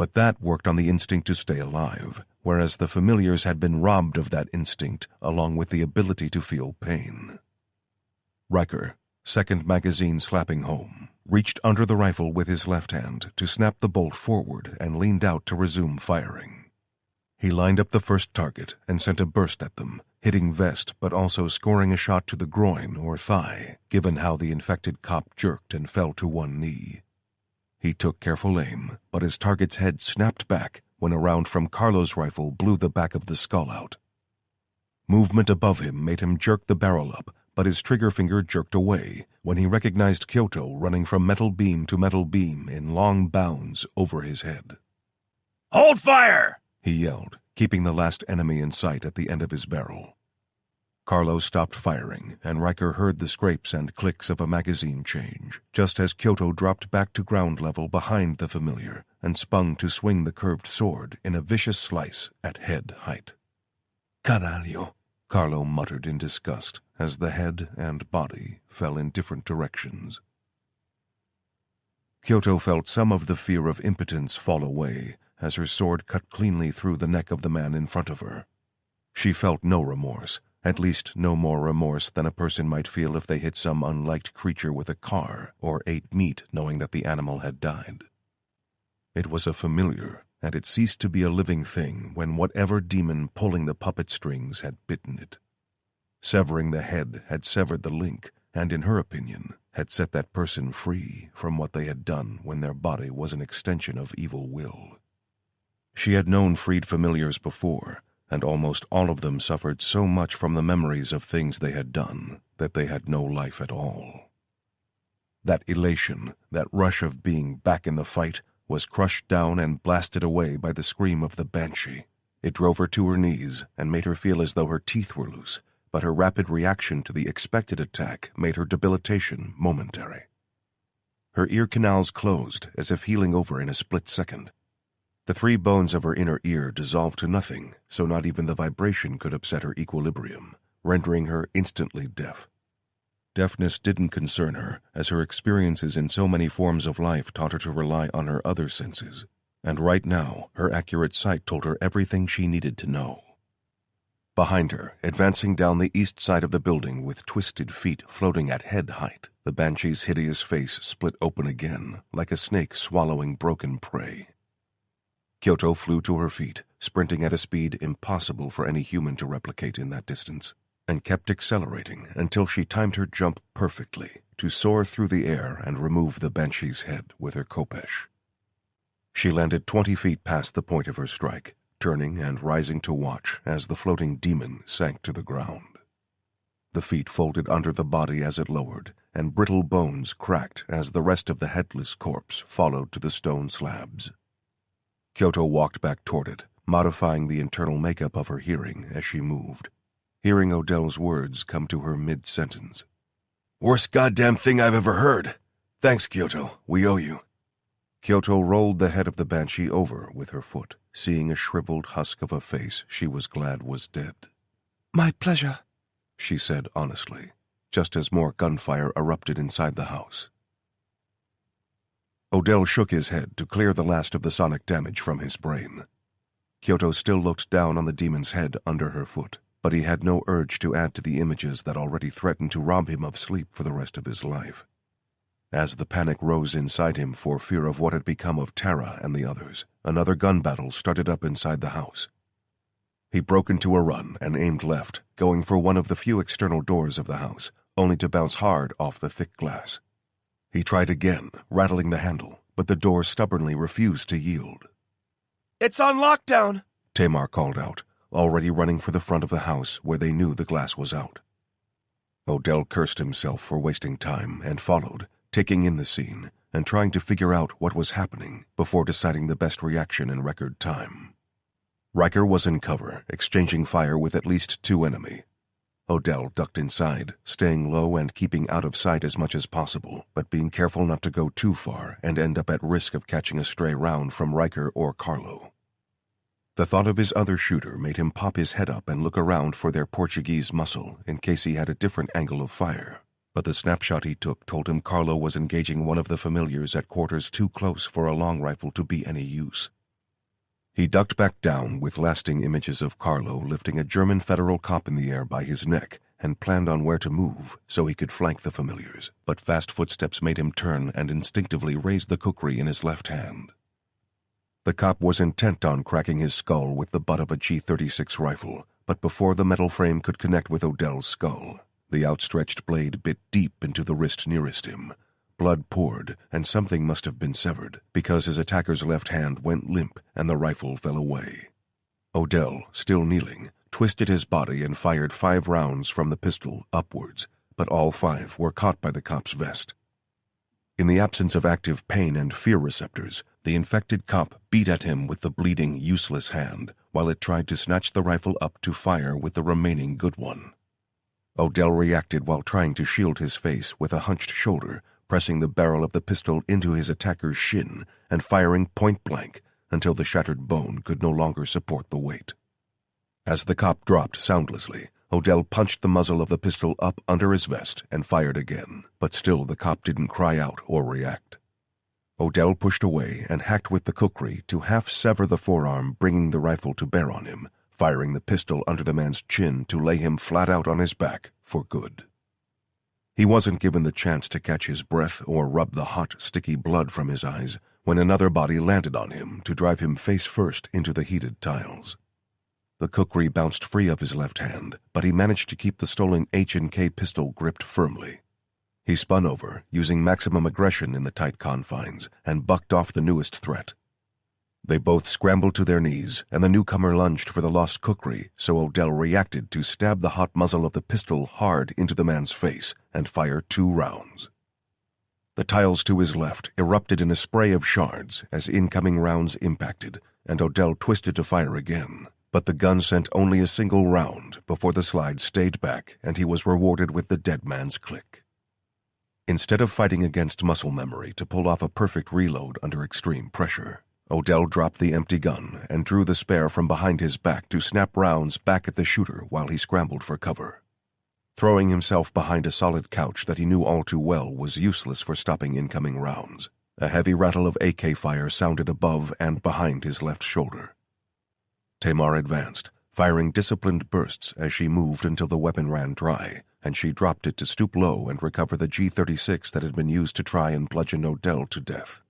But that worked on the instinct to stay alive, whereas the familiars had been robbed of that instinct along with the ability to feel pain. Riker, second magazine slapping home, reached under the rifle with his left hand to snap the bolt forward and leaned out to resume firing. He lined up the first target and sent a burst at them, hitting vest but also scoring a shot to the groin or thigh, given how the infected cop jerked and fell to one knee. He took careful aim, but his target's head snapped back when a round from Carlo's rifle blew the back of the skull out. Movement above him made him jerk the barrel up, but his trigger finger jerked away when he recognized Kyoto running from metal beam to metal beam in long bounds over his head. "Hold fire!" he yelled, keeping the last enemy in sight at the end of his barrel. Carlo stopped firing, and Riker heard the scrapes and clicks of a magazine change, just as Kyoto dropped back to ground level behind the familiar and spun to swing the curved sword in a vicious slice at head height. Caralho, Carlo muttered in disgust as the head and body fell in different directions. Kyoto felt some of the fear of impotence fall away as her sword cut cleanly through the neck of the man in front of her. She felt no remorse, at least no more remorse than a person might feel if they hit some unliked creature with a car or ate meat knowing that the animal had died. It was a familiar, and it ceased to be a living thing when whatever demon pulling the puppet strings had bitten it. Severing the head had severed the link, and in her opinion, had set that person free from what they had done when their body was an extension of evil will. She had known freed familiars before, and almost all of them suffered so much from the memories of things they had done that they had no life at all. That elation, that rush of being back in the fight, was crushed down and blasted away by the scream of the banshee. It drove her to her knees and made her feel as though her teeth were loose, but her rapid reaction to the expected attack made her debilitation momentary. Her ear canals closed as if healing over in a split second. The 3 bones of her inner ear dissolved to nothing, so not even the vibration could upset her equilibrium, rendering her instantly deaf. Deafness didn't concern her, as her experiences in so many forms of life taught her to rely on her other senses, and right now her accurate sight told her everything she needed to know. Behind her, advancing down the east side of the building with twisted feet floating at head height, the banshee's hideous face split open again, like a snake swallowing broken prey. Kyoto flew to her feet, sprinting at a speed impossible for any human to replicate in that distance, and kept accelerating until she timed her jump perfectly to soar through the air and remove the banshee's head with her khopesh. She landed 20 feet past the point of her strike, turning and rising to watch as the floating demon sank to the ground. The feet folded under the body as it lowered, and brittle bones cracked as the rest of the headless corpse followed to the stone slabs. Kyoto walked back toward it, modifying the internal makeup of her hearing as she moved, hearing Odell's words come to her mid-sentence. "Worst goddamn thing I've ever heard. Thanks, Kyoto. We owe you." Kyoto rolled the head of the banshee over with her foot, seeing a shriveled husk of a face she was glad was dead. My pleasure, she said honestly, just as more gunfire erupted inside the house. Odell shook his head to clear the last of the sonic damage from his brain. Kyoto still looked down on the demon's head under her foot, but he had no urge to add to the images that already threatened to rob him of sleep for the rest of his life. As the panic rose inside him for fear of what had become of Tara and the others, another gun battle started up inside the house. He broke into a run and aimed left, going for one of the few external doors of the house, only to bounce hard off the thick glass. He tried again, rattling the handle, but the door stubbornly refused to yield. "It's on lockdown," Tamar called out, already running for the front of the house where they knew the glass was out. Odell cursed himself for wasting time and followed, taking in the scene and trying to figure out what was happening before deciding the best reaction in record time. Riker was in cover, exchanging fire with at least 2 enemy. Odell ducked inside, staying low and keeping out of sight as much as possible, but being careful not to go too far and end up at risk of catching a stray round from Riker or Carlo. The thought of his other shooter made him pop his head up and look around for their Portuguese muscle in case he had a different angle of fire, but the snapshot he took told him Carlo was engaging one of the familiars at quarters too close for a long rifle to be any use. He ducked back down with lasting images of Carlo lifting a German federal cop in the air by his neck and planned on where to move so he could flank the familiars, but fast footsteps made him turn and instinctively raise the kukri in his left hand. The cop was intent on cracking his skull with the butt of a G-36 rifle, but before the metal frame could connect with Odell's skull, the outstretched blade bit deep into the wrist nearest him. Blood poured, and something must have been severed, because his attacker's left hand went limp and the rifle fell away. Odell, still kneeling, twisted his body and fired 5 rounds from the pistol upwards, but all 5 were caught by the cop's vest. In the absence of active pain and fear receptors, the infected cop beat at him with the bleeding, useless hand, while it tried to snatch the rifle up to fire with the remaining good one. Odell reacted while trying to shield his face with a hunched shoulder, pressing the barrel of the pistol into his attacker's shin and firing point-blank until the shattered bone could no longer support the weight. As the cop dropped soundlessly, Odell punched the muzzle of the pistol up under his vest and fired again, but still the cop didn't cry out or react. Odell pushed away and hacked with the kukri to half-sever the forearm, bringing the rifle to bear on him, firing the pistol under the man's chin to lay him flat out on his back for good. He wasn't given the chance to catch his breath or rub the hot, sticky blood from his eyes when another body landed on him to drive him face first into the heated tiles. The kukri bounced free of his left hand, but he managed to keep the stolen H&K pistol gripped firmly. He spun over, using maximum aggression in the tight confines, and bucked off the newest threat. They both scrambled to their knees, and the newcomer lunged for the lost kukri, so Odell reacted to stab the hot muzzle of the pistol hard into the man's face and fire 2 rounds. The tiles to his left erupted in a spray of shards as incoming rounds impacted, and Odell twisted to fire again, but the gun sent only a single round before the slide stayed back and he was rewarded with the dead man's click. Instead of fighting against muscle memory to pull off a perfect reload under extreme pressure, Odell dropped the empty gun and drew the spare from behind his back to snap rounds back at the shooter while he scrambled for cover. Throwing himself behind a solid couch that he knew all too well was useless for stopping incoming rounds. A heavy rattle of AK fire sounded above and behind his left shoulder. Tamar advanced, firing disciplined bursts as she moved until the weapon ran dry, and she dropped it to stoop low and recover the G-36 that had been used to try and bludgeon Odell to death.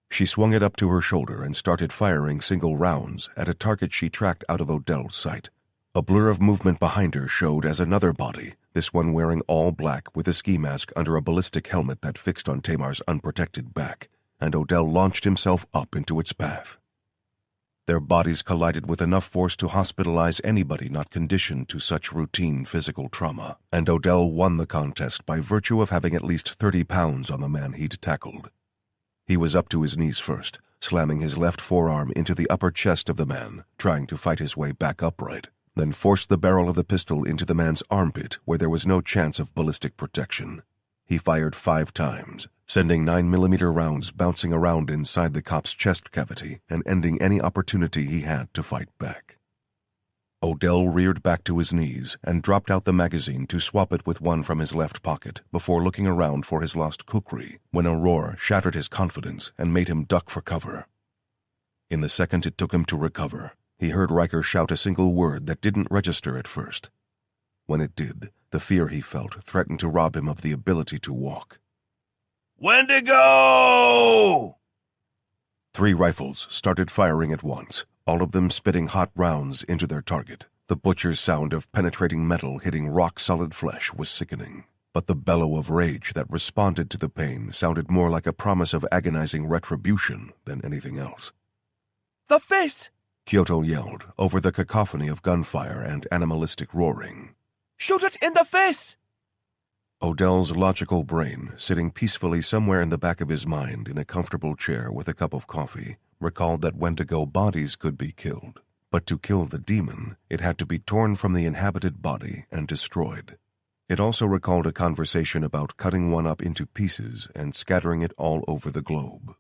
She swung it up to her shoulder and started firing single rounds at a target she tracked out of Odell's sight. A blur of movement behind her showed as another body, this one wearing all black with a ski mask under a ballistic helmet that fixed on Tamar's unprotected back, and Odell launched himself up into its path. Their bodies collided with enough force to hospitalize anybody not conditioned to such routine physical trauma, and Odell won the contest by virtue of having at least 30 pounds on the man he'd tackled. He was up to his knees first, slamming his left forearm into the upper chest of the man, trying to fight his way back upright, then forced the barrel of the pistol into the man's armpit where there was no chance of ballistic protection. He fired 5 times, sending 9mm rounds bouncing around inside the cop's chest cavity and ending any opportunity he had to fight back. Odell reared back to his knees and dropped out the magazine to swap it with one from his left pocket before looking around for his lost kukri, when a roar shattered his confidence and made him duck for cover. In the second it took him to recover, he heard Riker shout a single word that didn't register at first. When it did, the fear he felt threatened to rob him of the ability to walk. "Wendigo!" 3 rifles started firing at once, all of them spitting hot rounds into their target. The butcher's sound of penetrating metal hitting rock-solid flesh was sickening, but the bellow of rage that responded to the pain sounded more like a promise of agonizing retribution than anything else. "The face!" Kyoto yelled over the cacophony of gunfire and animalistic roaring. "Shoot it in the face!" Odell's logical brain, sitting peacefully somewhere in the back of his mind in a comfortable chair with a cup of coffee, recalled that Wendigo bodies could be killed, but to kill the demon, it had to be torn from the inhabited body and destroyed. It also recalled a conversation about cutting one up into pieces and scattering it all over the globe.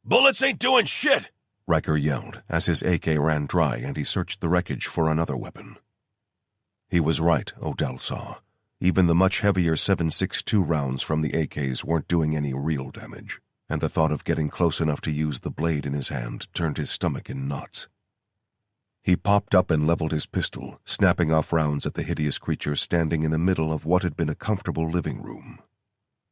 "Bullets ain't doing shit!" Riker yelled as his AK ran dry and he searched the wreckage for another weapon. He was right, Odell saw. Even the much heavier 7.62 rounds from the AKs weren't doing any real damage. and the thought of getting close enough to use the blade in his hand turned his stomach in knots. He popped up and leveled his pistol, snapping off rounds at the hideous creature standing in the middle of what had been a comfortable living room.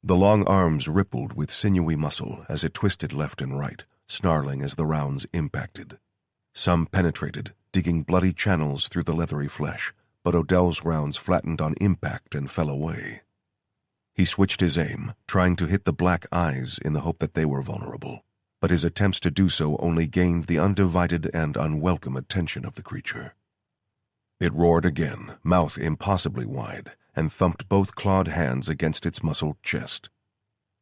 The long arms rippled with sinewy muscle as it twisted left and right, snarling as the rounds impacted. Some penetrated, digging bloody channels through the leathery flesh, but Odell's rounds flattened on impact and fell away. He switched his aim, trying to hit the black eyes in the hope that they were vulnerable, but his attempts to do so only gained the undivided and unwelcome attention of the creature. It roared again, mouth impossibly wide, and thumped both clawed hands against its muscled chest.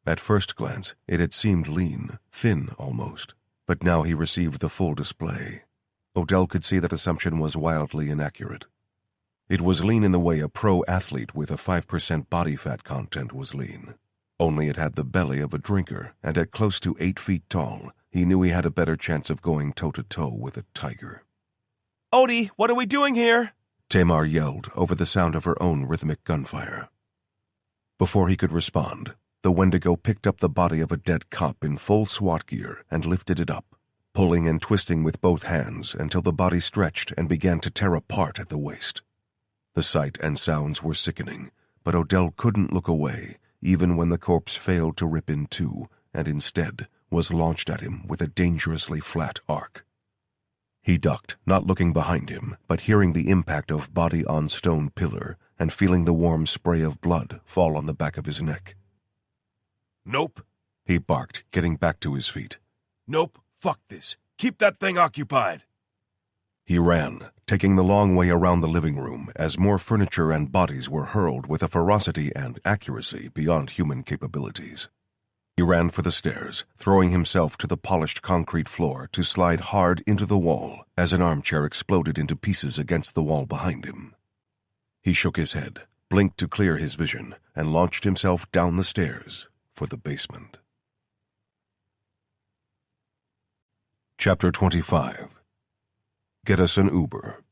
At first glance, it had seemed lean, thin almost, but now he received the full display. Odell could see that assumption was wildly inaccurate. It was lean in the way a pro athlete with a 5% body fat content was lean. Only it had the belly of a drinker, and at close to 8 feet tall, he knew he had a better chance of going toe-to-toe with a tiger. "Odie, what are we doing here?" Tamar yelled over the sound of her own rhythmic gunfire. Before he could respond, the Wendigo picked up the body of a dead cop in full SWAT gear and lifted it up, pulling and twisting with both hands until the body stretched and began to tear apart at the waist. The sight and sounds were sickening, but Odell couldn't look away, even when the corpse failed to rip in two, and instead was launched at him with a dangerously flat arc. He ducked, not looking behind him, but hearing the impact of body on stone pillar and feeling the warm spray of blood fall on the back of his neck. Nope, He barked, getting back to his feet. nope, fuck this. Keep that thing occupied. He ran, taking the long way around the living room as more furniture and bodies were hurled with a ferocity and accuracy beyond human capabilities. He ran for the stairs, throwing himself to the polished concrete floor to slide hard into the wall as an armchair exploded into pieces against the wall behind him. He shook his head, blinked to clear his vision, and launched himself down the stairs for the basement. Chapter 25. Get us an Uber.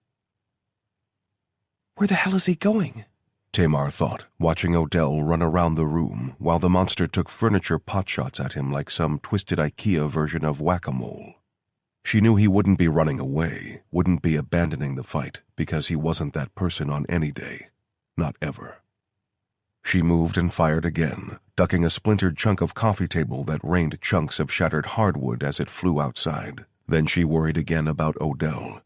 "Where the hell is he going?" Tamar thought, watching Odell run around the room while the monster took furniture potshots at him like some twisted IKEA version of whack-a-mole. She knew he wouldn't be running away, wouldn't be abandoning the fight, because he wasn't that person on any day. Not ever. She moved and fired again, ducking a splintered chunk of coffee table that rained chunks of shattered hardwood as it flew outside. Then she worried again about Odell.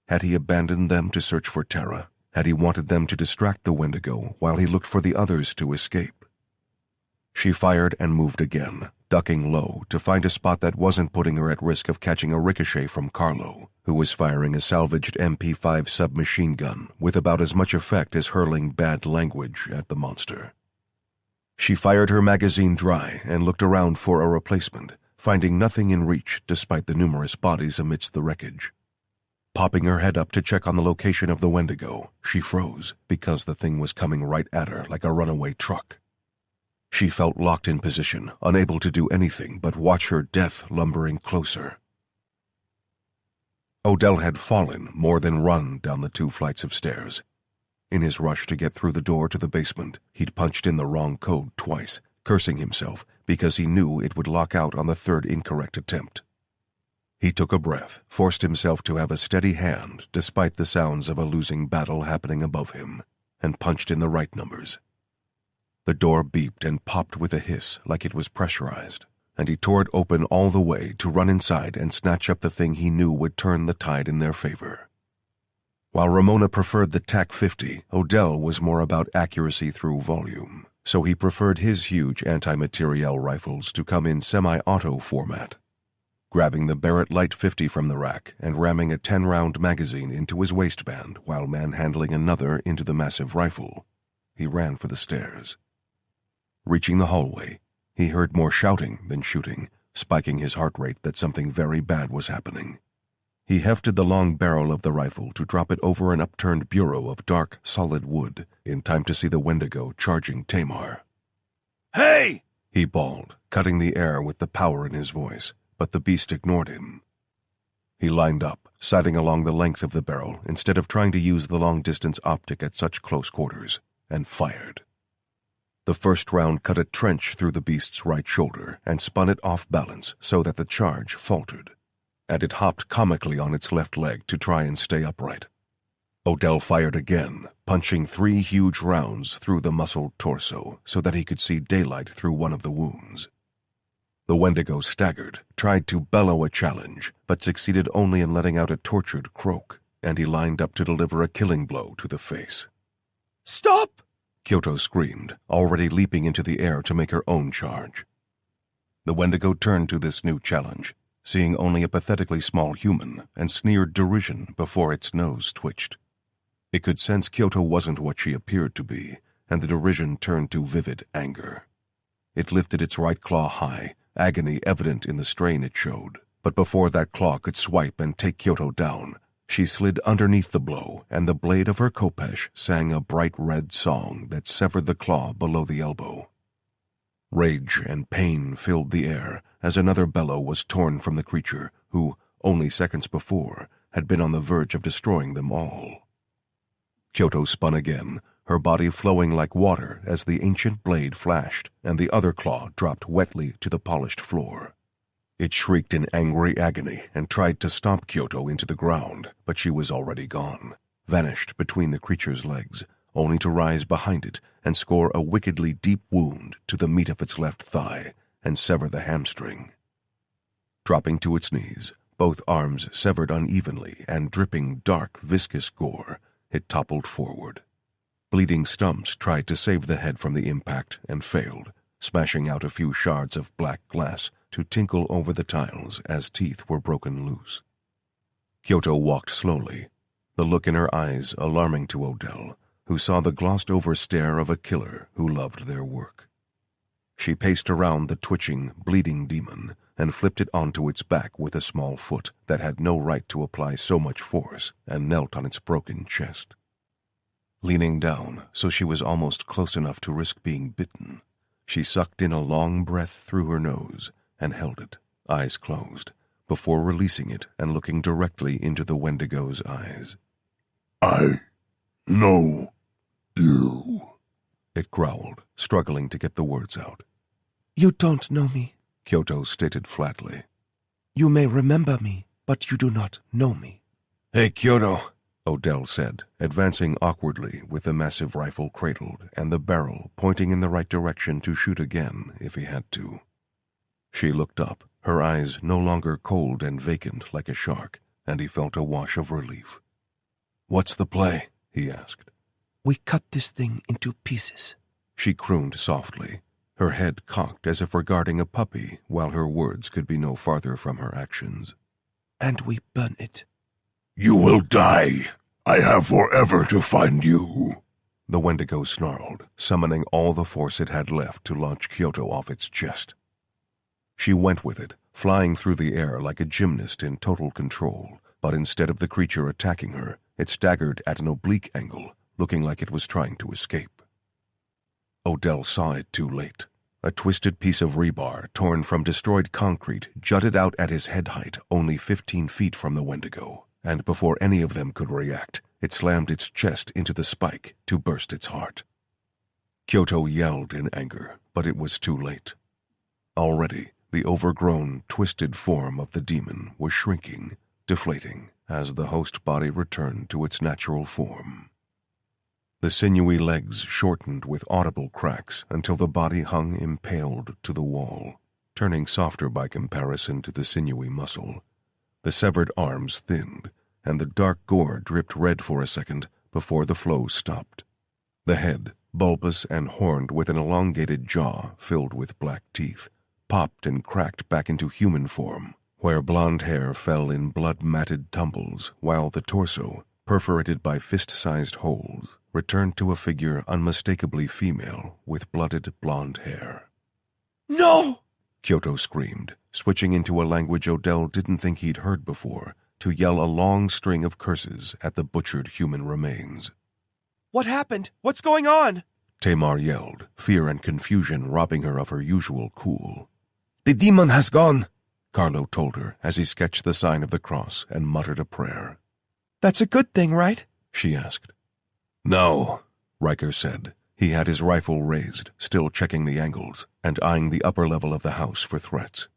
Had he abandoned them to search for Tara? Had he wanted them to distract the Wendigo while he looked for the others to escape? She fired and moved again, ducking low to find a spot that wasn't putting her at risk of catching a ricochet from Carlo, who was firing a salvaged MP5 submachine gun with about as much effect as hurling bad language at the monster. She fired her magazine dry and looked around for a replacement, finding nothing in reach despite the numerous bodies amidst the wreckage. Popping her head up to check on the location of the Wendigo, she froze because the thing was coming right at her like a runaway truck. She felt locked in position, unable to do anything but watch her death lumbering closer. Odell had fallen more than run down the 2 flights of stairs. In his rush to get through the door to the basement, he'd punched in the wrong code twice, cursing himself because he knew it would lock out on the 3rd incorrect attempt. He took a breath, forced himself to have a steady hand despite the sounds of a losing battle happening above him, and punched in the right numbers. The door beeped and popped with a hiss like it was pressurized, and he tore it open all the way to run inside and snatch up the thing he knew would turn the tide in their favor. While Ramona preferred the TAC-50, Odell was more about accuracy through volume, so he preferred his huge anti-materiel rifles to come in semi-auto format. Grabbing the Barrett Light 50 from the rack and ramming a 10-round magazine into his waistband while manhandling another into the massive rifle, he ran for the stairs. Reaching the hallway, he heard more shouting than shooting, spiking his heart rate that something very bad was happening. He hefted the long barrel of the rifle to drop it over an upturned bureau of dark, solid wood in time to see the Wendigo charging Tamar. Hey! He bawled, cutting the air with the power in his voice, but the beast ignored him. He lined up, sighting along the length of the barrel instead of trying to use the long-distance optic at such close quarters, and fired. The first round cut a trench through the beast's right shoulder and spun it off balance so that the charge faltered, and it hopped comically on its left leg to try and stay upright. Odell fired again, punching 3 huge rounds through the muscled torso so that he could see daylight through one of the wounds. The Wendigo staggered, tried to bellow a challenge, but succeeded only in letting out a tortured croak, and he lined up to deliver a killing blow to the face. Stop! Kyoto screamed, already leaping into the air to make her own charge. The Wendigo turned to this new challenge, seeing only a pathetically small human, and sneered derision before its nose twitched. It could sense Kyoto wasn't what she appeared to be, and the derision turned to vivid anger. It lifted its right claw high, agony evident in the strain it showed, but before that claw could swipe and take Kyoto down, she slid underneath the blow, and the blade of her khopesh sang a bright red song that severed the claw below the elbow. Rage and pain filled the air as another bellow was torn from the creature who, only seconds before, had been on the verge of destroying them all. Kyoto spun again, her body flowing like water as the ancient blade flashed and the other claw dropped wetly to the polished floor. It shrieked in angry agony and tried to stomp Kyoto into the ground, but she was already gone, vanished between the creature's legs, only to rise behind it and score a wickedly deep wound to the meat of its left thigh and sever the hamstring. Dropping to its knees, both arms severed unevenly and dripping dark, viscous gore, it toppled forward. Bleeding stumps tried to save the head from the impact and failed, smashing out a few shards of black glass to tinkle over the tiles as teeth were broken loose. Kyoto walked slowly, the look in her eyes alarming to Odell, who saw the glossed-over stare of a killer who loved their work. She paced around the twitching, bleeding demon and flipped it onto its back with a small foot that had no right to apply so much force and knelt on its broken chest. Leaning down so she was almost close enough to risk being bitten, she sucked in a long breath through her nose and held it, eyes closed, before releasing it and looking directly into the Wendigo's eyes. I know you, it growled, struggling to get the words out. You don't know me, Kyoto stated flatly. You may remember me, but you do not know me. Hey, Kyoto, Odell said, advancing awkwardly with the massive rifle cradled and the barrel pointing in the right direction to shoot again if he had to. She looked up, her eyes no longer cold and vacant like a shark, and he felt a wash of relief. What's the play? He asked. We cut this thing into pieces, she crooned softly, her head cocked as if regarding a puppy while her words could be no farther from her actions. And we burn it. You will die. I have forever to find you, the Wendigo snarled, summoning all the force it had left to launch Kyoto off its chest. She went with it, flying through the air like a gymnast in total control, but instead of the creature attacking her, it staggered at an oblique angle, looking like it was trying to escape. Odell saw it too late. A twisted piece of rebar, torn from destroyed concrete, jutted out at his head height only 15 feet from the Wendigo, and before any of them could react, it slammed its chest into the spike to burst its heart. Kyoto yelled in anger, but it was too late. Already, the overgrown, twisted form of the demon was shrinking, deflating, as the host body returned to its natural form. The sinewy legs shortened with audible cracks until the body hung impaled to the wall, turning softer by comparison to the sinewy muscle. The severed arms thinned, and the dark gore dripped red for a second before the flow stopped. The head, bulbous and horned with an elongated jaw filled with black teeth, popped and cracked back into human form, where blonde hair fell in blood-matted tumbles, while the torso, perforated by fist-sized holes, returned to a figure unmistakably female with blooded blonde hair. No! Kyoto screamed, switching into a language Odell didn't think he'd heard before, to yell a long string of curses at the butchered human remains. What happened? What's going on? Tamar yelled, fear and confusion robbing her of her usual cool. The demon has gone, Carlo told her as he sketched the sign of the cross and muttered a prayer. That's a good thing, right? She asked. No, Riker said, He had his rifle raised, still checking the angles, and eyeing the upper level of the house for threats.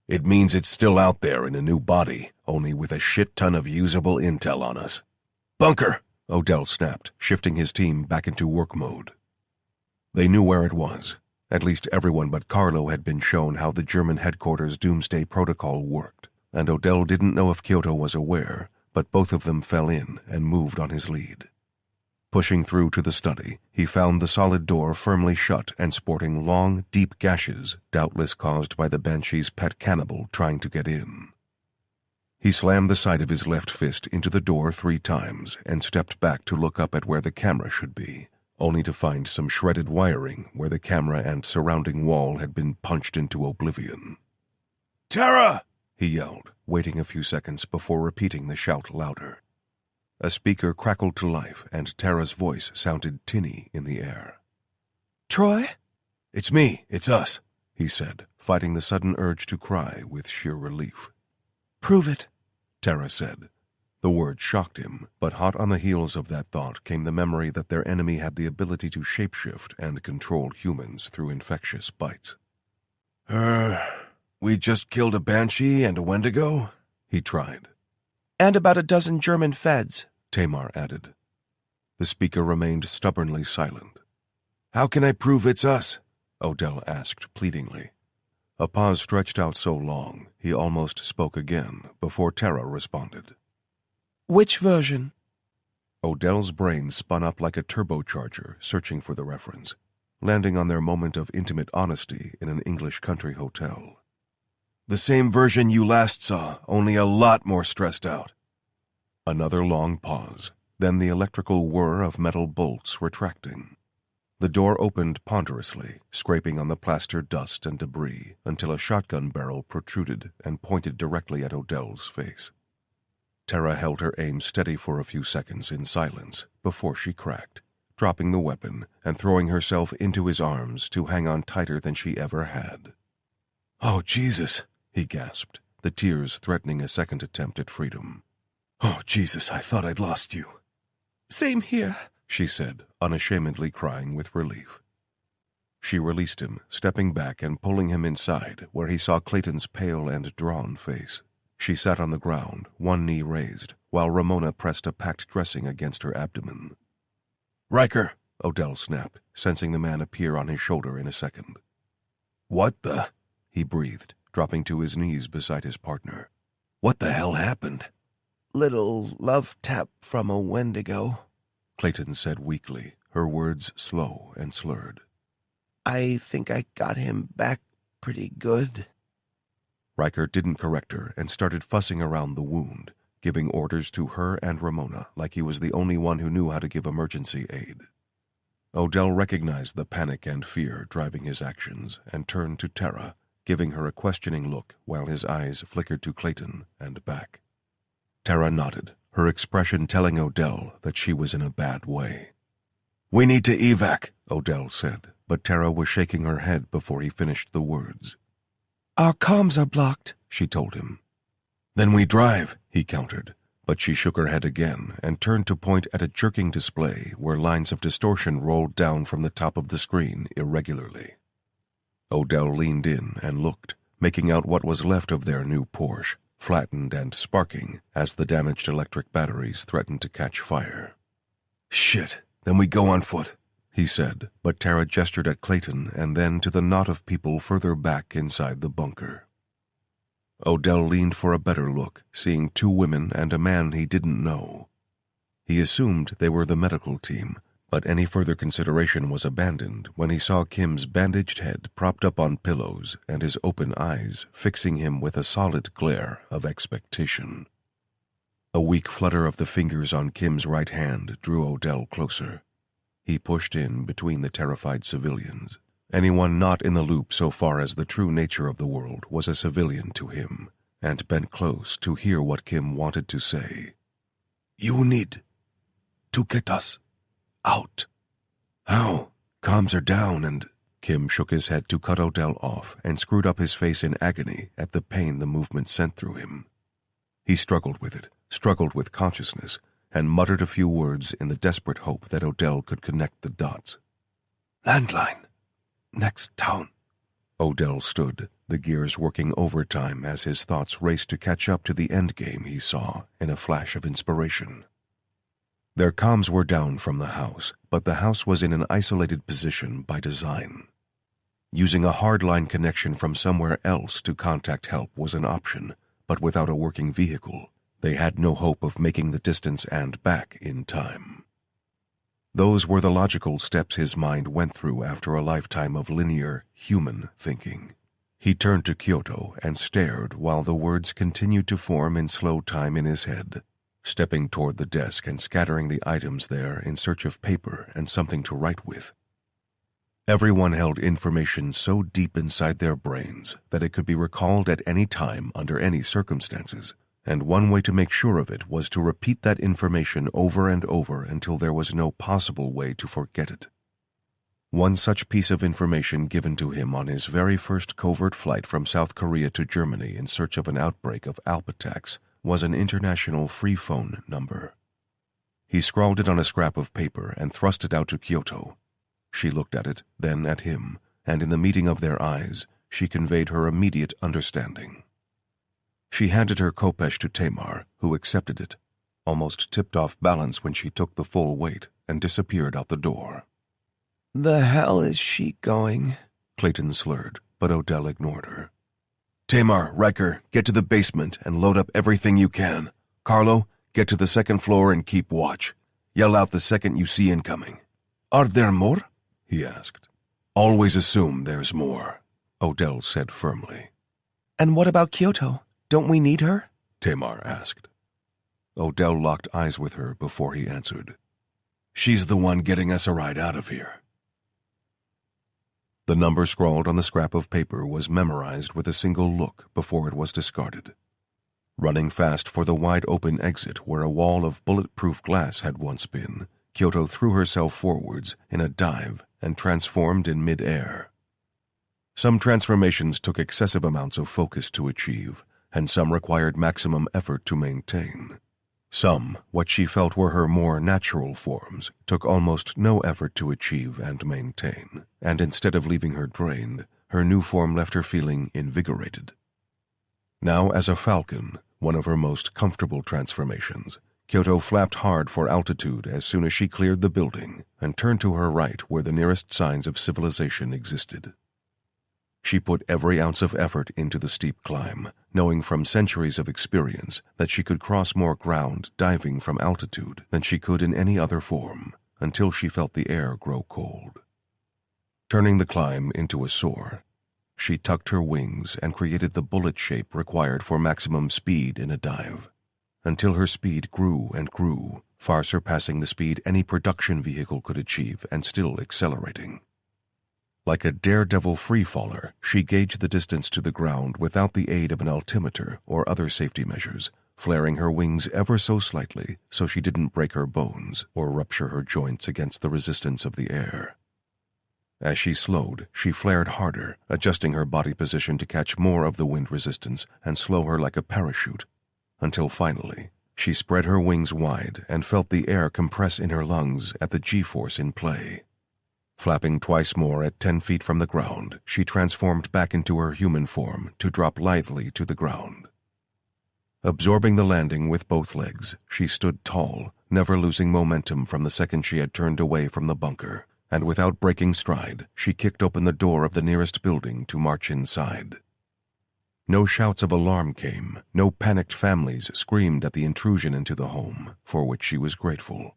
It means it's still out there in a new body, only with a shit ton of usable intel on us. Bunker! Odell snapped, shifting his team back into work mode. They knew where it was. At least everyone but Carlo had been shown how the German headquarters doomsday protocol worked, and Odell didn't know if Kyoto was aware, but both of them fell in and moved on his lead. Pushing through to the study, he found the solid door firmly shut and sporting long, deep gashes, doubtless caused by the Banshee's pet cannibal trying to get in. He slammed the side of his left fist into the door 3 times and stepped back to look up at where the camera should be, only to find some shredded wiring where the camera and surrounding wall had been punched into oblivion. Tara! He yelled, waiting a few seconds before repeating the shout louder. A speaker crackled to life, and Tara's voice sounded tinny in the air. Troy? It's me, it's us, he said, fighting the sudden urge to cry with sheer relief. Prove it, Tara said. The word shocked him, but hot on the heels of that thought came the memory that their enemy had the ability to shapeshift and control humans through infectious bites. We just killed a Banshee and a Wendigo? He tried. And about a dozen German feds, Tamar added. The speaker remained stubbornly silent. How can I prove it's us? Odell asked pleadingly. A pause stretched out so long, he almost spoke again before Tara responded. Which version? Odell's brain spun up like a turbocharger, searching for the reference, landing on their moment of intimate honesty in an English country hotel. The same version you last saw, only a lot more stressed out. Another long pause, then the electrical whir of metal bolts retracting. The door opened ponderously, scraping on the plaster dust and debris until a shotgun barrel protruded and pointed directly at Odell's face. Tara held her aim steady for a few seconds in silence before she cracked, dropping the weapon and throwing herself into his arms to hang on tighter than she ever had. Oh, Jesus, he gasped, the tears threatening a second attempt at freedom. Oh, Jesus, I thought I'd lost you. Same here, she said, unashamedly crying with relief. She released him, stepping back and pulling him inside, where he saw Clayton's pale and drawn face. She sat on the ground, one knee raised, while Ramona pressed a packed dressing against her abdomen. Riker, Odell snapped, sensing the man appear on his shoulder in a second. What the? He breathed, dropping to his knees beside his partner. What the hell happened? Little love tap from a Wendigo, Clayton said weakly, her words slow and slurred. I think I got him back pretty good. Riker didn't correct her and started fussing around the wound, giving orders to her and Ramona like he was the only one who knew how to give emergency aid. Odell recognized the panic and fear driving his actions and turned to Tara, giving her a questioning look while his eyes flickered to Clayton and back. Tara nodded, her expression telling Odell that she was in a bad way. We need to evac, Odell said, but Tara was shaking her head before he finished the words. Our comms are blocked, she told him. Then we drive, he countered, but she shook her head again and turned to point at a jerking display where lines of distortion rolled down from the top of the screen irregularly. Odell leaned in and looked, making out what was left of their new Porsche, flattened and sparking as the damaged electric batteries threatened to catch fire. Shit, then we go on foot, he said, but Tara gestured at Clayton and then to the knot of people further back inside the bunker. Odell leaned for a better look, seeing 2 women and a man he didn't know. He assumed they were the medical team, but any further consideration was abandoned when he saw Kim's bandaged head propped up on pillows and his open eyes fixing him with a solid glare of expectation. A weak flutter of the fingers on Kim's right hand drew Odell closer. He pushed in between the terrified civilians. Anyone not in the loop so far as the true nature of the world was a civilian to him, and bent close to hear what Kim wanted to say. You need to get us out. How? Comms are down and... Kim shook his head to cut Odell off and screwed up his face in agony at the pain the movement sent through him. He struggled with it, struggled with consciousness, and muttered a few words in the desperate hope that Odell could connect the dots. Landline. Next town. Odell stood, the gears working overtime as his thoughts raced to catch up to the endgame he saw in a flash of inspiration. Their comms were down from the house, but the house was in an isolated position by design. Using a hardline connection from somewhere else to contact help was an option, but without a working vehicle, they had no hope of making the distance and back in time. Those were the logical steps his mind went through after a lifetime of linear, human thinking. He turned to Kyoto and stared while the words continued to form in slow time in his head, stepping toward the desk and scattering the items there in search of paper and something to write with. Everyone held information so deep inside their brains that it could be recalled at any time under any circumstances, and one way to make sure of it was to repeat that information over and over until there was no possible way to forget it. One such piece of information given to him on his very first covert flight from South Korea to Germany in search of an outbreak of ALP attacks was an international free phone number. He scrawled it on a scrap of paper and thrust it out to Kyoto. She looked at it, then at him, and in the meeting of their eyes, she conveyed her immediate understanding. She handed her khopesh to Tamar, who accepted it, almost tipped off balance when she took the full weight, and disappeared out the door. The hell is she going? Clayton slurred, but Odell ignored her. Tamar, Riker, get to the basement and load up everything you can. Carlo, get to the second floor and keep watch. Yell out the second you see incoming. Are there more? He asked. Always assume there's more, Odell said firmly. And what about Kyoto? Don't we need her? Tamar asked. Odell locked eyes with her before he answered. She's the one getting us a ride out of here. The number scrawled on the scrap of paper was memorized with a single look before it was discarded. Running fast for the wide-open exit where a wall of bulletproof glass had once been, Kyoto threw herself forwards in a dive and transformed in mid-air. Some transformations took excessive amounts of focus to achieve, and some required maximum effort to maintain. Some, what she felt were her more natural forms, took almost no effort to achieve and maintain, and instead of leaving her drained, her new form left her feeling invigorated. Now as a falcon, one of her most comfortable transformations, Kyoto flapped hard for altitude as soon as she cleared the building and turned to her right where the nearest signs of civilization existed. She put every ounce of effort into the steep climb, knowing from centuries of experience that she could cross more ground diving from altitude than she could in any other form, until she felt the air grow cold. Turning the climb into a soar, she tucked her wings and created the bullet shape required for maximum speed in a dive, until her speed grew and grew, far surpassing the speed any production vehicle could achieve and still accelerating. Like a daredevil freefaller, she gauged the distance to the ground without the aid of an altimeter or other safety measures, flaring her wings ever so slightly so she didn't break her bones or rupture her joints against the resistance of the air. As she slowed, she flared harder, adjusting her body position to catch more of the wind resistance and slow her like a parachute, until finally, she spread her wings wide and felt the air compress in her lungs at the G-force in play. Flapping twice more at 10 feet from the ground, she transformed back into her human form to drop lithely to the ground. Absorbing the landing with both legs, she stood tall, never losing momentum from the second she had turned away from the bunker, and without breaking stride, she kicked open the door of the nearest building to march inside. No shouts of alarm came, no panicked families screamed at the intrusion into the home, for which she was grateful.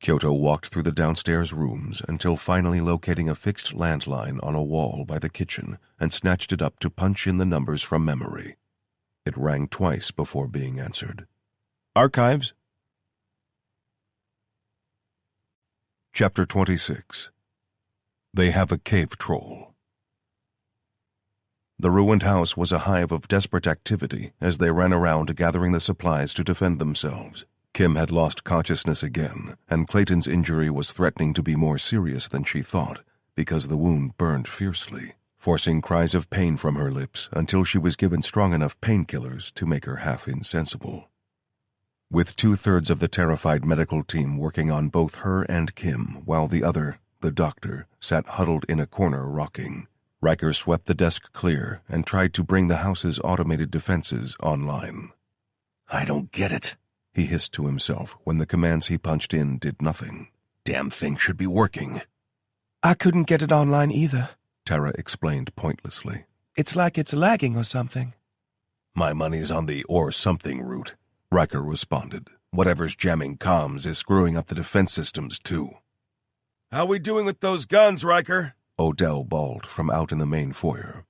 Kyoto walked through the downstairs rooms until finally locating a fixed landline on a wall by the kitchen and snatched it up to punch in the numbers from memory. It rang twice before being answered. Archives? Chapter 26. They Have a Cave Troll. The ruined house was a hive of desperate activity as they ran around gathering the supplies to defend themselves. Kim had lost consciousness again, and Clayton's injury was threatening to be more serious than she thought, because the wound burned fiercely, forcing cries of pain from her lips until she was given strong enough painkillers to make her half insensible. With 2/3 of the terrified medical team working on both her and Kim, while the the doctor, sat huddled in a corner rocking. Riker swept the desk clear and tried to bring the house's automated defenses online. I don't get it, he hissed to himself when the commands he punched in did nothing. Damn thing should be working. I couldn't get it online either, Tara explained pointlessly. It's like it's lagging or something. My money's on the or something route, Riker responded. Whatever's jamming comms is screwing up the defense systems, too. How we doing with those guns, Riker? Odell bawled from out in the main foyer.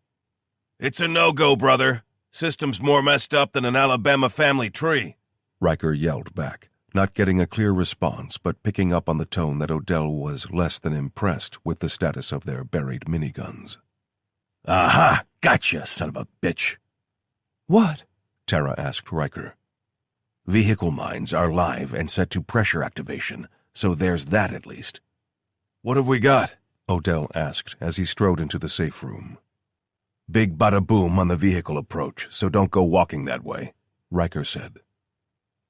It's a no-go, brother. System's more messed up than an Alabama family tree. Riker yelled back, not getting a clear response but picking up on the tone that Odell was less than impressed with the status of their buried miniguns. Aha! Gotcha, son of a bitch! What? Tara asked Riker. Vehicle mines are live and set to pressure activation, so there's that at least. What have we got? Odell asked as he strode into the safe room. Big bada boom on the vehicle approach, so don't go walking that way, Riker said.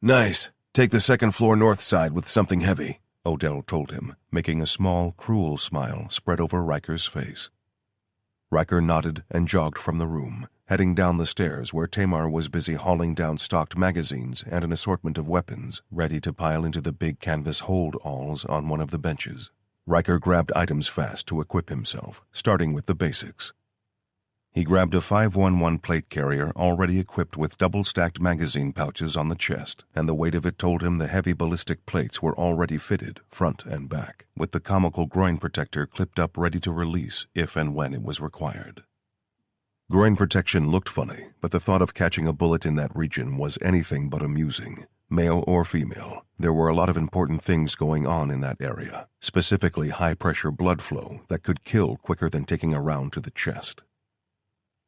Nice. Take the second floor north side with something heavy, Odell told him, making a small, cruel smile spread over Riker's face. Riker nodded and jogged from the room, heading down the stairs where Tamar was busy hauling down stocked magazines and an assortment of weapons, ready to pile into the big canvas hold-alls on one of the benches. Riker grabbed items fast to equip himself, starting with the basics. He grabbed a 511 plate carrier already equipped with double-stacked magazine pouches on the chest, and the weight of it told him the heavy ballistic plates were already fitted, front and back, with the comical groin protector clipped up ready to release if and when it was required. Groin protection looked funny, but the thought of catching a bullet in that region was anything but amusing. Male or female, there were a lot of important things going on in that area, specifically high-pressure blood flow that could kill quicker than taking a round to the chest.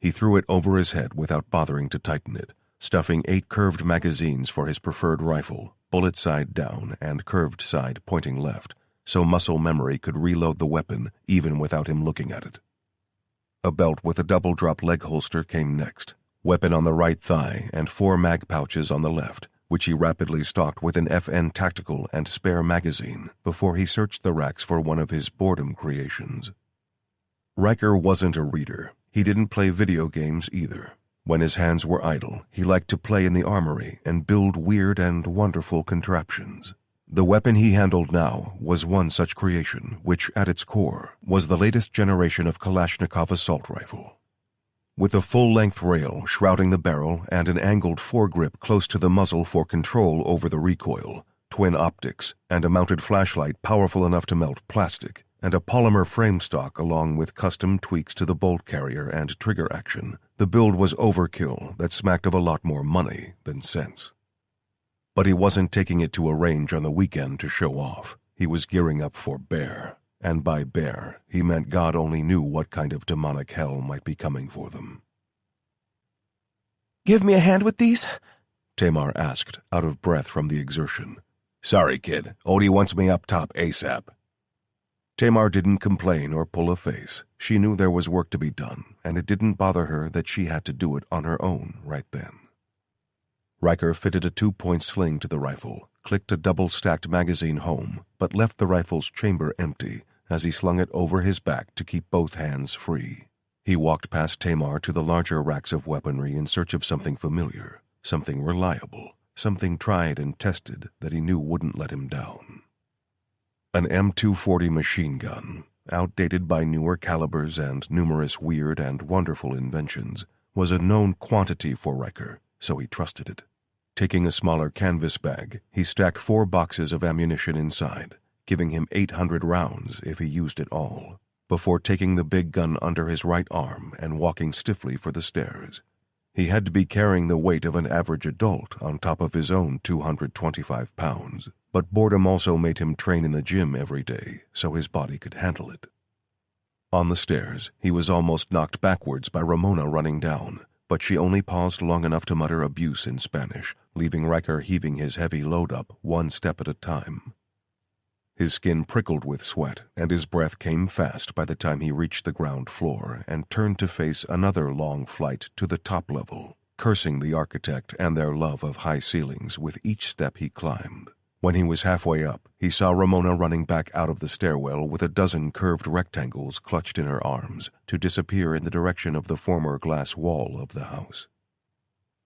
He threw it over his head without bothering to tighten it, stuffing 8 curved magazines for his preferred rifle, bullet side down and curved side pointing left, so muscle memory could reload the weapon even without him looking at it. A belt with a double-drop leg holster came next, weapon on the right thigh and 4 mag pouches on the left, which he rapidly stocked with an FN tactical and spare magazine before he searched the racks for one of his boredom creations. Riker wasn't a reader. He didn't play video games either. When his hands were idle, he liked to play in the armory and build weird and wonderful contraptions. The weapon he handled now was one such creation, which, at its core, was the latest generation of Kalashnikov assault rifle. With a full-length rail shrouding the barrel and an angled foregrip close to the muzzle for control over the recoil, twin optics, and a mounted flashlight powerful enough to melt plastic, and a polymer frame stock along with custom tweaks to the bolt carrier and trigger action, the build was overkill that smacked of a lot more money than sense. But he wasn't taking it to a range on the weekend to show off. He was gearing up for bear. And by bear, he meant God only knew what kind of demonic hell might be coming for them. Give me a hand with these? Tamar asked, out of breath from the exertion. Sorry, kid. Odie wants me up top ASAP. Tamar didn't complain or pull a face. She knew there was work to be done, and it didn't bother her that she had to do it on her own right then. Riker fitted a 2-point sling to the rifle, clicked a double-stacked magazine home, but left the rifle's chamber empty as he slung it over his back to keep both hands free. He walked past Tamar to the larger racks of weaponry in search of something familiar, something reliable, something tried and tested that he knew wouldn't let him down. An M240 machine gun, outdated by newer calibers and numerous weird and wonderful inventions, was a known quantity for Riker, so he trusted it. Taking a smaller canvas bag, he stacked 4 boxes of ammunition inside, giving him 800 rounds if he used it all, before taking the big gun under his right arm and walking stiffly for the stairs. He had to be carrying the weight of an average adult on top of his own 225 pounds, but boredom also made him train in the gym every day so his body could handle it. On the stairs, he was almost knocked backwards by Ramona running down, but she only paused long enough to mutter abuse in Spanish, leaving Riker heaving his heavy load up one step at a time. His skin prickled with sweat, and his breath came fast by the time he reached the ground floor and turned to face another long flight to the top level, cursing the architect and their love of high ceilings with each step he climbed. When he was halfway up, he saw Ramona running back out of the stairwell with a dozen curved rectangles clutched in her arms to disappear in the direction of the former glass wall of the house.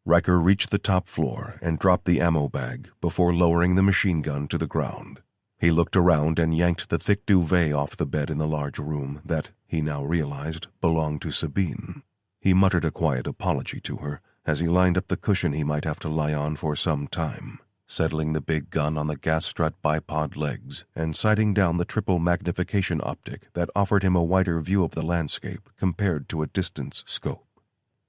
Riker reached the top floor and dropped the ammo bag before lowering the machine gun to the ground. He looked around and yanked the thick duvet off the bed in the large room that, he now realized, belonged to Sabine. He muttered a quiet apology to her as he lined up the cushion he might have to lie on for some time, settling the big gun on the gas strut bipod legs and sighting down the triple magnification optic that offered him a wider view of the landscape compared to a distance scope.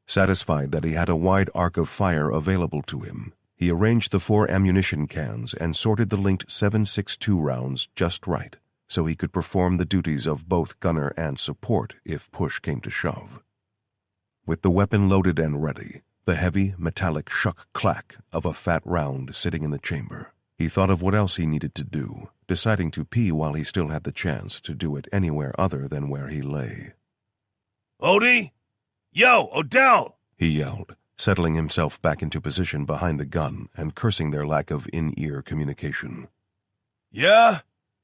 Satisfied that he had a wide arc of fire available to him, he arranged the 4 ammunition cans and sorted the linked 7.62 rounds just right, so he could perform the duties of both gunner and support if push came to shove. With the weapon loaded and ready, the heavy, metallic shuck-clack of a fat round sitting in the chamber, he thought of what else he needed to do, deciding to pee while he still had the chance to do it anywhere other than where he lay. "Odie? Yo, Odell!" he yelled, settling himself back into position behind the gun and cursing their lack of in-ear communication. "Yeah?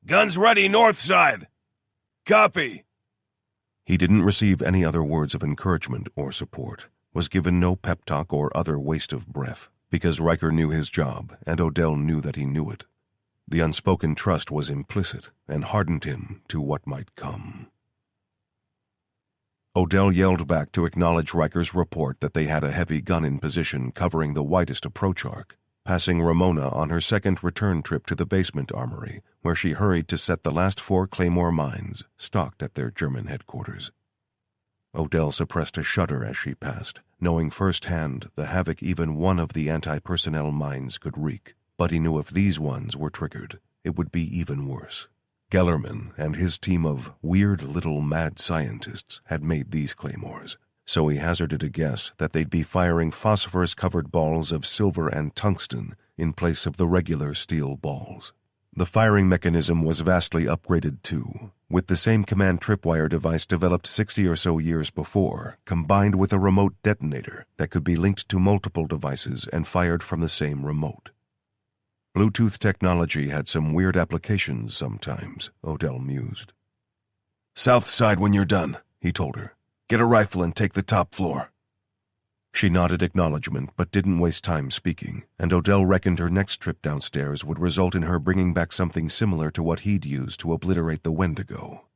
Guns ready, north side. Copy." He didn't receive any other words of encouragement or support, was given no pep talk or other waste of breath, because Riker knew his job and Odell knew that he knew it. The unspoken trust was implicit and hardened him to what might come. Odell yelled back to acknowledge Riker's report that they had a heavy gun in position covering the widest approach arc, passing Ramona on her second return trip to the basement armory, where she hurried to set the last 4 Claymore mines stocked at their German headquarters. Odell suppressed a shudder as she passed, knowing firsthand the havoc even one of the anti-personnel mines could wreak, but he knew if these ones were triggered, it would be even worse. Gellerman and his team of weird little mad scientists had made these claymores, so he hazarded a guess that they'd be firing phosphorus-covered balls of silver and tungsten in place of the regular steel balls. The firing mechanism was vastly upgraded too, with the same command tripwire device developed 60 or so years before, combined with a remote detonator that could be linked to multiple devices and fired from the same remote. Bluetooth technology had some weird applications sometimes, Odell mused. "South side when you're done," he told her. "Get a rifle and take the top floor." She nodded acknowledgement but didn't waste time speaking, and Odell reckoned her next trip downstairs would result in her bringing back something similar to what he'd used to obliterate the Wendigo.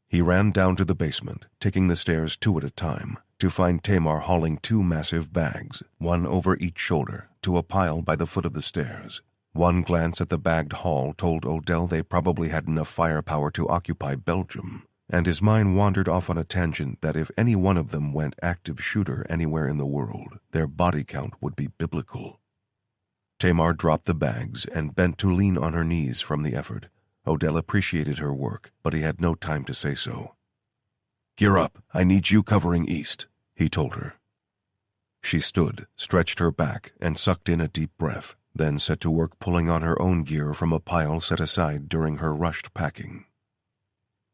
He ran down to the basement, taking the stairs 2 at a time, to find Tamar hauling 2 massive bags, one over each shoulder, to a pile by the foot of the stairs. One glance at the bagged haul told Odell they probably had enough firepower to occupy Belgium, and his mind wandered off on a tangent that if any one of them went active shooter anywhere in the world, their body count would be biblical. Tamar dropped the bags and bent to lean on her knees from the effort. Odell appreciated her work, but he had no time to say so. "Gear up. I need you covering east," he told her. She stood, stretched her back, and sucked in a deep breath, then set to work pulling on her own gear from a pile set aside during her rushed packing.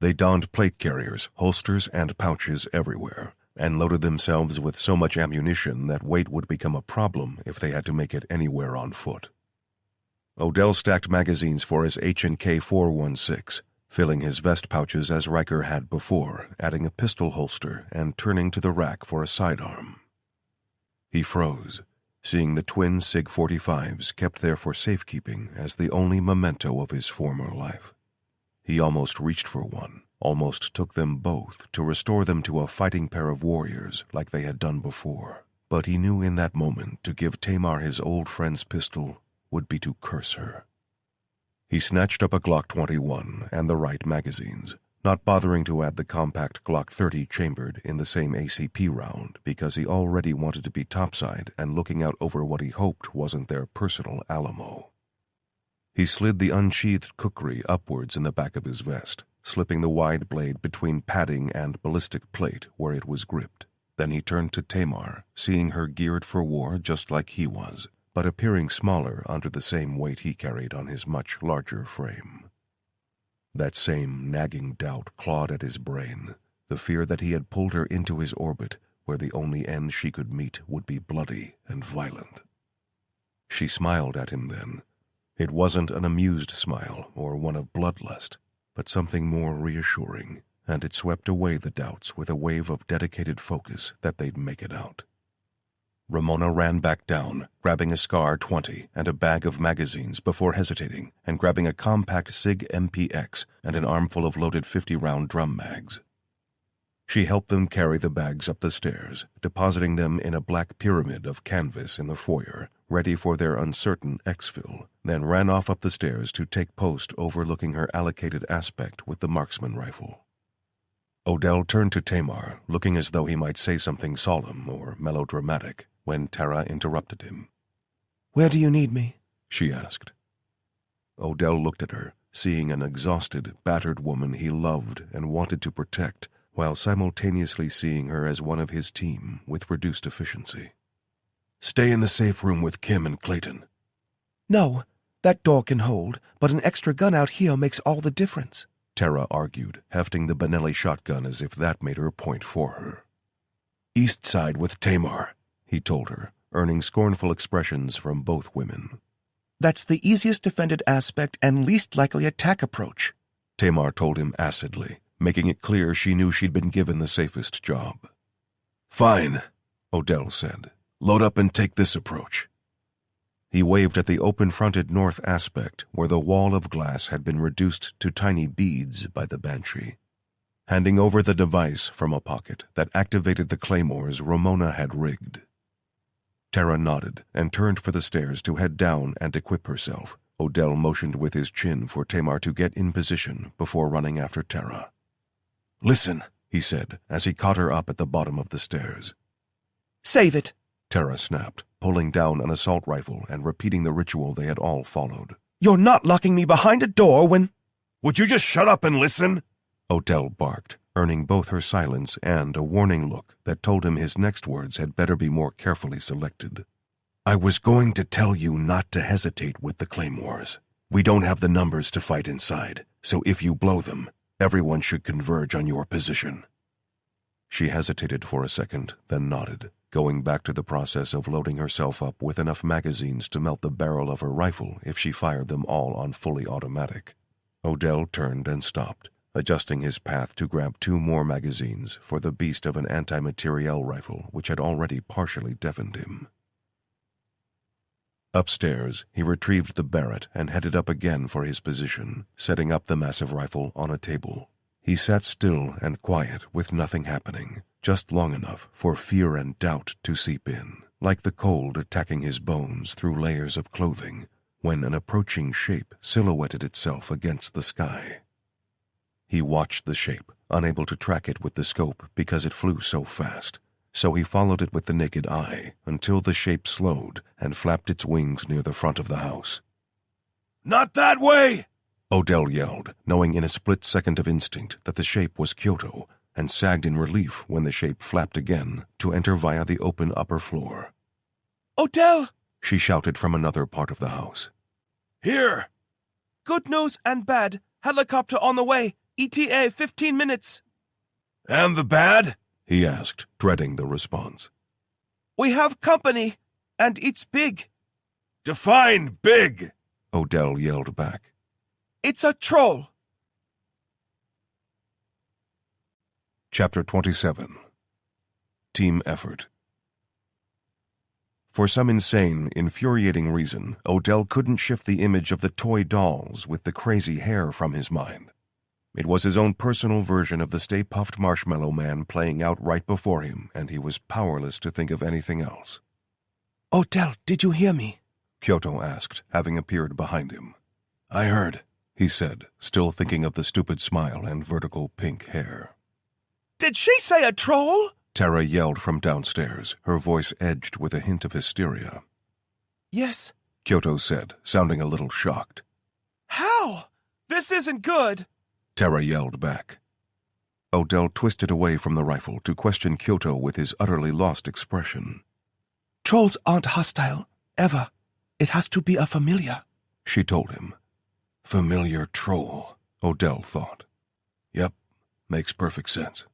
They donned plate carriers, holsters, and pouches everywhere, and loaded themselves with so much ammunition that weight would become a problem if they had to make it anywhere on foot. Odell stacked magazines for his H&K 416, filling his vest pouches as Riker had before, adding a pistol holster and turning to the rack for a sidearm. He froze, seeing the twin SIG 45s kept there for safekeeping as the only memento of his former life. He almost reached for one, almost took them both to restore them to a fighting pair of warriors like they had done before, but he knew in that moment to give Tamar his old friend's pistol would be to curse her. He snatched up a Glock 21 and the right magazines, not bothering to add the compact Glock 30 chambered in the same ACP round because he already wanted to be topside and looking out over what he hoped wasn't their personal Alamo. He slid the unsheathed kukri upwards in the back of his vest, slipping the wide blade between padding and ballistic plate where it was gripped. Then he turned to Tamar, seeing her geared for war just like he was, but appearing smaller under the same weight he carried on his much larger frame. That same nagging doubt clawed at his brain, the fear that he had pulled her into his orbit where the only end she could meet would be bloody and violent. She smiled at him then. It wasn't an amused smile or one of bloodlust, but something more reassuring, and it swept away the doubts with a wave of dedicated focus that they'd make it out. Ramona ran back down, grabbing a SCAR 20 and a bag of magazines before hesitating and grabbing a compact SIG MPX and an armful of loaded 50-round drum mags. She helped them carry the bags up the stairs, depositing them in a black pyramid of canvas in the foyer, ready for their uncertain exfil, then ran off up the stairs to take post overlooking her allocated aspect with the marksman rifle. Odell turned to Tamar, looking as though he might say something solemn or melodramatic, when Tara interrupted him. "Where do you need me?" she asked. Odell looked at her, seeing an exhausted, battered woman he loved and wanted to protect, while simultaneously seeing her as one of his team with reduced efficiency. "Stay in the safe room with Kim and Clayton." "No, that door can hold, but an extra gun out here makes all the difference," Tara argued, hefting the Benelli shotgun as if that made her point for her. "East side with Tamar," he told her, earning scornful expressions from both women. "That's the easiest defended aspect and least likely attack approach," Tamar told him acidly, making it clear she knew she'd been given the safest job. "Fine," Odell said. "Load up and take this approach." He waved at the open-fronted north aspect where the wall of glass had been reduced to tiny beads by the Banshee. Handing over the device from a pocket that activated the claymores Ramona had rigged. Tara nodded and turned for the stairs to head down and equip herself. Odell motioned with his chin for Tamar to get in position before running after Tara. "Listen," he said as he caught her up at the bottom of the stairs. "Save it," Tara snapped, pulling down an assault rifle and repeating the ritual they had all followed. "You're not locking me behind a door when—" "Would you just shut up and listen?" Odell barked, earning both her silence and a warning look that told him his next words had better be more carefully selected. "I was going to tell you not to hesitate with the claymores. We don't have the numbers to fight inside, so if you blow them, everyone should converge on your position." She hesitated for a second, then nodded, going back to the process of loading herself up with enough magazines to melt the barrel of her rifle if she fired them all on fully automatic. Odell turned and stopped, adjusting his path to grab 2 more magazines for the beast of an anti-materiel rifle which had already partially deafened him. Upstairs, he retrieved the Barrett and headed up again for his position, setting up the massive rifle on a table. He sat still and quiet with nothing happening, just long enough for fear and doubt to seep in, like the cold attacking his bones through layers of clothing, when an approaching shape silhouetted itself against the sky. He watched the shape, unable to track it with the scope because it flew so fast, so he followed it with the naked eye until the shape slowed and flapped its wings near the front of the house. "Not that way!" Odell yelled, knowing in a split second of instinct that the shape was Kyoto, and sagged in relief when the shape flapped again to enter via the open upper floor. "Odell!" she shouted from another part of the house. "Here!" "Good news and bad. Helicopter on the way. ETA 15 minutes. "And the bad?" he asked, dreading the response. "We have company, and it's big." "Define big!" Odell yelled back. "It's a troll." Chapter 27. Team Effort. For some insane, infuriating reason, Odell couldn't shift the image of the toy dolls with the crazy hair from his mind. It was his own personal version of the Stay Puft Marshmallow Man playing out right before him, and he was powerless to think of anything else. "Odell, did you hear me?" Kyoto asked, having appeared behind him. "I heard," he said, still thinking of the stupid smile and vertical pink hair. "Did she say a troll?" Tara yelled from downstairs, her voice edged with a hint of hysteria. "Yes." Kyoto said, sounding a little shocked. "How? This isn't good." Tara yelled back. Odell twisted away from the rifle to question Kyoto with his utterly lost expression. "Trolls aren't hostile, ever. It has to be a familiar," she told him. "Familiar troll," Odell thought. "Yep, makes perfect sense.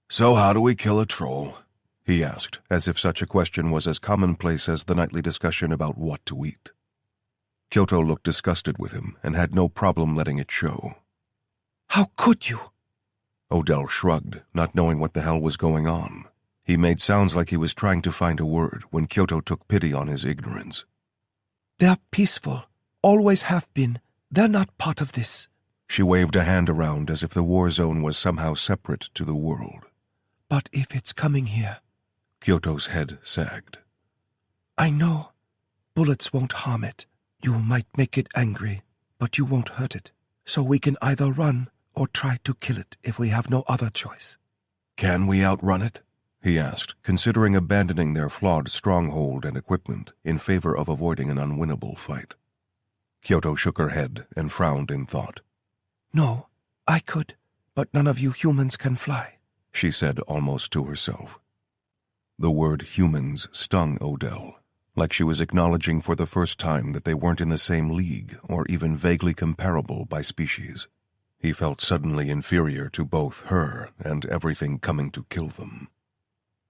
So how do we kill a troll?" he asked, as if such a question was as commonplace as the nightly discussion about what to eat. Kyoto looked disgusted with him and had no problem letting it show. How could you? Odell shrugged, not knowing what the hell was going on. He made sounds like he was trying to find a word when Kyoto took pity on his ignorance. They're peaceful. Always have been. They're not part of this. She waved a hand around as if the war zone was somehow separate to the world. But if it's coming here... Kyoto's head sagged. I know. Bullets won't harm it. You might make it angry, but you won't hurt it. So we can either run or try to kill it if we have no other choice. Can we outrun it? He asked, considering abandoning their flawed stronghold and equipment in favor of avoiding an unwinnable fight. Kyoto shook her head and frowned in thought. No, I could, but none of you humans can fly, she said almost to herself. The word humans stung Odell, like she was acknowledging for the first time that they weren't in the same league or even vaguely comparable by species. He felt suddenly inferior to both her and everything coming to kill them.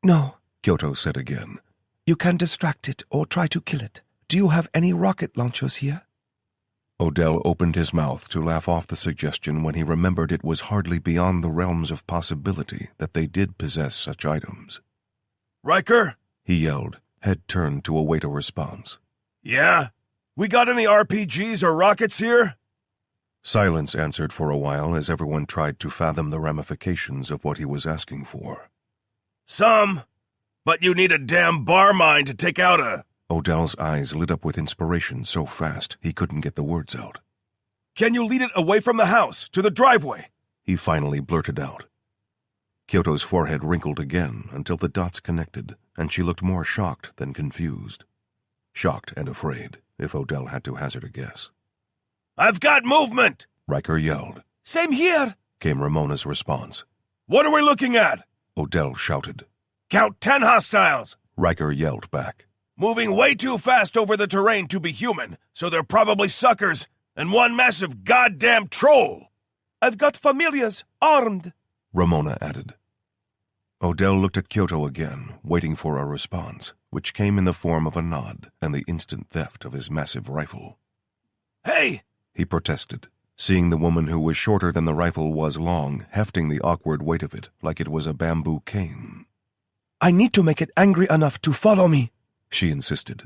No, Kyoto said again. You can distract it or try to kill it. Do you have any rocket launchers here? Odell opened his mouth to laugh off the suggestion when he remembered it was hardly beyond the realms of possibility that they did possess such items. Riker? He yelled, head turned to await a response. Yeah? We got any RPGs or rockets here? Silence answered for a while as everyone tried to fathom the ramifications of what he was asking for. Some, but you need a damn bar mine to take out a... Odell's eyes lit up with inspiration so fast he couldn't get the words out. Can you lead it away from the house, to the driveway? He finally blurted out. Kyoto's forehead wrinkled again until the dots connected, and she looked more shocked than confused. Shocked and afraid, if Odell had to hazard a guess. I've got movement! Riker yelled. Same here, came Ramona's response. What are we looking at? Odell shouted. Count 10 hostiles! Riker yelled back. Moving way too fast over the terrain to be human, so they're probably suckers, and one massive goddamn troll! I've got familiars, armed, Ramona added. Odell looked at Kyoto again, waiting for a response, which came in the form of a nod and the instant theft of his massive rifle. Hey! He protested, seeing the woman who was shorter than the rifle was long, hefting the awkward weight of it like it was a bamboo cane. I need to make it angry enough to follow me, she insisted.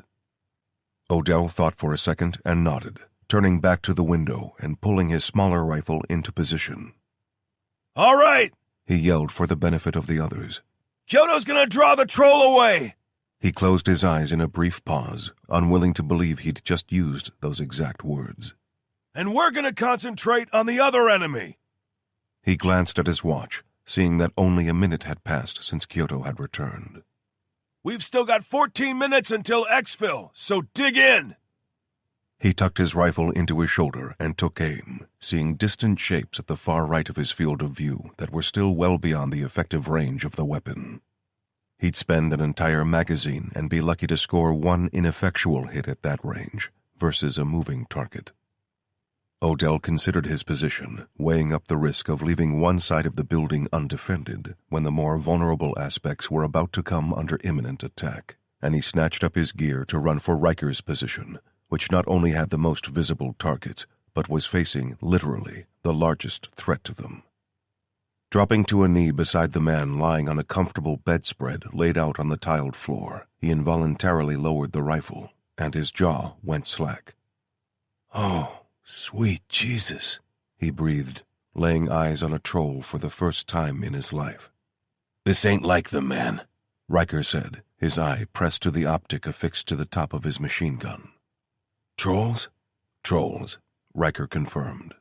Odell thought for a second and nodded, turning back to the window and pulling his smaller rifle into position. All right, he yelled for the benefit of the others. Kyoto's gonna draw the troll away! He closed his eyes in a brief pause, unwilling to believe he'd just used those exact words. And we're gonna concentrate on the other enemy! He glanced at his watch, seeing that only a minute had passed since Kyoto had returned. We've still got 14 minutes until exfil, so dig in! He tucked his rifle into his shoulder and took aim, seeing distant shapes at the far right of his field of view that were still well beyond the effective range of the weapon. He'd spend an entire magazine and be lucky to score one ineffectual hit at that range versus a moving target. Odell considered his position, weighing up the risk of leaving one side of the building undefended when the more vulnerable aspects were about to come under imminent attack, and he snatched up his gear to run for Riker's position, which not only had the most visible targets, but was facing, literally, the largest threat to them. Dropping to a knee beside the man lying on a comfortable bedspread laid out on the tiled floor, he involuntarily lowered the rifle, and his jaw went slack. Oh, sweet Jesus, he breathed, laying eyes on a troll for the first time in his life. This ain't like them, man, Riker said, his eye pressed to the optic affixed to the top of his machine gun. Trolls? Trolls, Riker confirmed.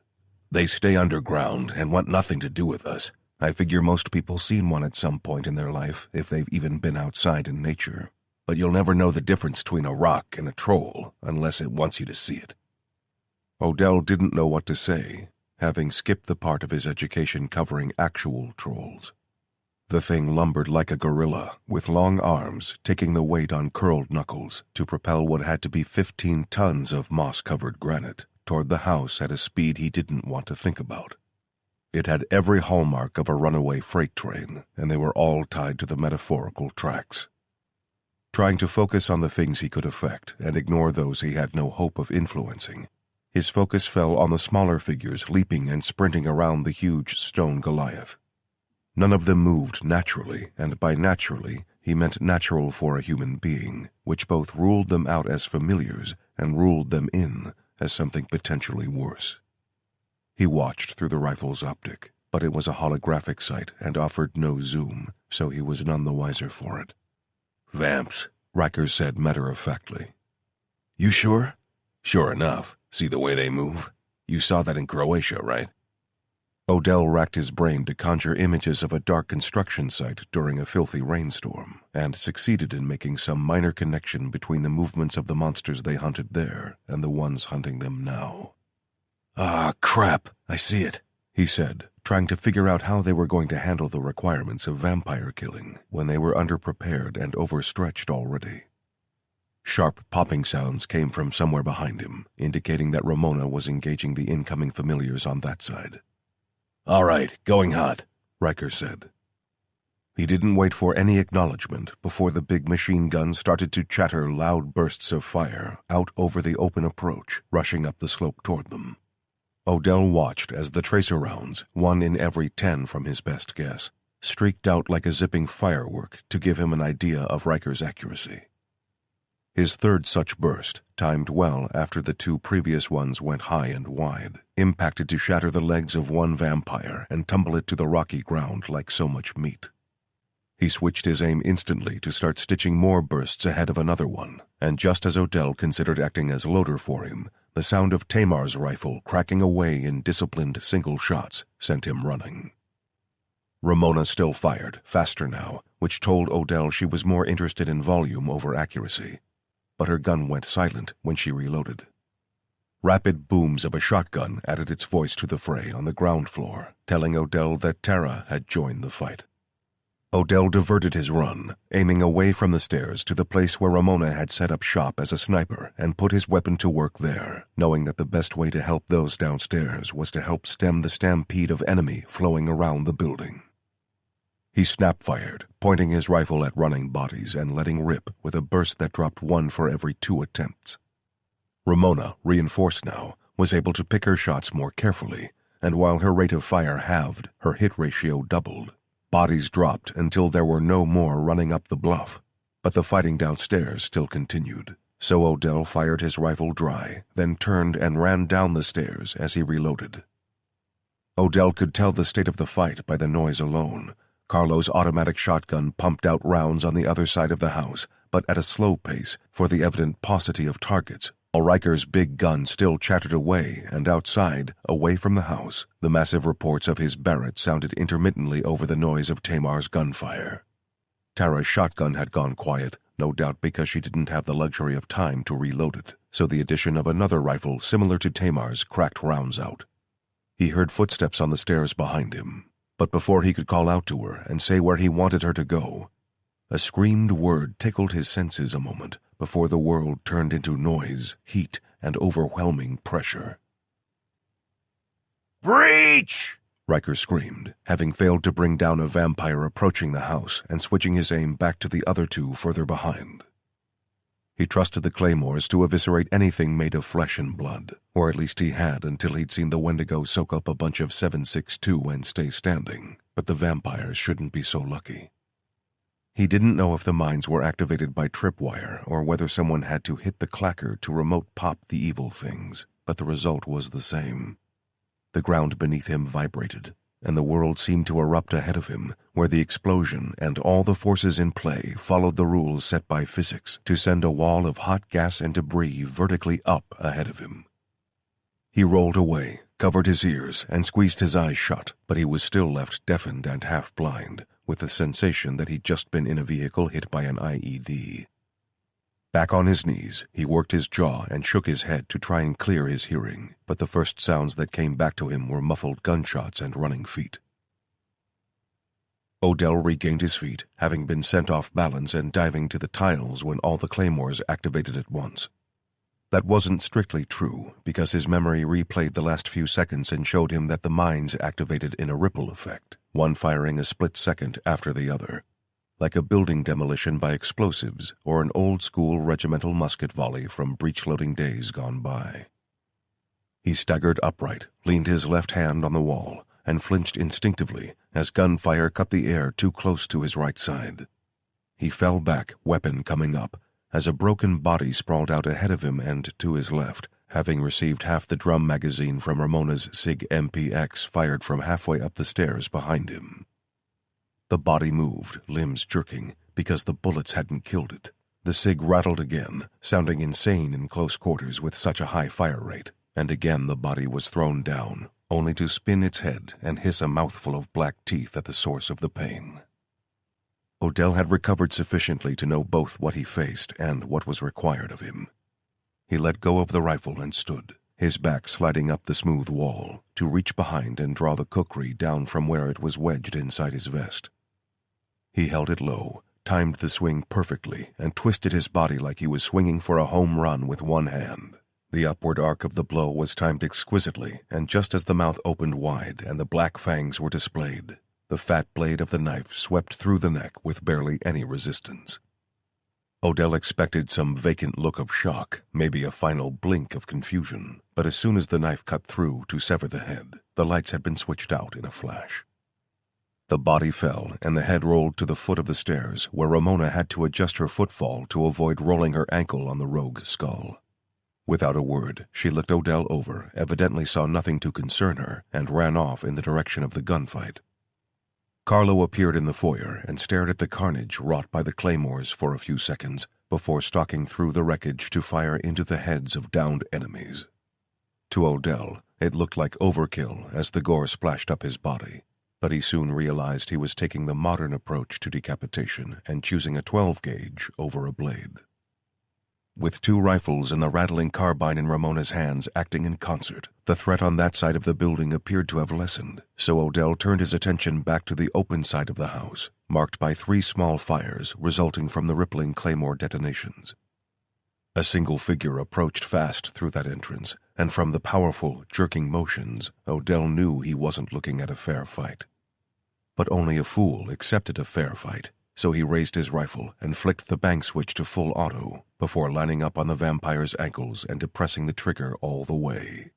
They stay underground and want nothing to do with us. I figure most people seen one at some point in their life, if they've even been outside in nature. But you'll never know the difference between a rock and a troll unless it wants you to see it. Odell didn't know what to say, having skipped the part of his education covering actual trolls. The thing lumbered like a gorilla, with long arms taking the weight on curled knuckles to propel what had to be 15 tons of moss-covered granite toward the house at a speed he didn't want to think about. It had every hallmark of a runaway freight train, and they were all tied to the metaphorical tracks. trying to focus on the things he could affect and ignore those he had no hope of influencing. His focus fell on the smaller figures leaping and sprinting around the huge stone Goliath. None of them moved naturally, and by naturally, he meant natural for a human being, which both ruled them out as familiars and ruled them in as something potentially worse. He watched through the rifle's optic, but it was a holographic sight and offered no zoom, so he was none the wiser for it. "Vamps," Riker said matter-of-factly. "You sure?" "Sure enough. See the way they move? You saw that in Croatia, right?" Odell racked his brain to conjure images of a dark construction site during a filthy rainstorm, and succeeded in making some minor connection between the movements of the monsters they hunted there and the ones hunting them now. "Ah, crap, I see it," he said, trying to figure out how they were going to handle the requirements of vampire killing when they were underprepared and overstretched already. Sharp popping sounds came from somewhere behind him, indicating that Ramona was engaging the incoming familiars on that side. "All right, going hot," Riker said. He didn't wait for any acknowledgement before the big machine gun started to chatter loud bursts of fire out over the open approach, rushing up the slope toward them. Odell watched as the tracer rounds, 1 in every 10 from his best guess, streaked out like a zipping firework to give him an idea of Riker's accuracy. His third such burst, timed well after the 2 previous ones went high and wide, impacted to shatter the legs of one vampire and tumble it to the rocky ground like so much meat. He switched his aim instantly to start stitching more bursts ahead of another one, and just as Odell considered acting as loader for him, the sound of Tamar's rifle cracking away in disciplined single shots sent him running. Ramona still fired, faster now, which told Odell she was more interested in volume over accuracy. But her gun went silent when she reloaded. Rapid booms of a shotgun added its voice to the fray on the ground floor, telling Odell that Tara had joined the fight. Odell diverted his run, aiming away from the stairs to the place where Ramona had set up shop as a sniper and put his weapon to work there, knowing that the best way to help those downstairs was to help stem the stampede of enemy flowing around the building. He snap-fired, pointing his rifle at running bodies and letting rip with a burst that dropped 1 for every 2 attempts. Ramona, reinforced now, was able to pick her shots more carefully, and while her rate of fire halved, her hit ratio doubled. Bodies dropped until there were no more running up the bluff, but the fighting downstairs still continued. So Odell fired his rifle dry, then turned and ran down the stairs as he reloaded. Odell could tell the state of the fight by the noise alone. Carlo's automatic shotgun pumped out rounds on the other side of the house, but at a slow pace for the evident paucity of targets, while Riker's big gun still chattered away, and outside, away from the house, the massive reports of his Barrett sounded intermittently over the noise of Tamar's gunfire. Tara's shotgun had gone quiet, no doubt because she didn't have the luxury of time to reload it, so the addition of another rifle similar to Tamar's cracked rounds out. He heard footsteps on the stairs behind him, but before he could call out to her and say where he wanted her to go, a screamed word tickled his senses a moment before the world turned into noise, heat, and overwhelming pressure. "Breach!" Riker screamed, having failed to bring down a vampire approaching the house and switching his aim back to the other 2 further behind. He trusted the claymores to eviscerate anything made of flesh and blood, or at least he had until he'd seen the Wendigo soak up a bunch of 7.62 and stay standing, but the vampires shouldn't be so lucky. He didn't know if the mines were activated by tripwire or whether someone had to hit the clacker to remote pop the evil things, but the result was the same. The ground beneath him vibrated, and the world seemed to erupt ahead of him, where the explosion and all the forces in play followed the rules set by physics to send a wall of hot gas and debris vertically up ahead of him. He rolled away, covered his ears, and squeezed his eyes shut, but he was still left deafened and half-blind, with the sensation that he'd just been in a vehicle hit by an IED. Back on his knees, he worked his jaw and shook his head to try and clear his hearing, but the first sounds that came back to him were muffled gunshots and running feet. Odell regained his feet, having been sent off balance and diving to the tiles when all the claymores activated at once. That wasn't strictly true, because his memory replayed the last few seconds and showed him that the mines activated in a ripple effect, one firing a split second after the other. like a building demolition by explosives or an old-school regimental musket volley from breech-loading days gone by. He staggered upright, leaned his left hand on the wall, and flinched instinctively as gunfire cut the air too close to his right side. He fell back, weapon coming up, as a broken body sprawled out ahead of him and to his left, having received half the drum magazine from Ramona's SIG MPX fired from halfway up the stairs behind him. The body moved, limbs jerking, because the bullets hadn't killed it. The SIG rattled again, sounding insane in close quarters with such a high fire rate, and again the body was thrown down, only to spin its head and hiss a mouthful of black teeth at the source of the pain. Odell had recovered sufficiently to know both what he faced and what was required of him. He let go of the rifle and stood, his back sliding up the smooth wall, to reach behind and draw the kukri down from where it was wedged inside his vest. He held it low, timed the swing perfectly, and twisted his body like he was swinging for a home run with one hand. The upward arc of the blow was timed exquisitely, and just as the mouth opened wide and the black fangs were displayed, the fat blade of the knife swept through the neck with barely any resistance. Odell expected some vacant look of shock, maybe a final blink of confusion, but as soon as the knife cut through to sever the head, the lights had been switched out in a flash. The body fell, and the head rolled to the foot of the stairs, where Ramona had to adjust her footfall to avoid rolling her ankle on the rogue skull. Without a word, she looked Odell over, evidently saw nothing to concern her, and ran off in the direction of the gunfight. Carlo appeared in the foyer and stared at the carnage wrought by the claymores for a few seconds before stalking through the wreckage to fire into the heads of downed enemies. To Odell, it looked like overkill as the gore splashed up his body, but he soon realized he was taking the modern approach to decapitation and choosing a 12-gauge over a blade. With two rifles and the rattling carbine in Ramona's hands acting in concert, the threat on that side of the building appeared to have lessened, so Odell turned his attention back to the open side of the house, marked by 3 small fires resulting from the rippling claymore detonations. A single figure approached fast through that entrance, and from the powerful, jerking motions, Odell knew he wasn't looking at a fair fight. But only a fool accepted a fair fight, so he raised his rifle and flicked the bank switch to full auto before lining up on the vampire's ankles and depressing the trigger all the way.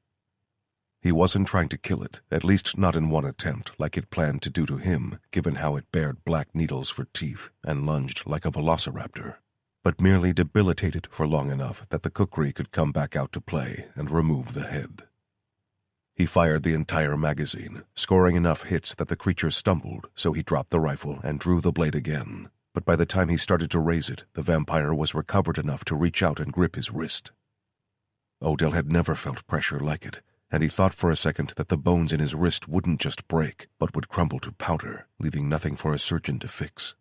He wasn't trying to kill it, at least not in one attempt like it planned to do to him, given how it bared black needles for teeth and lunged like a velociraptor, but merely debilitate it for long enough that the kukri could come back out to play and remove the head. He fired the entire magazine, scoring enough hits that the creature stumbled, so he dropped the rifle and drew the blade again. But by the time he started to raise it, the vampire was recovered enough to reach out and grip his wrist. Odell had never felt pressure like it, and he thought for a second that the bones in his wrist wouldn't just break, but would crumble to powder, leaving nothing for a surgeon to fix.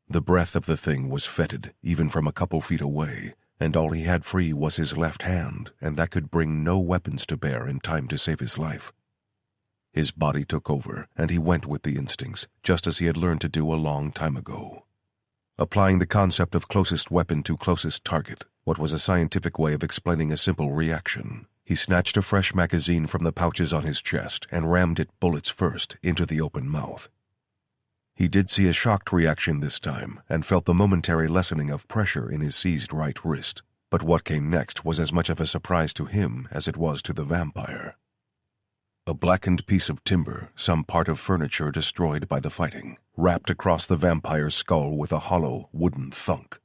The breath of the thing was fetid, even from a couple feet away, and all he had free was his left hand, and that could bring no weapons to bear in time to save his life. His body took over, and he went with the instincts, just as he had learned to do a long time ago. Applying the concept of closest weapon to closest target, what was a scientific way of explaining a simple reaction, he snatched a fresh magazine from the pouches on his chest and rammed it bullets first into the open mouth. He did see a shocked reaction this time, and felt the momentary lessening of pressure in his seized right wrist, but what came next was as much of a surprise to him as it was to the vampire. A blackened piece of timber, some part of furniture destroyed by the fighting, rapped across the vampire's skull with a hollow, wooden thunk.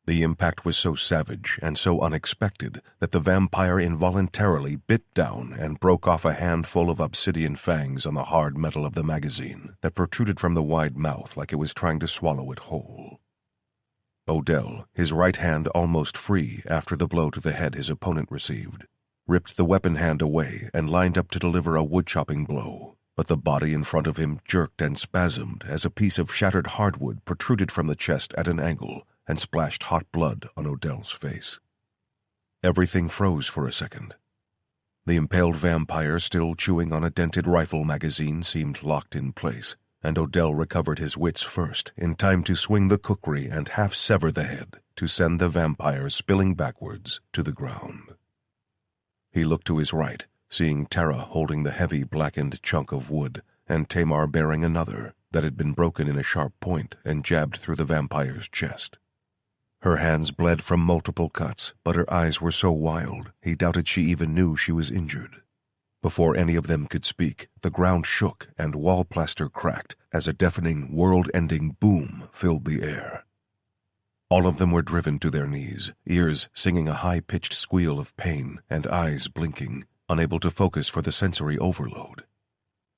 The impact was so savage and so unexpected that the vampire involuntarily bit down and broke off a handful of obsidian fangs on the hard metal of the magazine that protruded from the wide mouth like it was trying to swallow it whole. Odell, his right hand almost free after the blow to the head his opponent received, ripped the weapon hand away and lined up to deliver a wood-chopping blow, but the body in front of him jerked and spasmed as a piece of shattered hardwood protruded from the chest at an angle and splashed hot blood on Odell's face. Everything froze for a second. The impaled vampire still chewing on a dented rifle magazine seemed locked in place, and Odell recovered his wits first, in time to swing the kukri and half-sever the head to send the vampire spilling backwards to the ground. He looked to his right, seeing Tara holding the heavy blackened chunk of wood, and Tamar bearing another, that had been broken in a sharp point and jabbed through the vampire's chest. Her hands bled from multiple cuts, but her eyes were so wild he doubted she even knew she was injured. Before any of them could speak, the ground shook and wall plaster cracked as a deafening, world-ending boom filled the air. All of them were driven to their knees, ears singing a high-pitched squeal of pain and eyes blinking, unable to focus for the sensory overload.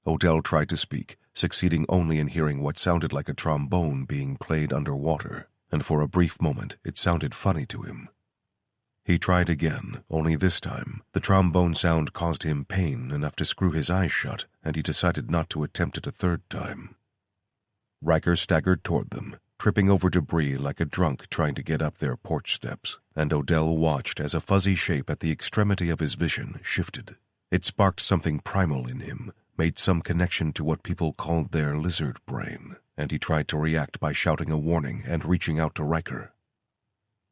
Odell tried to speak, succeeding only in hearing what sounded like a trombone being played underwater, and for a brief moment it sounded funny to him. He tried again, only this time the trombone sound caused him pain enough to screw his eyes shut, and he decided not to attempt it a third time. Riker staggered toward them, tripping over debris like a drunk trying to get up their porch steps, and Odell watched as a fuzzy shape at the extremity of his vision shifted. It sparked something primal in him, made some connection to what people called their lizard brain, and he tried to react by shouting a warning and reaching out to Riker.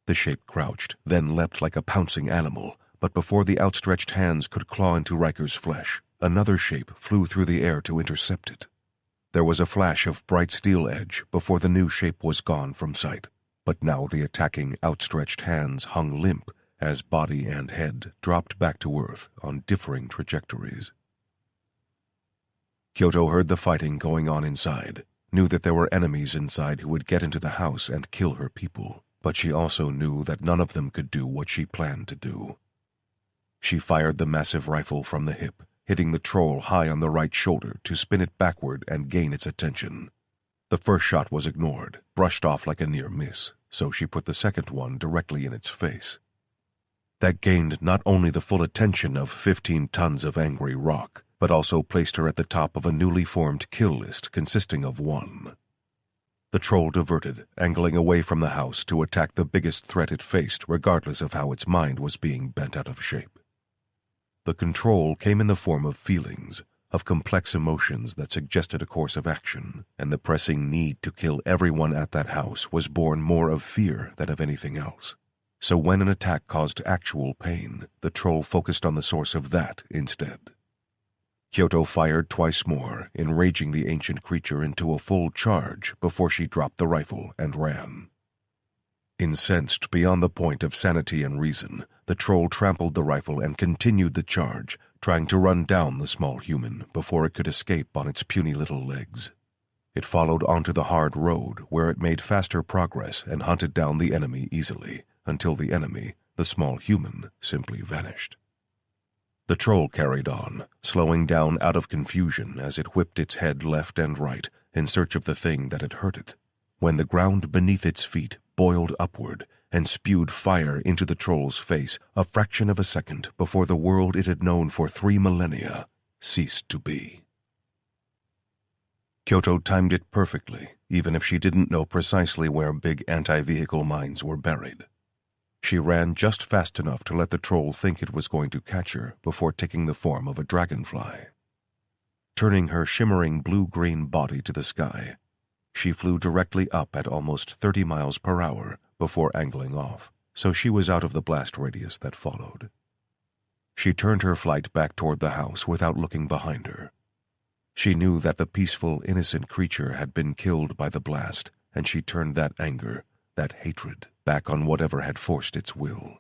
The shape crouched, then leapt like a pouncing animal, but before the outstretched hands could claw into Riker's flesh, another shape flew through the air to intercept it. There was a flash of bright steel edge before the new shape was gone from sight, but now the attacking, outstretched hands hung limp as body and head dropped back to Earth on differing trajectories. Kyoto heard the fighting going on inside, knew that there were enemies inside who would get into the house and kill her people, but she also knew that none of them could do what she planned to do. She fired the massive rifle from the hip, hitting the troll high on the right shoulder to spin it backward and gain its attention. The first shot was ignored, brushed off like a near miss, so she put the second one directly in its face. That gained not only the full attention of 15 tons of angry rock, but also placed her at the top of a newly formed kill list consisting of 1. The troll diverted, angling away from the house to attack the biggest threat it faced, regardless of how its mind was being bent out of shape. The control came in the form of feelings, of complex emotions that suggested a course of action, and the pressing need to kill everyone at that house was born more of fear than of anything else. So when an attack caused actual pain, the troll focused on the source of that instead. Kyoto fired twice more, enraging the ancient creature into a full charge before she dropped the rifle and ran. Incensed beyond the point of sanity and reason, the troll trampled the rifle and continued the charge, trying to run down the small human before it could escape on its puny little legs. It followed onto the hard road, where it made faster progress and hunted down the enemy easily, until the enemy, the small human, simply vanished. The troll carried on, slowing down out of confusion as it whipped its head left and right in search of the thing that had hurt it, when the ground beneath its feet boiled upward and spewed fire into the troll's face a fraction of a second before the world it had known for 3 millennia ceased to be. Kyoto timed it perfectly, even if she didn't know precisely where big anti-vehicle mines were buried. She ran just fast enough to let the troll think it was going to catch her before taking the form of a dragonfly. Turning her shimmering blue-green body to the sky, she flew directly up at almost 30 miles per hour before angling off, so she was out of the blast radius that followed. She turned her flight back toward the house without looking behind her. She knew that the peaceful, innocent creature had been killed by the blast, and she turned that anger, that hatred, back on whatever had forced its will.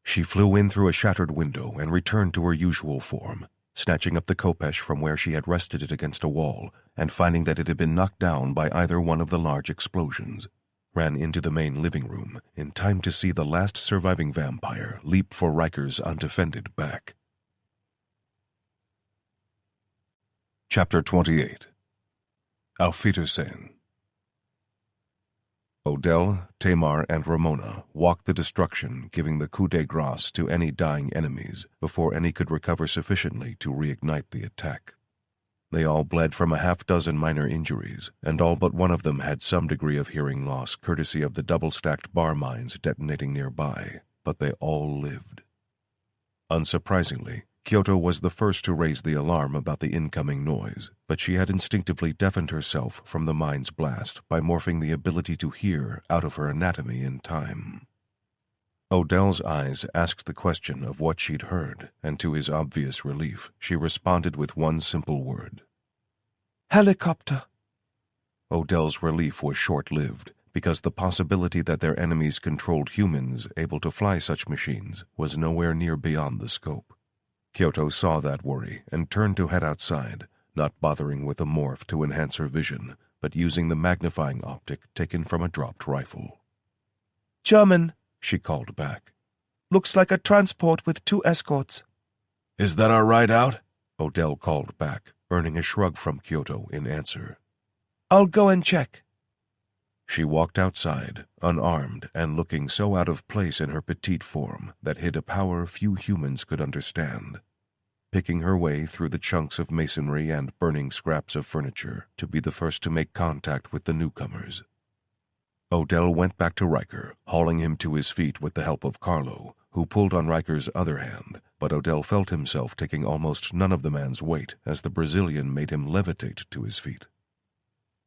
She flew in through a shattered window and returned to her usual form, snatching up the khopesh from where she had rested it against a wall and finding that it had been knocked down by either one of the large explosions, ran into the main living room in time to see the last surviving vampire leap for Riker's undefended back. Chapter 28. Auf Wiedersehen. Odell, Tamar, and Ramona walked the destruction, giving the coup de grace to any dying enemies before any could recover sufficiently to reignite the attack. They all bled from a half-dozen minor injuries, and all but one of them had some degree of hearing loss courtesy of the double-stacked bar mines detonating nearby, but they all lived. Unsurprisingly, Kyoto was the first to raise the alarm about the incoming noise, but she had instinctively deafened herself from the mine's blast by morphing the ability to hear out of her anatomy in time. Odell's eyes asked the question of what she'd heard, and to his obvious relief, she responded with one simple word. Helicopter. Odell's relief was short-lived, because the possibility that their enemies controlled humans able to fly such machines was nowhere near beyond the scope. Kyoto saw that worry and turned to head outside, not bothering with a morph to enhance her vision, but using the magnifying optic taken from a dropped rifle. "German," she called back. "looks like a transport with 2 escorts." Is that our ride out? Odell called back, earning a shrug from Kyoto in answer. "I'll go and check." She walked outside, unarmed and looking so out of place in her petite form that hid a power few humans could understand, picking her way through the chunks of masonry and burning scraps of furniture to be the first to make contact with the newcomers. Odell went back to Riker, hauling him to his feet with the help of Carlo, who pulled on Riker's other hand, but Odell felt himself taking almost none of the man's weight as the Brazilian made him levitate to his feet.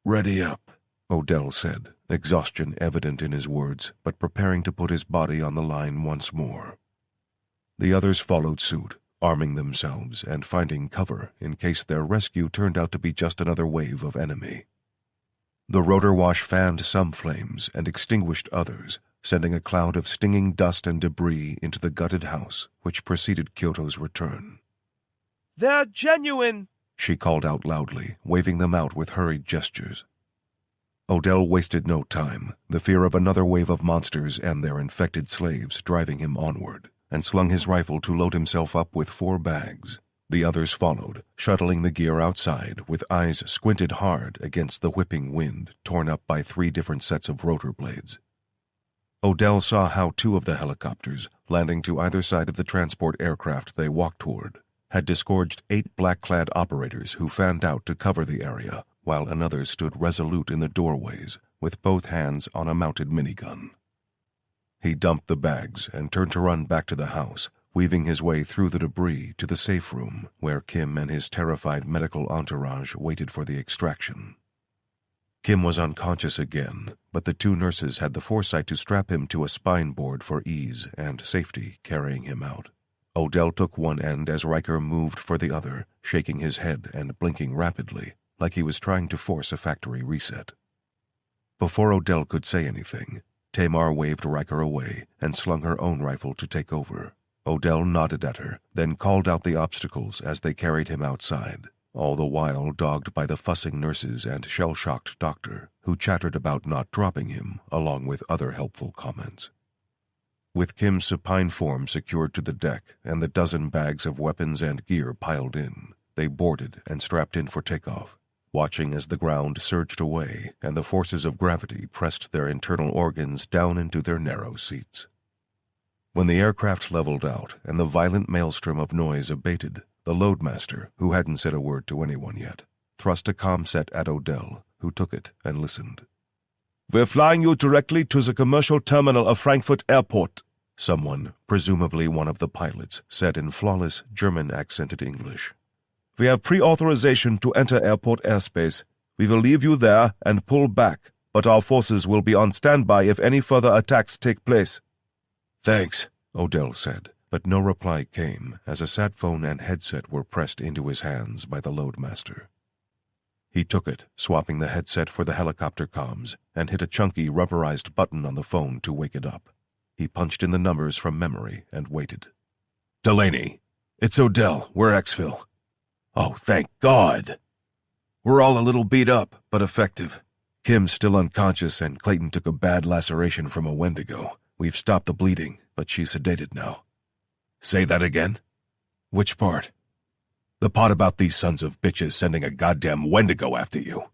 Ready up, Odell said, exhaustion evident in his words, but preparing to put his body on the line once more. The others followed suit, arming themselves and finding cover in case their rescue turned out to be just another wave of enemy. The rotor wash fanned some flames and extinguished others, sending a cloud of stinging dust and debris into the gutted house, which preceded Kyoto's return. "They're genuine," she called out loudly, waving them out with hurried gestures. Odell wasted no time, the fear of another wave of monsters and their infected slaves driving him onward, and slung his rifle to load himself up with 4 bags. The others followed, shuttling the gear outside with eyes squinted hard against the whipping wind torn up by 3 different sets of rotor blades. Odell saw how 2 of the helicopters, landing to either side of the transport aircraft they walked toward, had disgorged 8 black-clad operators who fanned out to cover the area, while another stood resolute in the doorways with both hands on a mounted minigun. He dumped the bags and turned to run back to the house, weaving his way through the debris to the safe room where Kim and his terrified medical entourage waited for the extraction. Kim was unconscious again, but the 2 nurses had the foresight to strap him to a spine board for ease and safety carrying him out. Odell took one end as Riker moved for the other, shaking his head and blinking rapidly, like he was trying to force a factory reset. Before Odell could say anything, Tamar waved Riker away and slung her own rifle to take over. Odell nodded at her, then called out the obstacles as they carried him outside, all the while dogged by the fussing nurses and shell-shocked doctor, who chattered about not dropping him, along with other helpful comments. With Kim's supine form secured to the deck and the dozen bags of weapons and gear piled in, they boarded and strapped in for takeoff, watching as the ground surged away and the forces of gravity pressed their internal organs down into their narrow seats. When the aircraft leveled out and the violent maelstrom of noise abated, the loadmaster, who hadn't said a word to anyone yet, thrust a comm set at Odell, who took it and listened. "We're flying you directly to the commercial terminal of Frankfurt Airport," someone, presumably one of the pilots, said in flawless German-accented English. "We have pre-authorization to enter airport airspace. We will leave you there and pull back, but our forces will be on standby if any further attacks take place." Thanks, Odell said, but no reply came as a sat phone and headset were pressed into his hands by the loadmaster. He took it, swapping the headset for the helicopter comms, and hit a chunky rubberized button on the phone to wake it up. He punched in the numbers from memory and waited. Delaney, it's Odell. We're exfil. Oh, thank God. We're all a little beat up, but effective. Kim's still unconscious and Clayton took a bad laceration from a Wendigo. We've stopped the bleeding, but she's sedated now. Say that again? Which part? The part about these sons of bitches sending a goddamn Wendigo after you.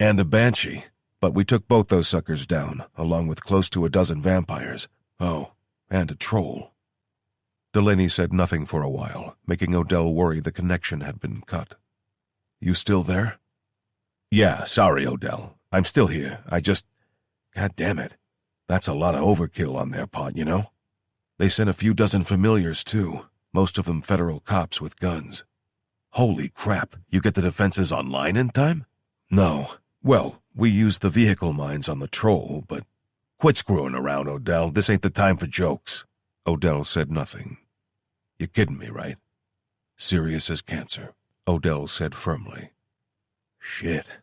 And a Banshee, but we took both those suckers down, along with close to a dozen vampires. Oh, and a troll. Delaney said nothing for a while, making Odell worry the connection had been cut. You still there? Yeah, sorry, Odell. I'm still here. God damn it. That's a lot of overkill on their part, you know? They sent a few dozen familiars, too, most of them federal cops with guns. Holy crap, you get the defenses online in time? No. Well, we used the vehicle mines on the troll, but... Quit screwing around, Odell. This ain't the time for jokes. Odell said nothing. You're kidding me, right? Serious as cancer, Odell said firmly. Shit.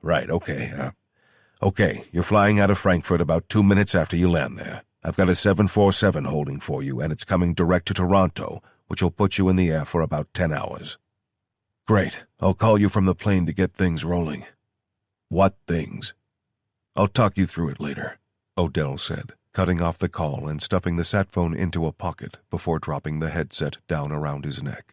Right, okay. Okay, you're flying out of Frankfurt about 2 minutes after you land there. I've got a 747 holding for you, and it's coming direct to Toronto, which will put you in the air for about 10 hours. Great. I'll call you from the plane to get things rolling. What things? I'll talk you through it later, Odell said, cutting off the call and stuffing the sat phone into a pocket before dropping the headset down around his neck.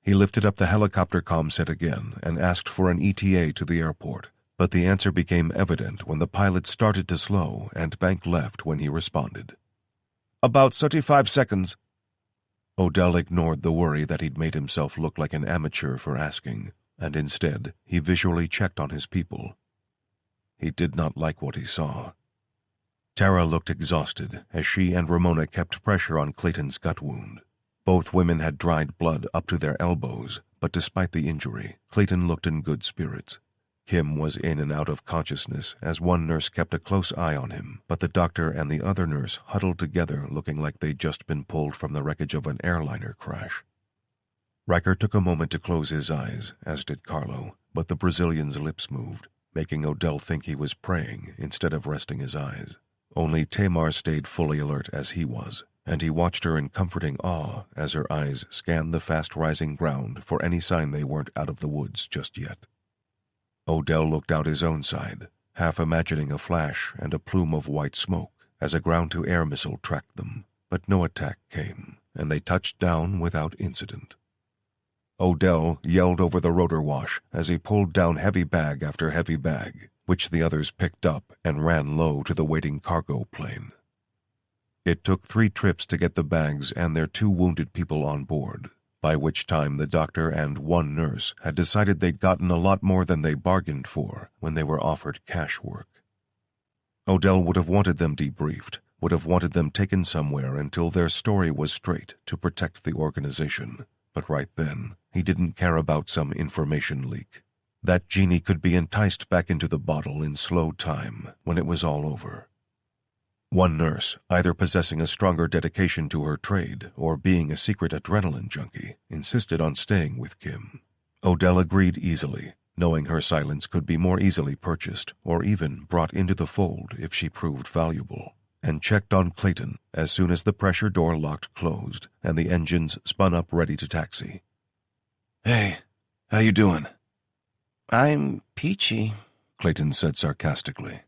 He lifted up the helicopter comm set again and asked for an ETA to the airport, but the answer became evident when the pilot started to slow and banked left when he responded. About 35 seconds. Odell ignored the worry that he'd made himself look like an amateur for asking, and instead he visually checked on his people. He did not like what he saw. Tara looked exhausted as she and Ramona kept pressure on Clayton's gut wound. Both women had dried blood up to their elbows, but despite the injury, Clayton looked in good spirits. Kim was in and out of consciousness as one nurse kept a close eye on him, but the doctor and the other nurse huddled together looking like they'd just been pulled from the wreckage of an airliner crash. Riker took a moment to close his eyes, as did Carlo, but the Brazilian's lips moved, making Odell think he was praying instead of resting his eyes. Only Tamar stayed fully alert as he was, and he watched her in comforting awe as her eyes scanned the fast-rising ground for any sign they weren't out of the woods just yet. Odell looked out his own side, half imagining a flash and a plume of white smoke as a ground-to-air missile tracked them, but no attack came, and they touched down without incident. Odell yelled over the rotor wash as he pulled down heavy bag after heavy bag, which the others picked up and ran low to the waiting cargo plane. It took 3 trips to get the bags and their 2 wounded people on board, by which time the doctor and 1 nurse had decided they'd gotten a lot more than they bargained for when they were offered cash work. Odell would have wanted them debriefed, would have wanted them taken somewhere until their story was straight to protect the organization, but right then, he didn't care about some information leak. That genie could be enticed back into the bottle in slow time when it was all over. One nurse, either possessing a stronger dedication to her trade or being a secret adrenaline junkie, insisted on staying with Kim. Odell agreed easily, knowing her silence could be more easily purchased or even brought into the fold if she proved valuable, and checked on Clayton as soon as the pressure door locked closed and the engines spun up ready to taxi. Hey, how you doing? I'm peachy, Clayton said sarcastically.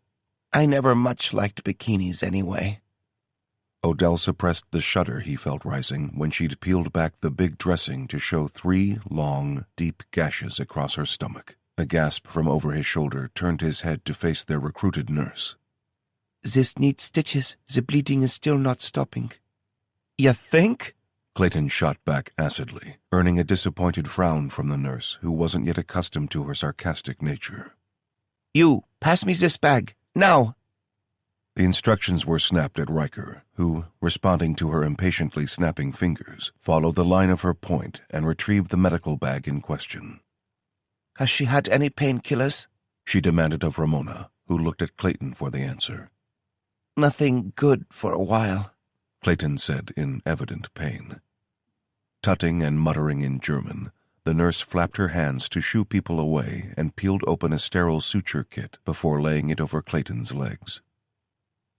I never much liked bikinis anyway. Odell suppressed the shudder he felt rising when she'd peeled back the big dressing to show 3 long, deep gashes across her stomach. A gasp from over his shoulder turned his head to face their recruited nurse. This needs stitches. The bleeding is still not stopping. You think? Clayton shot back acidly, earning a disappointed frown from the nurse who wasn't yet accustomed to her sarcastic nature. You, pass me this bag. Now! The instructions were snapped at Riker, who, responding to her impatiently snapping fingers, followed the line of her point and retrieved the medical bag in question. Has she had any painkillers? She demanded of Ramona, who looked at Clayton for the answer. Nothing good for a while, Clayton said in evident pain. Tutting and muttering in German, the nurse flapped her hands to shoo people away and peeled open a sterile suture kit before laying it over Clayton's legs.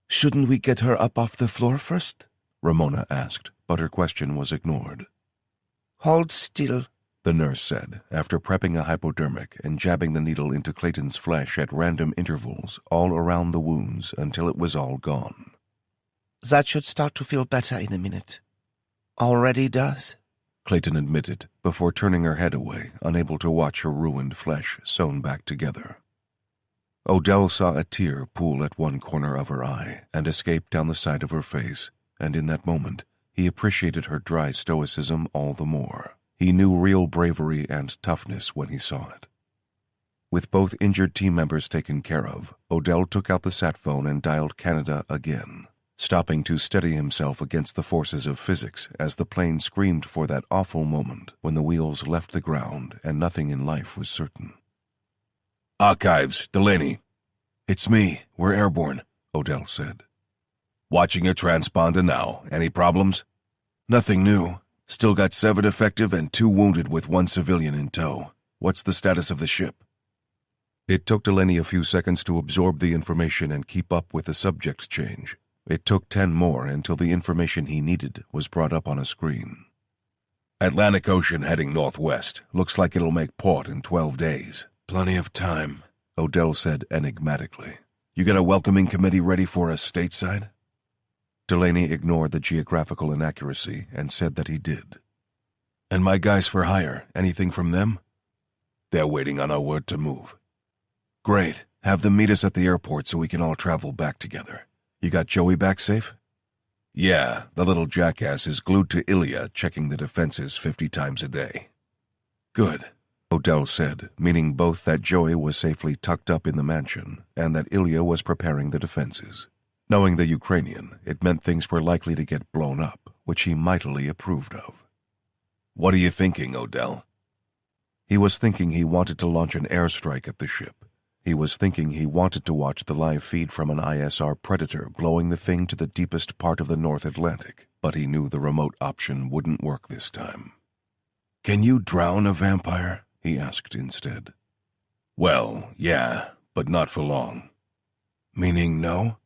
Shouldn't we get her up off the floor first? Ramona asked, but her question was ignored. Hold still, the nurse said, after prepping a hypodermic and jabbing the needle into Clayton's flesh at random intervals all around the wounds until it was all gone. That should start to feel better in a minute. Already does, Clayton admitted, before turning her head away, unable to watch her ruined flesh sewn back together. Odell saw a tear pool at one corner of her eye and escape down the side of her face, and in that moment, he appreciated her dry stoicism all the more. He knew real bravery and toughness when he saw it. With both injured team members taken care of, Odell took out the sat phone and dialed Canada again, stopping to steady himself against the forces of physics as the plane screamed for that awful moment when the wheels left the ground and nothing in life was certain. Archives, Delaney. It's me. We're airborne, Odell said. Watching your transponder now. Any problems? Nothing new. Still got 7 effective and 2 wounded with 1 civilian in tow. What's the status of the ship? It took Delaney a few seconds to absorb the information and keep up with the subject change. It took 10 more until the information he needed was brought up on a screen. Atlantic Ocean heading northwest. Looks like it'll make port in 12 days. Plenty of time, Odell said enigmatically. You got a welcoming committee ready for us stateside? Delaney ignored the geographical inaccuracy and said that he did. And my guys for hire, anything from them? They're waiting on our word to move. Great. Have them meet us at the airport so we can all travel back together. You got Joey back safe? Yeah, the little jackass is glued to Ilya checking the defenses 50 times a day. Good, Odell said, meaning both that Joey was safely tucked up in the mansion and that Ilya was preparing the defenses. Knowing the Ukrainian, it meant things were likely to get blown up, which he mightily approved of. What are you thinking, Odell? He was thinking he wanted to launch an airstrike at the ship. He was thinking he wanted to watch the live feed from an ISR Predator glowing the thing to the deepest part of the North Atlantic, but he knew the remote option wouldn't work this time. Can you drown a vampire? He asked instead. Well, yeah, but not for long. Meaning no?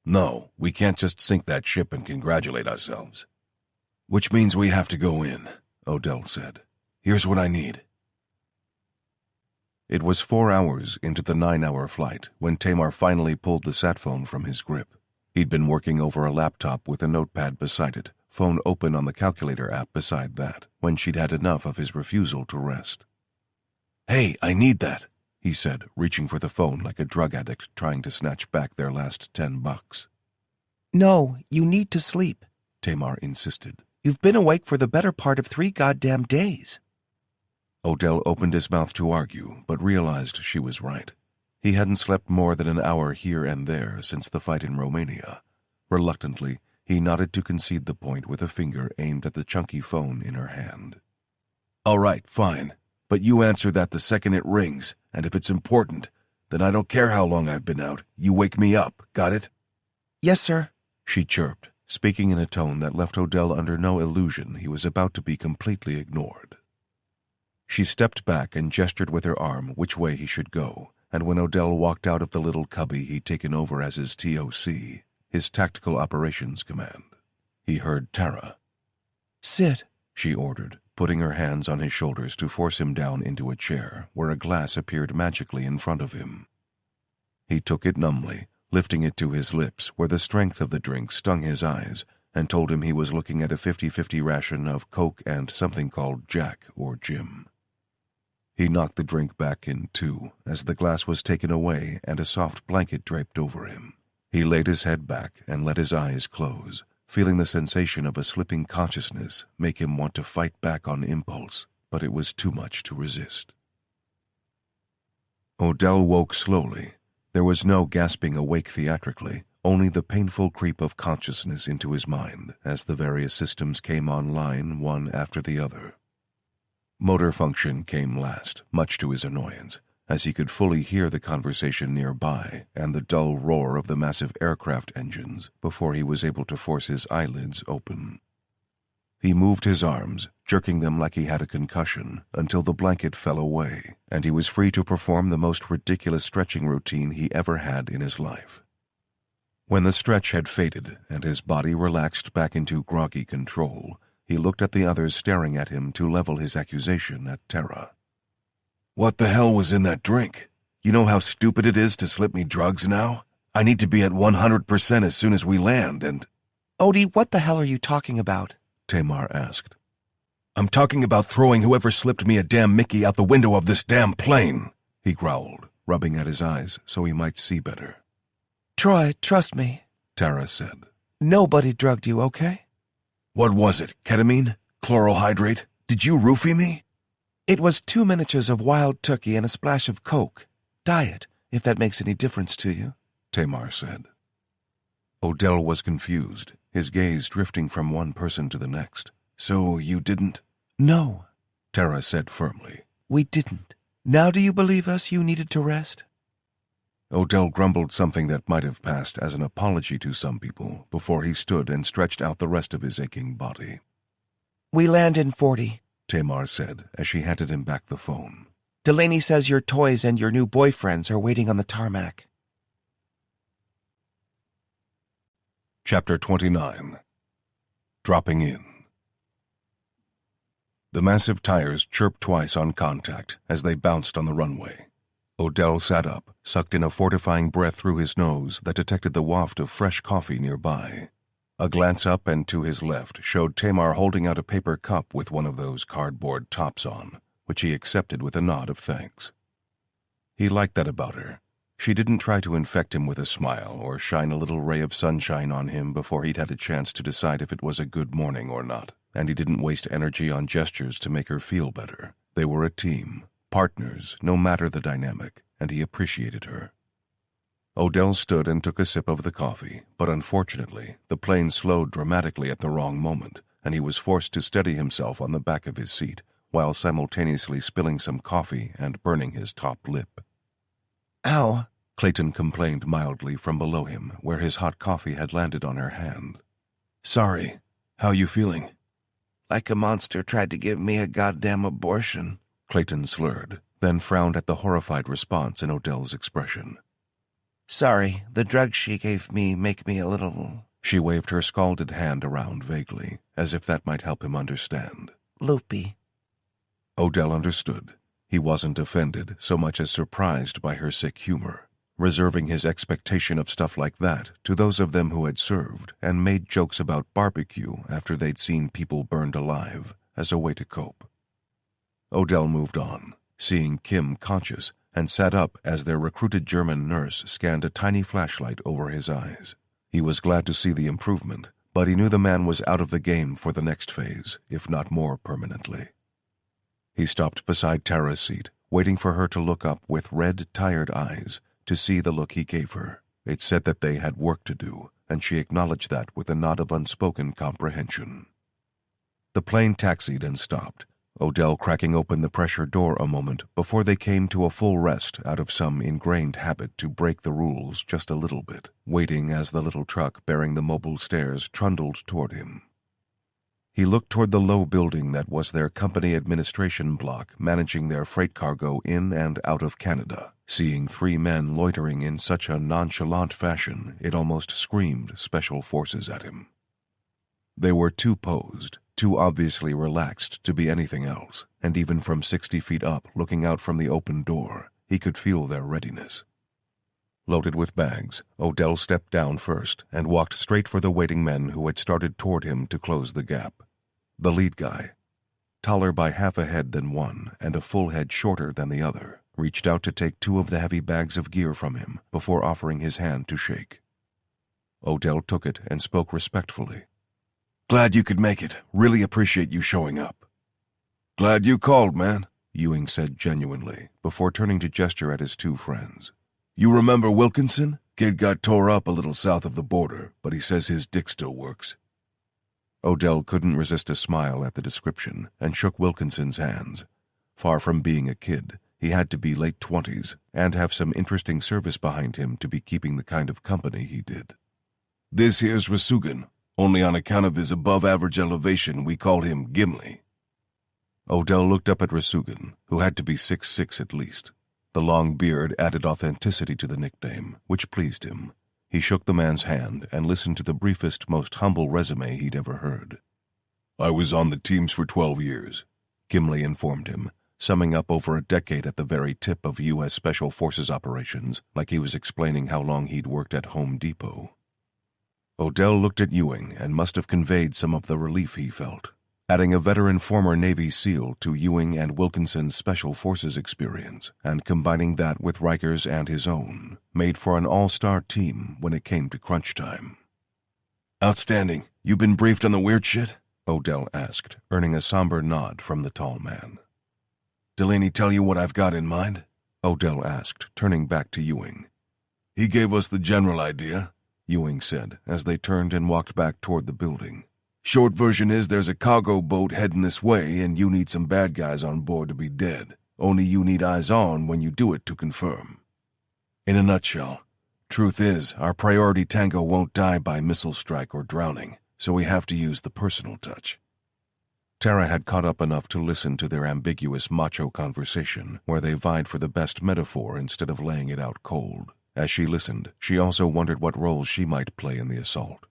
No, we can't just sink that ship and congratulate ourselves. Which means we have to go in, Odell said. Here's what I need. It was 4 hours into the 9-hour flight when Tamar finally pulled the sat phone from his grip. He'd been working over a laptop with a notepad beside it, phone open on the calculator app beside that, when she'd had enough of his refusal to rest. Hey, I need that, he said, reaching for the phone like a drug addict trying to snatch back their last $10. No, you need to sleep, Tamar insisted. You've been awake for the better part of 3 goddamn days. Odell opened his mouth to argue, but realized she was right. He hadn't slept more than an hour here and there since the fight in Romania. Reluctantly, he nodded to concede the point with a finger aimed at the chunky phone in her hand. All right, fine. But you answer that the second it rings, and if it's important, then I don't care how long I've been out. You wake me up, got it? Yes, sir, she chirped, speaking in a tone that left Odell under no illusion he was about to be completely ignored. She stepped back and gestured with her arm which way he should go, and when Odell walked out of the little cubby he'd taken over as his TOC, his Tactical Operations Command, he heard Tara. Sit, she ordered, putting her hands on his shoulders to force him down into a chair where a glass appeared magically in front of him. He took it numbly, lifting it to his lips where the strength of the drink stung his eyes, and told him he was looking at a 50-50 ration of Coke and something called Jack or Jim. He knocked the drink back in 2 as the glass was taken away and a soft blanket draped over him. He laid his head back and let his eyes close, feeling the sensation of a slipping consciousness make him want to fight back on impulse, but it was too much to resist. Odell woke slowly. There was no gasping awake theatrically, only the painful creep of consciousness into his mind as the various systems came online one after the other. Motor function came last, much to his annoyance, as he could fully hear the conversation nearby and the dull roar of the massive aircraft engines before he was able to force his eyelids open. He moved his arms, jerking them like he had a concussion, until the blanket fell away, and he was free to perform the most ridiculous stretching routine he ever had in his life. When the stretch had faded and his body relaxed back into groggy control, he looked at the others staring at him to level his accusation at Tara. What the hell was in that drink? You know how stupid it is to slip me drugs now? I need to be at 100% as soon as we land and— Odie, what the hell are you talking about? Tamar asked. I'm talking about throwing whoever slipped me a damn Mickey out the window of this damn plane, he growled, rubbing at his eyes so he might see better. Troy, trust me, Tara said. Nobody drugged you, okay? What was it? Ketamine? Chloral hydrate? Did you roofie me? It was 2 miniatures of wild turkey and a splash of Coke. Diet, if that makes any difference to you, Tamar said. Odell was confused, his gaze drifting from one person to the next. So you didn't? No, Tara said firmly. We didn't. Now do you believe us you needed to rest? Odell grumbled something that might have passed as an apology to some people before he stood and stretched out the rest of his aching body. We land in 40, Tamar said as she handed him back the phone. Delaney says your toys and your new boyfriends are waiting on the tarmac. Chapter 29. Dropping in. The massive tires chirped twice on contact as they bounced on the runway. Odell sat up, sucked in a fortifying breath through his nose that detected the waft of fresh coffee nearby. A glance up and to his left showed Tamar holding out a paper cup with one of those cardboard tops on, which he accepted with a nod of thanks. He liked that about her. She didn't try to infect him with a smile or shine a little ray of sunshine on him before he'd had a chance to decide if it was a good morning or not, and he didn't waste energy on gestures to make her feel better. They were a team, partners, no matter the dynamic, and he appreciated her. Odell stood and took a sip of the coffee, but unfortunately, the plane slowed dramatically at the wrong moment, and he was forced to steady himself on the back of his seat, while simultaneously spilling some coffee and burning his top lip. Ow, Clayton complained mildly from below him, where his hot coffee had landed on her hand. Sorry. How you feeling? like a monster tried to give me a goddamn abortion. Clayton slurred, then frowned at the horrified response in Odell's expression. Sorry, the drugs she gave me make me a little... She waved her scalded hand around vaguely, as if that might help him understand. loopy. Odell understood. He wasn't offended so much as surprised by her sick humor, reserving his expectation of stuff like that to those of them who had served and made jokes about barbecue after they'd seen people burned alive as a way to cope. Odell moved on, seeing Kim conscious, and sat up as their recruited German nurse scanned a tiny flashlight over his eyes. He was glad to see the improvement, but he knew the man was out of the game for the next phase, if not more permanently. He stopped beside Tara's seat, waiting for her to look up with red, tired eyes to see the look he gave her. It said that they had work to do, and she acknowledged that with a nod of unspoken comprehension. The plane taxied and stopped, Odell cracking open the pressure door a moment before they came to a full rest out of some ingrained habit to break the rules just a little bit, waiting as the little truck bearing the mobile stairs trundled toward him. He looked toward the low building that was their company administration block managing their freight cargo in and out of Canada, seeing three men loitering in such a nonchalant fashion it almost screamed special forces at him. They were too posed, too obviously relaxed to be anything else, and even from 60 feet up, looking out from the open door, he could feel their readiness. Loaded with bags, Odell stepped down first and walked straight for the waiting men who had started toward him to close the gap. The lead guy, taller by half a head than one and a full head shorter than the other, reached out to take two of the heavy bags of gear from him before offering his hand to shake. Odell took it and spoke respectfully. Glad you could make it. Really appreciate you showing up. Glad you called, man, Ewing said genuinely, before turning to gesture at his two friends. You remember Wilkinson? Kid got tore up a little south of the border, but he says his dick still works. Odell couldn't resist a smile at the description and shook Wilkinson's hands. Far from being a kid, he had to be late 20s and have some interesting service behind him to be keeping the kind of company he did. This here's Rasugan. Only on account of his above-average elevation, we call him Gimli. Odell looked up at Rasugan, who had to be 6'6" at least. The long beard added authenticity to the nickname, which pleased him. He shook the man's hand and listened to the briefest, most humble resume he'd ever heard. I was on the teams for 12 years, Gimli informed him, summing up over a decade at the very tip of U.S. Special Forces operations, like he was explaining how long he'd worked at Home Depot. Odell looked at Ewing and must have conveyed some of the relief he felt. Adding a veteran former Navy SEAL to Ewing and Wilkinson's Special Forces experience, and combining that with Riker's and his own, made for an all-star team when it came to crunch time. Outstanding. You been briefed on the weird shit? Odell asked, earning a somber nod from the tall man. Delaney tell you what I've got in mind? Odell asked, turning back to Ewing. He gave us the general idea, Ewing said, as they turned and walked back toward the building. Short version is there's a cargo boat heading this way and you need some bad guys on board to be dead. Only you need eyes on when you do it to confirm. In a nutshell, truth is, our priority tango won't die by missile strike or drowning, so we have to use the personal touch. Tara had caught up enough to listen to their ambiguous macho conversation, where they vied for the best metaphor instead of laying it out cold. As she listened, she also wondered what role she might play in the assault.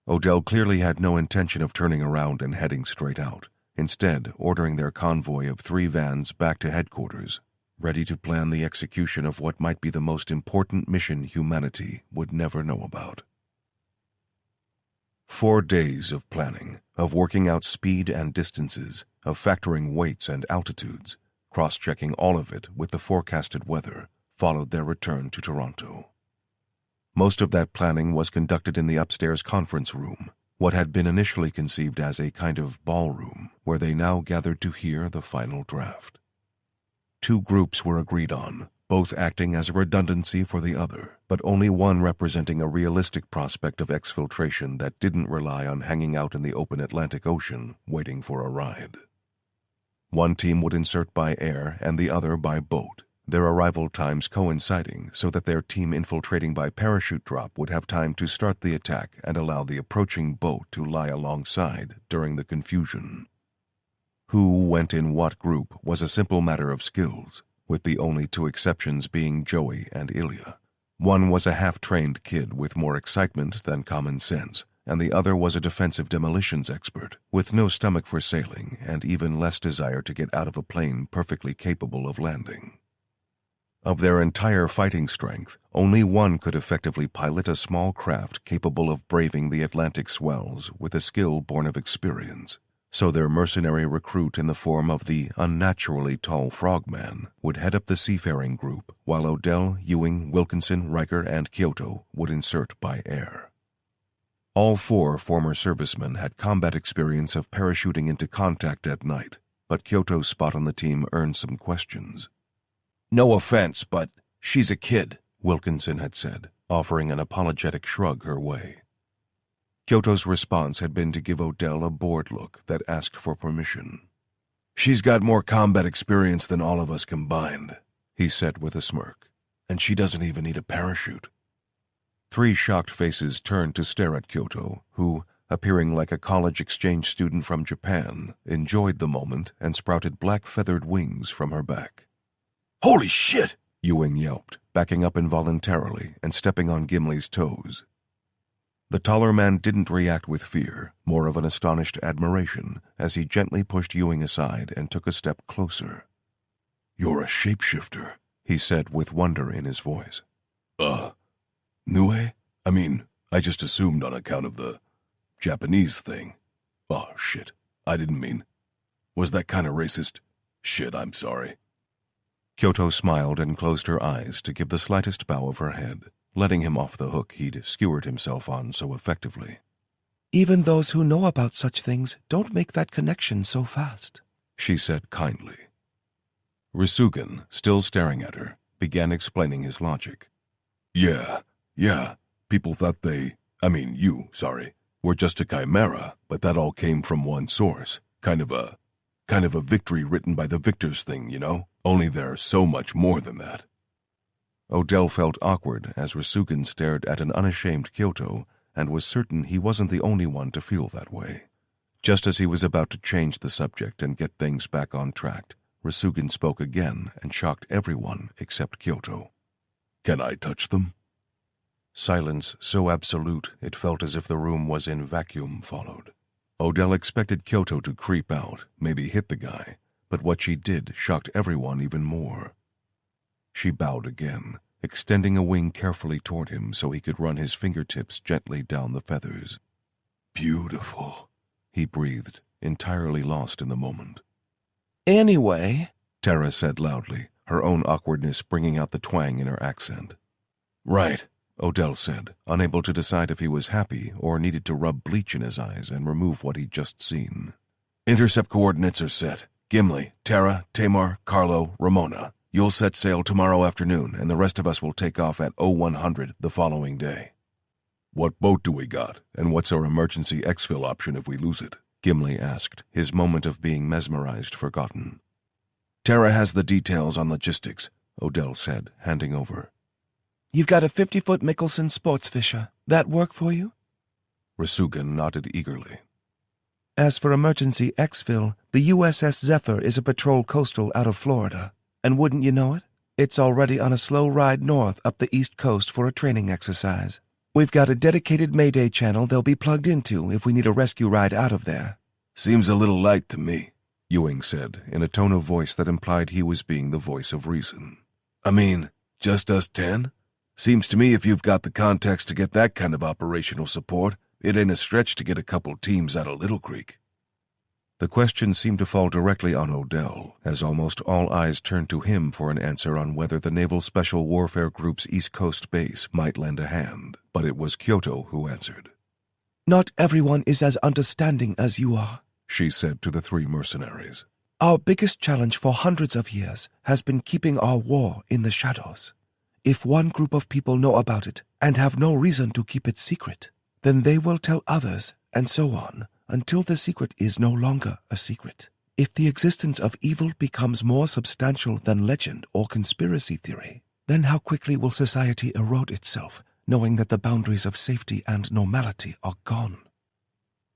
Odell clearly had no intention of turning around and heading straight out, instead ordering their convoy of 3 vans back to headquarters, ready to plan the execution of what might be the most important mission humanity would never know about. 4 days of planning, of working out speed and distances, of factoring weights and altitudes, cross-checking all of it with the forecasted weather, followed their return to Toronto. Most of that planning was conducted in the upstairs conference room, what had been initially conceived as a kind of ballroom, where they now gathered to hear the final draft. 2 groups were agreed on, both acting as a redundancy for the other, but only one representing a realistic prospect of exfiltration that didn't rely on hanging out in the open Atlantic Ocean waiting for a ride. One team would insert by air and the other by boat, their arrival times coinciding so that their team infiltrating by parachute drop would have time to start the attack and allow the approaching boat to lie alongside during the confusion. Who went in what group was a simple matter of skills, with the only 2 exceptions being Joey and Ilya. One was a half-trained kid with more excitement than common sense, and the other was a defensive demolitions expert, with no stomach for sailing and even less desire to get out of a plane perfectly capable of landing. Of their entire fighting strength, only one could effectively pilot a small craft capable of braving the Atlantic swells with a skill born of experience. So their mercenary recruit in the form of the unnaturally tall frogman would head up the seafaring group, while Odell, Ewing, Wilkinson, Riker, and Kyoto would insert by air. All 4 former servicemen had combat experience of parachuting into contact at night, but Kyoto's spot on the team earned some questions. "No offense, but she's a kid," Wilkinson had said, offering an apologetic shrug her way. Kyoto's response had been to give Odell a bored look that asked for permission. "She's got more combat experience than all of us combined," he said with a smirk. "And she doesn't even need a parachute." 3 shocked faces turned to stare at Kyoto, who, appearing like a college exchange student from Japan, enjoyed the moment and sprouted black feathered wings from her back. "Holy shit!" Ewing yelped, backing up involuntarily and stepping on Gimli's toes. The taller man didn't react with fear, more of an astonished admiration, as he gently pushed Ewing aside and took a step closer. "You're a shapeshifter," he said with wonder in his voice. Nue? I mean, I just assumed on account of the Japanese thing. Oh, shit. I didn't mean. Was that kind of racist? Shit, I'm sorry." Kyoto smiled and closed her eyes to give the slightest bow of her head, letting him off the hook he'd skewered himself on so effectively. "Even those who know about such things don't make that connection so fast," she said kindly. Risugan, still staring at her, began explaining his logic. Yeah. People thought you, were just a chimera, but that all came from one source. Kind of a victory written by the victors thing, you know? Only they're so much more than that." Odell felt awkward as Risugan stared at an unashamed Kyoto and was certain he wasn't the only one to feel that way. Just as he was about to change the subject and get things back on track, Risugan spoke again and shocked everyone except Kyoto. "Can I touch them?" Silence so absolute it felt as if the room was in vacuum followed. Odell expected Kyoto to creep out, maybe hit the guy, but what she did shocked everyone even more. She bowed again, extending a wing carefully toward him so he could run his fingertips gently down the feathers. "Beautiful," he breathed, entirely lost in the moment. "Anyway," Tara said loudly, her own awkwardness bringing out the twang in her accent. "Right," Odell said, unable to decide if he was happy or needed to rub bleach in his eyes and remove what he'd just seen. "Intercept coordinates are set. Gimli, Tara, Tamar, Carlo, Ramona. You'll set sail tomorrow afternoon, and the rest of us will take off at 0100 the following day." "What boat do we got, and what's our emergency exfil option if we lose it?" Gimli asked, his moment of being mesmerized forgotten. "Tara has the details on logistics," Odell said, handing over. "You've got a 50-foot Mickelson sportsfisher. That work for you?" Risugan nodded eagerly. As for emergency exfil, the USS Zephyr is a patrol coastal out of Florida. And wouldn't you know it, it's already on a slow ride north up the East Coast for a training exercise. We've got a dedicated Mayday channel they'll be plugged into if we need a rescue ride out of there. Seems a little light to me, Ewing said, in a tone of voice that implied he was being the voice of reason. I mean, just us 10? Seems to me if you've got the context to get that kind of operational support, it ain't a stretch to get a couple teams out of Little Creek. The question seemed to fall directly on Odell, as almost all eyes turned to him for an answer on whether the Naval Special Warfare Group's East Coast base might lend a hand, but it was Kyoto who answered. Not everyone is as understanding as you are, she said to the 3 mercenaries. Our biggest challenge for hundreds of years has been keeping our war in the shadows. If one group of people know about it and have no reason to keep it secret, then they will tell others, and so on, until the secret is no longer a secret. If the existence of evil becomes more substantial than legend or conspiracy theory, then how quickly will society erode itself, knowing that the boundaries of safety and normality are gone?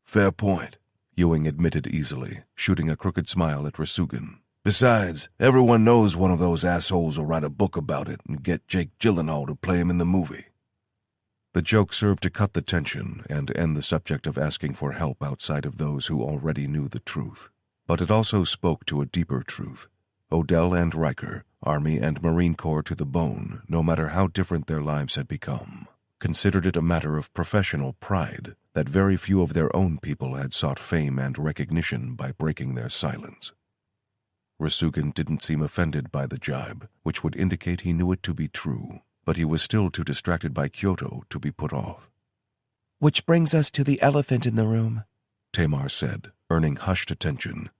Fair point, Ewing admitted easily, shooting a crooked smile at Rasugan. Besides, everyone knows one of those assholes will write a book about it and get Jake Gyllenhaal to play him in the movie. The joke served to cut the tension and end the subject of asking for help outside of those who already knew the truth. But it also spoke to a deeper truth. Odell and Riker, Army and Marine Corps to the bone, no matter how different their lives had become, considered it a matter of professional pride that very few of their own people had sought fame and recognition by breaking their silence. Rasugan didn't seem offended by the jibe, which would indicate he knew it to be true, but he was still too distracted by Kyoto to be put off. Which brings us to the elephant in the room, Tamar said, earning hushed attention.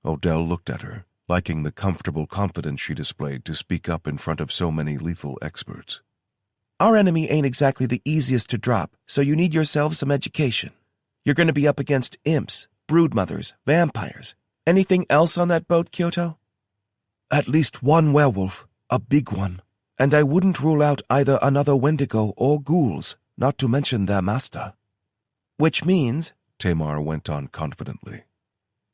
Odell looked at her, liking the comfortable confidence she displayed to speak up in front of so many lethal experts. Our enemy ain't exactly the easiest to drop, so you need yourselves some education. You're going to be up against imps, broodmothers, vampires. Anything else on that boat, Kyoto? At least one werewolf, a big one. And I wouldn't rule out either another Wendigo or ghouls, not to mention their master. Which means, Tamar went on confidently,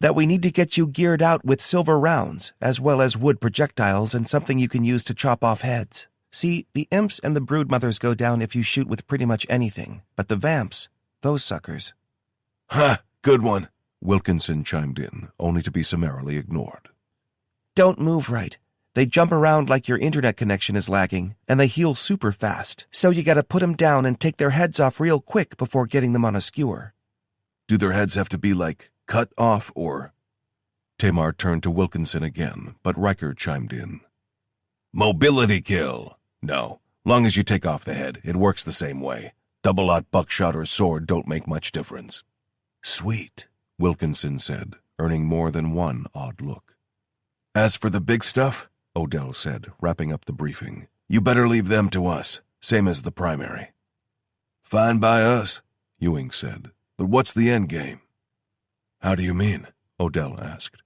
that we need to get you geared out with silver rounds, as well as wood projectiles and something you can use to chop off heads. See, the imps and the broodmothers go down if you shoot with pretty much anything, but the vamps, those suckers. Ha! Good one, Wilkinson chimed in, only to be summarily ignored. Don't move right. They jump around like your internet connection is lagging, and they heal super fast, so you gotta put them down and take their heads off real quick before getting them on a skewer. Do their heads have to be, like, cut off, or? Tamar turned to Wilkinson again, but Riker chimed in. Mobility kill. No, long as you take off the head, it works the same way. Double-aught buckshot or sword don't make much difference. Sweet, Wilkinson said, earning more than one odd look. As for the big stuff, Odell said, wrapping up the briefing, you better leave them to us, same as the primary. Fine by us, Ewing said. But what's the end game? How do you mean? Odell asked.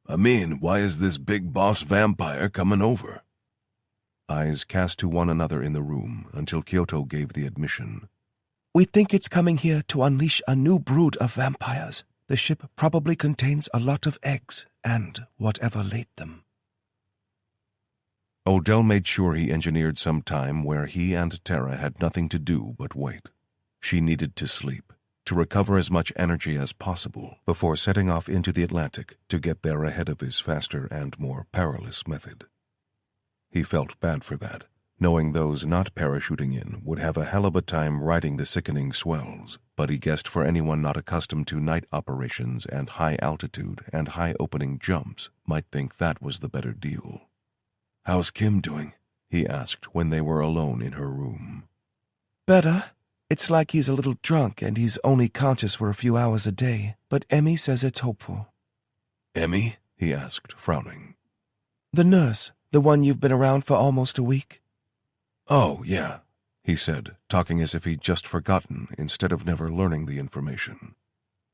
I mean, why is this big boss vampire coming over? Eyes cast to one another in the room until Kyoto gave the admission. We think it's coming here to unleash a new brood of vampires. The ship probably contains a lot of eggs and whatever laid them. Odell made sure he engineered some time where he and Tara had nothing to do but wait. She needed to sleep, to recover as much energy as possible before setting off into the Atlantic to get there ahead of his faster and more perilous method. He felt bad for that, knowing those not parachuting in would have a hell of a time riding the sickening swells, but he guessed for anyone not accustomed to night operations and high altitude and high opening jumps might think that was the better deal. How's Kim doing? He asked when they were alone in her room. Better. It's like he's a little drunk and he's only conscious for a few hours a day, but Emmy says it's hopeful. Emmy? He asked, frowning. The nurse, the one you've been around for almost a week. Oh, yeah, he said, talking as if he'd just forgotten instead of never learning the information.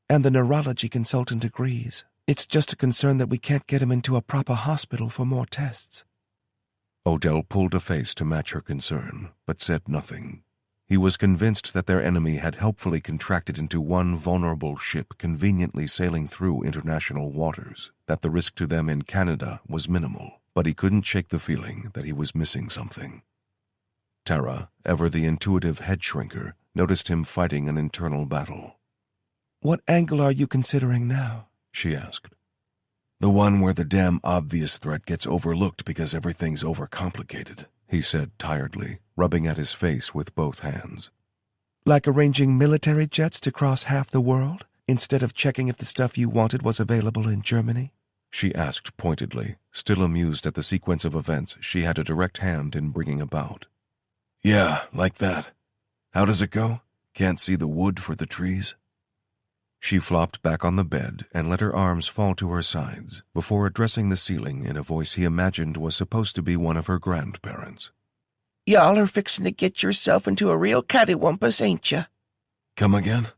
And the neurology consultant agrees. It's just a concern that we can't get him into a proper hospital for more tests. Odell pulled a face to match her concern, but said nothing. He was convinced that their enemy had helpfully contracted into one vulnerable ship conveniently sailing through international waters, that the risk to them in Canada was minimal, but he couldn't shake the feeling that he was missing something. Tara, ever the intuitive head-shrinker, noticed him fighting an internal battle. "What angle are you considering now?" she asked. The one where the damn obvious threat gets overlooked because everything's overcomplicated, he said tiredly, rubbing at his face with both hands. "Like arranging military jets to cross half the world, instead of checking if the stuff you wanted was available in Germany?" She asked pointedly, still amused at the sequence of events she had a direct hand in bringing about. Yeah, like that. How does it go? Can't see the wood for the trees? She flopped back on the bed and let her arms fall to her sides before addressing the ceiling in a voice he imagined was supposed to be one of her grandparents. Y'all are fixin' to get yourself into a real cattywampus, ain't ya? Come again?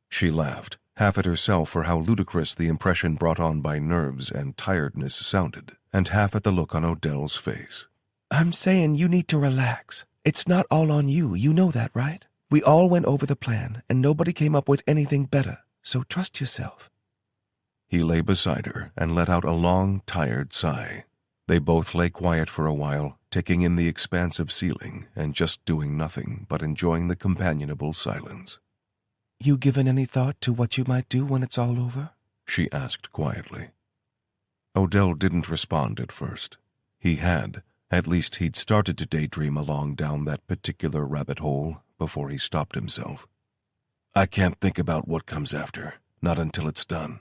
She laughed, half at herself for how ludicrous the impression brought on by nerves and tiredness sounded, and half at the look on Odell's face. "I'm saying you need to relax. It's not all on you, you know that, right? We all went over the plan, and nobody came up with anything better, so trust yourself." He lay beside her and let out a long, tired sigh. They both lay quiet for a while, taking in the expansive ceiling and just doing nothing but enjoying the companionable silence. "You given any thought to what you might do when it's all over?" she asked quietly. Odell didn't respond at first. He had. At least he'd started to daydream along down that particular rabbit hole before he stopped himself. I can't think about what comes after, not until it's done.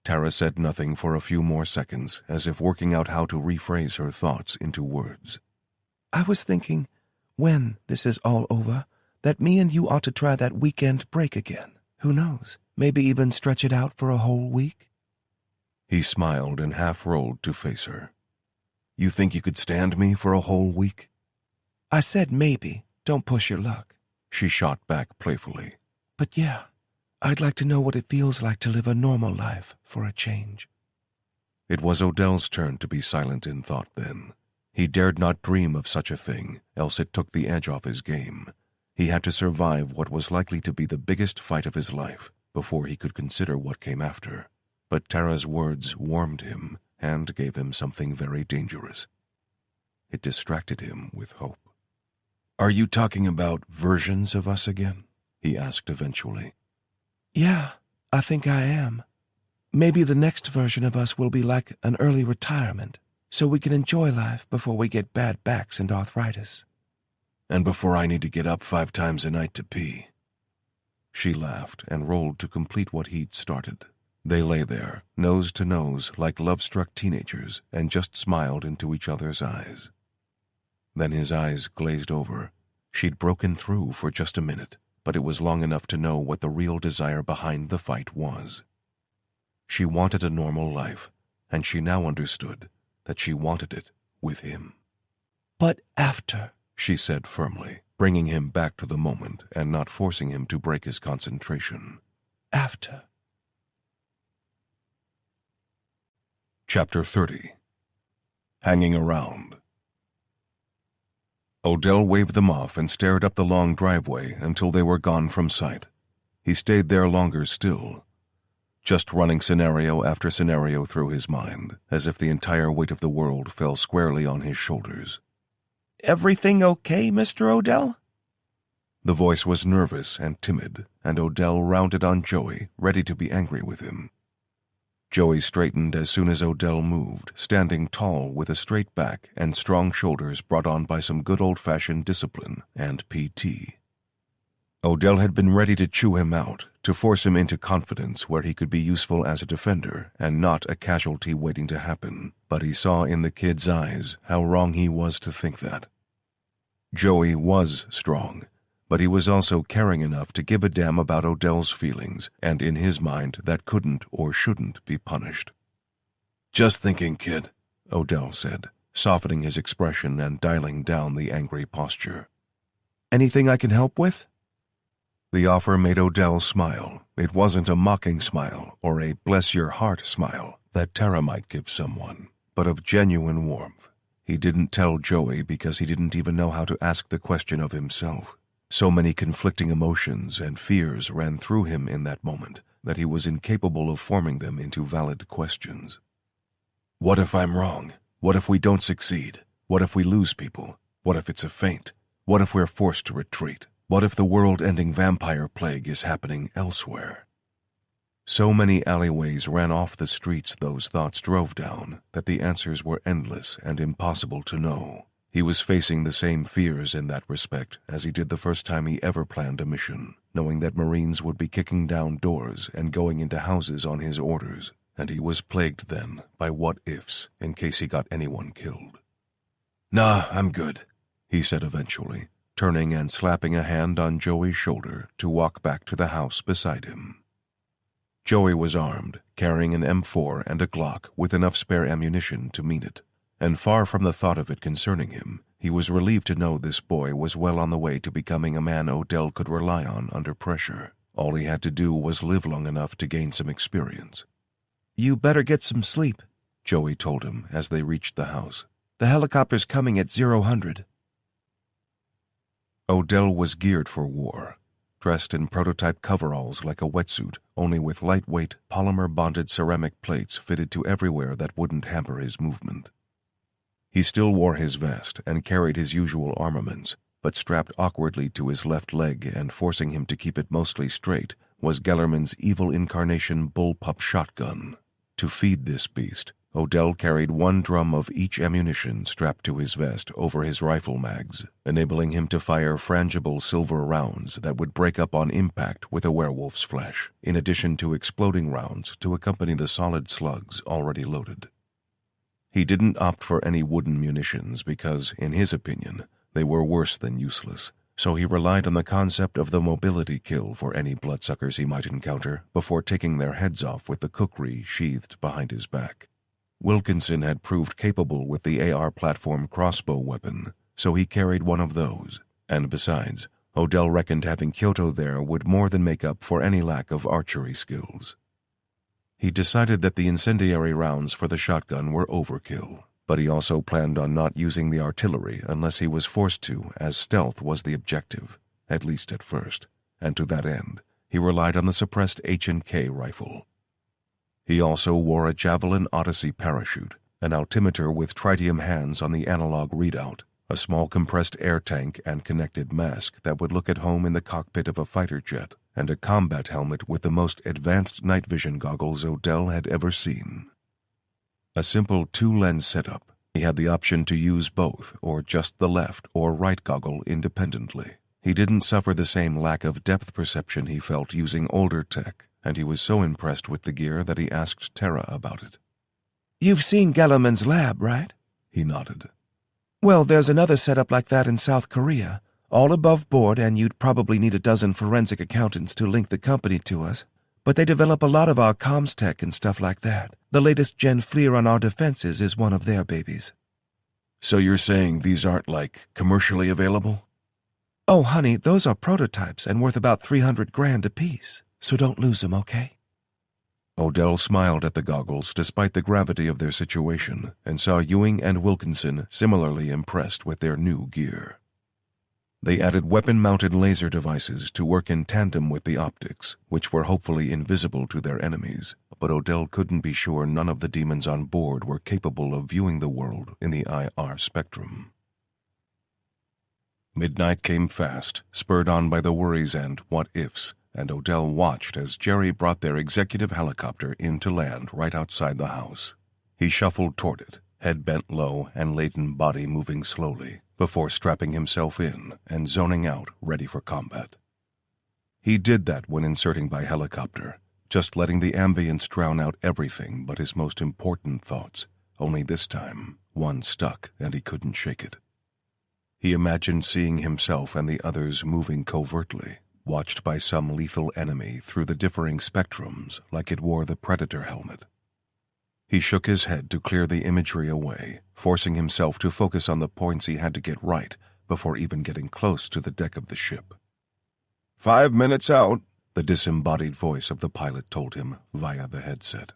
Tara said nothing for a few more seconds, as if working out how to rephrase her thoughts into words. "I was thinking, when this is all over, that me and you ought to try that weekend break again. Who knows, maybe even stretch it out for a whole week?" He smiled and half rolled to face her. You think you could stand me for a whole week? "I said maybe. Don't push your luck." She shot back playfully. "But yeah, I'd like to know what it feels like to live a normal life for a change." It was Odell's turn to be silent in thought then. He dared not dream of such a thing, else it took the edge off his game. He had to survive what was likely to be the biggest fight of his life before he could consider what came after. But Tara's words warmed him and gave him something very dangerous. It distracted him with hope. Are you talking about Versions of us again? He asked eventually. "Yeah, I think I am. Maybe the next version of us will be like an early retirement, so we can enjoy life before we get bad backs and arthritis." And before I need to get up 5 times a night to pee? She laughed and rolled to complete what he'd started. They lay there, nose to nose, like love-struck teenagers, and just smiled into each other's eyes. Then his eyes glazed over. She'd broken through for just a minute, but it was long enough to know what the real desire behind the fight was. She wanted a normal life, and she now understood that she wanted it with him. "But after," she said firmly, bringing him back to the moment and not forcing him to break his concentration. "After." Chapter 30. Hanging Around. Odell waved them off and stared up the long driveway until they were gone from sight. He stayed there longer still, just running scenario after scenario through his mind, as if the entire weight of the world fell squarely on his shoulders. "Everything okay, Mr. Odell?" The voice was nervous and timid, and Odell rounded on Joey, ready to be angry with him. Joey straightened as soon as Odell moved, standing tall with a straight back and strong shoulders brought on by some good old-fashioned discipline and PT. Odell had been ready to chew him out, to force him into confidence where he could be useful as a defender and not a casualty waiting to happen, but he saw in the kid's eyes how wrong he was to think that. Joey was strong, but he was also caring enough to give a damn about Odell's feelings, and in his mind that couldn't or shouldn't be punished. Just thinking, kid, Odell said, softening his expression and dialing down the angry posture. "Anything I can help with?" The offer made Odell smile. It wasn't a mocking smile or a bless-your-heart smile that Tara might give someone, but of genuine warmth. He didn't tell Joey because he didn't even know how to ask the question of himself. So many conflicting emotions and fears ran through him in that moment that he was incapable of forming them into valid questions. What if I'm wrong? What if we don't succeed? What if we lose people? What if it's a feint? What if we're forced to retreat? What if the world-ending vampire plague is happening elsewhere? So many alleyways ran off the streets those thoughts drove down that the answers were endless and impossible to know. He was facing the same fears in that respect as he did the first time he ever planned a mission, knowing that Marines would be kicking down doors and going into houses on his orders, and he was plagued then by what-ifs in case he got anyone killed. "Nah, I'm good," he said eventually, turning and slapping a hand on Joey's shoulder to walk back to the house beside him. Joey was armed, carrying an M4 and a Glock with enough spare ammunition to meet it, and far from the thought of it concerning him, he was relieved to know this boy was well on the way to becoming a man Odell could rely on under pressure. All he had to do was live long enough to gain some experience. "You better get some sleep," Joey told him as they reached the house. "The helicopter's coming at 0000. Odell was geared for war, dressed in prototype coveralls like a wetsuit, only with lightweight, polymer-bonded ceramic plates fitted to everywhere that wouldn't hamper his movement. He still wore his vest and carried his usual armaments, but strapped awkwardly to his left leg and forcing him to keep it mostly straight was Gellerman's evil incarnation bullpup shotgun. To feed this beast, Odell carried one drum of each ammunition strapped to his vest over his rifle mags, enabling him to fire frangible silver rounds that would break up on impact with a werewolf's flesh, in addition to exploding rounds to accompany the solid slugs already loaded. He didn't opt for any wooden munitions because, in his opinion, they were worse than useless, so he relied on the concept of the mobility kill for any bloodsuckers he might encounter before taking their heads off with the kukri sheathed behind his back. Wilkinson had proved capable with the AR platform crossbow weapon, so he carried one of those, and besides, Odell reckoned having Kyoto there would more than make up for any lack of archery skills. He decided that the incendiary rounds for the shotgun were overkill, but he also planned on not using the artillery unless he was forced to, as stealth was the objective, at least at first, and to that end, he relied on the suppressed H&K rifle. He also wore a Javelin Odyssey parachute, an altimeter with tritium hands on the analog readout, a small compressed air tank and connected mask that would look at home in the cockpit of a fighter jet, and a combat helmet with the most advanced night vision goggles Odell had ever seen. A simple two-lens setup. He had the option to use both, or just the left or right goggle independently. He didn't suffer the same lack of depth perception he felt using older tech, and he was so impressed with the gear that he asked Tara about it. "You've seen Gellerman's lab, right?" He nodded. "Well, there's another setup like that in South Korea, all above board, and you'd probably need a dozen forensic accountants to link the company to us. But they develop a lot of our comms tech and stuff like that. The latest gen FLIR on our defenses is one of their babies." "So you're saying these aren't, like, commercially available?" "Oh, honey, those are prototypes and worth about 300 grand apiece, so don't lose them, okay?" Odell smiled at the goggles despite the gravity of their situation and saw Ewing and Wilkinson similarly impressed with their new gear. They added weapon-mounted laser devices to work in tandem with the optics, which were hopefully invisible to their enemies, but Odell couldn't be sure none of the demons on board were capable of viewing the world in the IR spectrum. Midnight came fast, spurred on by the worries and what-ifs, and Odell watched as Jerry brought their executive helicopter in to land right outside the house. He shuffled toward it, head bent low and laden body moving slowly, before strapping himself in and zoning out ready for combat. He did that when inserting by helicopter, just letting the ambience drown out everything but his most important thoughts, only this time one stuck and he couldn't shake it. He imagined seeing himself and the others moving covertly, watched by some lethal enemy through the differing spectrums like it wore the Predator helmet. He shook his head to clear the imagery away, forcing himself to focus on the points he had to get right before even getting close to the deck of the ship. 5 minutes out, the disembodied voice of the pilot told him via the headset.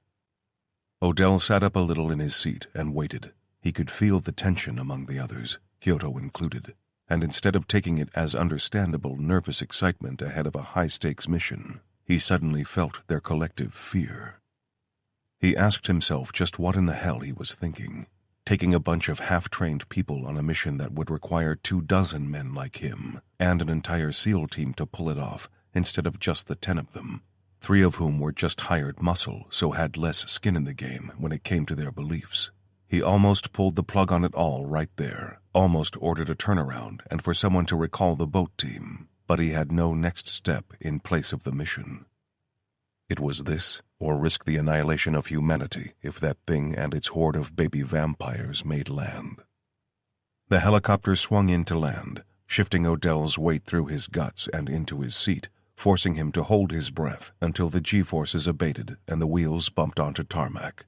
Odell sat up a little in his seat and waited. He could feel the tension among the others, Kyoto included, and instead of taking it as understandable nervous excitement ahead of a high-stakes mission, he suddenly felt their collective fear. He asked himself just what in the hell he was thinking, taking a bunch of half-trained people on a mission that would require 24 men like him and an entire SEAL team to pull it off instead of just the 10 of them, 3 of whom were just hired muscle so had less skin in the game when it came to their beliefs. He almost pulled the plug on it all right there, almost ordered a turnaround and for someone to recall the boat team, but he had no next step in place of the mission. It was this, or risk the annihilation of humanity if that thing and its horde of baby vampires made land. The helicopter swung in to land, shifting Odell's weight through his guts and into his seat, forcing him to hold his breath until the G-forces abated and the wheels bumped onto tarmac.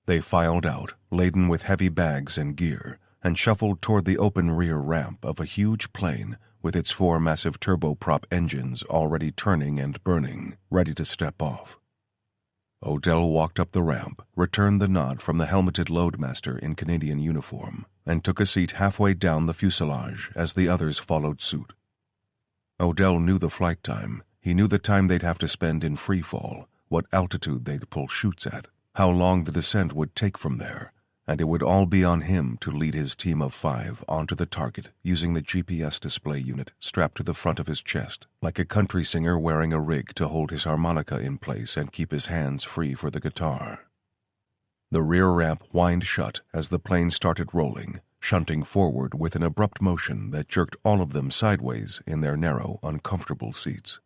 They filed out, laden with heavy bags and gear, and shuffled toward the open rear ramp of a huge plane with its 4 massive turboprop engines already turning and burning, ready to step off. Odell walked up the ramp, returned the nod from the helmeted loadmaster in Canadian uniform, and took a seat halfway down the fuselage as the others followed suit. Odell knew the flight time. He knew the time they'd have to spend in free fall, what altitude they'd pull chutes at, how long the descent would take from there, and it would all be on him to lead his team of 5 onto the target using the GPS display unit strapped to the front of his chest, like a country singer wearing a rig to hold his harmonica in place and keep his hands free for the guitar. The rear ramp whined shut as the plane started rolling, shunting forward with an abrupt motion that jerked all of them sideways in their narrow, uncomfortable seats.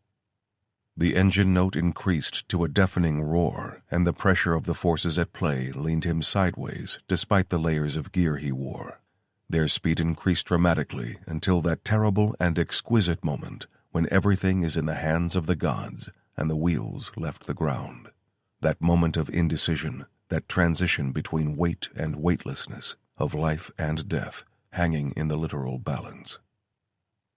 The engine note increased to a deafening roar, and the pressure of the forces at play leaned him sideways despite the layers of gear he wore. Their speed increased dramatically until that terrible and exquisite moment when everything is in the hands of the gods and the wheels left the ground. That moment of indecision, that transition between weight and weightlessness, of life and death, hanging in the literal balance.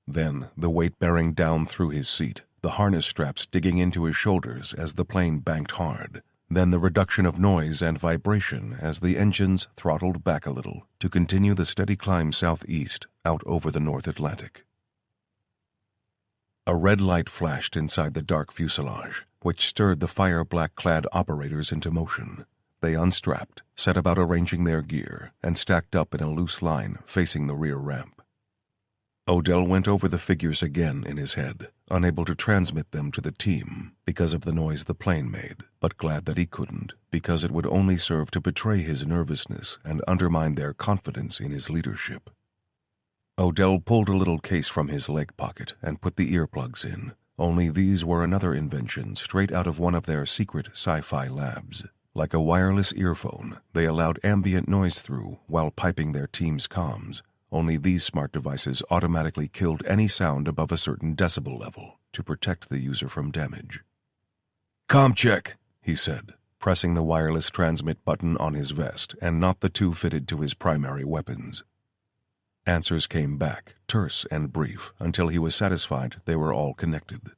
Then the weight bearing down through his seat, the harness straps digging into his shoulders as the plane banked hard, then the reduction of noise and vibration as the engines throttled back a little to continue the steady climb southeast out over the North Atlantic. A red light flashed inside the dark fuselage, which stirred the fire-black-clad operators into motion. They unstrapped, set about arranging their gear, and stacked up in a loose line facing the rear ramp. Odell went over the figures again in his head, unable to transmit them to the team because of the noise the plane made, but glad that he couldn't, because it would only serve to betray his nervousness and undermine their confidence in his leadership. Odell pulled a little case from his leg pocket and put the earplugs in, only these were another invention straight out of one of their secret sci-fi labs. Like a wireless earphone, they allowed ambient noise through while piping their team's comms. Only these smart devices automatically killed any sound above a certain decibel level to protect the user from damage. "Comm check," he said, pressing the wireless transmit button on his vest and not the 2 fitted to his primary weapons. Answers came back, terse and brief, until he was satisfied they were all connected.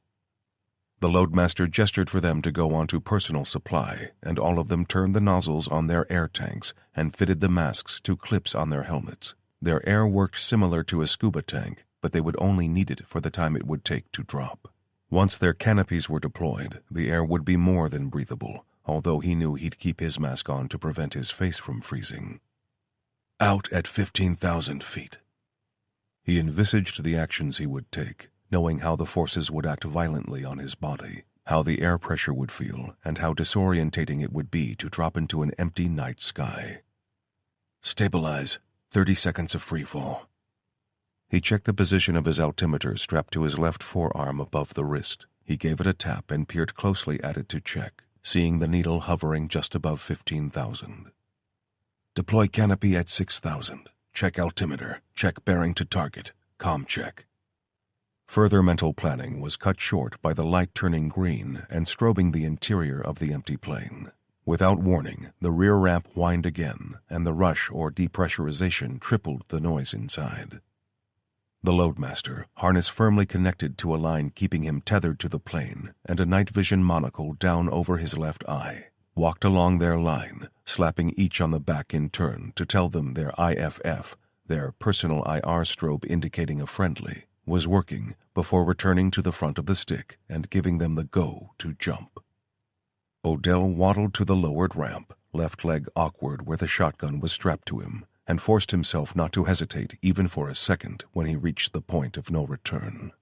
The loadmaster gestured for them to go on to personal supply, and all of them turned the nozzles on their air tanks and fitted the masks to clips on their helmets. Their air worked similar to a scuba tank, but they would only need it for the time it would take to drop. Once their canopies were deployed, the air would be more than breathable, although he knew he'd keep his mask on to prevent his face from freezing. Out at 15,000 feet. He envisaged the actions he would take, knowing how the forces would act violently on his body, how the air pressure would feel, and how disorientating it would be to drop into an empty night sky. Stabilize. 30 seconds of free fall. He checked the position of his altimeter strapped to his left forearm above the wrist. He gave it a tap and peered closely at it to check, seeing the needle hovering just above 15,000. Deploy canopy at 6,000. Check altimeter. Check bearing to target. Comm check. Further mental planning was cut short by the light turning green and strobing the interior of the empty plane. Without warning, the rear ramp whined again, and the rush or depressurization tripled the noise inside. The loadmaster, harness firmly connected to a line keeping him tethered to the plane, and a night vision monocle down over his left eye, walked along their line, slapping each on the back in turn to tell them their IFF, their personal IR strobe indicating a friendly, was working before returning to the front of the stick and giving them the go to jump. Odell waddled to the lowered ramp, left leg awkward where the shotgun was strapped to him, and forced himself not to hesitate even for a second when he reached the point of no return.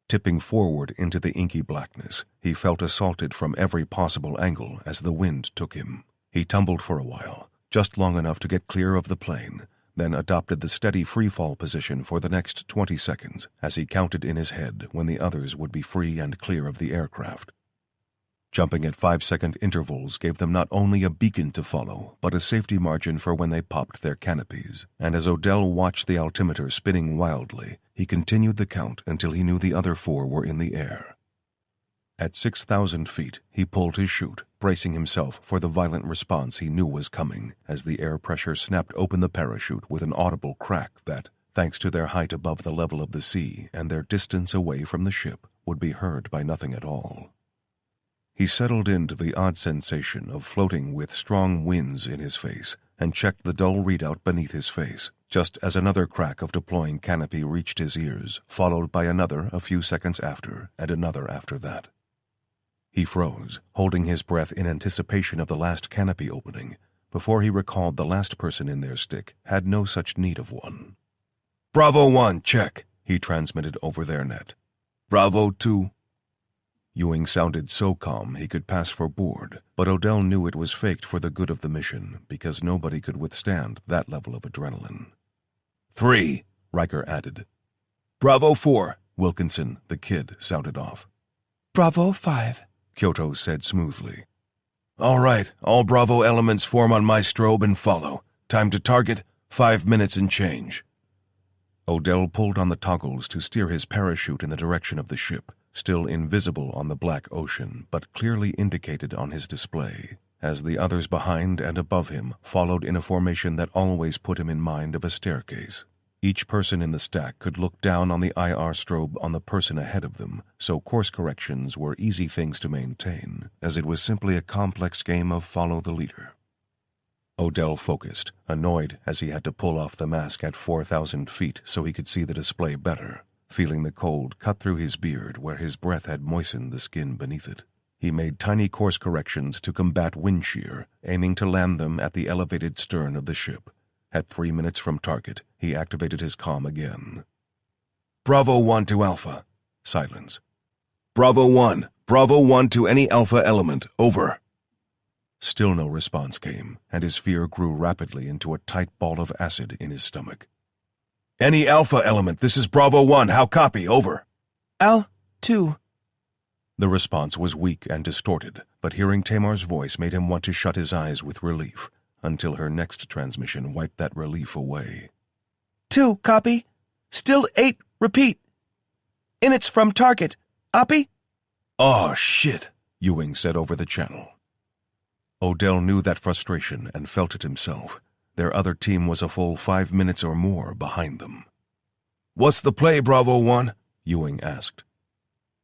Tipping forward into the inky blackness, he felt assaulted from every possible angle as the wind took him. He tumbled for a while, just long enough to get clear of the plane, then adopted the steady freefall position for the next 20 seconds as he counted in his head when the others would be free and clear of the aircraft. Jumping at 5-second intervals gave them not only a beacon to follow, but a safety margin for when they popped their canopies, and as Odell watched the altimeter spinning wildly, he continued the count until he knew the other 4 were in the air. At 6,000 feet, he pulled his chute, bracing himself for the violent response he knew was coming as the air pressure snapped open the parachute with an audible crack that, thanks to their height above the level of the sea and their distance away from the ship, would be heard by nothing at all. He settled into the odd sensation of floating with strong winds in his face and checked the dull readout beneath his face, just as another crack of deploying canopy reached his ears, followed by another a few seconds after, and another after that. He froze, holding his breath in anticipation of the last canopy opening, before he recalled the last person in their stick had no such need of one. Bravo 1, check, he transmitted over their net. Bravo 2. Ewing sounded so calm he could pass for bored, but Odell knew it was faked for the good of the mission because nobody could withstand that level of adrenaline. 3, Riker added. Bravo 4, Wilkinson, the kid, sounded off. Bravo 5, Kyoto said smoothly. All right, all Bravo elements form on my strobe and follow. Time to target, 5 minutes and change. Odell pulled on the toggles to steer his parachute in the direction of the ship, still invisible on the black ocean, but clearly indicated on his display, as the others behind and above him followed in a formation that always put him in mind of a staircase. Each person in the stack could look down on the IR strobe on the person ahead of them, so course corrections were easy things to maintain, as it was simply a complex game of follow the leader. Odell focused, annoyed as he had to pull off the mask at 4,000 feet so he could see the display better, feeling the cold cut through his beard where his breath had moistened the skin beneath it. He made tiny course corrections to combat wind shear, aiming to land them at the elevated stern of the ship. At 3 minutes from target, he activated his comm again. Bravo 1 to Alpha. Silence. Bravo 1 to any Alpha element, over. Still no response came, and his fear grew rapidly into a tight ball of acid in his stomach. Any Alpha element, this is Bravo 1, how copy, over. Al-2. The response was weak and distorted, but hearing Tamar's voice made him want to shut his eyes with relief, until her next transmission wiped that relief away. 2, copy. Still 8, repeat. Inits from target. Oppy? Oh, shit, Ewing said over the channel. Odell knew that frustration and felt it himself. Their other team was a full 5 minutes or more behind them. What's the play, Bravo 1? Ewing asked.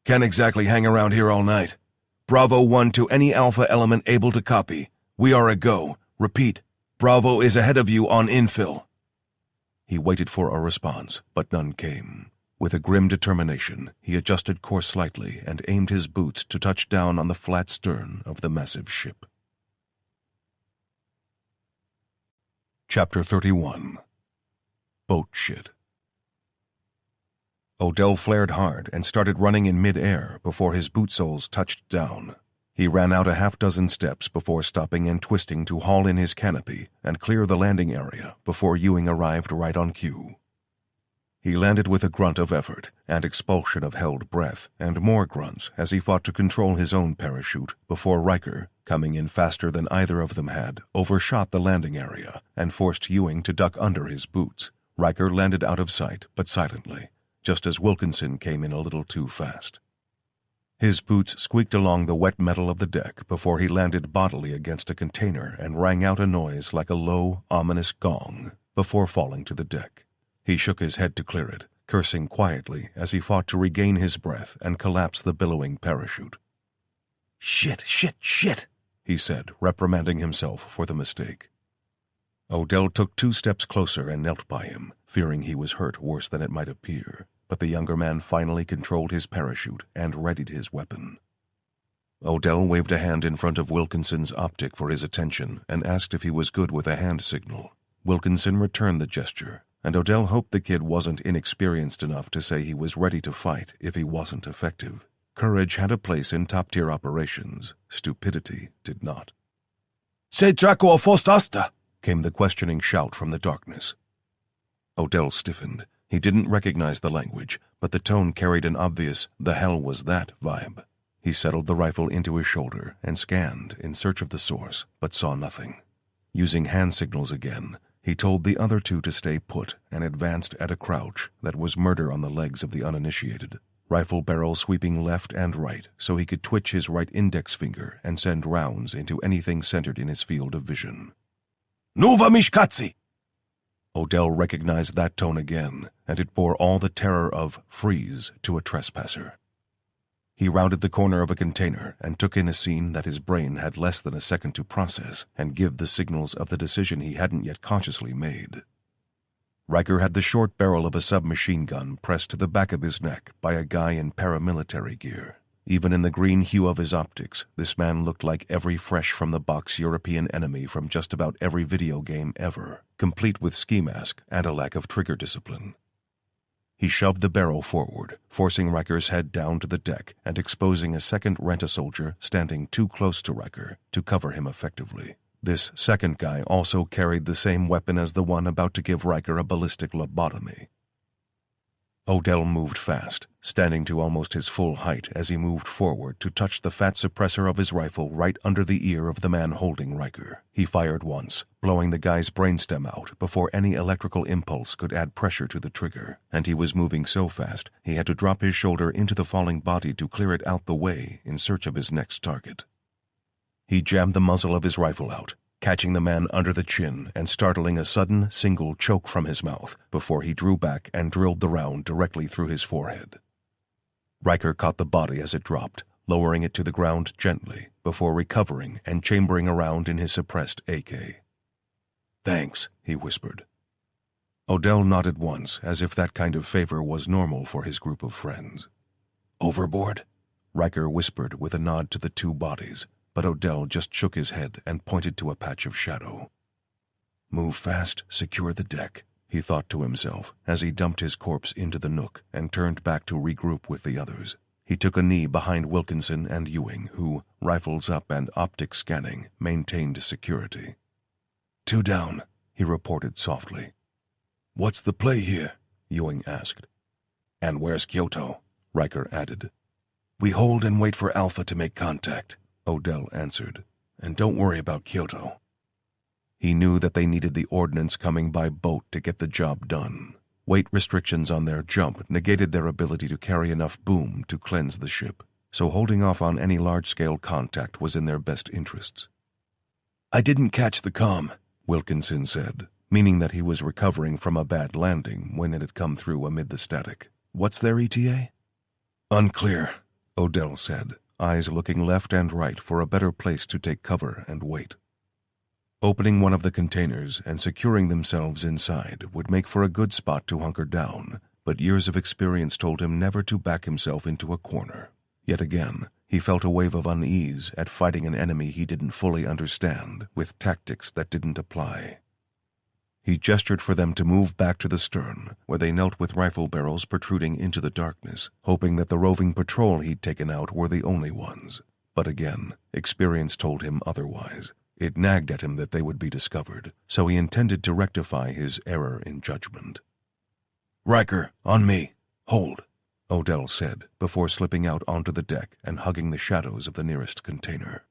Can't exactly hang around here all night. Bravo 1 to any Alpha element able to copy. We are a go. Repeat, Bravo is ahead of you on infill. He waited for a response, but none came. With a grim determination, he adjusted course slightly and aimed his boots to touch down on the flat stern of the massive ship. Chapter 31. Boat Shit. Odell flared hard and started running in mid-air before his boot soles touched down. He ran out a half-dozen steps before stopping and twisting to haul in his canopy and clear the landing area before Ewing arrived right on cue. He landed with a grunt of effort and expulsion of held breath and more grunts as he fought to control his own parachute before Riker, coming in faster than either of them had, overshot the landing area and forced Ewing to duck under his boots. Riker landed out of sight but silently, just as Wilkinson came in a little too fast. His boots squeaked along the wet metal of the deck before he landed bodily against a container and rang out a noise like a low, ominous gong before falling to the deck. He shook his head to clear it, cursing quietly as he fought to regain his breath and collapse the billowing parachute. Shit, he said, reprimanding himself for the mistake. Odell took 2 steps closer and knelt by him, fearing he was hurt worse than it might appear, but the younger man finally controlled his parachute and readied his weapon. Odell waved a hand in front of Wilkinson's optic for his attention and asked if he was good with a hand signal. Wilkinson returned the gesture, and Odell hoped the kid wasn't inexperienced enough to say he was ready to fight if he wasn't effective. Courage had a place in top-tier operations. Stupidity did not. "Se Draco Fostasta," came the questioning shout from the darkness. Odell stiffened. He didn't recognize the language, but the tone carried an obvious "the hell was that" vibe. He settled the rifle into his shoulder and scanned in search of the source, but saw nothing. Using hand signals again, he told the other 2 to stay put and advanced at a crouch that was murder on the legs of the uninitiated, rifle barrel sweeping left and right so he could twitch his right index finger and send rounds into anything centered in his field of vision. "Nuva Mishkatsi!" Odell recognized that tone again, and it bore all the terror of freeze to a trespasser. He rounded the corner of a container and took in a scene that his brain had less than a second to process and give the signals of the decision he hadn't yet consciously made. Riker had the short barrel of a submachine gun pressed to the back of his neck by a guy in paramilitary gear. Even in the green hue of his optics, this man looked like every fresh-from-the-box European enemy from just about every video game ever, complete with ski mask and a lack of trigger discipline. He shoved the barrel forward, forcing Riker's head down to the deck and exposing a second rent-a-soldier standing too close to Riker to cover him effectively. This second guy also carried the same weapon as the one about to give Riker a ballistic lobotomy. Odell moved fast, standing to almost his full height as he moved forward to touch the fat suppressor of his rifle right under the ear of the man holding Riker. He fired once, blowing the guy's brainstem out before any electrical impulse could add pressure to the trigger, and he was moving so fast he had to drop his shoulder into the falling body to clear it out the way in search of his next target. He jammed the muzzle of his rifle out, catching the man under the chin and startling a sudden, single choke from his mouth before he drew back and drilled the round directly through his forehead. Riker caught the body as it dropped, lowering it to the ground gently before recovering and chambering around in his suppressed AK. "Thanks," he whispered. Odell nodded once, as if that kind of favor was normal for his group of friends. "Overboard?" Riker whispered with a nod to the 2 bodies, but Odell just shook his head and pointed to a patch of shadow. "Move fast, secure the deck," he thought to himself as he dumped his corpse into the nook and turned back to regroup with the others. He took a knee behind Wilkinson and Ewing, who, rifles up and optic scanning, maintained security. "2 down," he reported softly. "What's the play here?" Ewing asked. "And where's Kyoto?" Riker added. "We hold and wait for Alpha to make contact," Odell answered. "And don't worry about Kyoto." He knew that they needed the ordnance coming by boat to get the job done. Weight restrictions on their jump negated their ability to carry enough boom to cleanse the ship, so holding off on any large-scale contact was in their best interests. "I didn't catch the comm," Wilkinson said, meaning that he was recovering from a bad landing when it had come through amid the static. "What's their ETA?" "Unclear," Odell said, eyes looking left and right for a better place to take cover and wait. Opening one of the containers and securing themselves inside would make for a good spot to hunker down, but years of experience told him never to back himself into a corner. Yet again, he felt a wave of unease at fighting an enemy he didn't fully understand with tactics that didn't apply. He gestured for them to move back to the stern, where they knelt with rifle barrels protruding into the darkness, hoping that the roving patrol he'd taken out were the only ones. But again, experience told him otherwise. It nagged at him that they would be discovered, so he intended to rectify his error in judgment. "Riker, on me. Hold," Odell said, before slipping out onto the deck and hugging the shadows of the nearest container.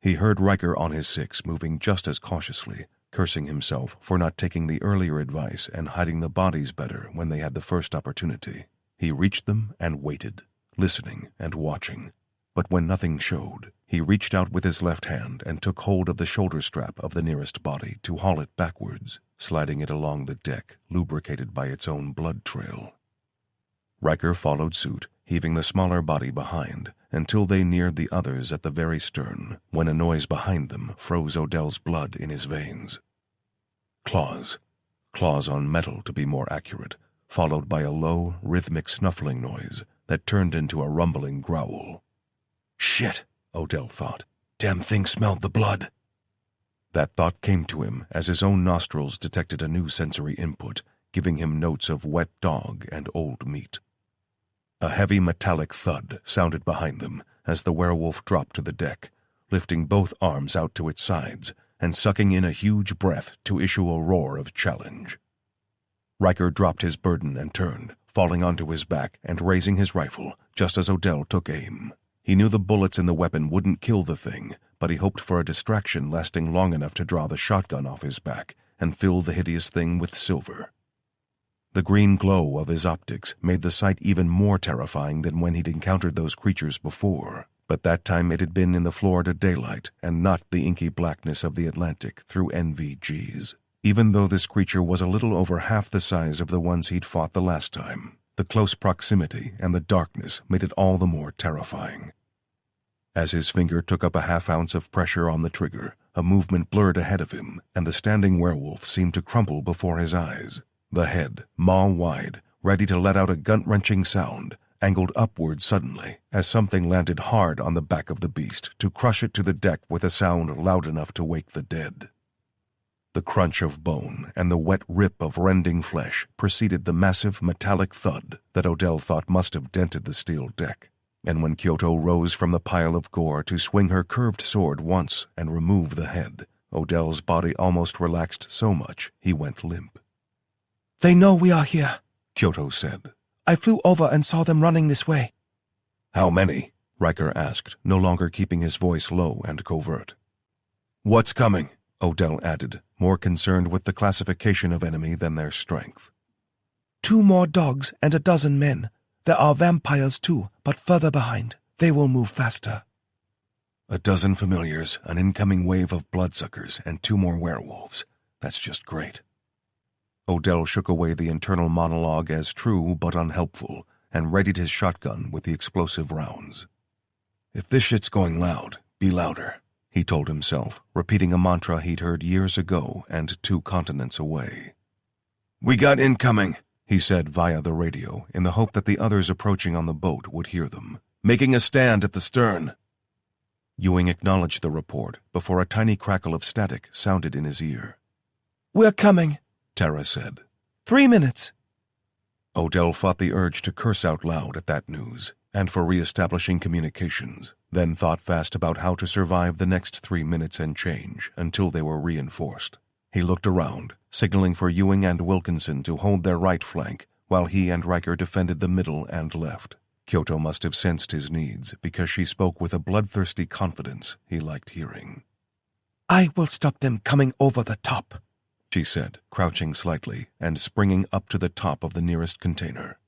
He heard Riker on his 6 moving just as cautiously, cursing himself for not taking the earlier advice and hiding the bodies better when they had the first opportunity. He reached them and waited, listening and watching. But when nothing showed, he reached out with his left hand and took hold of the shoulder strap of the nearest body to haul it backwards, sliding it along the deck, lubricated by its own blood trail. Riker followed suit, heaving the smaller body behind until they neared the others at the very stern, when a noise behind them froze Odell's blood in his veins. Claws. Claws on metal, to be more accurate, followed by a low, rhythmic snuffling noise that turned into a rumbling growl. Shit, Odell thought. Damn thing smelled the blood. That thought came to him as his own nostrils detected a new sensory input, giving him notes of wet dog and old meat. A heavy metallic thud sounded behind them as the werewolf dropped to the deck, lifting both arms out to its sides and sucking in a huge breath to issue a roar of challenge. Riker dropped his burden and turned, falling onto his back and raising his rifle just as Odell took aim. He knew the bullets in the weapon wouldn't kill the thing, but he hoped for a distraction lasting long enough to draw the shotgun off his back and fill the hideous thing with silver. The green glow of his optics made the sight even more terrifying than when he'd encountered those creatures before, but that time it had been in the Florida daylight and not the inky blackness of the Atlantic through NVGs. Even though this creature was a little over half the size of the ones he'd fought the last time, the close proximity and the darkness made it all the more terrifying. As his finger took up a half-ounce of pressure on the trigger, a movement blurred ahead of him, and the standing werewolf seemed to crumple before his eyes. The head, maw-wide, ready to let out a gut-wrenching sound, angled upward suddenly as something landed hard on the back of the beast to crush it to the deck with a sound loud enough to wake the dead. The crunch of bone and the wet rip of rending flesh preceded the massive metallic thud that Odell thought must have dented the steel deck. And when Kyoto rose from the pile of gore to swing her curved sword once and remove the head, Odell's body almost relaxed so much he went limp. "They know we are here," Kyoto said. "I flew over and saw them running this way." "How many?" Riker asked, no longer keeping his voice low and covert. "What's coming?" Odell added, more concerned with the classification of enemy than their strength. 2 more dogs and a dozen men. There are vampires too, but further behind. They will move faster." 12 familiars, an incoming wave of bloodsuckers, and 2 more werewolves. That's just great. Odell shook away the internal monologue as true but unhelpful and readied his shotgun with the explosive rounds. "If this shit's going loud, be louder," he told himself, repeating a mantra he'd heard years ago and 2 continents away. "We got incoming," he said via the radio, in the hope that the others approaching on the boat would hear them. "Making a stand at the stern." Ewing acknowledged the report before a tiny crackle of static sounded in his ear. "We're coming," Tara said. 3 minutes. Odell fought the urge to curse out loud at that news, and for re-establishing communications, then thought fast about how to survive the next 3 minutes and change until they were reinforced. He looked around, signaling for Ewing and Wilkinson to hold their right flank, while he and Riker defended the middle and left. Kyoto must have sensed his needs, because she spoke with a bloodthirsty confidence he liked hearing. "I will stop them coming over the top," she said, crouching slightly and springing up to the top of the nearest container.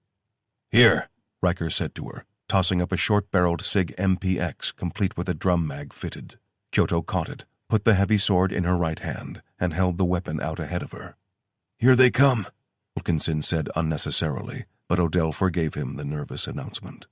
"Here," Riker said to her, tossing up a short-barreled SIG MPX complete with a drum mag fitted. Kyoto caught it, put the heavy sword in her right hand, and held the weapon out ahead of her. "Here they come," Wilkinson said unnecessarily, but Odell forgave him the nervous announcement.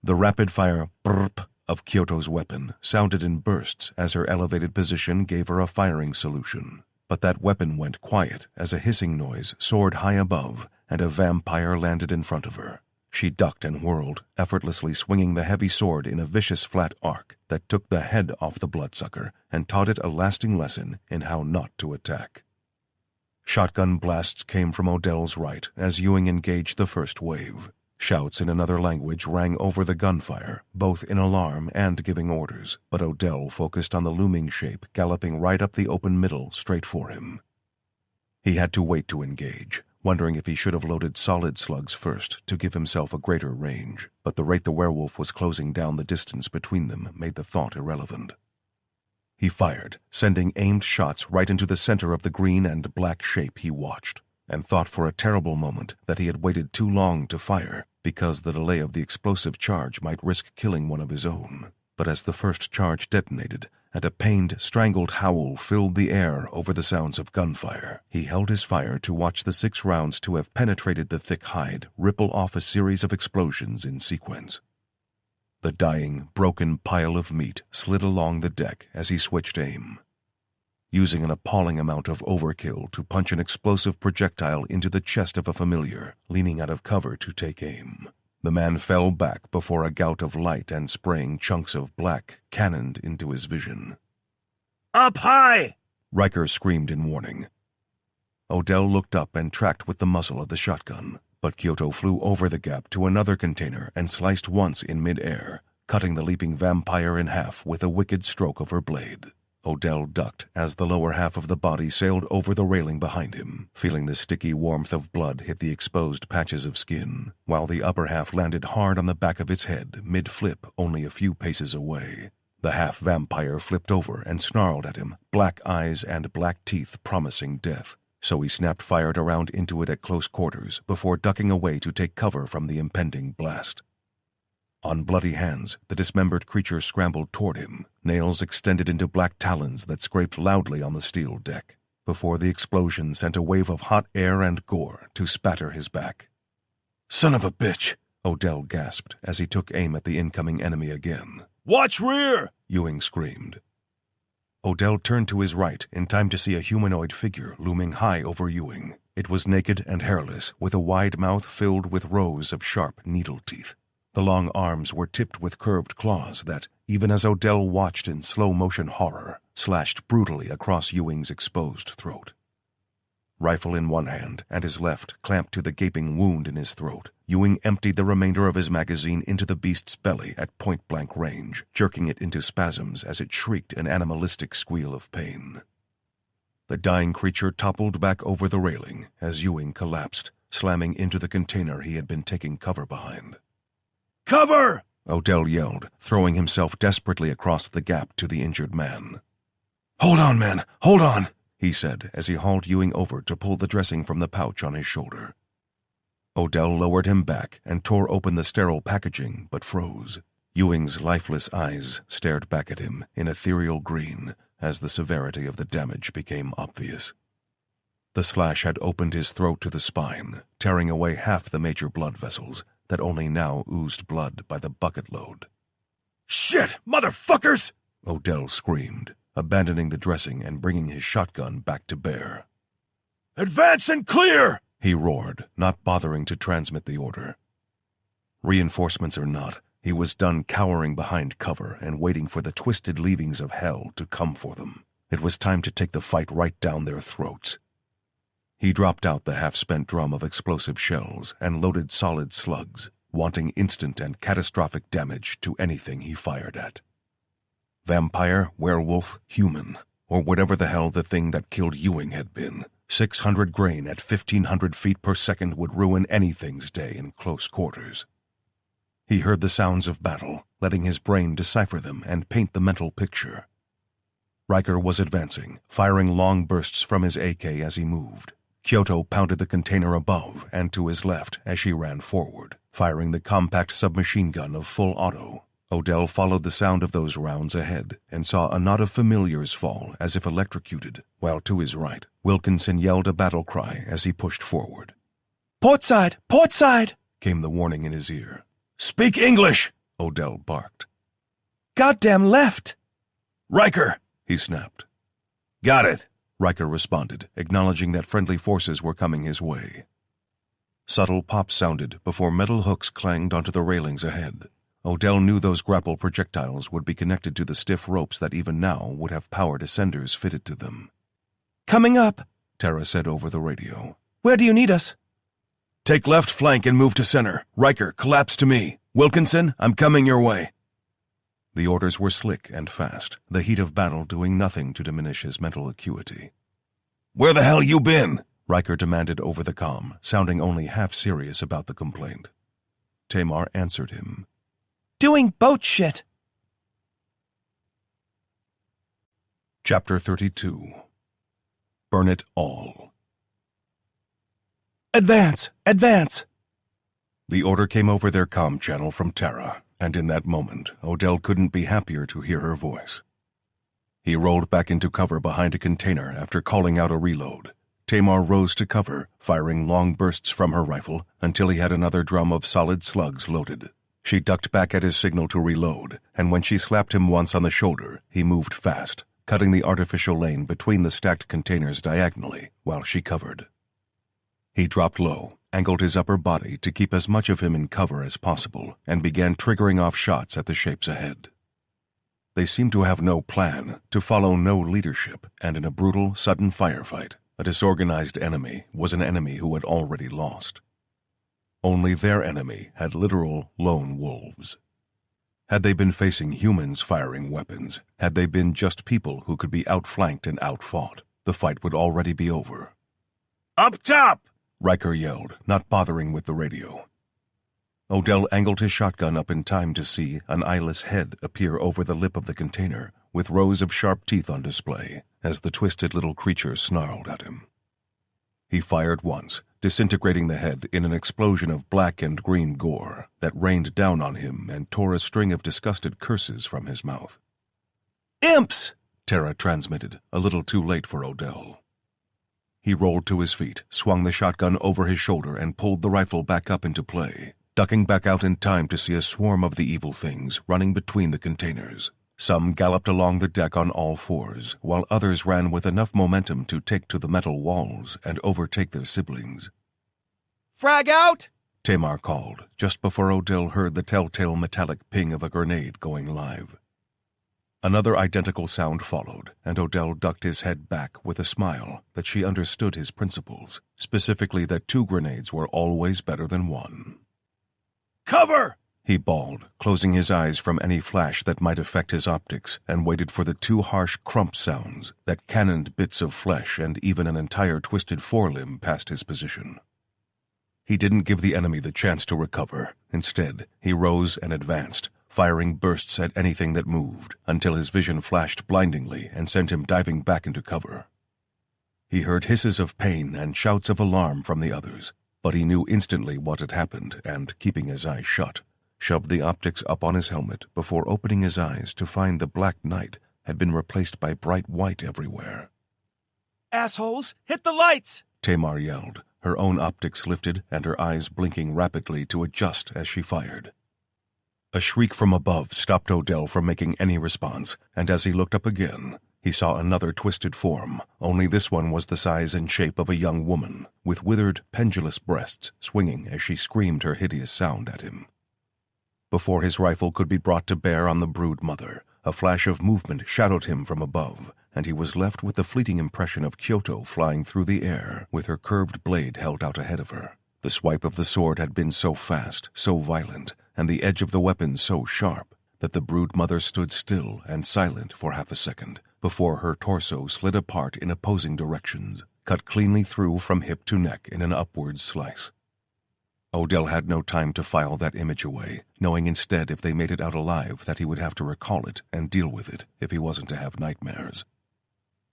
The rapid-fire brrp of Kyoto's weapon sounded in bursts as her elevated position gave her a firing solution. But that weapon went quiet as a hissing noise soared high above and a vampire landed in front of her. She ducked and whirled, effortlessly swinging the heavy sword in a vicious flat arc that took the head off the bloodsucker and taught it a lasting lesson in how not to attack. Shotgun blasts came from Odell's right as Ewing engaged the first wave. Shouts in another language rang over the gunfire, both in alarm and giving orders, but Odell focused on the looming shape galloping right up the open middle straight for him. He had to wait to engage, wondering if he should have loaded solid slugs first to give himself a greater range, but the rate the werewolf was closing down the distance between them made the thought irrelevant. He fired, sending aimed shots right into the center of the green and black shape he watched, and thought for a terrible moment that he had waited too long to fire because the delay of the explosive charge might risk killing one of his own. But as the first charge detonated, and a pained, strangled howl filled the air over the sounds of gunfire, he held his fire to watch the 6 rounds to have penetrated the thick hide ripple off a series of explosions in sequence. The dying, broken pile of meat slid along the deck as he switched aim. Using an appalling amount of overkill to punch an explosive projectile into the chest of a familiar, leaning out of cover to take aim. The man fell back before a gout of light and spraying chunks of black cannoned into his vision. "Up high!" Riker screamed in warning. Odell looked up and tracked with the muzzle of the shotgun, but Kyoto flew over the gap to another container and sliced once in mid-air, cutting the leaping vampire in half with a wicked stroke of her blade. Odell ducked as the lower half of the body sailed over the railing behind him, feeling the sticky warmth of blood hit the exposed patches of skin, while the upper half landed hard on the back of its head, mid-flip only a few paces away. The half-vampire flipped over and snarled at him, black eyes and black teeth promising death, so he snapped fired around into it at close quarters before ducking away to take cover from the impending blast. On bloody hands, the dismembered creature scrambled toward him, nails extended into black talons that scraped loudly on the steel deck, before the explosion sent a wave of hot air and gore to spatter his back. "Son of a bitch!" Odell gasped as he took aim at the incoming enemy again. "Watch rear!" Ewing screamed. Odell turned to his right in time to see a humanoid figure looming high over Ewing. It was naked and hairless, with a wide mouth filled with rows of sharp needle teeth. The long arms were tipped with curved claws that, even as Odell watched in slow-motion horror, slashed brutally across Ewing's exposed throat. Rifle in one hand and his left clamped to the gaping wound in his throat, Ewing emptied the remainder of his magazine into the beast's belly at point-blank range, jerking it into spasms as it shrieked an animalistic squeal of pain. The dying creature toppled back over the railing as Ewing collapsed, slamming into the container he had been taking cover behind. "Cover!" Odell yelled, throwing himself desperately across the gap to the injured man. "Hold on, man, hold on," he said as he hauled Ewing over to pull the dressing from the pouch on his shoulder. Odell lowered him back and tore open the sterile packaging, but froze. Ewing's lifeless eyes stared back at him in ethereal green as the severity of the damage became obvious. The slash had opened his throat to the spine, tearing away half the major blood vessels that only now oozed blood by the bucket load. "Shit, motherfuckers!" Odell screamed, abandoning the dressing and bringing his shotgun back to bear. "Advance and clear!" he roared, not bothering to transmit the order. Reinforcements or not, he was done cowering behind cover and waiting for the twisted leavings of hell to come for them. It was time to take the fight right down their throats. He dropped out the half-spent drum of explosive shells and loaded solid slugs, wanting instant and catastrophic damage to anything he fired at. Vampire, werewolf, human, or whatever the hell the thing that killed Ewing had been, 600 grain at 1,500 feet per second would ruin anything's day in close quarters. He heard the sounds of battle, letting his brain decipher them and paint the mental picture. Riker was advancing, firing long bursts from his AK as he moved. Kyoto pounded the container above and to his left as she ran forward, firing the compact submachine gun of full auto. Odell followed the sound of those rounds ahead and saw a knot of familiars fall as if electrocuted, while to his right, Wilkinson yelled a battle cry as he pushed forward. "Port side! Port side!" came the warning in his ear. "Speak English!" Odell barked. "Goddamn left!" "Riker!" he snapped. "Got it!" Riker responded, acknowledging that friendly forces were coming his way. Subtle pops sounded before metal hooks clanged onto the railings ahead. Odell knew those grapple projectiles would be connected to the stiff ropes that even now would have powered ascenders fitted to them. "Coming up," Tara said over the radio. "Where do you need us?" "Take left flank and move to center. Riker, collapse to me. Wilkinson, I'm coming your way." The orders were slick and fast, the heat of battle doing nothing to diminish his mental acuity. "Where the hell you been?" Riker demanded over the comm, sounding only half serious about the complaint. Tamar answered him. "Doing boat shit." Chapter 32. Burn It All. "Advance! Advance!" The order came over their comm channel from Tara, and in that moment, Odell couldn't be happier to hear her voice. He rolled back into cover behind a container after calling out a reload. Tamar rose to cover, firing long bursts from her rifle until he had another drum of solid slugs loaded. She ducked back at his signal to reload, and when she slapped him once on the shoulder, he moved fast, cutting the artificial lane between the stacked containers diagonally while she covered. He dropped low, angled his upper body to keep as much of him in cover as possible, and began triggering off shots at the shapes ahead. They seemed to have no plan, to follow no leadership, and in a brutal, sudden firefight, a disorganized enemy was an enemy who had already lost. Only their enemy had literal lone wolves. Had they been facing humans firing weapons, had they been just people who could be outflanked and outfought, the fight would already be over. "Up top!" Riker yelled, not bothering with the radio. Odell angled his shotgun up in time to see an eyeless head appear over the lip of the container, with rows of sharp teeth on display, as the twisted little creature snarled at him. He fired once, disintegrating the head in an explosion of black and green gore that rained down on him and tore a string of disgusted curses from his mouth. "Imps!" Tara transmitted, a little too late for Odell. He rolled to his feet, swung the shotgun over his shoulder, and pulled the rifle back up into play, ducking back out in time to see a swarm of the evil things running between the containers. Some galloped along the deck on all fours, while others ran with enough momentum to take to the metal walls and overtake their siblings. "Frag out!" Tamar called, just before Odell heard the telltale metallic ping of a grenade going live. Another identical sound followed, and Odell ducked his head back with a smile that she understood his principles, specifically that 2 grenades were always better than 1. "Cover!" He bawled, closing his eyes from any flash that might affect his optics, and waited for the 2 harsh crump sounds that cannoned bits of flesh and even an entire twisted forelimb past his position. He didn't give the enemy the chance to recover. Instead, he rose and advanced, firing bursts at anything that moved, until his vision flashed blindingly and sent him diving back into cover. He heard hisses of pain and shouts of alarm from the others, but he knew instantly what had happened and, keeping his eyes shut, shoved the optics up on his helmet before opening his eyes to find the black night had been replaced by bright white everywhere. "Assholes, hit the lights!" Tamar yelled, her own optics lifted and her eyes blinking rapidly to adjust as she fired. A shriek from above stopped Odell from making any response, and as he looked up again, he saw another twisted form, only this one was the size and shape of a young woman, with withered, pendulous breasts swinging as she screamed her hideous sound at him. Before his rifle could be brought to bear on the brood mother, a flash of movement shadowed him from above, and he was left with the fleeting impression of Kyoto flying through the air with her curved blade held out ahead of her. The swipe of the sword had been so fast, so violent, and the edge of the weapon so sharp, that the brood mother stood still and silent for half a second before her torso slid apart in opposing directions, cut cleanly through from hip to neck in an upward slice. Odell had no time to file that image away, knowing instead if they made it out alive that he would have to recall it and deal with it if he wasn't to have nightmares.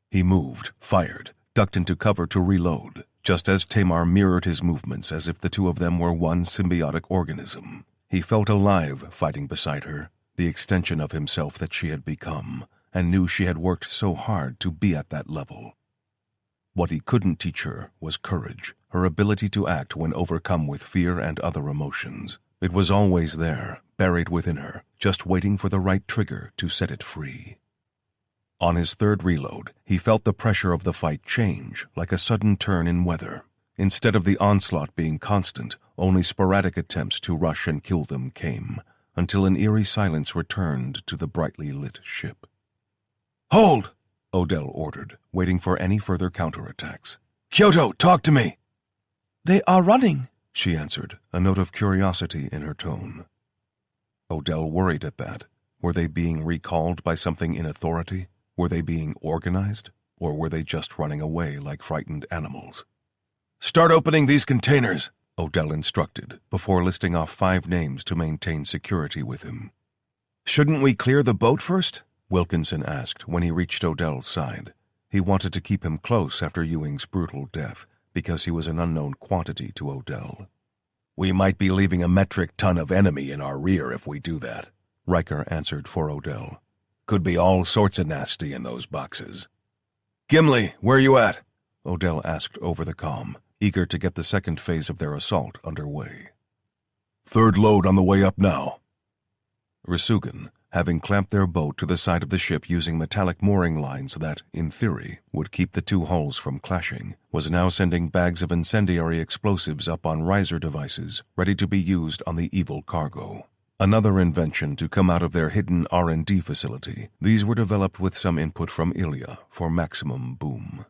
He moved, fired, ducked into cover to reload, just as Tamar mirrored his movements as if the 2 of them were one symbiotic organism. He felt alive fighting beside her, the extension of himself that she had become, and knew she had worked so hard to be at that level. What he couldn't teach her was courage, her ability to act when overcome with fear and other emotions. It was always there, buried within her, just waiting for the right trigger to set it free. On his 3rd reload, he felt the pressure of the fight change, like a sudden turn in weather. Instead of the onslaught being constant, only sporadic attempts to rush and kill them came, until an eerie silence returned to the brightly lit ship. "Hold!" Odell ordered, waiting for any further counterattacks. "Kyoto, talk to me!" "They are running," she answered, a note of curiosity in her tone. Odell worried at that. Were they being recalled by something in authority? Were they being organized? Or were they just running away like frightened animals? "Start opening these containers," Odell instructed, before listing off 5 names to maintain security with him. "Shouldn't we clear the boat first?" Wilkinson asked when he reached Odell's side. He wanted to keep him close after Ewing's brutal death, because he was an unknown quantity to Odell. We might be leaving a metric ton of enemy in our rear if we do that, Riker answered for Odell. Could be all sorts of nasty in those boxes. Gimli, where you at? Odell asked over the comm, eager to get the second phase of their assault underway. Third load on the way up now. Rasugan, having clamped their boat to the side of the ship using metallic mooring lines that, in theory, would keep the two hulls from clashing, was now sending bags of incendiary explosives up on riser devices ready to be used on the evil cargo. Another invention to come out of their hidden R&D facility, these were developed with some input from Ilya for maximum boom.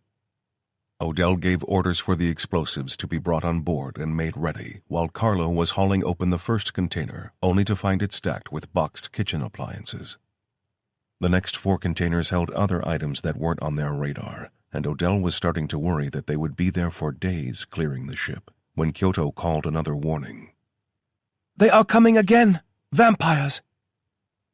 Odell gave orders for the explosives to be brought on board and made ready, while Carlo was hauling open the first container, only to find it stacked with boxed kitchen appliances. The next 4 containers held other items that weren't on their radar, and Odell was starting to worry that they would be there for days clearing the ship, when Kyoto called another warning. They are coming again! Vampires!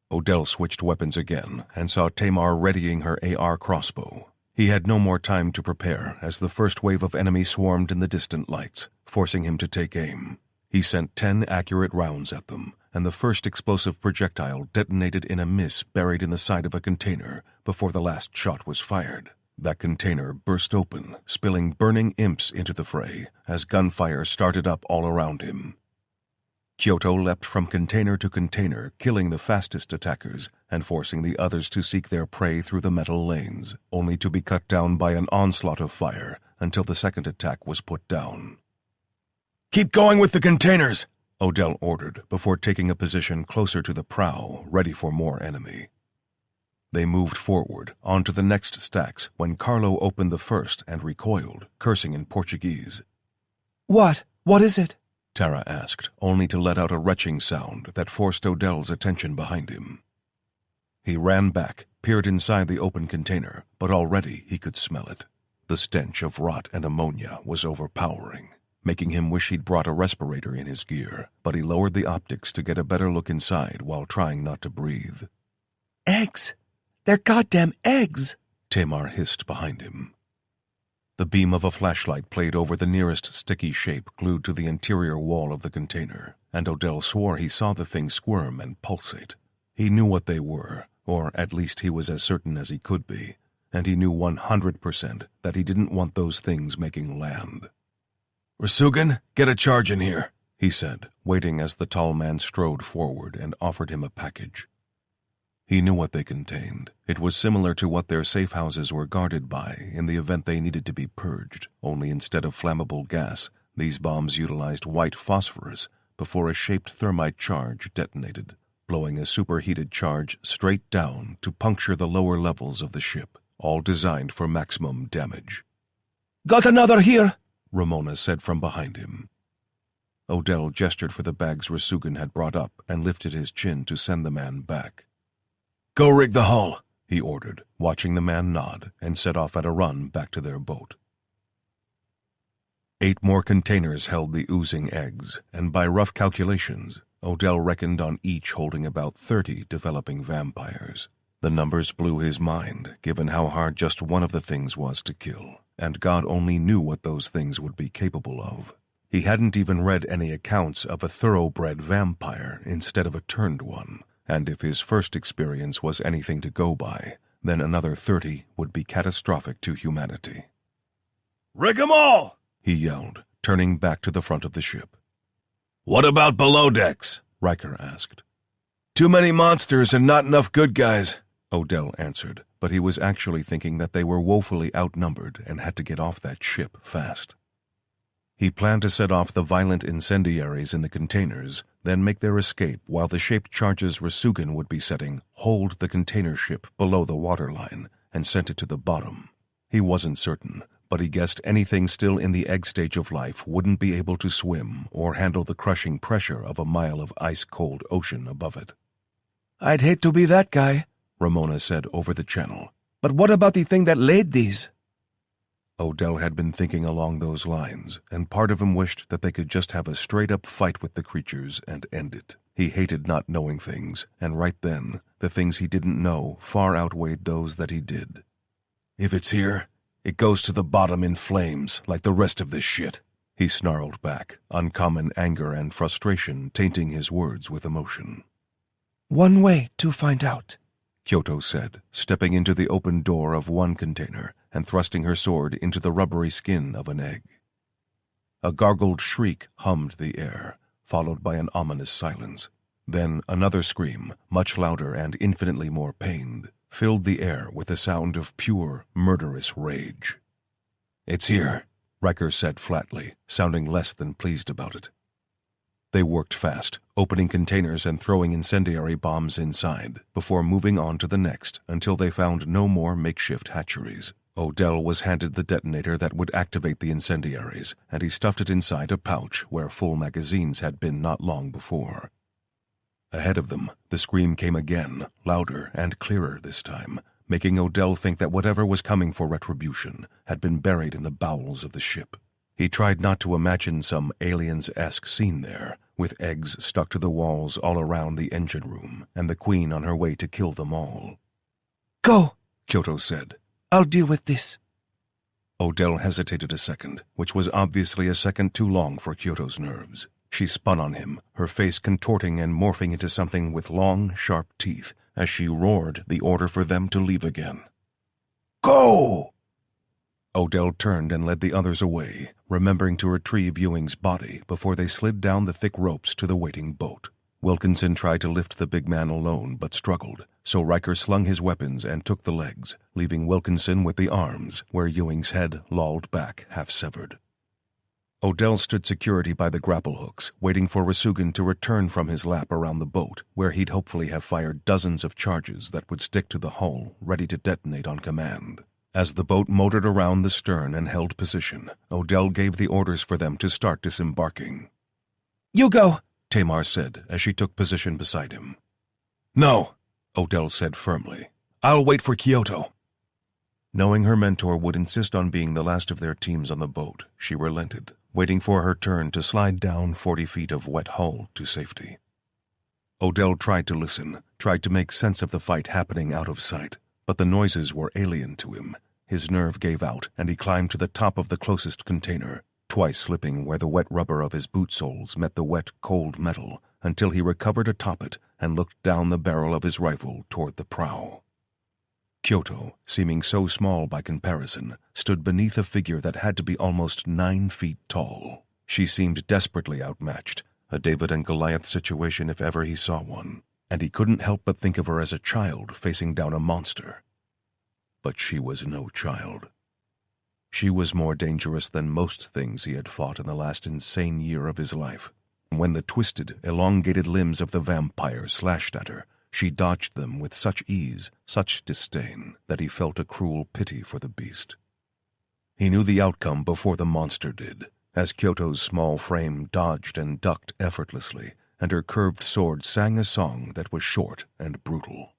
Odell switched weapons again and saw Tamar readying her AR crossbow. He had no more time to prepare as the first wave of enemies swarmed in the distant lights, forcing him to take aim. He sent 10 accurate rounds at them, and the first explosive projectile detonated in a miss buried in the side of a container before the last shot was fired. That container burst open, spilling burning imps into the fray as gunfire started up all around him. Kyoto leapt from container to container, killing the fastest attackers and forcing the others to seek their prey through the metal lanes, only to be cut down by an onslaught of fire until the second attack was put down. "Keep going with the containers," Odell ordered before taking a position closer to the prow, ready for more enemy. They moved forward onto the next stacks when Carlo opened the first and recoiled, cursing in Portuguese. What? What is it? Tara asked, only to let out a retching sound that forced Odell's attention behind him. He ran back, peered inside the open container, but already he could smell it. The stench of rot and ammonia was overpowering, making him wish he'd brought a respirator in his gear, but he lowered the optics to get a better look inside while trying not to breathe. Eggs! They're goddamn eggs! Tamar hissed behind him. The beam of a flashlight played over the nearest sticky shape glued to the interior wall of the container, and Odell swore he saw the thing squirm and pulsate. He knew what they were, or at least he was as certain as he could be, and he knew 100% that he didn't want those things making land. "Rasugan, get a charge in here," he said, waiting as the tall man strode forward and offered him a package. He knew what they contained. It was similar to what their safe houses were guarded by in the event they needed to be purged, only instead of flammable gas, these bombs utilized white phosphorus before a shaped thermite charge detonated, blowing a superheated charge straight down to puncture the lower levels of the ship, all designed for maximum damage. Got another here! Ramona said from behind him. Odell gestured for the bags Rasugan had brought up and lifted his chin to send the man back. "Go rig the hull," he ordered, watching the man nod, and set off at a run back to their boat. 8 more containers held the oozing eggs, and by rough calculations, Odell reckoned on each holding about 30 developing vampires. The numbers blew his mind, given how hard just one of the things was to kill, and God only knew what those things would be capable of. He hadn't even read any accounts of a thoroughbred vampire instead of a turned one, and if his first experience was anything to go by, then another 30 would be catastrophic to humanity. "Rig 'em all!" he yelled, turning back to the front of the ship. "What about below decks?" Riker asked. "Too many monsters and not enough good guys," Odell answered, but he was actually thinking that they were woefully outnumbered and had to get off that ship fast. He planned to set off the violent incendiaries in the containers, then make their escape while the shaped charges Rasugan would be setting hold the container ship below the waterline and sent it to the bottom. He wasn't certain, but he guessed anything still in the egg stage of life wouldn't be able to swim or handle the crushing pressure of a mile of ice-cold ocean above it. "I'd hate to be that guy," Ramona said over the channel. "But what about the thing that laid these?" Odell had been thinking along those lines, and part of him wished that they could just have a straight-up fight with the creatures and end it. He hated not knowing things, and right then, the things he didn't know far outweighed those that he did. "If it's here, it goes to the bottom in flames like the rest of this shit," He snarled back, uncommon anger and frustration tainting his words with emotion. "One way to find out," Kyoto said, stepping into the open door of one container and thrusting her sword into the rubbery skin of an egg. A gargled shriek hummed the air, followed by an ominous silence. Then another scream, much louder and infinitely more pained, filled the air with a sound of pure, murderous rage. "It's here," Riker said flatly, sounding less than pleased about it. They worked fast, opening containers and throwing incendiary bombs inside, before moving on to the next until they found no more makeshift hatcheries. Odell was handed the detonator that would activate the incendiaries, and he stuffed it inside a pouch where full magazines had been not long before. Ahead of them, the scream came again, louder and clearer this time, making Odell think that whatever was coming for retribution had been buried in the bowels of the ship. He tried not to imagine some aliens-esque scene there, with eggs stuck to the walls all around the engine room, and the Queen on her way to kill them all. "Go," Kyoto said. "I'll deal with this." Odell hesitated a second, which was obviously a second too long for Kyoto's nerves. She spun on him, her face contorting and morphing into something with long, sharp teeth, as she roared the order for them to leave again. "Go!" Odell turned and led the others away, remembering to retrieve Ewing's body before they slid down the thick ropes to the waiting boat. Wilkinson tried to lift the big man alone but struggled, so Riker slung his weapons and took the legs, leaving Wilkinson with the arms, where Ewing's head lolled back half-severed. Odell stood security by the grapple hooks, waiting for Rasugan to return from his lap around the boat, where he'd hopefully have fired dozens of charges that would stick to the hull, ready to detonate on command. As the boat motored around the stern and held position, Odell gave the orders for them to start disembarking. "You go," Tamar said as she took position beside him. No, Odell said firmly. I'll wait for Kyoto. Knowing her mentor would insist on being the last of their teams on the boat, she relented, waiting for her turn to slide down 40 feet of wet hull to safety. Odell tried to listen, tried to make sense of the fight happening out of sight, but the noises were alien to him. His nerve gave out, and he climbed to the top of the closest container, twice slipping where the wet rubber of his boot soles met the wet, cold metal, until he recovered atop it and looked down the barrel of his rifle toward the prow. Kyoto, seeming so small by comparison, stood beneath a figure that had to be almost 9 feet tall. She seemed desperately outmatched, a David and Goliath situation if ever he saw one, and he couldn't help but think of her as a child facing down a monster. But she was no child. She was more dangerous than most things he had fought in the last insane year of his life. When the twisted, elongated limbs of the vampire slashed at her, she dodged them with such ease, such disdain, that he felt a cruel pity for the beast. He knew the outcome before the monster did, as Kyoto's small frame dodged and ducked effortlessly, and her curved sword sang a song that was short and brutal.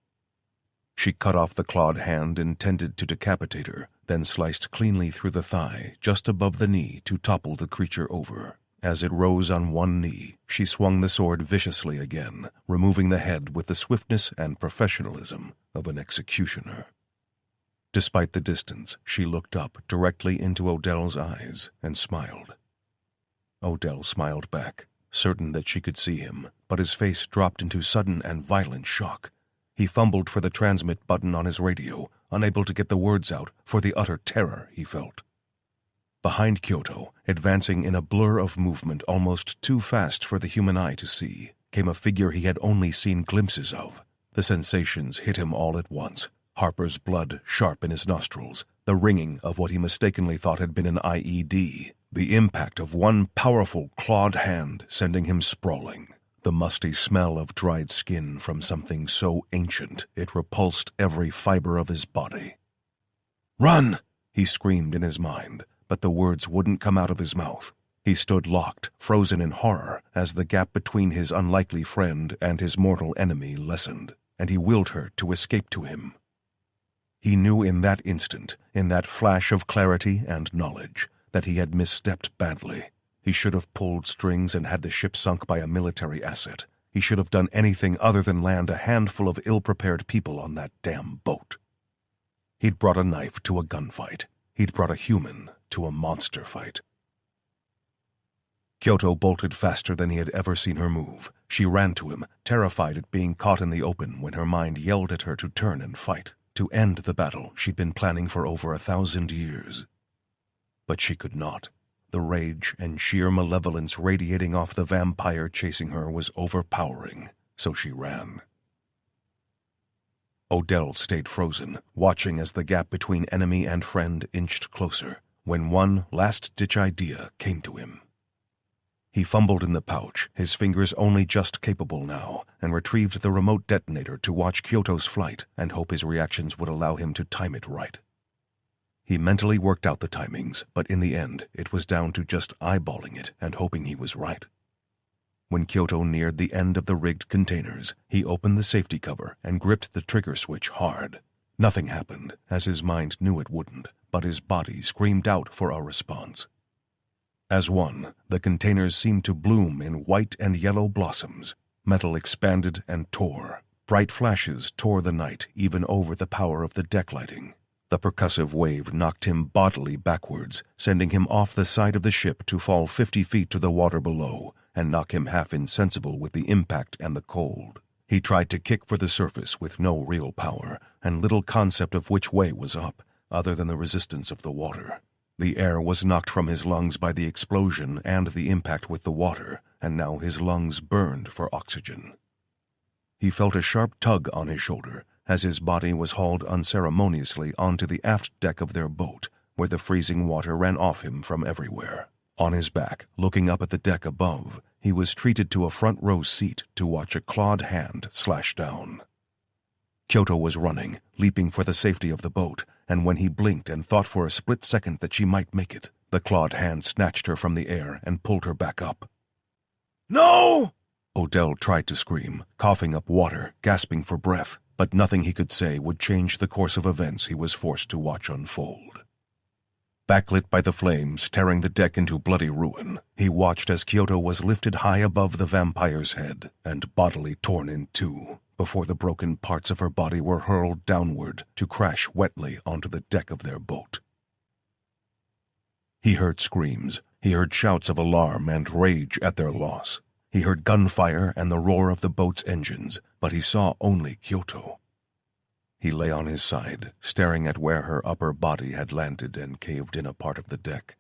She cut off the clawed hand intended to decapitate her, then sliced cleanly through the thigh, just above the knee, to topple the creature over. As it rose on one knee, she swung the sword viciously again, removing the head with the swiftness and professionalism of an executioner. Despite the distance, she looked up directly into Odell's eyes and smiled. Odell smiled back, certain that she could see him, but his face dropped into sudden and violent shock. He fumbled for the transmit button on his radio, unable to get the words out for the utter terror he felt. Behind Kyoto, advancing in a blur of movement almost too fast for the human eye to see, came a figure he had only seen glimpses of. The sensations hit him all at once, Harper's blood sharp in his nostrils, the ringing of what he mistakenly thought had been an IED, the impact of one powerful clawed hand sending him sprawling, the musty smell of dried skin from something so ancient it repulsed every fiber of his body. Run! He screamed in his mind, but the words wouldn't come out of his mouth. He stood locked, frozen in horror, as the gap between his unlikely friend and his mortal enemy lessened, and he willed her to escape to him. He knew in that instant, in that flash of clarity and knowledge, that he had misstepped badly. He should have pulled strings and had the ship sunk by a military asset. He should have done anything other than land a handful of ill-prepared people on that damn boat. He'd brought a knife to a gunfight. He'd brought a human to a monster fight. Kyoto bolted faster than he had ever seen her move. She ran to him, terrified at being caught in the open when her mind yelled at her to turn and fight, to end the battle she'd been planning for over 1,000 years. But she could not. The rage and sheer malevolence radiating off the vampire chasing her was overpowering, so she ran. Odell stayed frozen, watching as the gap between enemy and friend inched closer, when one last-ditch idea came to him. He fumbled in the pouch, his fingers only just capable now, and retrieved the remote detonator to watch Kyoto's flight and hope his reactions would allow him to time it right. He mentally worked out the timings, but in the end, it was down to just eyeballing it and hoping he was right. When Kyoto neared the end of the rigged containers, he opened the safety cover and gripped the trigger switch hard. Nothing happened, as his mind knew it wouldn't, but his body screamed out for a response. As one, the containers seemed to bloom in white and yellow blossoms. Metal expanded and tore. Bright flashes tore the night even over the power of the deck lighting. The percussive wave knocked him bodily backwards, sending him off the side of the ship to fall 50 feet to the water below and knock him half insensible with the impact and the cold. He tried to kick for the surface with no real power and little concept of which way was up, other than the resistance of the water. The air was knocked from his lungs by the explosion and the impact with the water, and now his lungs burned for oxygen. He felt a sharp tug on his shoulder as his body was hauled unceremoniously onto the aft deck of their boat, where the freezing water ran off him from everywhere. On his back, looking up at the deck above, he was treated to a front-row seat to watch a clawed hand slash down. Kyoto was running, leaping for the safety of the boat, and when he blinked and thought for a split second that she might make it, the clawed hand snatched her from the air and pulled her back up. "No!" Odell tried to scream, coughing up water, gasping for breath, but nothing he could say would change the course of events he was forced to watch unfold. Backlit by the flames tearing the deck into bloody ruin, he watched as Kyoto was lifted high above the vampire's head and bodily torn in two, before the broken parts of her body were hurled downward to crash wetly onto the deck of their boat. He heard screams, he heard shouts of alarm and rage at their loss. He heard gunfire and the roar of the boat's engines, but he saw only Kyoto. He lay on his side, staring at where her upper body had landed and caved in a part of the deck.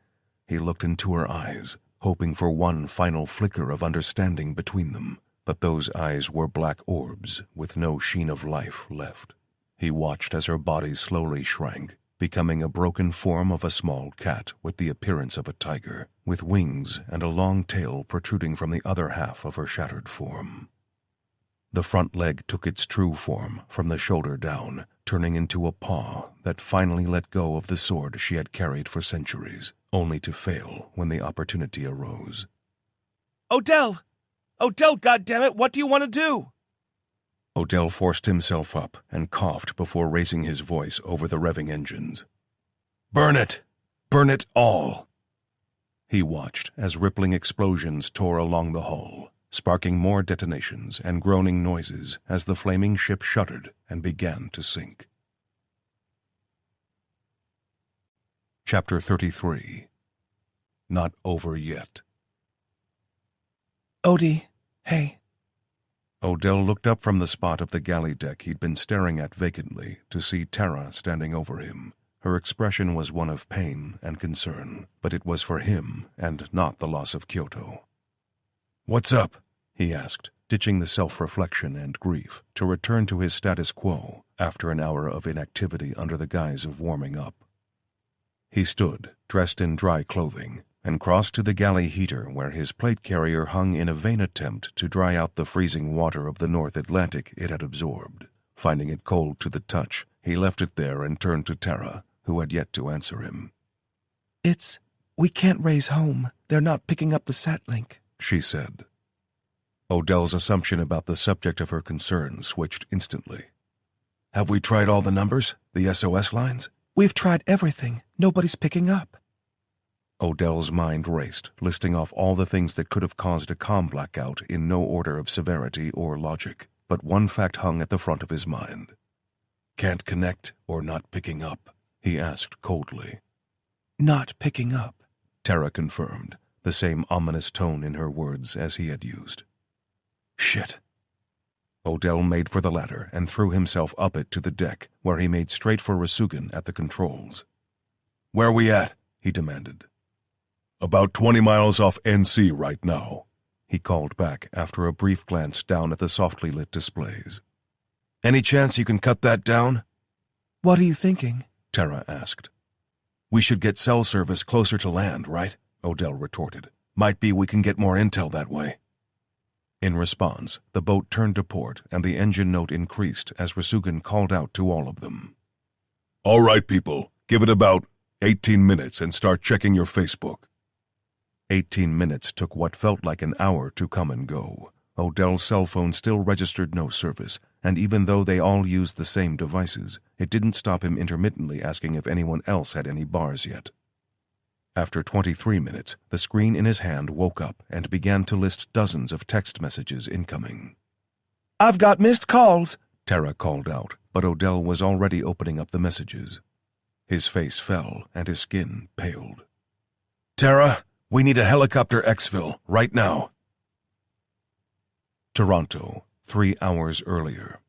He looked into her eyes, hoping for one final flicker of understanding between them, but those eyes were black orbs with no sheen of life left. He watched as her body slowly shrank, becoming a broken form of a small cat with the appearance of a tiger, with wings and a long tail protruding from the other half of her shattered form. The front leg took its true form from the shoulder down, turning into a paw that finally let go of the sword she had carried for centuries, only to fail when the opportunity arose. "Odell! Odell, goddammit, what do you want to do?" Odell forced himself up and coughed before raising his voice over the revving engines. "Burn it! Burn it all!" He watched as rippling explosions tore along the hull, sparking more detonations and groaning noises as the flaming ship shuddered and began to sink. Chapter 33. Not over yet. Odie, hey. Odell looked up from the spot of the galley deck he'd been staring at vacantly to see Tara standing over him. Her expression was one of pain and concern, but it was for him and not the loss of Kyoto. "What's up?" he asked, ditching the self-reflection and grief to return to his status quo after an hour of inactivity under the guise of warming up. He stood, dressed in dry clothing, and crossed to the galley heater where his plate carrier hung in a vain attempt to dry out the freezing water of the North Atlantic it had absorbed. Finding it cold to the touch, he left it there and turned to Tara, who had yet to answer him. We can't raise home. They're not picking up the sat link," she said. Odell's assumption about the subject of her concern switched instantly. "Have we tried all the numbers? The SOS lines?" "We've tried everything. Nobody's picking up." Odell's mind raced, listing off all the things that could have caused a comm blackout in no order of severity or logic, but one fact hung at the front of his mind. "Can't connect or not picking up?" he asked coldly. "Not picking up," Tara confirmed, the same ominous tone in her words as he had used. Shit. Odell made for the ladder and threw himself up it to the deck, where he made straight for Rasugan at the controls. Where we at? He demanded. About 20 miles off NC right now, he called back after a brief glance down at the softly lit displays. Any chance you can cut that down? What are you thinking? Tara asked. We should get cell service closer to land, right? Odell retorted. Might be we can get more intel that way. In response, the boat turned to port and the engine note increased as Rasugan called out to all of them. All right, people, give it about 18 minutes and start checking your Facebook. 18 minutes took what felt like an hour to come and go. Odell's cell phone still registered no service, and even though they all used the same devices, it didn't stop him intermittently asking if anyone else had any bars yet. After 23 minutes, the screen in his hand woke up and began to list dozens of text messages incoming. I've got missed calls, Tara called out, but Odell was already opening up the messages. His face fell and his skin paled. Tara, we need a helicopter exfil, right now. Toronto, 3 hours earlier.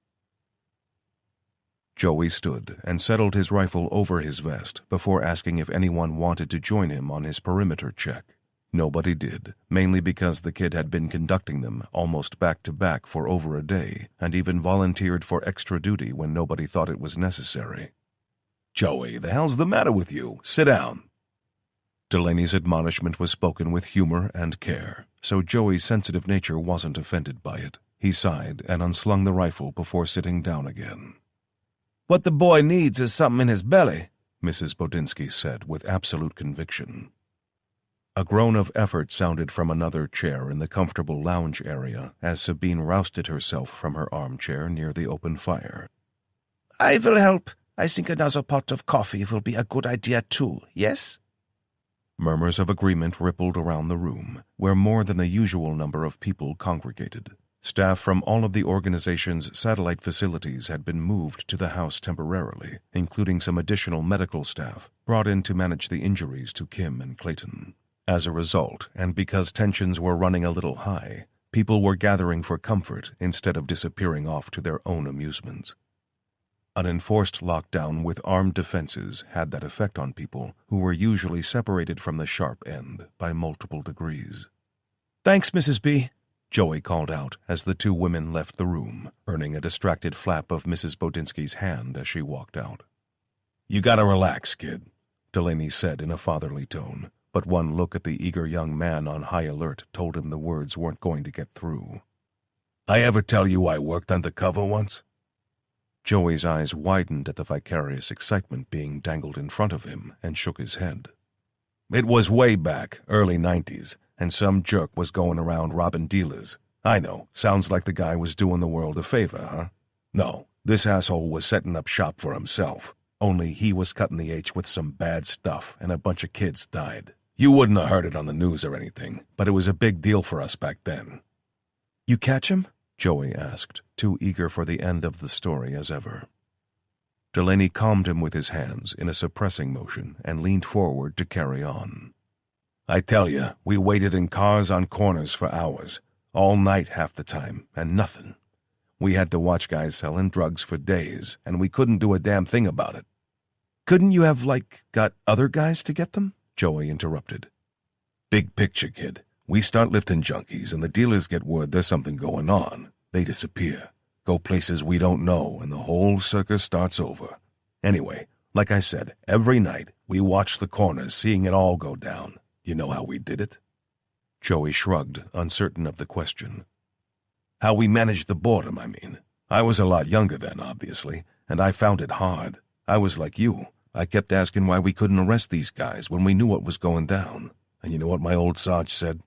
Joey stood and settled his rifle over his vest before asking if anyone wanted to join him on his perimeter check. Nobody did, mainly because the kid had been conducting them almost back-to-back for over a day and even volunteered for extra duty when nobody thought it was necessary. Joey, the hell's the matter with you? Sit down. Delaney's admonishment was spoken with humor and care, so Joey's sensitive nature wasn't offended by it. He sighed and unslung the rifle before sitting down again. What the boy needs is something in his belly, Mrs. Bodinsky said with absolute conviction. A groan of effort sounded from another chair in the comfortable lounge area as Sabine rousted herself from her armchair near the open fire. I will help. I think another pot of coffee will be a good idea too, yes? Murmurs of agreement rippled around the room, where more than the usual number of people congregated. Staff from all of the organization's satellite facilities had been moved to the house temporarily, including some additional medical staff brought in to manage the injuries to Kim and Clayton. As a result, and because tensions were running a little high, people were gathering for comfort instead of disappearing off to their own amusements. An enforced lockdown with armed defenses had that effect on people who were usually separated from the sharp end by multiple degrees. Thanks, Mrs. B. Joey called out as the two women left the room, earning a distracted flap of Mrs. Bodinsky's hand as she walked out. You gotta relax, kid, Delaney said in a fatherly tone, but one look at the eager young man on high alert told him the words weren't going to get through. I ever tell you I worked undercover once? Joey's eyes widened at the vicarious excitement being dangled in front of him and shook his head. It was way back, early 90s, and some jerk was going around robbing dealers. I know, sounds like the guy was doing the world a favor, huh? No, this asshole was setting up shop for himself. Only he was cutting the H with some bad stuff, and a bunch of kids died. You wouldn't have heard it on the news or anything, but it was a big deal for us back then. You catch him? Joey asked, too eager for the end of the story as ever. Delaney calmed him with his hands in a suppressing motion and leaned forward to carry on. I tell you, we waited in cars on corners for hours, all night half the time, and nothing. We had to watch guys selling drugs for days, and we couldn't do a damn thing about it. Couldn't you have, got other guys to get them? Joey interrupted. Big picture, kid. We start lifting junkies, and the dealers get word there's something going on. They disappear, go places we don't know, and the whole circus starts over. Anyway, like I said, every night we watched the corners, seeing it all go down. You know how we did it? Joey shrugged, uncertain of the question. How we managed the boredom, I mean. I was a lot younger then, obviously, and I found it hard. I was like you. I kept asking why we couldn't arrest these guys when we knew what was going down. And you know what my old Sarge said?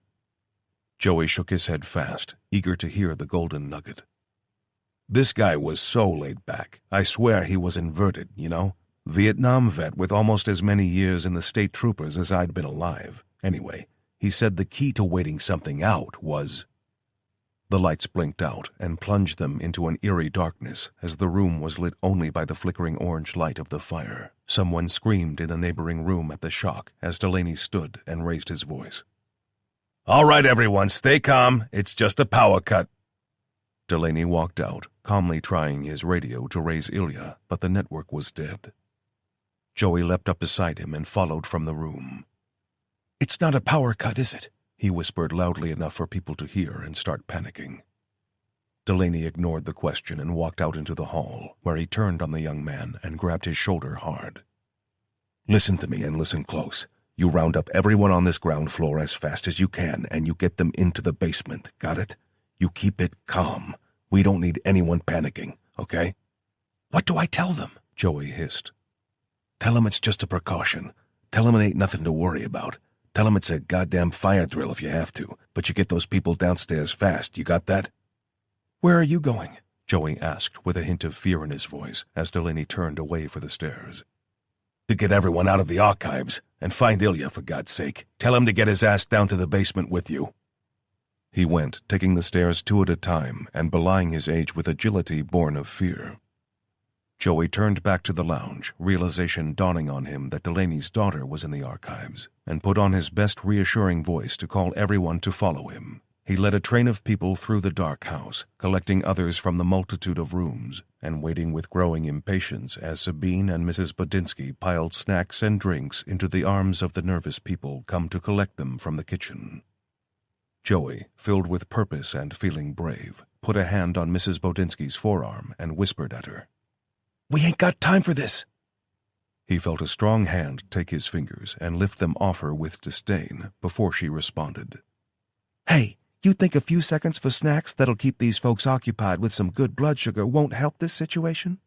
Joey shook his head fast, eager to hear the golden nugget. This guy was so laid back. I swear he was inverted, you know? Vietnam vet with almost as many years in the state troopers as I'd been alive. Anyway, he said the key to waiting something out was... The lights blinked out and plunged them into an eerie darkness as the room was lit only by the flickering orange light of the fire. Someone screamed in a neighboring room at the shock as Delaney stood and raised his voice. All right, everyone, stay calm. It's just a power cut. Delaney walked out, calmly trying his radio to raise Ilya, but the network was dead. Joey leapt up beside him and followed from the room. It's not a power cut, is it? He whispered loudly enough for people to hear and start panicking. Delaney ignored the question and walked out into the hall, where he turned on the young man and grabbed his shoulder hard. Listen to me and listen close. You round up everyone on this ground floor as fast as you can, and you get them into the basement, got it? You keep it calm. We don't need anyone panicking, okay? What do I tell them? Joey hissed. Tell them it's just a precaution. Tell them it ain't nothing to worry about. Tell them it's a goddamn fire drill if you have to, but you get those people downstairs fast, you got that? Where are you going? Joey asked with a hint of fear in his voice as Delaney turned away for the stairs. To get everyone out of the archives, and find Ilya, for God's sake. Tell him to get his ass down to the basement with you. He went, taking the stairs 2 at a time and belying his age with agility born of fear. Joey turned back to the lounge, realization dawning on him that Delaney's daughter was in the archives, and put on his best reassuring voice to call everyone to follow him. He led a train of people through the dark house, collecting others from the multitude of rooms, and waiting with growing impatience as Sabine and Mrs. Bodinsky piled snacks and drinks into the arms of the nervous people come to collect them from the kitchen. Joey, filled with purpose and feeling brave, put a hand on Mrs. Bodinsky's forearm and whispered at her. We ain't got time for this. He felt a strong hand take his fingers and lift them off her with disdain before she responded. Hey, you think a few seconds for snacks that'll keep these folks occupied with some good blood sugar won't help this situation?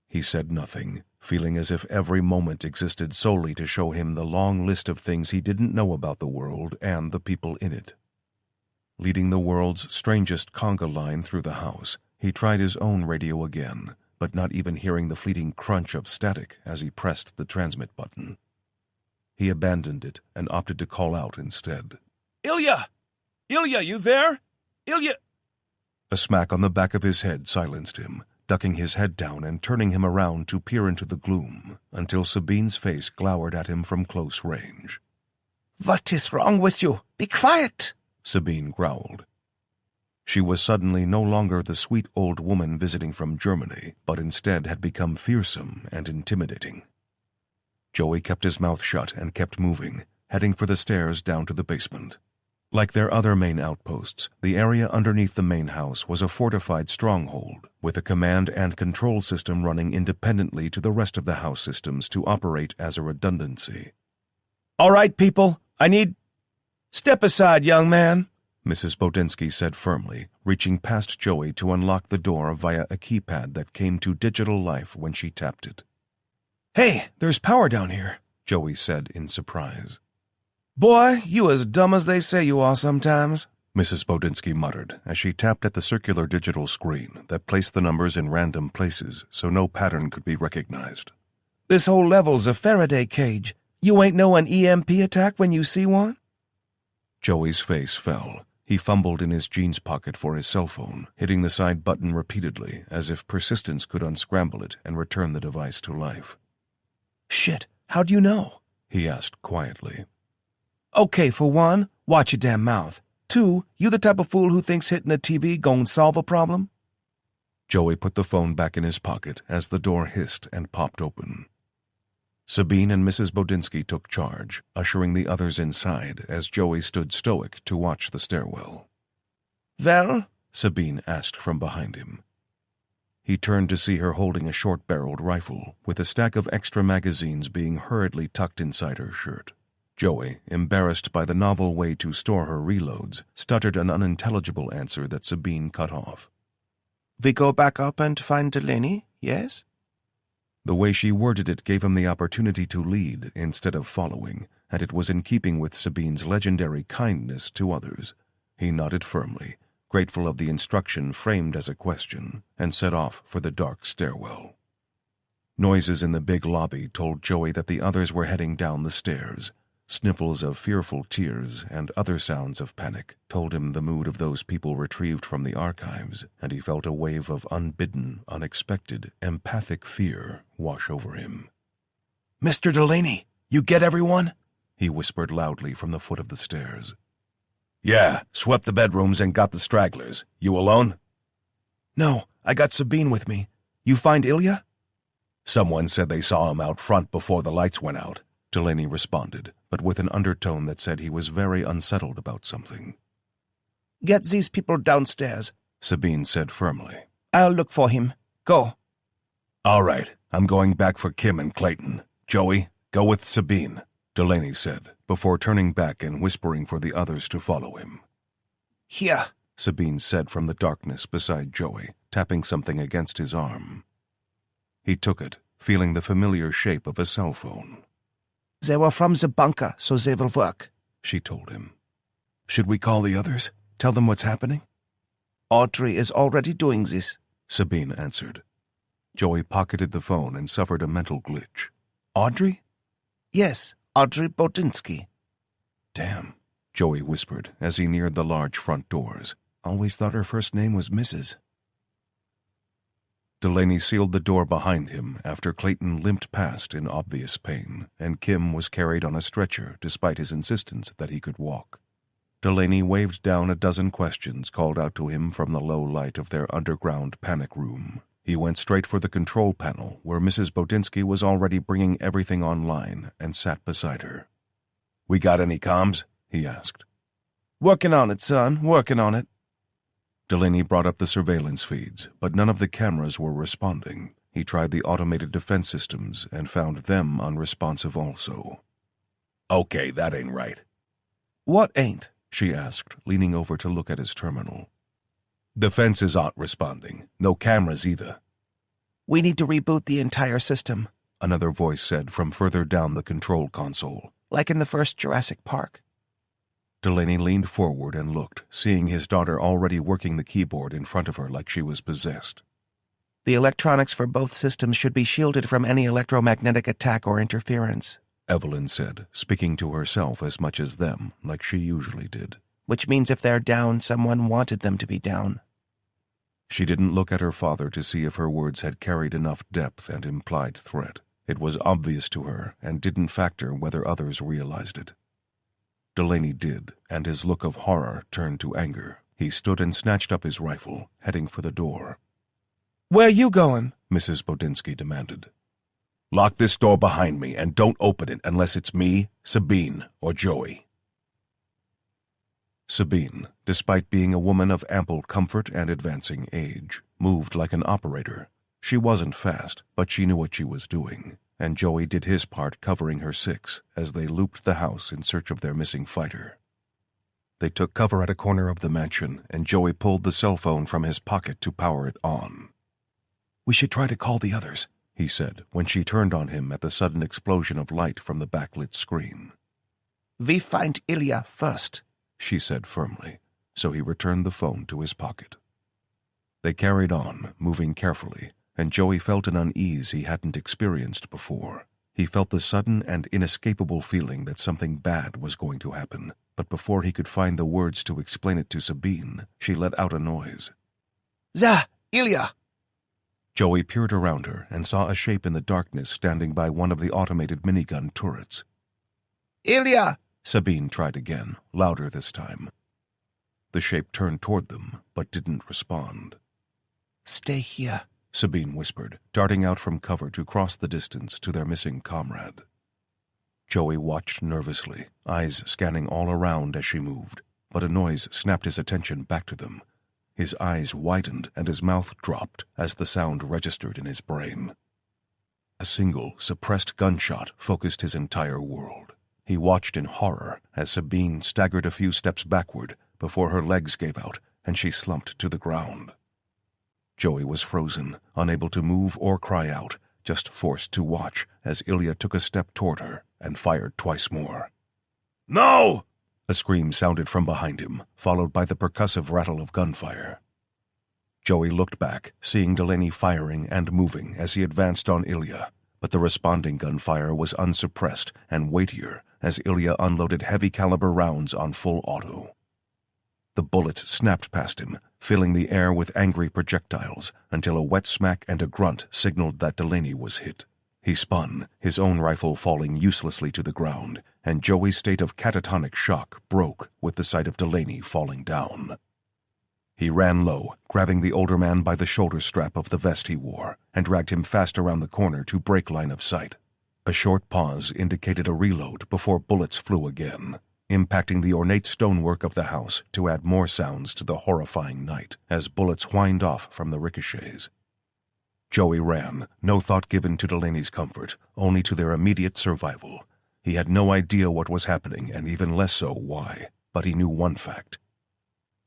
He said nothing, feeling as if every moment existed solely to show him the long list of things he didn't know about the world and the people in it. Leading the world's strangest conga line through the house, he tried his own radio again, but not even hearing the fleeting crunch of static as he pressed the transmit button. He abandoned it and opted to call out instead. Ilya! Ilya, you there? Ilya! A smack on the back of his head silenced him, ducking his head down and turning him around to peer into the gloom, until Sabine's face glowered at him from close range. What is wrong with you? Be quiet! Sabine growled. She was suddenly no longer the sweet old woman visiting from Germany, but instead had become fearsome and intimidating. Joey kept his mouth shut and kept moving, heading for the stairs down to the basement. Like their other main outposts, the area underneath the main house was a fortified stronghold, with a command and control system running independently to the rest of the house systems to operate as a redundancy. All right, people, I need... Step aside, young man, Mrs. Bodinsky said firmly, reaching past Joey to unlock the door via a keypad that came to digital life when she tapped it. Hey, there's power down here, Joey said in surprise. Boy, you as dumb as they say you are sometimes, Mrs. Bodinsky muttered as she tapped at the circular digital screen that placed the numbers in random places so no pattern could be recognized. This whole level's a Faraday cage. You ain't know an EMP attack when you see one? Joey's face fell. He fumbled in his jeans pocket for his cell phone, hitting the side button repeatedly as if persistence could unscramble it and return the device to life. Shit, how do you know? He asked quietly. Okay, for one, watch your damn mouth. 2, you the type of fool who thinks hitting a TV gon' solve a problem? Joey put the phone back in his pocket as the door hissed and popped open. Sabine and Mrs. Bodinsky took charge, ushering the others inside as Joey stood stoic to watch the stairwell. Well? Sabine asked from behind him. He turned to see her holding a short-barreled rifle, with a stack of extra magazines being hurriedly tucked inside her shirt. Joey, embarrassed by the novel way to store her reloads, stuttered an unintelligible answer that Sabine cut off. We go back up and find Delaney, yes? The way she worded it gave him the opportunity to lead instead of following, and it was in keeping with Sabine's legendary kindness to others. He nodded firmly, grateful of the instruction framed as a question, and set off for the dark stairwell. Noises in the big lobby told Joey that the others were heading down the stairs. Sniffles of fearful tears and other sounds of panic told him the mood of those people retrieved from the archives, and he felt a wave of unbidden, unexpected, empathic fear wash over him. Mr. Delaney, you get everyone? He whispered loudly from the foot of the stairs. Yeah, swept the bedrooms and got the stragglers. You alone? No, I got Sabine with me. You find Ilya? Someone said they saw him out front before the lights went out, Delaney responded, but with an undertone that said he was very unsettled about something. Get these people downstairs, Sabine said firmly. I'll look for him. Go. All right, I'm going back for Kim and Clayton. Joey, go with Sabine, Delaney said, before turning back and whispering for the others to follow him. Here, Sabine said from the darkness beside Joey, tapping something against his arm. He took it, feeling the familiar shape of a cell phone. They were from the bunker, so they will work, she told him. Should we call the others? Tell them what's happening? Audrey is already doing this, Sabine answered. Joey pocketed the phone and suffered a mental glitch. Audrey? Yes, Audrey Bodinsky. Damn, Joey whispered as he neared the large front doors. Always thought her first name was Mrs. Delaney sealed the door behind him after Clayton limped past in obvious pain, and Kim was carried on a stretcher despite his insistence that he could walk. Delaney waved down a dozen questions called out to him from the low light of their underground panic room. He went straight for the control panel, where Mrs. Bodinsky was already bringing everything online, and sat beside her. "We got any comms?" he asked. Working on it, son, working on it. Delaney brought up the surveillance feeds, but none of the cameras were responding. He tried the automated defense systems and found them unresponsive also. "Okay, that ain't right." What ain't? She asked, leaning over to look at his terminal. "Defenses aren't responding. No cameras either." We need to reboot the entire system, Another voice said from further down the control console. like in the first Jurassic Park. Delaney leaned forward and looked, seeing his daughter already working the keyboard in front of her like she was possessed. The electronics for both systems should be shielded from any electromagnetic attack or interference, Evelyn said, speaking to herself as much as them, like she usually did. which means if they're down, someone wanted them to be down. She didn't look at her father to see if her words had carried enough depth and implied threat. It was obvious to her and didn't factor whether others realized it. Delaney did, and his look of horror turned to anger. He stood and snatched up his rifle, heading for the door. Where you going? Mrs. Bodinsky demanded. "Lock this door behind me and don't open it unless it's me, Sabine, or Joey." Sabine, despite being a woman of ample comfort and advancing age, moved like an operator. She wasn't fast, but she knew what she was doing, and Joey did his part covering her six as they looped the house in search of their missing fighter. They took cover at a corner of the mansion, and Joey pulled the cell phone from his pocket to power it on. We should try to call the others, he said when she turned on him at the sudden explosion of light from the backlit screen. We find Ilya first, she said firmly, so he returned the phone to his pocket. They carried on, moving carefully, and Joey felt an unease he hadn't experienced before. He felt the sudden and inescapable feeling that something bad was going to happen, but before he could find the words to explain it to Sabine, she let out a noise. There, Ilya! Joey peered around her and saw a shape in the darkness standing by one of the automated minigun turrets. Ilya! Sabine tried again, louder this time. The shape turned toward them, but didn't respond. Stay here, Sabine whispered, darting out from cover to cross the distance to their missing comrade. Joey watched nervously, eyes scanning all around as she moved, but a noise snapped his attention back to them. His eyes widened and his mouth dropped as the sound registered in his brain. A single, suppressed gunshot focused his entire world. He watched in horror as Sabine staggered a few steps backward before her legs gave out and she slumped to the ground. Joey was frozen, unable to move or cry out, just forced to watch as Ilya took a step toward her and fired twice more. "No!" A scream sounded from behind him, followed by the percussive rattle of gunfire. Joey looked back, seeing Delaney firing and moving as he advanced on Ilya, but the responding gunfire was unsuppressed and weightier as Ilya unloaded heavy-caliber rounds on full auto. The bullets snapped past him, filling the air with angry projectiles until a wet smack and a grunt signaled that Delaney was hit. He spun, his own rifle falling uselessly to the ground, and Joey's state of catatonic shock broke with the sight of Delaney falling down. He ran low, grabbing the older man by the shoulder strap of the vest he wore, and dragged him fast around the corner to break line of sight. A short pause indicated a reload before bullets flew again, impacting the ornate stonework of the house to add more sounds to the horrifying night as bullets whined off from the ricochets. Joey ran, no thought given to Delaney's comfort, only to their immediate survival. He had no idea what was happening, and even less so why, but he knew one fact.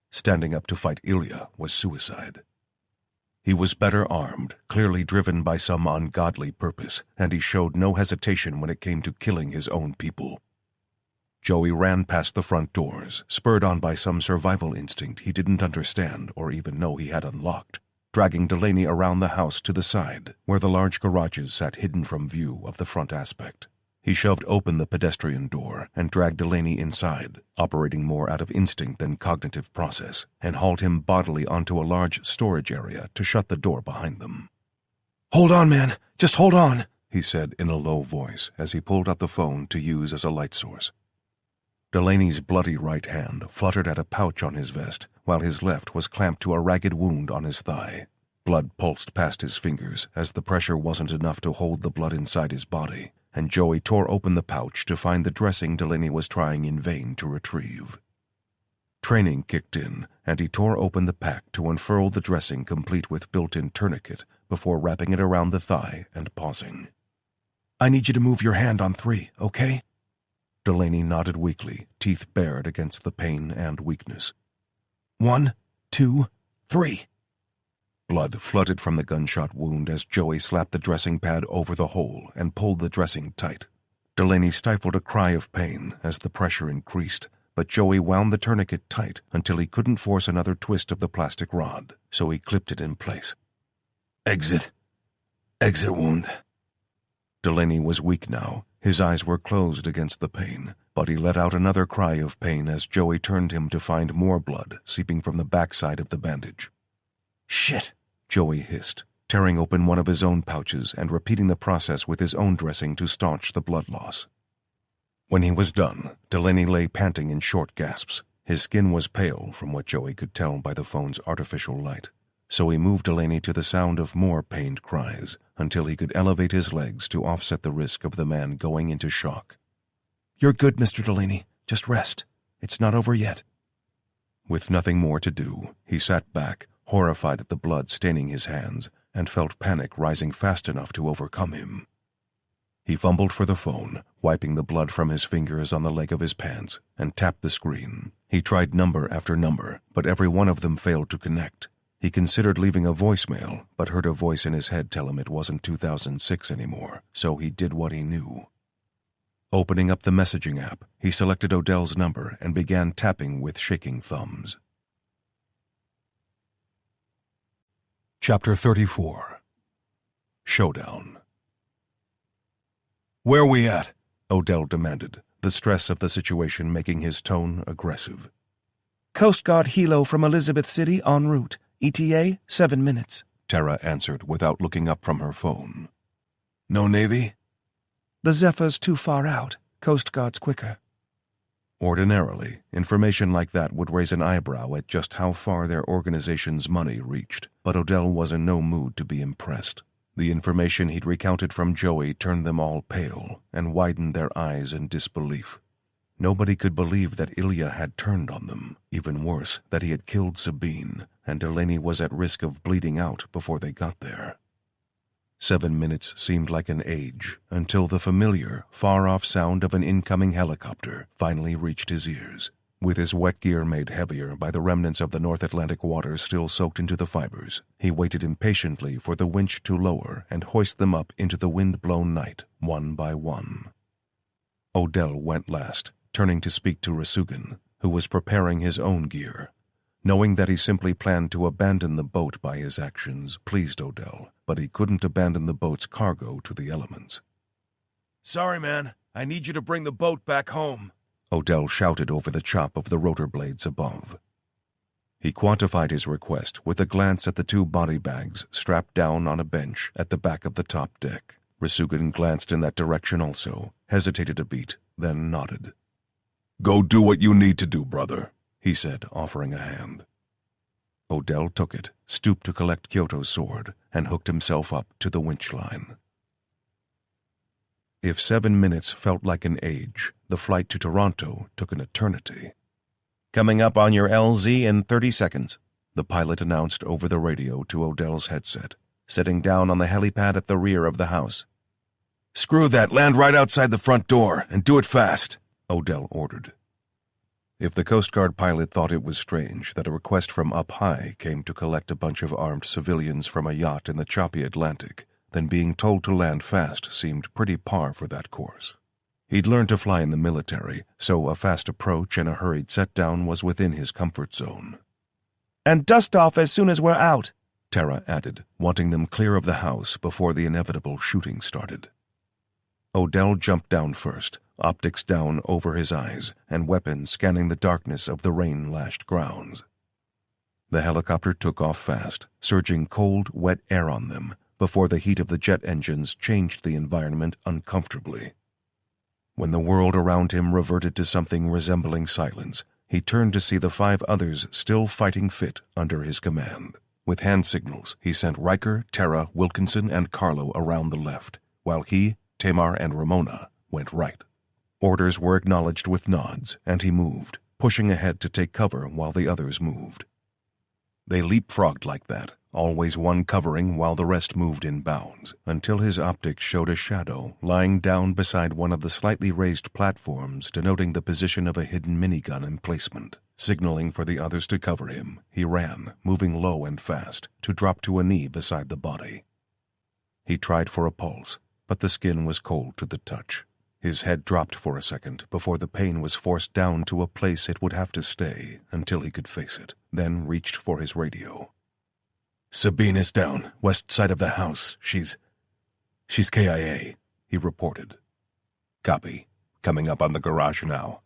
Standing up to fight Ilya was suicide. He was better armed, clearly driven by some ungodly purpose, and he showed no hesitation when it came to killing his own people. Joey ran past the front doors, spurred on by some survival instinct he didn't understand or even know he had unlocked, dragging Delaney around the house to the side, where the large garages sat hidden from view of the front aspect. He shoved open the pedestrian door and dragged Delaney inside, operating more out of instinct than cognitive process, and hauled him bodily onto a large storage area to shut the door behind them. "Hold on, man. Just hold on," he said in a low voice as he pulled out the phone to use as a light source. Delaney's bloody right hand fluttered at a pouch on his vest, while his left was clamped to a ragged wound on his thigh. Blood pulsed past his fingers as the pressure wasn't enough to hold the blood inside his body, and Joey tore open the pouch to find the dressing Delaney was trying in vain to retrieve. Training kicked in, and he tore open the pack to unfurl the dressing complete with built-in tourniquet before wrapping it around the thigh and pausing. "I need you to move your hand on 3, okay?" Delaney nodded weakly, teeth bared against the pain and weakness. 1, 2, 3. Blood flooded from the gunshot wound as Joey slapped the dressing pad over the hole and pulled the dressing tight. Delaney stifled a cry of pain as the pressure increased, but Joey wound the tourniquet tight until he couldn't force another twist of the plastic rod, so he clipped it in place. Exit wound. Delaney was weak now. His eyes were closed against the pain, but he let out another cry of pain as Joey turned him to find more blood seeping from the backside of the bandage. "Shit," Joey hissed, tearing open one of his own pouches and repeating the process with his own dressing to staunch the blood loss. When he was done, Delaney lay panting in short gasps. His skin was pale from what Joey could tell by the phone's artificial light, so he moved Delaney to the sound of more pained cries until he could elevate his legs to offset the risk of the man going into shock. "You're good, Mr. Delaney. Just rest. It's not over yet." With nothing more to do, he sat back, horrified at the blood staining his hands, and felt panic rising fast enough to overcome him. He fumbled for the phone, wiping the blood from his fingers on the leg of his pants, and tapped the screen. He tried number after number, but every one of them failed to connect. He considered leaving a voicemail, but heard a voice in his head tell him it wasn't 2006 anymore, so he did what he knew. Opening up the messaging app, he selected Odell's number and began tapping with shaking thumbs. Chapter 34. Showdown. Where we at? Odell demanded, the stress of the situation making his tone aggressive. "Coast Guard helo from Elizabeth City en route. ETA, 7 minutes. Tara answered without looking up from her phone. No Navy? The Zephyr's too far out. Coast Guard's quicker. Ordinarily, information like that would raise an eyebrow at just how far their organization's money reached, but Odell was in no mood to be impressed. The information he'd recounted from Joey turned them all pale and widened their eyes in disbelief. Nobody could believe that Ilya had turned on them, even worse, that he had killed Sabine, and Delaney was at risk of bleeding out before they got there. 7 minutes seemed like an age, until the familiar, far-off sound of an incoming helicopter finally reached his ears. With his wet gear made heavier by the remnants of the North Atlantic waters still soaked into the fibers, he waited impatiently for the winch to lower and hoist them up into the wind-blown night, one by one. Odell went last, turning to speak to Rasugan, who was preparing his own gear. Knowing that he simply planned to abandon the boat by his actions pleased Odell, but he couldn't abandon the boat's cargo to the elements. Sorry, man. I need you to bring the boat back home. Odell shouted over the chop of the rotor blades above. He quantified his request with a glance at the 2 body bags strapped down on a bench at the back of the top deck. Rasugan glanced in that direction also, hesitated a beat, then nodded. "Go do what you need to do, brother," he said, offering a hand. Odell took it, stooped to collect Kyoto's sword, and hooked himself up to the winch line. If 7 minutes felt like an age, the flight to Toronto took an eternity. "Coming up on your LZ in 30 seconds, the pilot announced over the radio to Odell's headset, sitting down on the helipad at the rear of the house. "Screw that, land right outside the front door, and do it fast," Odell ordered. If the Coast Guard pilot thought it was strange that a request from up high came to collect a bunch of armed civilians from a yacht in the choppy Atlantic, then being told to land fast seemed pretty par for that course. He'd learned to fly in the military, so a fast approach and a hurried set-down was within his comfort zone. "And dust off as soon as we're out," Tara added, wanting them clear of the house before the inevitable shooting started. Odell jumped down first, optics down over his eyes, and weapon scanning the darkness of the rain-lashed grounds. The helicopter took off fast, surging cold, wet air on them, before the heat of the jet engines changed the environment uncomfortably. When the world around him reverted to something resembling silence, he turned to see the 5 others still fighting fit under his command. With hand signals, he sent Riker, Tara, Wilkinson, and Carlo around the left, while he, Tamar, and Ramona went right. Orders were acknowledged with nods, and he moved, pushing ahead to take cover while the others moved. They leapfrogged like that, always one covering while the rest moved in bounds, until his optics showed a shadow lying down beside one of the slightly raised platforms denoting the position of a hidden minigun emplacement. Signaling for the others to cover him, he ran, moving low and fast, to drop to a knee beside the body. He tried for a pulse, but the skin was cold to the touch. His head dropped for a second before the pain was forced down to a place it would have to stay until he could face it, then reached for his radio. "Sabine is down, west side of the house. She's KIA," he reported. "Copy. Coming up on the garage now,"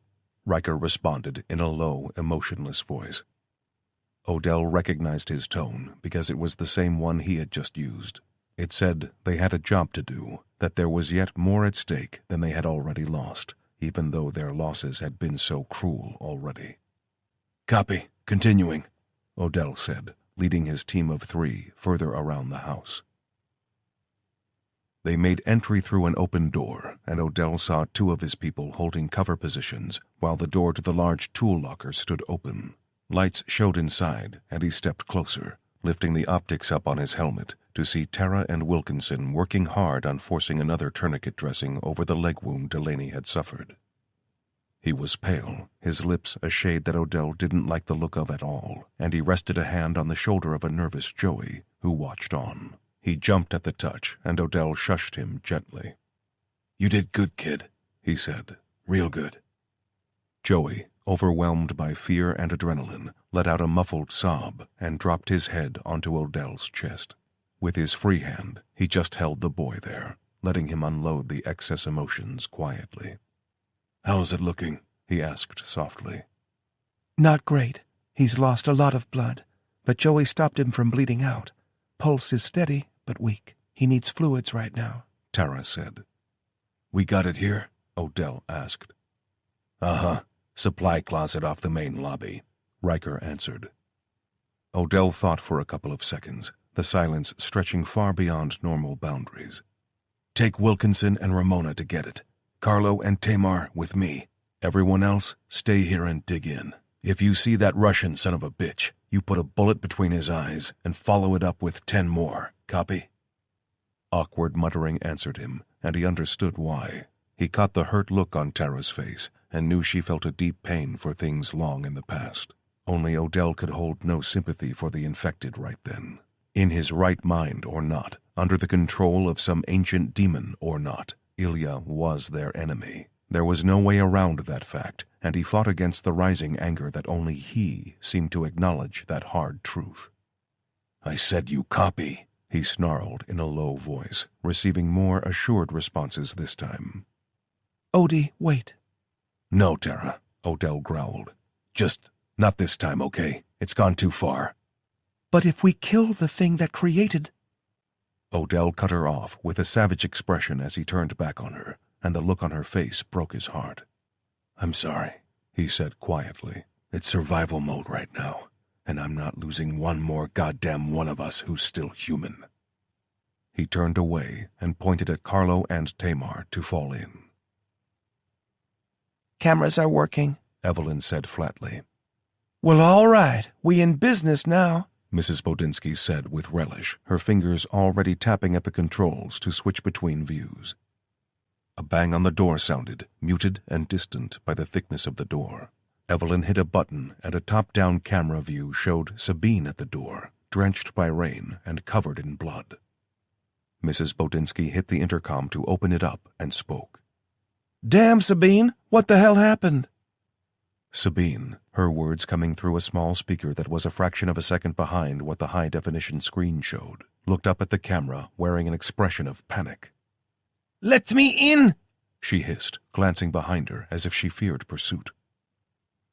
Riker responded in a low, emotionless voice. Odell recognized his tone because it was the same one he had just used. It said they had a job to do, that there was yet more at stake than they had already lost, even though their losses had been so cruel already. "Copy. Continuing," Odell said, leading his team of 3 further around the house. They made entry through an open door, and Odell saw 2 of his people holding cover positions while the door to the large tool locker stood open. Lights showed inside, and he stepped closer, lifting the optics up on his helmet to see Tara and Wilkinson working hard on forcing another tourniquet dressing over the leg wound Delaney had suffered. He was pale, his lips a shade that Odell didn't like the look of at all, and he rested a hand on the shoulder of a nervous Joey, who watched on. He jumped at the touch, and Odell shushed him gently. "You did good, kid," he said. "Real good." Joey, overwhelmed by fear and adrenaline, let out a muffled sob and dropped his head onto Odell's chest. With his free hand, he just held the boy there, letting him unload the excess emotions quietly. "How's it looking?" he asked softly. Not great. He's lost a lot of blood, but Joey stopped him from bleeding out. Pulse is steady, but weak. He needs fluids right now, Tara said. "We got it here?" Odell asked. "Uh-huh. Supply closet off the main lobby," Riker answered. Odell thought for a couple of seconds, the silence stretching far beyond normal boundaries. "Take Wilkinson and Ramona to get it. Carlo and Tamar with me. Everyone else, stay here and dig in. If you see that Russian son of a bitch, you put a bullet between his eyes and follow it up with 10 more. Copy?" Awkward muttering answered him, and he understood why. He caught the hurt look on Tara's face and knew she felt a deep pain for things long in the past. Only Odell could hold no sympathy for the infected right then. In his right mind or not, under the control of some ancient demon or not, Ilya was their enemy. There was no way around that fact, and he fought against the rising anger that only he seemed to acknowledge that hard truth. "I said you copy," he snarled in a low voice, receiving more assured responses this time. Odie, wait. "No, Tara," Odell growled. "Just not this time, okay? It's gone too far." But if we kill the thing that created... Odell cut her off with a savage expression as he turned back on her, and the look on her face broke his heart. "I'm sorry," he said quietly. "It's survival mode right now, and I'm not losing one more goddamn one of us who's still human." He turned away and pointed at Carlo and Tamar to fall in. "Cameras are working," Evelyn said flatly. "Well, all right. We in business now," Mrs. Bodinsky said with relish, her fingers already tapping at the controls to switch between views. A bang on the door sounded, muted and distant by the thickness of the door. Evelyn hit a button, and a top-down camera view showed Sabine at the door, drenched by rain and covered in blood. Mrs. Bodinsky hit the intercom to open it up and spoke. "Damn, Sabine, what the hell happened?" Sabine, her words coming through a small speaker that was a fraction of a second behind what the high-definition screen showed, looked up at the camera wearing an expression of panic. "Let me in!" she hissed, glancing behind her as if she feared pursuit.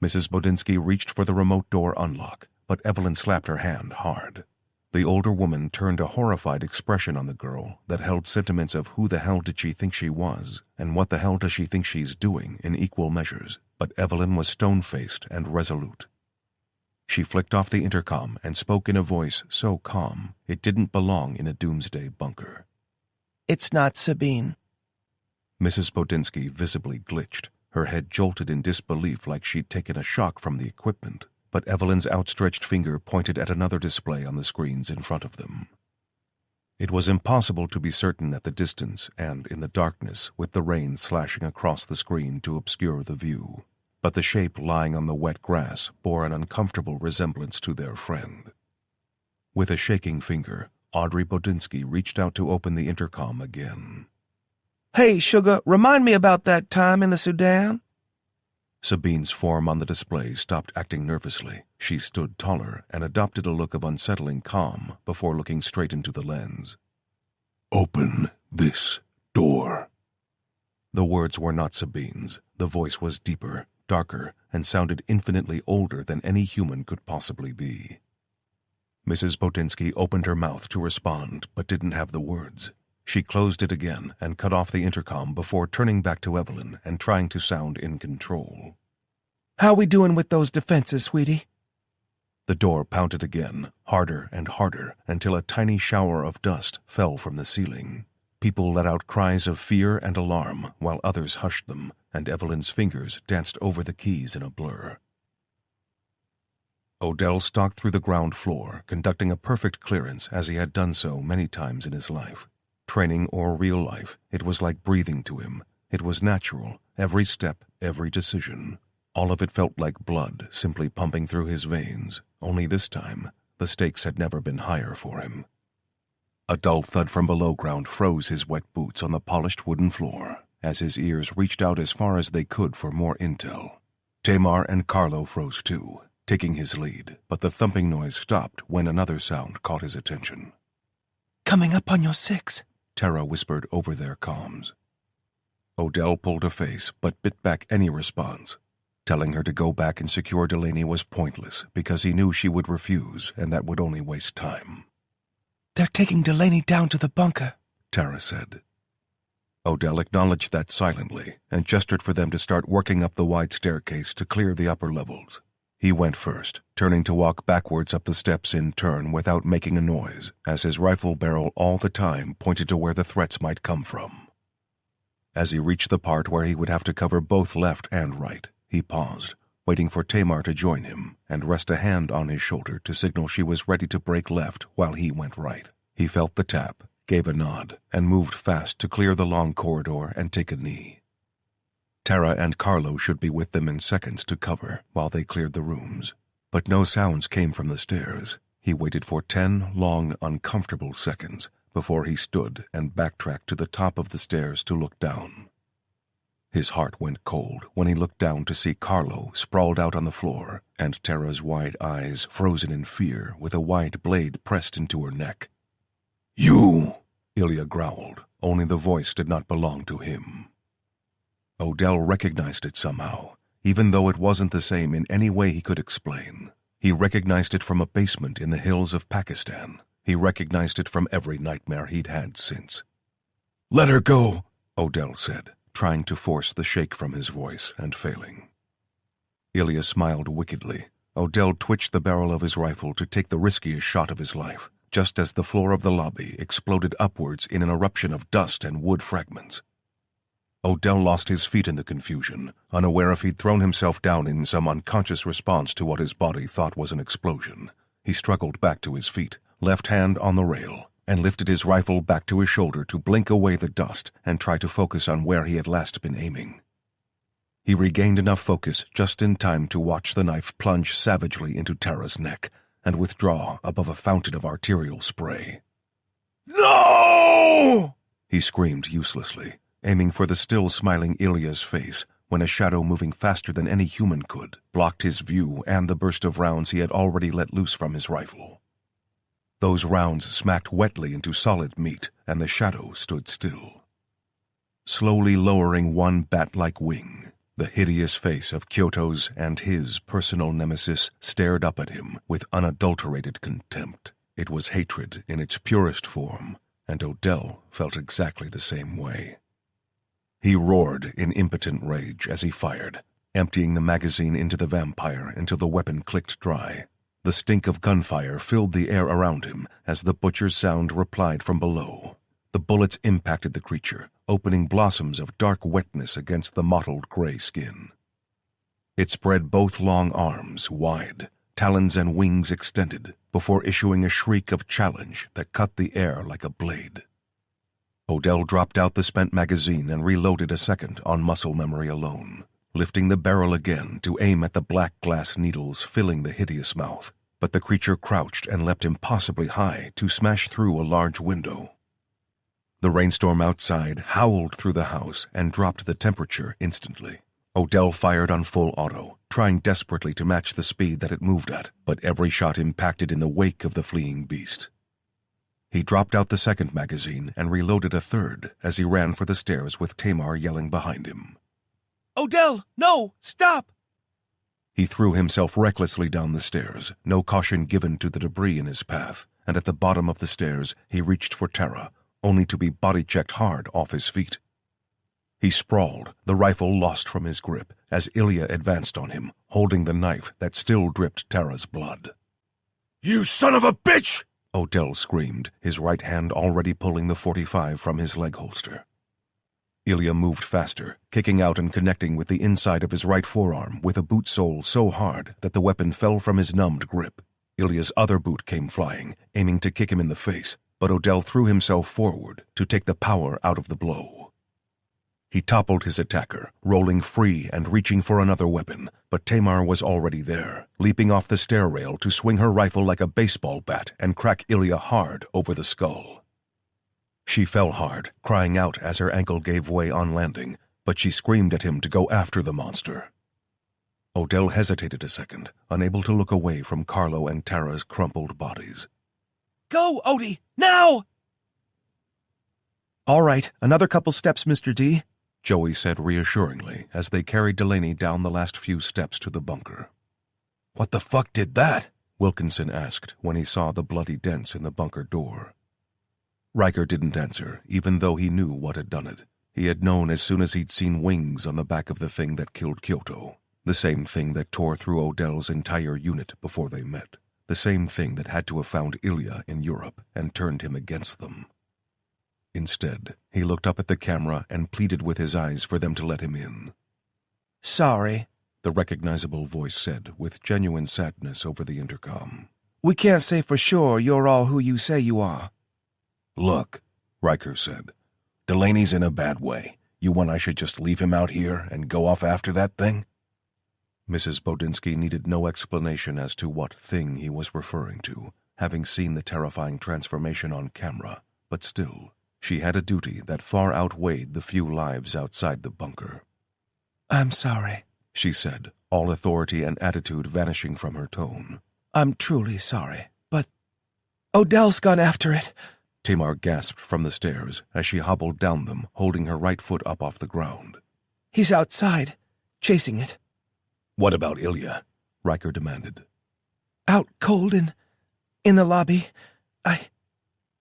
Mrs. Bodinsky reached for the remote door unlock, but Evelyn slapped her hand hard. The older woman turned a horrified expression on the girl that held sentiments of who the hell did she think she was, and what the hell does she think she's doing in equal measures, but Evelyn was stone-faced and resolute. She flicked off the intercom and spoke in a voice so calm it didn't belong in a doomsday bunker. "It's not Sabine." Mrs. Bodinsky visibly glitched. Her head jolted in disbelief like she'd taken a shock from the equipment, but Evelyn's outstretched finger pointed at another display on the screens in front of them. It was impossible to be certain at the distance and in the darkness with the rain slashing across the screen to obscure the view, but the shape lying on the wet grass bore an uncomfortable resemblance to their friend. With a shaking finger, Audrey Bodinsky reached out to open the intercom again. "Hey, sugar, remind me about that time in the Sudan." Sabine's form on the display stopped acting nervously. She stood taller and adopted a look of unsettling calm before looking straight into the lens. "Open this door." The words were not Sabine's. The voice was deeper, darker, and sounded infinitely older than any human could possibly be. Mrs. Bodinsky opened her mouth to respond, but didn't have the words. She closed it again and cut off the intercom before turning back to Evelyn and trying to sound in control. "How we doing with those defenses, sweetie?" The door pounded again, harder and harder, until a tiny shower of dust fell from the ceiling. People let out cries of fear and alarm, while others hushed them, and Evelyn's fingers danced over the keys in a blur. Odell stalked through the ground floor, conducting a perfect clearance as he had done so many times in his life. Training or real life, it was like breathing to him. It was natural, every step, every decision. All of it felt like blood simply pumping through his veins, only this time, the stakes had never been higher for him. A dull thud from below ground froze his wet boots on the polished wooden floor, as his ears reached out as far as they could for more intel. Tamar and Carlo froze too, taking his lead, but the thumping noise stopped when another sound caught his attention. "Coming up on your 6. Tara whispered over their comms. Odell pulled a face, but bit back any response. Telling her to go back and secure Delaney was pointless, because he knew she would refuse, and that would only waste time. "They're taking Delaney down to the bunker," Tara said. Odell acknowledged that silently, and gestured for them to start working up the wide staircase to clear the upper levels. He went first, turning to walk backwards up the steps in turn without making a noise, as his rifle barrel all the time pointed to where the threats might come from. As he reached the part where he would have to cover both left and right, he paused, waiting for Tamar to join him, and rest a hand on his shoulder to signal she was ready to break left while he went right. He felt the tap, gave a nod, and moved fast to clear the long corridor and take a knee. Tara and Carlo should be with them in seconds to cover while they cleared the rooms. But no sounds came from the stairs. He waited for 10 long, uncomfortable seconds before he stood and backtracked to the top of the stairs to look down. His heart went cold when he looked down to see Carlo sprawled out on the floor and Tara's wide eyes frozen in fear with a wide blade pressed into her neck. "You!" Ilya growled, only the voice did not belong to him. Odell recognized it somehow, even though it wasn't the same in any way he could explain. He recognized it from a basement in the hills of Pakistan. He recognized it from every nightmare he'd had since. "Let her go," Odell said, trying to force the shake from his voice and failing. Ilya smiled wickedly. Odell twitched the barrel of his rifle to take the riskiest shot of his life, just as the floor of the lobby exploded upwards in an eruption of dust and wood fragments. Odell lost his feet in the confusion, unaware if he'd thrown himself down in some unconscious response to what his body thought was an explosion. He struggled back to his feet, left hand on the rail, and lifted his rifle back to his shoulder to blink away the dust and try to focus on where he had last been aiming. He regained enough focus just in time to watch the knife plunge savagely into Tara's neck and withdraw above a fountain of arterial spray. "No!" He screamed uselessly, aiming for the still smiling Ilya's face when a shadow moving faster than any human could blocked his view and the burst of rounds he had already let loose from his rifle. Those rounds smacked wetly into solid meat, and the shadow stood still. Slowly lowering one bat-like wing, the hideous face of Kyoto's and his personal nemesis stared up at him with unadulterated contempt. It was hatred in its purest form, and Odell felt exactly the same way. He roared in impotent rage as he fired, emptying the magazine into the vampire until the weapon clicked dry. The stink of gunfire filled the air around him as the butcher's sound replied from below. The bullets impacted the creature, opening blossoms of dark wetness against the mottled gray skin. It spread both long arms wide, talons and wings extended, before issuing a shriek of challenge that cut the air like a blade. Odell dropped out the spent magazine and reloaded a second on muscle memory alone, lifting the barrel again to aim at the black glass needles filling the hideous mouth, but the creature crouched and leapt impossibly high to smash through a large window. The rainstorm outside howled through the house and dropped the temperature instantly. Odell fired on full auto, trying desperately to match the speed that it moved at, but every shot impacted in the wake of the fleeing beast. He dropped out the second magazine and reloaded a third as he ran for the stairs with Tamar yelling behind him. Odell, no, stop! He threw himself recklessly down the stairs, no caution given to the debris in his path, and at the bottom of the stairs he reached for Tara, only to be body-checked hard off his feet. He sprawled, the rifle lost from his grip, as Ilya advanced on him, holding the knife that still dripped Tara's blood. "You son of a bitch!" Odell screamed, his right hand already pulling the .45 from his leg holster. Ilya moved faster, kicking out and connecting with the inside of his right forearm with a boot sole so hard that the weapon fell from his numbed grip. Ilya's other boot came flying, aiming to kick him in the face, but Odell threw himself forward to take the power out of the blow. He toppled his attacker, rolling free and reaching for another weapon, but Tamar was already there, leaping off the stair rail to swing her rifle like a baseball bat and crack Ilya hard over the skull. She fell hard, crying out as her ankle gave way on landing, but she screamed at him to go after the monster. Odell hesitated a second, unable to look away from Carlo and Tara's crumpled bodies. Go, Odie, now! "All right, another couple steps, Mr. D," Joey said reassuringly as they carried Delaney down the last few steps to the bunker. "What the fuck did that?" Wilkinson asked when he saw the bloody dents in the bunker door. Riker didn't answer, even though he knew what had done it. He had known as soon as he'd seen wings on the back of the thing that killed Kyoto, the same thing that tore through Odell's entire unit before they met, the same thing that had to have found Ilya in Europe and turned him against them. Instead, he looked up at the camera and pleaded with his eyes for them to let him in. Sorry, The recognizable voice said with genuine sadness over the intercom. we can't say for sure you're all who you say you are. "Look," Riker said, "Delaney's in a bad way. You want I should just leave him out here and go off after that thing?" Mrs. Bodinsky needed no explanation as to what thing he was referring to, having seen the terrifying transformation on camera, but still, she had a duty that far outweighed the few lives outside the bunker. I'm sorry, She said, all authority and attitude vanishing from her tone. I'm truly sorry, but Odell's gone after it. Tamar gasped from the stairs as she hobbled down them, holding her right foot up off the ground. He's outside, chasing it. "What about Ilya?" Riker demanded. Out cold in the lobby.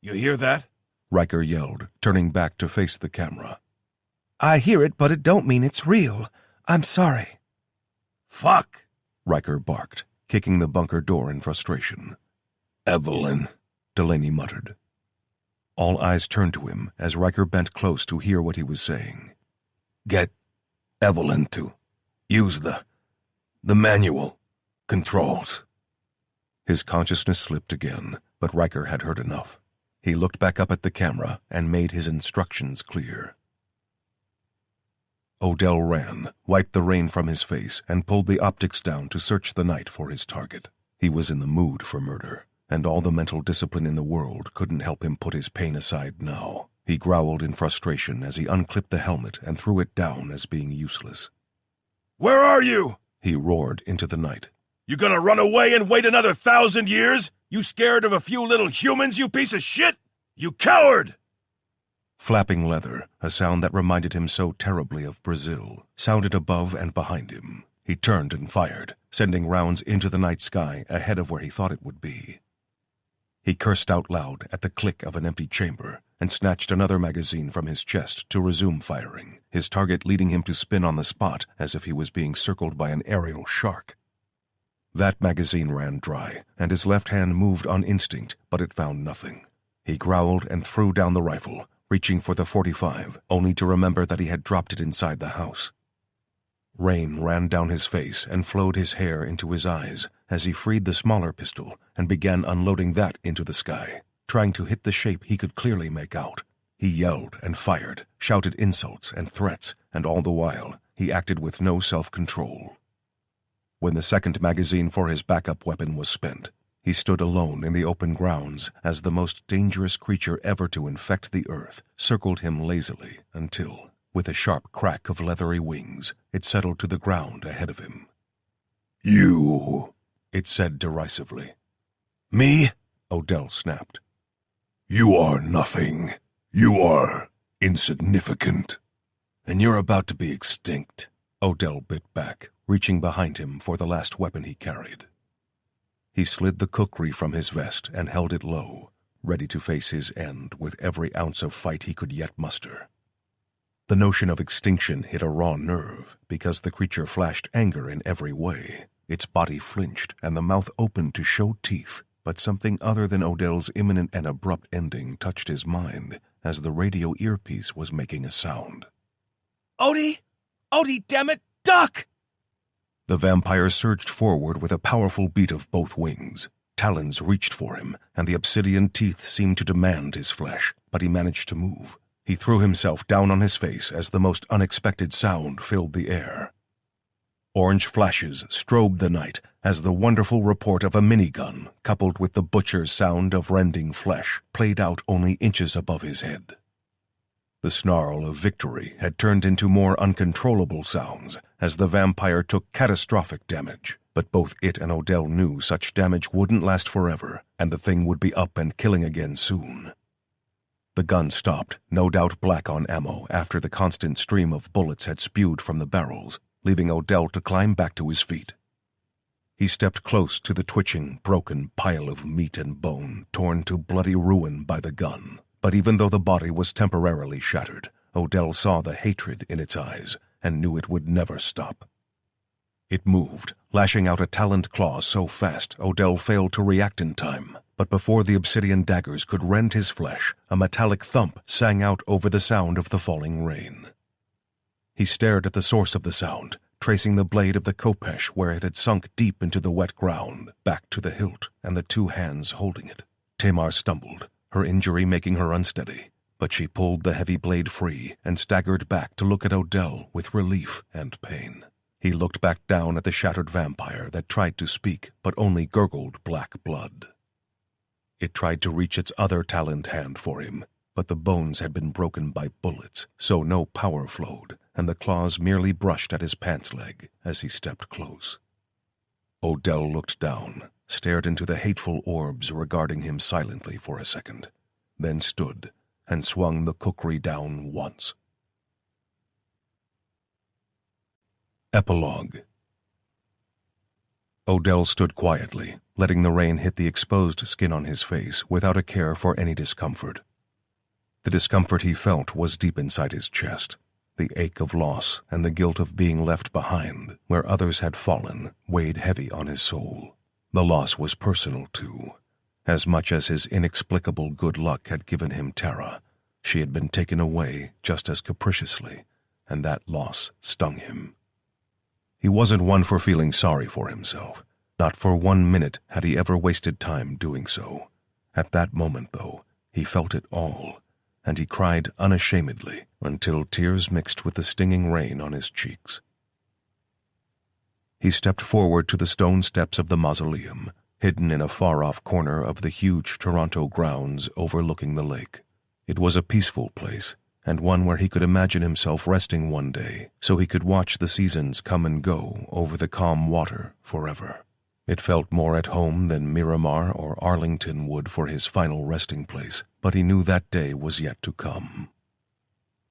You hear that? Riker yelled, turning back to face the camera. I hear it, but it don't mean it's real. I'm sorry. Fuck! Riker barked, kicking the bunker door in frustration. Evelyn, Delaney muttered. All eyes turned to him as Riker bent close to hear what he was saying. Get Evelyn to use the manual controls. His consciousness slipped again, but Riker had heard enough. He looked back up at the camera and made his instructions clear. Odell ran, wiped the rain from his face, and pulled the optics down to search the night for his target. He was in the mood for murder, and all the mental discipline in the world couldn't help him put his pain aside now. He growled in frustration as he unclipped the helmet and threw it down as being useless. "Where are you?" he roared into the night. "You gonna run away and wait another 1,000 years? You scared of a few little humans, you piece of shit? You coward!" Flapping leather, a sound that reminded him so terribly of Brazil, sounded above and behind him. He turned and fired, sending rounds into the night sky ahead of where he thought it would be. He cursed out loud at the click of an empty chamber and snatched another magazine from his chest to resume firing, his target leading him to spin on the spot as if he was being circled by an aerial shark. That magazine ran dry, and his left hand moved on instinct, but it found nothing. He growled and threw down the rifle, reaching for the .45, only to remember that he had dropped it inside the house. Rain ran down his face and flowed his hair into his eyes as he freed the smaller pistol and began unloading that into the sky, trying to hit the shape he could clearly make out. He yelled and fired, shouted insults and threats, and all the while he acted with no self-control. When the second magazine for his backup weapon was spent, he stood alone in the open grounds as the most dangerous creature ever to infect the earth circled him lazily until, with a sharp crack of leathery wings, it settled to the ground ahead of him. "You," it said derisively. "Me?" Odell snapped. "You are nothing. You are insignificant. And you're about to be extinct," Odell bit back, reaching behind him for the last weapon he carried. He slid the kukri from his vest and held it low, ready to face his end with every ounce of fight he could yet muster. The notion of extinction hit a raw nerve because the creature flashed anger in every way. Its body flinched and the mouth opened to show teeth, but something other than Odell's imminent and abrupt ending touched his mind as the radio earpiece was making a sound. Odie! Odie, damn it! Duck! The vampire surged forward with a powerful beat of both wings. Talons reached for him, and the obsidian teeth seemed to demand his flesh, but he managed to move. He threw himself down on his face as the most unexpected sound filled the air. Orange flashes strobed the night as the wonderful report of a minigun, coupled with the butcher's sound of rending flesh, played out only inches above his head. The snarl of victory had turned into more uncontrollable sounds as the vampire took catastrophic damage, but both it and Odell knew such damage wouldn't last forever, and the thing would be up and killing again soon. The gun stopped, no doubt black on ammo after the constant stream of bullets had spewed from the barrels, leaving Odell to climb back to his feet. He stepped close to the twitching, broken pile of meat and bone torn to bloody ruin by the gun. But even though the body was temporarily shattered, Odell saw the hatred in its eyes and knew it would never stop. It moved, lashing out a taloned claw so fast Odell failed to react in time. But before the obsidian daggers could rend his flesh, a metallic thump sang out over the sound of the falling rain. He stared at the source of the sound, tracing the blade of the khopesh where it had sunk deep into the wet ground, back to the hilt and the two hands holding it. Tamar stumbled, her injury making her unsteady, but she pulled the heavy blade free and staggered back to look at Odell with relief and pain. He looked back down at the shattered vampire that tried to speak but only gurgled black blood. It tried to reach its other taloned hand for him, but the bones had been broken by bullets, so no power flowed, and the claws merely brushed at his pants leg as he stepped close. Odell looked down, stared into the hateful orbs regarding him silently for a second, then stood and swung the kukri down once. Epilogue. Odell stood quietly, letting the rain hit the exposed skin on his face without a care for any discomfort. The discomfort he felt was deep inside his chest. The ache of loss and the guilt of being left behind, where others had fallen, weighed heavy on his soul. The loss was personal, too. As much as his inexplicable good luck had given him Tara, she had been taken away just as capriciously, and that loss stung him. He wasn't one for feeling sorry for himself. Not for 1 minute had he ever wasted time doing so. At that moment, though, he felt it all, and he cried unashamedly until tears mixed with the stinging rain on his cheeks. He stepped forward to the stone steps of the mausoleum, hidden in a far-off corner of the huge Toronto grounds overlooking the lake. It was a peaceful place, and one where he could imagine himself resting one day so he could watch the seasons come and go over the calm water forever. It felt more at home than Miramar or Arlington would for his final resting place, but he knew that day was yet to come.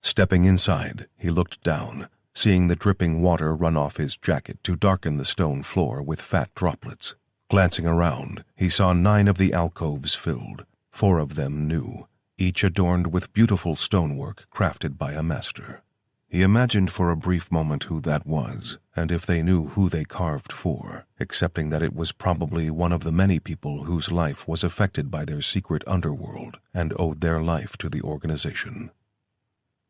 Stepping inside, he looked down, seeing the dripping water run off his jacket to darken the stone floor with fat droplets. Glancing around, he saw 9 of the alcoves filled, 4 of them new, each adorned with beautiful stonework crafted by a master. He imagined for a brief moment who that was, and if they knew who they carved for, accepting that it was probably one of the many people whose life was affected by their secret underworld and owed their life to the organization.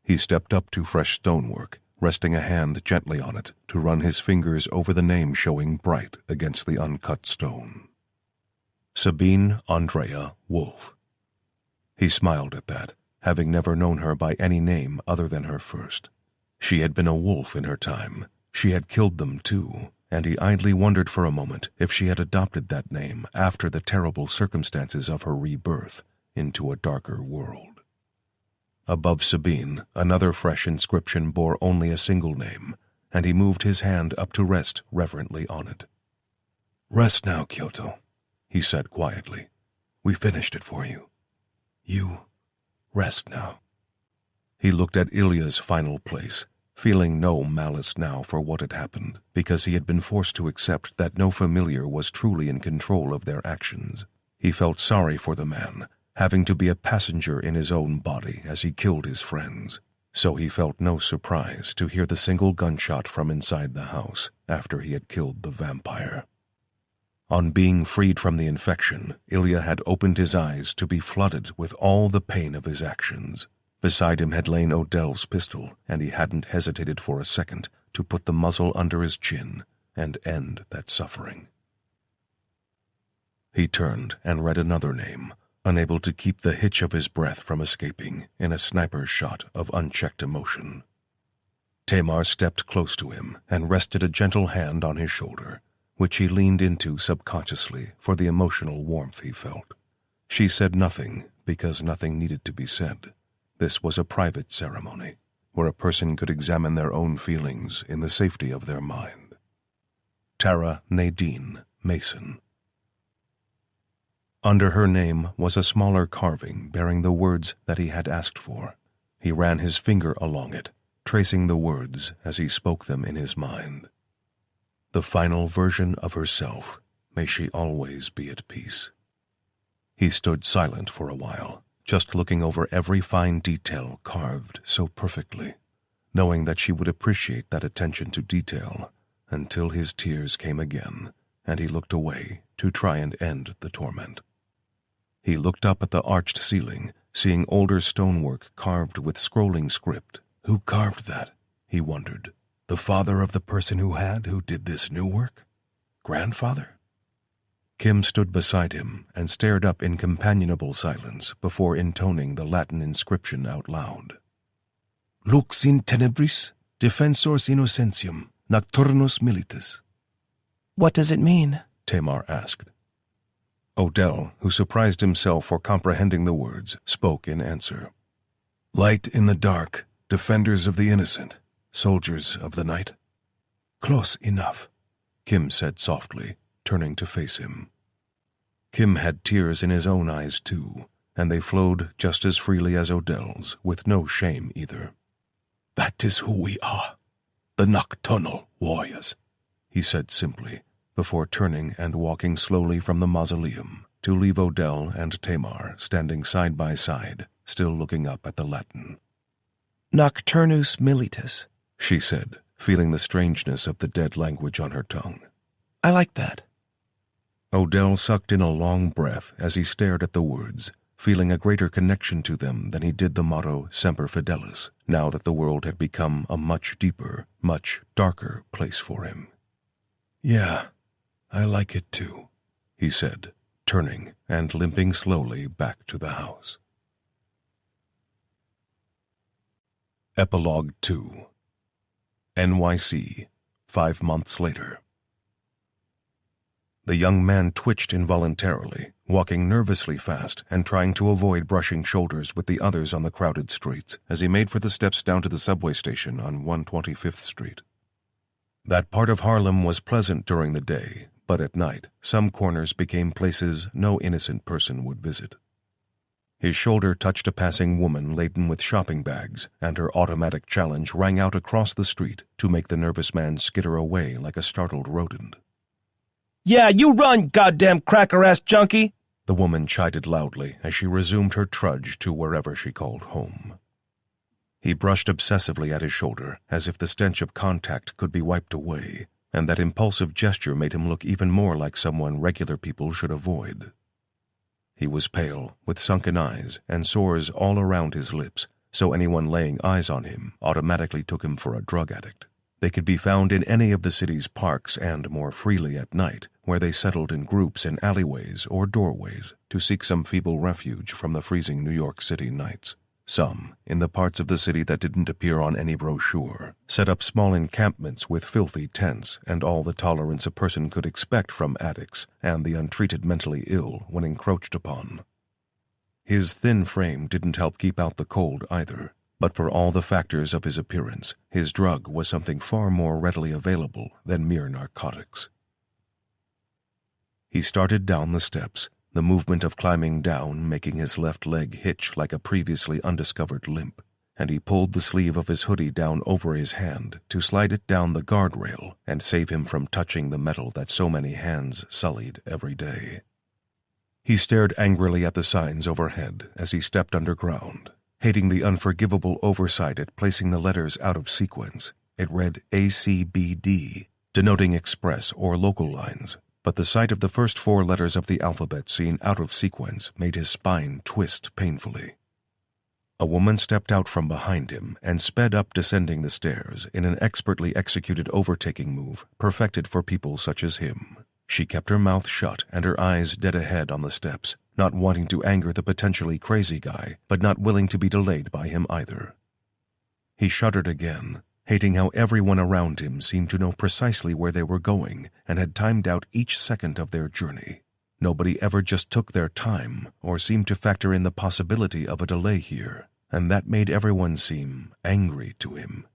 He stepped up to fresh stonework, resting a hand gently on it to run his fingers over the name showing bright against the uncut stone. Sabine Andrea Wolf. He smiled at that, having never known her by any name other than her first. She had been a wolf in her time. She had killed them too, and he idly wondered for a moment if she had adopted that name after the terrible circumstances of her rebirth into a darker world. Above Sabine, another fresh inscription bore only a single name, and he moved his hand up to rest reverently on it. "Rest now, Kyoto," he said quietly. "We finished it for you. You rest now." He looked at Ilya's final place, feeling no malice now for what had happened, because he had been forced to accept that no familiar was truly in control of their actions. He felt sorry for the man, having to be a passenger in his own body as he killed his friends. So he felt no surprise to hear the single gunshot from inside the house after he had killed the vampire. On being freed from the infection, Ilya had opened his eyes to be flooded with all the pain of his actions. Beside him had lain Odell's pistol, and he hadn't hesitated for a second to put the muzzle under his chin and end that suffering. He turned and read another name, unable to keep the hitch of his breath from escaping in a sniper's shot of unchecked emotion. Tamar stepped close to him and rested a gentle hand on his shoulder, which he leaned into subconsciously for the emotional warmth he felt. She said nothing because nothing needed to be said. This was a private ceremony, where a person could examine their own feelings in the safety of their mind. Tara Nadine Mason. Under her name was a smaller carving bearing the words that he had asked for. He ran his finger along it, tracing the words as he spoke them in his mind. The final version of herself, may she always be at peace. He stood silent for a while, just looking over every fine detail carved so perfectly, knowing that she would appreciate that attention to detail, until his tears came again, and he looked away to try and end the torment. He looked up at the arched ceiling, seeing older stonework carved with scrolling script. Who carved that? He wondered. The father of the person who did this new work? Grandfather? Kim stood beside him and stared up in companionable silence before intoning the Latin inscription out loud. Lux in tenebris, defensors innocentium, nocturnus militis. What does it mean? Tamar asked. Odell, who surprised himself for comprehending the words, spoke in answer. Light in the dark, defenders of the innocent, soldiers of the night. Close enough, Kim said softly, turning to face him. Kim had tears in his own eyes too, and they flowed just as freely as Odell's, with no shame either. That is who we are, the nocturnal warriors, he said simply, before turning and walking slowly from the mausoleum to leave Odell and Tamar standing side by side, still looking up at the Latin. Nocturnus militus, she said, feeling the strangeness of the dead language on her tongue. I like that. Odell sucked in a long breath as he stared at the words, feeling a greater connection to them than he did the motto Semper Fidelis, now that the world had become a much deeper, much darker place for him. Yeah, I like it too, he said, turning and limping slowly back to the house. Epilogue 2. NYC, 5 months later. The young man twitched involuntarily, walking nervously fast and trying to avoid brushing shoulders with the others on the crowded streets as he made for the steps down to the subway station on 125th Street. That part of Harlem was pleasant during the day, but at night, some corners became places no innocent person would visit. His shoulder touched a passing woman laden with shopping bags, and her automatic challenge rang out across the street to make the nervous man skitter away like a startled rodent. Yeah, you run, goddamn cracker-ass junkie! The woman chided loudly as she resumed her trudge to wherever she called home. He brushed obsessively at his shoulder, as if the stench of contact could be wiped away, and that impulsive gesture made him look even more like someone regular people should avoid. He was pale, with sunken eyes and sores all around his lips, so anyone laying eyes on him automatically took him for a drug addict. They could be found in any of the city's parks and more freely at night, where they settled in groups in alleyways or doorways to seek some feeble refuge from the freezing New York City nights. Some, in the parts of the city that didn't appear on any brochure, set up small encampments with filthy tents and all the tolerance a person could expect from addicts and the untreated mentally ill when encroached upon. His thin frame didn't help keep out the cold either, but for all the factors of his appearance, his drug was something far more readily available than mere narcotics. He started down the steps, the movement of climbing down making his left leg hitch like a previously undiscovered limp, and he pulled the sleeve of his hoodie down over his hand to slide it down the guardrail and save him from touching the metal that so many hands sullied every day. He stared angrily at the signs overhead as he stepped underground, hating the unforgivable oversight at placing the letters out of sequence. It read ACBD, denoting express or local lines, but the sight of the first 4 letters of the alphabet seen out of sequence made his spine twist painfully. A woman stepped out from behind him and sped up descending the stairs in an expertly executed overtaking move perfected for people such as him. She kept her mouth shut and her eyes dead ahead on the steps, not wanting to anger the potentially crazy guy, but not willing to be delayed by him either. He shuddered again, hating how everyone around him seemed to know precisely where they were going and had timed out each second of their journey. Nobody ever just took their time or seemed to factor in the possibility of a delay here, and that made everyone seem angry to him.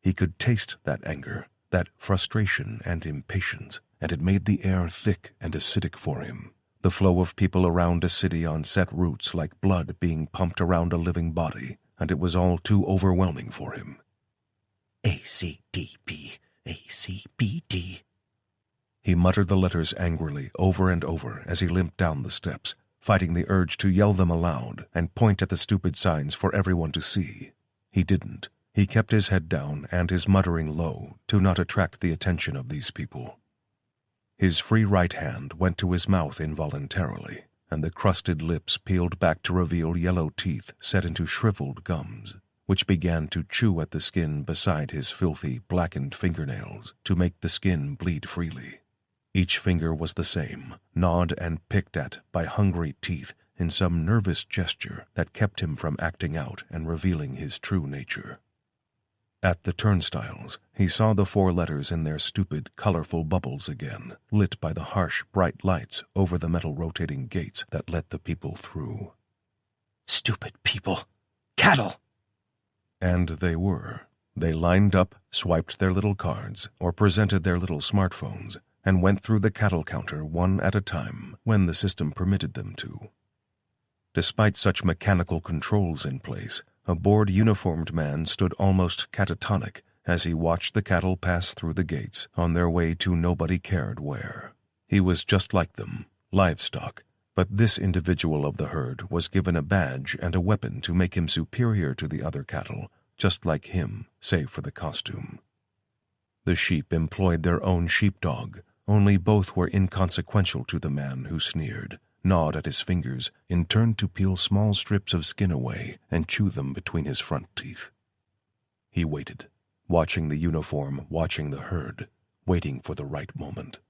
He could taste that anger, that frustration and impatience, and it made the air thick and acidic for him. The flow of people around a city on set routes like blood being pumped around a living body, and it was all too overwhelming for him. ACDB, ACBD. He muttered the letters angrily over and over as he limped down the steps, fighting the urge to yell them aloud and point at the stupid signs for everyone to see. He didn't. He kept his head down and his muttering low to not attract the attention of these people. His free right hand went to his mouth involuntarily, and the crusted lips peeled back to reveal yellow teeth set into shriveled gums, which began to chew at the skin beside his filthy, blackened fingernails to make the skin bleed freely. Each finger was the same, gnawed and picked at by hungry teeth in some nervous gesture that kept him from acting out and revealing his true nature. At the turnstiles, he saw the 4 letters in their stupid, colorful bubbles again, lit by the harsh, bright lights over the metal rotating gates that let the people through. Stupid people. Cattle! And they were. They lined up, swiped their little cards, or presented their little smartphones, and went through the cattle counter one at a time when the system permitted them to. Despite such mechanical controls in place, a bored uniformed man stood almost catatonic as he watched the cattle pass through the gates on their way to nobody cared where. He was just like them, livestock, but this individual of the herd was given a badge and a weapon to make him superior to the other cattle, just like him, save for the costume. The sheep employed their own sheepdog, only both were inconsequential to the man who sneered, gnawed at his fingers, and turned to peel small strips of skin away and chew them between his front teeth. He waited, watching the uniform, watching the herd, waiting for the right moment.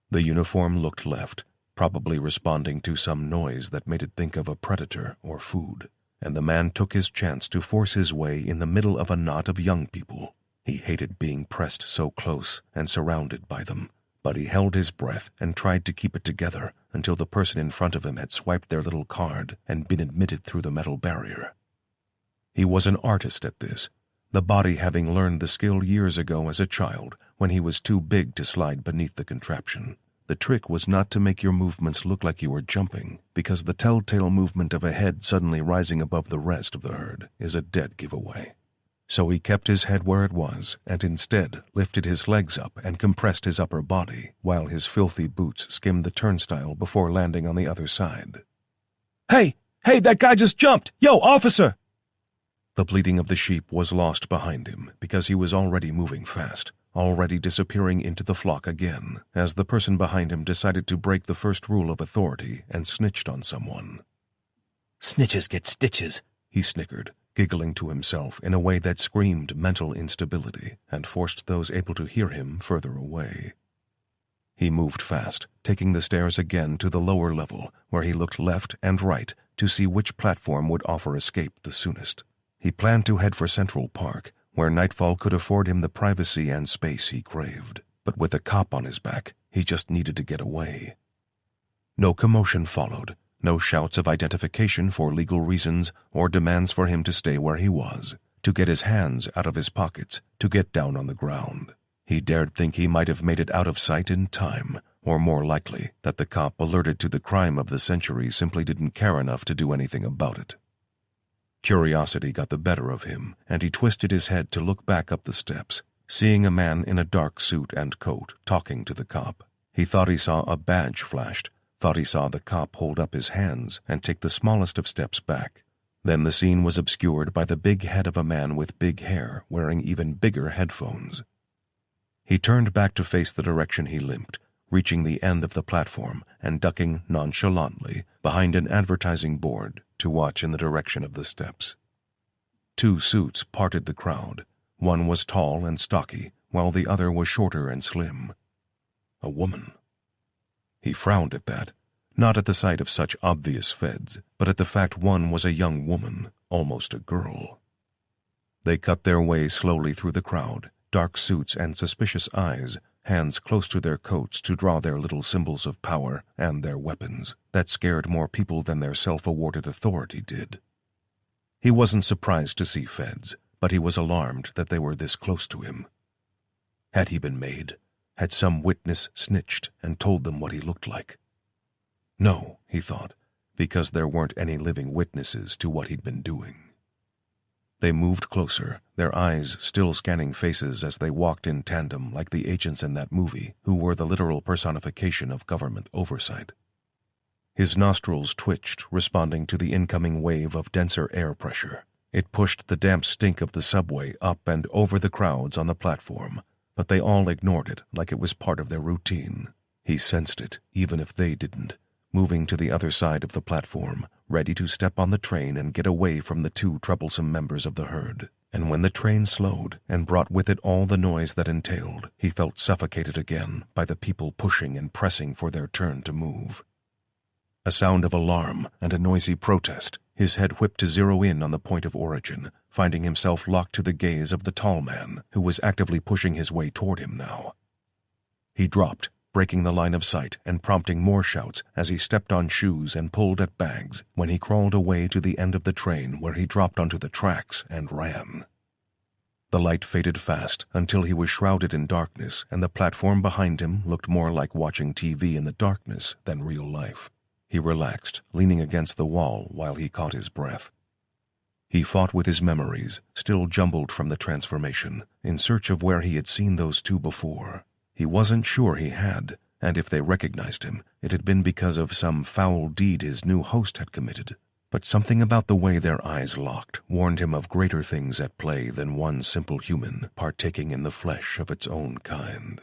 The uniform looked left, probably responding to some noise that made it think of a predator or food, and the man took his chance to force his way in the middle of a knot of young people. He hated being pressed so close and surrounded by them, but he held his breath and tried to keep it together until the person in front of him had swiped their little card and been admitted through the metal barrier. He was an artist at this, the body having learned the skill years ago as a child when he was too big to slide beneath the contraption. The trick was not to make your movements look like you were jumping, because the telltale movement of a head suddenly rising above the rest of the herd is a dead giveaway. So he kept his head where it was and instead lifted his legs up and compressed his upper body while his filthy boots skimmed the turnstile before landing on the other side. Hey, that guy just jumped! Yo, officer! The bleating of the sheep was lost behind him because he was already moving fast, already disappearing into the flock again, as the person behind him decided to break the first rule of authority and snitched on someone. Snitches get stitches, he snickered, giggling to himself in a way that screamed mental instability and forced those able to hear him further away. He moved fast, taking the stairs again to the lower level, where he looked left and right to see which platform would offer escape the soonest. He planned to head for Central Park, where nightfall could afford him the privacy and space he craved. But with a cop on his back, he just needed to get away. No commotion followed, no shouts of identification for legal reasons or demands for him to stay where he was, to get his hands out of his pockets, to get down on the ground. He dared think he might have made it out of sight in time, or more likely, that the cop alerted to the crime of the century simply didn't care enough to do anything about it. Curiosity got the better of him, and he twisted his head to look back up the steps, seeing a man in a dark suit and coat talking to the cop. He thought he saw a badge flashed, thought he saw the cop hold up his hands and take the smallest of steps back. Then the scene was obscured by the big head of a man with big hair wearing even bigger headphones. He turned back to face the direction he limped, reaching the end of the platform and ducking nonchalantly behind an advertising board to watch in the direction of the steps. Two suits parted the crowd. One was tall and stocky, while the other was shorter and slim. A woman. He frowned at that, not at the sight of such obvious feds, but at the fact one was a young woman, almost a girl. They cut their way slowly through the crowd, dark suits and suspicious eyes, hands close to their coats to draw their little symbols of power and their weapons, that scared more people than their self-awarded authority did. He wasn't surprised to see feds, but he was alarmed that they were this close to him. Had he been made? Had some witness snitched and told them what he looked like? No, he thought, because there weren't any living witnesses to what he'd been doing. They moved closer, their eyes still scanning faces as they walked in tandem like the agents in that movie who were the literal personification of government oversight. His nostrils twitched, responding to the incoming wave of denser air pressure. It pushed the damp stink of the subway up and over the crowds on the platform, but they all ignored it like it was part of their routine. He sensed it, even if they didn't, moving to the other side of the platform, ready to step on the train and get away from the two troublesome members of the herd. And when the train slowed and brought with it all the noise that entailed, he felt suffocated again by the people pushing and pressing for their turn to move. A sound of alarm and a noisy protest, his head whipped to zero in on the point of origin, finding himself locked to the gaze of the tall man, who was actively pushing his way toward him now. He dropped, breaking the line of sight and prompting more shouts as he stepped on shoes and pulled at bags when he crawled away to the end of the train where he dropped onto the tracks and ran. The light faded fast until he was shrouded in darkness and the platform behind him looked more like watching TV in the darkness than real life. He relaxed, leaning against the wall while he caught his breath. He fought with his memories, still jumbled from the transformation, in search of where he had seen those two before. He wasn't sure he had, and if they recognized him, it had been because of some foul deed his new host had committed. But something about the way their eyes locked warned him of greater things at play than one simple human partaking in the flesh of its own kind.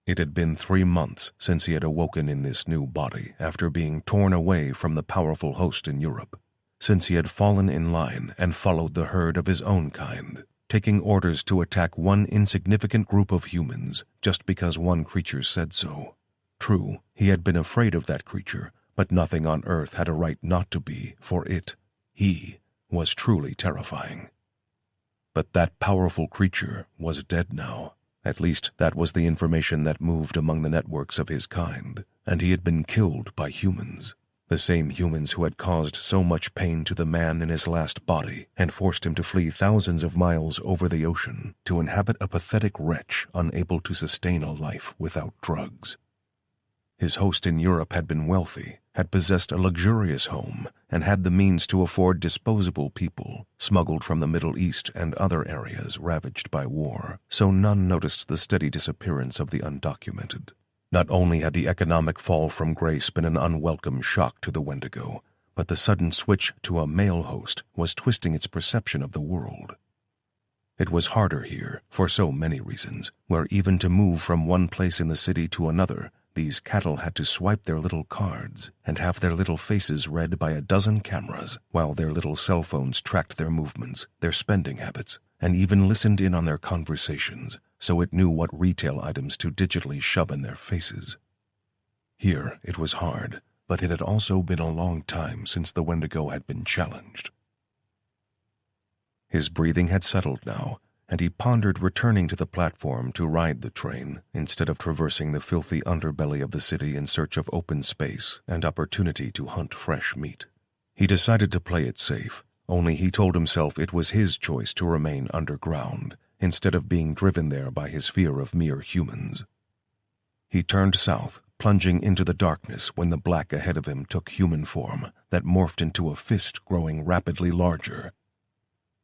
It had been 3 months since he had awoken in this new body after being torn away from the powerful host in Europe, since he had fallen in line and followed the herd of his own kind, taking orders to attack one insignificant group of humans just because one creature said so. True, he had been afraid of that creature, but nothing on earth had a right not to be, for he was truly terrifying. But that powerful creature was dead now. At least that was the information that moved among the networks of his kind, and he had been killed by humans. The same humans who had caused so much pain to the man in his last body and forced him to flee thousands of miles over the ocean to inhabit a pathetic wretch unable to sustain a life without drugs. His host in Europe had been wealthy, had possessed a luxurious home, and had the means to afford disposable people smuggled from the Middle East and other areas ravaged by war, so none noticed the steady disappearance of the undocumented. Not only had the economic fall from grace been an unwelcome shock to the Wendigo, but the sudden switch to a male host was twisting its perception of the world. It was harder here, for so many reasons, where even to move from one place in the city to another, these cattle had to swipe their little cards and have their little faces read by a dozen cameras, while their little cell phones tracked their movements, their spending habits, and even listened in on their conversations, so it knew what retail items to digitally shove in their faces. Here it was hard, but it had also been a long time since the Wendigo had been challenged. His breathing had settled now, and he pondered returning to the platform to ride the train instead of traversing the filthy underbelly of the city in search of open space and opportunity to hunt fresh meat. He decided to play it safe, only he told himself it was his choice to remain underground instead of being driven there by his fear of mere humans. He turned south, plunging into the darkness when the black ahead of him took human form that morphed into a fist growing rapidly larger.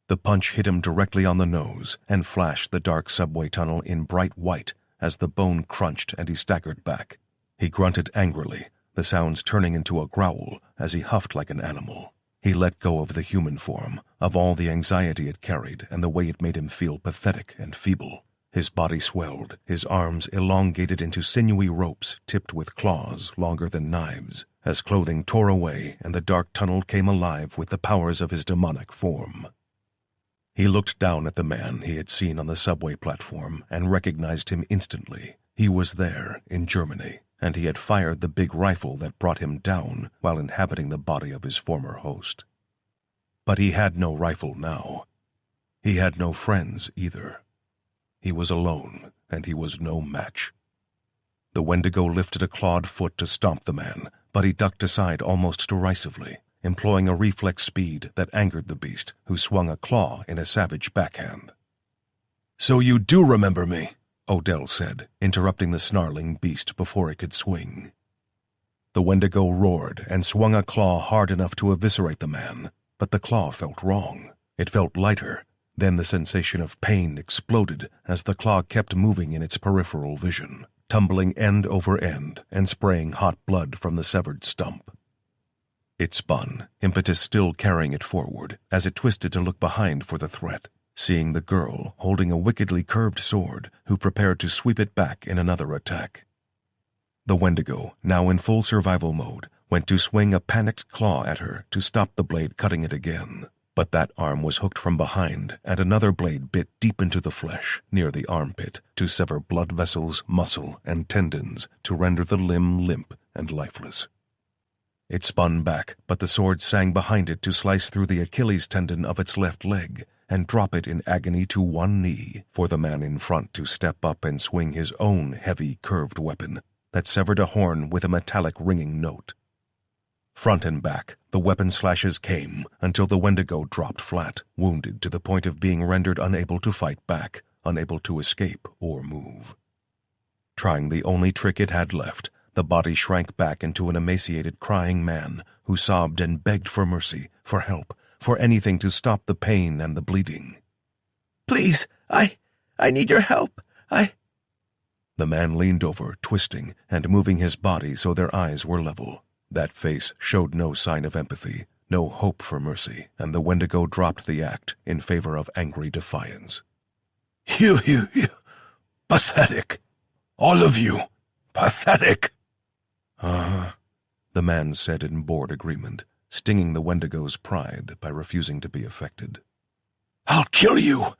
The punch hit him directly on the nose and flashed the dark subway tunnel in bright white as the bone crunched and he staggered back. He grunted angrily, the sounds turning into a growl as he huffed like an animal. He let go of the human form, of all the anxiety it carried and the way it made him feel pathetic and feeble. His body swelled, his arms elongated into sinewy ropes tipped with claws longer than knives, as clothing tore away and the dark tunnel came alive with the powers of his demonic form. He looked down at the man he had seen on the subway platform and recognized him instantly. He was there, in Germany, and he had fired the big rifle that brought him down while inhabiting the body of his former host. But he had no rifle now. He had no friends either. He was alone, and he was no match. The Wendigo lifted a clawed foot to stomp the man, but he ducked aside almost derisively, employing a reflex speed that angered the beast, who swung a claw in a savage backhand. "So you do remember me," Odell said, interrupting the snarling beast before it could swing. The Wendigo roared and swung a claw hard enough to eviscerate the man, but the claw felt wrong. It felt lighter. Then the sensation of pain exploded as the claw kept moving in its peripheral vision, tumbling end over end and spraying hot blood from the severed stump. It spun, impetus still carrying it forward, as it twisted to look behind for the threat, seeing the girl holding a wickedly curved sword who prepared to sweep it back in another attack. The Wendigo, now in full survival mode, went to swing a panicked claw at her to stop the blade cutting it again. But that arm was hooked from behind, and another blade bit deep into the flesh, near the armpit, to sever blood vessels, muscle, and tendons, to render the limb limp and lifeless. It spun back, but the sword sang behind it to slice through the Achilles tendon of its left leg and drop it in agony to one knee for the man in front to step up and swing his own heavy, curved weapon that severed a horn with a metallic ringing note. Front and back, the weapon slashes came until the Wendigo dropped flat, wounded to the point of being rendered unable to fight back, unable to escape or move. Trying the only trick it had left, the body shrank back into an emaciated, crying man who sobbed and begged for mercy, for help, for anything to stop the pain and the bleeding. Please, I need your help. The man leaned over, twisting and moving his body so their eyes were level. That face showed no sign of empathy, no hope for mercy, and the Wendigo dropped the act in favor of angry defiance. You. Pathetic. All of you. Pathetic. Uh-huh, the man said in bored agreement, stinging the Wendigo's pride by refusing to be affected. I'll kill you.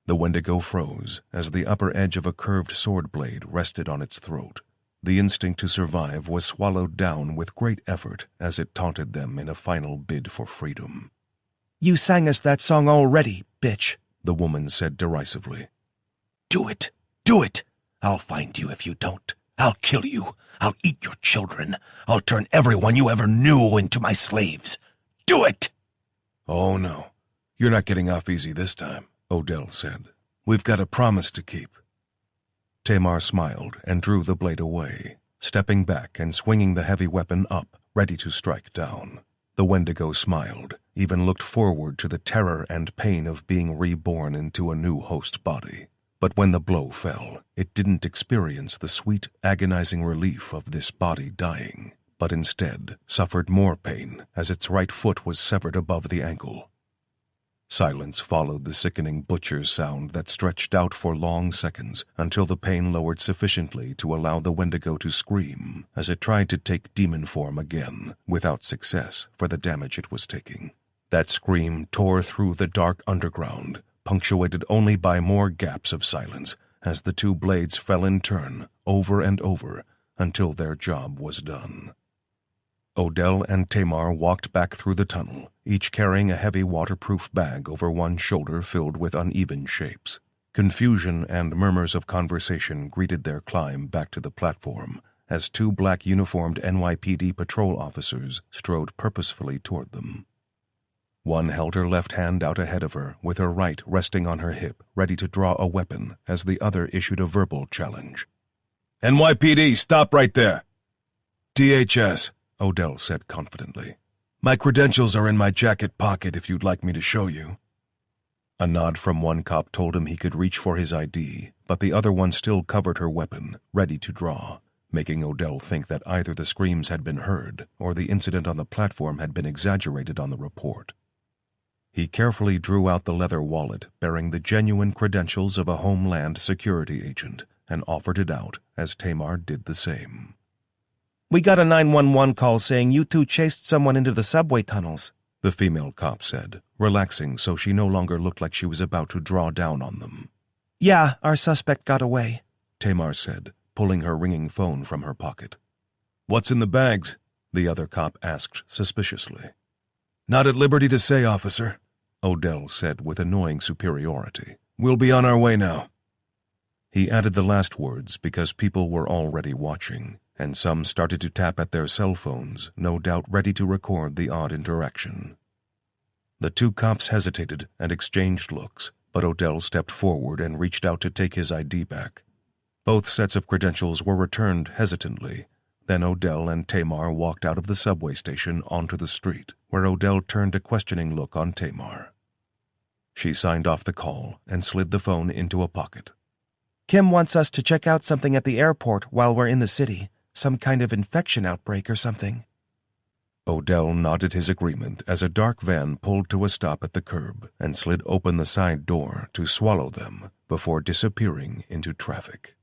The Wendigo froze as the upper edge of a curved sword blade rested on its throat. The instinct to survive was swallowed down with great effort as it taunted them in a final bid for freedom. You sang us that song already, bitch, the woman said derisively. Do it. Do it. I'll find you if you don't. I'll kill you. I'll eat your children. I'll turn everyone you ever knew into my slaves. Do it! Oh, no. You're not getting off easy this time, Odell said. We've got a promise to keep. Tamar smiled and drew the blade away, stepping back and swinging the heavy weapon up, ready to strike down. The Wendigo smiled, even looked forward to the terror and pain of being reborn into a new host body. But when the blow fell, it didn't experience the sweet, agonizing relief of this body dying, but instead suffered more pain as its right foot was severed above the ankle. Silence followed the sickening butcher's sound that stretched out for long seconds until the pain lowered sufficiently to allow the Wendigo to scream as it tried to take demon form again, without success for the damage it was taking. That scream tore through the dark underground, punctuated only by more gaps of silence as the two blades fell in turn, over and over, until their job was done. Odell and Tamar walked back through the tunnel, each carrying a heavy waterproof bag over one shoulder filled with uneven shapes. Confusion and murmurs of conversation greeted their climb back to the platform as two black uniformed NYPD patrol officers strode purposefully toward them. One held her left hand out ahead of her, with her right resting on her hip, ready to draw a weapon, as the other issued a verbal challenge. NYPD, stop right there. DHS, Odell said confidently. My credentials are in my jacket pocket if you'd like me to show you. A nod from one cop told him he could reach for his ID, but the other one still covered her weapon, ready to draw, making Odell think that either the screams had been heard or the incident on the platform had been exaggerated on the report. He carefully drew out the leather wallet bearing the genuine credentials of a Homeland Security agent and offered it out as Tamar did the same. We got a 911 call saying you two chased someone into the subway tunnels, the female cop said, relaxing so she no longer looked like she was about to draw down on them. Yeah, our suspect got away, Tamar said, pulling her ringing phone from her pocket. What's in the bags? The other cop asked suspiciously. Not at liberty to say, officer, Odell said with annoying superiority. We'll be on our way now. He added the last words because people were already watching, and some started to tap at their cell phones, no doubt ready to record the odd interaction. The two cops hesitated and exchanged looks, but Odell stepped forward and reached out to take his ID back. Both sets of credentials were returned hesitantly. Then Odell and Tamar walked out of the subway station onto the street, where Odell turned a questioning look on Tamar. She signed off the call and slid the phone into a pocket. Kim wants us to check out something at the airport while we're in the city. Some kind of infection outbreak or something. Odell nodded his agreement as a dark van pulled to a stop at the curb and slid open the side door to swallow them before disappearing into traffic.